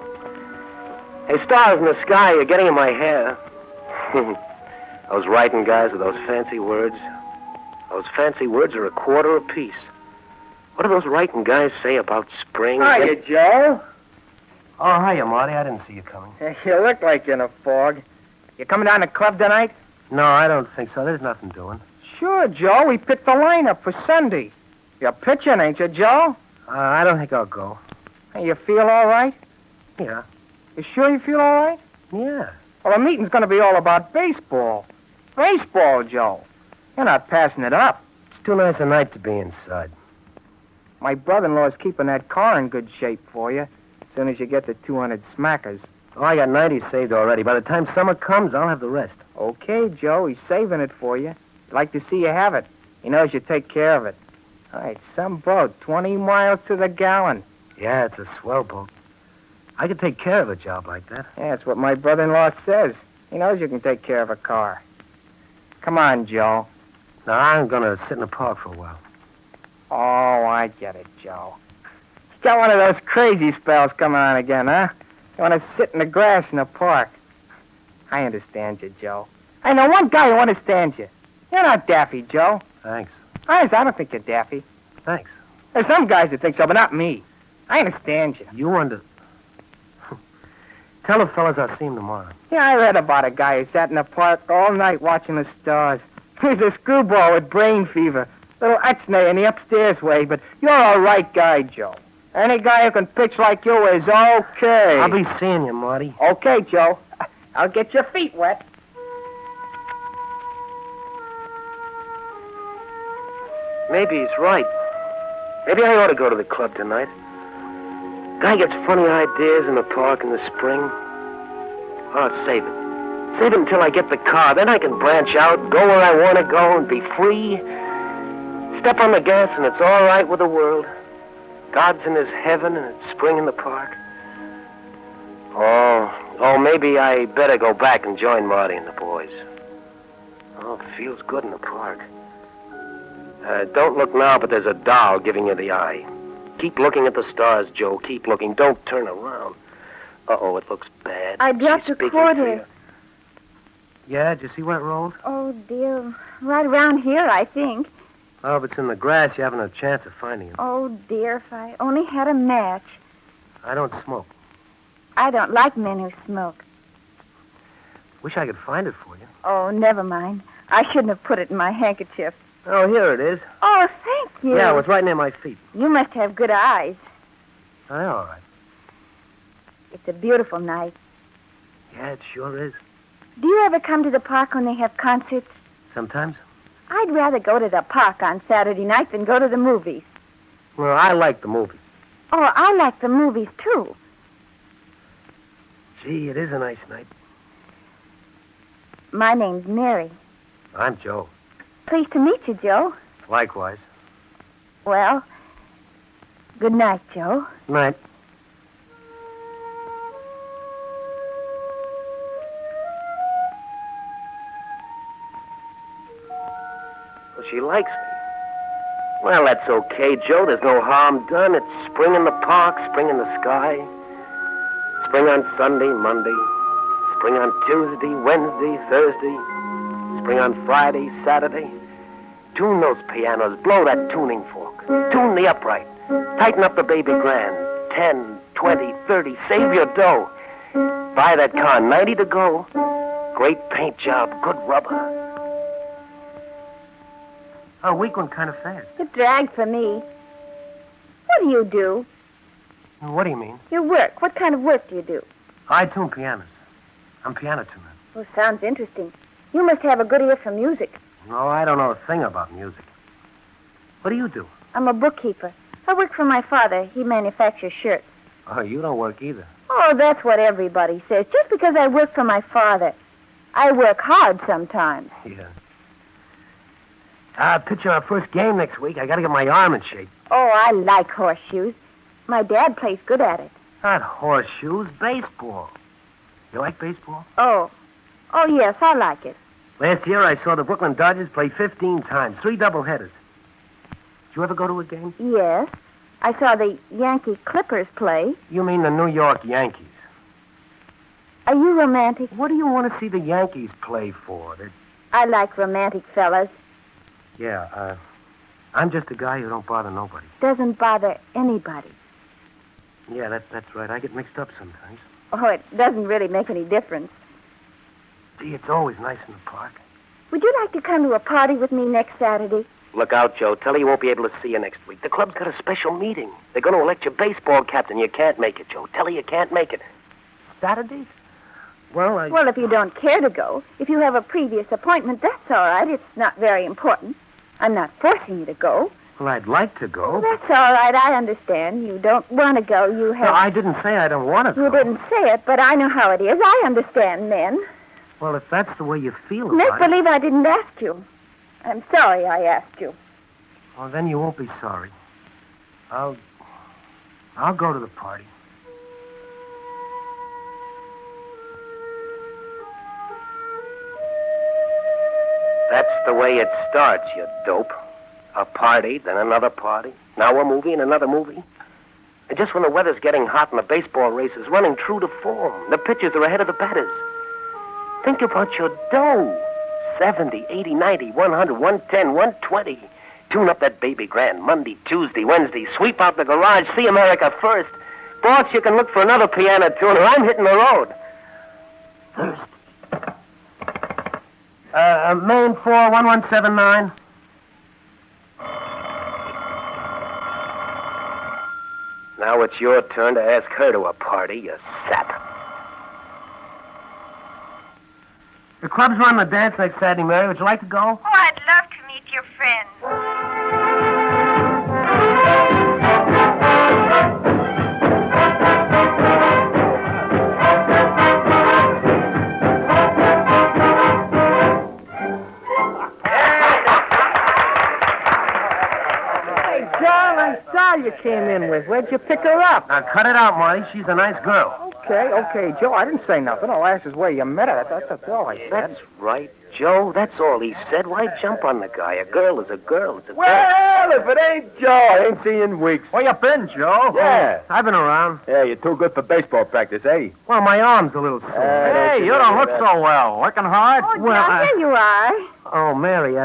Hey, stars in the sky, you're getting in my hair. Those writing guys with those fancy words. Those fancy words are $0.25 apiece. What do those writing guys say about spring? Hiya, Joe. Oh, hiya, Marty. I didn't see you coming. You look like you're in a fog. You coming down to the club tonight? No, I don't think so. There's nothing doing. Sure, Joe. We picked the lineup for Sunday. You're pitching, ain't you, Joe? I don't think I'll go. Hey, you feel all right? Yeah. You sure you feel all right? Yeah. Well, the meeting's going to be all about baseball. Baseball, Joe. You're not passing it up. It's too nice a night to be inside. My brother-in-law's keeping that car in good shape for you as soon as you get the 200 smackers. Oh, I got 90 saved already. By the time summer comes, I'll have the rest. Okay, Joe. He's saving it for you. He'd like to see you have it. He knows you take care of it. All right, some boat, 20 miles to the gallon. Yeah, it's a swell boat. I could take care of a job like that. Yeah, that's what my brother-in-law says. He knows you can take care of a car. Come on, Joe. No, I'm going to sit in the park for a while. Oh, I get it, Joe. You got one of those crazy spells coming on again, huh? You want to sit in the grass in the park. I understand you, Joe. I know one guy who understands you. You're not daffy, Joe. Thanks. Honest, I don't think you're daffy. Thanks. There's some guys that think so, but not me. I understand you. You Tell the fellas I'll see him tomorrow. Yeah, I read about a guy who sat in the park all night watching the stars. He's a screwball with brain fever. Little X-nay in the upstairs way, but you're a right guy, Joe. Any guy who can pitch like you is okay. I'll be seeing you, Marty. Okay, Joe. I'll get your feet wet. Maybe he's right. Maybe I ought to go to the club tonight. Guy gets funny ideas in the park in the spring. Oh, save it. Save it until I get the car. Then I can branch out, go where I want to go, and be free. Step on the gas, and it's all right with the world. God's in his heaven, and it's spring in the park. Oh, maybe I better go back and join Marty and the boys. Oh, it feels good in the park. Don't look now, but there's a doll giving you the eye. Keep looking at the stars, Joe. Keep looking. Don't turn around. Uh-oh, it looks bad. I dropped a quarter. Yeah, did you see where it rolled? Oh, dear. Right around here, I think. Oh, if it's in the grass, you haven't a chance of finding it. Oh, dear, if I only had a match. I don't smoke. I don't like men who smoke. Wish I could find it for you. Oh, never mind. I shouldn't have put it in my handkerchief. Oh, here it is. Oh, thank you. Yeah, it was right near my feet. You must have good eyes. Oh, all right. It's a beautiful night. Yeah, it sure is. Do you ever come to the park when they have concerts? Sometimes. I'd rather go to the park on Saturday night than go to the movies. Well, I like the movies. Oh, I like the movies, too. Gee, it is a nice night. My name's Mary. I'm Joe. Pleased to meet you, Joe. Likewise. Well, good night, Joe. Night. Well, she likes me. Well, that's okay, Joe. There's no harm done. It's spring in the park, spring in the sky. Spring on Sunday, Monday. Spring on Tuesday, Wednesday, Thursday. Spring on Friday, Saturday. Tune those pianos. Blow that tuning fork. Tune the upright. Tighten up the baby grand. 10, 20, 30. Save your dough. Buy that car. 90 to go. Great paint job. Good rubber. A weak one kind of fast. It dragged for me. What do you do? What do you mean? Your work. What kind of work do you do? I tune pianos. I'm piano tuner. Oh, sounds interesting. You must have a good ear for music. No, I don't know a thing about music. What do you do? I'm a bookkeeper. I work for my father. He manufactures shirts. Oh, you don't work either. Oh, that's what everybody says. Just because I work for my father. I work hard sometimes. Yeah. Pitching our first game next week. I gotta get my arm in shape. Oh, I like horseshoes. My dad plays good at it. Not horseshoes, baseball. You like baseball? Oh, Oh, yes, I like it. Last year I saw the Brooklyn Dodgers play 15 times, 3 doubleheaders. Did you ever go to a game? Yes. I saw the Yankee Clippers play. You mean the New York Yankees? Are you romantic? What do you want to see the Yankees play for? I like romantic fellas. Yeah, I'm just a guy who don't bother nobody. Doesn't bother anybody. Yeah, that's right. I get mixed up sometimes. Oh, it doesn't really make any difference. Gee, it's always nice in the park. Would you like to come to a party with me next Saturday? Look out, Joe. Tell her you won't be able to see you next week. The club's got a special meeting. They're going to elect your baseball captain. You can't make it, Joe. Tell her you can't make it. Saturdays? Well, Well, if you don't care to go, if you have a previous appointment, that's all right. It's not very important. I'm not forcing you to go. Well, I'd like to go. Well, that's all right. I understand. You don't want to go. You have... No, I didn't say I don't want to go. You didn't say it, but I know how it is. I understand men. Well, if that's the way you feel Make about it... believe I didn't ask you. I'm sorry I asked you. Well, then you won't be sorry. I'll go to the party. That's the way it starts, you dope. A party, then another party. Now a movie and another movie. And just when the weather's getting hot and the baseball race is running true to form, the pitchers are ahead of the batters. Think about your dough. 70, 80, 90, 100, 110, 120. Tune up that baby grand Monday, Tuesday, Wednesday. Sweep out the garage. See America first. Boss, you can look for another piano tuner. I'm hitting the road. First. Main 41179. Now it's your turn to ask her to a party, you sap. The club's running a dance next Saturday, Mary. Would you like to go? Oh, I'd love to meet your friends. Hey, John, I saw you came in with. Where'd you pick her up? Now, cut it out, Marty. She's a nice girl. Okay, Joe, I didn't say nothing. All I asked is where you met her. That's all I said. That's right, Joe. That's all he said. Why jump on the guy? A girl is a girl. It's a girl. Well, if it ain't Joe, I ain't seen you in weeks. Where you been, Joe? Yeah. I've been around. Yeah, you're too good for baseball practice, eh? Well, my arm's a little sore. Hey, you don't look so well. Working hard? Oh, John, there you are. Oh, Mary,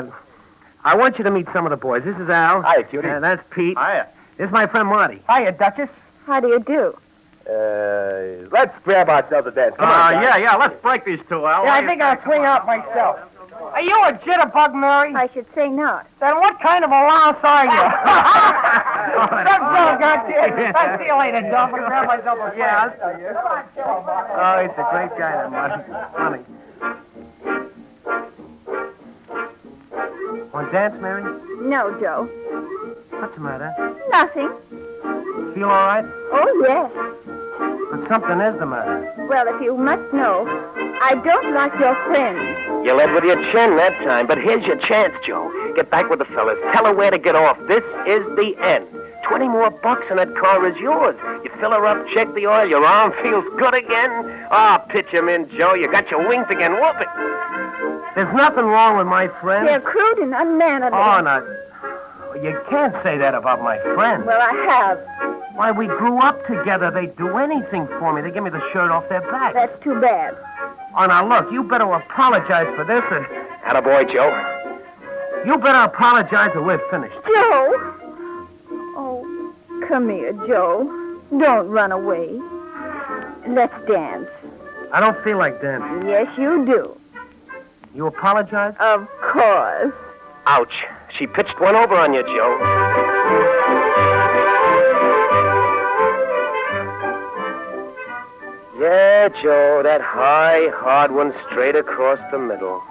I want you to meet some of the boys. This is Al. Hiya, cutie. That's Pete. Hiya. This is my friend Marty. Hiya, Duchess. How do you do? Let's grab ourselves a dance. Come on, guys. yeah, let's break these two, Al. Yeah, I think I'll swing out myself. Are you a jitterbug, Mary? I should say not. Then what kind of a louse are you? That's all, gotcha. I'll see you later, Joe. I'm going to grab myself a Yeah, Come on, Joe. Oh, he's a great guy, that Marty. Funny. Want to dance, Mary? No, Joe. What's the matter? Nothing. Feel all right? Oh, yes. But something is the matter. Well, if you must know, I don't like your friends. You led with your chin that time, but here's your chance, Joe. Get back with the fellas. Tell her where to get off. This is the end. 20 more bucks and that car is yours. You fill her up, check the oil, your arm feels good again. Pitch him in, Joe. You got your wings again. Whoop it. There's nothing wrong with my friend. They're crude and unmannerly. Oh, no. You can't say that about my friend. Well, I have. Why, we grew up together. They'd do anything for me. They give me the shirt off their back. That's too bad. Oh, now, look, you better apologize for this. Attaboy, Joe. You better apologize or we're finished. Joe! Oh, come here, Joe. Don't run away. Let's dance. I don't feel like dancing. Yes, you do. You apologize? Of course. Ouch. She pitched one over on you, Joe. Yeah, Joe, that high, hard one straight across the middle.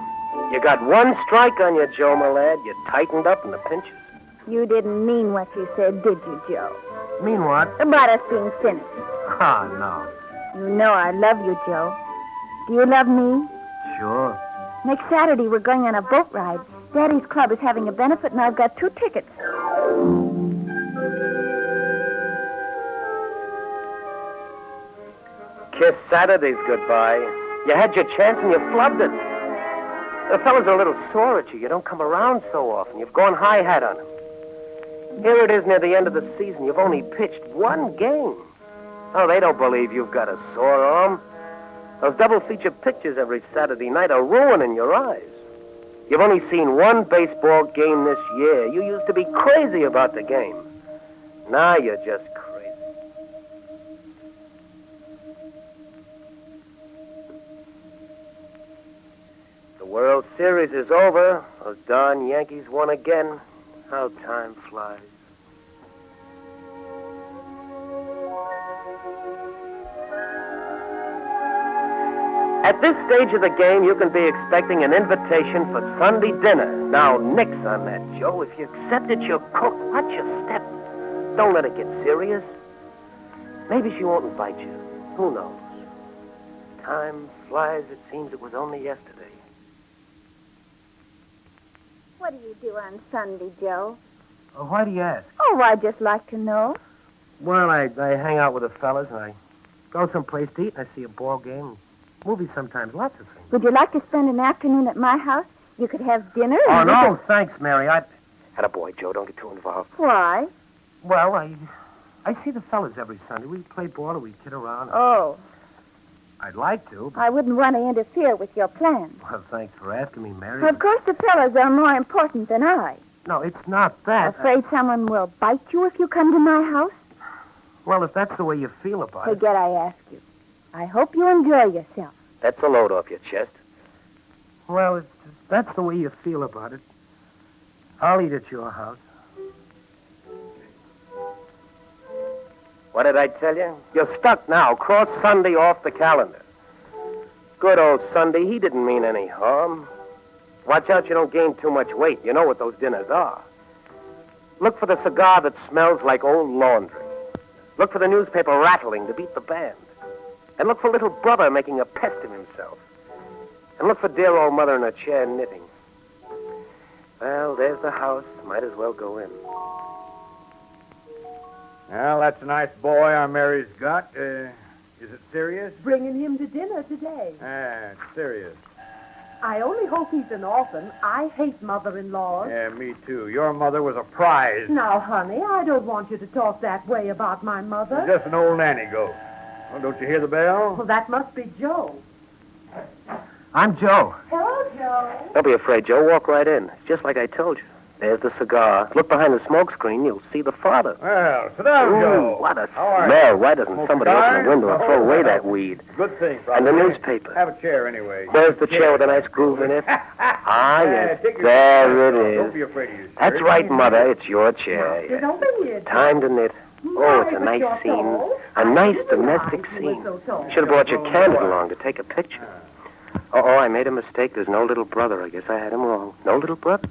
You got one strike on you, Joe, my lad. You tightened up in the pinches. You didn't mean what you said, did you, Joe? Mean what? About us being finished. Oh, no. You know I love you, Joe. Do you love me? Sure. Next Saturday, we're going on a boat ride. Daddy's club is having a benefit, and I've got 2 tickets. Kiss Saturdays goodbye. You had your chance and you flubbed it. The fellas are a little sore at you. You don't come around so often. You've gone high-hat on them. Here it is near the end of the season. You've only pitched one game. Oh, they don't believe you've got a sore arm. Those double-feature pictures every Saturday night are ruining your eyes. You've only seen one baseball game this year. You used to be crazy about the game. Now you're just crazy. The World Series is over. Those darn Yankees won again. How time flies. At this stage of the game, you can be expecting an invitation for Sunday dinner. Now, nix on that, Joe. If you accept it, you're cooked. Watch your step. Don't let it get serious. Maybe she won't invite you. Who knows? Time flies. It seems it was only yesterday. What do you do on Sunday, Joe? Why do you ask? Oh, I'd just like to know. Well, I hang out with the fellas, and I go someplace to eat, and I see a ball game. Movies sometimes, lots of things. Would you like to spend an afternoon at my house? You could have dinner. Oh, and no, thanks, Mary. Attaboy, Joe, don't get too involved. Why? Well, I see the fellas every Sunday. We play ball or we kid around. Oh. I'd like to, but... I wouldn't want to interfere with your plans. Well, thanks for asking me, Mary. Of course, the fellas are more important than I. No, it's not that. Afraid someone will bite you if you come to my house? Well, if that's the way you feel about it... Forget I asked you. I hope you enjoy yourself. That's a load off your chest. Well, if that's the way you feel about it, I'll eat at your house. What did I tell you? You're stuck now. Cross Sunday off the calendar. Good old Sunday. He didn't mean any harm. Watch out you don't gain too much weight. You know what those dinners are. Look for the cigar that smells like old laundry. Look for the newspaper rattling to beat the band. And look for little brother making a pest of himself. And look for dear old mother in a chair knitting. Well, there's the house. Might as well go in. Well, that's a nice boy our Mary's got. Is it serious? Bringing him to dinner today. It's serious. I only hope he's an orphan. I hate mother-in-laws. Yeah, me too. Your mother was a prize. Now, honey, I don't want you to talk that way about my mother. Just an old nanny goat. Well, don't you hear the bell? Well, that must be Joe. I'm Joe. Hello, Joe. Don't be afraid, Joe. Walk right in. It's just like I told you. There's the cigar. Look behind the smoke screen. You'll see the father. Well, sit down, Ooh, Joe. What a How are smell. you? Why doesn't Smoke somebody cigars? open the window and throw away that weed? Good thing, And probably. the newspaper. Have a chair anyway. There's the chair with a nice groove in it. Yes. take your There chair. it Don't is. be afraid of your That's skirt. right, Mother. It's your chair. Sit Yeah. over here, Joe. Time to knit. Oh, it's a nice scene. A nice domestic scene. Should have brought your candle along to take a picture. Oh, I made a mistake. There's no little brother. I guess I had him wrong. No little brother?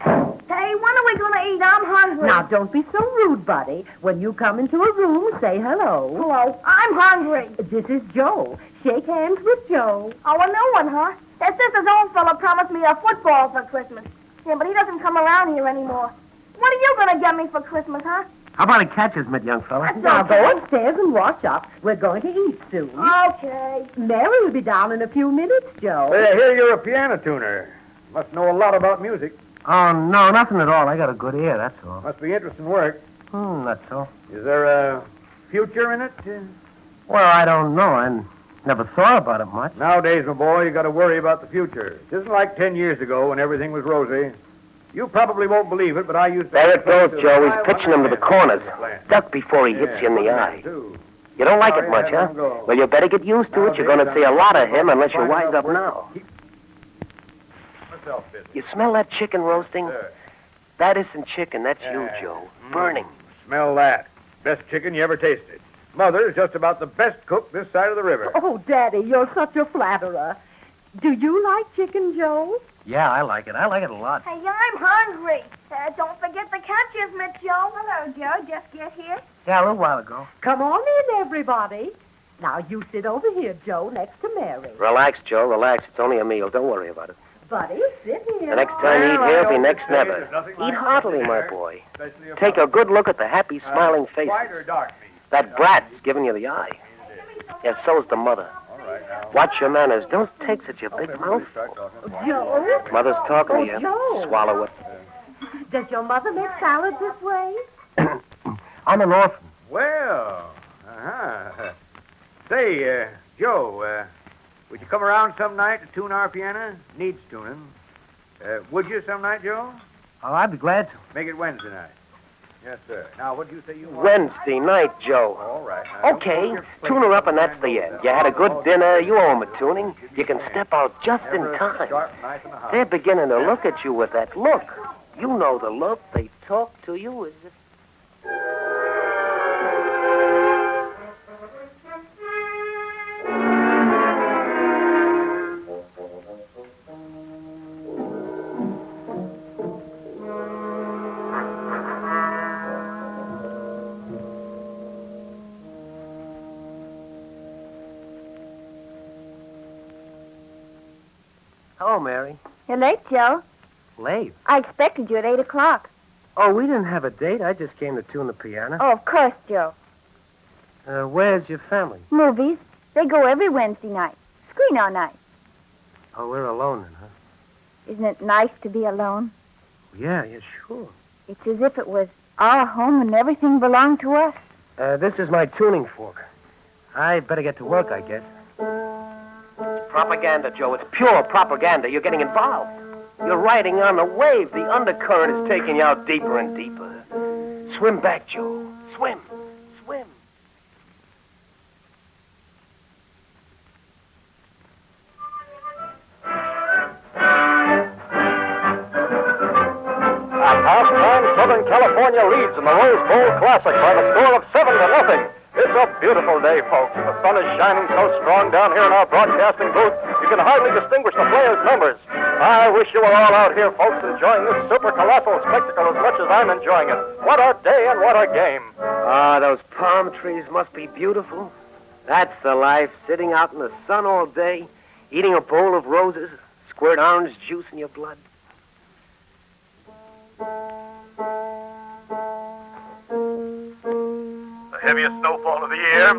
Hey, when are we going to eat? I'm hungry. Now, don't be so rude, buddy. When you come into a room, say hello. Hello. I'm hungry. This is Joe. Shake hands with Joe. Oh, a new one, huh? That sister's old fella promised me a football for Christmas. Yeah, but he doesn't come around here anymore. What are you going to get me for Christmas, huh? How about a catcher's mitt, young fella? Now, go upstairs and wash up. We're going to eat soon. Okay. Mary will be down in a few minutes, Joe. Hey, I hear you're a piano tuner. Must know a lot about music. Oh, no, nothing at all. I got a good ear, that's all. Must be interesting work. That's all. Is there a future in it? Well, I don't know. I never thought about it much. Nowadays, my boy, you got to worry about the future. It isn't like 10 years ago when everything was rosy. You probably won't believe it, but I used to... There it goes, Joe. He's pitching him to the corners. Duck before he hits you in the eye. You don't like it much, huh? Well, you better get used to it. You're going to see a lot of him unless you wise up now. You smell that chicken roasting? That isn't chicken. That's you, Joe. Burning. Smell that. Best chicken you ever tasted. Mother is just about the best cook this side of the river. Oh, Daddy, you're such a flatterer. Do you like chicken, Joe? Yeah, I like it. I like it a lot. Hey, I'm hungry. Don't forget the catcher's mitt, Joe. Hello, Joe. Just get here. Yeah, a little while ago. Come on in, everybody. Now, you sit over here, Joe, next to Mary. Relax, Joe. Relax. It's only a meal. Don't worry about it. Buddy, sit here. The next time you eat here will be next never. Eat heartily, my boy. Take a good look at the happy, smiling faces. White or dark meat? That brat's giving you the eye. Yeah, so's the mother. Watch your manners. Don't take such a big mouth. Joe? Mother's talking to you. Joe. Swallow it. Does your mother make salad this way? I'm an orphan. Well, uh-huh. Say, Joe, would you come around some night to tune our piano? Needs tuning. Would you some night, Joe? Oh, I'd be glad to. Make it Wednesday night. Yes, sir. Now, what did you say you wanted? Wednesday night, Joe. All right. Now, Okay, tune her up and that's the end. You had a good dinner, you owe 'em a tuning. You can step out just in time. They're beginning to look at you with that look. You know the look. They talk to you as if... Hello, Mary. You're late, Joe. Late? I expected you at 8 o'clock. Oh, we didn't have a date. I just came to tune the piano. Oh, of course, Joe. Where's your family? Movies. They go every Wednesday night. Screen all night. Oh, we're alone then, huh? Isn't it nice to be alone? Yeah, sure. It's as if it was our home and everything belonged to us. This is my tuning fork. I better get to work, I guess. It's propaganda, Joe. It's pure propaganda. You're getting involved. You're riding on the wave. The undercurrent is taking you out deeper and deeper. Swim back, Joe. Swim. Swim. At halftime, Southern California leads in the Rose Bowl Classic by the score of 7-0. It's a beautiful day, folks. The sun is shining so strong down here in our broadcasting booth, you can hardly distinguish the players' numbers. I wish you were all out here, folks, enjoying this super colossal spectacle as much as I'm enjoying it. What a day and what a game. Ah, those palm trees must be beautiful. That's the life, sitting out in the sun all day, eating a bowl of roses, squirt orange juice in your blood. The heaviest snowfall of the year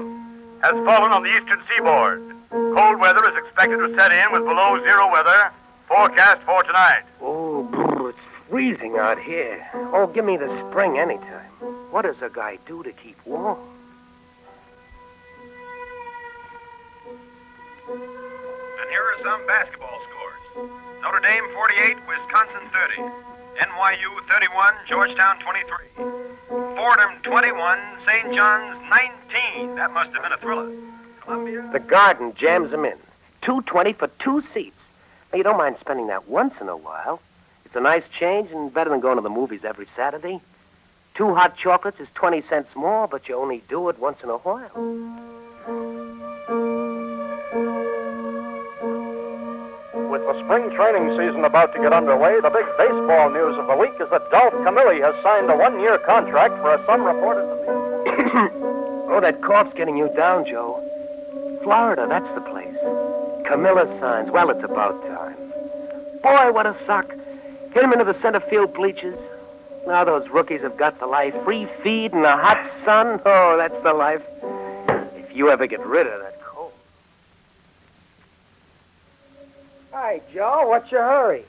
has fallen on the eastern seaboard. Cold weather is expected to set in with below zero weather. Forecast for tonight. Oh, brr, it's freezing out here. Oh, give me the spring anytime. What does a guy do to keep warm? And here are some basketball scores. Notre Dame 48, Wisconsin 30. NYU 31, Georgetown 23. Fordham 21, St. John's 19. That must have been a thriller. Columbia. The Garden jams them in. $2.20 for 2 seats. Now, you don't mind spending that once in a while. It's a nice change and better than going to the movies every Saturday. 2 hot chocolates is 20 cents more, but you only do it once in a while. With the spring training season about to get underway, the big baseball news of the week is that Dolph Camilli has signed a 1-year contract for a sum reported to be... Oh, that cough's getting you down, Joe. Florida, that's the place. Camilla signs. Well, it's about time. Boy, what a suck. Hit him into the center field bleachers. Now those rookies have got the life. Free feed in the hot sun. Oh, that's the life. If you ever get rid of that cold. Hi, Joe. What's your hurry?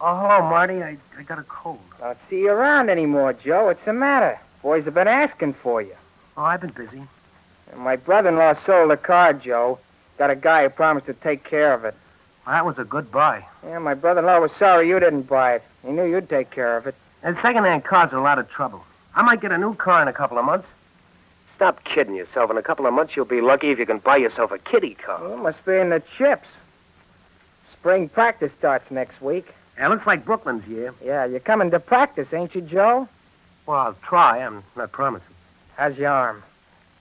Oh, hello, Marty. I got a cold. I don't see you around anymore, Joe. What's the matter? Boys have been asking for you. Oh, I've been busy. And my brother-in-law sold a car, Joe. Got a guy who promised to take care of it. Well, that was a good buy. Yeah, my brother-in-law was sorry you didn't buy it. He knew you'd take care of it. And second-hand cars are a lot of trouble. I might get a new car in a couple of months. Stop kidding yourself. In a couple of months, you'll be lucky if you can buy yourself a kiddie car. Well, it must be in the chips. Spring practice starts next week. Yeah, looks like Brooklyn's year. Yeah, you're coming to practice, ain't you, Joe? Well, I'll try. I'm not promising. How's your arm?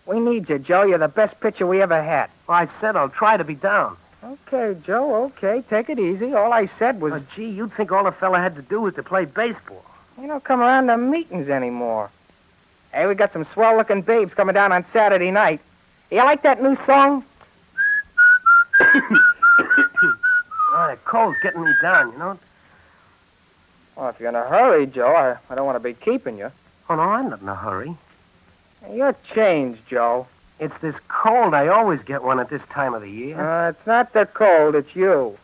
We need you, Joe. You're the best pitcher we ever had. Well, I said I'll try to be down. Okay, Joe, okay. Take it easy. All I said was... Oh, gee, you'd think all the fella had to do was to play baseball. You don't come around to meetings anymore. Hey, we got some swell-looking babes coming down on Saturday night. You like that new song? Oh, that cold's getting me down, you know? Well, if you're in a hurry, Joe, I don't want to be keeping you. Oh, no, I'm not in a hurry. You're changed, Joe. It's this cold. I always get one at this time of the year. It's not the cold, it's you.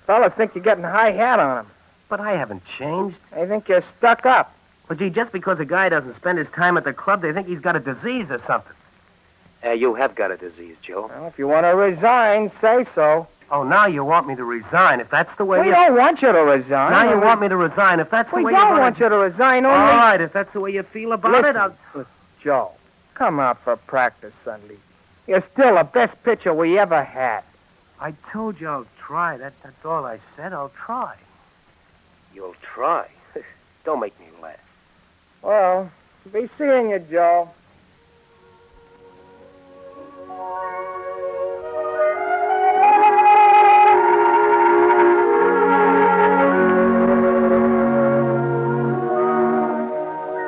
Fellas think you're getting high hat on them. But I haven't changed. They think you're stuck up. But, gee, just because a guy doesn't spend his time at the club, they think he's got a disease or something. You have got a disease, Joe. Well, if you want to resign, say so. Oh, now you want me to resign, if that's the way We don't want you to resign. Now you want me to resign, if that's the We way don't you want you to resign, only... All right, if that's the way you feel about it, I'll... Listen, Joe, come out for practice Sunday. You're still the best pitcher we ever had. I told you I'll try. That's all I said. I'll try. You'll try? Don't make me laugh. Well, be seeing you, Joe.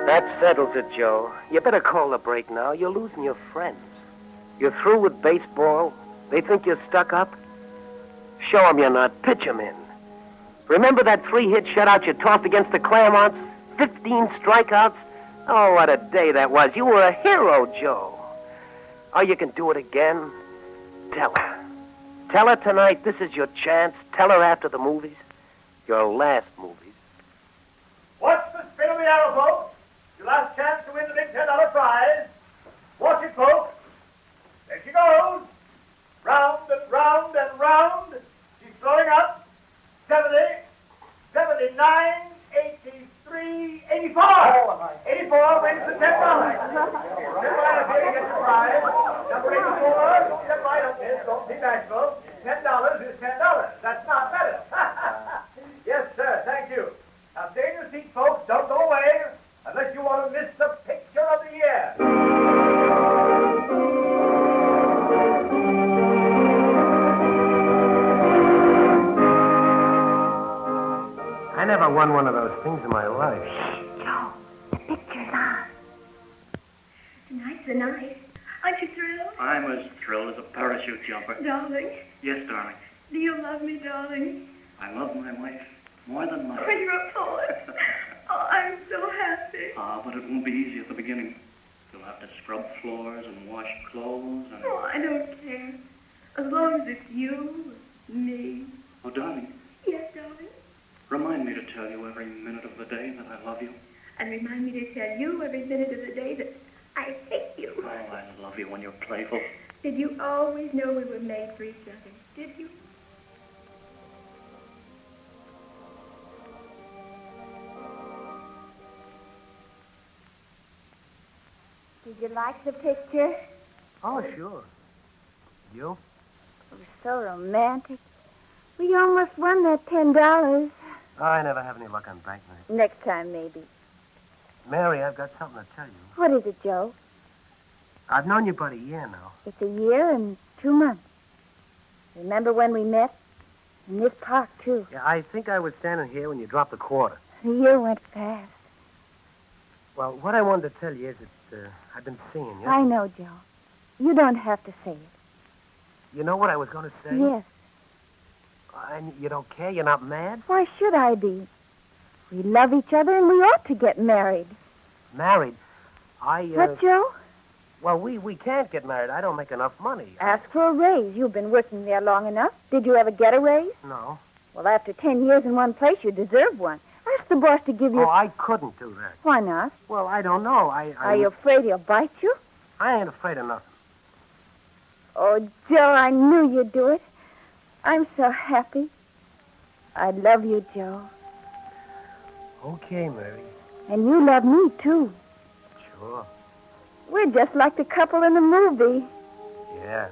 That settles it, Joe. You better call the break now. You're losing your friends. You're through with baseball. They think you're stuck up. Show 'em you're not. Pitch 'em in. Remember that 3-hit shutout you tossed against the Claremonts? 15 strikeouts? Oh, what a day that was. You were a hero, Joe. Oh, you can do it again? Tell her. Tell her tonight this is your chance. Tell her after the movies. Your last movies. What's the spin of the arrow, folks? Your last chance to win the big $10 prize. Watch it, folks. There she goes. Round and round and round. She's throwing up. 70, 79, 83, 84. 84 wins the $10. Step right up here to get the prize. Number 84, step right up here. Don't be bashful. $10 is $10. That's not better. Yes, sir. Thank you. Now stay in your seat, folks. Don't go away unless you want to miss the picture of the year. I never won one of those things in my life. Joe, the picture's on. Tonight's the night. Aren't you thrilled? I'm as thrilled as a parachute jumper. Darling, Yes, darling. do you love me, darling? I love my wife more than life. Oh, you're a poet. Oh, I'm so happy. But it won't be easy at the beginning. You'll have to scrub floors and wash clothes and... Oh, I don't care. As long as it's you, me. Oh, darling, Yes, darling. remind me to tell you every minute of the day that I love you. And remind me to tell you every minute of the day that I hate you. Oh, I love you when you're playful. Did you always know we were made for each other? Did you? Did you like the picture? Oh, sure. You? It was so romantic. We almost won that $10. I never have any luck on bank night. Next time, maybe. Mary, I've got something to tell you. What is it, Joe? I've known you about a year now. It's a year and 2 months. Remember when we met? In this park, too. Yeah, I think I was standing here when you dropped the quarter. The year went fast. Well, what I wanted to tell you is that I've been seeing you. I know, Joe. You don't have to say it. You know what I was going to say? Yes. And you don't care? You're not mad? Why should I be? We love each other and we ought to get married. Married? What, Joe? Well, we can't get married. I don't make enough money. Ask for a raise. You've been working there long enough. Did you ever get a raise? No. Well, after 10 years in one place, you deserve one. Ask the boss to give you... Oh, I couldn't do that. Why not? Well, I don't know. Are you afraid he'll bite you? I ain't afraid of nothing. Oh, Joe, I knew you'd do it. I'm so happy. I love you, Joe. Okay, Mary. And you love me, too. Sure. We're just like the couple in the movie. Yeah.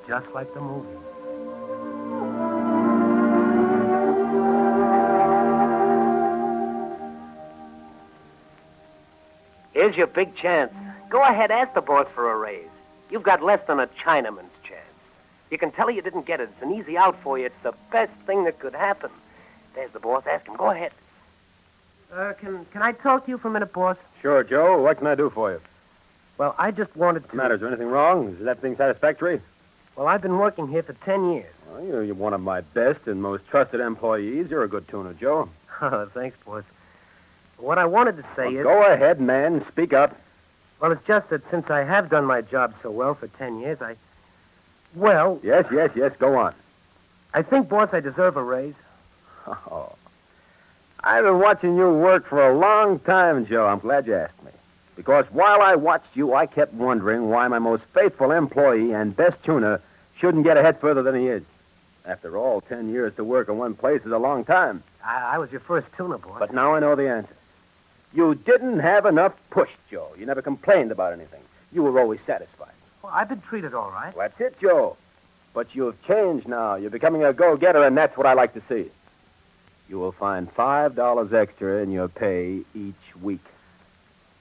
Just like the movie. Here's your big chance. Go ahead, ask the boss for a raise. You've got less than a Chinaman's chance. You can tell her you didn't get it. It's an easy out for you. It's the best thing that could happen. There's the boss. Ask him. Go ahead. Can I talk to you for a minute, boss? Sure, Joe. What can I do for you? Well, I just wanted to... What's the matter? Is there anything wrong? Is everything satisfactory? Well, I've been working here for 10 years. Well, you're one of my best and most trusted employees. You're a good tuner, Joe. Oh, thanks, boss. What I wanted to say is... Go ahead, man. Speak up. Well, it's just that since I have done my job so well for 10 years, Yes, go on. I think, boss, I deserve a raise. Oh. I've been watching you work for a long time, Joe. I'm glad you asked me. Because while I watched you, I kept wondering why my most faithful employee and best tuner shouldn't get ahead further than he is. After all, 10 years to work in one place is a long time. I was your first tuner, boss. But now I know the answer. You didn't have enough push, Joe. You never complained about anything. You were always satisfied. Well, I've been treated all right. Well, that's it, Joe. But you've changed now. You're becoming a go-getter, and that's what I like to see. You will find $5 extra in your pay each week.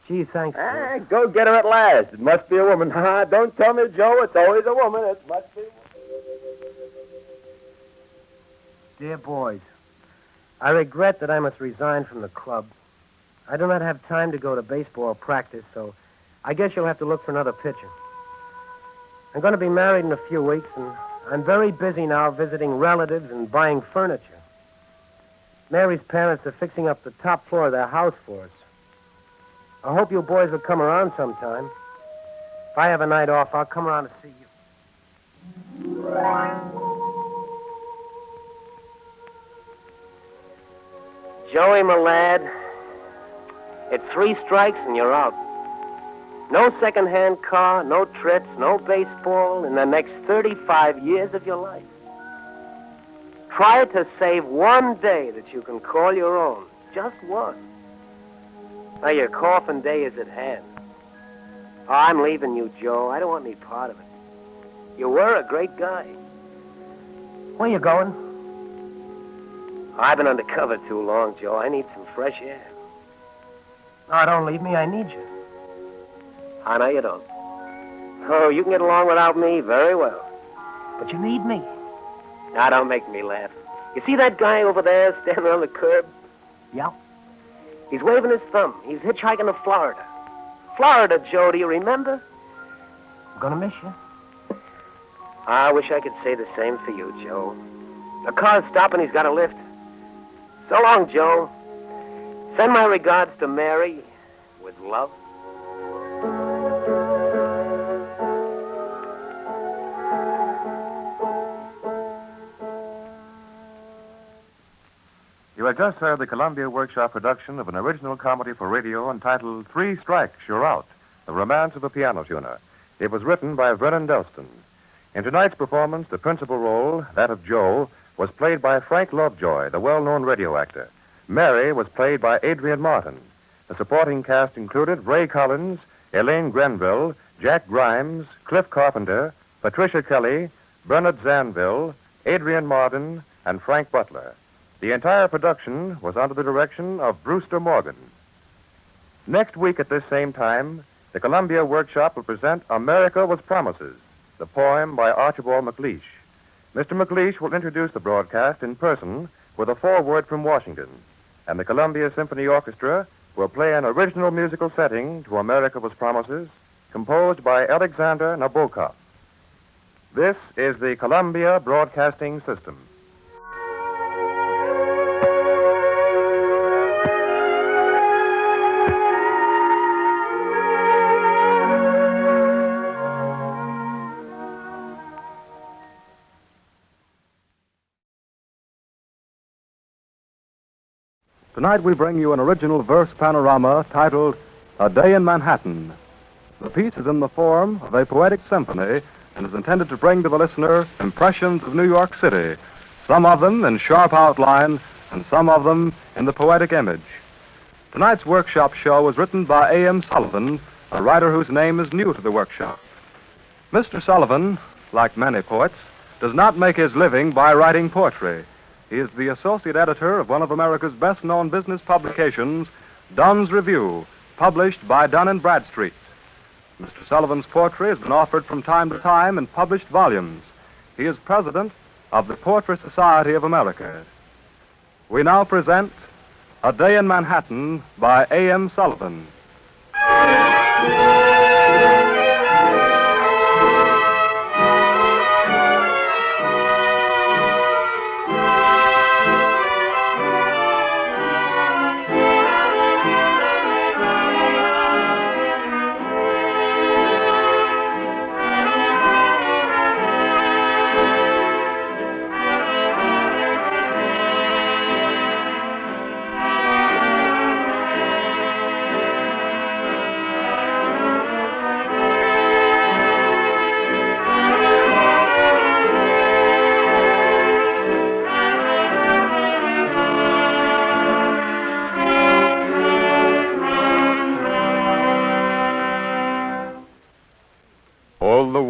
Gee, thanks. Go-getter at last. It must be a woman. Don't tell me, Joe. It's always a woman. It must be. Dear boys, I regret that I must resign from the club. I do not have time to go to baseball practice, so I guess you'll have to look for another pitcher. I'm going to be married in a few weeks, and I'm very busy now visiting relatives and buying furniture. Mary's parents are fixing up the top floor of their house for us. I hope you boys will come around sometime. If I have a night off, I'll come around to see you. Joey, my lad, it's 3 strikes and you're out. No second-hand car, no trips, no baseball in the next 35 years of your life. Try to save one day that you can call your own. Just one. Now, your coffin day is at hand. Oh, I'm leaving you, Joe. I don't want any part of it. You were a great guy. Where you going? I've been undercover too long, Joe. I need some fresh air. No, don't leave me. I need you. I know you don't. Oh, you can get along without me very well. But you need me. Now, don't make me laugh. You see that guy over there standing on the curb? Yeah. He's waving his thumb. He's hitchhiking to Florida. Florida, Joe, do you remember? I'm gonna miss you. I wish I could say the same for you, Joe. The car's stopping. He's got a lift. So long, Joe. Send my regards to Mary. With love. You have just heard the Columbia Workshop production of an original comedy for radio entitled 3 Strikes, You're Out, The Romance of a Piano Tuner. It was written by Vernon Delston. In tonight's performance, the principal role, that of Joe, was played by Frank Lovejoy, the well-known radio actor. Mary was played by Adrian Martin. The supporting cast included Ray Collins, Elaine Grenville, Jack Grimes, Cliff Carpenter, Patricia Kelly, Bernard Zanville, Adrian Martin, and Frank Butler. The entire production was under the direction of Brewster Morgan. Next week at this same time, the Columbia Workshop will present America with Promises, the poem by Archibald MacLeish. Mr. MacLeish will introduce the broadcast in person with a foreword from Washington, and the Columbia Symphony Orchestra will play an original musical setting to America with Promises, composed by Alexander Nabokov. This is the Columbia Broadcasting System. Tonight we bring you an original verse panorama titled A Day in Manhattan. The piece is in the form of a poetic symphony and is intended to bring to the listener impressions of New York City, some of them in sharp outline and some of them in the poetic image. Tonight's workshop show was written by A.M. Sullivan, a writer whose name is new to the workshop. Mr. Sullivan, like many poets, does not make his living by writing poetry. He is the associate editor of one of America's best-known business publications, Dunn's Review, published by Dun & Bradstreet. Mr. Sullivan's poetry has been offered from time to time in published volumes. He is president of the Poetry Society of America. We now present A Day in Manhattan by A.M. Sullivan.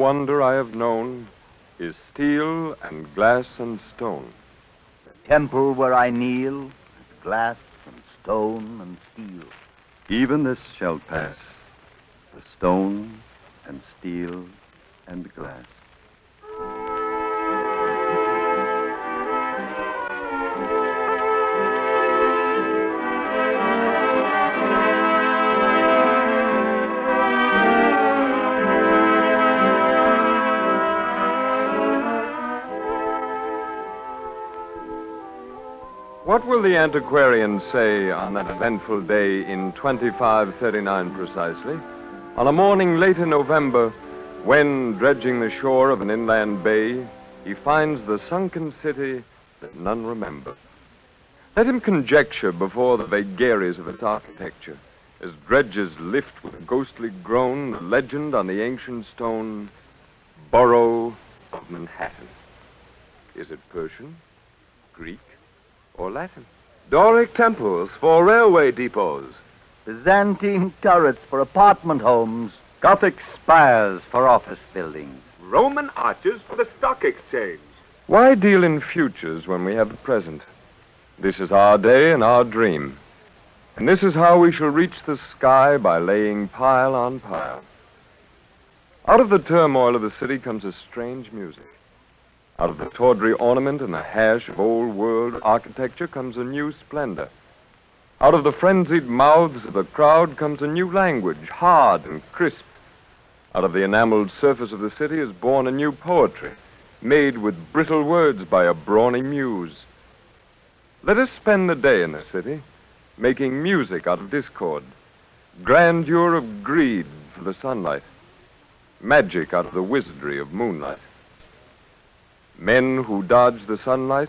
wonder I have known is steel and glass and stone. The temple where I kneel is glass and stone and steel. Even this shall pass, the stone and steel and glass. What will the antiquarian say on that eventful day in 2539 precisely, on a morning late in November, when, dredging the shore of an inland bay, he finds the sunken city that none remember? Let him conjecture before the vagaries of its architecture, as dredges lift with a ghostly groan the legend on the ancient stone, Borough of Manhattan. Is it Persian, Greek, or Latin? Doric temples for railway depots. Byzantine turrets for apartment homes. Gothic spires for office buildings. Roman arches for the stock exchange. Why deal in futures when we have the present? This is our day and our dream. And this is how we shall reach the sky, by laying pile on pile. Out of the turmoil of the city comes a strange music. Out of the tawdry ornament and the hash of old-world architecture comes a new splendor. Out of the frenzied mouths of the crowd comes a new language, hard and crisp. Out of the enameled surface of the city is born a new poetry, made with brittle words by a brawny muse. Let us spend the day in the city, making music out of discord, grandeur of greed for the sunlight, magic out of the wizardry of moonlight. Men who dodge the sunlight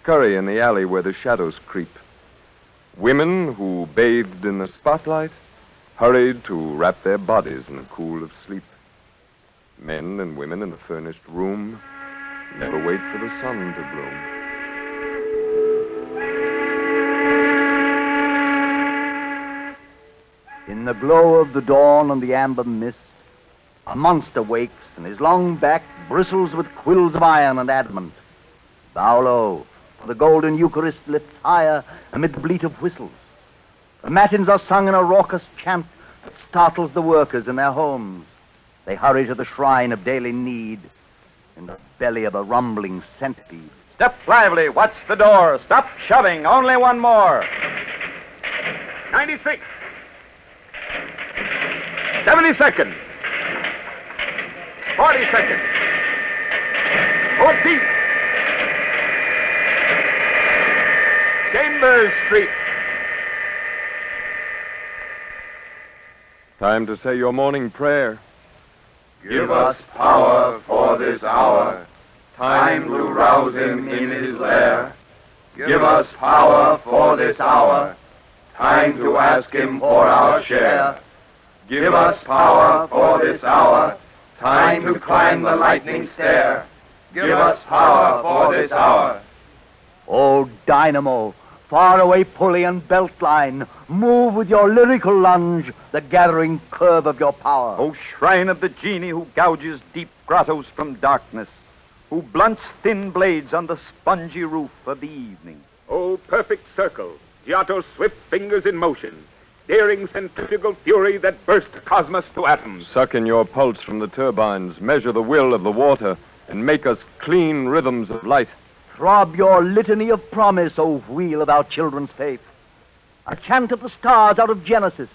scurry in the alley where the shadows creep. Women who, bathed in the spotlight, hurried to wrap their bodies in the cool of sleep. Men and women in the furnished room never wait for the sun to bloom. In the glow of the dawn and the amber mist, a monster wakes, and his long back bristles with quills of iron and adamant. Bow low, for the golden Eucharist lifts higher amid the bleat of whistles. The matins are sung in a raucous chant that startles the workers in their homes. They hurry to the shrine of daily need in the belly of a rumbling centipede. Step lively, watch the door. Stop shoving, only one more. 96. 70 seconds. 40 seconds. 14. Chambers Street. Time to say your morning prayer. Give us power for this hour, time to rouse him in his lair. Give us power for this hour, time to ask him for our share. Give us power for this hour, time to climb the lightning stair. Give us power for this hour. Oh, dynamo, faraway pulley and belt line, move with your lyrical lunge the gathering curve of your power. O shrine of the genie who gouges deep grottos from darkness, who blunts thin blades on the spongy roof of the evening. O perfect circle, Giotto's swift fingers in motion, daring centrifugal fury that burst the cosmos to atoms. Suck in your pulse from the turbines, measure the will of the water, and make us clean rhythms of light. Throb your litany of promise, O wheel of our children's faith. A chant of the stars out of Genesis,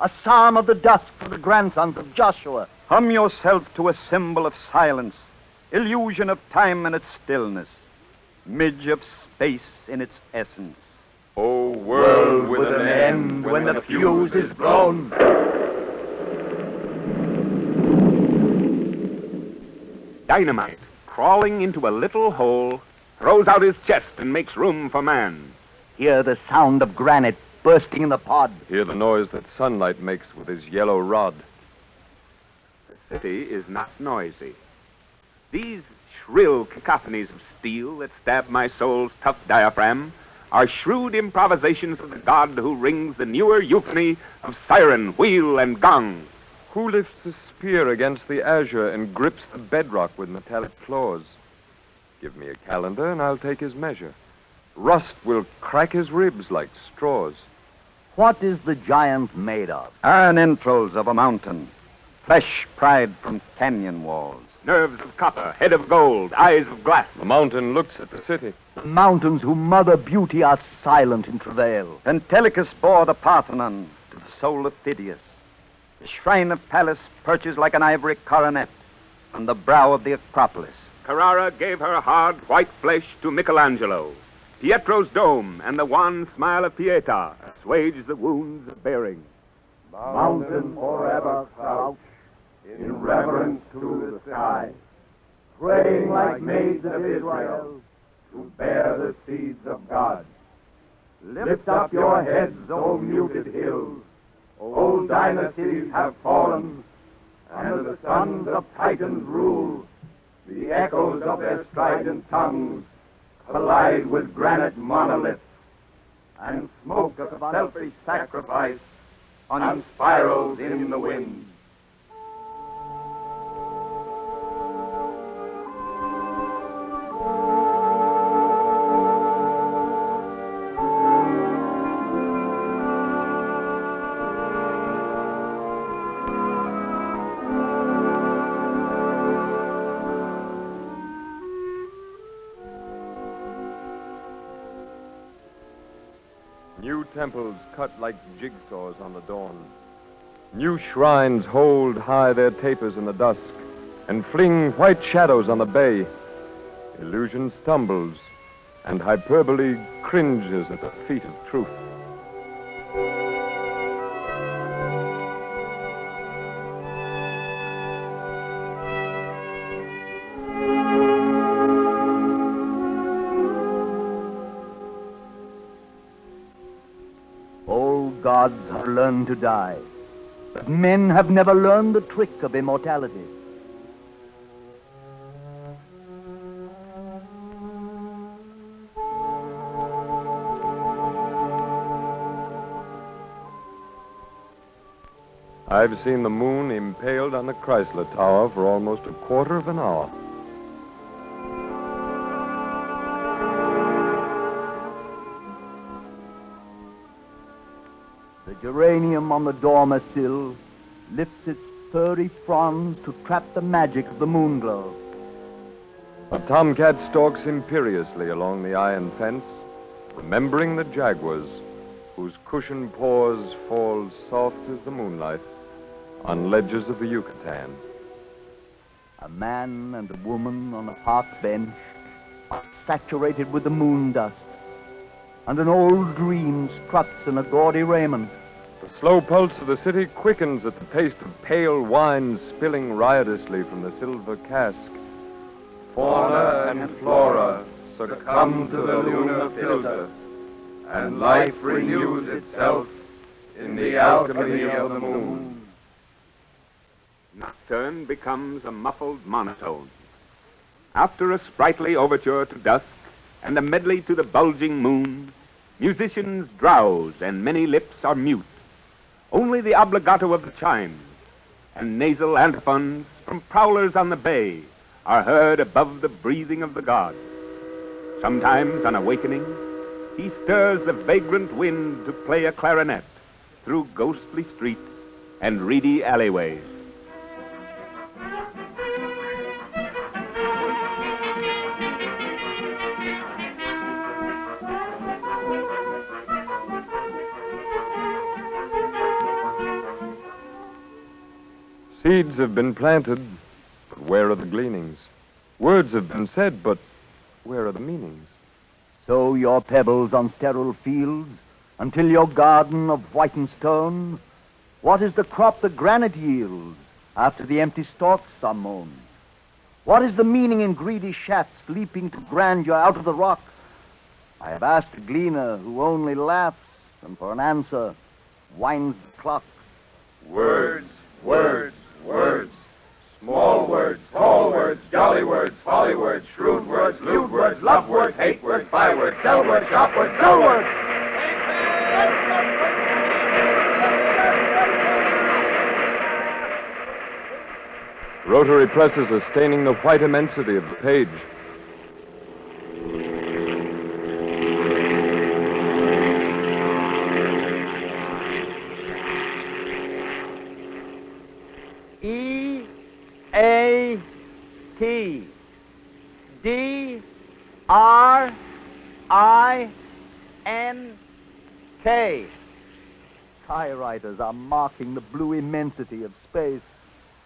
a psalm of the dusk for the grandsons of Joshua. Hum yourself to a symbol of silence, illusion of time in its stillness, midge of space in its essence. O world with an end when the fuse is blown. Dynamite, crawling into a little hole, throws out his chest and makes room for man. Hear the sound of granite bursting in the pod. Hear the noise that sunlight makes with his yellow rod. The city is not noisy. These shrill cacophonies of steel that stab my soul's tough diaphragm are shrewd improvisations of the god who rings the newer euphony of siren, wheel, and gong. Who lifts a spear against the azure and grips the bedrock with metallic claws? Give me a calendar and I'll take his measure. Rust will crack his ribs like straws. What is the giant made of? Iron entrails of a mountain, flesh pried from canyon walls. Nerves of copper, head of gold, eyes of glass. The mountain looks at the city. The mountains whose mother beauty are silent in travail. And Telecus bore the Parthenon to the soul of Phidias. The shrine of Pallas perches like an ivory coronet on the brow of the Acropolis. Carrara gave her hard white flesh to Michelangelo. Pietro's dome and the wan smile of Pieta assuage the wounds of bearing. Mountain forever crouch in reverence to the sky, praying like maids of Israel to bear the seeds of God. Lift up your heads, O muted hills. Old dynasties have fallen, and the sons of Titans rule. The echoes of their strident tongues collide with granite monoliths, and smoke of selfish sacrifice unspirals in the wind. New temples cut like jigsaws on the dawn. New shrines hold high their tapers in the dusk and fling white shadows on the bay. Illusion stumbles, and hyperbole cringes at the feet of truth. All gods have learned to die, but men have never learned the trick of immortality. I've seen the moon impaled on the Chrysler Tower for almost a quarter of an hour. The geranium on the dormer sill lifts its furry fronds to trap the magic of the moonglow. A tomcat stalks imperiously along the iron fence, remembering the jaguars whose cushioned paws fall soft as the moonlight on ledges of the Yucatan. A man and a woman on a park bench are saturated with the moon dust, and an old dream struts in a gaudy raiment. The slow pulse of the city quickens at the taste of pale wine spilling riotously from the silver cask. Fauna and flora succumb to the lunar filter, and life renews itself in the alchemy of the moon. Nocturne becomes a muffled monotone. After a sprightly overture to dusk and a medley to the bulging moon, musicians drowse and many lips are mute. Only the obligato of the chimes and nasal antiphons from prowlers on the bay are heard above the breathing of the gods. Sometimes, on awakening, he stirs the vagrant wind to play a clarinet through ghostly streets and reedy alleyways. Seeds have been planted, but where are the gleanings? Words have been said, but where are the meanings? Sow your pebbles on sterile fields until your garden of whitened stone. What is the crop the granite yields after the empty stalks are mown? What is the meaning in greedy shafts leaping to grandeur out of the rock? I have asked a gleaner who only laughs and for an answer winds the clock. Words, words, words. Small words, tall words, jolly words, folly words, shrewd words, lewd words, love words, hate words, buy words, sell words, shop words, sell words. Rotary presses are staining the white immensity of the page. E-A-T D-R-I-N-K. Skywriters are marking the blue immensity of space.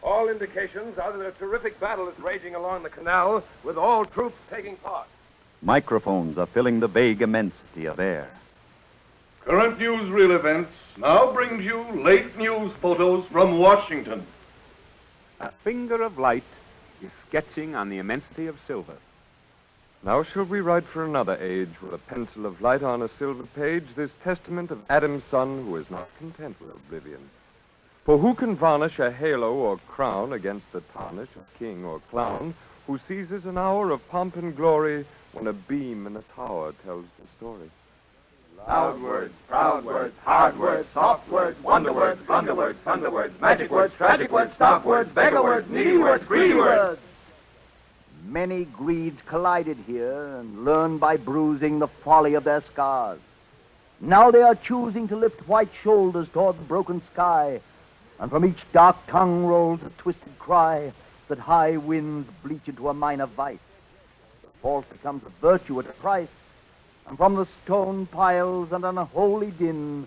All indications are that a terrific battle is raging along the canal, with all troops taking part. Microphones are filling the vague immensity of air. Current newsreel events now brings you late news photos from Washington. A finger of light is sketching on the immensity of silver. Now shall we write for another age with a pencil of light on a silver page this testament of Adam's son who is not content with oblivion. For who can varnish a halo or crown against the tarnish of king or clown who seizes an hour of pomp and glory when a beam in a tower tells the story? Loud words, proud words, hard words, soft words, wonder words, thunder words, thunder words, magic words, tragic words, stop words, beggar words, needy words, greedy words. Many greeds collided here and learned by bruising the folly of their scars. Now they are choosing to lift white shoulders toward the broken sky, and from each dark tongue rolls a twisted cry that high winds bleach into a minor vice. The false becomes a virtue at a price, and from the stone piles and unholy din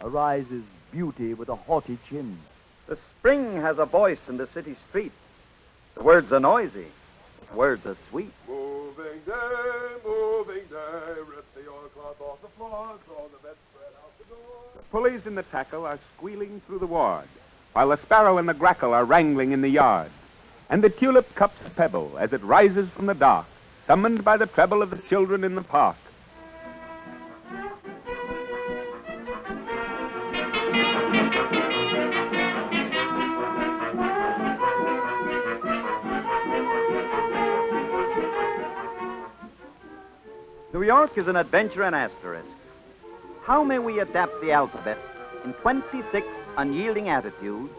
arises beauty with a haughty chin. The spring has a voice in the city street. The words are noisy. The words are sweet. Moving day, rip the oilcloth off the floor, throw the bedspread out the door. The pulleys in the tackle are squealing through the ward, while the sparrow and the grackle are wrangling in the yard. And the tulip cups pebble as it rises from the dark, summoned by the treble of the children in the park. New York is an adventure and asterisk. How may we adapt the alphabet in 26 unyielding attitudes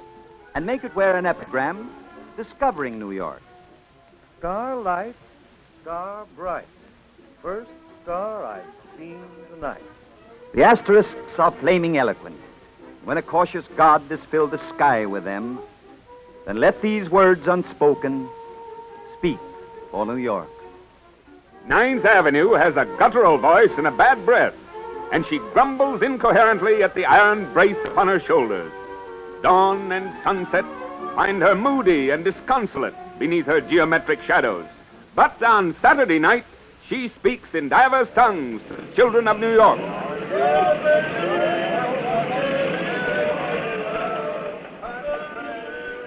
and make it wear an epigram discovering New York? Starlight, star bright. First star I seen tonight. The asterisks are flaming eloquent. When a cautious God has filled the sky with them, then let these words unspoken speak for New York. 9th Avenue has a guttural voice and a bad breath, and she grumbles incoherently at the iron brace upon her shoulders. Dawn and sunset find her moody and disconsolate beneath her geometric shadows. But on Saturday night, she speaks in divers tongues to the children of New York.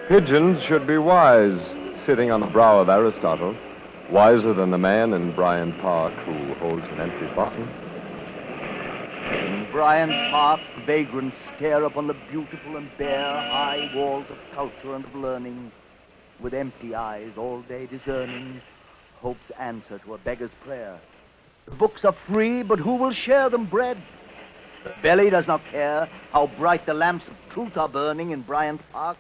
Pigeons should be wise, sitting on the brow of Aristotle, wiser than the man in Bryant Park who holds an empty bottle. In Bryant Park, vagrants stare upon the beautiful and bare high walls of culture and of learning, with empty eyes all day discerning hope's answer to a beggar's prayer. The books are free, but who will share them bread? The belly does not care how bright the lamps of truth are burning in Bryant Park.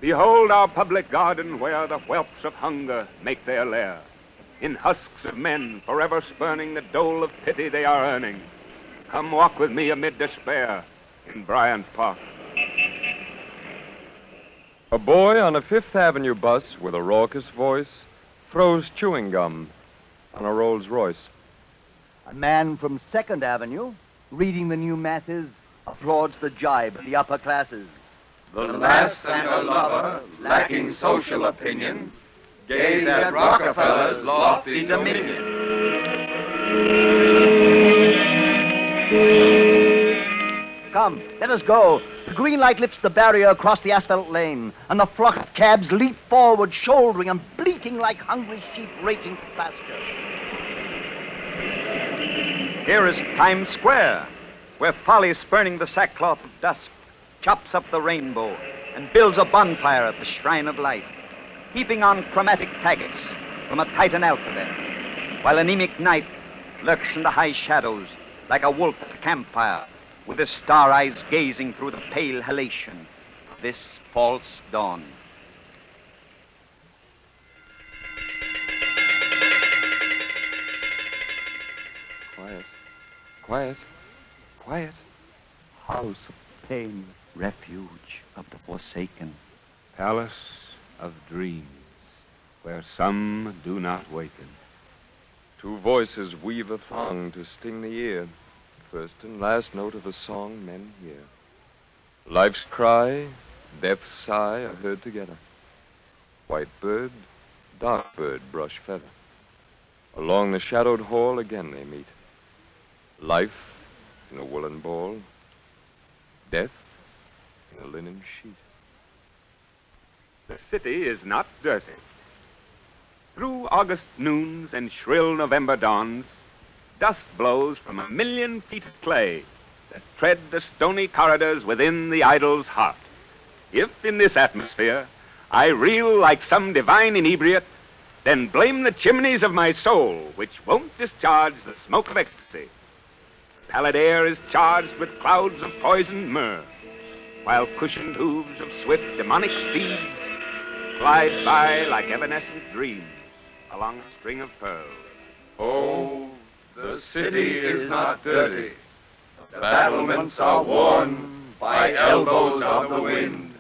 Behold our public garden where the whelps of hunger make their lair. In husks of men forever spurning the dole of pity they are earning. Come walk with me amid despair in Bryant Park. A boy on a Fifth Avenue bus with a raucous voice throws chewing gum on a Rolls Royce. A man from 2nd Avenue, reading the new masses, applauds the jibe of the upper classes. The lass and her lover, lacking social opinion, gaze at Rockefeller's lofty dominion. Come, let us go. The green light lifts the barrier across the asphalt lane, and the flock of cabs leap forward, shouldering and bleating like hungry sheep racing for pasture. Here is Times Square, where folly spurning the sackcloth of dusk chops up the rainbow and builds a bonfire at the shrine of light, heaping on chromatic faggots from a Titan alphabet, while anemic night lurks in the high shadows like a wolf at a campfire, with his star eyes gazing through the pale halation of this false dawn. Quiet. Quiet. House of pain, refuge of the forsaken. Palace of dreams, where some do not waken. Two voices weave a thong to sting the ear. First and last note of a song men hear. Life's cry, death's sigh are heard together. White bird, dark bird, brush feather. Along the shadowed hall again they meet. Life in a woolen ball, death in a linen sheet. The city is not dirty. Through August noons and shrill November dawns, dust blows from 1,000,000 feet of clay that tread the stony corridors within the idol's heart. If in this atmosphere I reel like some divine inebriate, then blame the chimneys of my soul, which won't discharge the smoke of ecstasy. The pallid air is charged with clouds of poisoned myrrh, while cushioned hooves of swift demonic steeds glide by like evanescent dreams along a string of pearls. Oh, the city is not dirty. The battlements are worn by elbows of the wind.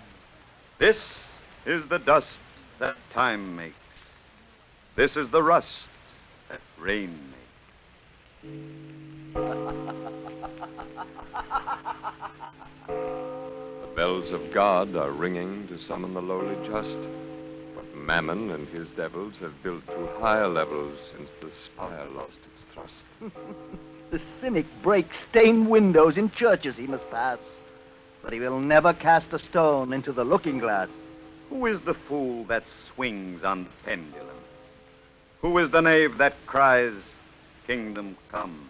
This is the dust that time makes. This is the rust that rain makes. The bells of God are ringing to summon the lowly just. But Mammon and his devils have built to higher levels since the spire lost its thrust. The cynic breaks stained windows in churches he must pass, but he will never cast a stone into the looking glass. Who is the fool that swings on the pendulum? Who is the knave that cries, Kingdom come?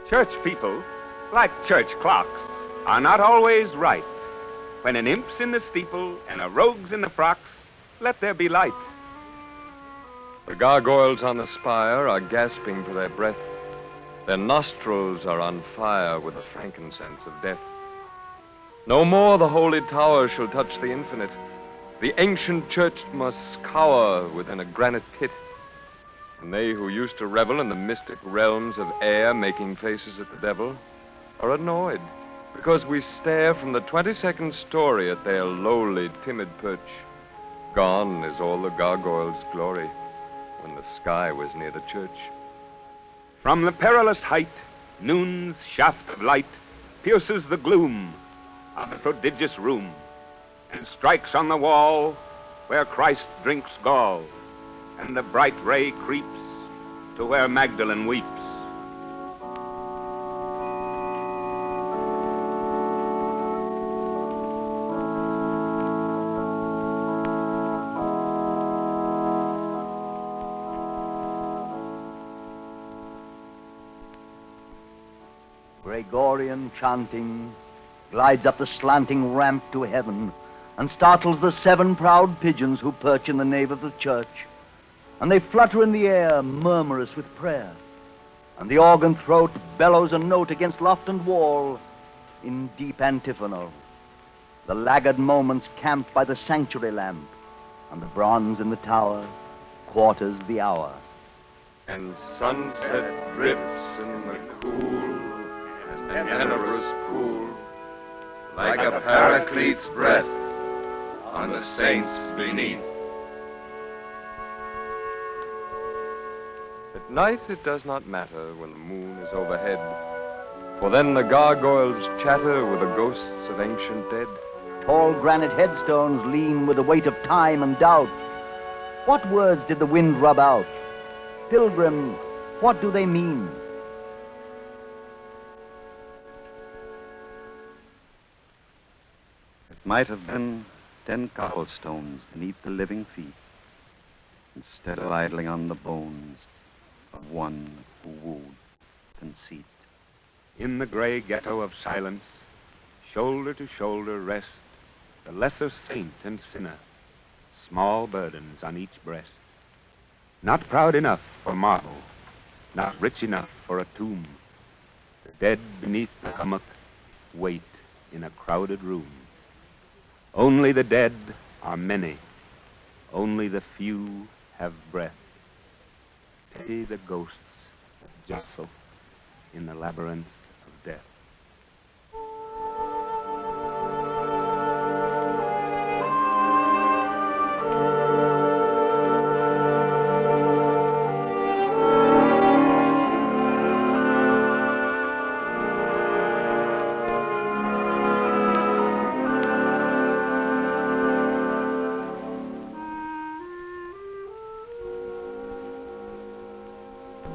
Church people, like church clocks, are not always right. When an imp's in the steeple and a rogue's in the frocks, let there be light. The gargoyles on the spire are gasping for their breath. Their nostrils are on fire with the frankincense of death. No more the holy tower shall touch the infinite. The ancient church must cower within a granite pit. And they who used to revel in the mystic realms of air, making faces at the devil, are annoyed because we stare from the 22nd story at their lowly, timid perch. Gone is all the gargoyles' glory when the sky was near the church. From the perilous height, noon's shaft of light pierces the gloom of the prodigious room and strikes on the wall where Christ drinks gall, and the bright ray creeps to where Magdalene weeps. Gregorian chanting glides up the slanting ramp to heaven and startles the 7 proud pigeons who perch in the nave of the church. And they flutter in the air, murmurous with prayer. And the organ throat bellows a note against loft and wall in deep antiphonal. The laggard moments camp by the sanctuary lamp, and the bronze in the tower quarters the hour. And sunset drips in the cool and tenebrous pool, like a paraclete's breath on the saints beneath. At night it does not matter when the moon is overhead, for then the gargoyles chatter with the ghosts of ancient dead. Tall granite headstones lean with the weight of time and doubt. What words did the wind rub out? Pilgrim, what do they mean? It might have been 10 cobblestones beneath the living feet, instead of idling on the bones of one who wooed conceit. In the gray ghetto of silence, shoulder to shoulder rest the lesser saint and sinner, small burdens on each breast. Not proud enough for marble, not rich enough for a tomb. The dead beneath the hummock wait in a crowded room. Only the dead are many, only the few have breath. Pity the ghosts that jostle in the labyrinth of death.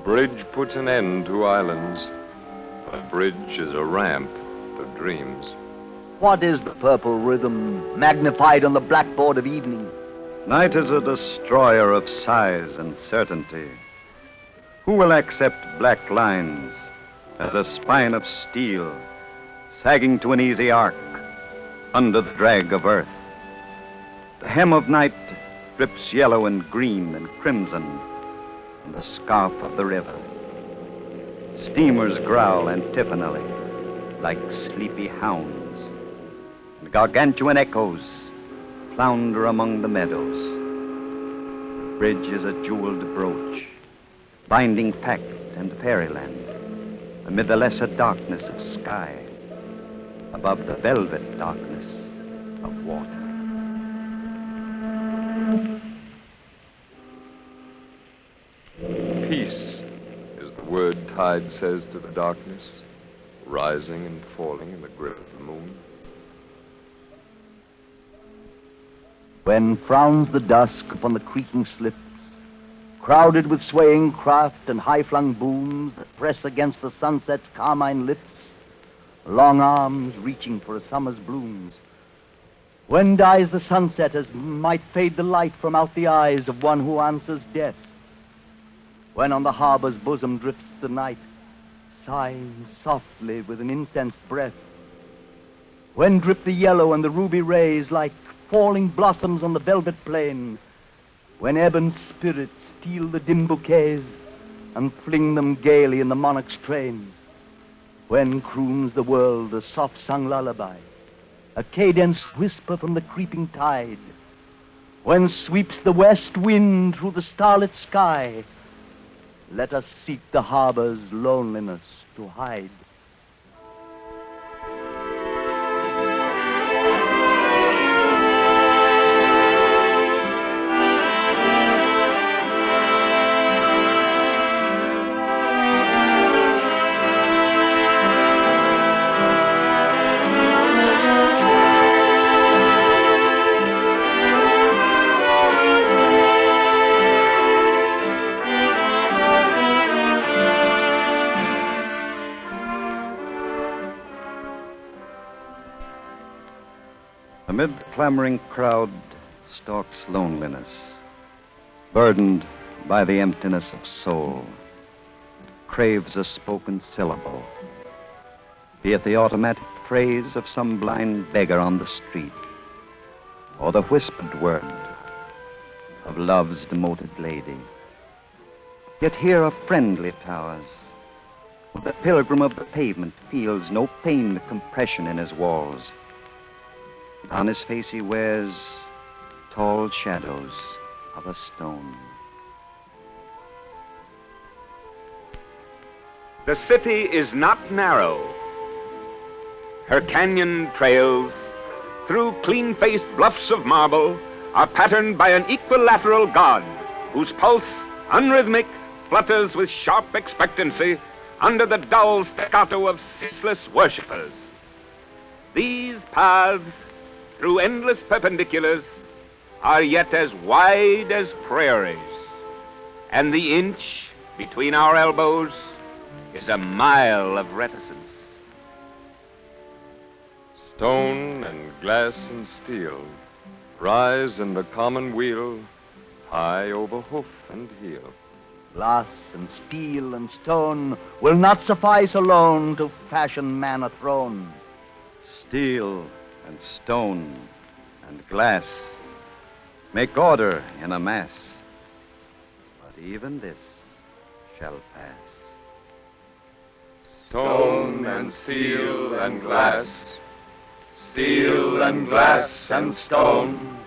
Bridge puts an end to islands. A bridge is a ramp to dreams. What is the purple rhythm magnified on the blackboard of evening? Night is a destroyer of size and certainty. Who will accept black lines as a spine of steel, sagging to an easy arc under the drag of earth? The hem of night drips yellow and green and crimson on the scarf of the river. Steamers growl antiphonally like sleepy hounds, and gargantuan echoes flounder among the meadows. The bridge is a jeweled brooch, binding fact and fairyland amid the lesser darkness of sky, above the velvet darkness of water. Peace is the word tide says to the darkness, rising and falling in the grip of the moon. When frowns the dusk upon the creaking slips, crowded with swaying craft and high-flung booms that press against the sunset's carmine lips, long arms reaching for a summer's blooms. When dies the sunset as might fade the light from out the eyes of one who answers death? When on the harbor's bosom drifts the night, sighing softly with an incensed breath? When drip the yellow and the ruby rays like falling blossoms on the velvet plain? When ebon spirits steal the dim bouquets and fling them gaily in the monarch's train? When croons the world a soft-sung lullaby, a cadence whisper from the creeping tide? When sweeps the west wind through the starlit sky, let us seek the harbor's loneliness to hide. Amid the clamoring crowd stalks loneliness, burdened by the emptiness of soul. It craves a spoken syllable, be it the automatic phrase of some blind beggar on the street, or the whispered word of love's demoted lady. Yet here are friendly towers, where the pilgrim of the pavement feels no pain of compression in his walls. On his face he wears tall shadows of a stone. The city is not narrow. Her canyon trails, through clean-faced bluffs of marble, are patterned by an equilateral god whose pulse, unrhythmic, flutters with sharp expectancy under the dull staccato of ceaseless worshippers. These paths, through endless perpendiculars, are yet as wide as prairies, and the inch between our elbows is a mile of reticence. Stone and glass and steel rise in the common wheel, high over hoof and heel. Glass and steel and stone will not suffice alone to fashion man a throne. steel and stone and glass make order in a mass. But even this shall pass. Stone and steel and glass, steel and glass and stone,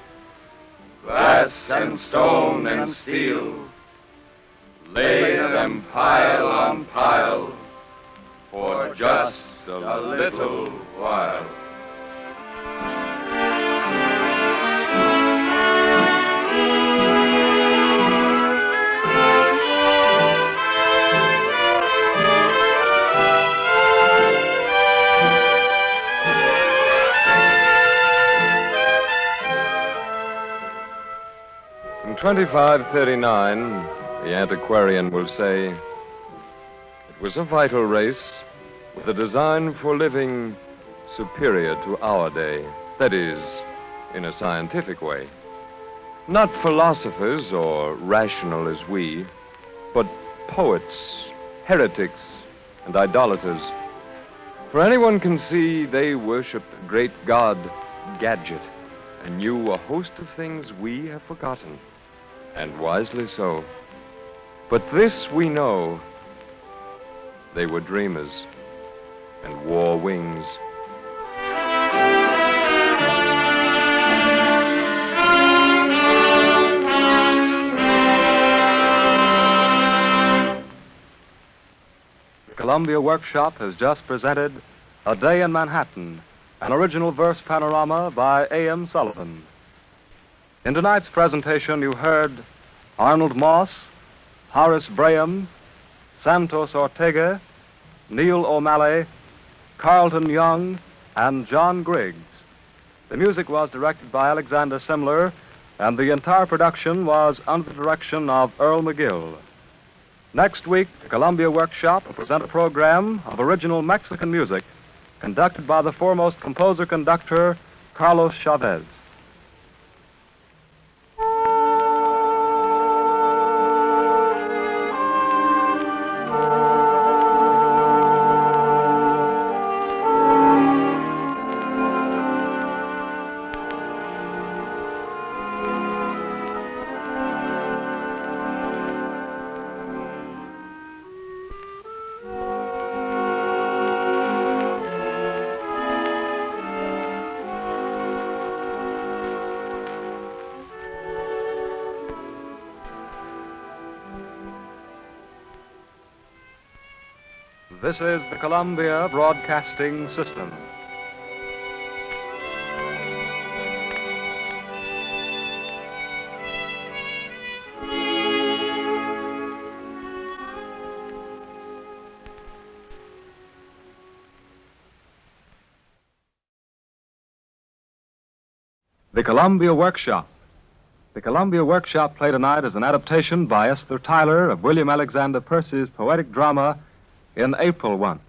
glass and stone and steel, lay them pile on pile for just a little while. In 2539, the antiquarian will say, it was a vital race with a design for living superior to our day. That is, in a scientific way. Not philosophers or rational as we, but poets, heretics, and idolaters. For anyone can see they worshiped the great god Gadget and knew a host of things we have forgotten, and wisely so. But this we know, they were dreamers and wore wings. The Columbia Workshop has just presented A Day in Manhattan, an original verse panorama by A.M. Sullivan. In tonight's presentation, you heard Arnold Moss, Horace Braham, Santos Ortega, Neil O'Malley, Carlton Young, and John Griggs. The music was directed by Alexander Simler, and the entire production was under the direction of Earl McGill. Next week, the Columbia Workshop will present a program of original Mexican music conducted by the foremost composer-conductor, Carlos Chavez. This is the Columbia Broadcasting System. The Columbia Workshop. The Columbia Workshop play tonight is an adaptation by Esther Tyler of William Alexander Percy's poetic drama In April Once.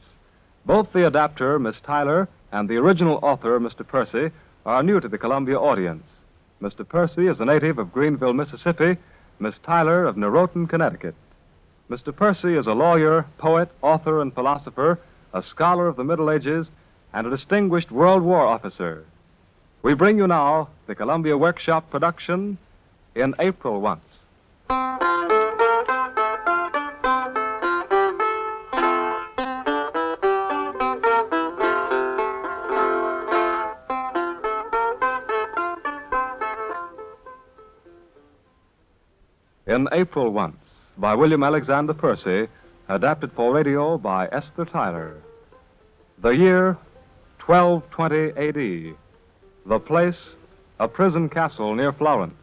Both the adapter, Miss Tyler, and the original author, Mr. Percy, are new to the Columbia audience. Mr. Percy is a native of Greenville, Mississippi, Miss Tyler of Noroton, Connecticut. Mr. Percy is a lawyer, poet, author, and philosopher, a scholar of the Middle Ages, and a distinguished World War officer. We bring you now the Columbia Workshop production, In April Once. In April Once, by William Alexander Percy, adapted for radio by Esther Tyler. The year, 1220 A.D. The place, a prison castle near Florence.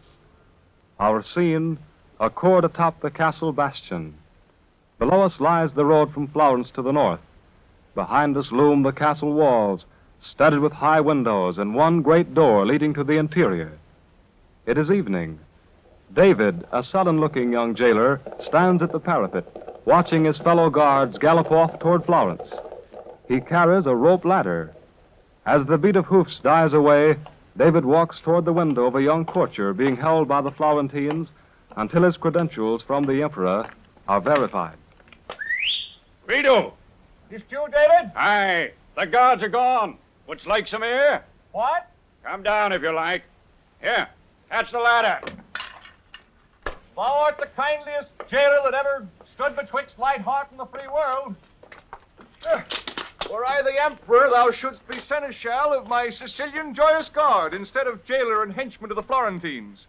Our scene, a court atop the castle bastion. Below us lies the road from Florence to the north. Behind us loom the castle walls, studded with high windows and one great door leading to the interior. It is evening. David, a sullen-looking young jailer, stands at the parapet, watching his fellow guards gallop off toward Florence. He carries a rope ladder. As the beat of hoofs dies away, David walks toward the window of a young courtier being held by the Florentines until his credentials from the emperor are verified. Guido! This you, David? Aye. The guards are gone. Would like some air? What? Come down if you like. Here, catch the ladder. Thou art the kindliest jailer that ever stood betwixt light heart and the free world. Were I the emperor, thou shouldst be seneschal of my Sicilian joyous guard instead of jailer and henchman to the Florentines.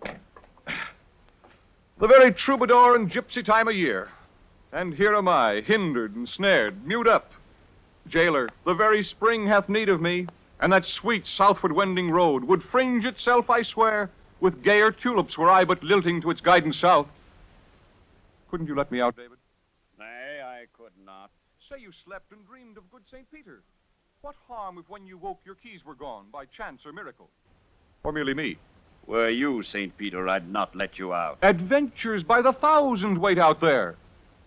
The very troubadour and gypsy time of year. And here am I, hindered and snared, mute up. Jailer, the very spring hath need of me, and that sweet southward wending road would fringe itself, I swear, with gayer tulips were I but lilting to its guidance south. Couldn't you let me out, David? Nay, I could not. Say you slept and dreamed of good St. Peter. What harm if when you woke your keys were gone by chance or miracle? Or merely me? Were you, St. Peter, I'd not let you out. Adventures by the thousand wait out there.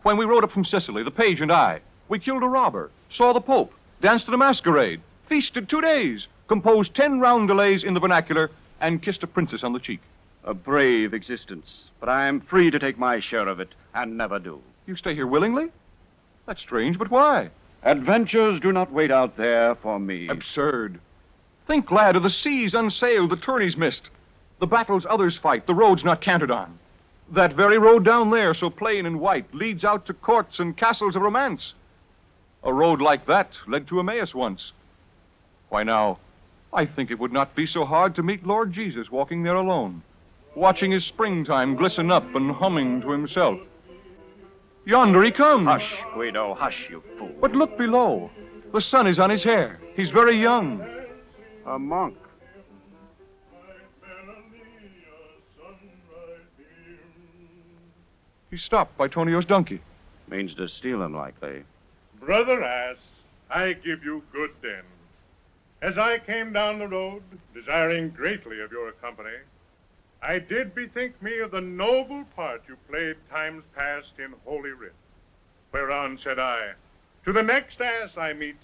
When we rode up from Sicily, the page and I, we killed a robber, saw the Pope, danced at a masquerade, feasted 2 days, composed 10 roundelays in the vernacular, and kissed a princess on the cheek. A brave existence, but I am free to take my share of it, and never do. You stay here willingly? That's strange, but why? Adventures do not wait out there for me. Absurd. Think, lad, of the seas unsailed, the tourneys missed, the battles others fight, the roads not cantered on. That very road down there, so plain and white, leads out to courts and castles of romance. A road like that led to Emmaus once. Why now, I think it would not be so hard to meet Lord Jesus walking there alone, watching his springtime glisten up and humming to himself. Yonder he comes. Hush, Guido, hush, you fool. But look below. The sun is on his hair. He's very young. A monk. He's stopped by Tonio's donkey. Means to steal him likely. Brother Ass, I give you good den. As I came down the road, desiring greatly of your company, I did bethink me of the noble part you played times past in Holy Writ. Whereon, said I, to the next ass I meet,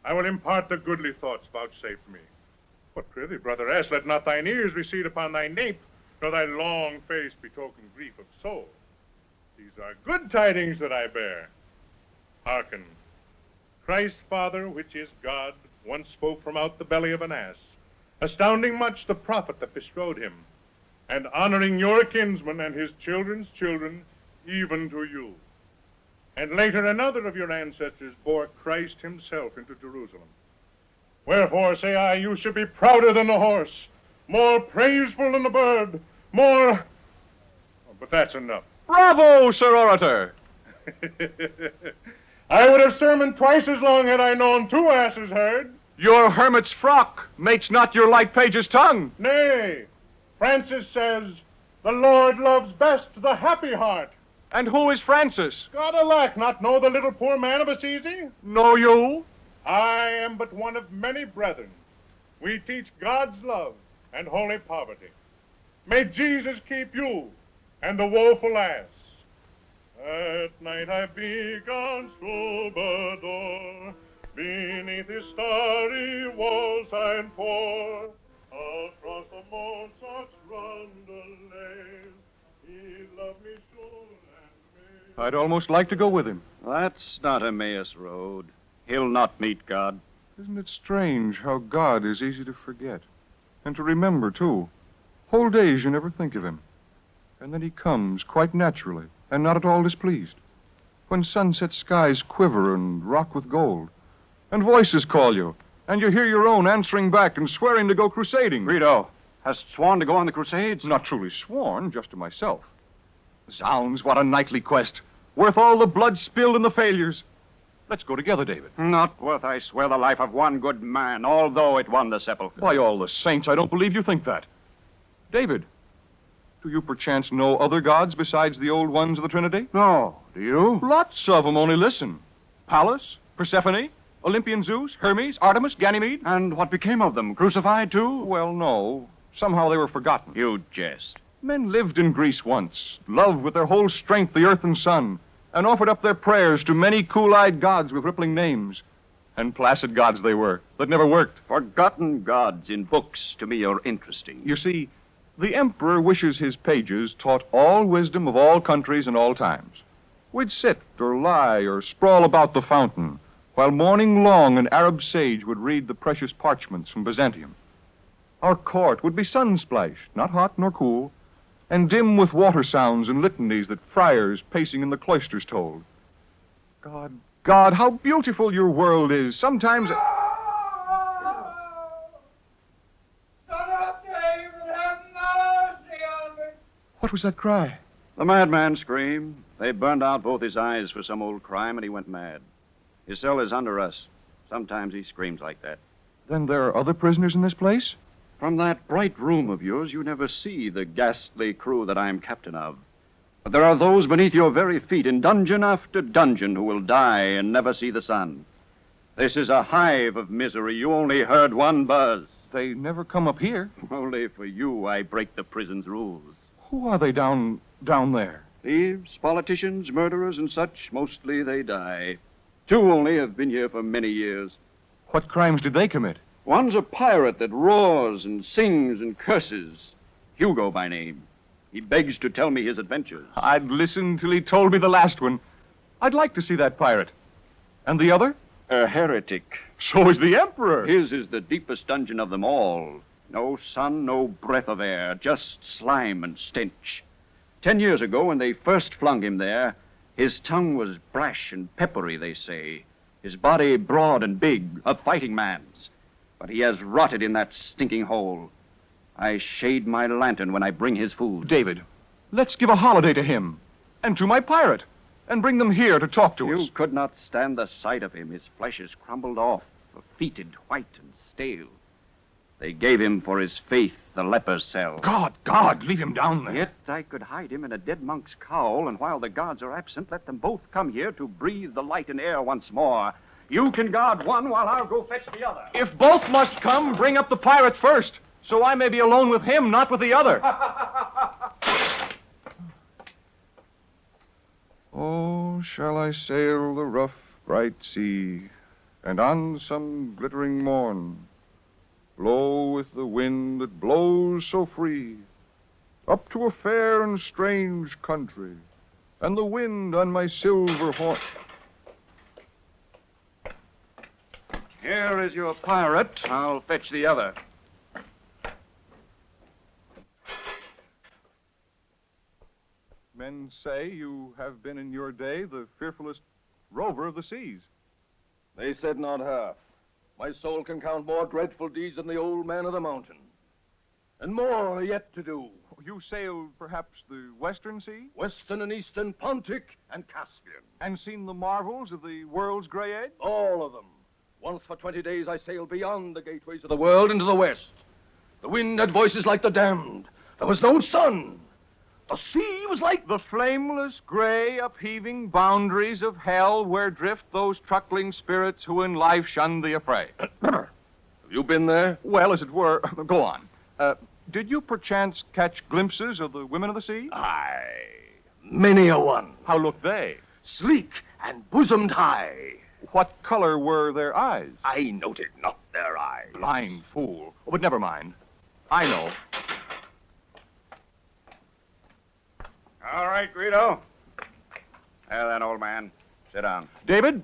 I will impart the goodly thoughts vouchsafed me. But prithee, brother Ass, let not thine ears recede upon thy nape, nor thy long face betoken grief of soul. These are good tidings that I bear. Hearken. Christ, Father, which is God, once spoke from out the belly of an ass, astounding much the profit that bestrode him, and honoring your kinsman and his children's children, even to you. And later another of your ancestors bore Christ himself into Jerusalem. Wherefore, say I, you should be prouder than the horse, more praiseful than the bird, more... Oh, but that's enough. Bravo, Sir Orator! I would have sermoned twice as long had I known 2 asses heard. Your hermit's frock mates not your light page's tongue. Nay, Francis says, the Lord loves best the happy heart. And who is Francis? God alack, not know the little poor man of Assisi? Know you? I am but one of many brethren. We teach God's love and holy poverty. May Jesus keep you and the woeful ass. At night I began troubadour, beneath his starry walls and pour, across the Mozart's roundelays, he loved me sure and may. I'd almost like to go with him. That's not Emmaus Road. He'll not meet God. Isn't it strange how God is easy to forget? And to remember, too. Whole days you never think of him. And then he comes, quite naturally, and not at all displeased. When sunset skies quiver and rock with gold, and voices call you, and you hear your own answering back and swearing to go crusading. Guido, hast sworn to go on the Crusades? Not truly sworn, just to myself. Zounds, what a knightly quest, worth all the blood spilled and the failures. Let's go together, David. Not worth, I swear, the life of one good man, although it won the sepulchre. By all the saints, I don't believe you think that. David, do you perchance know other gods besides the old ones of the Trinity? No. Do you? Lots of them, only listen. Pallas, Persephone, Olympian Zeus, Hermes, Artemis, Ganymede. And what became of them? Crucified, too? Well, no. Somehow they were forgotten. You jest. Men lived in Greece once, loved with their whole strength the earth and sun, and offered up their prayers to many cool-eyed gods with rippling names. And placid gods they were, that never worked. Forgotten gods in books to me are interesting. You see, the emperor wishes his pages taught all wisdom of all countries and all times. We'd sit or lie or sprawl about the fountain, while morning long an Arab sage would read the precious parchments from Byzantium. Our court would be sun-splashed, not hot nor cool, and dim with water sounds and litanies that friars pacing in the cloisters told. God, God, how beautiful your world is. Sometimes... What was that cry? The madman screamed. They burned out both his eyes for some old crime, and he went mad. His cell is under us. Sometimes he screams like that. Then there are other prisoners in this place? From that bright room of yours, you never see the ghastly crew that I am captain of. But there are those beneath your very feet in dungeon after dungeon who will die and never see the sun. This is a hive of misery. You only heard one buzz. They never come up here. Only for you, I break the prison's rules. Who are they down there? Thieves, politicians, murderers, and such. Mostly they die. 2 only have been here for many years. What crimes did they commit? One's a pirate that roars and sings and curses. Hugo by name. He begs to tell me his adventures. I'd listen till he told me the last one. I'd like to see that pirate. And the other? A heretic. So is the Emperor. His is the deepest dungeon of them all. No sun, no breath of air, just slime and stench. 10 years ago, when they first flung him there, his tongue was brash and peppery, they say. His body broad and big, a fighting man's. But he has rotted in that stinking hole. I shade my lantern when I bring his food. David, let's give a holiday to him and to my pirate and bring them here to talk to us. You could not stand the sight of him. His flesh is crumbled off, fetid, white, and stale. They gave him for his faith the leper's cell. God, leave him down there. Yet I could hide him in a dead monk's cowl, and while the gods are absent, let them both come here to breathe the light and air once more. You can guard one while I'll go fetch the other. If both must come, bring up the pirate first, so I may be alone with him, not with the other. Oh, shall I sail the rough, bright sea, and on some glittering morn blow with the wind that blows so free up to a fair and strange country, and the wind on my silver horn. Here is your pirate. I'll fetch the other. Men say you have been in your day the fearfulest rover of the seas. They said not half. My soul can count more dreadful deeds than the old man of the mountain. And more are yet to do. You sailed perhaps the Western Sea? Western and Eastern, Pontic and Caspian. And seen the marvels of the world's gray age? All of them. Once for 20 days I sailed beyond the gateways of the world into the west. The wind had voices like the damned. There was no sun. The sea was like... The flameless, gray, upheaving boundaries of hell where drift those truckling spirits who in life shun the affray. Have you been there? Well, as it were. Go on. Did you perchance catch glimpses of the women of the sea? Aye. Many a one. How looked they? Sleek and bosomed high. What color were their eyes? I noted not their eyes. Blind fool. Oh, but never mind. I know. All right, Guido. There then, old man. Sit down. David,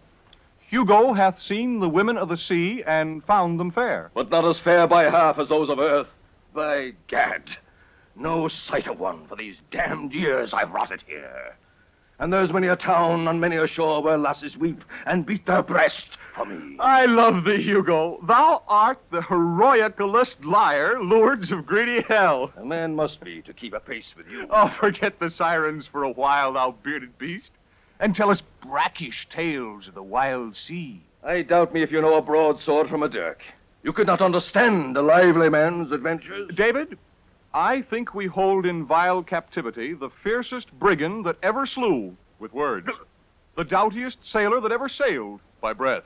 Hugo hath seen the women of the sea and found them fair. But not as fair by half as those of earth. By gad, no sight of one for these damned years I've rotted here. And there's many a town on many a shore where lasses weep and beat their breast for me. I love thee, Hugo. Thou art the heroicalest liar, Lourdes of greedy hell. A man must be to keep a pace with you. Oh, forget the sirens for a while, thou bearded beast, and tell us brackish tales of the wild sea. I doubt me if you know a broadsword from a dirk. You could not understand a lively man's adventures. David, I think we hold in vile captivity the fiercest brigand that ever slew with words, the doughtiest sailor that ever sailed by breath.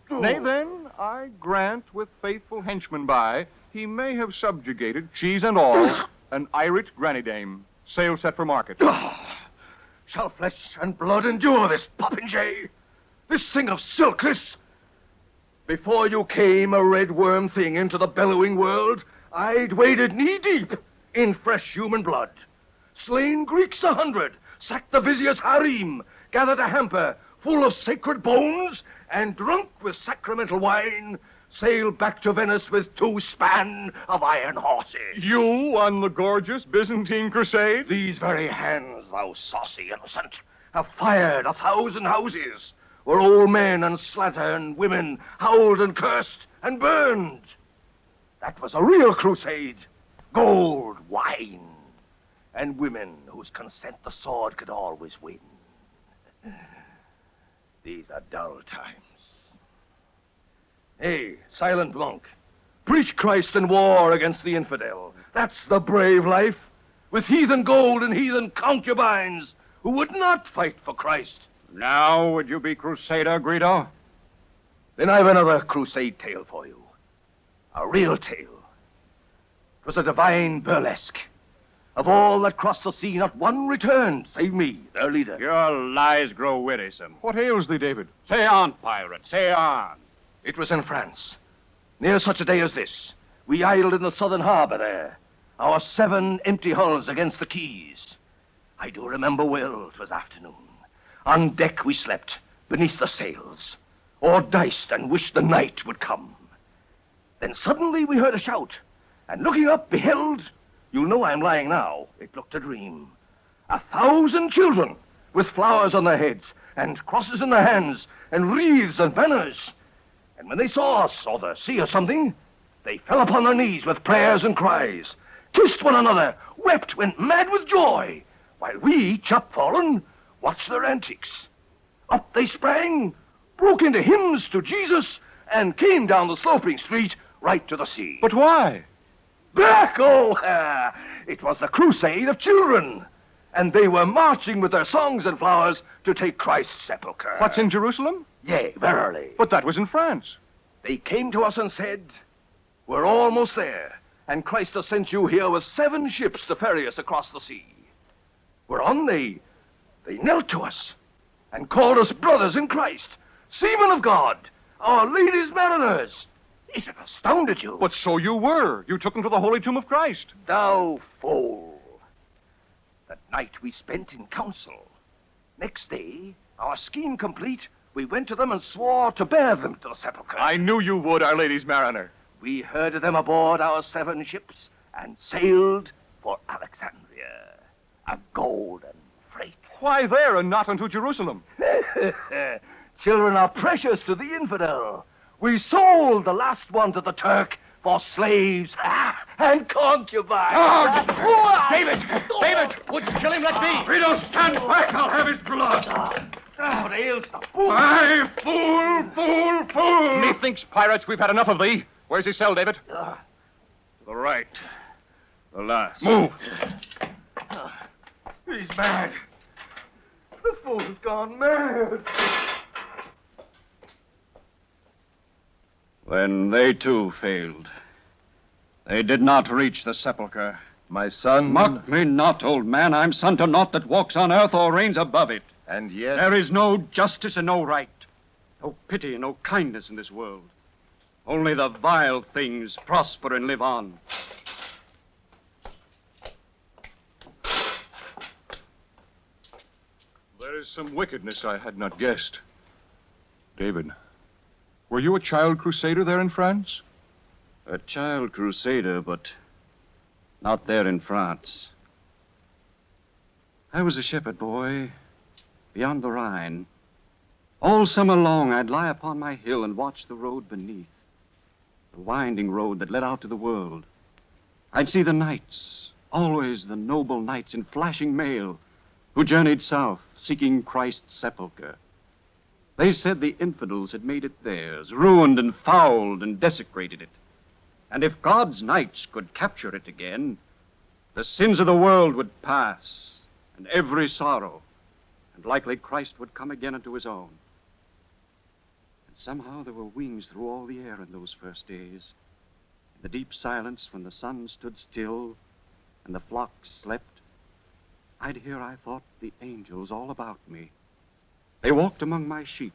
Nay, then, I grant with faithful henchmen by, he may have subjugated, cheese and all, an irate granny dame, sail set for market. Shall flesh and blood endure this popinjay? This thing of silk, this... Before you came, a red worm thing, into the bellowing world, I'd waded knee-deep in fresh human blood. Slain Greeks 100, sacked the vizier's harem, gathered a hamper full of sacred bones, and drunk with sacramental wine, sail back to Venice with 2 span of iron horses. You on the gorgeous Byzantine crusade? These very hands, thou saucy innocent, have fired 1,000 houses, where old men and slattern women howled and cursed and burned. That was a real crusade. Gold, wine, and women whose consent the sword could always win. These are dull times. Hey, silent monk, preach Christ and war against the infidel. That's the brave life, with heathen gold and heathen concubines who would not fight for Christ. Now, would you be crusader, Guido? Then I've another crusade tale for you. A real tale. It was a divine burlesque. Of all that crossed the sea, not one returned, save me, their leader. Your lies grow wearisome. What ails thee, David? Say on, pirate, say on. It was in France. Near such a day as this, we idled in the southern harbor there, our 7 empty hulls against the quays. I do remember well, 'twas afternoon. On deck we slept, beneath the sails, or diced and wished the night would come. Then suddenly we heard a shout, and looking up beheld, you'll know I'm lying now, it looked a dream, 1,000 children with flowers on their heads, and crosses in their hands, and wreaths and banners. And when they saw us, or the sea or something, they fell upon their knees with prayers and cries, kissed one another, wept, went mad with joy, while we, chapfallen, watched their antics. Up they sprang, broke into hymns to Jesus, and came down the sloping street right to the sea. But why? Back, it was the crusade of children, and they were marching with their songs and flowers to take Christ's sepulchre. What's in Jerusalem? Yea, verily. But that was in France. They came to us and said, we're almost there, and Christ has sent you here with 7 ships to ferry us across the sea. Whereon they knelt to us and called us brothers in Christ, seamen of God, our ladies mariners. It had astounded you. But so you were. You took them to the holy tomb of Christ. Thou fool. That night we spent in council. Next day, our scheme complete, we went to them and swore to bear them to the sepulchre. I knew you would, Our Lady's mariner. We herded them aboard our 7 ships and sailed for Alexandria, a golden freight. Why there and not unto Jerusalem? Children are precious to the infidel. We sold the last one to the Turk for slaves and concubines. David! David! Would you kill him? Let me! Guido, stand back! I'll have his blood. What ails the fool? Aye, fool! Methinks, pirates, we've had enough of thee. Where's his cell, David? To the right. The last. Move. He's mad. The fool's gone mad. Then they too failed. They did not reach the sepulchre. My son... Mock me not, old man. I'm son to naught that walks on earth or reigns above it. And yet... There is no justice and no right, no pity and no kindness in this world. Only the vile things prosper and live on. There is some wickedness I had not guessed. David, were you a child crusader there in France? A child crusader, but not there in France. I was a shepherd boy beyond the Rhine. All summer long, I'd lie upon my hill and watch the road beneath, the winding road that led out to the world. I'd see the knights, always the noble knights in flashing mail, who journeyed south, seeking Christ's sepulchre. They said the infidels had made it theirs, ruined and fouled and desecrated it. And if God's knights could capture it again, the sins of the world would pass, and every sorrow, and likely Christ would come again unto his own. And somehow there were wings through all the air in those first days. In the deep silence, when the sun stood still and the flocks slept, I'd hear, I thought, the angels all about me. They walked among my sheep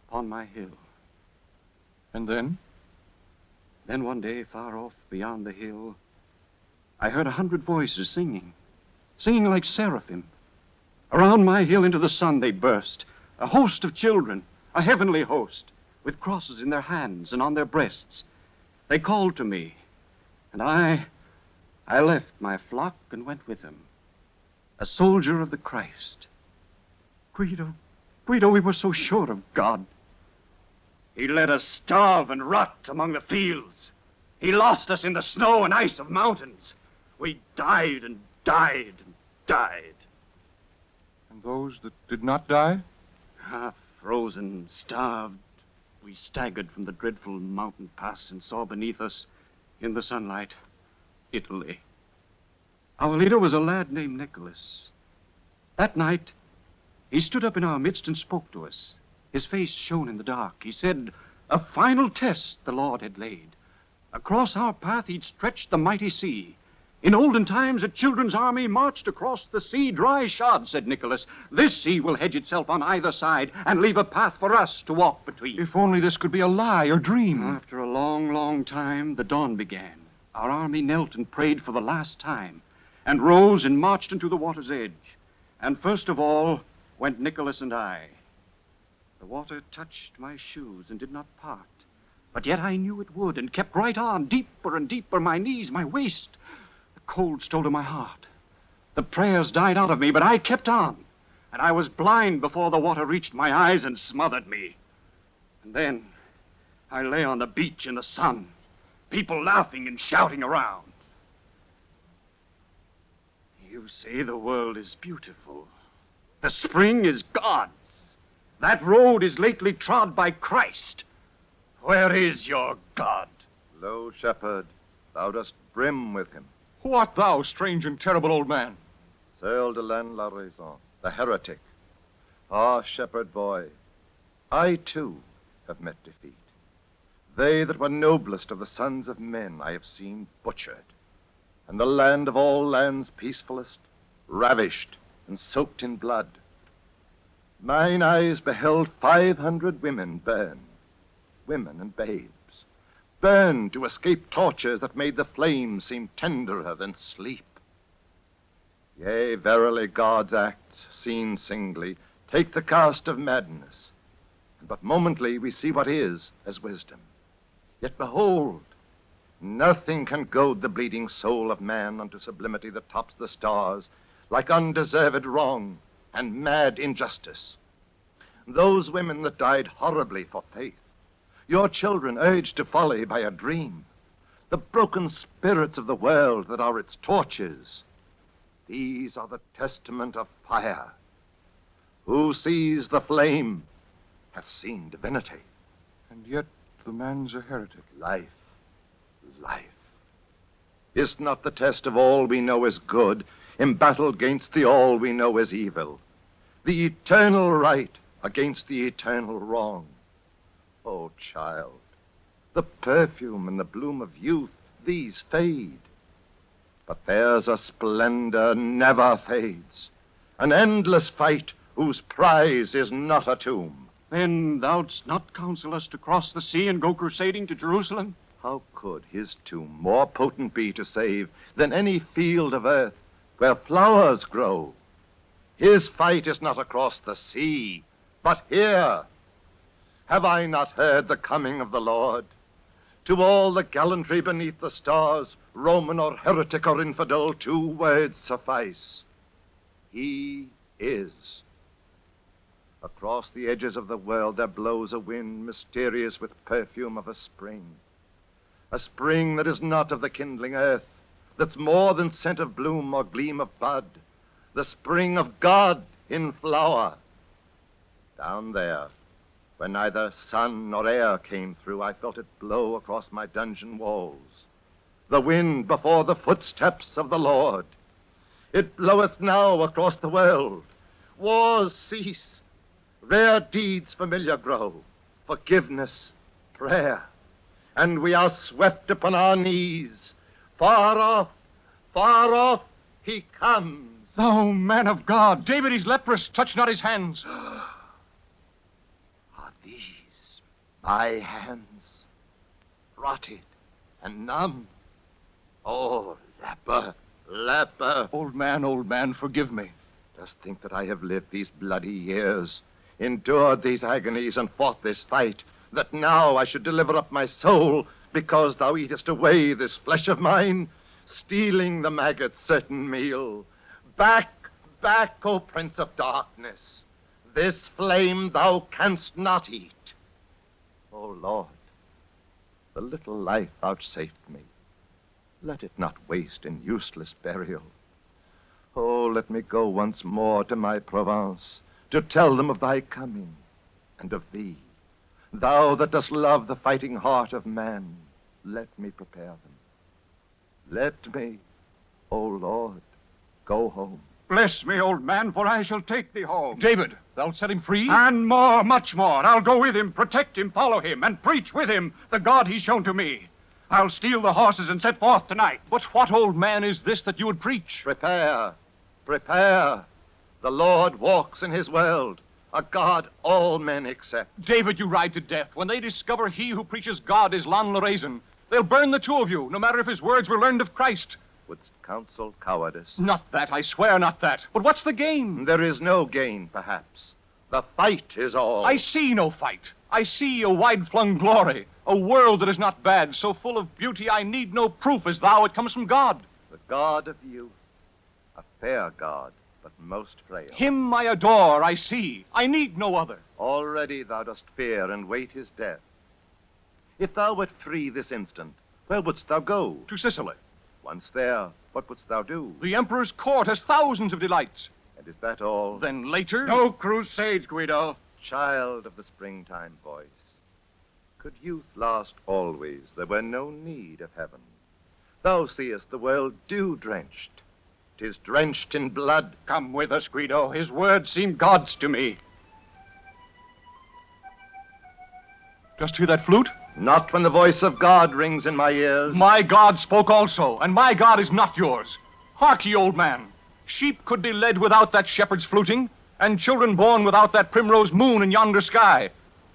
upon my hill. And then? Then one day, far off beyond the hill, I heard 100 voices singing like seraphim. Around my hill into the sun they burst, a host of children, a heavenly host, with crosses in their hands and on their breasts. They called to me, and I left my flock and went with them, a soldier of the Christ. Guido, we were so sure of God. He let us starve and rot among the fields. He lost us in the snow and ice of mountains. We died and died and died. And those that did not die? Half frozen, starved, we staggered from the dreadful mountain pass and saw beneath us, in the sunlight, Italy. Our leader was a lad named Nicholas. That night, he stood up in our midst and spoke to us. His face shone in the dark. He said, a final test the Lord had laid. Across our path he'd stretched the mighty sea. In olden times, a children's army marched across the sea dry shod, said Nicholas. This sea will hedge itself on either side and leave a path for us to walk between. If only this could be a lie or dream. After a long, long time, the dawn began. Our army knelt and prayed for the last time, and rose and marched into the water's edge. And first of all went Nicholas and I. The water touched my shoes and did not part, but yet I knew it would, and kept right on, deeper and deeper, my knees, my waist. The cold stole to my heart. The prayers died out of me, but I kept on, and I was blind before the water reached my eyes and smothered me. And then I lay on the beach in the sun, people laughing and shouting around. You say the world is beautiful. The spring is God's. That road is lately trod by Christ. Where is your God? Lo, shepherd, thou dost brim with him. Who art thou, strange and terrible old man? Seul de l'en la raison, the heretic. Ah, shepherd boy, I too have met defeat. They that were noblest of the sons of men I have seen butchered, and the land of all lands peacefulest, ravished and soaked in blood. Mine eyes beheld 500 women burn, women and babes, burn to escape tortures that made the flames seem tenderer than sleep. Yea, verily, God's acts, seen singly, take the cast of madness, and but momently we see what is as wisdom. Yet behold, nothing can goad the bleeding soul of man unto sublimity that tops the stars, like undeserved wrong and mad injustice. Those women that died horribly for faith, your children urged to folly by a dream, the broken spirits of the world that are its torches, these are the testament of fire. Who sees the flame hath seen divinity. And yet the man's a heretic. Life. Is not the test of all we know as good embattled against the all we know as evil? The eternal right against the eternal wrong. Oh, child, the perfume and the bloom of youth, these fade. But there's a splendor never fades, an endless fight whose prize is not a tomb. Then thou'dst not counsel us to cross the sea and go crusading to Jerusalem? How could his tomb more potent be to save than any field of earth where flowers grow? His fight is not across the sea, but here. Have I not heard the coming of the Lord? To all the gallantry beneath the stars, Roman or heretic or infidel, 2 words suffice. He is. Across the edges of the world there blows a wind mysterious with perfume of a spring that is not of the kindling earth, that's more than scent of bloom or gleam of bud, the spring of God in flower. Down there, where neither sun nor air came through, I felt it blow across my dungeon walls, the wind before the footsteps of the Lord. It bloweth now across the world. Wars cease, rare deeds familiar grow, forgiveness, prayer, and we are swept upon our knees. Far off, he comes. Thou man of God, David is leprous, touch not his hands. Are these my hands, rotted and numb? Oh, leper. Old man, forgive me. Dost think that I have lived these bloody years endured these agonies and fought this fight, that now I should deliver up my soul because thou eatest away this flesh of mine, stealing the maggot's certain meal. Back, back, O Prince of Darkness. This flame thou canst not eat. O Lord, the little life vouchsafed me, let it not waste in useless burial. Oh, let me go once more to my Provence, to tell them of thy coming and of thee. Thou that dost love the fighting heart of man, let me prepare them. Let me, O Lord, go home. Bless me, old man, for I shall take thee home. David, thou'lt set him free? And more, much more. I'll go with him, protect him, follow him, and preach with him the God he's shown to me. I'll steal the horses and set forth tonight. But what old man is this that you would preach? Prepare, prepare. The Lord walks in his world, a God all men accept. David, you ride to death. When they discover he who preaches God is Lon Lorazin, they'll burn the two of you, no matter if his words were learned of Christ. Wouldst counsel cowardice? Not that, I swear not that. But what's the gain? There is no gain, perhaps. The fight is all. I see no fight. I see a wide-flung glory, a world that is not bad, so full of beauty I need no proof as thou it comes from God. The God of youth, a fair God, but most frail. Him I adore, I see. I need no other. Already thou dost fear and wait his death. If thou wert free this instant, where wouldst thou go? To Sicily. Once there, what wouldst thou do? The Emperor's court has thousands of delights. And is that all? Then later... No crusades, Guido. Child of the springtime voice, could youth last always, there were no need of heaven. Thou seest the world dew-drenched. 'Tis drenched in blood. Come with us, Guido. His words seem gods to me. Dost hear that flute? Not when the voice of God rings in my ears. My God spoke also, and my God is not yours. Hark ye, old man. Sheep could be led without that shepherd's fluting, and children born without that primrose moon in yonder sky.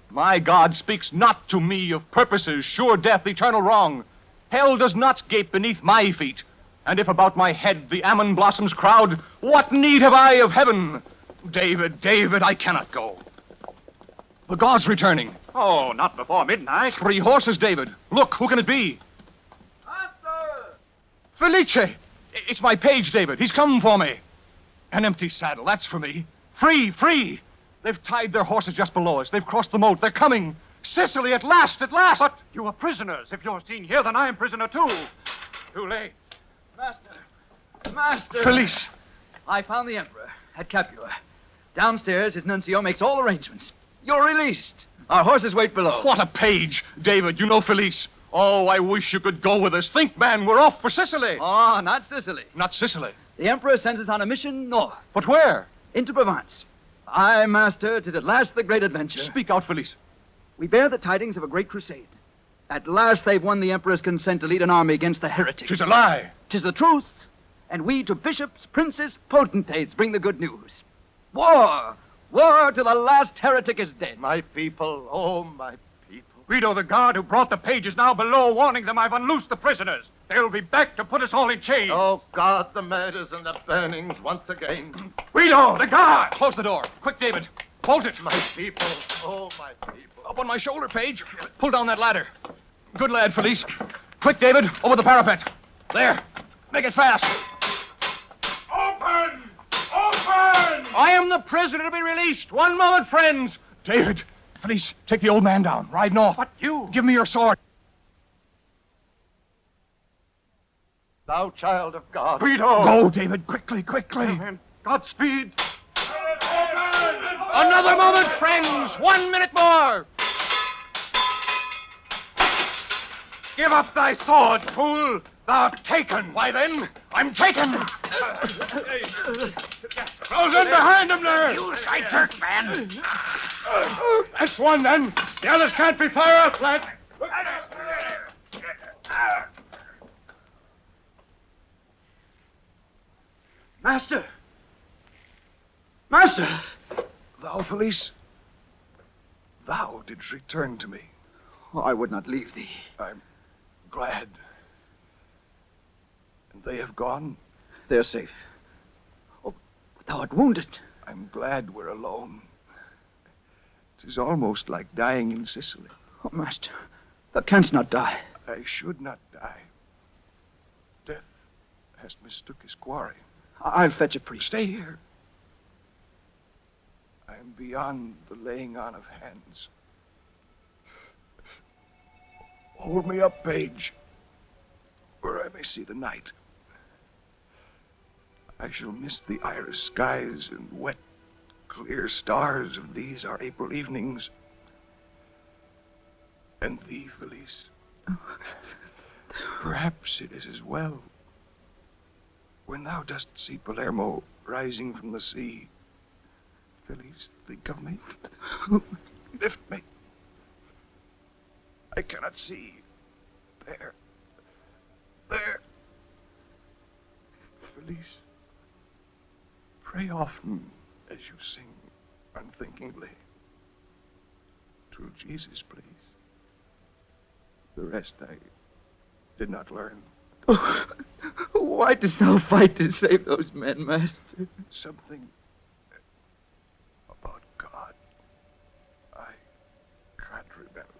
My God speaks not to me of purposes, sure death, eternal wrong. Hell does not gape beneath my feet. And if about my head the almond blossoms crowd, what need have I of heaven? David, David, I cannot go. The God's returning. Oh, not before midnight. 3 horses, David. Look, who can it be? Master! Felice! It's my page, David. He's come for me. An empty saddle, that's for me. Free, free! They've tied their horses just below us. They've crossed the moat. They're coming. Sicily, at last, at last! But you are prisoners. If you're seen here, then I am prisoner too. Too late. Master! Master! Felice! I found the Emperor at Capua. Downstairs, his nuncio makes all arrangements. You're released. Our horses wait below. What a page! David, you know Felice. Oh, I wish you could go with us. Think, man, we're off for Sicily. Oh, not Sicily. Not Sicily. The Emperor sends us on a mission north. But where? Into Provence. Aye, master, 'tis at last the great adventure. Speak out, Felice. We bear the tidings of a great crusade. At last they've won the Emperor's consent to lead an army against the heretics. 'Tis a lie. 'Tis the truth. And we to bishops, princes, potentates bring the good news. War! War till the last heretic is dead. My people, oh, my people. Guido, the guard who brought the page, is now below, warning them I've unloosed the prisoners. They'll be back to put us all in chains. Oh, God, the murders and the burnings once again. Guido, the guard! Close the door. Quick, David. Bolt it. My people, oh, my people. Up on my shoulder, Page. Pull down that ladder. Good lad, Felice. Quick, David, over the parapet. There. Make it fast. Open! Open! I am the prisoner to be released. One moment, friends. David, Felice, take the old man down. Ride north. What, you? Give me your sword. Thou child of God. Guido! Go, David, quickly, quickly. And Godspeed. Another moment, friends. 1 minute more. Give up thy sword, fool. Thou'rt taken. Why then, I'm taken. Close in behind him there. You shy Turk, man. That's one, then. The others can't be far out, lad. Master! Master! Thou, Felice, thou didst return to me. Oh, I would not leave thee. I'm glad. And they have gone? They're safe. Oh, but thou art wounded. I'm glad we're alone. 'Tis almost like dying in Sicily. Oh, master, thou canst not die. I should not die. Death has mistook his quarry. I'll fetch a priest. Stay here. I am beyond the laying on of hands. Hold me up, page, where I may see the night. I shall miss the iris skies and wet, clear stars of these our April evenings. And thee, Felice. Perhaps it is as well. When thou dost see Palermo rising from the sea, Felice, think of me. Lift me. I cannot see. There. Felice, pray often as you sing unthinkingly. To Jesus, please. The rest I did not learn. Oh, why dost thou fight to save those men, master? Something about God I can't remember.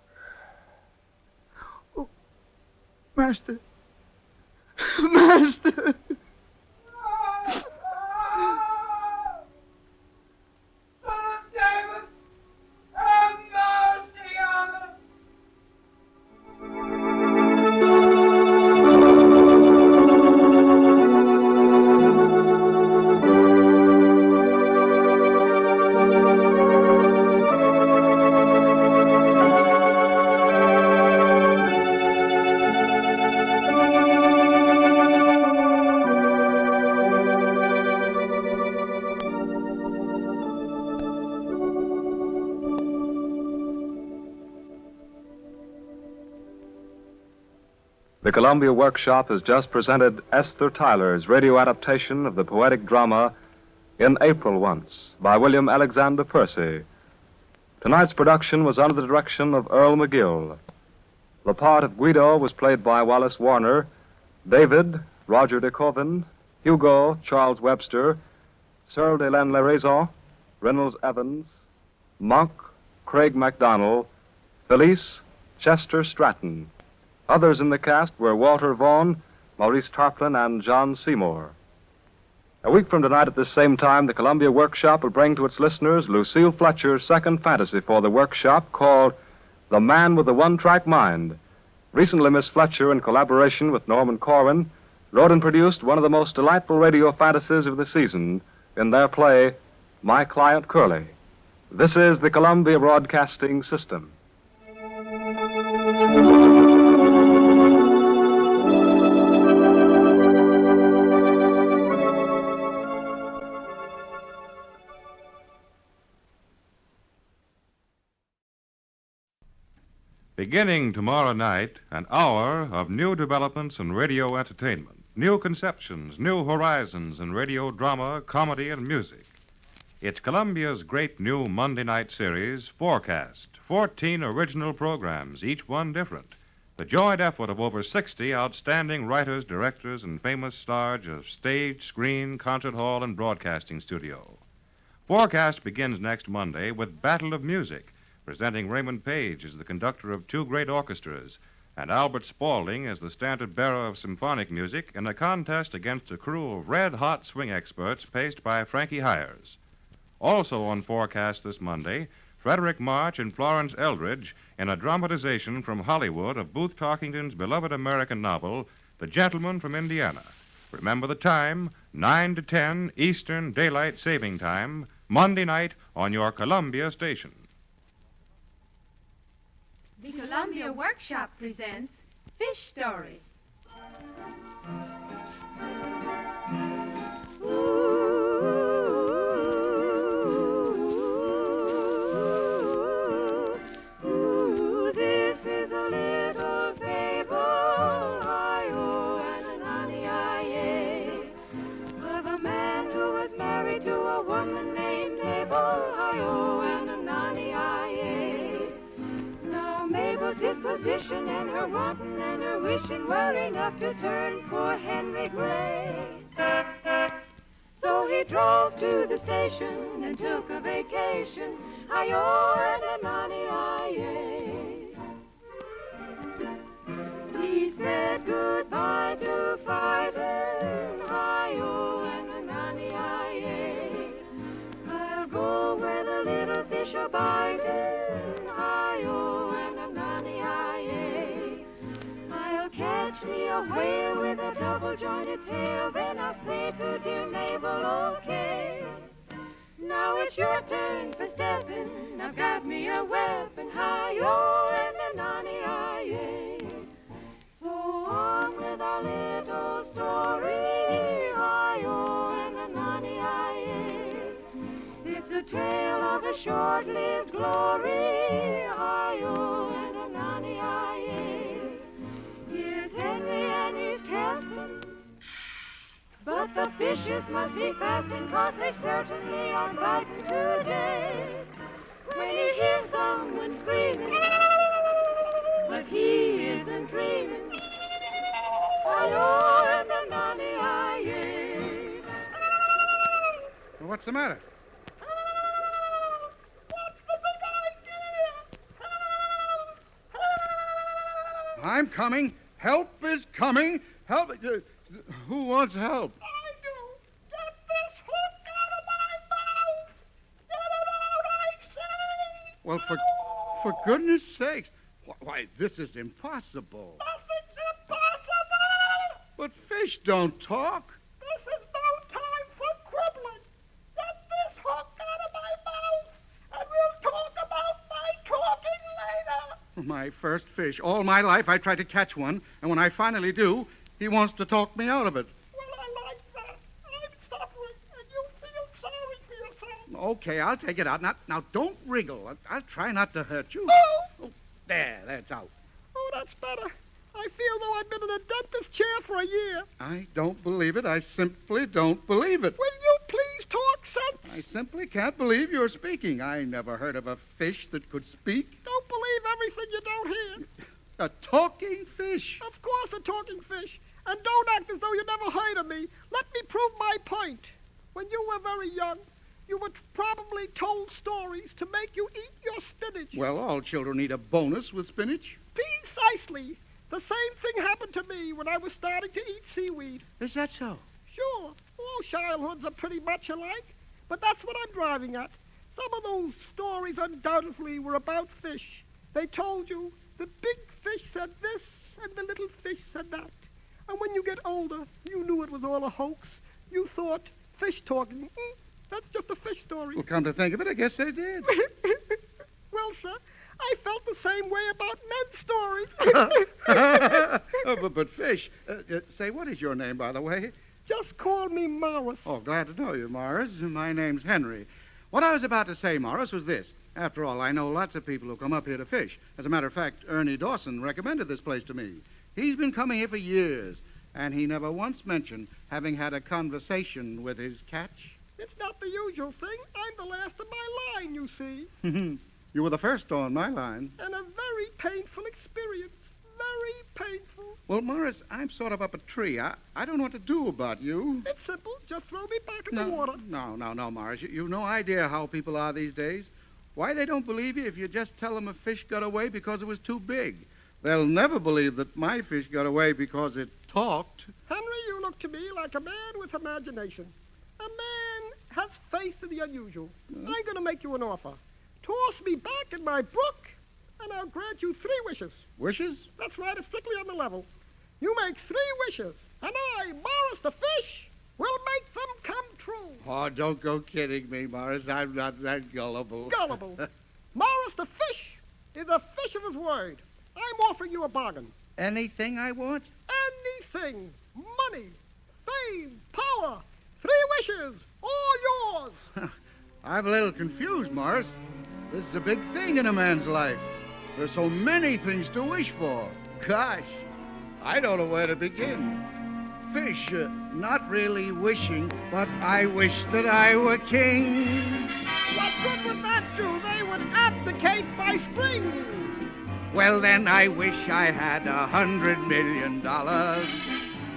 Oh, master. Master. The Columbia Workshop has just presented Esther Tyler's radio adaptation of the poetic drama In April Once by William Alexander Percy. Tonight's production was under the direction of Earl McGill. The part of Guido was played by Wallace Warner, David, Roger de Coven, Hugo, Charles Webster, Searle de Laine-Laraison, Reynolds Evans, Monk, Craig MacDonald, Felice, Chester Stratton. Others in the cast were Walter Vaughn, Maurice Tarplin, and John Seymour. A week from tonight at this same time, the Columbia Workshop will bring to its listeners Lucille Fletcher's second fantasy for the Workshop called The Man with the One-Track Mind. Recently, Miss Fletcher, in collaboration with Norman Corwin, wrote and produced one of the most delightful radio fantasies of the season in their play, My Client Curly. This is the Columbia Broadcasting System. Beginning tomorrow night, an hour of new developments in radio entertainment, new conceptions, new horizons in radio drama, comedy, and music. It's Columbia's great new Monday night series, Forecast. 14 original programs, each one different. The joint effort of over 60 outstanding writers, directors, and famous stars of stage, screen, concert hall, and broadcasting studio. Forecast begins next Monday with Battle of Music, presenting Raymond Page as the conductor of two great orchestras and Albert Spaulding as the standard-bearer of symphonic music in a contest against a crew of red-hot swing experts paced by Frankie Hires. Also on Forecast this Monday, Frederick March and Florence Eldridge in a dramatization from Hollywood of Booth Tarkington's beloved American novel, The Gentleman from Indiana. Remember the time, 9 to 10 Eastern Daylight Saving Time, Monday night on your Columbia station. The Columbia Workshop presents Fish Story. Ooh, this is a little fable, hi-oh, and a nanny-aye, of a man who was married to a woman named Mabel, hi-oh, and a nanny-aye. Now Mabel's disposition and her wanting and her wishing were enough to turn poor Henry gray. So he we drove to the station and took a vacation. Hi-yo and a nanny-aye. He said goodbye to fighting. Hi-yo and a nanny-aye. I'll go where the little fish are biting. Hi-yo and a nanny-aye. I'll catch me a whale with a double-jointed tail. Then I'll say to dear Mabel, okay. Now it's your turn for stepping. I've got me a weapon. Hi-yo and a nanny-aye. So on with our little story. Hi-yo and a nanny-aye. It's a tale of a short-lived glory. Hi-yo and a nanny-aye. Here's Henry and he's casting. But the fishes must be fasting, 'cause they certainly are biting today. When you hear someone screaming, but he isn't dreaming. Hi-yo and a nanny-aye. Well, what's the matter? I'm coming. Help is coming. Help. Who wants help? I do. Get this hook out of my mouth. Get it out, I say. Well, for goodness sakes. Why, this is impossible. Nothing's impossible. But fish don't talk. This is no time for quibbling. Get this hook out of my mouth, and we'll talk about my talking later. My first fish. All my life I tried to catch one, and when I finally do, he wants to talk me out of it. Well, I like that. I'm suffering, and you feel sorry for yourself. Okay, I'll take it out. Now don't wriggle. I'll try not to hurt you. Oh! There, that's out. Oh, that's better. I feel though I've been in a dentist chair for a year. I don't believe it. I simply don't believe it. Will you please talk sense? I simply can't believe you're speaking. I never heard of a fish that could speak. Don't believe everything you don't hear. A talking fish? Of course, a talking fish. And don't act as though you never heard of me. Let me prove my point. When you were very young, you were probably told stories to make you eat your spinach. Well, all children eat a bonus with spinach. Precisely. The same thing happened to me when I was starting to eat seaweed. Is that so? Sure. All childhoods are pretty much alike. But that's what I'm driving at. Some of those stories undoubtedly were about fish. They told you the big fish said this and the little fish said that. And when you get older, you knew it was all a hoax. You thought fish talking. That's just a fish story. Well, come to think of it, I guess they did. Well, sir, I felt the same way about men's stories. But fish. Say, what is your name, by the way? Just call me Morris. Oh, glad to know you, Morris. My name's Henry. What I was about to say, Morris, was this. After all, I know lots of people who come up here to fish. As a matter of fact, Ernie Dawson recommended this place to me. He's been coming here for years, and he never once mentioned having had a conversation with his catch. It's not the usual thing. I'm the last of my line, you see. You were the first on my line. And a very painful experience. Very painful. Well, Morris, I'm sort of up a tree. I don't know what to do about you. It's simple. Just throw me back in the water. No, Morris. You've no idea how people are these days. Why they don't believe you if you just tell them a fish got away because it was too big. They'll never believe that my fish got away because it talked. Henry, you look to me like a man with imagination. A man has faith in the unusual. I'm going to make you an offer. Toss me back in my brook, and I'll grant you 3 wishes. Wishes? That's right, it's strictly on the level. You make 3 wishes, and I, Morris the fish, will make them come true. Oh, don't go kidding me, Morris. I'm not that gullible. Gullible. Morris the fish is a fish of his word. I'm offering you a bargain. Anything I want? Anything. Money, fame, power. 3 wishes, all yours. I'm a little confused, Morris. This is a big thing in a man's life. There's so many things to wish for. Gosh, I don't know where to begin. Fish, not really wishing, but I wish that I were king. What good would that do? They would abdicate by spring. Well, then I wish I had $100 million.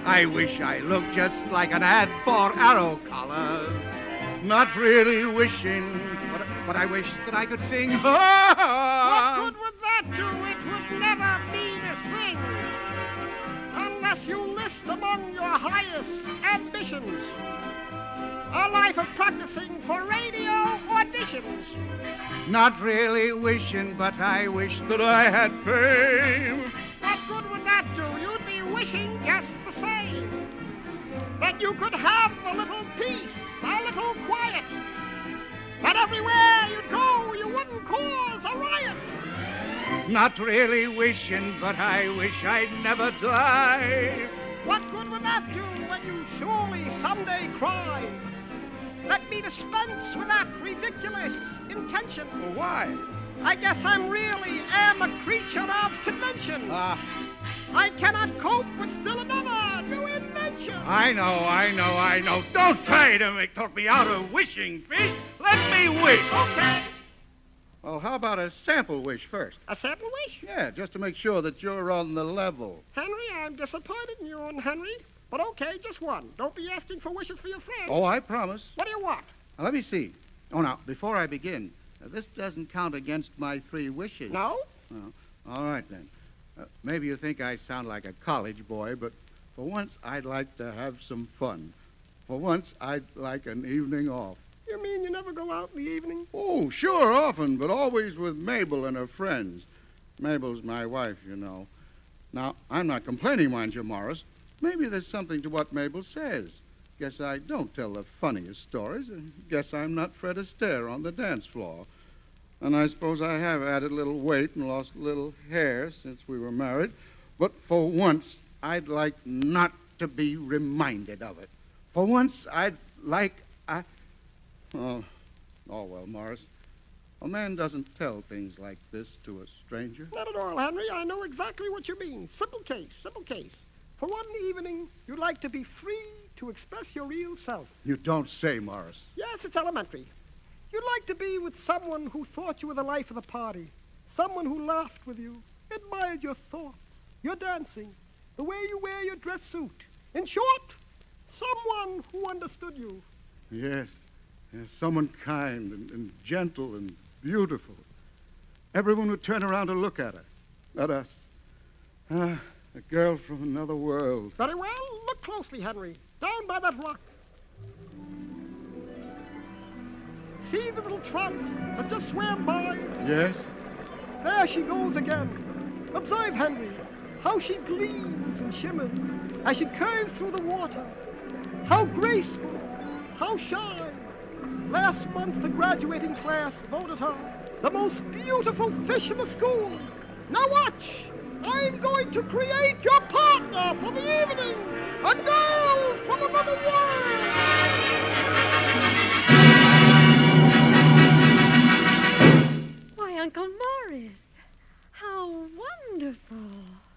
I wish I looked just like an ad for arrow collars. Not really wishing, but I wish that I could sing. What good would that do? It would never mean a thing unless you list among your highest ambitions a life of practicing for radio auditions. Not really wishing, but I wish that I had fame. What good would that do? You'd be wishing just the same. That you could have a little peace, a little quiet. That everywhere you'd go, you wouldn't cause a riot. Not really wishing, but I wish I'd never die. What good would that do when you surely someday cry? Let me dispense with that ridiculous intention. Well, why? I guess I really am a creature of convention. I cannot cope with still another new invention. I know. Don't try to talk me out of wishing, Fish. Let me wish. Okay. Well, how about a sample wish first? A sample wish? Yeah, just to make sure that you're on the level. Henry, I'm disappointed in you, Henry. But okay, just one. Don't be asking for wishes for your friends. Oh, I promise. What do you want? Now, let me see. Oh, now, before I begin, this doesn't count against my 3 wishes. No? Oh, all right, then. Maybe you think I sound like a college boy, but for once, I'd like to have some fun. For once, I'd like an evening off. You mean you never go out in the evening? Oh, sure, often, but always with Mabel and her friends. Mabel's my wife, you know. Now, I'm not complaining, mind you, Morris. Maybe there's something to what Mabel says. Guess I don't tell the funniest stories. Guess I'm not Fred Astaire on the dance floor. And I suppose I have added a little weight and lost a little hair since we were married. But for once, I'd like not to be reminded of it. For once, I'd like... Oh, well, Morris. A man doesn't tell things like this to a stranger. Not at all, Henry. I know exactly what you mean. Simple case, simple case. For one evening, you'd like to be free to express your real self. You don't say, Morris. Yes, it's elementary. You'd like to be with someone who thought you were the life of the party. Someone who laughed with you, admired your thoughts, your dancing, the way you wear your dress suit. In short, someone who understood you. Yes, someone kind and gentle and beautiful. Everyone would turn around to look at her, at us. A girl from another world. Very well. Look closely, Henry. Down by that rock. See the little trout that just swam by? Yes. There she goes again. Observe, Henry, how she gleams and shimmers as she curves through the water. How graceful, how shy. Last month, the graduating class voted her the most beautiful fish in the school. Now watch. I'm going to create your partner for the evening. A girl from another world. Why, Uncle Morris, how wonderful.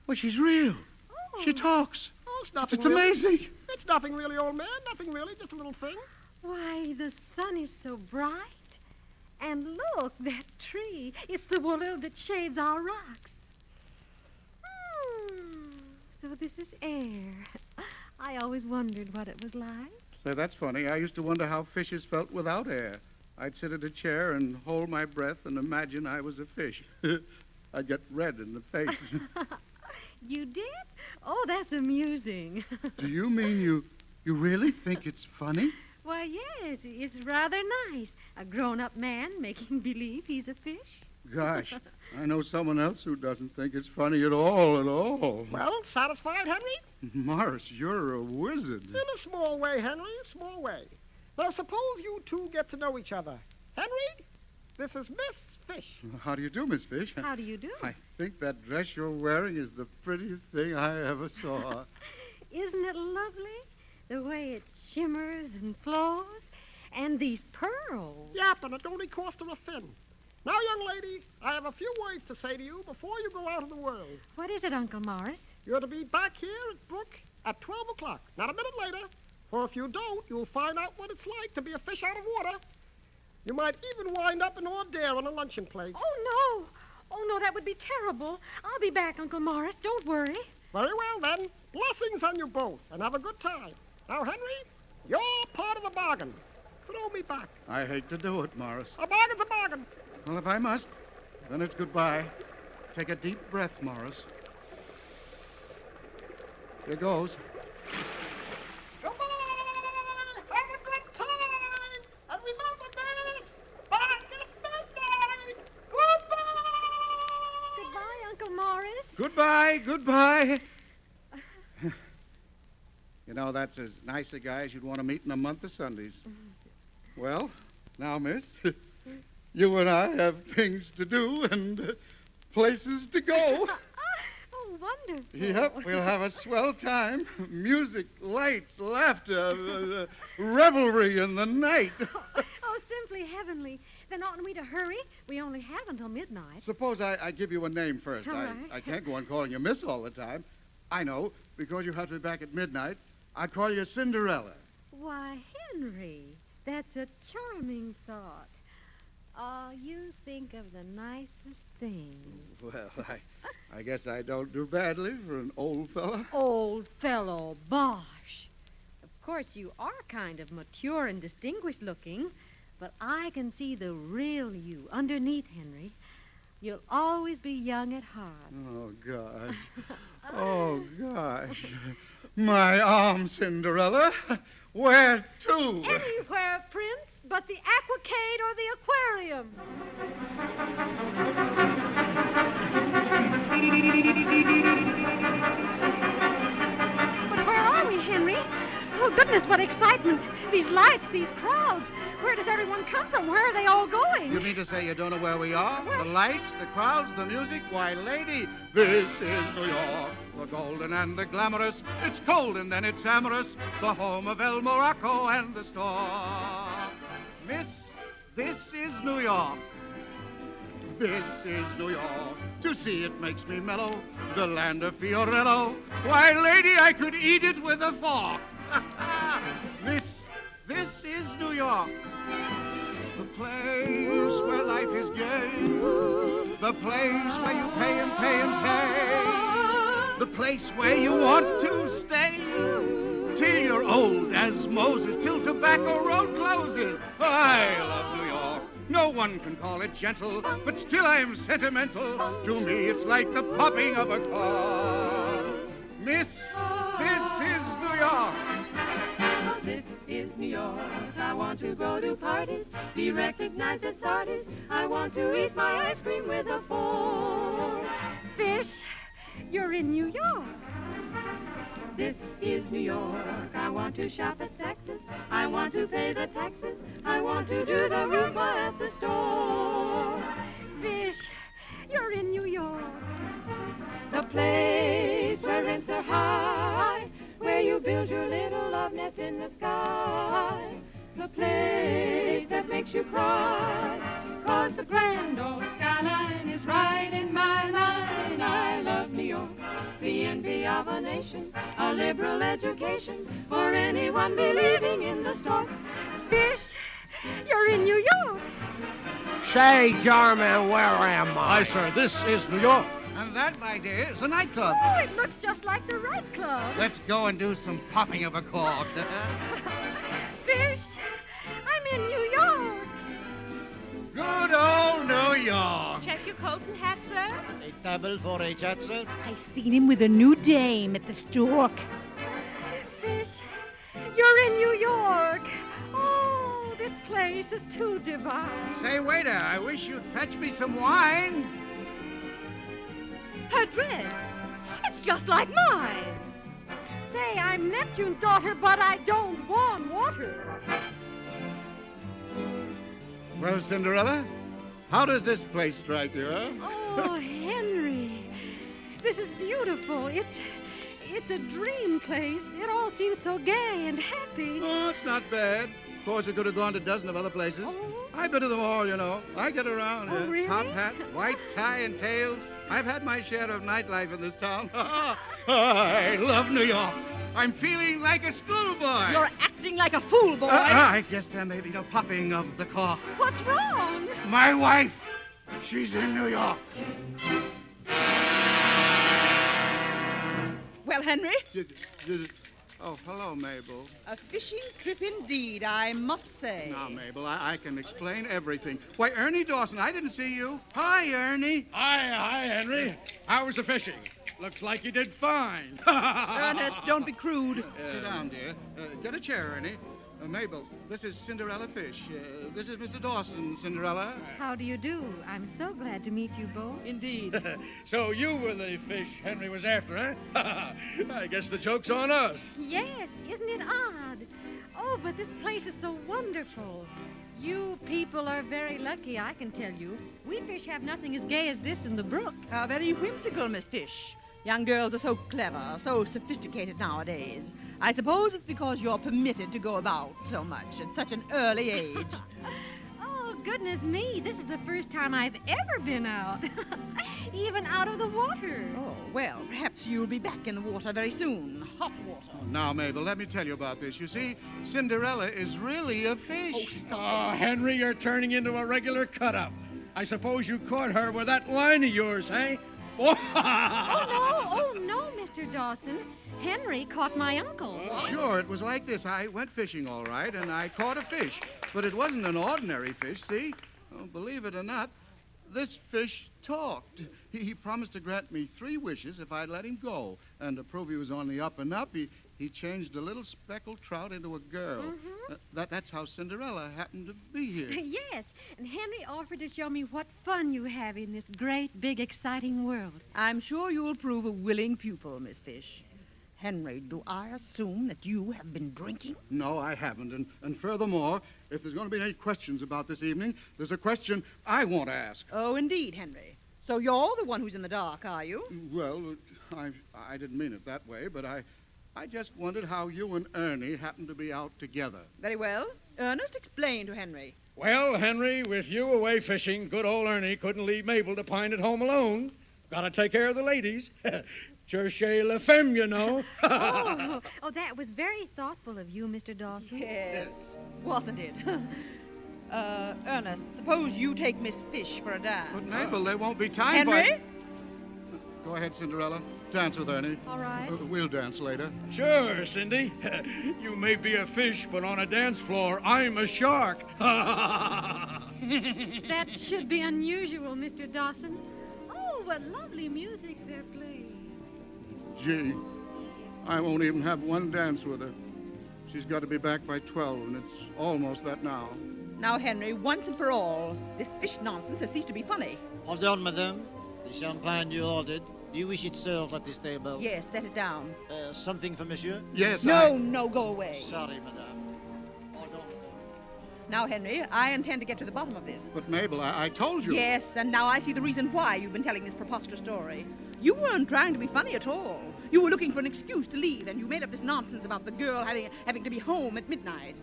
Well, she's real. Oh. She talks. Oh, it's nothing. It's really. amazing. It's nothing really, old man. Nothing really. Just a little thing. Why, the sun is so bright. And look, that tree. It's the willow that shades our rocks. So this is air. I always wondered what it was like. Say, that's funny. I used to wonder how fishes felt without air. I'd sit at a chair and hold my breath and imagine I was a fish. I'd get red in the face. You did? Oh, that's amusing. Do you mean you really think it's funny? Why, yes, it's rather nice. A grown-up man making believe he's a fish. Gosh, I know someone else who doesn't think it's funny at all. Well, satisfied, Henry? Morris, you're a wizard. In a small way, Henry, a small way. Now, suppose you two get to know each other. Henry, this is Miss Fish. How do you do, Miss Fish? How do you do? I think that dress you're wearing is the prettiest thing I ever saw. Isn't it lovely? The way it shimmers and flows. And these pearls. Yep, and it only cost her a fin. Now, young lady, I have a few words to say to you before you go out in the world. What is it, Uncle Morris? You're to be back here at Brook at 12 o'clock, not a minute later. For if you don't, you'll find out what it's like to be a fish out of water. You might even wind up an hors d'oeuvre on a luncheon plate. Oh, no. Oh, no, that would be terrible. I'll be back, Uncle Morris. Don't worry. Very well, then. Blessings on you both, and have a good time. Now, Henry, you're part of the bargain. Throw me back. I hate to do it, Morris. A bargain's a bargain. Well, if I must, then it's goodbye. Take a deep breath, Morris. Here goes. Goodbye. Have a good time. And remember this. Back at midnight. Goodbye. Goodbye, Uncle Morris. Goodbye. You know, that's as nice a guy as you'd want to meet in a month of Sundays. Well, now, miss, you and I have things to do and places to go. Oh, wonderful. Yep, we'll have a swell time. Music, lights, laughter, revelry in the night. Oh, simply heavenly. Then oughtn't we to hurry? We only have until midnight. Suppose I give you a name first. All right. I can't go on calling you miss all the time. I know, because you have to be back at midnight, I'd call you Cinderella. Why, Henry, that's a charming thought. Oh, you think of the nicest things. Well, I guess I don't do badly for an old fella. Old fellow, bosh. Of course, you are kind of mature and distinguished looking, but I can see the real you underneath, Henry. You'll always be young at heart. Oh, gosh. Oh, gosh. My arm, Cinderella. Where to? Anywhere, Prince, but the aquacade or the aquarium. But where are we, Henry? Oh, goodness, what excitement. These lights, these crowds. Where does everyone come from? Where are they all going? You mean to say you don't know where we are? The lights, the crowds, the music? Why, lady, this is New York. The golden and the glamorous. It's cold and then it's amorous. The home of El Morocco and the stork. Miss, this is New York. This is New York. To see it makes me mellow. The land of Fiorello. Why, lady, I could eat it with a fork. This is New York. The place where life is gay. The place where you pay and pay and pay. The place where you want to stay. Till you're old as Moses, till Tobacco Road closes. I love New York. No one can call it gentle, but still I'm sentimental. To me, it's like the popping of a cork. Miss, this is New York. This is New York. I want to go to parties, be recognized as artists. I want to eat my ice cream with a fork. Fish, you're in New York. This is New York. I want to shop at Saks. I want to pay the taxes. I want to do the Roomba at the store. Fish, you're in New York. The place where rents are high, where you build your little love nest in the sky. The place that makes you cry, 'cause the grand old skyline is right in my line. I love New York, the envy of a nation, a liberal education for anyone believing in the stork. Fish, you're in New York. Say, Jarman, where am I? Aye, sir, this is New York. And that, my dear, is a nightclub. Oh, it looks just like the right club. Let's go and do some popping of a cork. Fish, I'm in New York. Good old New York. Check your coat and hat, sir. A table for a chat, sir? I seen him with a new dame at the stork. Fish, you're in New York. Oh, this place is too divine. Say, waiter, I wish you'd fetch me some wine. Her dress, it's just like mine. Say, I'm Neptune's daughter, but I don't want water. Well, Cinderella, how does this place strike you, huh? Oh, Henry, this is beautiful. It's a dream place. It all seems so gay and happy. Oh, it's not bad. Of course, you could have gone to a dozen of other places. Oh. I've been to them all, you know. I get around. Oh, really? Top hat, white tie and tails. I've had my share of nightlife in this town. I love New York. I'm feeling like a schoolboy. You're acting like a fool, boy. I guess there may be no popping of the cork. What's wrong? My wife, she's in New York. Well, Henry? Oh, hello, Mabel. A fishing trip indeed, I must say. Now, Mabel, I can explain everything. Why, Ernie Dawson, I didn't see you. Hi, Ernie. Hi, Henry. How was the fishing? Looks like you did fine. Ernest, don't be crude. Sit down, dear. Get a chair, Ernie. Mabel, this is Cinderella Fish. This is Mr. Dawson, Cinderella. How do you do? I'm so glad to meet you both. Indeed. So you were the fish Henry was after, huh? I guess the joke's on us. Yes, isn't it odd? Oh, but this place is so wonderful. You people are very lucky, I can tell you. We fish have nothing as gay as this in the brook. How very whimsical, Miss Fish. Young girls are so clever, so sophisticated nowadays. I suppose it's because you're permitted to go about so much at such an early age. Oh, goodness me, this is the first time I've ever been out. Even out of the water. Oh, well, perhaps you'll be back in the water very soon. Hot water. Now, Mabel, let me tell you about this. You see, Cinderella is really a fish. Oh, stop. Oh, Henry, you're turning into a regular cut-up. I suppose you caught her with that line of yours, eh? Oh, no, Mr. Dawson. Henry caught my uncle. Sure, it was like this. I went fishing all right, and I caught a fish. But it wasn't an ordinary fish, see? Oh, believe it or not, this fish talked. He promised to grant me 3 wishes if I'd let him go. And to prove he was on the up and up, he changed a little speckled trout into a girl. Mm-hmm. That's how Cinderella happened to be here. Yes, and Henry offered to show me what fun you have in this great, big, exciting world. I'm sure you'll prove a willing pupil, Miss Fish. Henry, do I assume that you have been drinking? No, I haven't. And furthermore, if there's going to be any questions about this evening, there's a question I want to ask. Oh, indeed, Henry. So you're the one who's in the dark, are you? Well, I didn't mean it that way, but I just wondered how you and Ernie happened to be out together. Very well. Ernest, explain to Henry. Well, Henry, with you away fishing, good old Ernie couldn't leave Mabel to pine at home alone. Gotta take care of the ladies. Cherchez la femme, you know. oh, that was very thoughtful of you, Mr. Dawson. Yes, wasn't it? Ernest, suppose you take Miss Fish for a dance. But, Mabel, there won't be time Henry? Go ahead, Cinderella. Dance with Ernie. All right. We'll dance later. Sure, Cindy. You may be a fish, but on a dance floor, I'm a shark. That should be unusual, Mr. Dawson. Oh, what lovely music they're playing. Gee, I won't even have one dance with her. She's got to be back by 12, and it's almost that now. Now, Henry, once and for all, this fish nonsense has ceased to be funny. Hold on, madame. The champagne you ordered. Do you wish it served at this table? Yes, set it down. Something for monsieur? Yes, No, go away. Sorry, madame. Hold on. Now, Henry, I intend to get to the bottom of this. But, Mabel, I told you. Yes, and now I see the reason why you've been telling this preposterous story. You weren't trying to be funny at all. You were looking for an excuse to leave, and you made up this nonsense about the girl having to be home at midnight.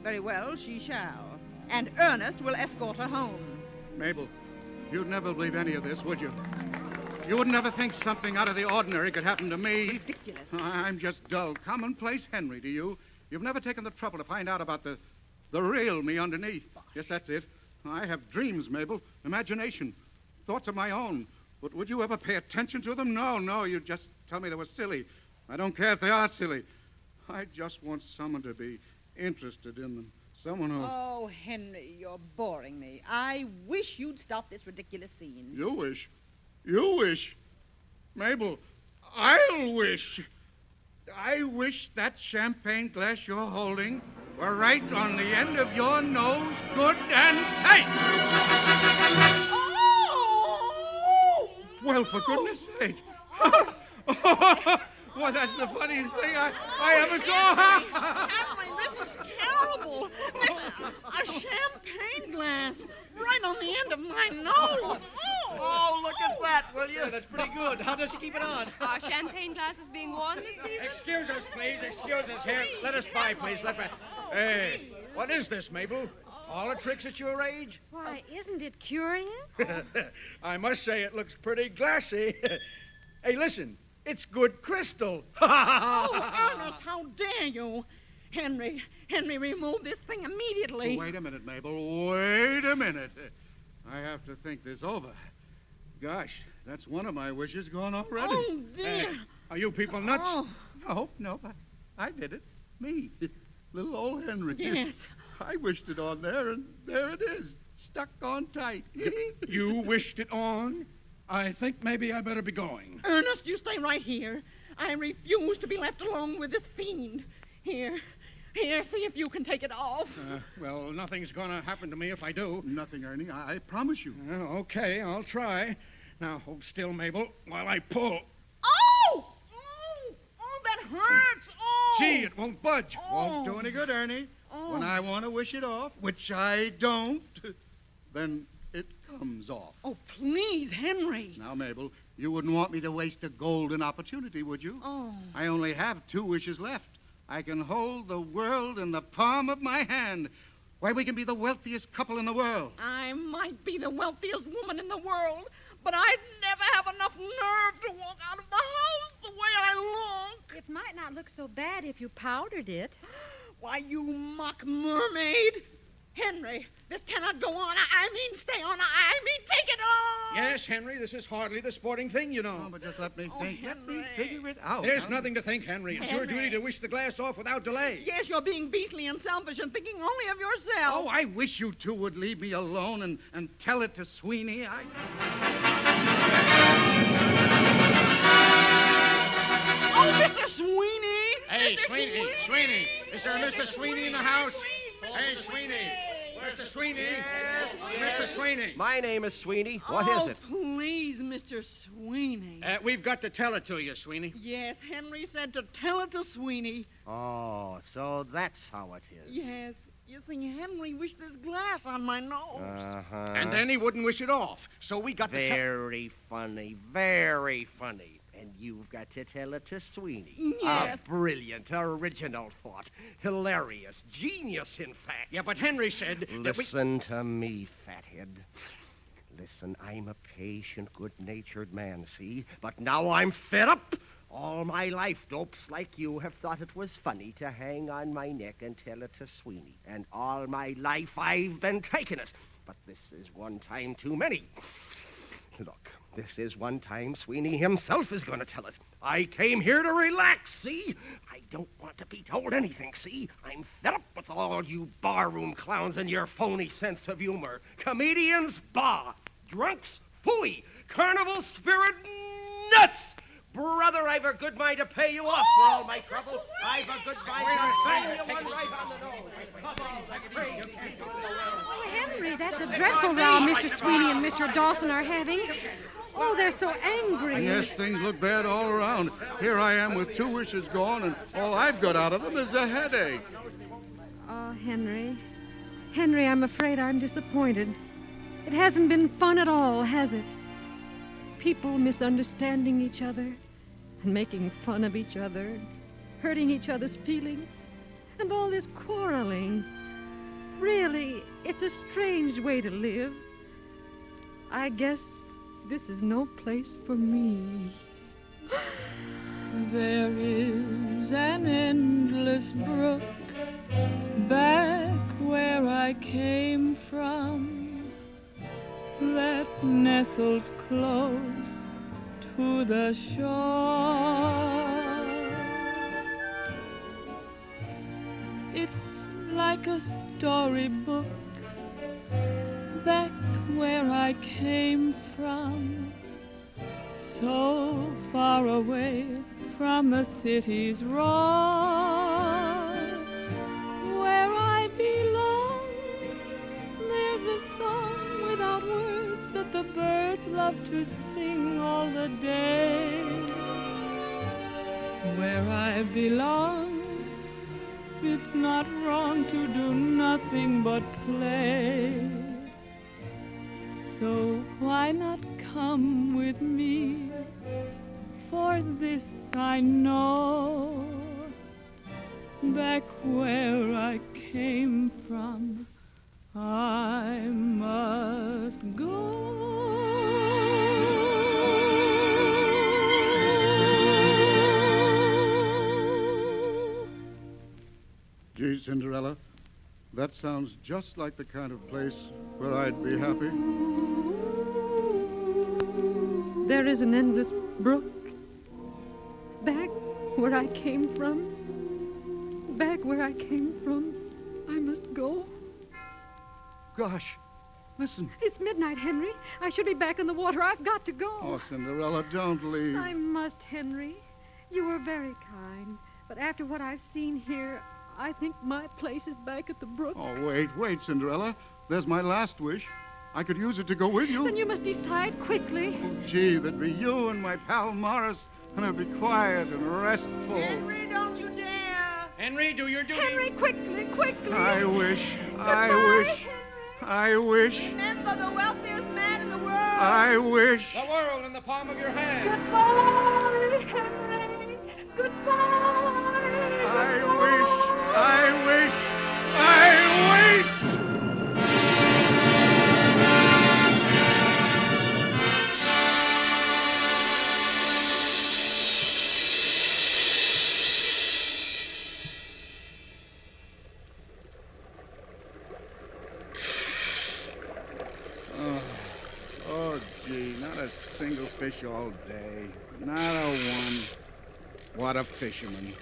Very well, she shall. And Ernest will escort her home. Mabel, you'd never believe any of this, would you? You would never think something out of the ordinary could happen to me. Ridiculous. I'm just dull, commonplace Henry to you. You've never taken the trouble to find out about the real me underneath. Yes, that's it. I have dreams, Mabel, imagination, thoughts of my own. But would you ever pay attention to them? No, you just tell me they were silly. I don't care if they are silly. I just want someone to be interested in them. Someone who... Oh, Henry, you're boring me. I wish you'd stop this ridiculous scene. You wish? You wish? Mabel, I'll wish. I wish that champagne glass you're holding were right on the end of your nose, good and tight. Oh! Well, for goodness sake. Well, that's the funniest thing I ever saw. Henry, this is terrible. A champagne glass right on the end of my nose. Oh, look at that, will you? That's pretty good. How does she keep it on? Are champagne glasses being worn this season? Excuse us, please. Excuse us here. Let us by, please. Hey, what is this, Mabel? All the tricks at your age? Why, isn't it curious? I must say it looks pretty glassy. Hey, listen. It's good crystal. Oh, Ernest, how dare you? Henry, remove this thing immediately. Wait a minute, Mabel. Wait a minute. I have to think this over. Gosh, that's one of my wishes gone already. Oh, dear. Are you people nuts? Oh. No. I did it. Me. Little old Henry. Yes. I wished it on there, and there it is. Stuck on tight. You wished it on? I think maybe I better be going. Ernest, you stay right here. I refuse to be left alone with this fiend. Here, see if you can take it off. Well, nothing's going to happen to me if I do. Nothing, Ernie. I promise you. Okay, I'll try. Now, hold still, Mabel, while I pull. Oh, that hurts. Oh! Gee, it won't budge. Won't do any good, Ernie. When I want to wish it off, which I don't, then it comes off. Oh, please, Henry. Now, Mabel, you wouldn't want me to waste a golden opportunity, would you? Oh. I only have 2 wishes left. I can hold the world in the palm of my hand. Why, we can be the wealthiest couple in the world. I might be the wealthiest woman in the world, but I'd never have enough nerve to walk out of the house the way I look. It might not look so bad if you powdered it. Why, you mock mermaid. Henry, this cannot go on. I mean, stay on. I mean, take it off. Yes, Henry, this is hardly the sporting thing, you know. Oh, but just let me think. Let me figure it out. There's nothing to think, Henry. It's your duty to wish the glass off without delay. Yes, you're being beastly and selfish and thinking only of yourself. Oh, I wish you 2 would leave me alone and tell it to Sweeney. Oh, Mr. Sweeney! Hey, Mr. Sweeney. Is there a Mr. Sweeney in the house? Hey, Sweeney. Mr. Sweeney. Yes. Mr. Sweeney. My name is Sweeney. What is it? Please, Mr. Sweeney. We've got to tell it to you, Sweeney. Yes, Henry said to tell it to Sweeney. Oh, so that's how it is. Yes. You see, Henry wished this glass on my nose. Uh-huh. And then he wouldn't wish it off. So we got to tell... Very funny. Very funny. And you've got to tell it to Sweeney. Yes. A brilliant, original thought. Hilarious. Genius, in fact. Yeah, but Henry said... Listen to me, fathead. Listen, I'm a patient, good-natured man, see? But now I'm fed up. All my life, dopes like you have thought it was funny to hang on my neck and tell it to Sweeney. And all my life I've been taking it. But this is one time too many. Look, this is one time Sweeney himself is going to tell it. I came here to relax, see? I don't want to be told anything, see? I'm fed up with all you barroom clowns and your phony sense of humor. Comedians, bah. Drunks, phooey. Carnival spirit, nuts. Brother, I've a good mind to pay you off for all my trouble. I've a good mind to bang you one right on the nose. Of all the crazy people in the world. Oh, Henry, that's a dreadful row Mr. Sweeney and Mr. Dawson are having. Oh, they're so angry. Yes, things look bad all around. Here I am with 2 wishes gone, and all I've got out of them is a headache. Oh, Henry. Henry, I'm afraid I'm disappointed. It hasn't been fun at all, has it? People misunderstanding each other and making fun of each other, hurting each other's feelings, and all this quarreling. Really, it's a strange way to live. I guess this is no place for me. There is an endless brook back where I came from that nestles close to the shore. It's like a storybook back where I came from, so far away from the city's roar. Where I belong, there's a song without words that the birds love to sing all the day. Where I belong, it's not wrong to do nothing but play. So why not come with me? For this I know, back where I came from, I must go. Gee, Cinderella, that sounds just like the kind of place where I'd be happy. There is an endless brook back where I came from, back where I came from. I must go. Gosh, listen. It's midnight, Henry. I should be back on the water. I've got to go. Oh, Cinderella, don't leave. I must, Henry. You were very kind. But after what I've seen here, I think my place is back at the brook. Oh, wait, Cinderella. There's my last wish. I could use it to go with you. Then you must decide quickly. Oh, gee, that'd be you and my pal Morris, and I'd be quiet and restful. Henry, don't you dare! Henry, do your duty. Henry, quickly. I wish. Remember the wealthiest man in the world. I wish. The world in the palm of your hand. Goodbye, Henry. Goodbye. I wish. Oh, gee, not a single fish all day. Not a one. What a fisherman.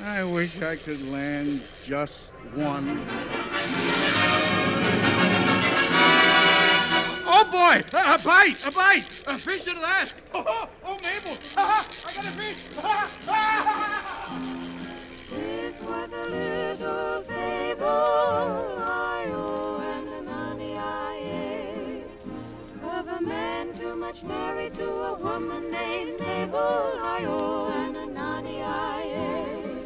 I wish I could land just one. Oh, boy! A bite! A fish at last! Oh, Mabel! I got a fish! This was a little fable, I-O and an Annie-I-A, of a man too much married to a woman named Mabel, I-O and an Annie-I-A.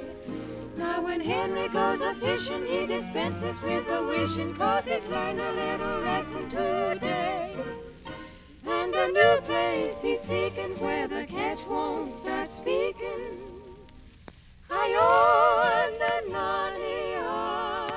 Now when Henry goes a-fishing, he dispenses with a wishing, 'cause he's learned a little lesson today. And a new place he's seeking where the catch won't start speaking. I-O and an Annie-I-A.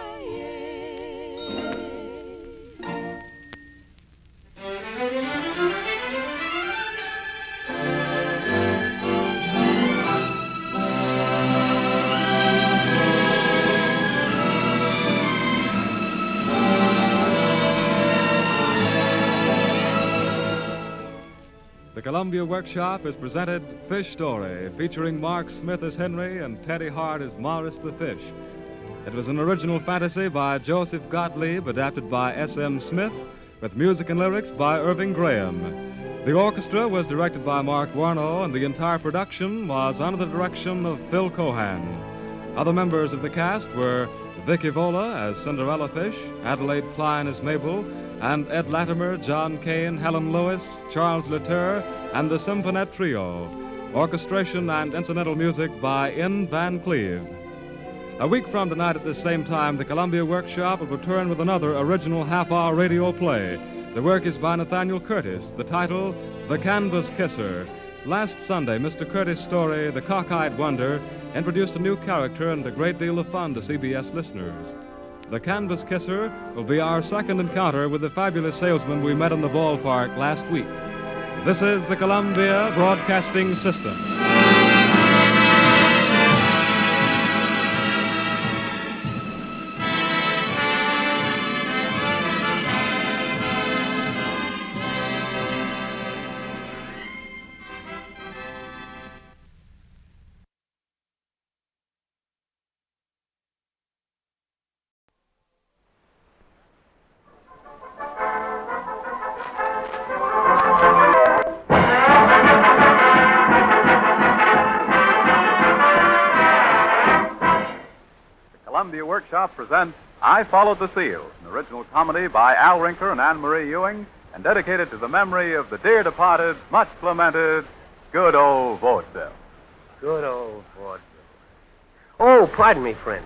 The Columbia Workshop has presented Fish Story, featuring Mark Smith as Henry and Teddy Hart as Morris the Fish. It was an original fantasy by Joseph Gottlieb, adapted by S.M. Smith, with music and lyrics by Irving Graham. The orchestra was directed by Mark Warnow, and the entire production was under the direction of Phil Cohen. Other members of the cast were Vic Evola as Cinderella Fish, Adelaide Klein as Mabel, and Ed Latimer, John Kane, Helen Lewis, Charles Latour, and the Symphonette Trio. Orchestration and incidental music by N. Van Cleve. A week from tonight at this same time, the Columbia Workshop will return with another original half-hour radio play. The work is by Nathaniel Curtis. The title, The Canvas Kisser. Last Sunday, Mr. Curtis' story, The Cockeyed Wonder, introduced a new character and a great deal of fun to CBS listeners. The Canvas Kisser will be our second encounter with the fabulous salesman we met in the ballpark last week. This is the Columbia Broadcasting System. Columbia Workshop presents I Followed the Seal, an original comedy by Al Rinker and Anne-Marie Ewing, and dedicated to the memory of the dear departed, much lamented, good old vaudeville. Good old vaudeville. Oh, pardon me, friend.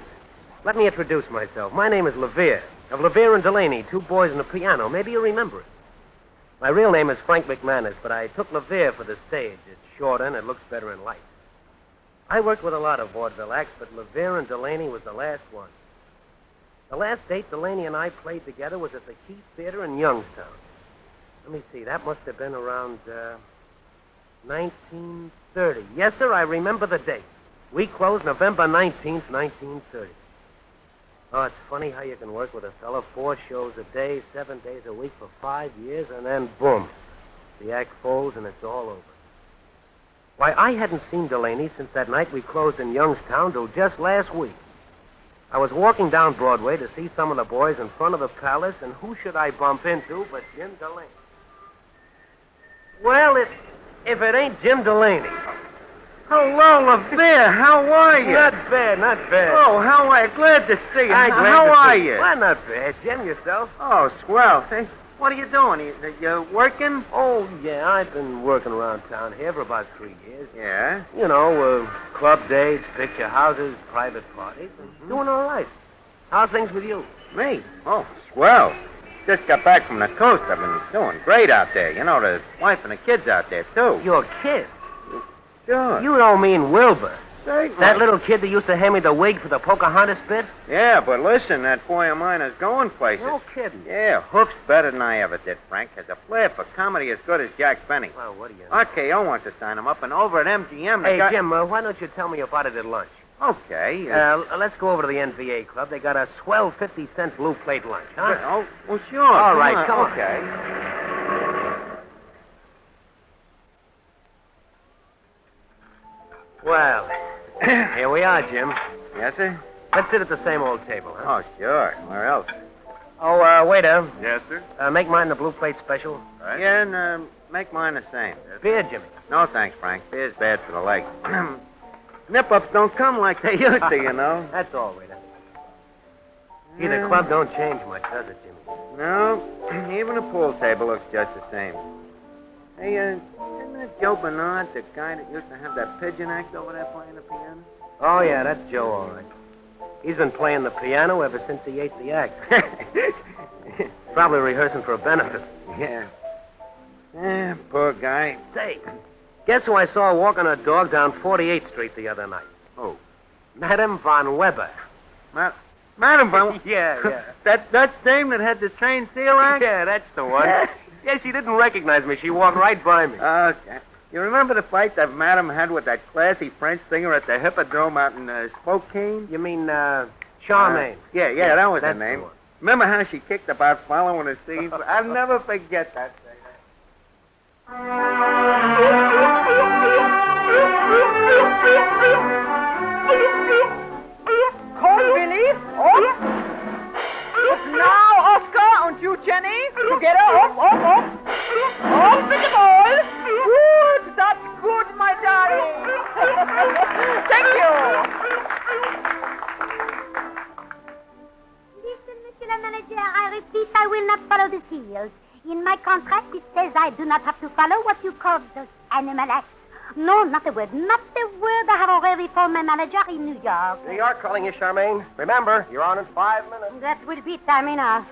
Let me introduce myself. My name is Levere, of Levere and Delaney, two boys and a piano. Maybe you remember it. My real name is Frank McManus, but I took Levere for the stage. It's shorter and it looks better in life. I worked with a lot of vaudeville acts, but Levere and Delaney was the last one. The last date Delaney and I played together was at the Keith Theater in Youngstown. Let me see, that must have been around 1930. Yes, sir, I remember the date. We closed November 19th, 1930. Oh, it's funny how you can work with a fella 4 shows a day, 7 days a week for 5 years, and then boom, the act folds and it's all over. Why, I hadn't seen Delaney since that night we closed in Youngstown till just last week. I was walking down Broadway to see some of the boys in front of the Palace, and who should I bump into but Jim Delaney. Well, if it ain't Jim Delaney. Hello, LeVere. How are you? Not bad, not bad. Oh, how are you? Glad to see you. I'm glad How to are see you? Well, not bad. Jim, yourself? Oh, swell. Hey, what are you doing? You working? Oh, yeah, I've been working around town here for about 3 years. Yeah? You know, club dates, picture houses, private parties. Doing all right. How's things with you? Me? Oh, swell. Just got back from the coast. I've been doing great out there. You know, the wife and the kids out there, too. Your kid? Sure. You don't mean Wilbur. Certainly. That little kid that used to hand me the wig for the Pocahontas bit? Yeah, but listen, that boy of mine is going places. No kidding. Yeah, hook's better than I ever did, Frank. Has a flair for comedy as good as Jack Benny. Well, what do you know? RKO wants to sign him up, and over at MGM Hey, Jim, why don't you tell me about it at lunch? Okay. Let's go over to the NVA Club. They got a swell 50-cent blue plate lunch, huh? Oh, well, sure. All right, come on. Okay. Well, here we are, Jim. Yes, sir? Let's sit at the same old table, huh? Oh, sure. Where else? Oh, waiter. Yes, sir? Make mine the blue plate special. Right. Yeah, and make mine the same. Beer, Jimmy. No, thanks, Frank. Beer's bad for the leg. Nip-ups don't come like they used to, you know. That's all, waiter. See, the club don't change much, does it, Jimmy? No, even the pool table looks just the same. Hey, isn't that Joe Bernard, the guy that used to have that pigeon act over there playing the piano? Oh, yeah, that's Joe, all right. He's been playing the piano ever since he ate the act. Probably rehearsing for a benefit. Yeah. Yeah, poor guy. Say, guess who I saw walking a dog down 48th Street the other night? Oh. Madame Von Weber. Madam Von... Yeah. That dame that had the trained seal act? Yeah, that's the one. Yeah, she didn't recognize me. She walked right by me. Okay. You remember the fight that Madam had with that classy French singer at the Hippodrome out in Spokane? You mean, Charmaine? Yeah, that was her that's name. the one. Remember how she kicked about following the scene? I'll never forget that thing. Can't believe? Oh. Now, Oscar and you, Jenny, together, up. Up with the ball. Good, that's good, my darling. Thank you. Listen, Monsieur le Manager, I repeat, I will not follow the seals. In my contract, it says I do not have to follow what you call those animal acts. No, not a word. Not a word. I have already phoned my manager in New York. New York calling you, Charmaine. Remember, you're on in 5 minutes. That will be time enough.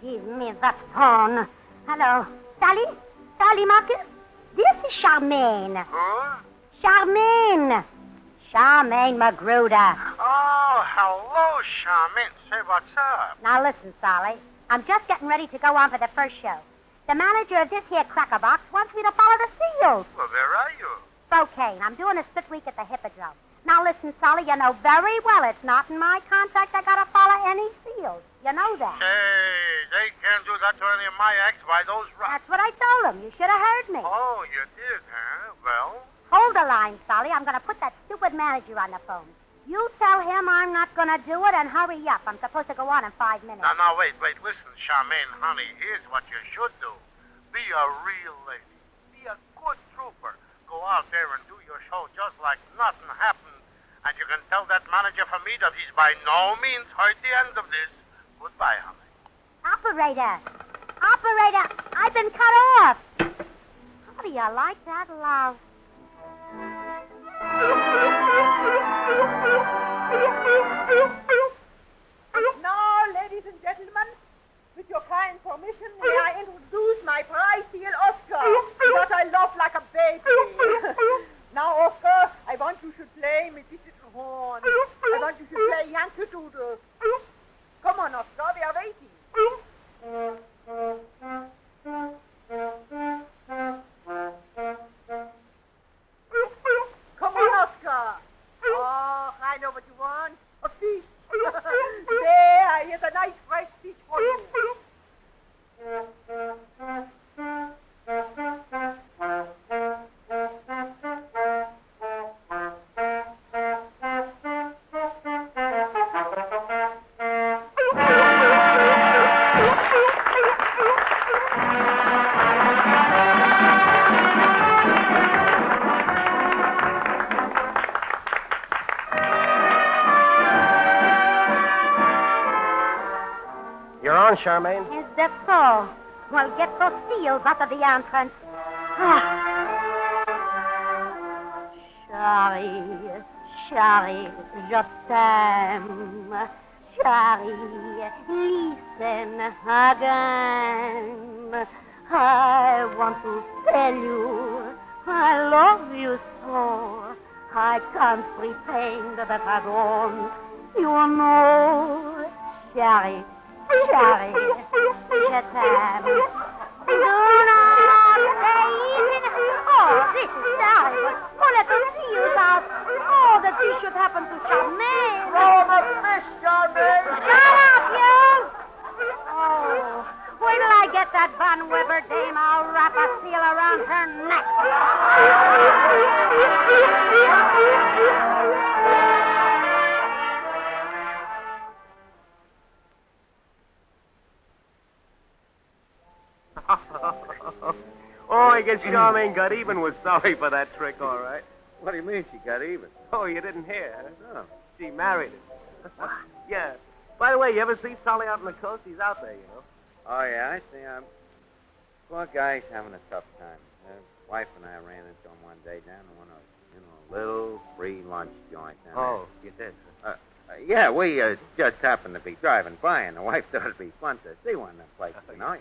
Give me that phone. Hello. Sally? Sally Marcus? This is Charmaine. Who? Charmaine. Charmaine Magruder. Oh, hello, Charmaine. Say, what's up? Now listen, Sally. I'm just getting ready to go on for the first show. The manager of this here cracker box wants me to follow the seals. Well, where are you? Spokane. I'm doing a split week at the Hippodrome. Now listen, Sally, you know very well it's not in my contract I gotta follow any seals. You know that. Hey, they can't do that to any of my acts by those rats. That's what I told them. You should have heard me. Oh, you did, huh? Well? Hold the line, Sally. I'm gonna put that stupid manager on the phone. You tell him I'm not gonna do it and hurry up. I'm supposed to go on in 5 minutes. Now, wait. Listen, Charmaine, honey, here's what you should do. Be a real lady. Be a good trooper. Go out there and do your show just like nothing happened. And you can tell that manager for me that he's by no means heard the end of this. Goodbye, honey. Operator, I've been cut off. How do you like that, love? Now, ladies and gentlemen, with your kind permission, may I introduce my prize seal, Oscar, that I love like a baby. Now, Oscar, I want you should play me this little horn. I want you should play Yankee Doodle. Come on, Oscar, we are waiting. Come on, Oscar. Oh, I know what you want. A fish. You're on, Charmaine. Is that so? Well, get those seals out of the entrance. Chérie, chérie, je t'aime. Chérie, listen again. I want to tell you I love you so. I can't pretend that I don't. You know, chérie, chérie, je t'aime. Do not say it. Oh, this is terrible. Oh, let the seals out. Oh, that this should happen to Charmaine. Throw the fish, Charmaine. Shut up, you! Oh, wait till I get that Van Weber dame. I'll wrap a seal around her neck. Oh, I guess Charmaine got even with Sully for that trick, all right. What do you mean she got even? Oh, you didn't hear, huh? No. She married him. Yeah. By the way, you ever see Sully out on the coast? He's out there, you know. Oh, yeah, I see. Poor guy's having a tough time. Wife and I ran into him one day down in one of those, little free lunch joints down Oh, you did? yeah, we just happened to be driving by, and the wife thought it'd be fun to see one of them places, you know.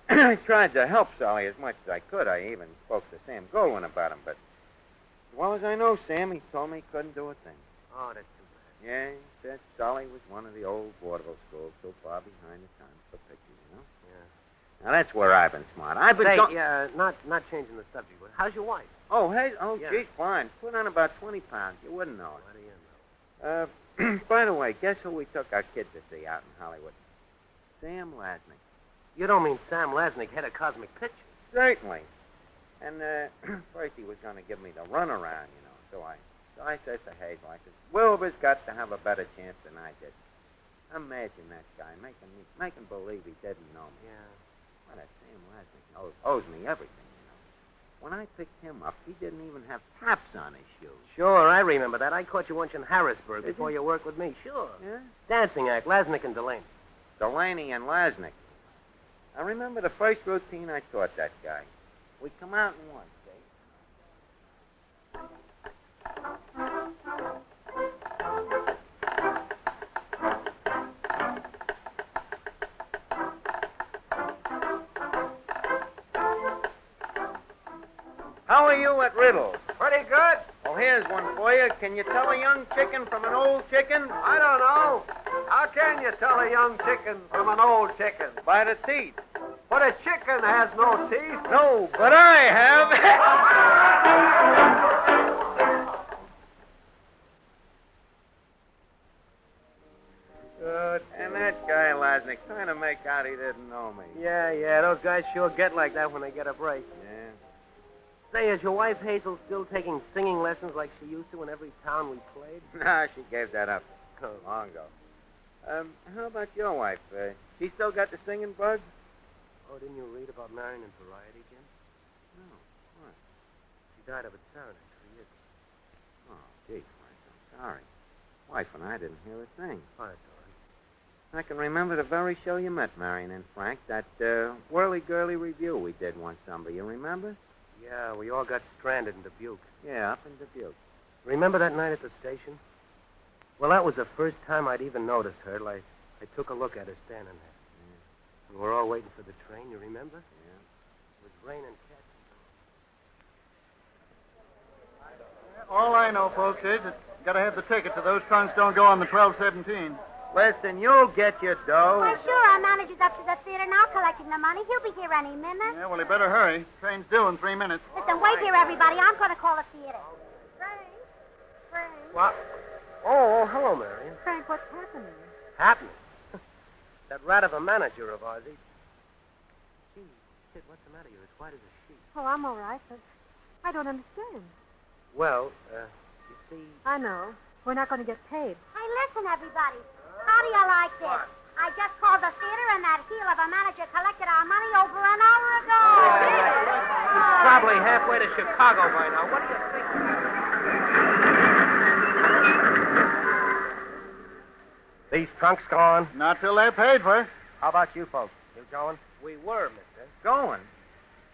I tried to help Sully as much as I could. I even spoke to Sam Goldwyn about him, but as well as I know, Sam, he told me he couldn't do a thing. Oh, that's too bad. Yeah, he said Sully was one of the old vaudeville schools so far behind the times for pictures, you know? Yeah. Now, that's where I've been smart. I've been... not changing the subject, but how's your wife? Oh, hey, Yeah. She's fine. Put on about 20 pounds. You wouldn't know it. What do you know? By the way, guess who we took our kid to see out in Hollywood? Sam Lasnik. You don't mean Sam Lasnik, head of Cosmic Pictures? Certainly. And first he was going to give me the runaround, you know. So I says to Hazel, I said, Wilbur's got to have a better chance than I did. Imagine that guy making believe he didn't know me. Yeah. Well, that Sam Lasnik owes me everything, you know. When I picked him up, he didn't even have taps on his shoes. Sure, I remember that. I caught you once in Harrisburg Did before you? you worked with me. Sure. Yeah? Dancing act, Lasnik and Delaney. Delaney and Lasnik. I remember the first routine I taught that guy. We come out in one, see? How are you at riddles? Pretty good. Well, here's one for you. Can you tell a young chicken from an old chicken? I don't know. How can you tell a young chicken from an old chicken? By the teeth. But a chicken has no teeth. No, but I have. Good. And that guy, Lasnik, trying to make out he didn't know me. Yeah, those guys sure get like that when they get a break. Yeah. Say, is your wife Hazel still taking singing lessons like she used to in every town we played? Nah, she gave that up Oh. long ago. How about your wife? She still got the singing bug? Oh, didn't you read about Marion in Variety again? No. What? She died of a Saranac 3 years ago. Oh, gee, Frank, I'm sorry. Wife and I didn't hear a thing. Oh, that's all right. I can remember the very show you met, Marion and Frank, that whirly-girly review we did one summer. You remember? Yeah, we all got stranded in Dubuque. Yeah, up in Dubuque. Remember that night at the station? Well, that was the first time I'd even noticed her. Like, I took a look at her standing there. Yeah. And we're all waiting for the train, you remember? Yeah. It was raining cats. All I know, folks, is that you got to have the ticket so those trunks don't go on the 12:17. Listen, you'll get your dough. Why, sure, our manager's up to the theater now collecting the money. He'll be here any minute. Yeah, well, you better hurry. Train's due in 3 minutes. Listen, wait here, everybody. I'm going to call the theater. Frank. What? Oh, hello, Marion. Frank, what's happening? Happening? That rat of a manager of ours, Gee, kid, what's the matter? You're as white as a sheet. Oh, I'm all right, but I don't understand. Well, you see... I know. We're not going to get paid. Hey, listen, everybody. How do you like this? I just called the theater, and that heel of a manager collected our money over an hour ago. He's probably halfway to Chicago by now. What do you think? These trunks gone? Not till they're paid for. How about you folks? You going? We were, mister. Going?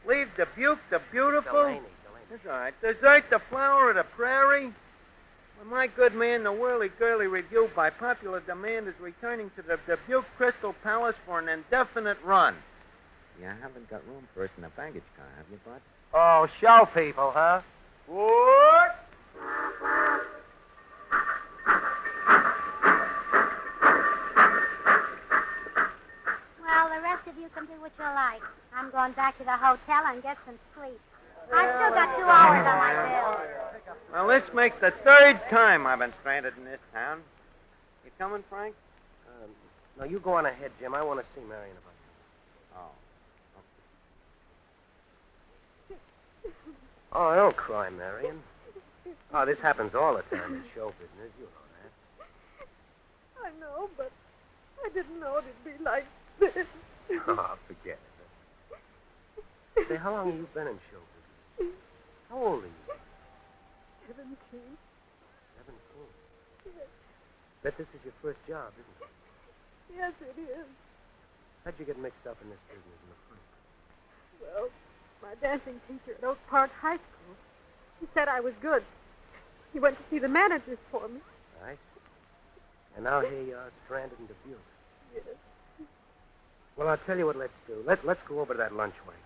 Leave Dubuque the beautiful? Delaney. That's all right. Desert the flower of the prairie? Well, my good man, the Whirly-Girly Review, by popular demand, is returning to the Dubuque Crystal Palace for an indefinite run. You haven't got room for us in the baggage car, have you, bud? Oh, show people, huh? What? Well, the rest of you can do what you like. I'm going back to the hotel and get some sleep. I've still got 2 hours on my bill. Well, this makes the 3rd time I've been stranded in this town. You coming, Frank? No, you go on ahead, Jim. I want to see Marion about Oh. Oh, don't cry, Marion. Oh, this happens all the time in show business. You know I know, but I didn't know it'd be like this. that. Oh, forget it. Say, how long have you been in show business? How old are you? 17. 17. Bet this is your first job, isn't it? Yes, it is. How'd you get mixed up in this business in the first place? Well, my dancing teacher at Oak Park High School, he said I was good. He went to see the managers for me. Right. And now here you are, stranded in Dubuque. Yes. Well, I'll tell you what let's do. Let's go over to that lunch wagon.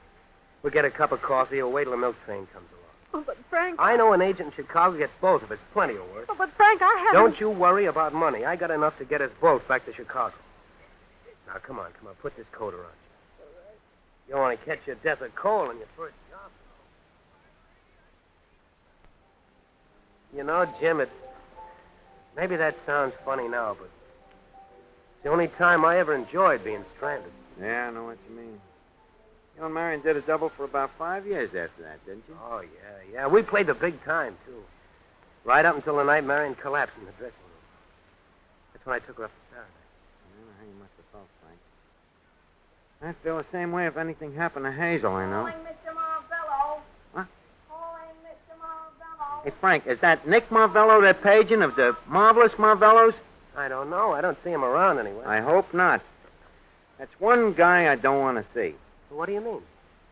We'll get a cup of coffee or wait till the milk train comes along. Oh, but Frank... I know an agent in Chicago gets both of us. Plenty of work. Oh, but Frank, I haven't... Don't you worry about money. I got enough to get us both back to Chicago. Now, come on. Put this coat around you. All right. You don't want to catch your death of cold in your first job. You know, Jim, maybe that sounds funny now, but it's the only time I ever enjoyed being stranded. Yeah, I know what you mean. You and Marion did a double for about 5 years after that, didn't you? Oh, yeah. We played the big time, too. Right up until the night Marion collapsed in the dressing room. That's when I took her up to Saturday. I don't know how you must have felt, Frank. I'd feel the same way if anything happened to Hazel, I know. Calling Mr. Marvello. What? Calling Mr. Marvello. Hey, Frank, is that Nick Marvello they're paging of the Marvelous Marvellos? I don't know. I don't see him around anyway. I hope not. That's one guy I don't want to see. What do you mean?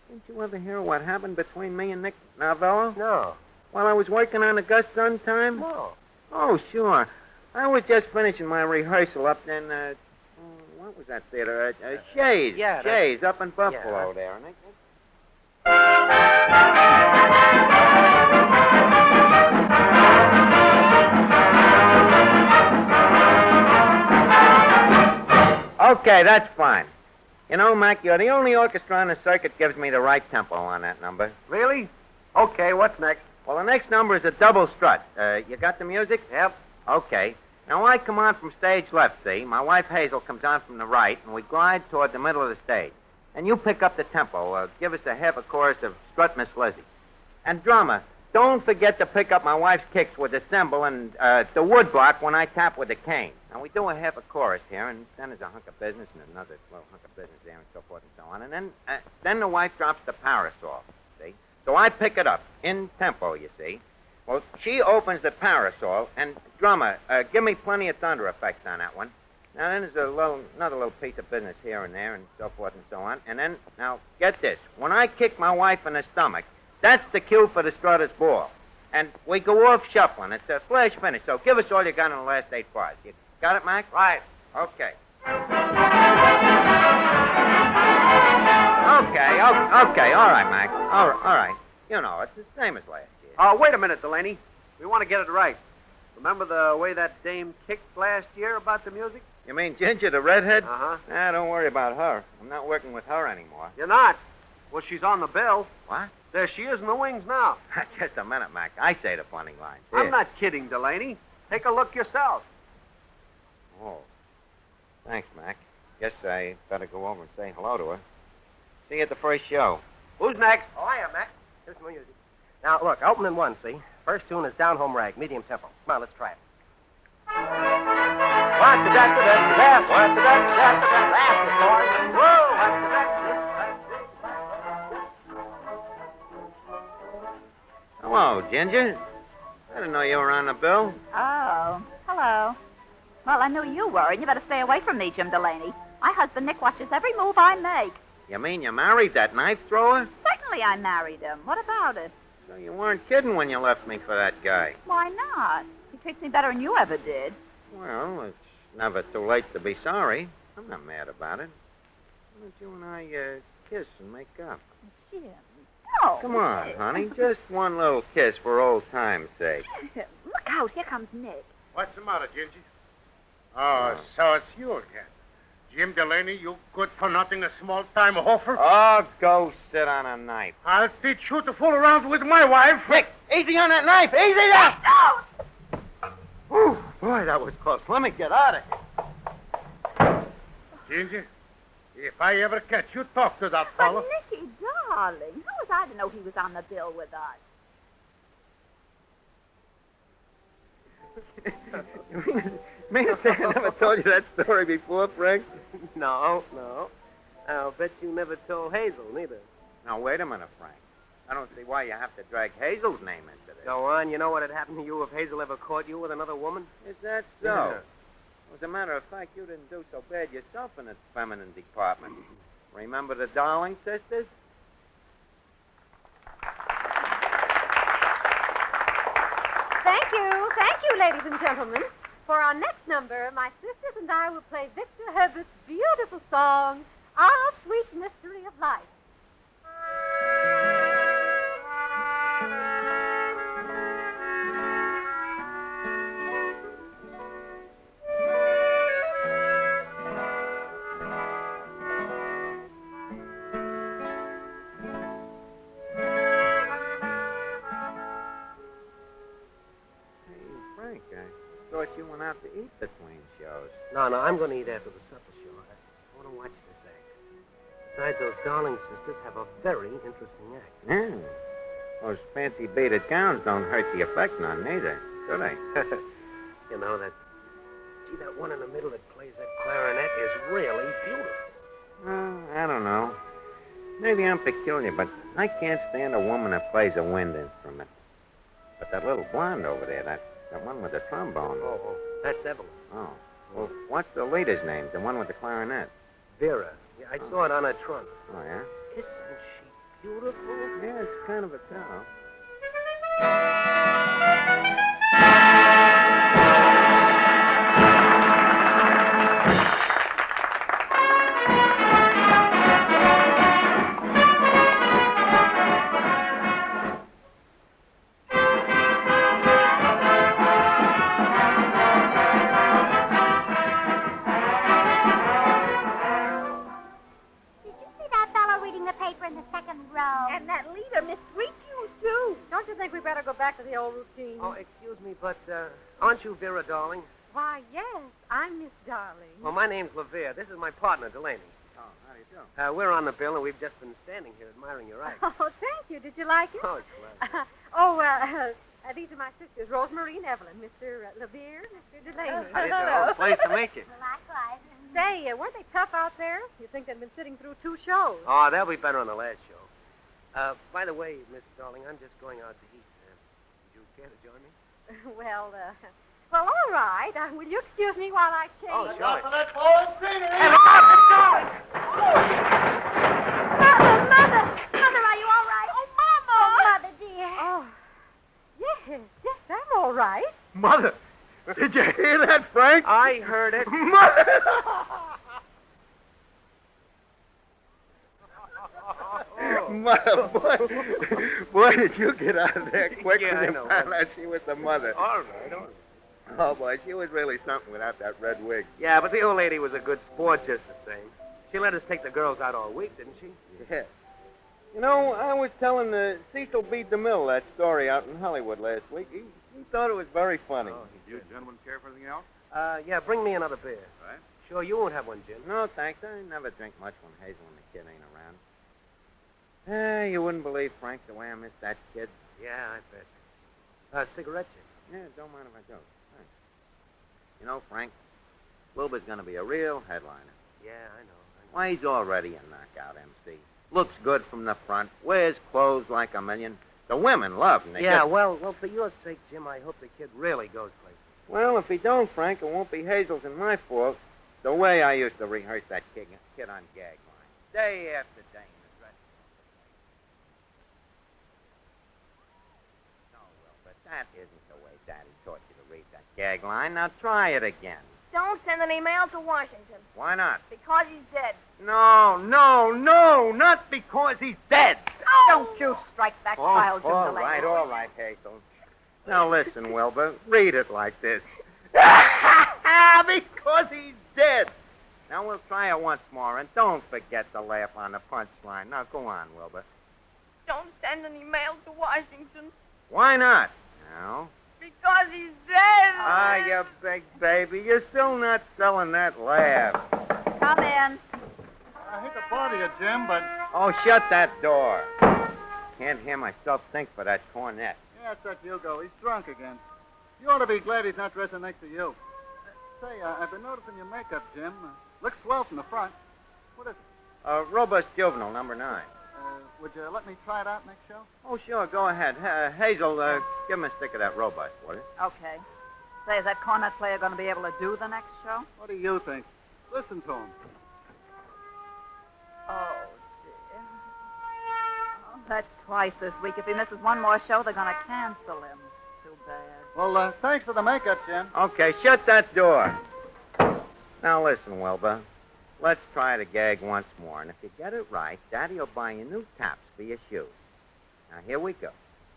Didn't you ever hear what happened between me and Nick Marvello? No. While I was working on the Gus Sun time? No. Oh, sure. I was just finishing my rehearsal up in, what was that theater? Shays. Yeah, Shays, up in Buffalo Yeah. there. And Okay, that's fine. You know, Mac, you're the only orchestra on the circuit gives me the right tempo on that number. Really? Okay, what's next? Well, the next number is a double strut. You got the music? Yep. Okay. Now, I come on from stage left, see? My wife Hazel comes on from the right, and we glide toward the middle of the stage. And you pick up the tempo. Give us a half a chorus of Strut Miss Lizzie. And drummer, don't forget to pick up my wife's kicks with the cymbal and the wood block when I tap with the cane. Now, we do a half a chorus here, and then there's a hunk of business and another little hunk of business there and so forth and so on. And then the wife drops the parasol, see? So I pick it up in tempo, you see. Well, she opens the parasol, and drummer, give me plenty of thunder effects on that one. Now, then there's another little piece of business here and there and so forth and so on. And then, now, get this. When I kick my wife in the stomach, that's the cue for the strutter's ball. And we go off shuffling. It's a flash finish, so give us all you got in the last 8 bars. You got it, Mac? Right. Okay. Okay, all right, Mac. All right. You know, it's the same as last year. Oh, wait a minute, Delaney. We want to get it right. Remember the way that dame kicked last year about the music? You mean Ginger, the redhead? Uh-huh. Nah, don't worry about her. I'm not working with her anymore. You're not? Well, she's on the bill. What? There she is in the wings now. Just a minute, Mac. I say the funny line. I'm not kidding, Delaney. Take a look yourself. Oh. Thanks, Mac. Guess I better go over and say hello to her. See you at the first show. Who's next? Oh, I am, Mac. Here's my music. Now, look, opening 1, see? First tune is Down Home Rag, medium tempo. Come on, let's try it. What's the duck, the duck, the duck? What's the duck, the duck, the duck? That's it, boys. Whoa, what's the duck, the duck? Hello, Ginger. I didn't know you were on the bill. Oh, hello. Well, I knew you were, and you better stay away from me, Jim Delaney. My husband Nick watches every move I make. You mean you married that knife thrower? Certainly I married him. What about it? So you weren't kidding when you left me for that guy. Why not? He treats me better than you ever did. Well, it's never too late to be sorry. I'm not mad about it. Why don't you and I kiss and make up? Jim. No. Come on, honey. Just one little kiss for old time's sake. Look out. Here comes Nick. What's the matter, Gingy? Oh, so it's you again. Jim Delaney, you good-for-nothing, a small-time hofer? Oh, go sit on a knife. I'll teach you to fool around with my wife. Nick, easy on that knife. Easy there. Whew, boy, that was close. Let me get out of here. Ginger, if I ever catch you, talk to that fellow. Nicky, darling, how was I to know he was on the bill with us? Me to say I never told you that story before, Frank? No. I'll bet you never told Hazel, neither. Now, wait a minute, Frank. I don't see why you have to drag Hazel's name into this. Go on. You know what had happened to you if Hazel ever caught you with another woman? Is that so? Yeah. As a matter of fact, you didn't do so bad yourself in the feminine department. Remember the Darling sisters? Thank you, ladies and gentlemen. For our next number, my sisters and I will play Victor Herbert's beautiful song, Our Sweet Mystery of Life. Thought you went out to eat between shows. No, I'm going to eat after the supper show. I want to watch this act. Besides, those Darling sisters have a very interesting act. Yeah. Those fancy beaded gowns don't hurt the effect none, neither, do they? You know, that one in the middle that plays that clarinet is really beautiful. Well, I don't know. Maybe I'm peculiar, but I can't stand a woman that plays a wind instrument. But that little blonde over there, that one with the trombone. Oh, that's Evelyn. Oh. Well, what's the leader's name? The one with the clarinet? Vera. Yeah, I saw it on her trunk. Oh, yeah? Isn't she beautiful? Yeah, it's kind of a tell. Back to the old routine. Oh, excuse me, but aren't you Vera Darling? Why, yes, I'm Miss Darling. Well, my name's LaVere. This is my partner, Delaney. Oh, how do you do? We're on the bill, and we've just been standing here admiring your act. Oh, thank you. Did you like it? Oh, it's lovely. These are my sisters, Rosemary and Evelyn. Mr. LaVere, Mr. Delaney. How do you do? Pleased to meet you. Likewise. Say, weren't they tough out there? You'd think they'd been sitting through 2 shows. Oh, they'll be better on the last show. By the way, Miss Darling, I'm just going out to eat. Would you care to join me? Well, all right. Will you excuse me while I change? Oh, sure. Hey, look out! Let's go! Mother, are you all right? Oh, Mama! Oh, Mother, dear. Oh, yes, I'm all right. Mother, did you hear that, Frank? I heard it. Mother! Mother, boy, did you get out of there quick Yeah, when I you know. found out she was the mother. All right. Oh, boy, she was really something without that red wig. Yeah, but the old lady was a good sport just the same. She let us take the girls out all week, didn't she? Yeah. You know, I was telling Cecil B. DeMille that story out in Hollywood last week. He thought it was very funny. Oh, you gentlemen care for anything else? Yeah, bring me another beer. Right. Sure, you won't have one, Jim. No, thanks. I never drink much when Hazel and the kid ain't around. You wouldn't believe, Frank, the way I miss that kid. Yeah, I bet. Cigarette, Jim? Yeah, don't mind if I do. Thanks. You know, Frank, Wilbur's going to be a real headliner. Yeah, I know. Why, he's already a knockout MC. Looks good from the front, wears clothes like a million. The women love him. Yeah, well, for your sake, Jim, I hope the kid really goes places. Well, if he don't, Frank, it won't be Hazel's and my fault. The way I used to rehearse that kid on gag line. Day after day in the dress. No, Will, but that isn't the way Daddy taught you to read that gag line. Now try it again. Don't send an email to Washington. Why not? Because he's dead. No, not because he's dead. Don't you strike that child, Jim all Delaney. right, Hazel. Now listen, Wilbur, read it like this. Because he's dead. Now we'll try it once more, and don't forget to laugh on the punchline. Now go on, Wilbur. Don't send an email to Washington. Why not? Now. Because he's dead. Ah, you big baby. You're still not selling that laugh. Come in. I hate to bother you, Jim, but... Oh, shut that door. Can't hear myself think for that cornet. Yeah, it's that Hugo. He's drunk again. You ought to be glad he's not dressing next to you. Say, I've been noticing your makeup, Jim. Looks swell from the front. What is it? Robust Juvenile, number 9. Would you let me try it out next show? Oh, sure, go ahead. Hazel, give him a stick of that Robust, will you? Okay. Say, is that cornet player going to be able to do the next show? What do you think? Listen to him. Oh, dear. Oh, that's twice this week. If he misses one more show, they're going to cancel him. Too bad. Well, thanks for the makeup, Jim. Okay, shut that door. Now listen, Wilbur. Let's try the gag once more, and if you get it right, Daddy will buy you new tops for your shoes. Now, here we go.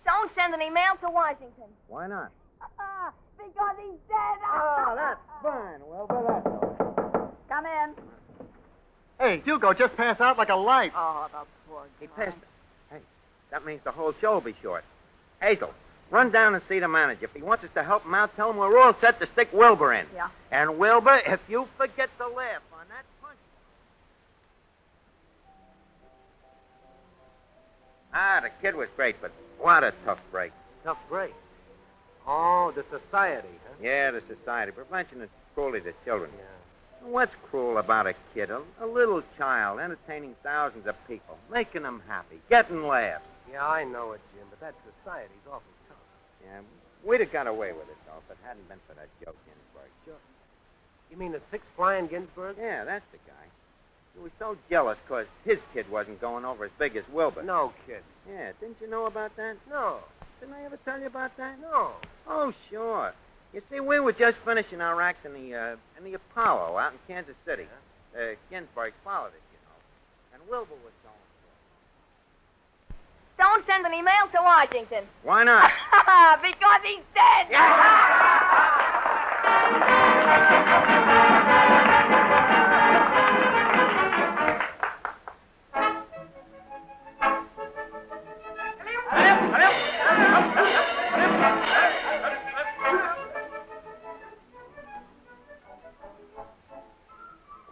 Don't send an email to Washington. Why not? Because he's dead. Oh, that's fine, Wilbur. That's all. Come in. Hey, Hugo, just pass out like a light. Oh, the poor He guy. passed. Hey, that means the whole show will be short. Hazel, run down and see the manager. If he wants us to help him out, tell him we're all set to stick Wilbur in. Yeah. And Wilbur, if you forget to laugh on that punch. Ah, the kid was great, but what a tough break. Tough break. Oh, the society, huh? Yeah, the society. Prevention of cruelty to children. Yeah. What's cruel about a kid? A little child entertaining thousands of people, making them happy, getting laughs. Yeah, I know it, Jim, but that society's awful tough. Yeah, we'd have got away with it, though, if it hadn't been for that Joe Ginsburg. Sure. You mean the 6th Flying Ginsburg? Yeah, that's the guy. He was so jealous because his kid wasn't going over as big as Wilbur. No kid. Yeah, didn't you know about that? No. Didn't I ever tell you about that? No. Oh, sure. You see, we were just finishing our act in the Apollo out in Kansas City. Ginsburg followed it, you know. And Wilbur was going for it. Don't send an email to Washington. Why not? Because he's dead.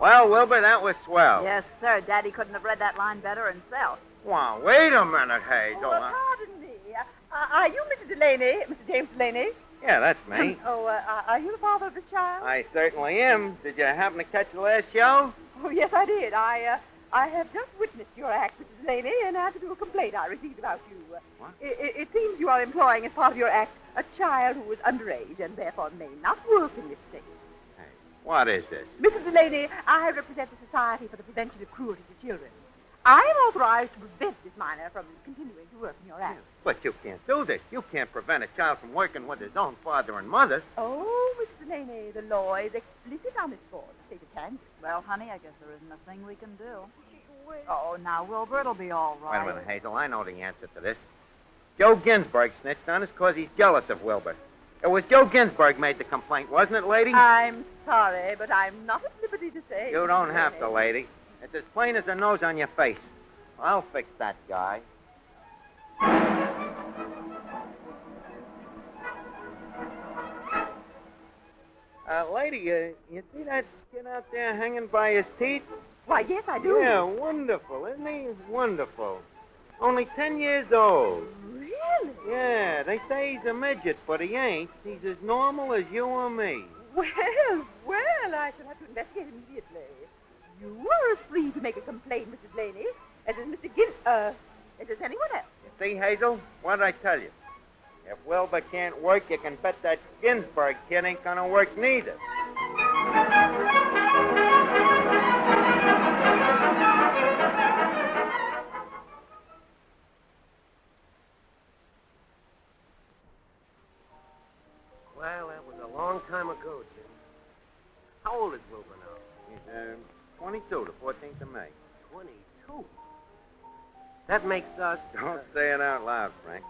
Well, Wilbur, that was swell. Yes, sir. Daddy couldn't have read that line better himself. Wow, wait a minute, Hazel. Pardon me. Are you Mr. Delaney, Mr. James Delaney? Yeah, that's me. Are you the father of this child? I certainly am. Did you happen to catch the last show? Oh, yes, I did. I have just witnessed your act, Mr. Delaney, in answer to a complaint I received about you. What? It seems you are employing as part of your act a child who is underage and therefore may not work in this state. Hey, what is this? Mrs. Delaney, I represent the Society for the Prevention of Cruelty to Children. I am authorized to prevent this minor from continuing to work in your act. But you can't do this. You can't prevent a child from working with his own father and mother. Oh, Mrs. Delaney, the law is explicit on this score. The state of Kansas. Well, honey, I guess there isn't a thing we can do. Oh, now, Wilbur, it'll be all Wait right. a minute, Hazel. I know the answer to this. Joe Ginsburg snitched on us because he's jealous of Wilbur. It was Joe Ginsburg made the complaint, wasn't it, lady? I'm sorry, but I'm not at liberty to say. You don't have to, lady. It's as plain as the nose on your face. I'll fix that guy. Lady, you see that kid out there hanging by his teeth? Why, yes, I do. Yeah, wonderful, isn't he? Wonderful. Only 10 years old. Really? Yeah, they say he's a midget, but he ain't. He's as normal as you or me. Well, I shall have to investigate immediately. You are free to make a complaint, Mrs. Laney, as is Mr. as is anyone else. You see, Hazel, what did I tell you? If Wilbur can't work, you can bet that Ginsburg kid ain't gonna work neither. 22, the 14th of May. 22? That makes us... Don't say it out loud, Frank.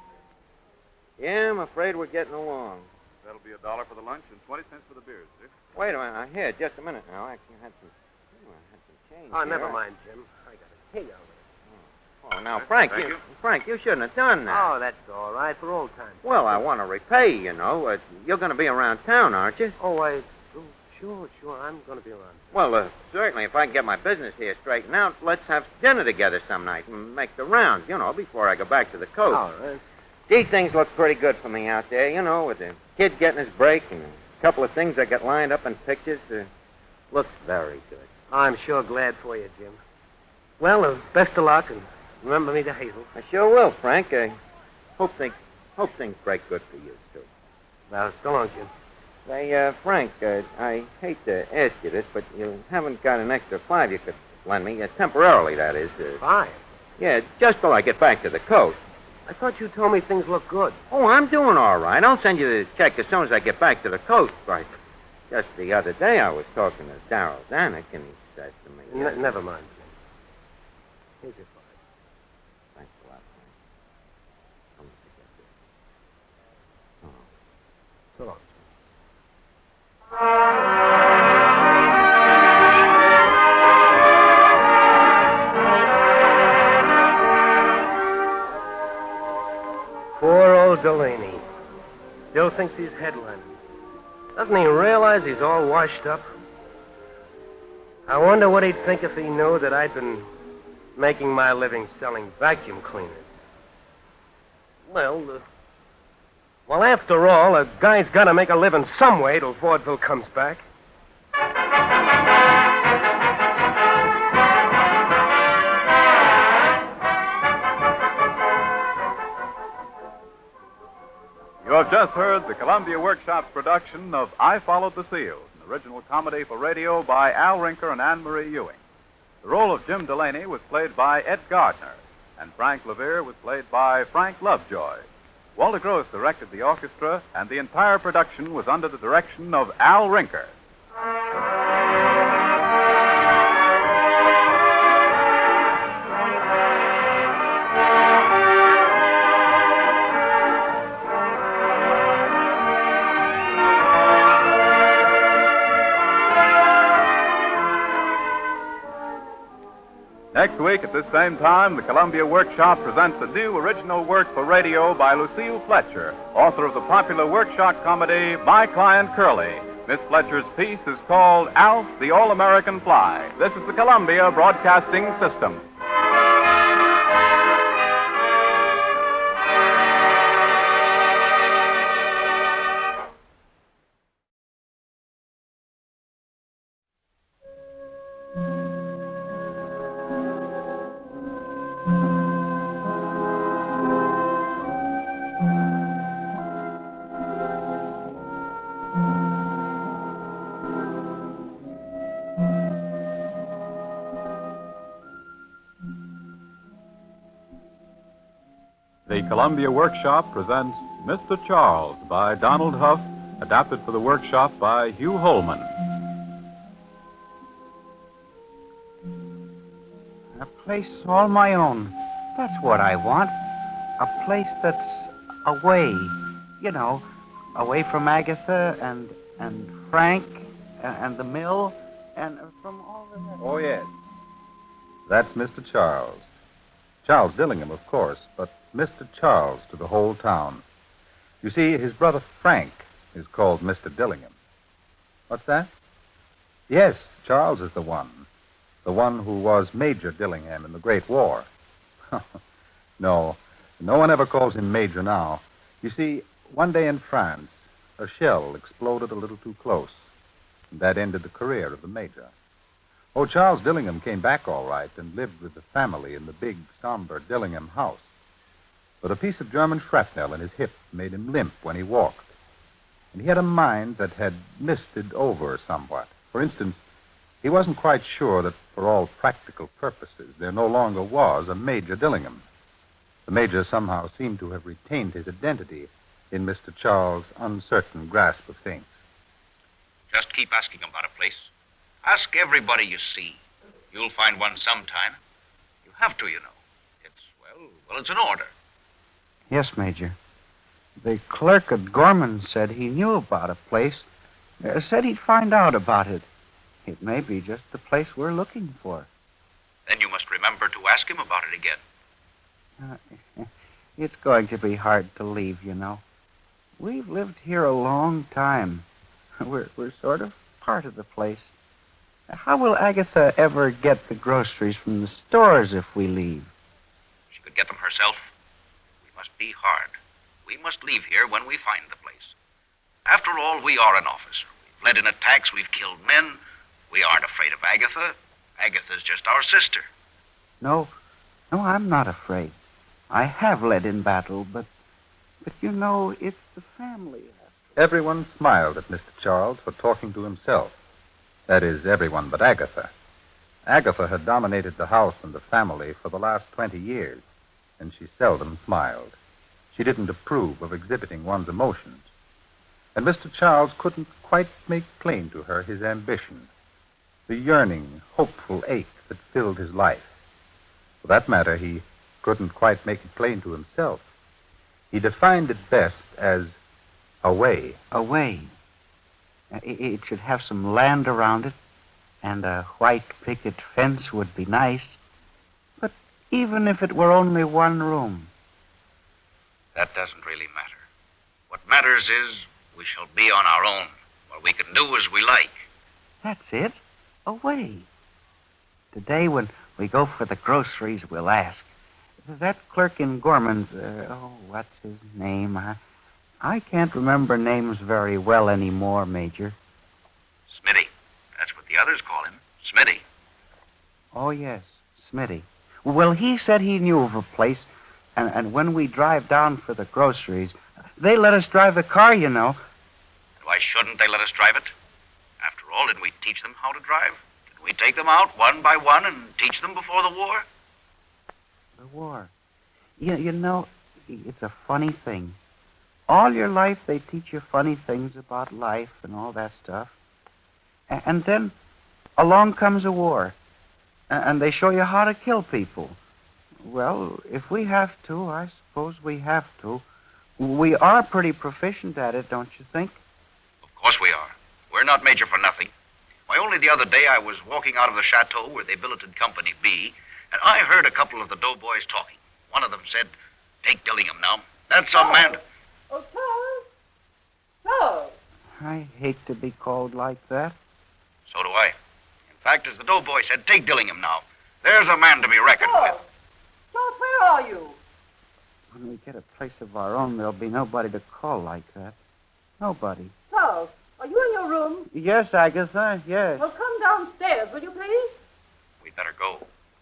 Yeah, I'm afraid we're getting along. That'll be $1 for the lunch and 20 cents for the beers, sir. Wait a minute. Here, just a minute now. I had some change Oh, here. never mind, Jim. I got a king over it. Oh, now, Frank, you shouldn't have done that. Oh, that's all right, for old times. Well, I want to repay you, know. You're going to be around town, aren't you? Oh, sure, I'm going to be around. Well, certainly, if I can get my business here straightened out, let's have dinner together some night and make the rounds, before I go back to the coast. All right. Gee, things look pretty good for me out there, with the kid getting his break and a couple of things that got lined up in pictures. Looks very good. I'm sure glad for you, Jim. Well, best of luck, and remember me to Hazel. I sure will, Frank. I hope things break good for you, too. Well, so long, Jim. Say, Frank, I hate to ask you this, but you haven't got an extra $5 you could lend me, temporarily, that is. $5? Yeah, just till I get back to the coast. I thought you told me things look good. Oh, I'm doing all right. I'll send you the check as soon as I get back to the coast. Right. Just the other day, I was talking to Darrell Zanuck, and he said to me... Never mind, Jim. Here's your $5. Thanks a lot, Frank. I'll forget this. Oh. So long. Poor old Delaney. Still thinks he's headlining. Doesn't he realize he's all washed up? I wonder what he'd think if he knew that I'd been making my living selling vacuum cleaners. Well, after all, a guy's got to make a living some way till vaudeville comes back. You have just heard the Columbia Workshop's production of I Followed the Seals, an original comedy for radio by Al Rinker and Anne Marie Ewing. The role of Jim Delaney was played by Ed Gardner, and Frank Levere was played by Frank Lovejoy. Walter Gross directed the orchestra, and the entire production was under the direction of Al Rinker. Next week at this same time, the Columbia Workshop presents a new original work for radio by Lucille Fletcher, author of the popular workshop comedy My Client Curly. Miss Fletcher's piece is called Alf, the All-American Fly. This is the Columbia Broadcasting System. The Columbia Workshop presents Mr. Charles by Donald Huff, adapted for the Workshop by Hugh Holman. A place all my own. That's what I want. A place that's away. Away from Agatha and Frank and the mill and from all the rest. Oh, yes. That's Mr. Charles. Charles Dillingham, of course, but Mr. Charles to the whole town. You see, his brother Frank is called Mr. Dillingham. What's that? Yes, Charles is the one who was Major Dillingham in the Great War. No one ever calls him Major now. You see, one day in France, a shell exploded a little too close, and that ended the career of the Major. Oh, Charles Dillingham came back all right and lived with the family in the big, somber Dillingham house. But a piece of German shrapnel in his hip made him limp when he walked. And he had a mind that had misted over somewhat. For instance, he wasn't quite sure that for all practical purposes there no longer was a Major Dillingham. The Major somehow seemed to have retained his identity in Mr. Charles' uncertain grasp of things. Just keep asking about a place. Ask everybody you see. You'll find one sometime. You have to, you know. It's an order. Yes, Major. The clerk at Gorman said he knew about a place. Said he'd find out about it. It may be just the place we're looking for. Then you must remember to ask him about it again. It's going to be hard to leave, you know. We've lived here a long time. We're sort of part of the place. How will Agatha ever get the groceries from the stores if we leave? She could get them herself. We must be hard. We must leave here when we find the place. After all, we are an officer. We've led in attacks, we've killed men. We aren't afraid of Agatha. Agatha's just our sister. No, I'm not afraid. I have led in battle, but you know, it's the family. Everyone smiled at Mr. Charles for talking to himself. That is, everyone but Agatha. Agatha had dominated the house and the family for the last 20 years, and she seldom smiled. She didn't approve of exhibiting one's emotions. And Mr. Charles couldn't quite make plain to her his ambition, the yearning, hopeful ache that filled his life. For that matter, he couldn't quite make it plain to himself. He defined it best as a way. A way. It should have some land around it, and a white picket fence would be nice. But even if it were only one room. That doesn't really matter. What matters is we shall be on our own, where we can do as we like. That's it. A way. Today, when we go for the groceries, we'll ask. That clerk in Gorman's, what's his name? I can't remember names very well anymore, Major. Smitty. That's what the others call him. Smitty. Oh, yes, Smitty. Well, he said he knew of a place, and when we drive down for the groceries, they let us drive the car, you know. Why shouldn't they let us drive it? After all, didn't we teach them how to drive? Didn't we take them out one by one and teach them before the war? The war. You know, it's a funny thing. All your life, they teach you funny things about life and all that stuff. And then along comes a war. And they show you how to kill people. Well, if we have to, I suppose we have to. We are pretty proficient at it, don't you think? Of course we are. We're not major for nothing. Why, only the other day I was walking out of the chateau where they billeted Company B, and I heard a couple of the doughboys talking. One of them said, "Take Dillingham now. That's a man." Oh, Charles. Charles. I hate to be called like that. So do I. In fact, as the doughboy said, "Take Dillingham now. There's a man to be reckoned with." Charles, where are you? When we get a place of our own, there'll be nobody to call like that. Nobody. Charles, are you in your room? Yes, Agatha, yes. Well, come downstairs, will you please? We'd better go.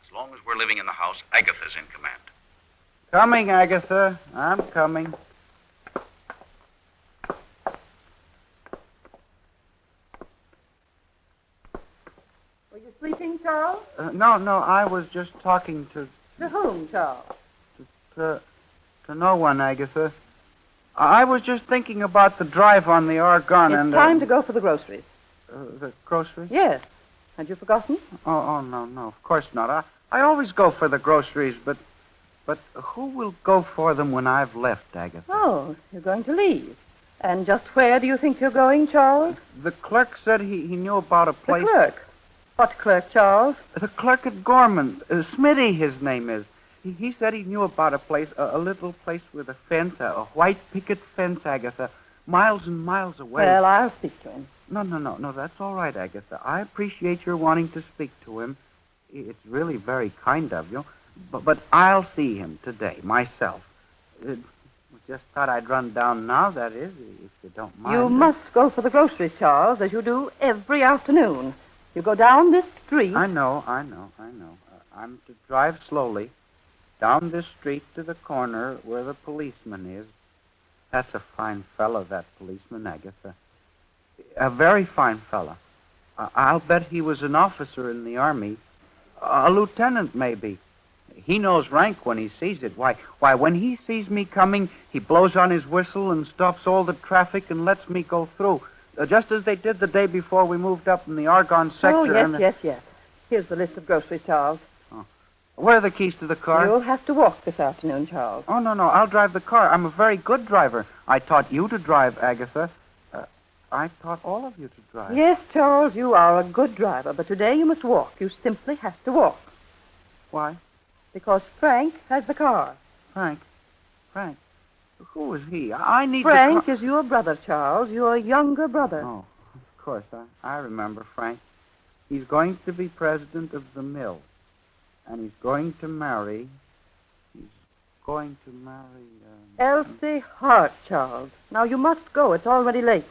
As long as we're living in the house, Agatha's in command. Coming, Agatha. I'm coming. Were you sleeping, Charles? No, I was just talking to whom, Charles? To no one, Agatha. I was just thinking about the drive on the Argonne It's and... time to go for the groceries. The groceries? Yes. Had you forgotten? Oh, no, of course not. I always go for the groceries, but who will go for them when I've left, Agatha? Oh, you're going to leave. And just where do you think you're going, Charles? The clerk said he knew about a place... The clerk? What clerk, Charles? The clerk at Gorman. Smitty, his name is. He said he knew about a place, a little place with a fence, a white picket fence, Agatha, miles and miles away. Well, I'll speak to him. No, that's all right, Agatha. I appreciate your wanting to speak to him. It's really very kind of you. But I'll see him today, myself. Just thought I'd run down now, that is, if you don't mind. You must go for the groceries, Charles, as you do every afternoon. You go down this street. I know. I'm to drive slowly down this street to the corner where the policeman is. That's a fine fellow, that policeman, Agatha. A very fine fellow. I'll bet he was an officer in the army. A lieutenant, maybe. He knows rank when he sees it. Why, when he sees me coming, he blows on his whistle and stops all the traffic and lets me go through. Just as they did the day before we moved up in the Argonne sector. Oh, yes. Here's the list of groceries, Charles. Where are the keys to the car? You'll have to walk this afternoon, Charles. Oh, no, I'll drive the car. I'm a very good driver. I taught you to drive, Agatha. I taught all of you to drive. Yes, Charles, you are a good driver, but today you must walk. You simply have to walk. Why? Because Frank has the car. Frank? Who is he? I need Frank is your brother, Charles, your younger brother. Oh, of course. I remember Frank. He's going to be president of the mill. And he's going to marry... Elsie Hart, Charles. Now, you must go. It's already late.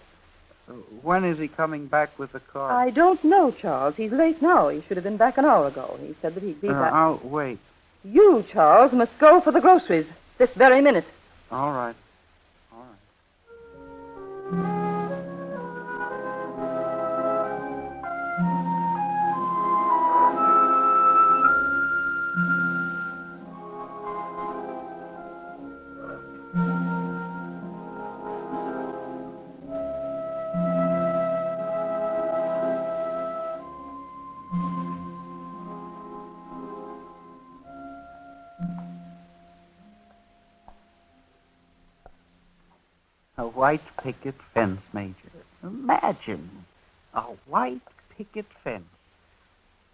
When is he coming back with the car? I don't know, Charles. He's late now. He should have been back an hour ago. He said that he'd be back. I'll wait. You, Charles, must go for the groceries this very minute. All right. A white picket fence, Major. Imagine. A white picket fence.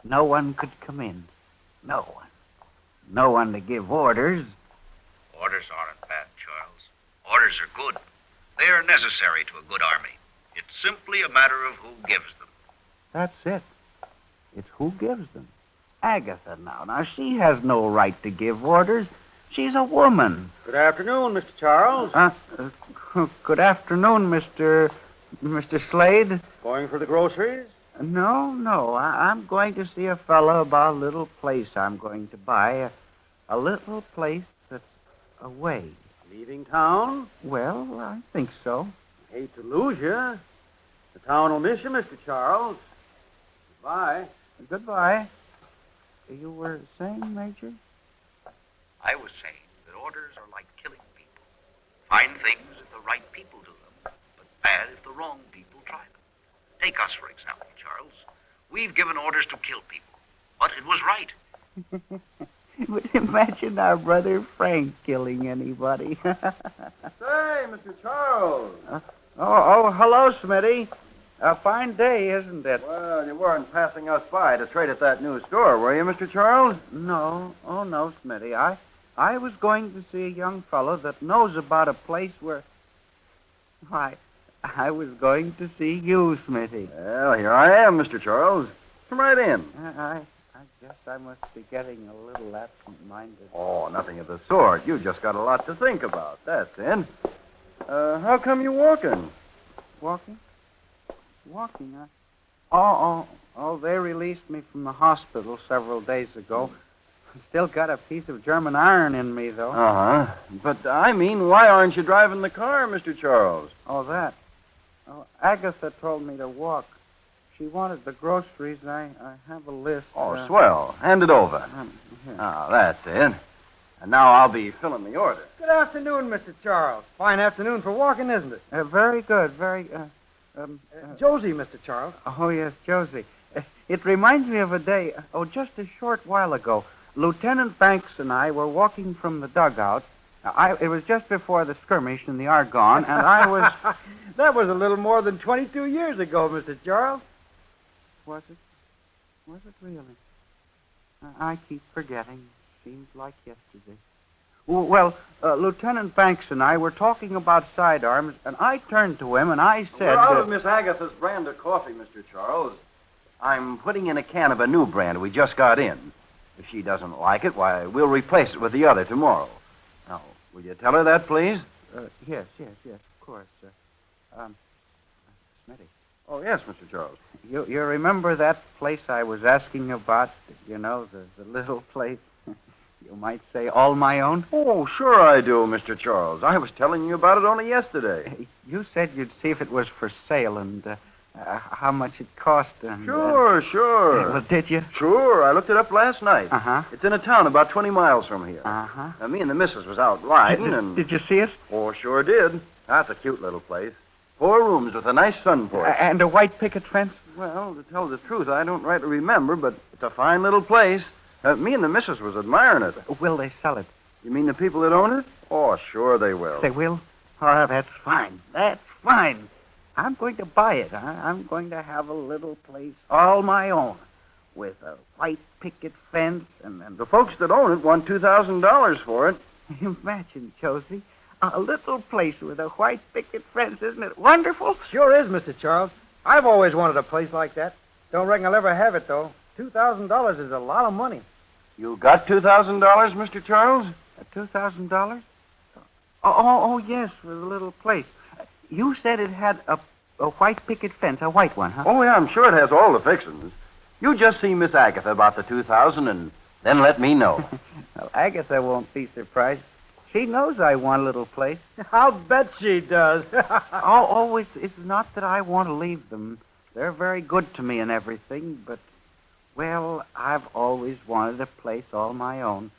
No one could come in. No one. No one to give orders. Orders aren't bad, Charles. Orders are good. They are necessary to a good army. It's simply a matter of who gives them. That's it. It's who gives them. Agatha now she has no right to give orders. She's a woman. Good afternoon, Mr. Charles. Good afternoon, Mr. Slade. Going for the groceries? No. I'm going to see a fellow about a little place I'm going to buy. A little place that's away. Leaving town? Well, I think so. Hate to lose you. The town will miss you, Mr. Charles. Goodbye. Goodbye. You were saying, Major? I was saying that orders are like killing people. Fine things if the right people do them, but bad if the wrong people try them. Take us, for example, Charles. We've given orders to kill people, but it was right. But imagine our brother Frank killing anybody. Say, Mr. Charles. Hello, Smitty. A fine day, isn't it? Well, you weren't passing us by to trade at that new store, were you, Mr. Charles? No. Oh, no, Smitty. I was going to see a young fellow that knows about a place where... Why, I was going to see you, Smitty. Well, here I am, Mr. Charles. Come right in. I guess I must be getting a little absent-minded. Oh, nothing of the sort. You just got a lot to think about. That's it. How come you walking? Walking? Oh, they released me from the hospital several days ago. Still got a piece of German iron in me, though. Uh-huh. But, I mean, why aren't you driving the car, Mr. Charles? Oh, that. Oh, Agatha told me to walk. She wanted the groceries, and I have a list. Oh, swell. Hand it over. Here. That's it. And now I'll be filling the order. Good afternoon, Mr. Charles. Fine afternoon for walking, isn't it? Very good. Josie, Mr. Charles. Oh, yes, Josie. It reminds me of a day, just a short while ago. Lieutenant Banks and I were walking from the dugout. It was just before the skirmish in the Argonne, and I was... That was a little more than 22 years ago, Mr. Charles. Was it? Was it really? I keep forgetting. Seems like yesterday. Well, Lieutenant Banks and I were talking about sidearms, and I turned to him and I said... We're out of Miss Agatha's brand of coffee, Mr. Charles. I'm putting in a can of a new brand we just got in. If she doesn't like it, why, we'll replace it with the other tomorrow. Now, will you tell her that, please? Yes, of course. Smitty. Oh, yes, Mr. Charles. You remember that place I was asking about? You know, the little place? You might say all my own? Oh, sure I do, Mr. Charles. I was telling you about it only yesterday. You said you'd see if it was for sale and how much it cost. And, Sure. Well, did you? Sure. I looked it up last night. Uh-huh. It's in a town about 20 miles from here. Uh-huh. Now, me and the missus was out riding and... Did you see it? Oh, sure did. That's a cute little place. 4 rooms with a nice sun porch. And a white picket fence? Well, to tell the truth, I don't rightly remember, but it's a fine little place. Me and the missus was admiring it. Will they sell it? You mean the people that own it? Oh, sure they will. They will? Oh, that's fine. That's fine. I'm going to buy it. I'm going to have a little place all my own with a white picket fence and The folks that own it want $2,000 for it. Imagine, Josie, a little place with a white picket fence. Isn't it wonderful? Sure is, Mr. Charles. I've always wanted a place like that. Don't reckon I'll ever have it, though. $2,000 is a lot of money. You got $2,000, Mr. Charles? $2,000? Oh, yes, for the little place. You said it had a white picket fence, a white one, huh? Oh, yeah, I'm sure it has all the fixings. You just see Miss Agatha about the $2,000 and then let me know. Well, Agatha won't be surprised. She knows I want a little place. I'll bet she does. It's not that I want to leave them. They're very good to me and everything, but, well, I've always wanted a place all my own.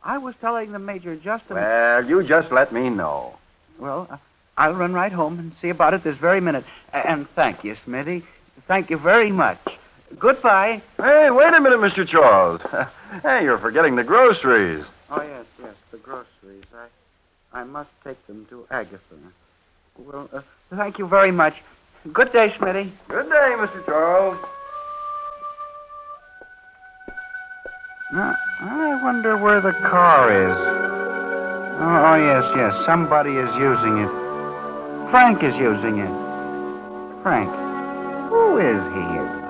I was telling the Major just a... Well, you just let me know. Well, I'll run right home and see about it this very minute. And thank you, Smithy. Thank you very much. Goodbye. Hey, wait a minute, Mr. Charles. Hey, you're forgetting the groceries. Oh, yes, the groceries. I must take them to Agatha. Well, thank you very much. Good day, Smitty. Good day, Mr. Charles. Now, I wonder where the car is. Oh, yes. Somebody is using it. Frank is using it. Frank. Who is he?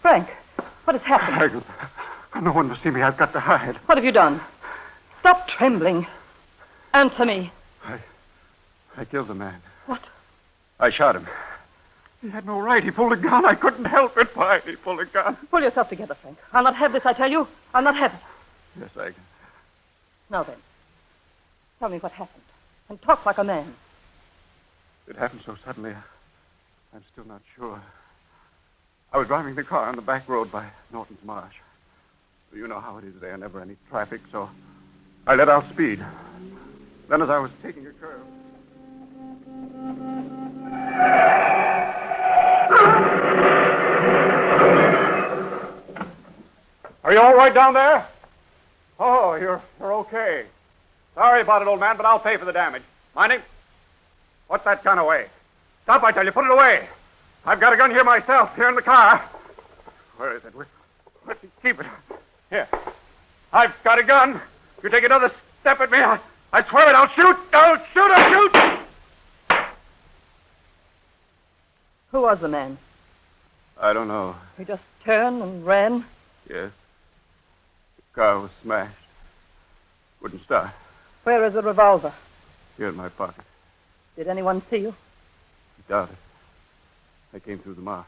Frank, what has happened? No one must see me. I've got to hide. What have you done? Stop trembling. Answer me. I killed the man. What? I shot him. He had no right. He pulled a gun. I couldn't help it. Why? He pulled a gun. Pull yourself together, Frank. I'll not have this, I tell you. I'll not have it. Yes, I... Now then, tell me what happened. And talk like a man. It happened so suddenly, I'm still not sure. I was driving the car on the back road by Norton's Marsh. You know how it is there, never any traffic, so I let out speed. Then as I was taking a curve... Are you all right down there? Oh, you're okay. Sorry about it, old man, but I'll pay for the damage. Mind it? What's that gun away? Stop, I tell you. Put it away. I've got a gun here myself, here in the car. Where is it? Where's he keep it? Here. I've got a gun. If you take another step at me, I swear it, I'll shoot. I'll shoot. Who was the man? I don't know. He just turned and ran? Yes. The car was smashed. Wouldn't start. Where is the revolver? Here in my pocket. Did anyone see you? I doubt it. I came through the marsh.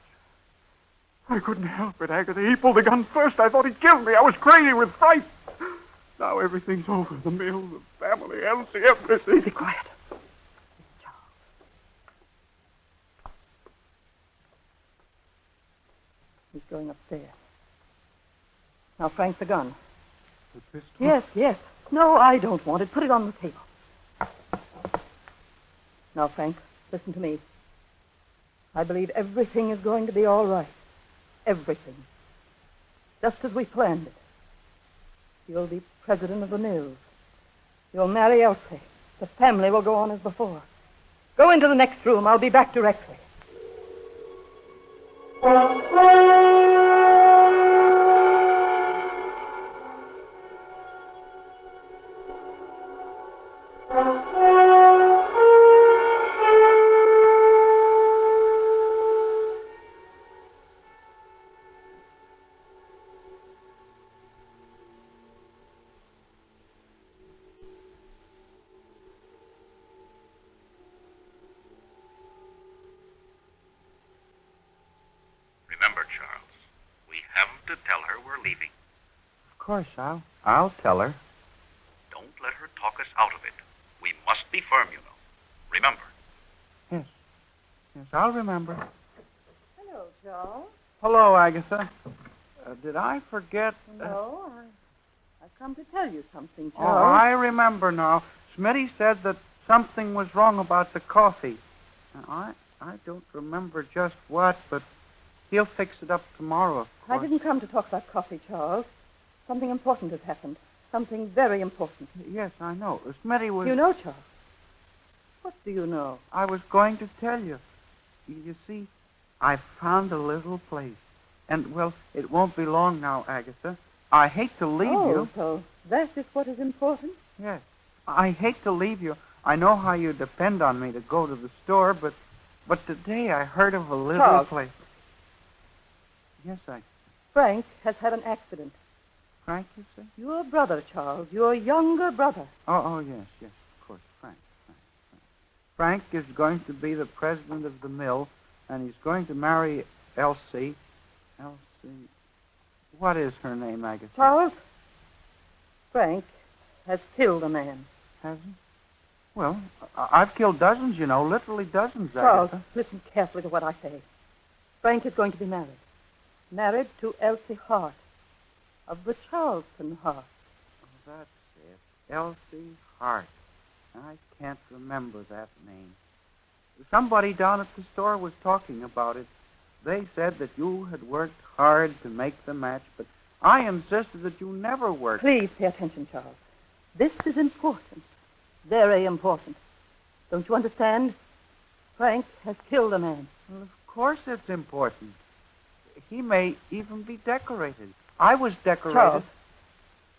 I couldn't help it, Agatha. He pulled the gun first. I thought he'd killed me. I was crazy with fright. Now everything's over. The mill, the family, Elsie, everything. Be quiet. He's going upstairs. Now, Frank, the gun. The pistol? Yes. No, I don't want it. Put it on the table. Now, Frank, listen to me. I believe everything is going to be all right. Everything. Just as we planned it. You'll be president of the mills. You'll marry Elsie. The family will go on as before. Go into the next room. I'll be back directly. Remember, Charles, we haven't to tell her course, I'll tell her. Don't let her talk us out of it. We must be firm, you know. Remember. Yes. Yes, I'll remember. Hello, Charles. Hello, Agatha. Did I forget? No, I've come to tell you something, Oh, Charles. I remember now. Smitty said that something was wrong about the coffee. And I don't remember just what, but he'll fix it up tomorrow, of I course. didn't come to talk about coffee, Charles. Something important has happened. Something very important. Yes, I know. Smitty was... You know, Charles? What do you know? I was going to tell you. You see, I found a little place. And, well, it won't be long now, Agatha. I hate to leave you. So that is what is important? Yes. I hate to leave you. I know how you depend on me to go to the store, but today I heard of a little Charles. place. Yes, Frank has had an accident. Frank, you say? Your brother, Charles. Your younger brother. Oh, yes, of course, Frank. Frank is going to be the president of the mill, and he's going to marry Elsie. What is her name, Agatha? Charles, Frank has killed a man. Has he? Well, I've killed dozens, you know, literally dozens, Charles, Agatha. listen carefully to what I say. Frank is going to be married. Married to Elsie Hart, of the Charleston Hart. Oh, that's it. Elsie Hart. I can't remember that name. Somebody down at the store was talking about it. They said that you had worked hard to make the match, but I insisted that you never worked. Please pay attention, Charles. This is important. Very important. Don't you understand? Frank has killed a man. Well, of course it's important. He may even be decorated. I was decorated. Charles,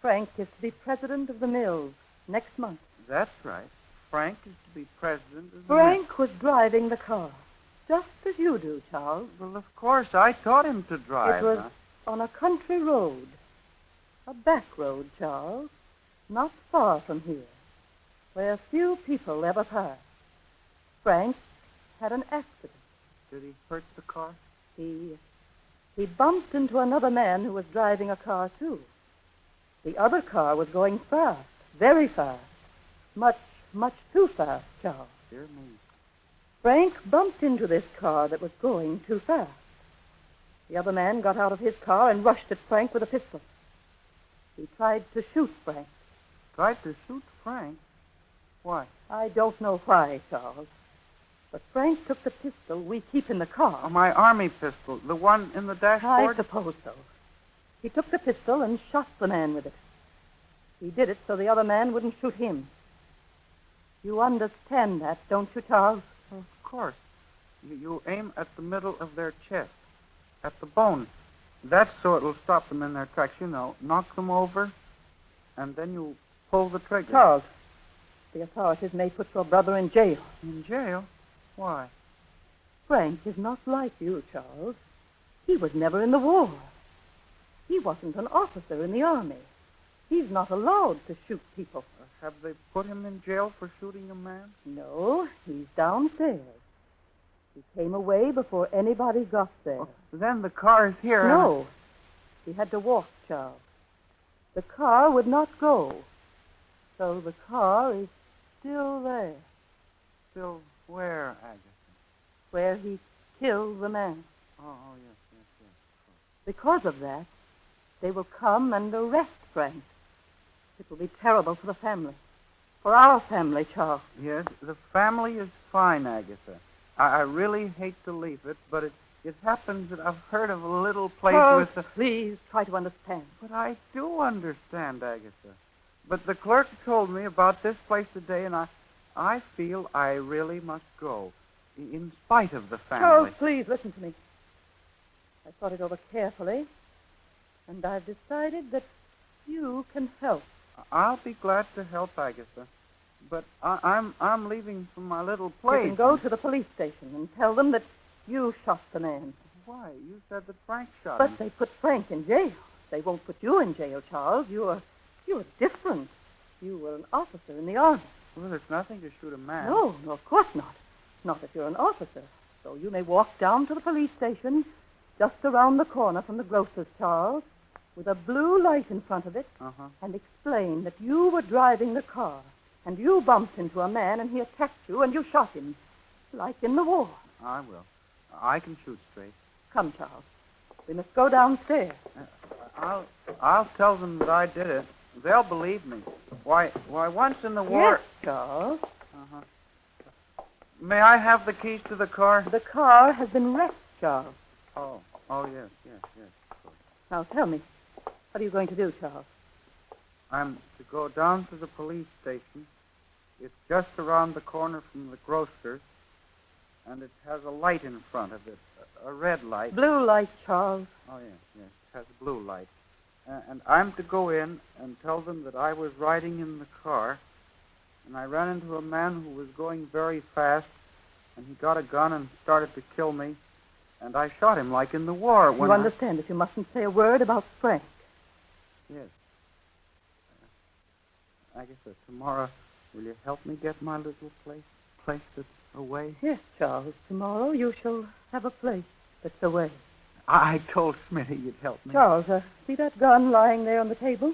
Frank is to be president of the mills next month. That's right. Frank is to be president of the Frank was driving the car, just as you do, Charles. Well, of course, I taught him to drive. It was on a country road. A back road, Charles. Not far from here, where few people ever pass. Frank had an accident. Did he hurt the car? He bumped into another man who was driving a car, too. The other car was going fast, very fast. Much too fast, Charles. Dear me. Frank bumped into this car that was going too fast. The other man got out of his car and rushed at Frank with a pistol. He tried to shoot Frank. Tried to shoot Frank? Why? I don't know why, Charles. But Frank took the pistol we keep in the car. Oh, my army pistol, the one in the dashboard? I suppose so. He took the pistol and shot the man with it. He did it so the other man wouldn't shoot him. You understand that, don't you, Charles? Of course. You aim at the middle of their chest, at the bone. That's so it'll stop them in their tracks, you know. Knock them over, and then you pull the trigger. Charles, the authorities may put your brother in jail. In jail? Why? Frank is not like you, Charles. He was never in the war. He wasn't an officer in the army. He's not allowed to shoot people. Have they put him in jail for shooting a man? No, he's downstairs. He came away before anybody got there. Oh, then the car is here. No. He had to walk, Charles. The car would not go. So the car is still there. Still where, Agatha? Where he killed the man. Oh, yes. Because of that, they will come and arrest Frank. It will be terrible for the family. For our family, Charles. Yes, the family is fine, Agatha. I really hate to leave it, but it happens that I've heard of a little place with a... Please try to understand. But I do understand, Agatha. But the clerk told me about this place today, and I feel I really must go, in spite of the family. Charles, please listen to me. I thought it over carefully, and I've decided that you can help. I'll be glad to help, Agatha. But I'm leaving from my little place. You can go to the police station and tell them that you shot the man. Why? You said that Frank shot But him. they put Frank in jail. They won't put you in jail, Charles. You're different. You were an officer in the army. Well, there's nothing to shoot a man. No, of course not. Not if you're an officer. So you may walk down to the police station, just around the corner from the grocer's, Charles. with a blue light in front of it and explain that you were driving the car and you bumped into a man and he attacked you and you shot him, like in the war. I will. I can shoot straight. Come, Charles. We must go downstairs. I'll tell them that I did it. They'll believe me. Why, once in the war... Yes, Charles. May I have the keys to the car? The car has been wrecked, Charles. Oh, yes. Now, tell me, what are you going to do, Charles? I'm to go down to the police station. It's just around the corner from the grocer's, and it has a light in front of it, a red light. Blue light, Charles. Oh, yes, it has a blue light. And I'm to go in and tell them that I was riding in the car, and I ran into a man who was going very fast, and he got a gun and started to kill me, and I shot him like in the war. You understand that you mustn't say a word about Frank. Yes. Agatha, tomorrow, will you help me get my little place that's away? Yes, Charles. Tomorrow you shall have a place that's away. I told Smitty you'd help me. Charles, see that gun lying there on the table?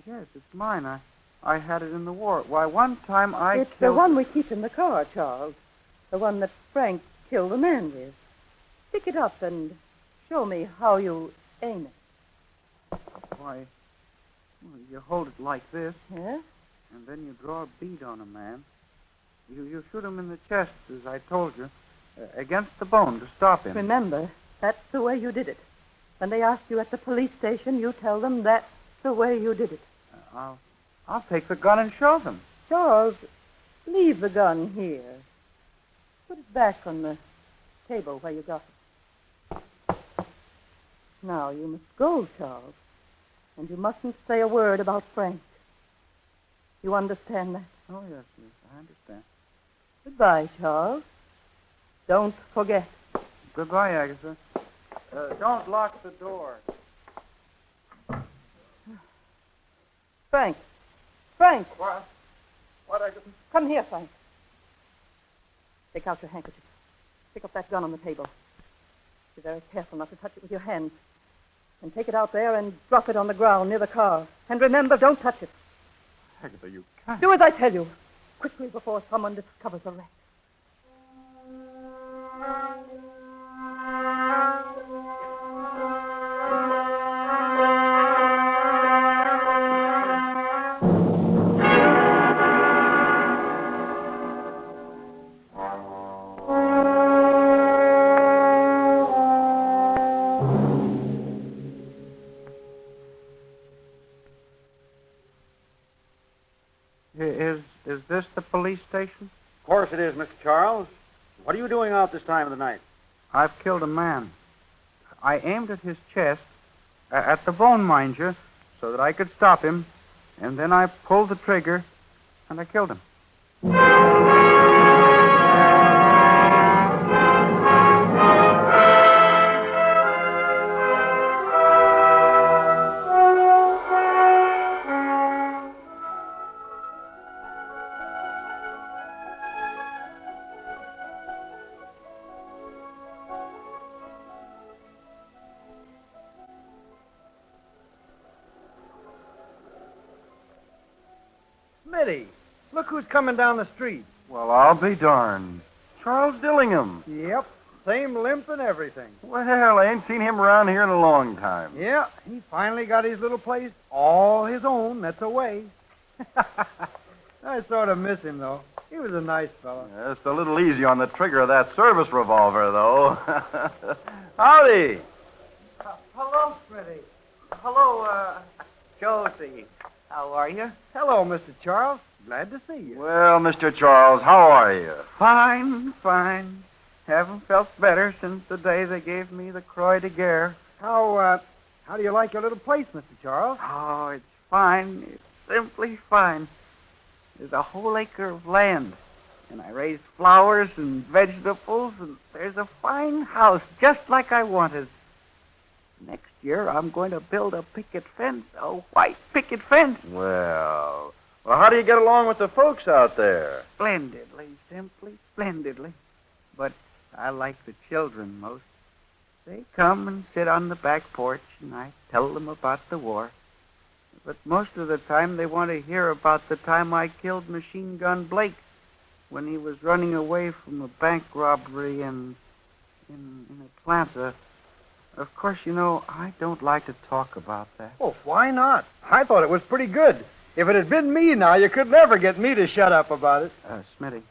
Yes, it's mine. I had it in the war. Why, one time It's the one we keep in the car, Charles. The one that Frank killed the man with. Pick it up and show me how you aim it. Why, you hold it like this. Yes? And then you draw a bead on a man. You shoot him in the chest, as I told you, against the bone to stop him. Remember, that's the way you did it. When they ask you at the police station, you tell them that's the way you did it. I'll take the gun and show them. Charles, leave the gun here. Put it back on the table where you got it. Now, you must go, Charles. And you mustn't say a word about Frank. You understand that? Oh, yes, I understand. Goodbye, Charles. Don't forget. Goodbye, Agatha. Don't lock the door. Frank. Frank. What? Come here, Frank. Take out your handkerchief. Pick up that gun on the table. Be very careful not to touch it with your hands. And take it out there and drop it on the ground near the car. And remember, don't touch it. Agatha, you can't. Do as I tell you. Quickly before someone discovers the wreck. Is this the police station? Of course it is, Mr. Charles. What are you doing out this time of the night? I've killed a man. I aimed at his chest, at the bone, mind you, so that I could stop him, and then I pulled the trigger, and I killed him. Smitty, look who's coming down the street. Well, I'll be darned. Charles Dillingham. Yep, same limp and everything. Well, I ain't seen him around here in a long time. Yeah, he finally got his little place all his own. That's away. I sort of miss him, though. He was a nice fellow. Just a little easy on the trigger of that service revolver, though. Howdy. Hello, Smitty. Hello, Josie. How are you? Hello, Mr. Charles. Glad to see you. Well, Mr. Charles, how are you? Fine. Haven't felt better since the day they gave me the Croix de Guerre. How do you like your little place, Mr. Charles? Oh, it's fine. It's simply fine. There's a whole acre of land, and I raise flowers and vegetables, and there's a fine house just like I wanted. Next year, I'm going to build a picket fence, a white picket fence. Well, how do you get along with the folks out there? Splendidly, simply splendidly. But I like the children most. They come and sit on the back porch, and I tell them about the war. But most of the time they want to hear about the time I killed Machine Gun Blake when he was running away from a bank robbery in Atlanta. Of course, I don't like to talk about that. Oh, why not? I thought it was pretty good. If it had been me now, you could never get me to shut up about it. Smitty,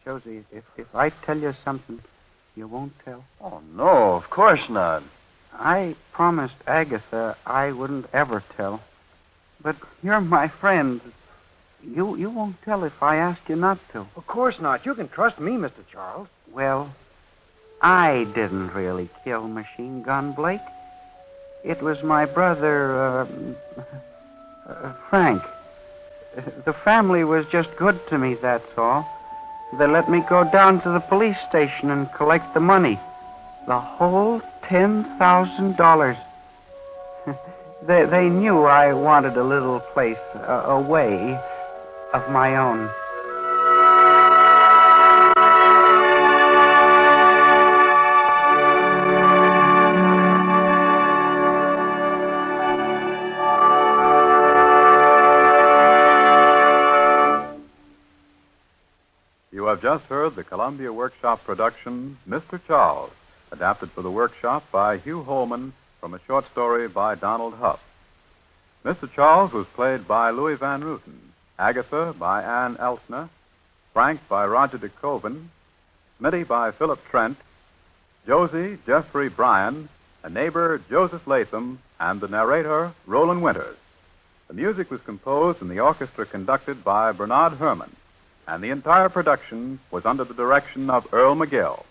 Josie, if I tell you something, you won't tell? Oh, no, of course not. I promised Agatha I wouldn't ever tell. But you're my friend. You won't tell if I ask you not to. Of course not. You can trust me, Mr. Charles. Well, I didn't really kill Machine Gun Blake. It was my brother, Frank. The family was just good to me, that's all. They let me go down to the police station and collect the money. The whole $10,000. They knew I wanted a little place, a way of my own. You have just heard the Columbia Workshop production, Mr. Charles, adapted for the Workshop by Hugh Holman from a short story by Donald Huff. Mr. Charles was played by Louis Van Rooten, Agatha by Ann Elsner, Frank by Roger de Coven, Smitty by Philip Trent, Josie, Jeffrey Bryan, a neighbor, Joseph Latham, and the narrator, Roland Winters. The music was composed and the orchestra conducted by Bernard Herrmann, and the entire production was under the direction of Earl McGill.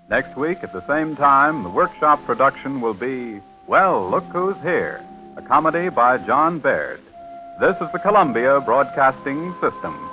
Next week, at the same time, the Workshop production will be Well, Look Who's Here, a comedy by John Baird. This is the Columbia Broadcasting System.